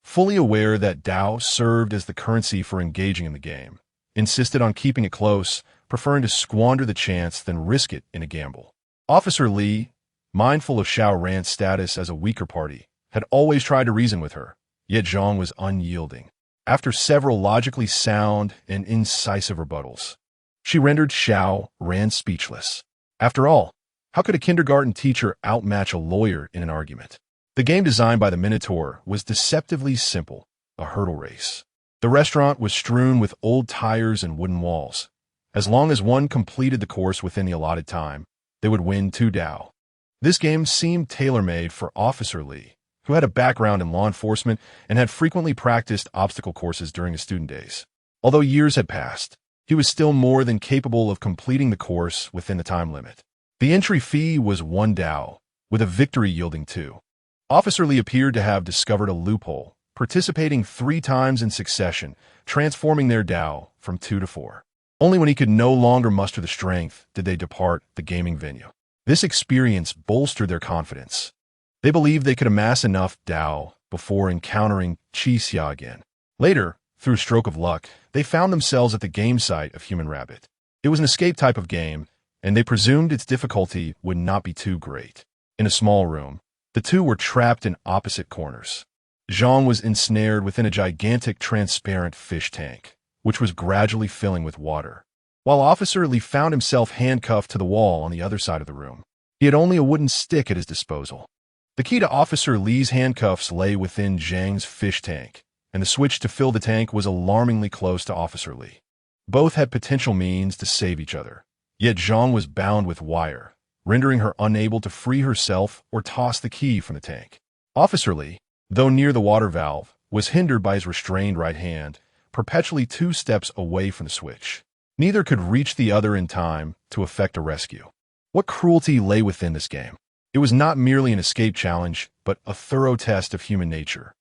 Fully aware that Dao served as the currency for engaging in the game, insisted on keeping it close, preferring to squander the chance than risk it in a gamble. Officer Li, mindful of Xiao Ran's status as a weaker party, had always tried to reason with her, yet Zhang was unyielding. After several logically sound and incisive rebuttals, she rendered Xiao Ran speechless. After all, how could a kindergarten teacher outmatch a lawyer in an argument? The game designed by the Minotaur was deceptively simple, a hurdle race. The restaurant was strewn with old tires and wooden walls. As long as one completed the course within the allotted time, they would win 2 Dao. This game seemed tailor-made for Officer Li, who had a background in law enforcement and had frequently practiced obstacle courses during his student days. Although years had passed, he was still more than capable of completing the course within the time limit. The entry fee was 1 Dao, with a victory yielding 2. Officer Li appeared to have discovered a loophole, participating 3 times in succession, transforming their Dao from 2 to 4. Only when he could no longer muster the strength did they depart the gaming venue. This experience bolstered their confidence. They believed they could amass enough Dao before encountering Qixia again. Later, through a stroke of luck, they found themselves at the game site of Human Rabbit. It was an escape type of game, and they presumed its difficulty would not be too great. In a small room, the two were trapped in opposite corners. Zhang was ensnared within a gigantic transparent fish tank, which was gradually filling with water, while Officer Li found himself handcuffed to the wall on the other side of the room. He had only a wooden stick at his disposal. The key to Officer Li's handcuffs lay within Zhang's fish tank, and the switch to fill the tank was alarmingly close to Officer Li. Both had potential means to save each other, yet Zhang was bound with wire, rendering her unable to free herself or toss the key from the tank. Officer Li, though near the water valve, was hindered by his restrained right hand, perpetually 2 steps away from the switch. Neither could reach the other in time to effect a rescue. What cruelty lay within this game? It was not merely an escape challenge, but a thorough test of human nature.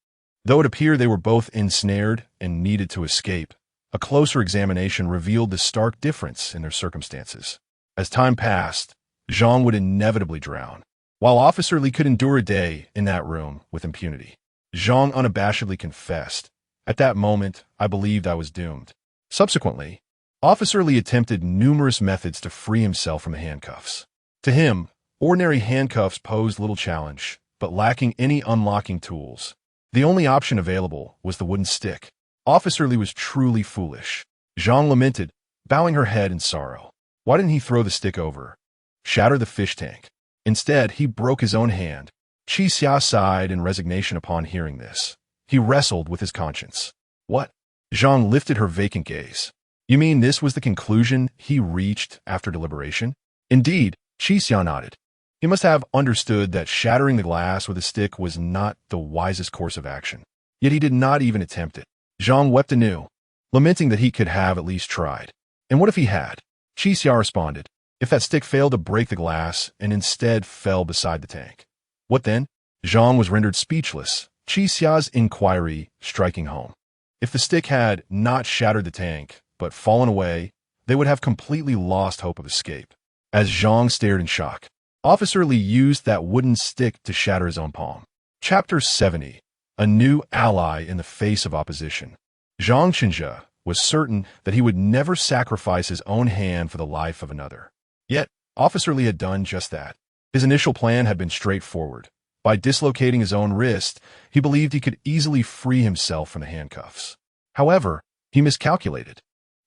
Though it appeared they were both ensnared and needed to escape, a closer examination revealed the stark difference in their circumstances. As time passed, Zhang would inevitably drown, while Officer Li could endure a day in that room with impunity. Zhang unabashedly confessed, "At that moment, I believed I was doomed." Subsequently, Officer Li attempted numerous methods to free himself from the handcuffs. To him, ordinary handcuffs posed little challenge, but lacking any unlocking tools. The only option available was the wooden stick. Officer Li was truly foolish. Zhang lamented, bowing her head in sorrow. Why didn't he throw the stick over? Shatter the fish tank. Instead, he broke his own hand. Qixia sighed in resignation upon hearing this. He wrestled with his conscience. What? Zhang lifted her vacant gaze. You mean this was the conclusion he reached after deliberation? Indeed, Qixia nodded. He must have understood that shattering the glass with a stick was not the wisest course of action. Yet he did not even attempt it. Zhang wept anew, lamenting that he could have at least tried. And what if he had? Qixia responded. If that stick failed to break the glass and instead fell beside the tank? What then? Zhang was rendered speechless, Qixia's inquiry striking home. If the stick had not shattered the tank, but fallen away, they would have completely lost hope of escape. As Zhang stared in shock, Officer Li used that wooden stick to shatter his own palm. Chapter 70. A new ally in the face of opposition. Zhang Qinzhe was certain that he would never sacrifice his own hand for the life of another. Yet, Officer Li had done just that. His initial plan had been straightforward. By dislocating his own wrist, he believed he could easily free himself from the handcuffs. However, he miscalculated.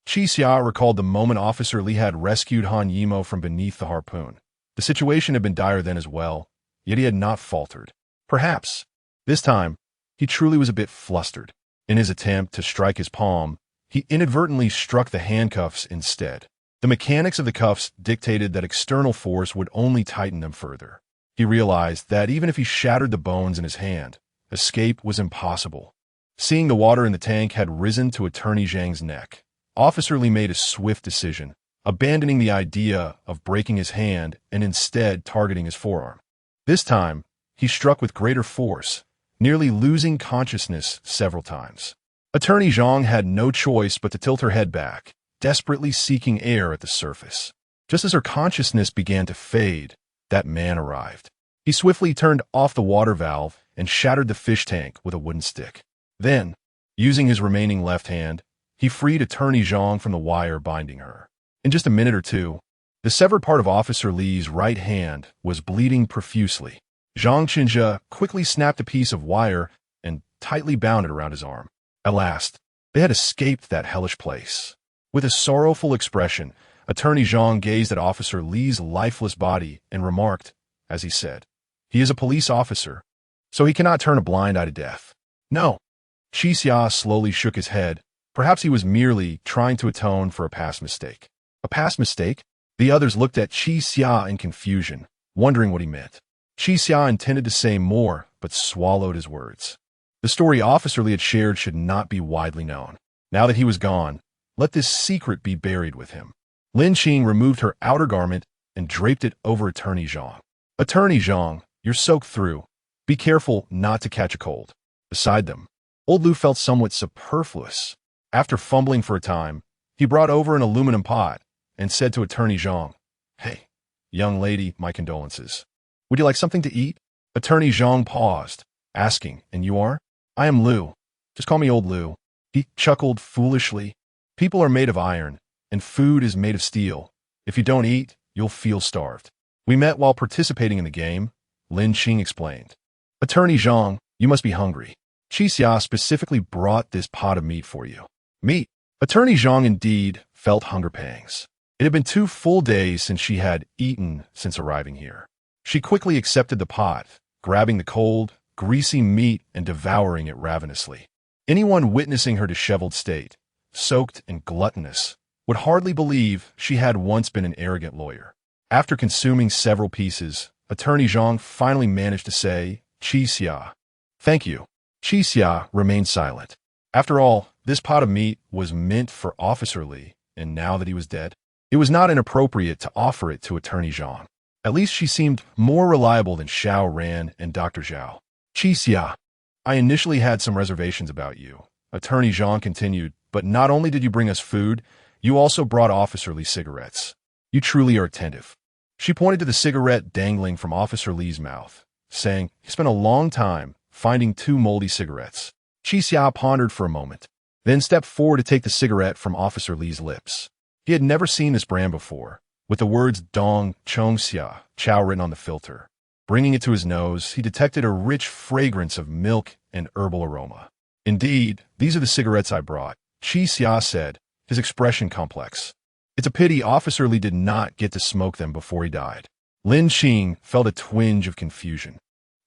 Qixia recalled the moment Officer Li had rescued Han Yimo from beneath the harpoon. The situation had been dire then as well, yet he had not faltered. Perhaps, this time, he truly was a bit flustered. In his attempt to strike his palm, he inadvertently struck the handcuffs instead. The mechanics of the cuffs dictated that external force would only tighten them further. He realized that even if he shattered the bones in his hand, escape was impossible. Seeing the water in the tank had risen to Attorney Zhang's neck, Officer Li made a swift decision, abandoning the idea of breaking his hand and instead targeting his forearm. This time, he struck with greater force, nearly losing consciousness several times. Attorney Zhang had no choice but to tilt her head back, desperately seeking air at the surface. Just as her consciousness began to fade, that man arrived. He swiftly turned off the water valve and shattered the fish tank with a wooden stick. Then, using his remaining left hand, he freed Attorney Zhang from the wire binding her. In just a minute or two, the severed part of Officer Li's right hand was bleeding profusely. Zhang Qinzhe quickly snapped a piece of wire and tightly bound it around his arm. At last, they had escaped that hellish place. With a sorrowful expression, Attorney Zhang gazed at Officer Li's lifeless body and remarked, as he said, "He is a police officer, so he cannot turn a blind eye to death." No. Qi Xia slowly shook his head. Perhaps he was merely trying to atone for a past mistake. A past mistake? The others looked at Qi Xia in confusion, wondering what he meant. Qi Xia intended to say more, but swallowed his words. The story Officer Li had shared should not be widely known. Now that he was gone, let this secret be buried with him. Lin Qing removed her outer garment and draped it over Attorney Zhang. "Attorney Zhang, you're soaked through. Be careful not to catch a cold." Beside them, Old Lu felt somewhat superfluous. After fumbling for a time, he brought over an aluminum pot and said to Attorney Zhang, "Hey, young lady, my condolences. Would you like something to eat?" Attorney Zhang paused, asking, "And you are?" "I am Lu. Just call me Old Lu." He chuckled foolishly. "People are made of iron, and food is made of steel. If you don't eat, you'll feel starved." "We met while participating in the game," Lin Qing explained. "Attorney Zhang, you must be hungry. Qi Xia specifically brought this pot of meat for you." Meat? Attorney Zhang indeed felt hunger pangs. It had been 2 full days since she had eaten since arriving here. She quickly accepted the pot, grabbing the cold, greasy meat and devouring it ravenously. Anyone witnessing her disheveled state, soaked and gluttonous, would hardly believe she had once been an arrogant lawyer. After consuming several pieces, Attorney Zhang finally managed to say, "Qi Xia." "Thank you." Qi Xia remained silent. After all, this pot of meat was meant for Officer Li, and now that he was dead, it was not inappropriate to offer it to Attorney Zhang. At least she seemed more reliable than Xiao Ran and Dr. Zhao. "Qi Xia, I initially had some reservations about you," Attorney Zhang continued, "but not only did you bring us food, you also brought Officer Li cigarettes. You truly are attentive." She pointed to the cigarette dangling from Officer Li's mouth, saying, "He spent a long time finding 2 moldy cigarettes." Qi Xia pondered for a moment, then stepped forward to take the cigarette from Officer Li's lips. He had never seen this brand before, with the words Dong Chong Xia Chow written on the filter. Bringing it to his nose, he detected a rich fragrance of milk and herbal aroma. "Indeed, these are the cigarettes I brought," Qi Xia said, his expression complex. "It's a pity Officer Li did not get to smoke them before he died." Lin Qing felt a twinge of confusion.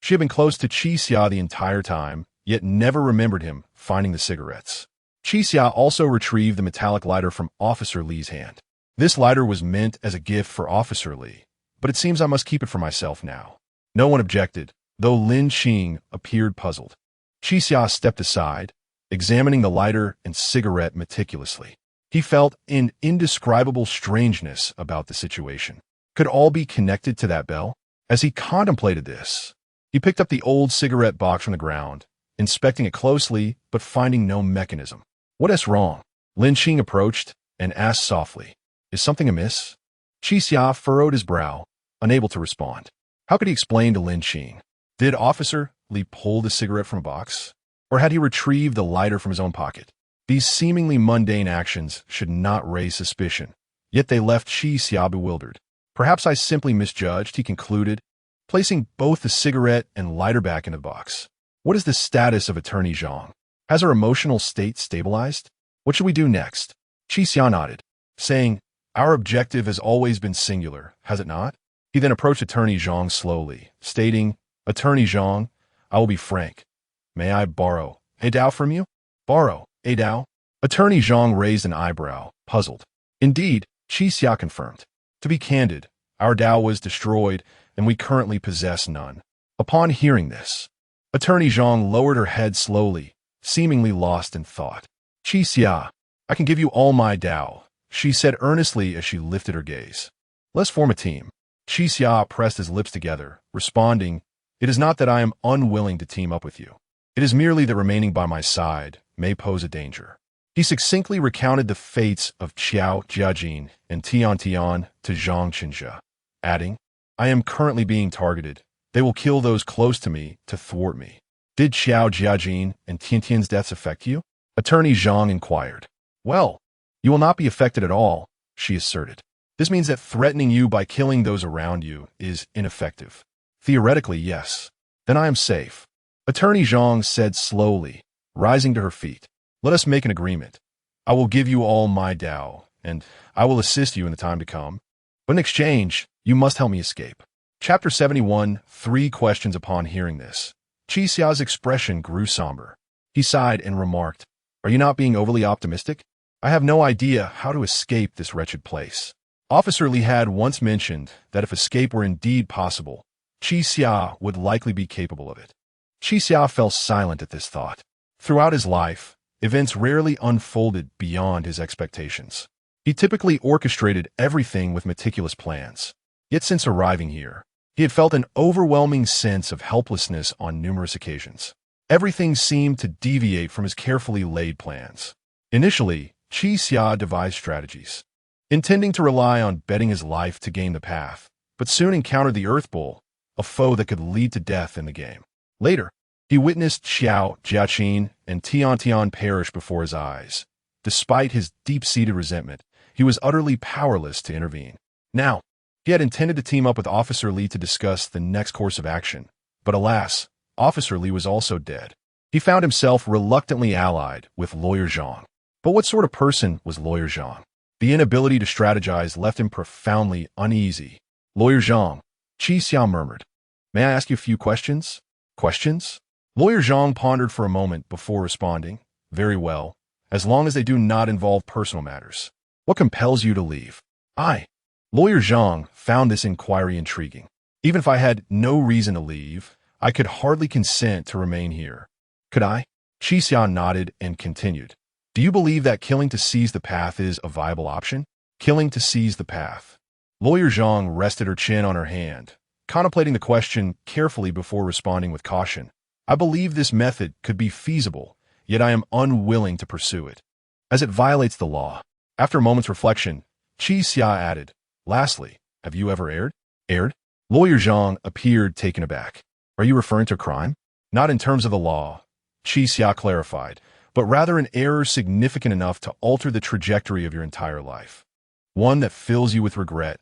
She had been close to Qi Xia the entire time, yet never remembered him finding the cigarettes. Qi Xia also retrieved the metallic lighter from Officer Li's hand. "This lighter was meant as a gift for Officer Li, but it seems I must keep it for myself now." No one objected, though Lin Qing appeared puzzled. Qi Xia stepped aside, examining the lighter and cigarette meticulously. He felt an indescribable strangeness about the situation. Could all be connected to that bell? As he contemplated this, he picked up the old cigarette box from the ground, inspecting it closely but finding no mechanism. "What is wrong?" Lin Qing approached and asked softly, "Is something amiss?" Qi Xia furrowed his brow, unable to respond. How could he explain to Lin Qing? Did Officer Li pull the cigarette from a box? Or had he retrieved the lighter from his own pocket? These seemingly mundane actions should not raise suspicion, yet they left Qi Xia bewildered. "Perhaps I simply misjudged," he concluded, placing both the cigarette and lighter back in the box. "What is the status of Attorney Zhang? Has her emotional state stabilized? What should we do next?" Qi Xia nodded, saying, "Our objective has always been singular, has it not?" He then approached Attorney Zhang slowly, stating, "Attorney Zhang, I will be frank. May I borrow a dao from you?" "Borrow a dao?" Attorney Zhang raised an eyebrow, puzzled. "Indeed," Qi Xia confirmed. "To be candid, our dao was destroyed, and we currently possess none." Upon hearing this, Attorney Zhang lowered her head slowly, seemingly lost in thought. "Qi Xia, I can give you all my dao," she said earnestly as she lifted her gaze. Let's form a team. Qi Xia pressed his lips together, responding, it is not that I am unwilling to team up with you. It is merely that remaining by my side may pose a danger. He succinctly recounted the fates of Qiao Jiajin and Tian Tian to Zhang Qinjia, adding, I am currently being targeted. They will kill those close to me to thwart me. Did Qiao Jiajin and Tian Tian's deaths affect you? Attorney Zhang inquired. Well, you will not be affected at all, she asserted. This means that threatening you by killing those around you is ineffective. Theoretically, yes. Then I am safe. Attorney Zhang said slowly, rising to her feet. Let us make an agreement. I will give you all my Dao, and I will assist you in the time to come. But in exchange, you must help me escape. Chapter 71, 3 questions upon hearing this. Qi Xia's expression grew somber. He sighed and remarked, Are you not being overly optimistic? I have no idea how to escape this wretched place. Officer Li had once mentioned that if escape were indeed possible, Qi Xia would likely be capable of it. Qi Xia fell silent at this thought. Throughout his life, events rarely unfolded beyond his expectations. He typically orchestrated everything with meticulous plans. Yet since arriving here, he had felt an overwhelming sense of helplessness on numerous occasions. Everything seemed to deviate from his carefully laid plans. Initially, Qi Xia devised strategies, intending to rely on betting his life to gain the path, but soon encountered the Earth Bull, a foe that could lead to death in the game. Later, he witnessed Qiao Jiaqin and Tian Tian perish before his eyes. Despite his deep-seated resentment, he was utterly powerless to intervene. Now, he had intended to team up with Officer Li to discuss the next course of action, but alas, Officer Li was also dead. He found himself reluctantly allied with Lawyer Zhang. But what sort of person was Lawyer Zhang? The inability to strategize left him profoundly uneasy. Lawyer Zhang, Qi Xia murmured. May I ask you a few questions? Questions? Lawyer Zhang pondered for a moment before responding. Very well, as long as they do not involve personal matters. What compels you to leave? Lawyer Zhang found this inquiry intriguing. Even if I had no reason to leave, I could hardly consent to remain here. Could I? Qi Xia nodded and continued. Do you believe that killing to seize the path is a viable option? Killing to seize the path. Lawyer Zhang rested her chin on her hand, contemplating the question carefully before responding with caution. I believe this method could be feasible, yet I am unwilling to pursue it, as it violates the law. After a moment's reflection, Qi Xia added, Lastly, have you ever erred? Erred? Lawyer Zhang appeared taken aback. Are you referring to a crime? Not in terms of the law, Qi Xia clarified, but rather an error significant enough to alter the trajectory of your entire life. One that fills you with regret,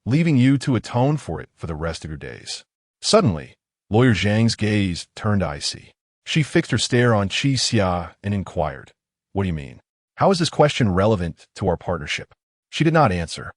leaving you to atone for it for the rest of your days. Suddenly, Lawyer Zhang's gaze turned icy. She fixed her stare on Qi Xia and inquired, What do you mean? How is this question relevant to our partnership? She did not answer.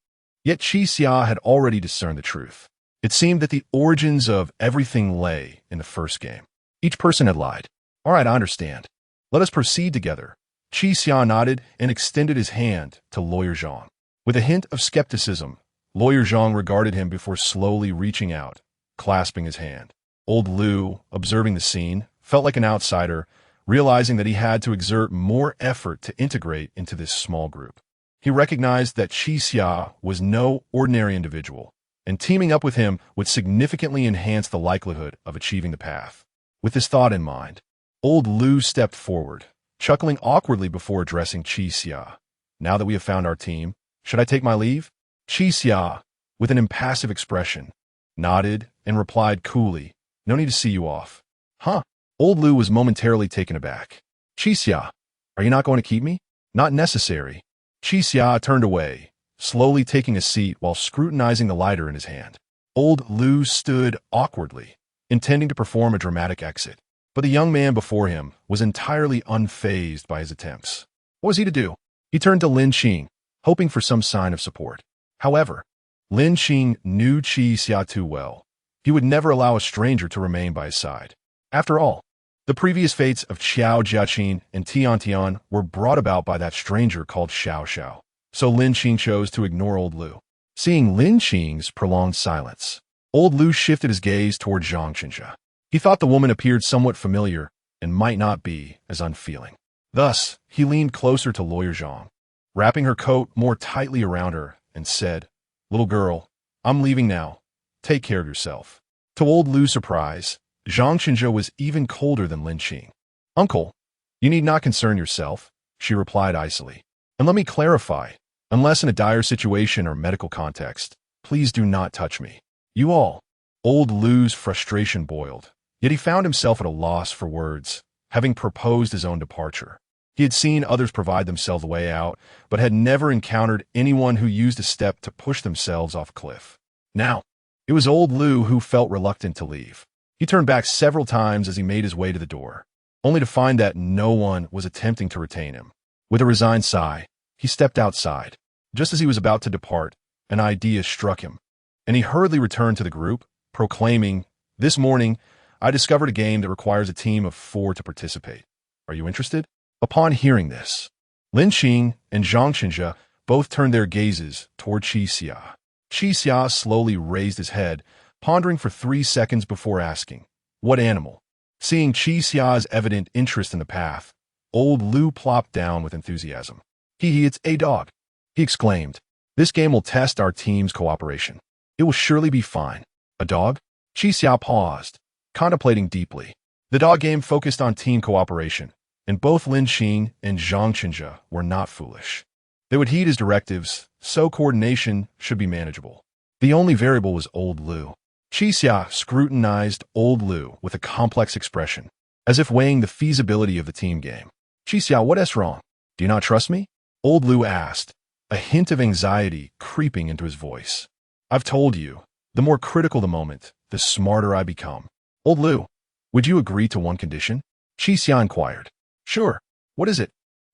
Yet Qi Xia had already discerned the truth. It seemed that the origins of everything lay in the first game. Each person had lied. All right, I understand. Let us proceed together. Qi Xia nodded and extended his hand to Lawyer Zhang. With a hint of skepticism, Lawyer Zhang regarded him before slowly reaching out, clasping his hand. Old Liu, observing the scene, felt like an outsider, realizing that he had to exert more effort to integrate into this small group. He recognized that Qi Xia was no ordinary individual, and teaming up with him would significantly enhance the likelihood of achieving the path. With this thought in mind, Old Liu stepped forward, chuckling awkwardly before addressing Qi Xia. Now that we have found our team, should I take my leave? Qi Xia, with an impassive expression, nodded and replied coolly, No need to see you off. Huh? Old Liu was momentarily taken aback. Qi Xia, are you not going to keep me? Not necessary. Qi Xia turned away, slowly taking a seat while scrutinizing the lighter in his hand. Old Liu stood awkwardly, intending to perform a dramatic exit. But the young man before him was entirely unfazed by his attempts. What was he to do? He turned to Lin Qing, hoping for some sign of support. However, Lin Qing knew Qi Xia too well. He would never allow a stranger to remain by his side. After all, the previous fates of Qiao Jiaqin and Tian Tian were brought about by that stranger called Xiao Xiao. So Lin Qing chose to ignore Old Liu. Seeing Lin Qing's prolonged silence, Old Liu shifted his gaze toward Zhang Qinjia. He thought the woman appeared somewhat familiar and might not be as unfeeling. Thus, he leaned closer to Lawyer Zhang. wrapping her coat more tightly around her, and said, "Little girl, I'm leaving now. Take care of yourself." To old Lu's surprise, Zhang Qinzhe was even colder than Lin Qing. "Uncle, you need not concern yourself," she replied icily. "And let me clarify, unless in a dire situation or medical context, please do not touch me. You all." Old Lu's frustration boiled, yet he found himself at a loss for words, having proposed his own departure. He had seen others provide themselves a way out, but had never encountered anyone who used a step to push themselves off a cliff. Now, it was old Lu who felt reluctant to leave. He turned back several times as he made his way to the door, only to find that no one was attempting to retain him. With a resigned sigh, he stepped outside. Just as he was about to depart, an idea struck him, and he hurriedly returned to the group, proclaiming, "This morning, I discovered a game that requires a team of 4 to participate. Are you interested?" Upon hearing this, Lin Qing and Zhang Qinzhe both turned their gazes toward Qi Xia. Qi Xia slowly raised his head, pondering for 3 seconds before asking, "What animal?" Seeing Qi Xia's evident interest in the path, old Lu plopped down with enthusiasm. It's a dog," he exclaimed. "This game will test our team's cooperation. It will surely be fine." "A dog?" Qi Xia paused, contemplating deeply. The dog game focused on team cooperation, and both Lin Qing and Zhang Qinzhe were not foolish. They would heed his directives, so coordination should be manageable. The only variable was old Lu. Qi Xia scrutinized old Lu with a complex expression, as if weighing the feasibility of the team game. "Qi Xia, what is wrong? Do you not trust me?" Old Lu asked, a hint of anxiety creeping into his voice. "I've told you, the more critical the moment, the smarter I become." "Old Lu, would you agree to one condition?" Qi Xia inquired. "Sure. What is it?"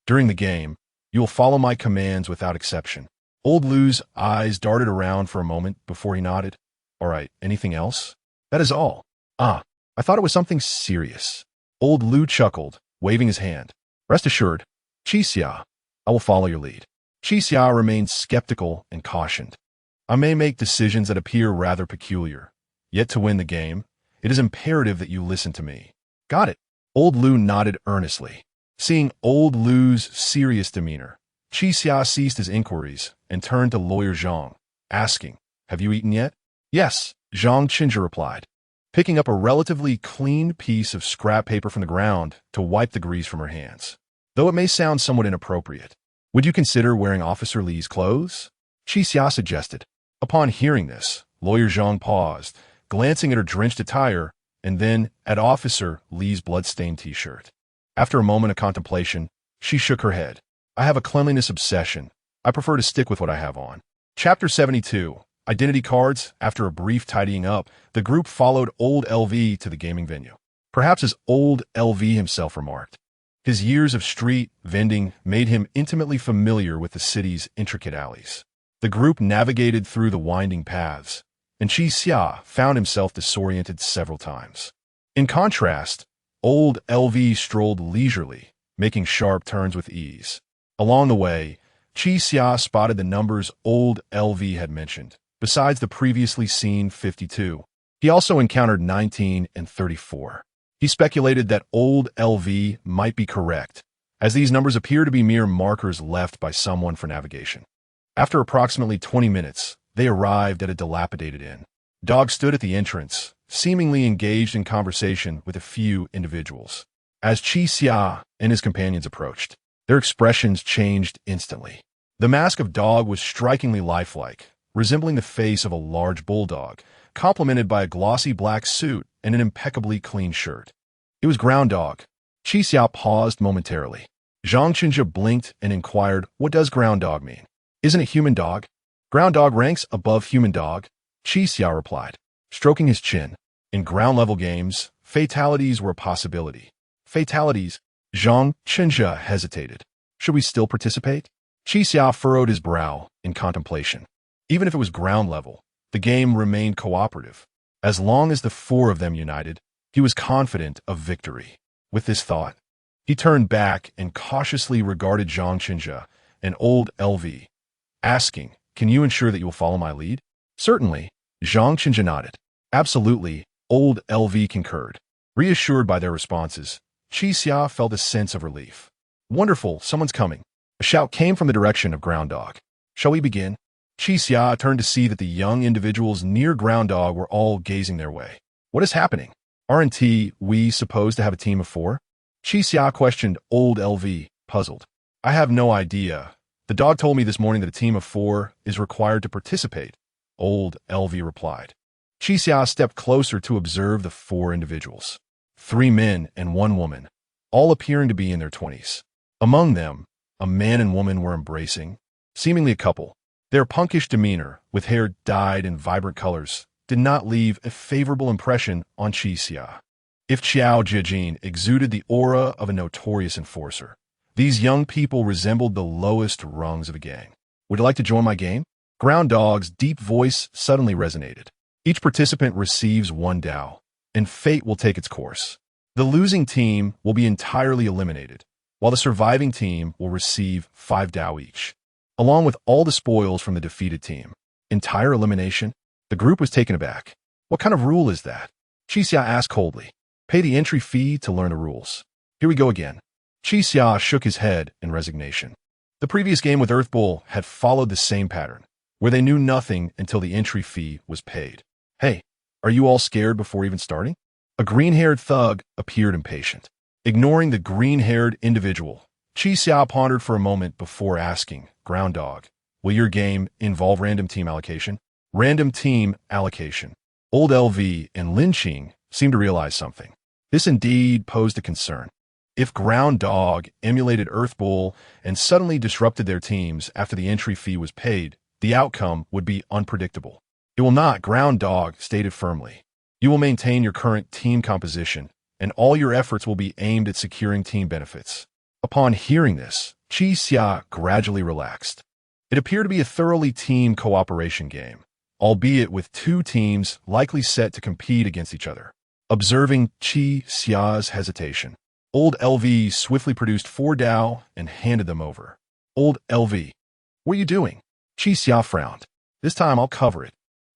"During the game, you will follow my commands without exception." Old Lu's eyes darted around for a moment before he nodded. "All right, anything else?" "That is all." "Ah, I thought it was something serious." Old Lu chuckled, waving his hand. "Rest assured, Qi Xia, I will follow your lead." Qi Xia remained skeptical and cautioned. "I may make decisions that appear rather peculiar, yet to win the game, it is imperative that you listen to me." "Got it." Old Lu nodded earnestly. Seeing old Lu's serious demeanor, Qi Xia ceased his inquiries and turned to lawyer Zhang, asking, "Have you eaten yet?" "Yes," Zhang Qinzhe replied, picking up a relatively clean piece of scrap paper from the ground to wipe the grease from her hands. "Though it may sound somewhat inappropriate, would you consider wearing Officer Li's clothes?" Qi Xia suggested. Upon hearing this, lawyer Zhang paused, glancing at her drenched attire, and then at Officer Li's blood-stained t-shirt. After a moment of contemplation, she shook her head. "I have a cleanliness obsession. I prefer to stick with what I have on." Chapter 72. Identity Cards. After a brief tidying up, the group followed old LV to the gaming venue. Perhaps as old LV himself remarked, his years of street vending made him intimately familiar with the city's intricate alleys. The group navigated through the winding paths, and Qi Xia found himself disoriented several times. In contrast, old LV strolled leisurely, making sharp turns with ease. Along the way, Qi Xia spotted the numbers old LV had mentioned, besides the previously seen 52. He also encountered 19 and 34. He speculated that old LV might be correct, as these numbers appear to be mere markers left by someone for navigation. After approximately 20 minutes, they arrived at a dilapidated inn. Dog stood at the entrance, seemingly engaged in conversation with a few individuals. As Qi Xia and his companions approached, their expressions changed instantly. The mask of Dog was strikingly lifelike, resembling the face of a large bulldog, complemented by a glossy black suit and an impeccably clean shirt. It was Ground Dog. Qi Xia paused momentarily. Zhang Qinzhe blinked and inquired, "What does Ground Dog mean? Isn't it human dog?" "Ground Dog ranks above human dog," Qi Xia replied, stroking his chin. "In ground-level games, fatalities were a possibility." "Fatalities?" Zhang Qinzhe hesitated. "Should we still participate?" Qi Xia furrowed his brow in contemplation. Even if it was ground level, the game remained cooperative. As long as the 4 of them united, he was confident of victory. With this thought, he turned back and cautiously regarded Zhang Qinzhe and old LV, asking, "Can you ensure that you will follow my lead?" "Certainly," Zhang Qinzhe nodded. "Absolutely," old LV concurred. Reassured by their responses, Qi Xia felt a sense of relief. "Wonderful, someone's coming." A shout came from the direction of Ground Dog. Shall we begin? Chi Xia turned to see that the young individuals near Ground Dog were all gazing their way. What is happening? Aren't we supposed to have a team of 4? Chi Xia questioned old LV, puzzled. I have no idea. The dog told me this morning that a team of 4 is required to participate, old LV replied. Chi Xia stepped closer to observe the 4 individuals. 3 men and 1 woman, all appearing to be in their 20s. Among them, a man and woman were embracing, seemingly a couple. Their punkish demeanor, with hair dyed in vibrant colors, did not leave a favorable impression on Chi Xia. If Xiao Jiajin exuded the aura of a notorious enforcer, these young people resembled the lowest rungs of a gang. Would you like to join my game? Ground Dog's deep voice suddenly resonated. Each participant receives 1 Dao, and fate will take its course. The losing team will be entirely eliminated, while the surviving team will receive 5 Dao each, along with all the spoils from the defeated team. Entire elimination? The group was taken aback. What kind of rule is that? Chi Xia asked coldly. Pay the entry fee to learn the rules. Here we go again. Chi Xia shook his head in resignation. The previous game with Earth Bull had followed the same pattern, where they knew nothing until the entry fee was paid. Hey, are you all scared before even starting? A green-haired thug appeared impatient. Ignoring the green-haired individual, Chi Xia pondered for a moment before asking, Ground Dog, will your game involve random team allocation? Random team allocation. Old LV and Lin Qing seemed to realize something. This indeed posed a concern. If Ground Dog emulated Earth Bull and suddenly disrupted their teams after the entry fee was paid, the outcome would be unpredictable. It will not, Ground Dog stated firmly. You will maintain your current team composition, and all your efforts will be aimed at securing team benefits. Upon hearing this, Chi Xia gradually relaxed. It appeared to be a thoroughly team cooperation game, albeit with 2 teams likely set to compete against each other. Observing Chi Xia's hesitation, Old LV swiftly produced 4 Dao and handed them over. Old LV, what are you doing? Chi Xia frowned. This time I'll cover it.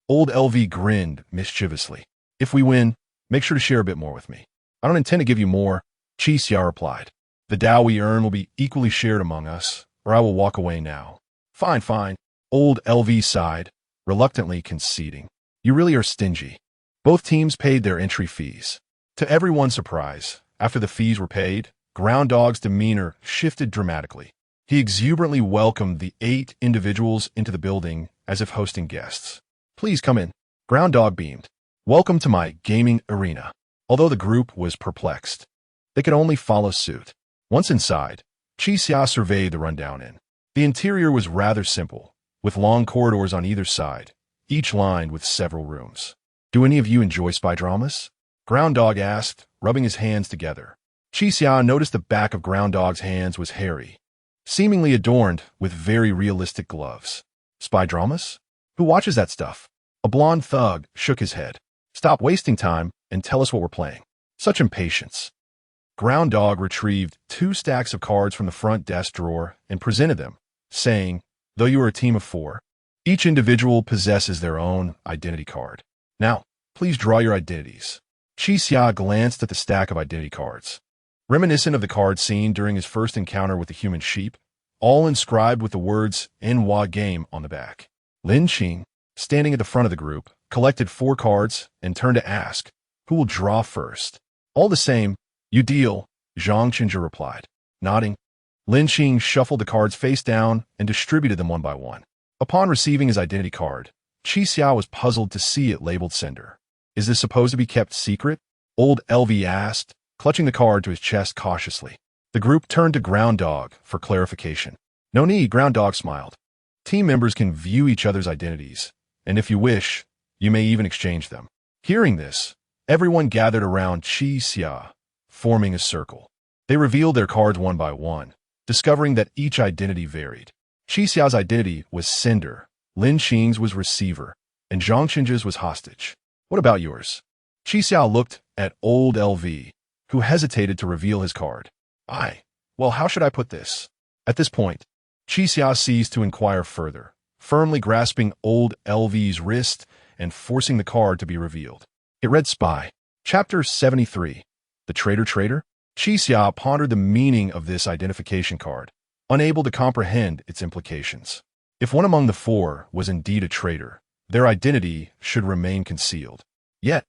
Old LV grinned mischievously. If we win, make sure to share a bit more with me. I don't intend to give you more, Chi Xia replied. The Dao we earn will be equally shared among us, or I will walk away now. Fine, fine. Old LV sighed, reluctantly conceding. You really are stingy. Both teams paid their entry fees. To everyone's surprise, after the fees were paid, Ground Dog's demeanor shifted dramatically. He exuberantly welcomed the 8 individuals into the building as if hosting guests. Please come in. Ground Dog beamed. Welcome to my gaming arena. Although the group was perplexed, they could only follow suit. Once inside, Chi Xia surveyed the rundown inn. The interior was rather simple, with long corridors on either side, each lined with several rooms. Do any of you enjoy spy dramas? Ground Dog asked, rubbing his hands together. Chi Xia noticed the back of Ground Dog's hands was hairy, seemingly adorned with very realistic gloves. Spy dramas? Who watches that stuff? A blonde thug shook his head. Stop wasting time and tell us what we're playing. Such impatience. Ground Dog retrieved 2 stacks of cards from the front desk drawer and presented them, saying, though you are a team of 4, each individual possesses their own identity card. Now, please draw your identities. Chi Xia glanced at the stack of identity cards. Reminiscent of the cards seen during his first encounter with the human sheep, all inscribed with the words "Enwa Game" on the back. Lin Qing, standing at the front of the group, collected 4 cards and turned to ask, who will draw first? All the same, you deal, Zhang Qinzhi replied. Nodding, Lin Qing shuffled the cards face down and distributed them one by one. Upon receiving his identity card, Chi Xia was puzzled to see it labeled sender. Is this supposed to be kept secret? Old LV asked, clutching the card to his chest cautiously. The group turned to Ground Dog for clarification. No need, Ground Dog smiled. Team members can view each other's identities, and if you wish, you may even exchange them. Hearing this, everyone gathered around Chi Xia, forming a circle. They revealed their cards one by one, discovering that each identity varied. Chi Xia's identity was sender, Lin Qing's was receiver, and Zhang Qinzhi's was hostage. What about yours? Chi Xia looked at old LV, who hesitated to reveal his card. Well, how should I put this? At this point, Chi Xia ceased to inquire further, firmly grasping old LV's wrist and forcing the card to be revealed. It read Spy. Chapter 73. The Traitor. Chi Xia pondered the meaning of this identification card, unable to comprehend its implications. If one among the four was indeed a traitor, their identity should remain concealed. Yet,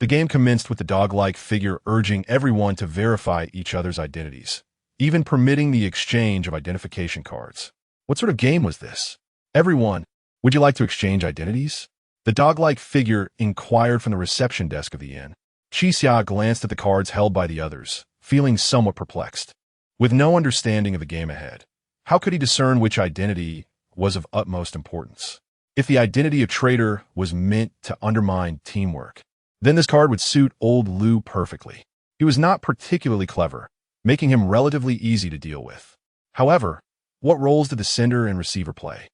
the game commenced with the dog-like figure urging everyone to verify each other's identities, even permitting the exchange of identification cards. What sort of game was this? Everyone, would you like to exchange identities? The dog-like figure inquired from the reception desk of the inn. Qixia glanced at the cards held by the others, feeling somewhat perplexed. With no understanding of the game ahead, how could he discern which identity was of utmost importance? If the identity of traitor was meant to undermine teamwork, then this card would suit old Lu perfectly. He was not particularly clever, making him relatively easy to deal with. However, what roles did the sender and receiver play?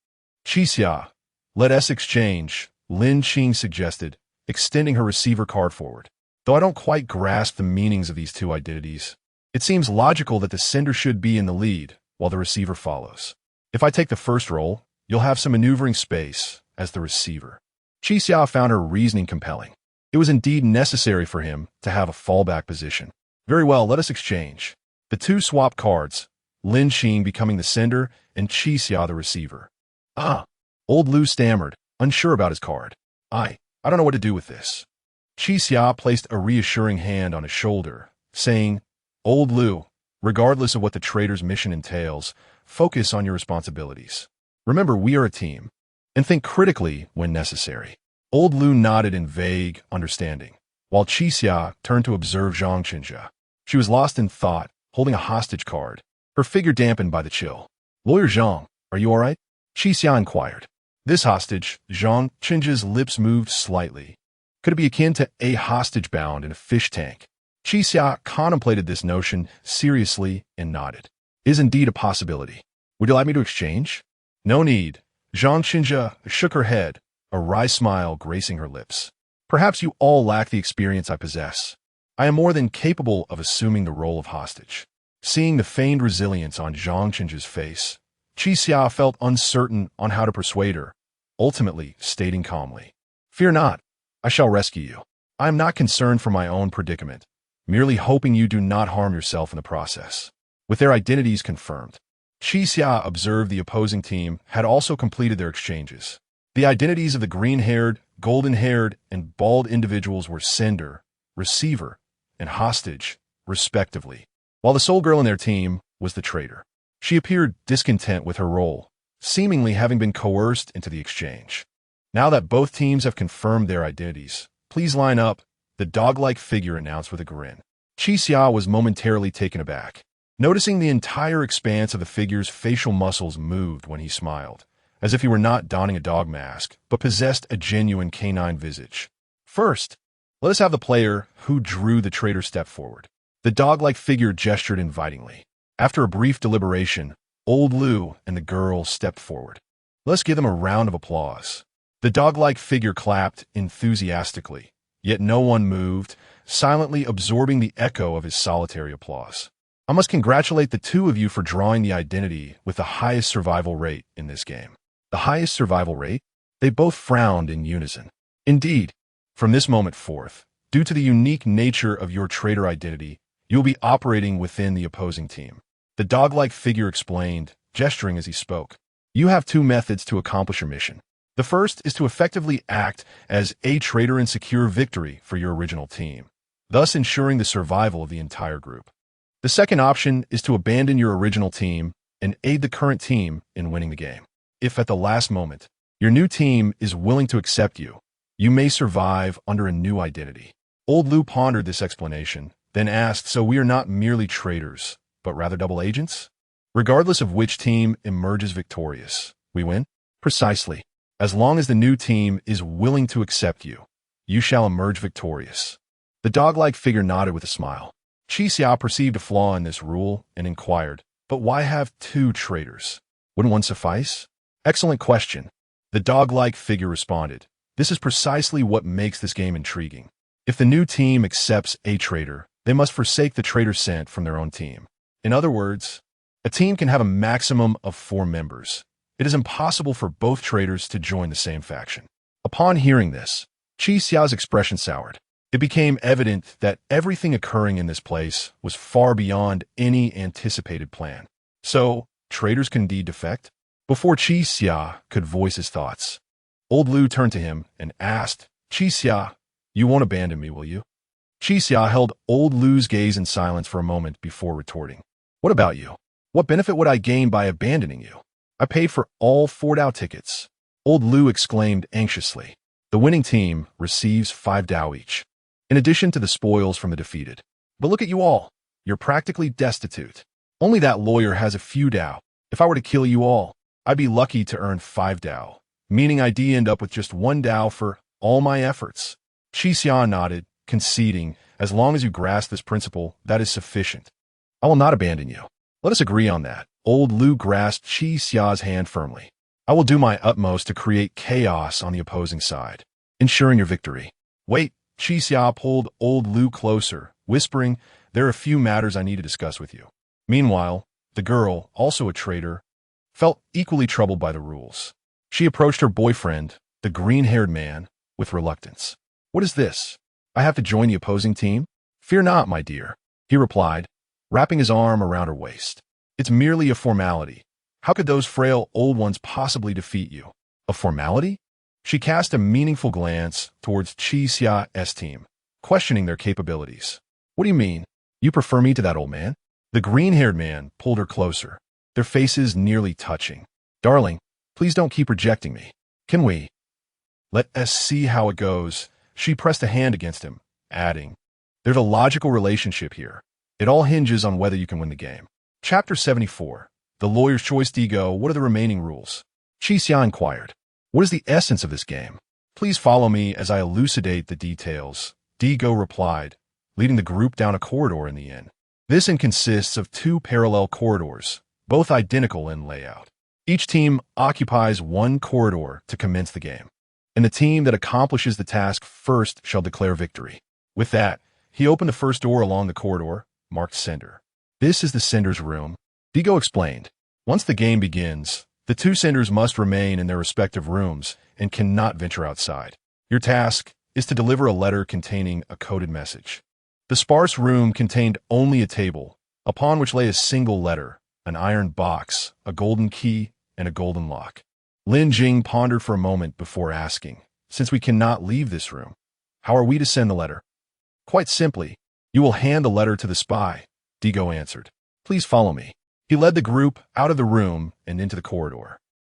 Qixia, let us exchange, Lin Qing suggested, extending her receiver card forward. Though I don't quite grasp the meanings of these two identities, it seems logical that the sender should be in the lead, while the receiver follows. If I take the first role, you'll have some maneuvering space as the receiver. Qixia found her reasoning compelling. It was indeed necessary for him to have a fallback position. Very well, let us exchange. The two swapped cards, Lin Qing becoming the sender and Qixia the receiver. Old Lu stammered, unsure about his card. I don't know what to do with this. Qixia placed a reassuring hand on his shoulder, saying, Old Lu, regardless of what the traitor's mission entails, focus on your responsibilities. Remember, we are a team, and think critically when necessary. Old Lu nodded in vague understanding, while Qixia turned to observe Zhang Qinjia. She was lost in thought, holding a hostage card, her figure dampened by the chill. Lawyer Zhang, are you all right? Qixia inquired. This hostage, Zhang Qinjia's lips moved slightly. Could it be akin to a hostage bound in a fish tank? Qixia contemplated this notion seriously and nodded. It is indeed a possibility. Would you like me to exchange? No need. Zhang Qinjia shook her head, a wry smile gracing her lips. Perhaps you all lack the experience I possess. I am more than capable of assuming the role of hostage. Seeing the feigned resilience on Zhang Qinjia's face, Qixia felt uncertain on how to persuade her, ultimately stating calmly, Fear not, I shall rescue you. I am not concerned for my own predicament, merely hoping you do not harm yourself in the process. With their identities confirmed, Qixia observed the opposing team had also completed their exchanges. The identities of the green-haired, golden-haired, and bald individuals were sender, receiver, and hostage, respectively, while the sole girl in their team was the traitor. She appeared discontent with her role, seemingly having been coerced into the exchange. Now that both teams have confirmed their identities, please line up, the dog-like figure announced with a grin. Qixia was momentarily taken aback, noticing the entire expanse of the figure's facial muscles moved when he smiled, as if he were not donning a dog mask, but possessed a genuine canine visage. First, let us have the player who drew the traitor step forward. The dog-like figure gestured invitingly. After a brief deliberation, Old Lu and the girl stepped forward. Let's give them a round of applause. The dog-like figure clapped enthusiastically, yet no one moved, silently absorbing the echo of his solitary applause. I must congratulate the two of you for drawing the identity with the highest survival rate in this game. The highest survival rate? They both frowned in unison. Indeed, from this moment forth, due to the unique nature of your traitor identity, you'll be operating within the opposing team. The dog-like figure explained, gesturing as he spoke. You have two methods to accomplish your mission. The first is to effectively act as a traitor and secure victory for your original team, thus ensuring the survival of the entire group. The second option is to abandon your original team and aid the current team in winning the game. If at the last moment, your new team is willing to accept you, you may survive under a new identity. Old Lu pondered this explanation, then asked, so we are not merely traitors, but rather double agents? Regardless of which team emerges victorious, we win? Precisely. As long as the new team is willing to accept you, you shall emerge victorious. The dog-like figure nodded with a smile. Qixia perceived a flaw in this rule and inquired, but why have two traitors? Wouldn't one suffice? Excellent question. The dog-like figure responded. This is precisely what makes this game intriguing. If the new team accepts a traitor, they must forsake the traitor sent from their own team. In other words, a team can have a maximum of 4 members. It is impossible for both traitors to join the same faction. Upon hearing this, Xiao's expression soured. It became evident that everything occurring in this place was far beyond any anticipated plan. So, traitors can indeed defect? Before Qi Xia could voice his thoughts, Old Lu turned to him and asked, Qi Xia, you won't abandon me, will you? Qi Xia held Old Lu's gaze in silence for a moment before retorting. What about you? What benefit would I gain by abandoning you? I paid for all 4 Dao tickets. Old Lu exclaimed anxiously. The winning team receives 5 Dao each, in addition to the spoils from the defeated. But look at you all. You're practically destitute. Only that lawyer has a few Dao. If I were to kill you all, I'd be lucky to earn 5 Dao, meaning I'd end up with just 1 Dao for all my efforts. Qi Xia nodded, conceding, as long as you grasp this principle, that is sufficient. I will not abandon you. Let us agree on that. Old Lu grasped Qi Xia's hand firmly. I will do my utmost to create chaos on the opposing side, ensuring your victory. Wait, Qi Xia pulled Old Lu closer, whispering, there are a few matters I need to discuss with you. Meanwhile, the girl, also a traitor, felt equally troubled by the rules. She approached her boyfriend, the green-haired man, with reluctance. What is this? I have to join the opposing team? Fear not, my dear, he replied, wrapping his arm around her waist. It's merely a formality. How could those frail old ones possibly defeat you? A formality? She cast a meaningful glance towards Qi Xia's team, questioning their capabilities. What do you mean? You prefer me to that old man? The green-haired man pulled her closer, their faces nearly touching. Darling, please don't keep rejecting me. Can we? Let us see how it goes. She pressed a hand against him, adding, there's a logical relationship here. It all hinges on whether you can win the game. Chapter 74. The Lawyer's Choice. Digo, what are the remaining rules? Qi Xia inquired. What is the essence of this game? Please follow me as I elucidate the details. Digo replied, leading the group down a corridor in the inn. This inn consists of 2 parallel corridors, both identical in layout. Each team occupies 1 corridor to commence the game, and the team that accomplishes the task first shall declare victory. With that, he opened the first door along the corridor, marked Sender. This is the Sender's room. Digo explained. Once the game begins, the 2 Senders must remain in their respective rooms and cannot venture outside. Your task is to deliver a letter containing a coded message. The sparse room contained only a table, upon which lay a single letter, an iron box, a golden key, and a golden lock. Lin Jing pondered for a moment before asking, since we cannot leave this room, how are we to send the letter? Quite simply, you will hand the letter to the spy, Digo answered. Please follow me. He led the group out of the room and into the corridor.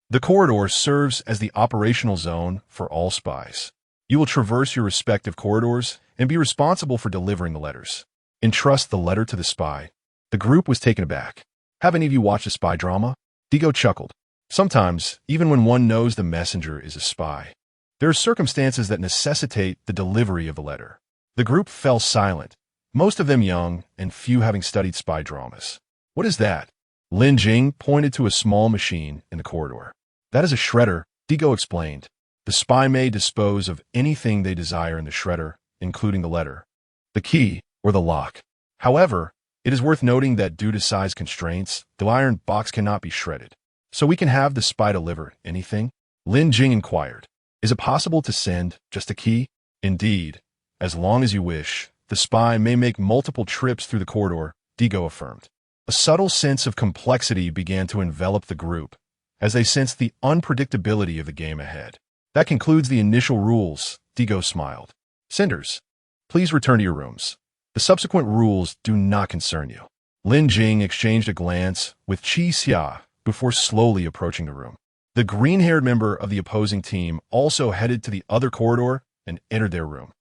The corridor serves as the operational zone for all spies. You will traverse your respective corridors and be responsible for delivering the letters. Entrust the letter to the spy. The group was taken aback. Have any of you watched a spy drama? Digo chuckled. Sometimes, even when one knows the messenger is a spy, there are circumstances that necessitate the delivery of the letter. The group fell silent, most of them young and few having studied spy dramas. What is that? Lin Jing pointed to a small machine in the corridor. That is a shredder, Digo explained. The spy may dispose of anything they desire in the shredder, including the letter, the key, or the lock. However, it is worth noting that due to size constraints, the iron box cannot be shredded. So we can have the spy deliver anything? Lin Jing inquired. Is it possible to send just a key? Indeed. As long as you wish, the spy may make multiple trips through the corridor, Digo affirmed. A subtle sense of complexity began to envelop the group as they sensed the unpredictability of the game ahead. That concludes the initial rules, Digo smiled. Senders, please return to your rooms. The subsequent rules do not concern you. Lin Jing exchanged a glance with Qi Xia before slowly approaching the room. The green-haired member of the opposing team also headed to the other corridor and entered their room.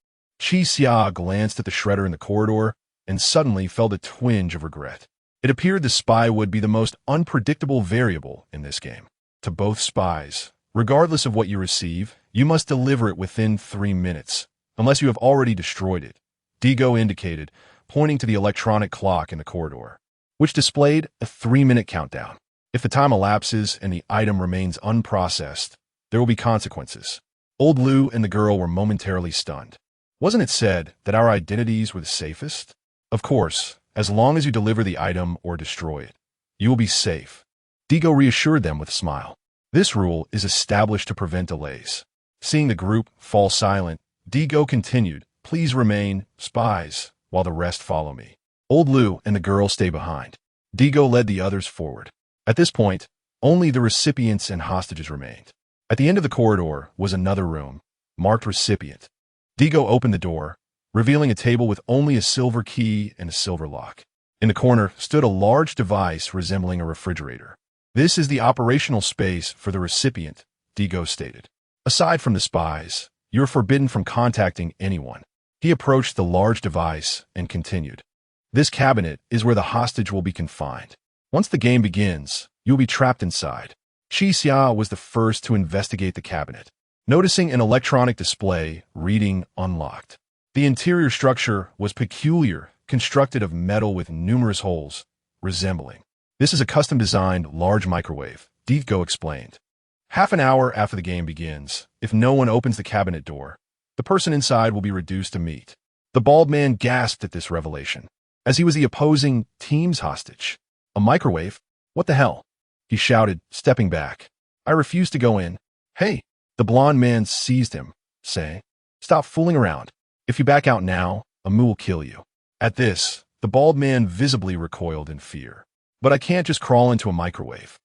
Qi Xia glanced at the shredder in the corridor and suddenly felt a twinge of regret. It appeared the spy would be the most unpredictable variable in this game. To both spies, regardless of what you receive, you must deliver it within 3 minutes, unless you have already destroyed it, Digo indicated, pointing to the electronic clock in the corridor, which displayed a 3-minute countdown. If the time elapses and the item remains unprocessed, there will be consequences. Old Lu and the girl were momentarily stunned. Wasn't it said that our identities were the safest? Of course, as long as you deliver the item or destroy it, you will be safe. Digo reassured them with a smile. This rule is established to prevent delays. Seeing the group fall silent, Digo continued, please remain spies while the rest follow me. Old Lu and the girl stay behind. Digo led the others forward. At this point, only the recipients and hostages remained. At the end of the corridor was another room, marked recipient. Digo opened the door, revealing a table with only a silver key and a silver lock. In the corner stood a large device resembling a refrigerator. This is the operational space for the recipient, Digo stated. Aside from the spies, you're forbidden from contacting anyone. He approached the large device and continued. This cabinet is where the hostage will be confined. Once the game begins, you'll be trapped inside. Chi Xia was the first to investigate the cabinet, noticing an electronic display reading unlocked. The interior structure was peculiar, constructed of metal with numerous holes, resembling. This is a custom-designed large microwave, Digo explained. Half an hour after the game begins, if no one opens the cabinet door, the person inside will be reduced to meat. The bald man gasped at this revelation, as he was the opposing team's hostage. A microwave? What the hell? He shouted, stepping back. I refuse to go in. Hey! The blond man seized him, saying, Stop fooling around. If you back out now, Amu will kill you. At this, the bald man visibly recoiled in fear. But I can't just crawl into a microwave.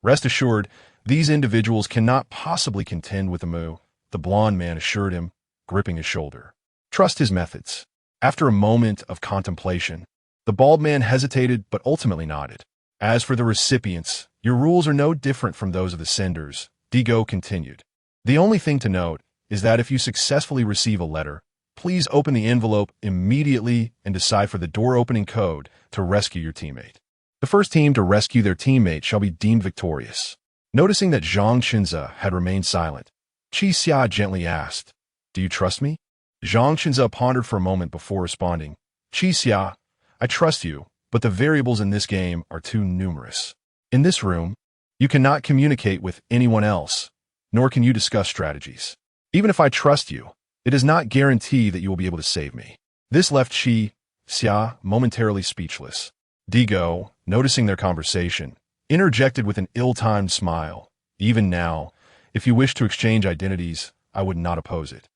Rest assured, these individuals cannot possibly contend with Amu, the blond man assured him, gripping his shoulder. Trust his methods. After a moment of contemplation, the bald man hesitated but ultimately nodded. As for the recipients, your rules are no different from those of the senders, Digo continued. The only thing to note is that if you successfully receive a letter, please open the envelope immediately and decipher the door-opening code to rescue your teammate. The first team to rescue their teammate shall be deemed victorious. Noticing that Zhang Qinze had remained silent, Chi Xia gently asked, Do you trust me? Zhang Qinze pondered for a moment before responding, Chi Xia, I trust you, but the variables in this game are too numerous. In this room, you cannot communicate with anyone else, nor can you discuss strategies. Even if I trust you, it does not guarantee that you will be able to save me. This left Chi Xia momentarily speechless. Digo, noticing their conversation, interjected with an ill-timed smile. Even now, if you wish to exchange identities, I would not oppose it.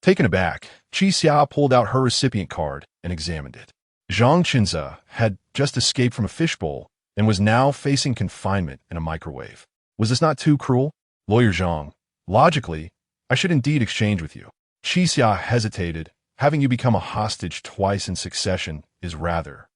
Taken aback, Chi Xia pulled out her recipient card and examined it. Zhang Qinze had just escaped from a fishbowl and was now facing confinement in a microwave. Was this not too cruel? Lawyer Zhang, logically, I should indeed exchange with you. Chi Xia hesitated. Having you become a hostage twice in succession is rather.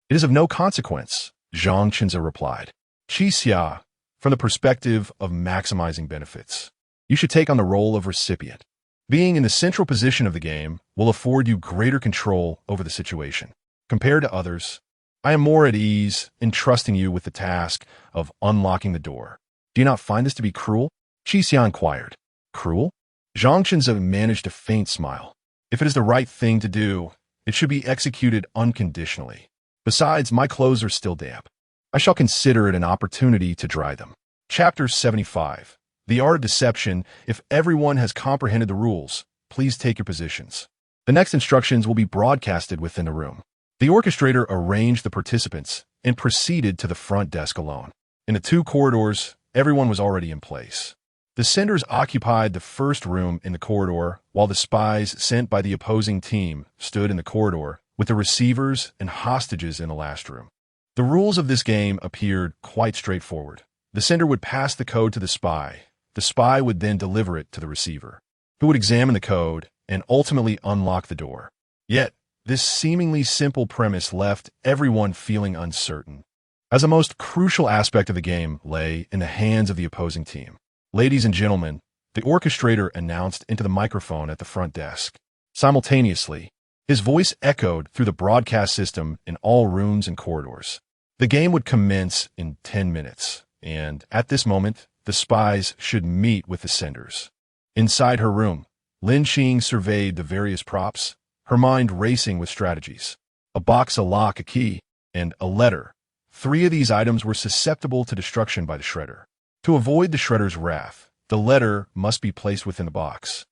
It is of no consequence, Zhang Qinze replied. Chi Xia, from the perspective of maximizing benefits, you should take on the role of recipient. Being in the central position of the game will afford you greater control over the situation. Compared to others, I am more at ease in trusting you with the task of unlocking the door. Do you not find this to be cruel? Chi Xia inquired. Cruel? Zhang Qinze managed a faint smile. If it is the right thing to do, it should be executed unconditionally. Besides, my clothes are still damp. I shall consider it an opportunity to dry them. Chapter 75. The Art of Deception. If everyone has comprehended the rules, please take your positions. The next instructions will be broadcasted within the room. The orchestrator arranged the participants and proceeded to the front desk alone. In the two corridors, everyone was already in place. The senders occupied the first room in the corridor, while the spies sent by the opposing team stood in the corridor with the receivers and hostages in the last room. The rules of this game appeared quite straightforward. The sender would pass the code to the spy. The spy would then deliver it to the receiver, who would examine the code and ultimately unlock the door. Yet, this seemingly simple premise left everyone feeling uncertain, as a most crucial aspect of the game lay in the hands of the opposing team. Ladies and gentlemen, the orchestrator announced into the microphone at the front desk. Simultaneously, his voice echoed through the broadcast system in all rooms and corridors. The game would commence in 10 minutes, and at this moment, the spies should meet with the senders. Inside her room, Lin Xing surveyed the various props, her mind racing with strategies. A box, a lock, a key, and a letter. 3 of these items were susceptible to destruction by the shredder. To avoid the shredder's wrath, the letter must be placed within the box,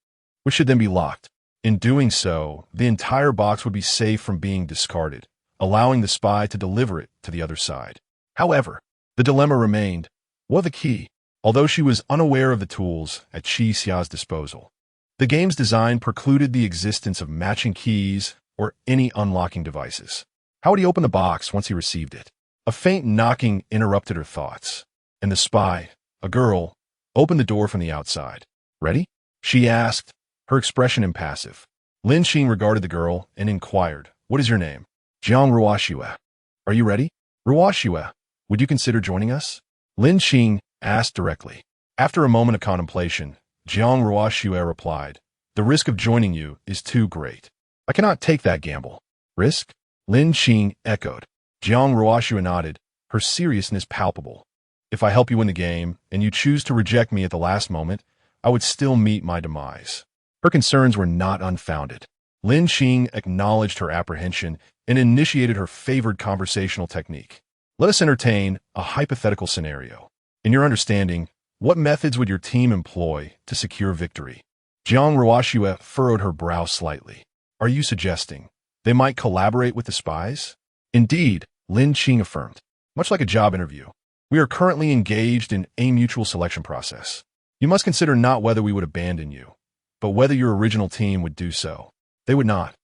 which should then be locked. In doing so, the entire box would be safe from being discarded, allowing the spy to deliver it to the other side. However, the dilemma remained, what the key? Although she was unaware of the tools at Chi Xia's disposal, the game's design precluded the existence of matching keys or any unlocking devices. How would he open the box once he received it? A faint knocking interrupted her thoughts, and the spy, a girl, opened the door from the outside. "Ready?" she asked, her expression impassive. Lin Xing regarded the girl and inquired, "What is your name?" "Jiang Ruoxue." "Are you ready?" "Ruoxue, would you consider joining us?" Lin Xing asked directly. After a moment of contemplation, Jiang Ruoxue replied, "The risk of joining you is too great. I cannot take that gamble." "Risk?" Lin Xing echoed. Jiang Ruoxue nodded, her seriousness palpable. "If I help you win the game, and you choose to reject me at the last moment, I would still meet my demise." Her concerns were not unfounded. Lin Xing acknowledged her apprehension and initiated her favored conversational technique. "Let us entertain a hypothetical scenario. In your understanding, what methods would your team employ to secure victory?" Jiang Ruoxue furrowed her brow slightly. "Are you suggesting they might collaborate with the spies?" "Indeed," Lin Xing affirmed. "Much like a job interview. We are currently engaged in a mutual selection process. You must consider not whether we would abandon you, but whether your original team would do so." "They would not,"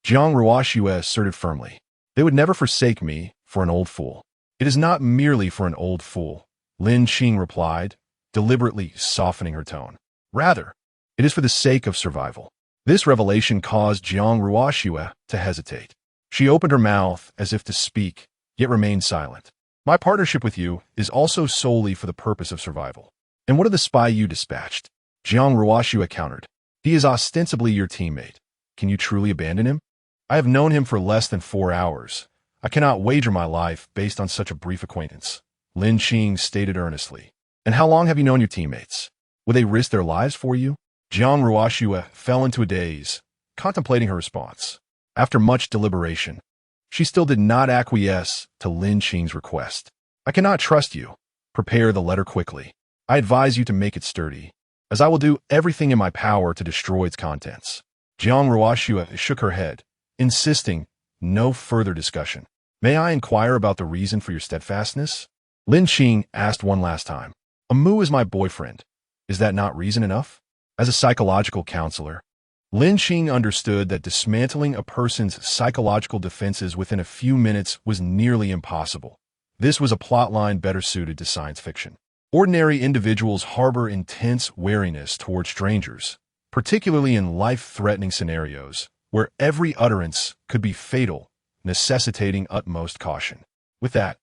Jiang Ruoxue asserted firmly. "They would never forsake me for an old fool." "It is not merely for an old fool," Lin Xing replied, deliberately softening her tone. "Rather, it is for the sake of survival." This revelation caused Jiang Ruoxue to hesitate. She opened her mouth as if to speak, yet remained silent. "My partnership with you is also solely for the purpose of survival." "And what of the spy you dispatched?" Jiang Ruoxue countered. "He is ostensibly your teammate. Can you truly abandon him?" "I have known him for less than 4 hours. I cannot wager my life based on such a brief acquaintance," Lin Xing stated earnestly. "And how long have you known your teammates? Would they risk their lives for you?" Jiang Ruoxue fell into a daze, contemplating her response. After much deliberation, she still did not acquiesce to Lin Xing's request. "I cannot trust you. Prepare the letter quickly. I advise you to make it sturdy, as I will do everything in my power to destroy its contents." Jiang Ruoxue shook her head, insisting no further discussion. "May I inquire about the reason for your steadfastness?" Lin Xing asked one last time. "Amu is my boyfriend. Is that not reason enough?" As a psychological counselor, Lin Xing understood that dismantling a person's psychological defenses within a few minutes was nearly impossible. This was a plotline better suited to science fiction. Ordinary individuals harbor intense wariness toward strangers, particularly in life-threatening scenarios, where every utterance could be fatal, necessitating utmost caution. With that,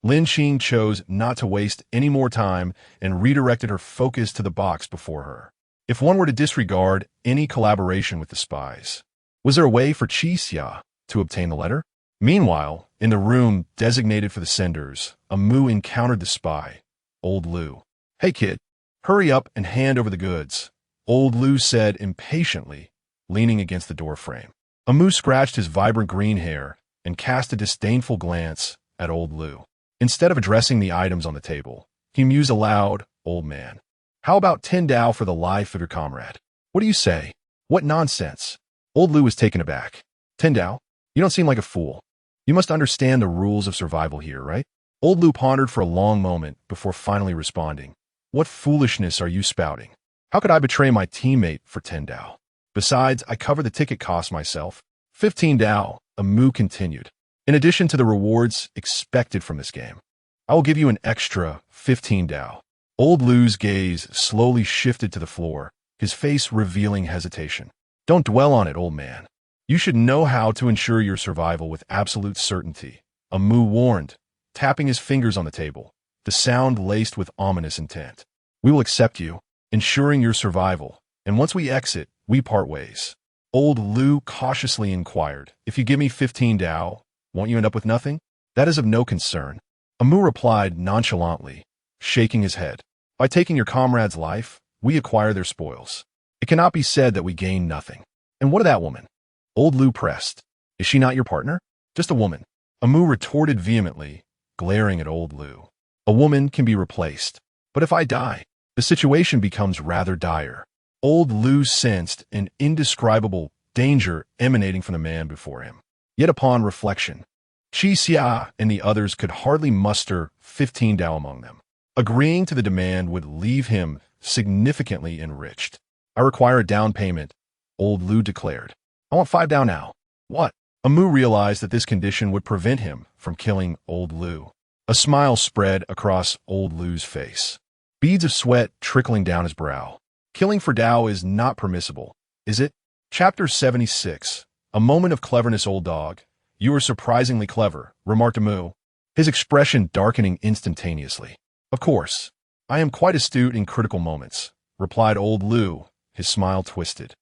Lin Xing chose not to waste any more time and redirected her focus to the box before her. If one were to disregard any collaboration with the spies, was there a way for Qi Xia to obtain the letter? Meanwhile, in the room designated for the senders, Amu encountered the spy, Old Lu. "Hey kid, hurry up and hand over the goods," Old Lu said impatiently, leaning against the doorframe. Amu scratched his vibrant green hair and cast a disdainful glance at Old Lu. Instead of addressing the items on the table, he mused aloud, "Old man, how about 10 Dao for the life of your comrade?" "What do you say? What nonsense?" Old Lu was taken aback. 10 Dao? You don't seem like a fool. You must understand the rules of survival here, right?" Old Lu pondered for a long moment before finally responding. "What foolishness are you spouting? How could I betray my teammate for 10 Dao? Besides, I cover the ticket cost myself." 15 Dao, Amu continued. "In addition to the rewards expected from this game, I will give you an extra 15 Dao." Old Lu's gaze slowly shifted to the floor, his face revealing hesitation. "Don't dwell on it, old man. You should know how to ensure your survival with absolute certainty," Amu warned, tapping his fingers on the table, the sound laced with ominous intent. "We will accept you, ensuring your survival, and once we exit, we part ways." Old Lu cautiously inquired, "If you give me 15 Dao, won't you end up with nothing?" "That is of no concern," Amu replied nonchalantly, shaking his head. "By taking your comrade's life, we acquire their spoils. It cannot be said that we gain nothing." "And what of that woman?" Old Lu pressed. "Is she not your partner?" "Just a woman," Amu retorted vehemently, glaring at Old Lu. "A woman can be replaced. But if I die, the situation becomes rather dire." Old Lu sensed an indescribable danger emanating from the man before him. Yet upon reflection, Qi Xia and the others could hardly muster 15 Dao among them. Agreeing to the demand would leave him significantly enriched. "I require a down payment," Old Lu declared. "I want 5 Dao now." "What?" Amu realized that this condition would prevent him from killing Old Lu. A smile spread across old Lu's face. Beads of sweat trickling down his brow. Killing for Dao is not permissible, is it? Chapter 76. A moment of cleverness, old dog. You are surprisingly clever, remarked Amu, his expression darkening instantaneously. Of course. I am quite astute in critical moments, replied old Lu, his smile twisted.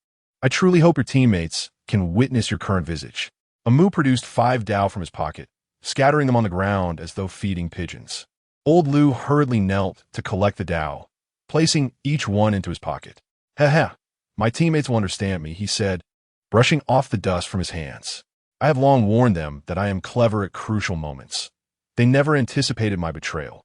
I truly hope your teammates can witness your current visage. Amu produced 5 Dao from his pocket, scattering them on the ground as though feeding pigeons. Old Lu hurriedly knelt to collect the Dao, placing each one into his pocket. Heh, my teammates will understand me, he said, brushing off the dust from his hands. I have long warned them that I am clever at crucial moments. They never anticipated my betrayal.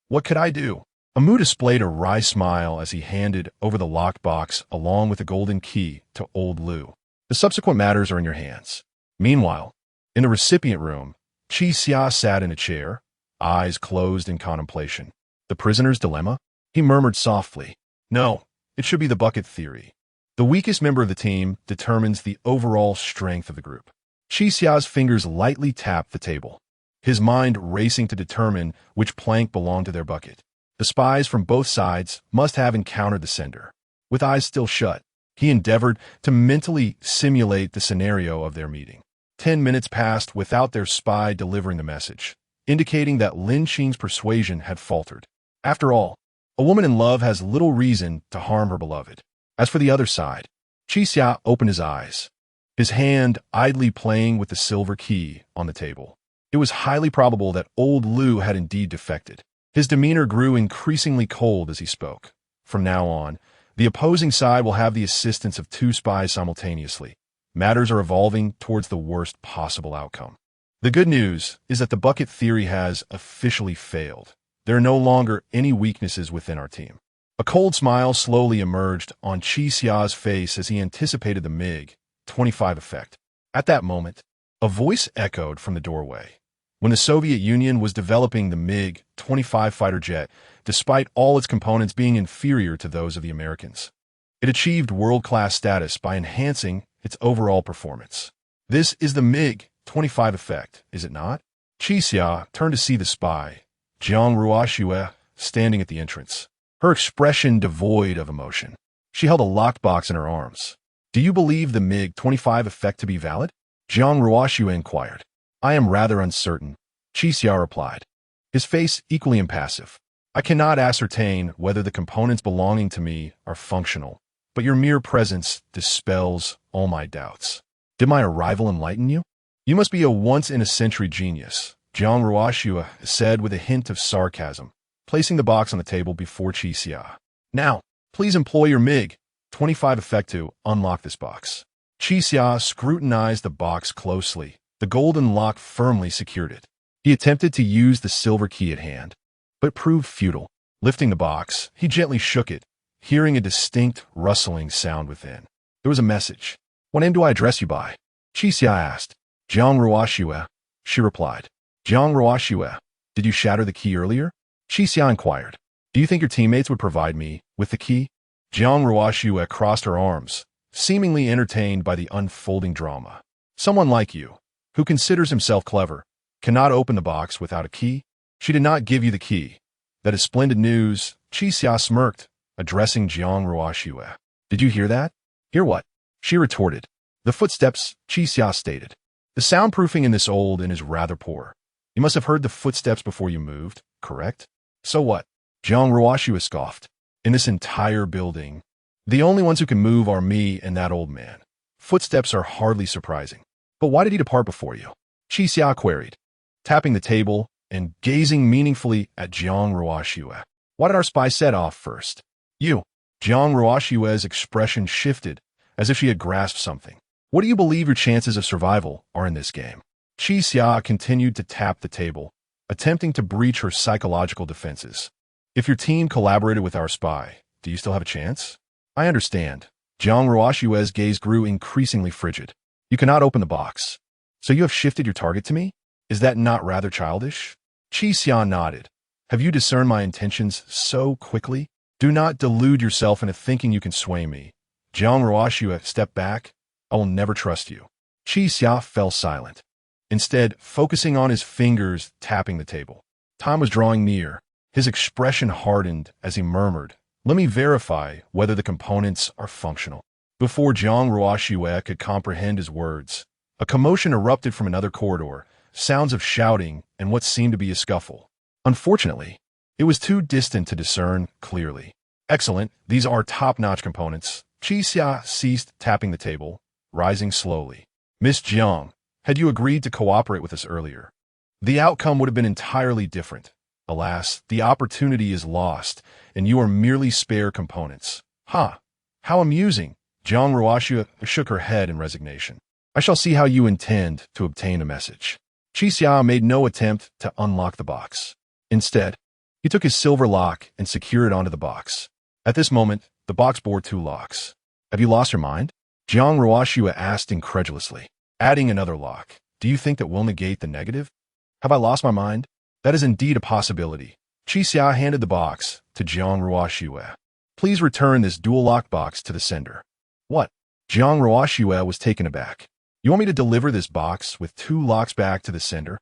What could I do? Amu displayed a wry smile as he handed over the locked box along with the golden key to old Lu. The subsequent matters are in your hands. Meanwhile, in the recipient room, Qi Xia sat in a chair, eyes closed in contemplation. The prisoner's dilemma? He murmured softly. No, it should be the bucket theory. The weakest member of the team determines the overall strength of the group. Qi Xia's fingers lightly tapped the table, his mind racing to determine which plank belonged to their bucket. The spies from both sides must have encountered the sender. With eyes still shut, he endeavored to mentally simulate the scenario of their meeting. 10 minutes passed without their spy delivering the message, indicating that Lin Qing's persuasion had faltered. After all, a woman in love has little reason to harm her beloved. As for the other side, Qi Xia opened his eyes, his hand idly playing with the silver key on the table. It was highly probable that old Lu had indeed defected. His demeanor grew increasingly cold as he spoke. From now on, the opposing side will have the assistance of 2 spies simultaneously. Matters are evolving towards the worst possible outcome. The good news is that the bucket theory has officially failed. There are no longer any weaknesses within our team. A cold smile slowly emerged on Qi Xia's face as he anticipated the MiG-25 effect. At that moment, a voice echoed from the doorway. When the Soviet Union was developing the MiG-25 fighter jet, despite all its components being inferior to those of the Americans, it achieved world-class status by enhancing its overall performance. This is the MiG-25 effect, is it not? Qi Xia turned to see the spy, Jiang Ruoxue, standing at the entrance, her expression devoid of emotion. She held a locked box in her arms. Do you believe the MiG-25 effect to be valid? Jiang Ruoxue inquired. I am rather uncertain, Qi Xia replied, his face equally impassive. I cannot ascertain whether the components belonging to me are functional, but your mere presence dispels all my doubts. Did my arrival enlighten you? You must be a once-in-a-century genius, Jiang Ruoxue said with a hint of sarcasm, placing the box on the table before Qi Xia. Now, please employ your MiG-25 effect to unlock this box. Qi Xia scrutinized the box closely. The golden lock firmly secured it. He attempted to use the silver key at hand, but proved futile. Lifting the box, he gently shook it, hearing a distinct rustling sound within. There was a message. What name do I address you by? Qi Xia asked. Jiang Ruoxue, she replied. Jiang Ruoxue, did you shatter the key earlier? Qi Xia inquired. Do you think your teammates would provide me with the key? Jiang Ruoxue crossed her arms, seemingly entertained by the unfolding drama. Someone like you, who considers himself clever, cannot open the box without a key? She did not give you the key. That is splendid news, Qi Xia smirked, addressing Jiang Ruoxue. Did you hear that? Hear what? She retorted. The footsteps, Qi Xia stated. The soundproofing in this old inn is rather poor. You must have heard the footsteps before you moved, correct? So what? Jiang Ruoxue scoffed. In this entire building, the only ones who can move are me and that old man. Footsteps are hardly surprising. But why did he depart before you? Qi Xia queried, tapping the table and gazing meaningfully at Jiang Ruoxue. Why did our spy set off first? You. Jiang Ruoxue's expression shifted, as if she had grasped something. What do you believe your chances of survival are in this game? Qi Xia continued to tap the table, attempting to breach her psychological defenses. If your team collaborated with our spy, do you still have a chance? I understand. Jiang Ruoxue's gaze grew increasingly frigid. You cannot open the box. So you have shifted your target to me? Is that not rather childish? Qi Xia nodded. Have you discerned my intentions so quickly? Do not delude yourself into thinking you can sway me. Jiang Ruoxue stepped back. I will never trust you. Qi Xia fell silent, instead focusing on his fingers tapping the table. Time was drawing near. His expression hardened as he murmured, "Let me verify whether the components are functional." Before Jiang Ruoxue could comprehend his words, a commotion erupted from another corridor, sounds of shouting and what seemed to be a scuffle. Unfortunately, it was too distant to discern clearly. "Excellent, these are top-notch components." Qi Xia ceased tapping the table, rising slowly. "Miss Jiang, had you agreed to cooperate with us earlier, the outcome would have been entirely different. Alas, the opportunity is lost, and you are merely spare components." "Ha! How amusing!" Jiang Ruoxue shook her head in resignation. "I shall see how you intend to obtain a message." Qi Xia made no attempt to unlock the box. Instead, he took his silver lock and secured it onto the box. At this moment, the box bore 2 locks. "Have you lost your mind?" Jiang Ruoxue asked incredulously. Adding another lock. "Do you think that will negate the negative?" "Have I lost my mind?" "That is indeed a possibility." Qi Xia handed the box to Jiang Ruoxue. "Please return this dual-lock box to the sender." "What?" Jiang Ruoxue was taken aback. "You want me to deliver this box with 2 locks back to the sender?"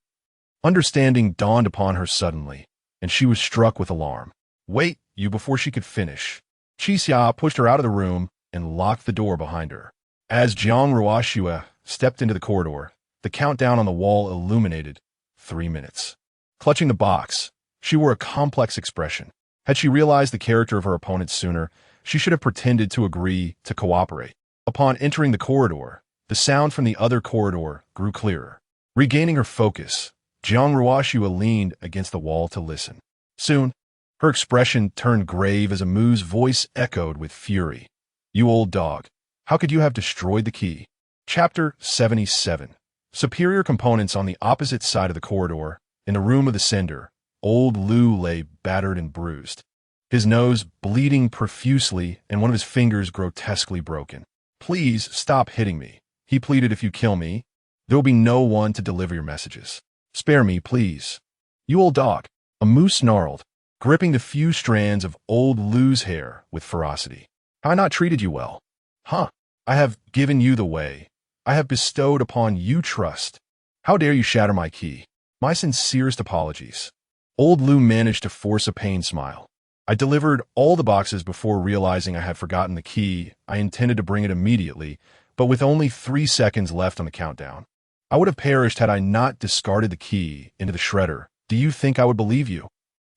Understanding dawned upon her suddenly, and she was struck with alarm. "Wait, you!" Before she could finish, Qi Xia pushed her out of the room and locked the door behind her. As Jiang Ruoxue stepped into the corridor, the countdown on the wall illuminated 3 minutes. Clutching the box, she wore a complex expression. Had she realized the character of her opponent sooner, she should have pretended to agree to cooperate. Upon entering the corridor, the sound from the other corridor grew clearer. Regaining her focus, Jiang Ruoxue leaned against the wall to listen. Soon, her expression turned grave as Amu's voice echoed with fury. "You old dog, how could you have destroyed the key?" Chapter 77. Superior components. On the opposite side of the corridor, in the room of the sender, old Lu lay battered and bruised, his nose bleeding profusely and one of his fingers grotesquely broken. "Please stop hitting me," he pleaded. "If you kill me, there will be no one to deliver your messages. Spare me, please." "You old dog," Amu snarled, gripping the few strands of old Lu's hair with ferocity. "Have I not treated you well? Huh? I have given you the way. I have bestowed upon you trust. How dare you shatter my key? My sincerest apologies." Old Lu managed to force a pained smile. "I delivered all the boxes before realizing I had forgotten the key. I intended to bring it immediately, but with only 3 seconds left on the countdown, I would have perished had I not discarded the key into the shredder. Do you think I would believe you?"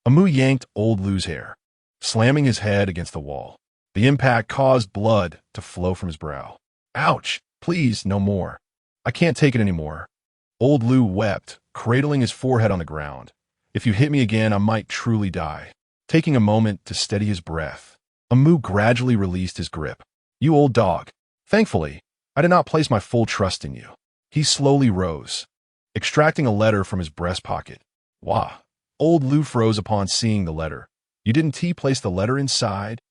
Amu yanked old Lu's hair, slamming his head against the wall. The impact caused blood to flow from his brow. "Ouch! Please, no more. I can't take it anymore." Old Lu wept, cradling his forehead on the ground. "If you hit me again, I might truly die." Taking a moment to steady his breath, Amu gradually released his grip. "You old dog. Thankfully, I did not place my full trust in you." He slowly rose, extracting a letter from his breast pocket. "Wah!" Old Lu froze upon seeing the letter. "You didn't place the letter inside?"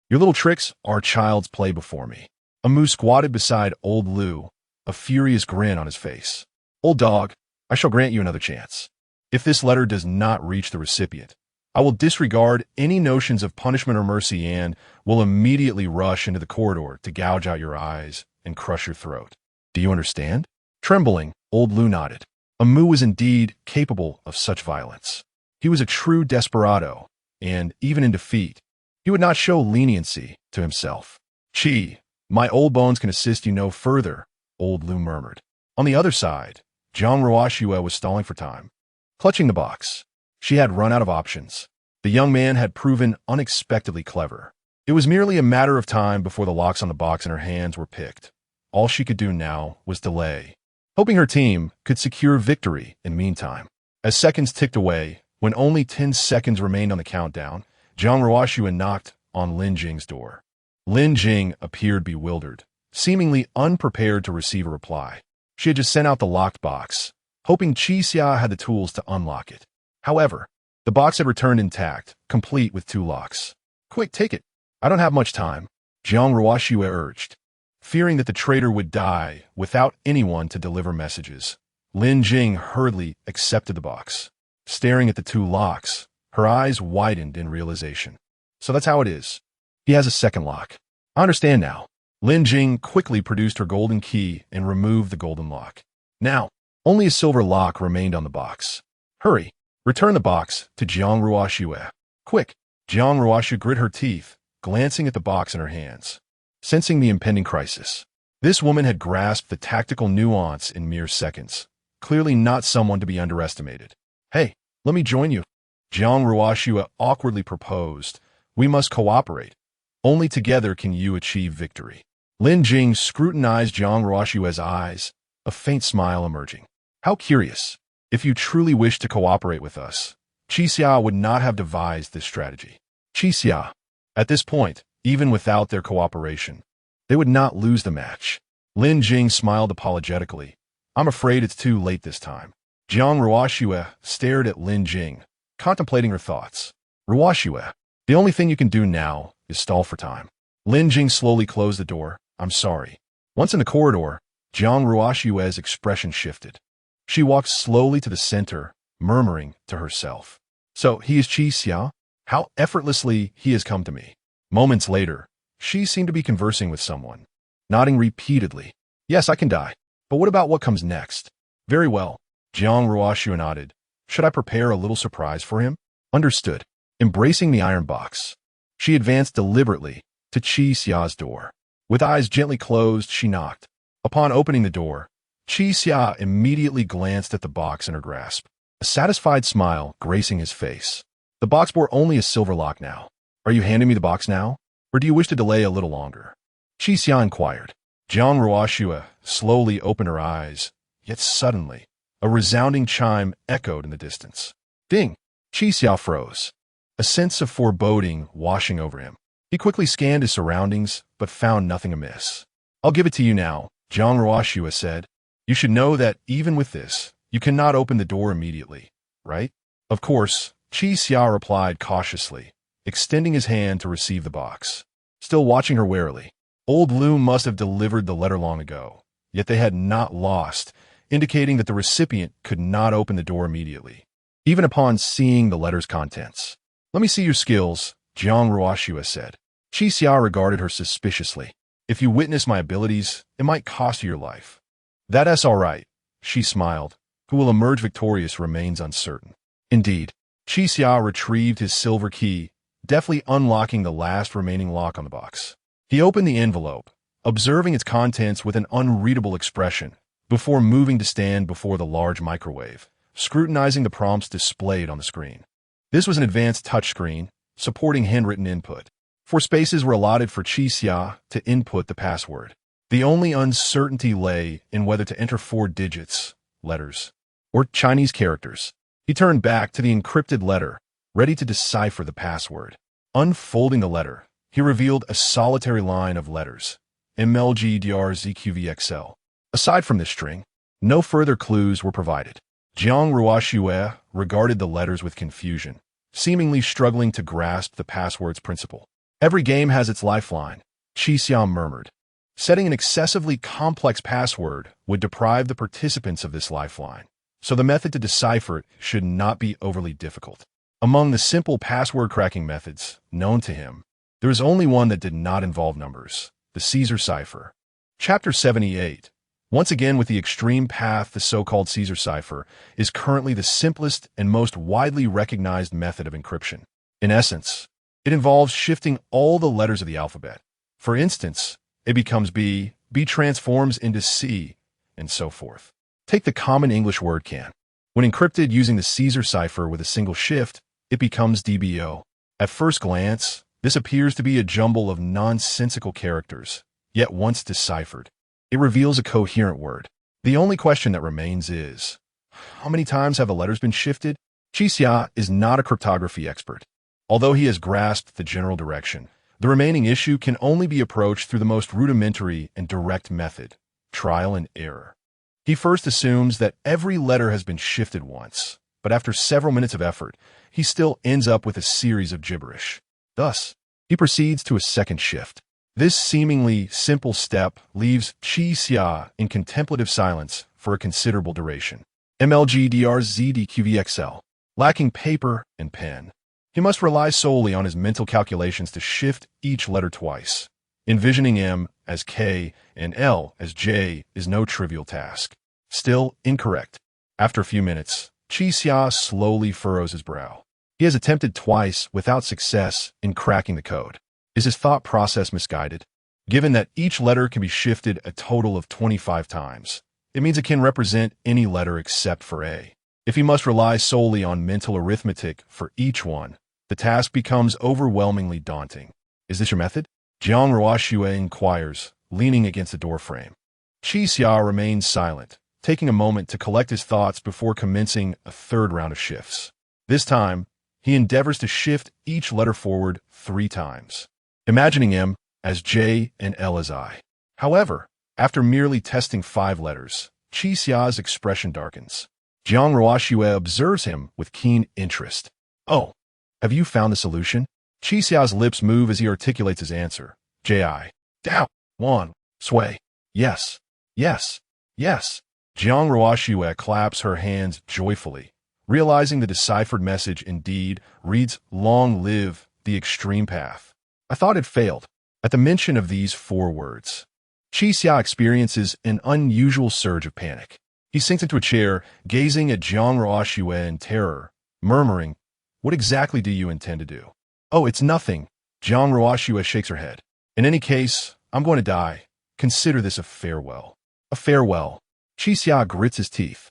"Your little tricks are child's play before me." Amu squatted beside old Lu, a furious grin on his face. "Old dog, I shall grant you another chance. If this letter does not reach the recipient, I will disregard any notions of punishment or mercy and will immediately rush into the corridor to gouge out your eyes and crush your throat. Do you understand?" Trembling, old Lu nodded. Amu was indeed capable of such violence. He was a true desperado, and even in defeat, he would not show leniency to himself. "Chi, my old bones can assist you no further," old Lu murmured. On the other side, Jiang Ruoxue was stalling for time. Clutching the box, she had run out of options. The young man had proven unexpectedly clever. It was merely a matter of time before the locks on the box in her hands were picked. All she could do now was delay, hoping her team could secure victory in the meantime. As seconds ticked away, when only 10 seconds remained on the countdown, Jiang Ruoxue knocked on Lin Jing's door. Lin Jing appeared bewildered, seemingly unprepared to receive a reply. She had just sent out the locked box, hoping Qi Xia had the tools to unlock it. However, the box had returned intact, complete with 2 locks. "Quick, take it. I don't have much time," Jiang Ruoxue urged. Fearing that the traitor would die without anyone to deliver messages, Lin Jing hurriedly accepted the box. Staring at the 2 locks, her eyes widened in realization. "So that's how it is. He has a second lock. I understand now." Lin Jing quickly produced her golden key and removed the golden lock. Now, only a silver lock remained on the box. "Hurry, Return the box to Jiang Ruoxue. Quick! Jiang Ruoxue grit her teeth, glancing at the box in her hands. Sensing the impending crisis, this woman had grasped the tactical nuance in mere seconds. Clearly not someone to be underestimated. Hey, let me join you. Jiang Ruoxue awkwardly proposed. We must cooperate. Only together can you achieve victory. Lin Jing scrutinized Jiang Ruoxue's eyes, a faint smile emerging. How curious. If you truly wish to cooperate with us, Qixia would not have devised this strategy. Qixia. At this point, even without their cooperation, they would not lose the match. Lin Jing smiled apologetically. I'm afraid it's too late this time. Jiang Ruoxue stared at Lin Jing, contemplating her thoughts. Ruoxue, the only thing you can do now is stall for time. Lin Jing slowly closed the door. I'm sorry. Once in the corridor, Jiang Ruoxue's expression shifted. She walked slowly to the center, murmuring to herself. So he is Qixia? How effortlessly he has come to me. Moments later, she seemed to be conversing with someone, nodding repeatedly. Yes, I can die. But what about what comes next? Very well. Jiang Ruoxue nodded. Should I prepare a little surprise for him? Understood. Embracing the iron box, she advanced deliberately to Qixia's door. With eyes gently closed, she knocked. Upon opening the door, Qixia immediately glanced at the box in her grasp, a satisfied smile gracing his face. The box bore only a silver lock now. Are you handing me the box now? Or do you wish to delay a little longer? Qixia inquired. Jiang Ruoxue slowly opened her eyes, yet suddenly, a resounding chime echoed in the distance. Ding! Qixia froze, a sense of foreboding washing over him. He quickly scanned his surroundings, but found nothing amiss. I'll give it to you now, Jiang Ruoxue said. You should know that even with this, you cannot open the door immediately, right? Of course, Qixia replied cautiously, extending his hand to receive the box. Still watching her warily, Old Lu must have delivered the letter long ago, yet they had not lost, indicating that the recipient could not open the door immediately, even upon seeing the letter's contents. Let me see your skills, Jiang Ruoxue said. Qixia regarded her suspiciously. If you witness my abilities, it might cost you your life. That's all right, she smiled. Who will emerge victorious remains uncertain. Indeed, Qixia retrieved his silver key, deftly unlocking the last remaining lock on the box. He opened the envelope, observing its contents with an unreadable expression, before moving to stand before the large microwave, scrutinizing the prompts displayed on the screen. This was an advanced touchscreen, supporting handwritten input. 4 spaces were allotted for Qixia to input the password. The only uncertainty lay in whether to enter 4 digits, letters, or Chinese characters. He turned back to the encrypted letter, ready to decipher the password. Unfolding the letter, he revealed a solitary line of letters, MLGDRZQVXL. Aside from this string, no further clues were provided. Jiang Ruoxue regarded the letters with confusion, seemingly struggling to grasp the password's principle. Every game has its lifeline, Qixia murmured. Setting an excessively complex password would deprive the participants of this lifeline, so the method to decipher it should not be overly difficult. Among the simple password cracking methods known to him, there is only one that did not involve numbers, the Caesar cipher. Chapter 78. Once again, with the extreme path, the so-called Caesar cipher is currently the simplest and most widely recognized method of encryption. In essence, it involves shifting all the letters of the alphabet. For instance, A becomes B, B transforms into C, and so forth. Take the common English word can. When encrypted using the Caesar cipher with a single shift, it becomes DBO. At first glance, this appears to be a jumble of nonsensical characters, yet once deciphered, it reveals a coherent word. The only question that remains is, how many times have the letters been shifted? Qixia is not a cryptography expert. Although he has grasped the general direction, the remaining issue can only be approached through the most rudimentary and direct method, trial and error. He first assumes that every letter has been shifted once, but after several minutes of effort, he still ends up with a series of gibberish. Thus, he proceeds to a second shift. This seemingly simple step leaves Qixia in contemplative silence for a considerable duration. MLGDRZDQVXL. Lacking paper and pen, he must rely solely on his mental calculations to shift each letter twice. Envisioning M as K and L as J is no trivial task. Still incorrect. After a few minutes, Xia slowly furrows his brow. He has attempted twice without success in cracking the code. Is his thought process misguided? Given that each letter can be shifted a total of 25 times, it means it can represent any letter except for A. If he must rely solely on mental arithmetic for each one, the task becomes overwhelmingly daunting. Is this your method? Jiang Ruoxue inquires, leaning against the doorframe. Xia remains silent, taking a moment to collect his thoughts before commencing a third round of shifts. This time, he endeavors to shift each letter forward 3 times, imagining M as J and L as I. However, after merely testing 5 letters, Xia's expression darkens. Jiang Ruoxue observes him with keen interest. Oh, have you found the solution? Xia's lips move as he articulates his answer. J-I. Dao. Wan. Sui. Yes. Yes. Yes. Jiang Ruoxue claps her hands joyfully, realizing the deciphered message indeed reads, "Long live the extreme path." I thought it failed. At the mention of these 4 words, Xia experiences an unusual surge of panic. He sinks into a chair, gazing at Jiang Ruoxue in terror, murmuring, "What exactly do you intend to do?" "Oh, it's nothing." Jiang Ruoxue shakes her head. "In any case, I'm going to die. Consider this a farewell." "A farewell." Xia grits his teeth.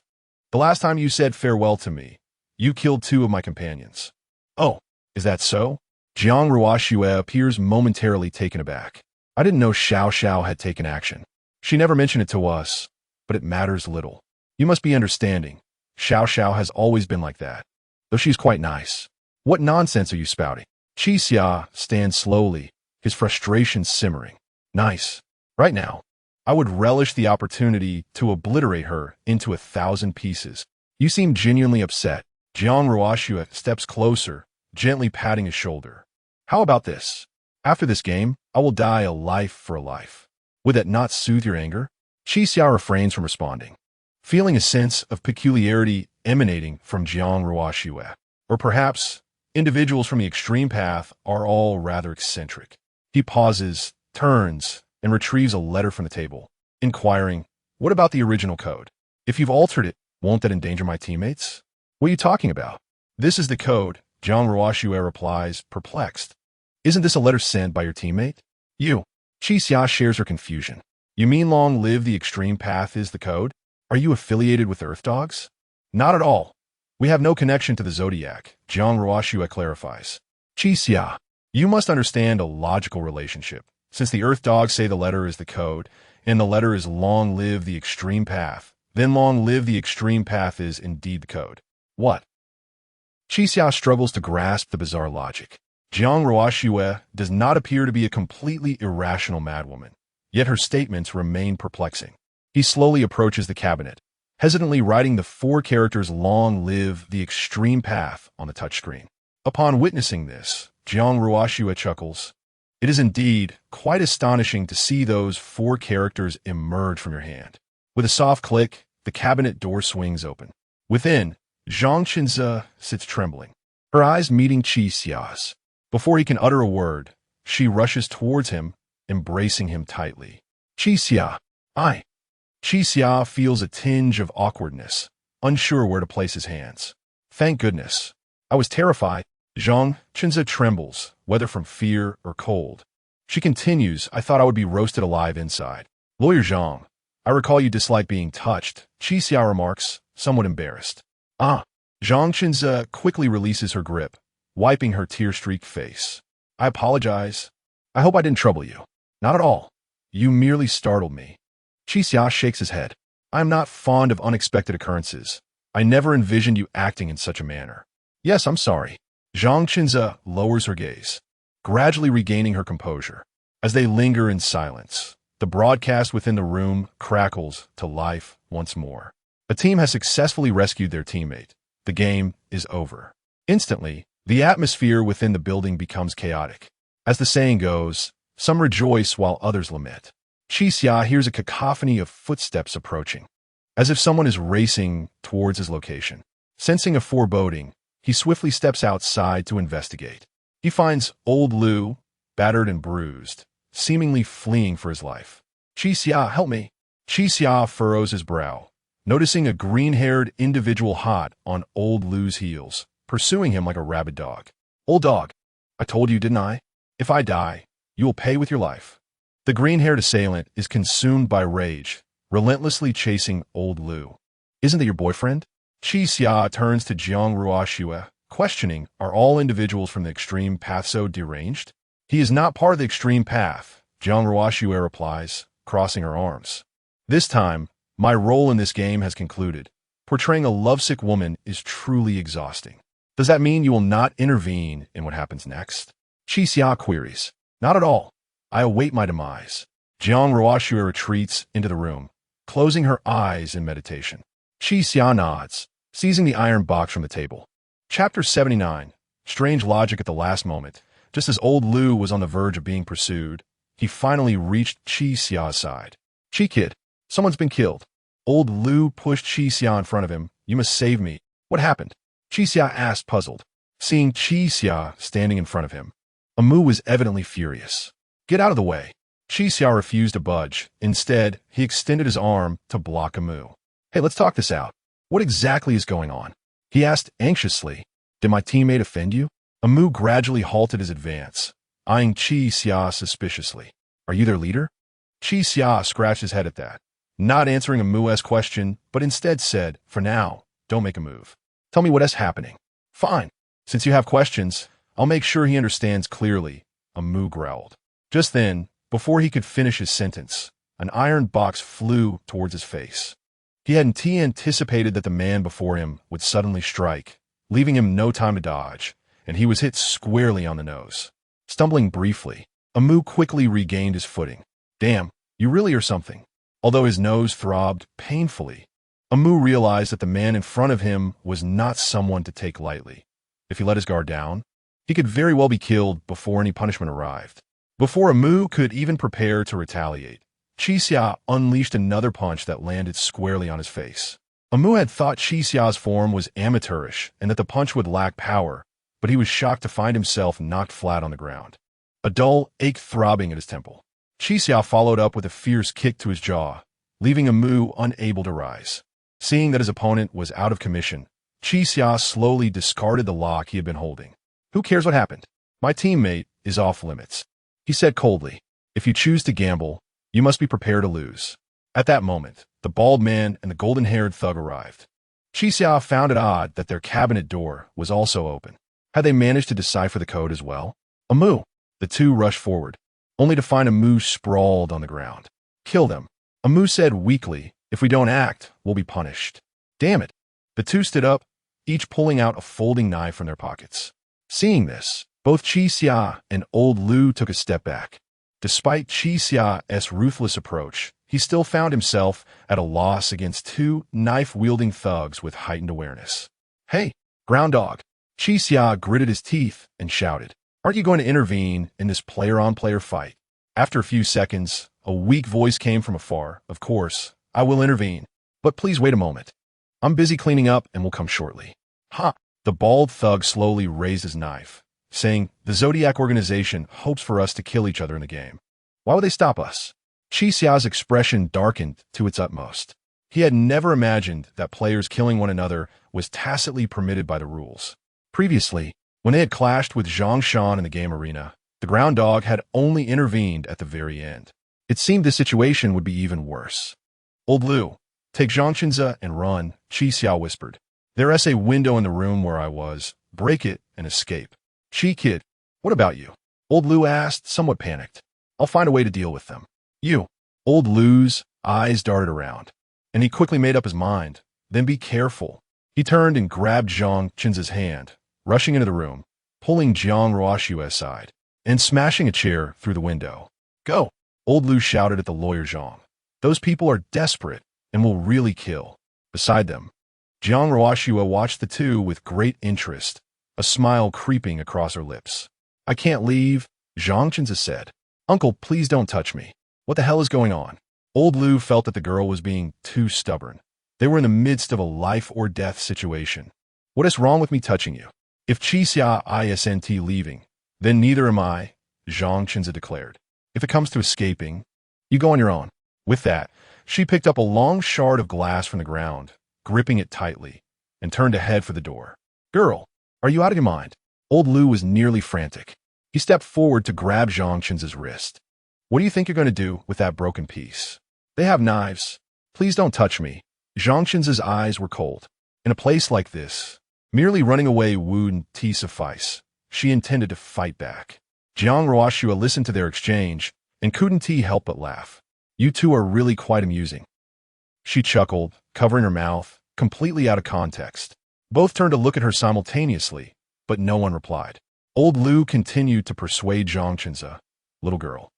"The last time you said farewell to me, you killed 2 of my companions." "Oh, is that so?" Jiang Ruoxue appears momentarily taken aback. "I didn't know Xiao had taken action. She never mentioned it to us, but it matters little. You must be understanding. Xiao has always been like that, though she's quite nice." "What nonsense are you spouting?" Xia stands slowly, his frustration simmering. "Nice. Right now, I would relish the opportunity to obliterate her into 1,000 pieces." "You seem genuinely upset." Jiang Ruoxue steps closer, gently patting his shoulder. "How about this? After this game, I will die a life for a life. Would that not soothe your anger?" Xia refrains from responding, feeling a sense of peculiarity emanating from Jiang Ruoxue. Or perhaps individuals from the extreme path are all rather eccentric. He pauses, turns, and retrieves a letter from the table, inquiring, "What about the original code? If you've altered it, won't that endanger my teammates?" "What are you talking about?" "This is the code," Jiang Ruoxue replies, perplexed. "Isn't this a letter sent by your teammate?" "You." Xia shares her confusion. "You mean long live the extreme path is the code? Are you affiliated with Earth Dogs?" "Not at all. We have no connection to the Zodiac," Jiang Ruoxue clarifies. "Xia, you must understand a logical relationship. Since the Earth Dogs say the letter is the code, and the letter is long live the extreme path, then long live the extreme path is indeed the code." "What?" Xia struggles to grasp the bizarre logic. Jiang Ruoxue does not appear to be a completely irrational madwoman, yet her statements remain perplexing. He slowly approaches the cabinet, hesitantly writing the 4 characters "Long live the extreme path" on the touchscreen. Upon witnessing this, Jiang Ruoxue chuckles. "It is indeed quite astonishing to see those 4 characters emerge from your hand." With a soft click, the cabinet door swings open. Within, Zhang Qinze sits trembling, her eyes meeting Xia's. Before he can utter a word, she rushes towards him, embracing him tightly. "Xia, I." Xia feels a tinge of awkwardness, unsure where to place his hands. "Thank goodness. I was terrified." Zhang Qinze trembles, whether from fear or cold. She continues, "I thought I would be roasted alive inside." "Lawyer Zhang, I recall you dislike being touched," Xia remarks, somewhat embarrassed. "Ah." Zhang Qinze quickly releases her grip, wiping her tear-streaked face. "I apologize. I hope I didn't trouble you." "Not at all. You merely startled me." Xia shakes his head. "I am not fond of unexpected occurrences. I never envisioned you acting in such a manner." "Yes, I'm sorry." Zhang Qinze lowers her gaze, gradually regaining her composure. As they linger in silence, the broadcast within the room crackles to life once more. A team has successfully rescued their teammate. The game is over. Instantly, the atmosphere within the building becomes chaotic. As the saying goes, some rejoice while others lament. Xia hears a cacophony of footsteps approaching, as if someone is racing towards his location. Sensing a foreboding, he swiftly steps outside to investigate. He finds old Lu, battered and bruised, seemingly fleeing for his life. "Xia, help me." Xia furrows his brow, noticing a green-haired individual hot on old Lu's heels, pursuing him like a rabid dog. Old dog, I told you, didn't I? If I die, you will pay with your life. The green-haired assailant is consumed by rage, relentlessly chasing old Lu. Isn't that your boyfriend? Qi Xia turns to Jiang Ruoxue, questioning, are all individuals from the extreme path so deranged? He is not part of the extreme path, Jiang Ruoxue replies, crossing her arms. This time, my role in this game has concluded. Portraying a lovesick woman is truly exhausting. Does that mean you will not intervene in what happens next? Qi Xia queries. Not at all. I await my demise. Jiang Ruoxue retreats into the room, closing her eyes in meditation. Qi Xia nods, seizing the iron box from the table. Chapter 79. Strange logic at the last moment. Just as old Lu was on the verge of being pursued, he finally reached Qi Xia's side. Qi kid, someone's been killed. Old Lu pushed Qi Xia in front of him. You must save me. What happened? Qi Xia asked, puzzled. Seeing Qi Xia standing in front of him, Amu was evidently furious. Get out of the way. Qi Xia refused to budge. Instead, he extended his arm to block Amu. Hey, let's talk this out. What exactly is going on? He asked anxiously. Did my teammate offend you? Amu gradually halted his advance, eyeing Qi Xia suspiciously. Are you their leader? Qi Xia scratched his head at that, not answering Amu's question, but instead said, for now, don't make a move. Tell me what is happening. Fine. Since you have questions, I'll make sure he understands clearly, Amu growled. Just then, before he could finish his sentence, an iron box flew towards his face. He hadn't anticipated that the man before him would suddenly strike, leaving him no time to dodge, and he was hit squarely on the nose. Stumbling briefly, Amu quickly regained his footing. Damn, you really are something. Although his nose throbbed painfully, Amu realized that the man in front of him was not someone to take lightly. If he let his guard down, he could very well be killed before any punishment arrived. Before Amu could even prepare to retaliate, Qi Xia unleashed another punch that landed squarely on his face. Amu had thought Qi Xia's form was amateurish and that the punch would lack power, but he was shocked to find himself knocked flat on the ground. A dull ache throbbing at his temple. Qi Xia followed up with a fierce kick to his jaw, leaving Amu unable to rise. Seeing that his opponent was out of commission, Qi Xia slowly discarded the lock he had been holding. Who cares what happened? My teammate is off limits. He said coldly, if you choose to gamble, you must be prepared to lose. At that moment, the bald man and the golden-haired thug arrived. Qi Xia found it odd that their cabinet door was also open. Had they managed to decipher the code as well? Amu! The two rushed forward, only to find Amu sprawled on the ground. Kill them. Amu said weakly, if we don't act, we'll be punished. Damn it. The two stood up, each pulling out a folding knife from their pockets. Seeing this, both Qi Xia and old Lu took a step back. Despite Qi Xia's ruthless approach, he still found himself at a loss against two knife-wielding thugs with heightened awareness. Hey, ground dog! Qi Xia gritted his teeth and shouted, aren't you going to intervene in this player-on-player fight? After a few seconds, a weak voice came from afar. Of course, I will intervene, but please wait a moment. I'm busy cleaning up and will come shortly. Ha! The bald thug slowly raised his knife, saying, the Zodiac organization hopes for us to kill each other in the game. Why would they stop us? Qi Xia's expression darkened to its utmost. He had never imagined that players killing one another was tacitly permitted by the rules. Previously, when they had clashed with Zhang Shan in the game arena, the ground dog had only intervened at the very end. It seemed this situation would be even worse. Old Lu, take Zhang Qinze and run, Qi Xia whispered. There's a window in the room where I was. Break it and escape. Qi kid, what about you? Old Lu asked, somewhat panicked. I'll find a way to deal with them. You. Old Lu's eyes darted around, and he quickly made up his mind. Then be careful. He turned and grabbed Zhang Qinze's hand, rushing into the room, pulling Jiang Ruoxue aside, and smashing a chair through the window. Go! Old Lu shouted at the lawyer Zhang. Those people are desperate and will really kill. Beside them, Jiang Ruoxue watched the two with great interest, a smile creeping across her lips. I can't leave, Zhang Qinze said. Uncle, please don't touch me. What the hell is going on? Old Lu felt that the girl was being too stubborn. They were in the midst of a life-or-death situation. What is wrong with me touching you? If Qi Xia isn't leaving, then neither am I, Zhang Qinze declared. If it comes to escaping, you go on your own. With that, She picked up a long shard of glass from the ground, gripping it tightly, and turned to head for the door. Girl, are you out of your mind? Old Lu was nearly frantic. He stepped forward to grab Zhang Qin's wrist. What do you think you're going to do with that broken piece? They have knives. Please don't touch me. Zhang Qin's eyes were cold. In a place like this, merely running away wouldn't suffice. She intended to fight back. Jiang Ruoxua listened to their exchange and couldn't help but laugh. You two are really quite amusing. She chuckled, covering her mouth, completely out of context. Both turned to look at her simultaneously, but no one replied. Old Lu continued to persuade Zhang Qin's little girl.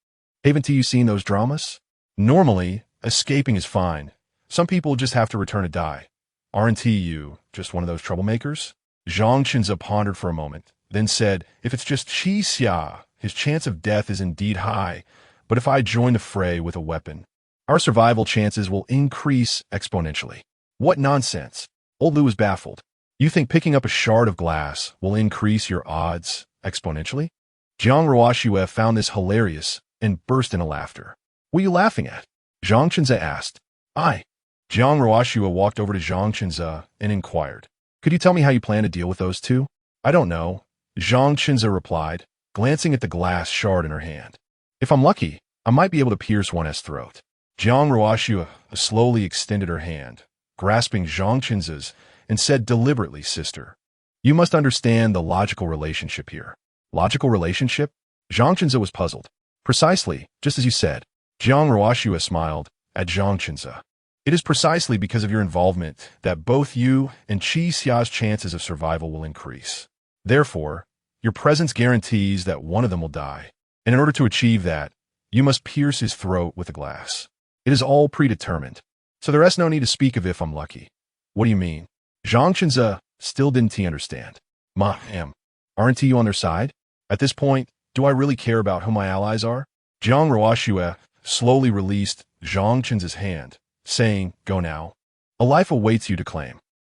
Haven't you seen those dramas? Normally, escaping is fine. Some people just have to return to die. Aren't you just one of those troublemakers? Zhang Qin's pondered for a moment, then said, if it's just Xia, his chance of death is indeed high, but if I join the fray with a weapon, our survival chances will increase exponentially. What nonsense! Old Lu was baffled. You think picking up a shard of glass will increase your odds exponentially? Jiang Ruoxua found this hilarious and burst into laughter. What are you laughing at? Zhang Qin's asked. I. Jiang Ruoxua walked over to Zhang Qin's and inquired. Could you tell me how you plan to deal with those two? I don't know. Zhang Qin's replied, glancing at the glass shard in her hand. If I'm lucky, I might be able to pierce one's throat. Jiang Ruoxua slowly extended her hand, grasping Zhang Qin's, and said deliberately, Sister, you must understand the logical relationship here. Logical relationship? Zhang Qin's was puzzled. Precisely, just as you said. Jiang Ruoxua smiled at Zhang Qin's. It is precisely because of your involvement that both you and Qi Xia's chances of survival will increase. Therefore, your presence guarantees that one of them will die. And in order to achieve that, you must pierce his throat with a glass. It is all predetermined. So there is no need to speak of if I'm lucky. What do you mean? Zhang Qin's still didn't understand. Ma'am, aren't you on their side? At this point, do I really care about who my allies are? Jiang Ruoxua slowly released Zhang Qin's hand, saying, Go now. A life awaits you to claim.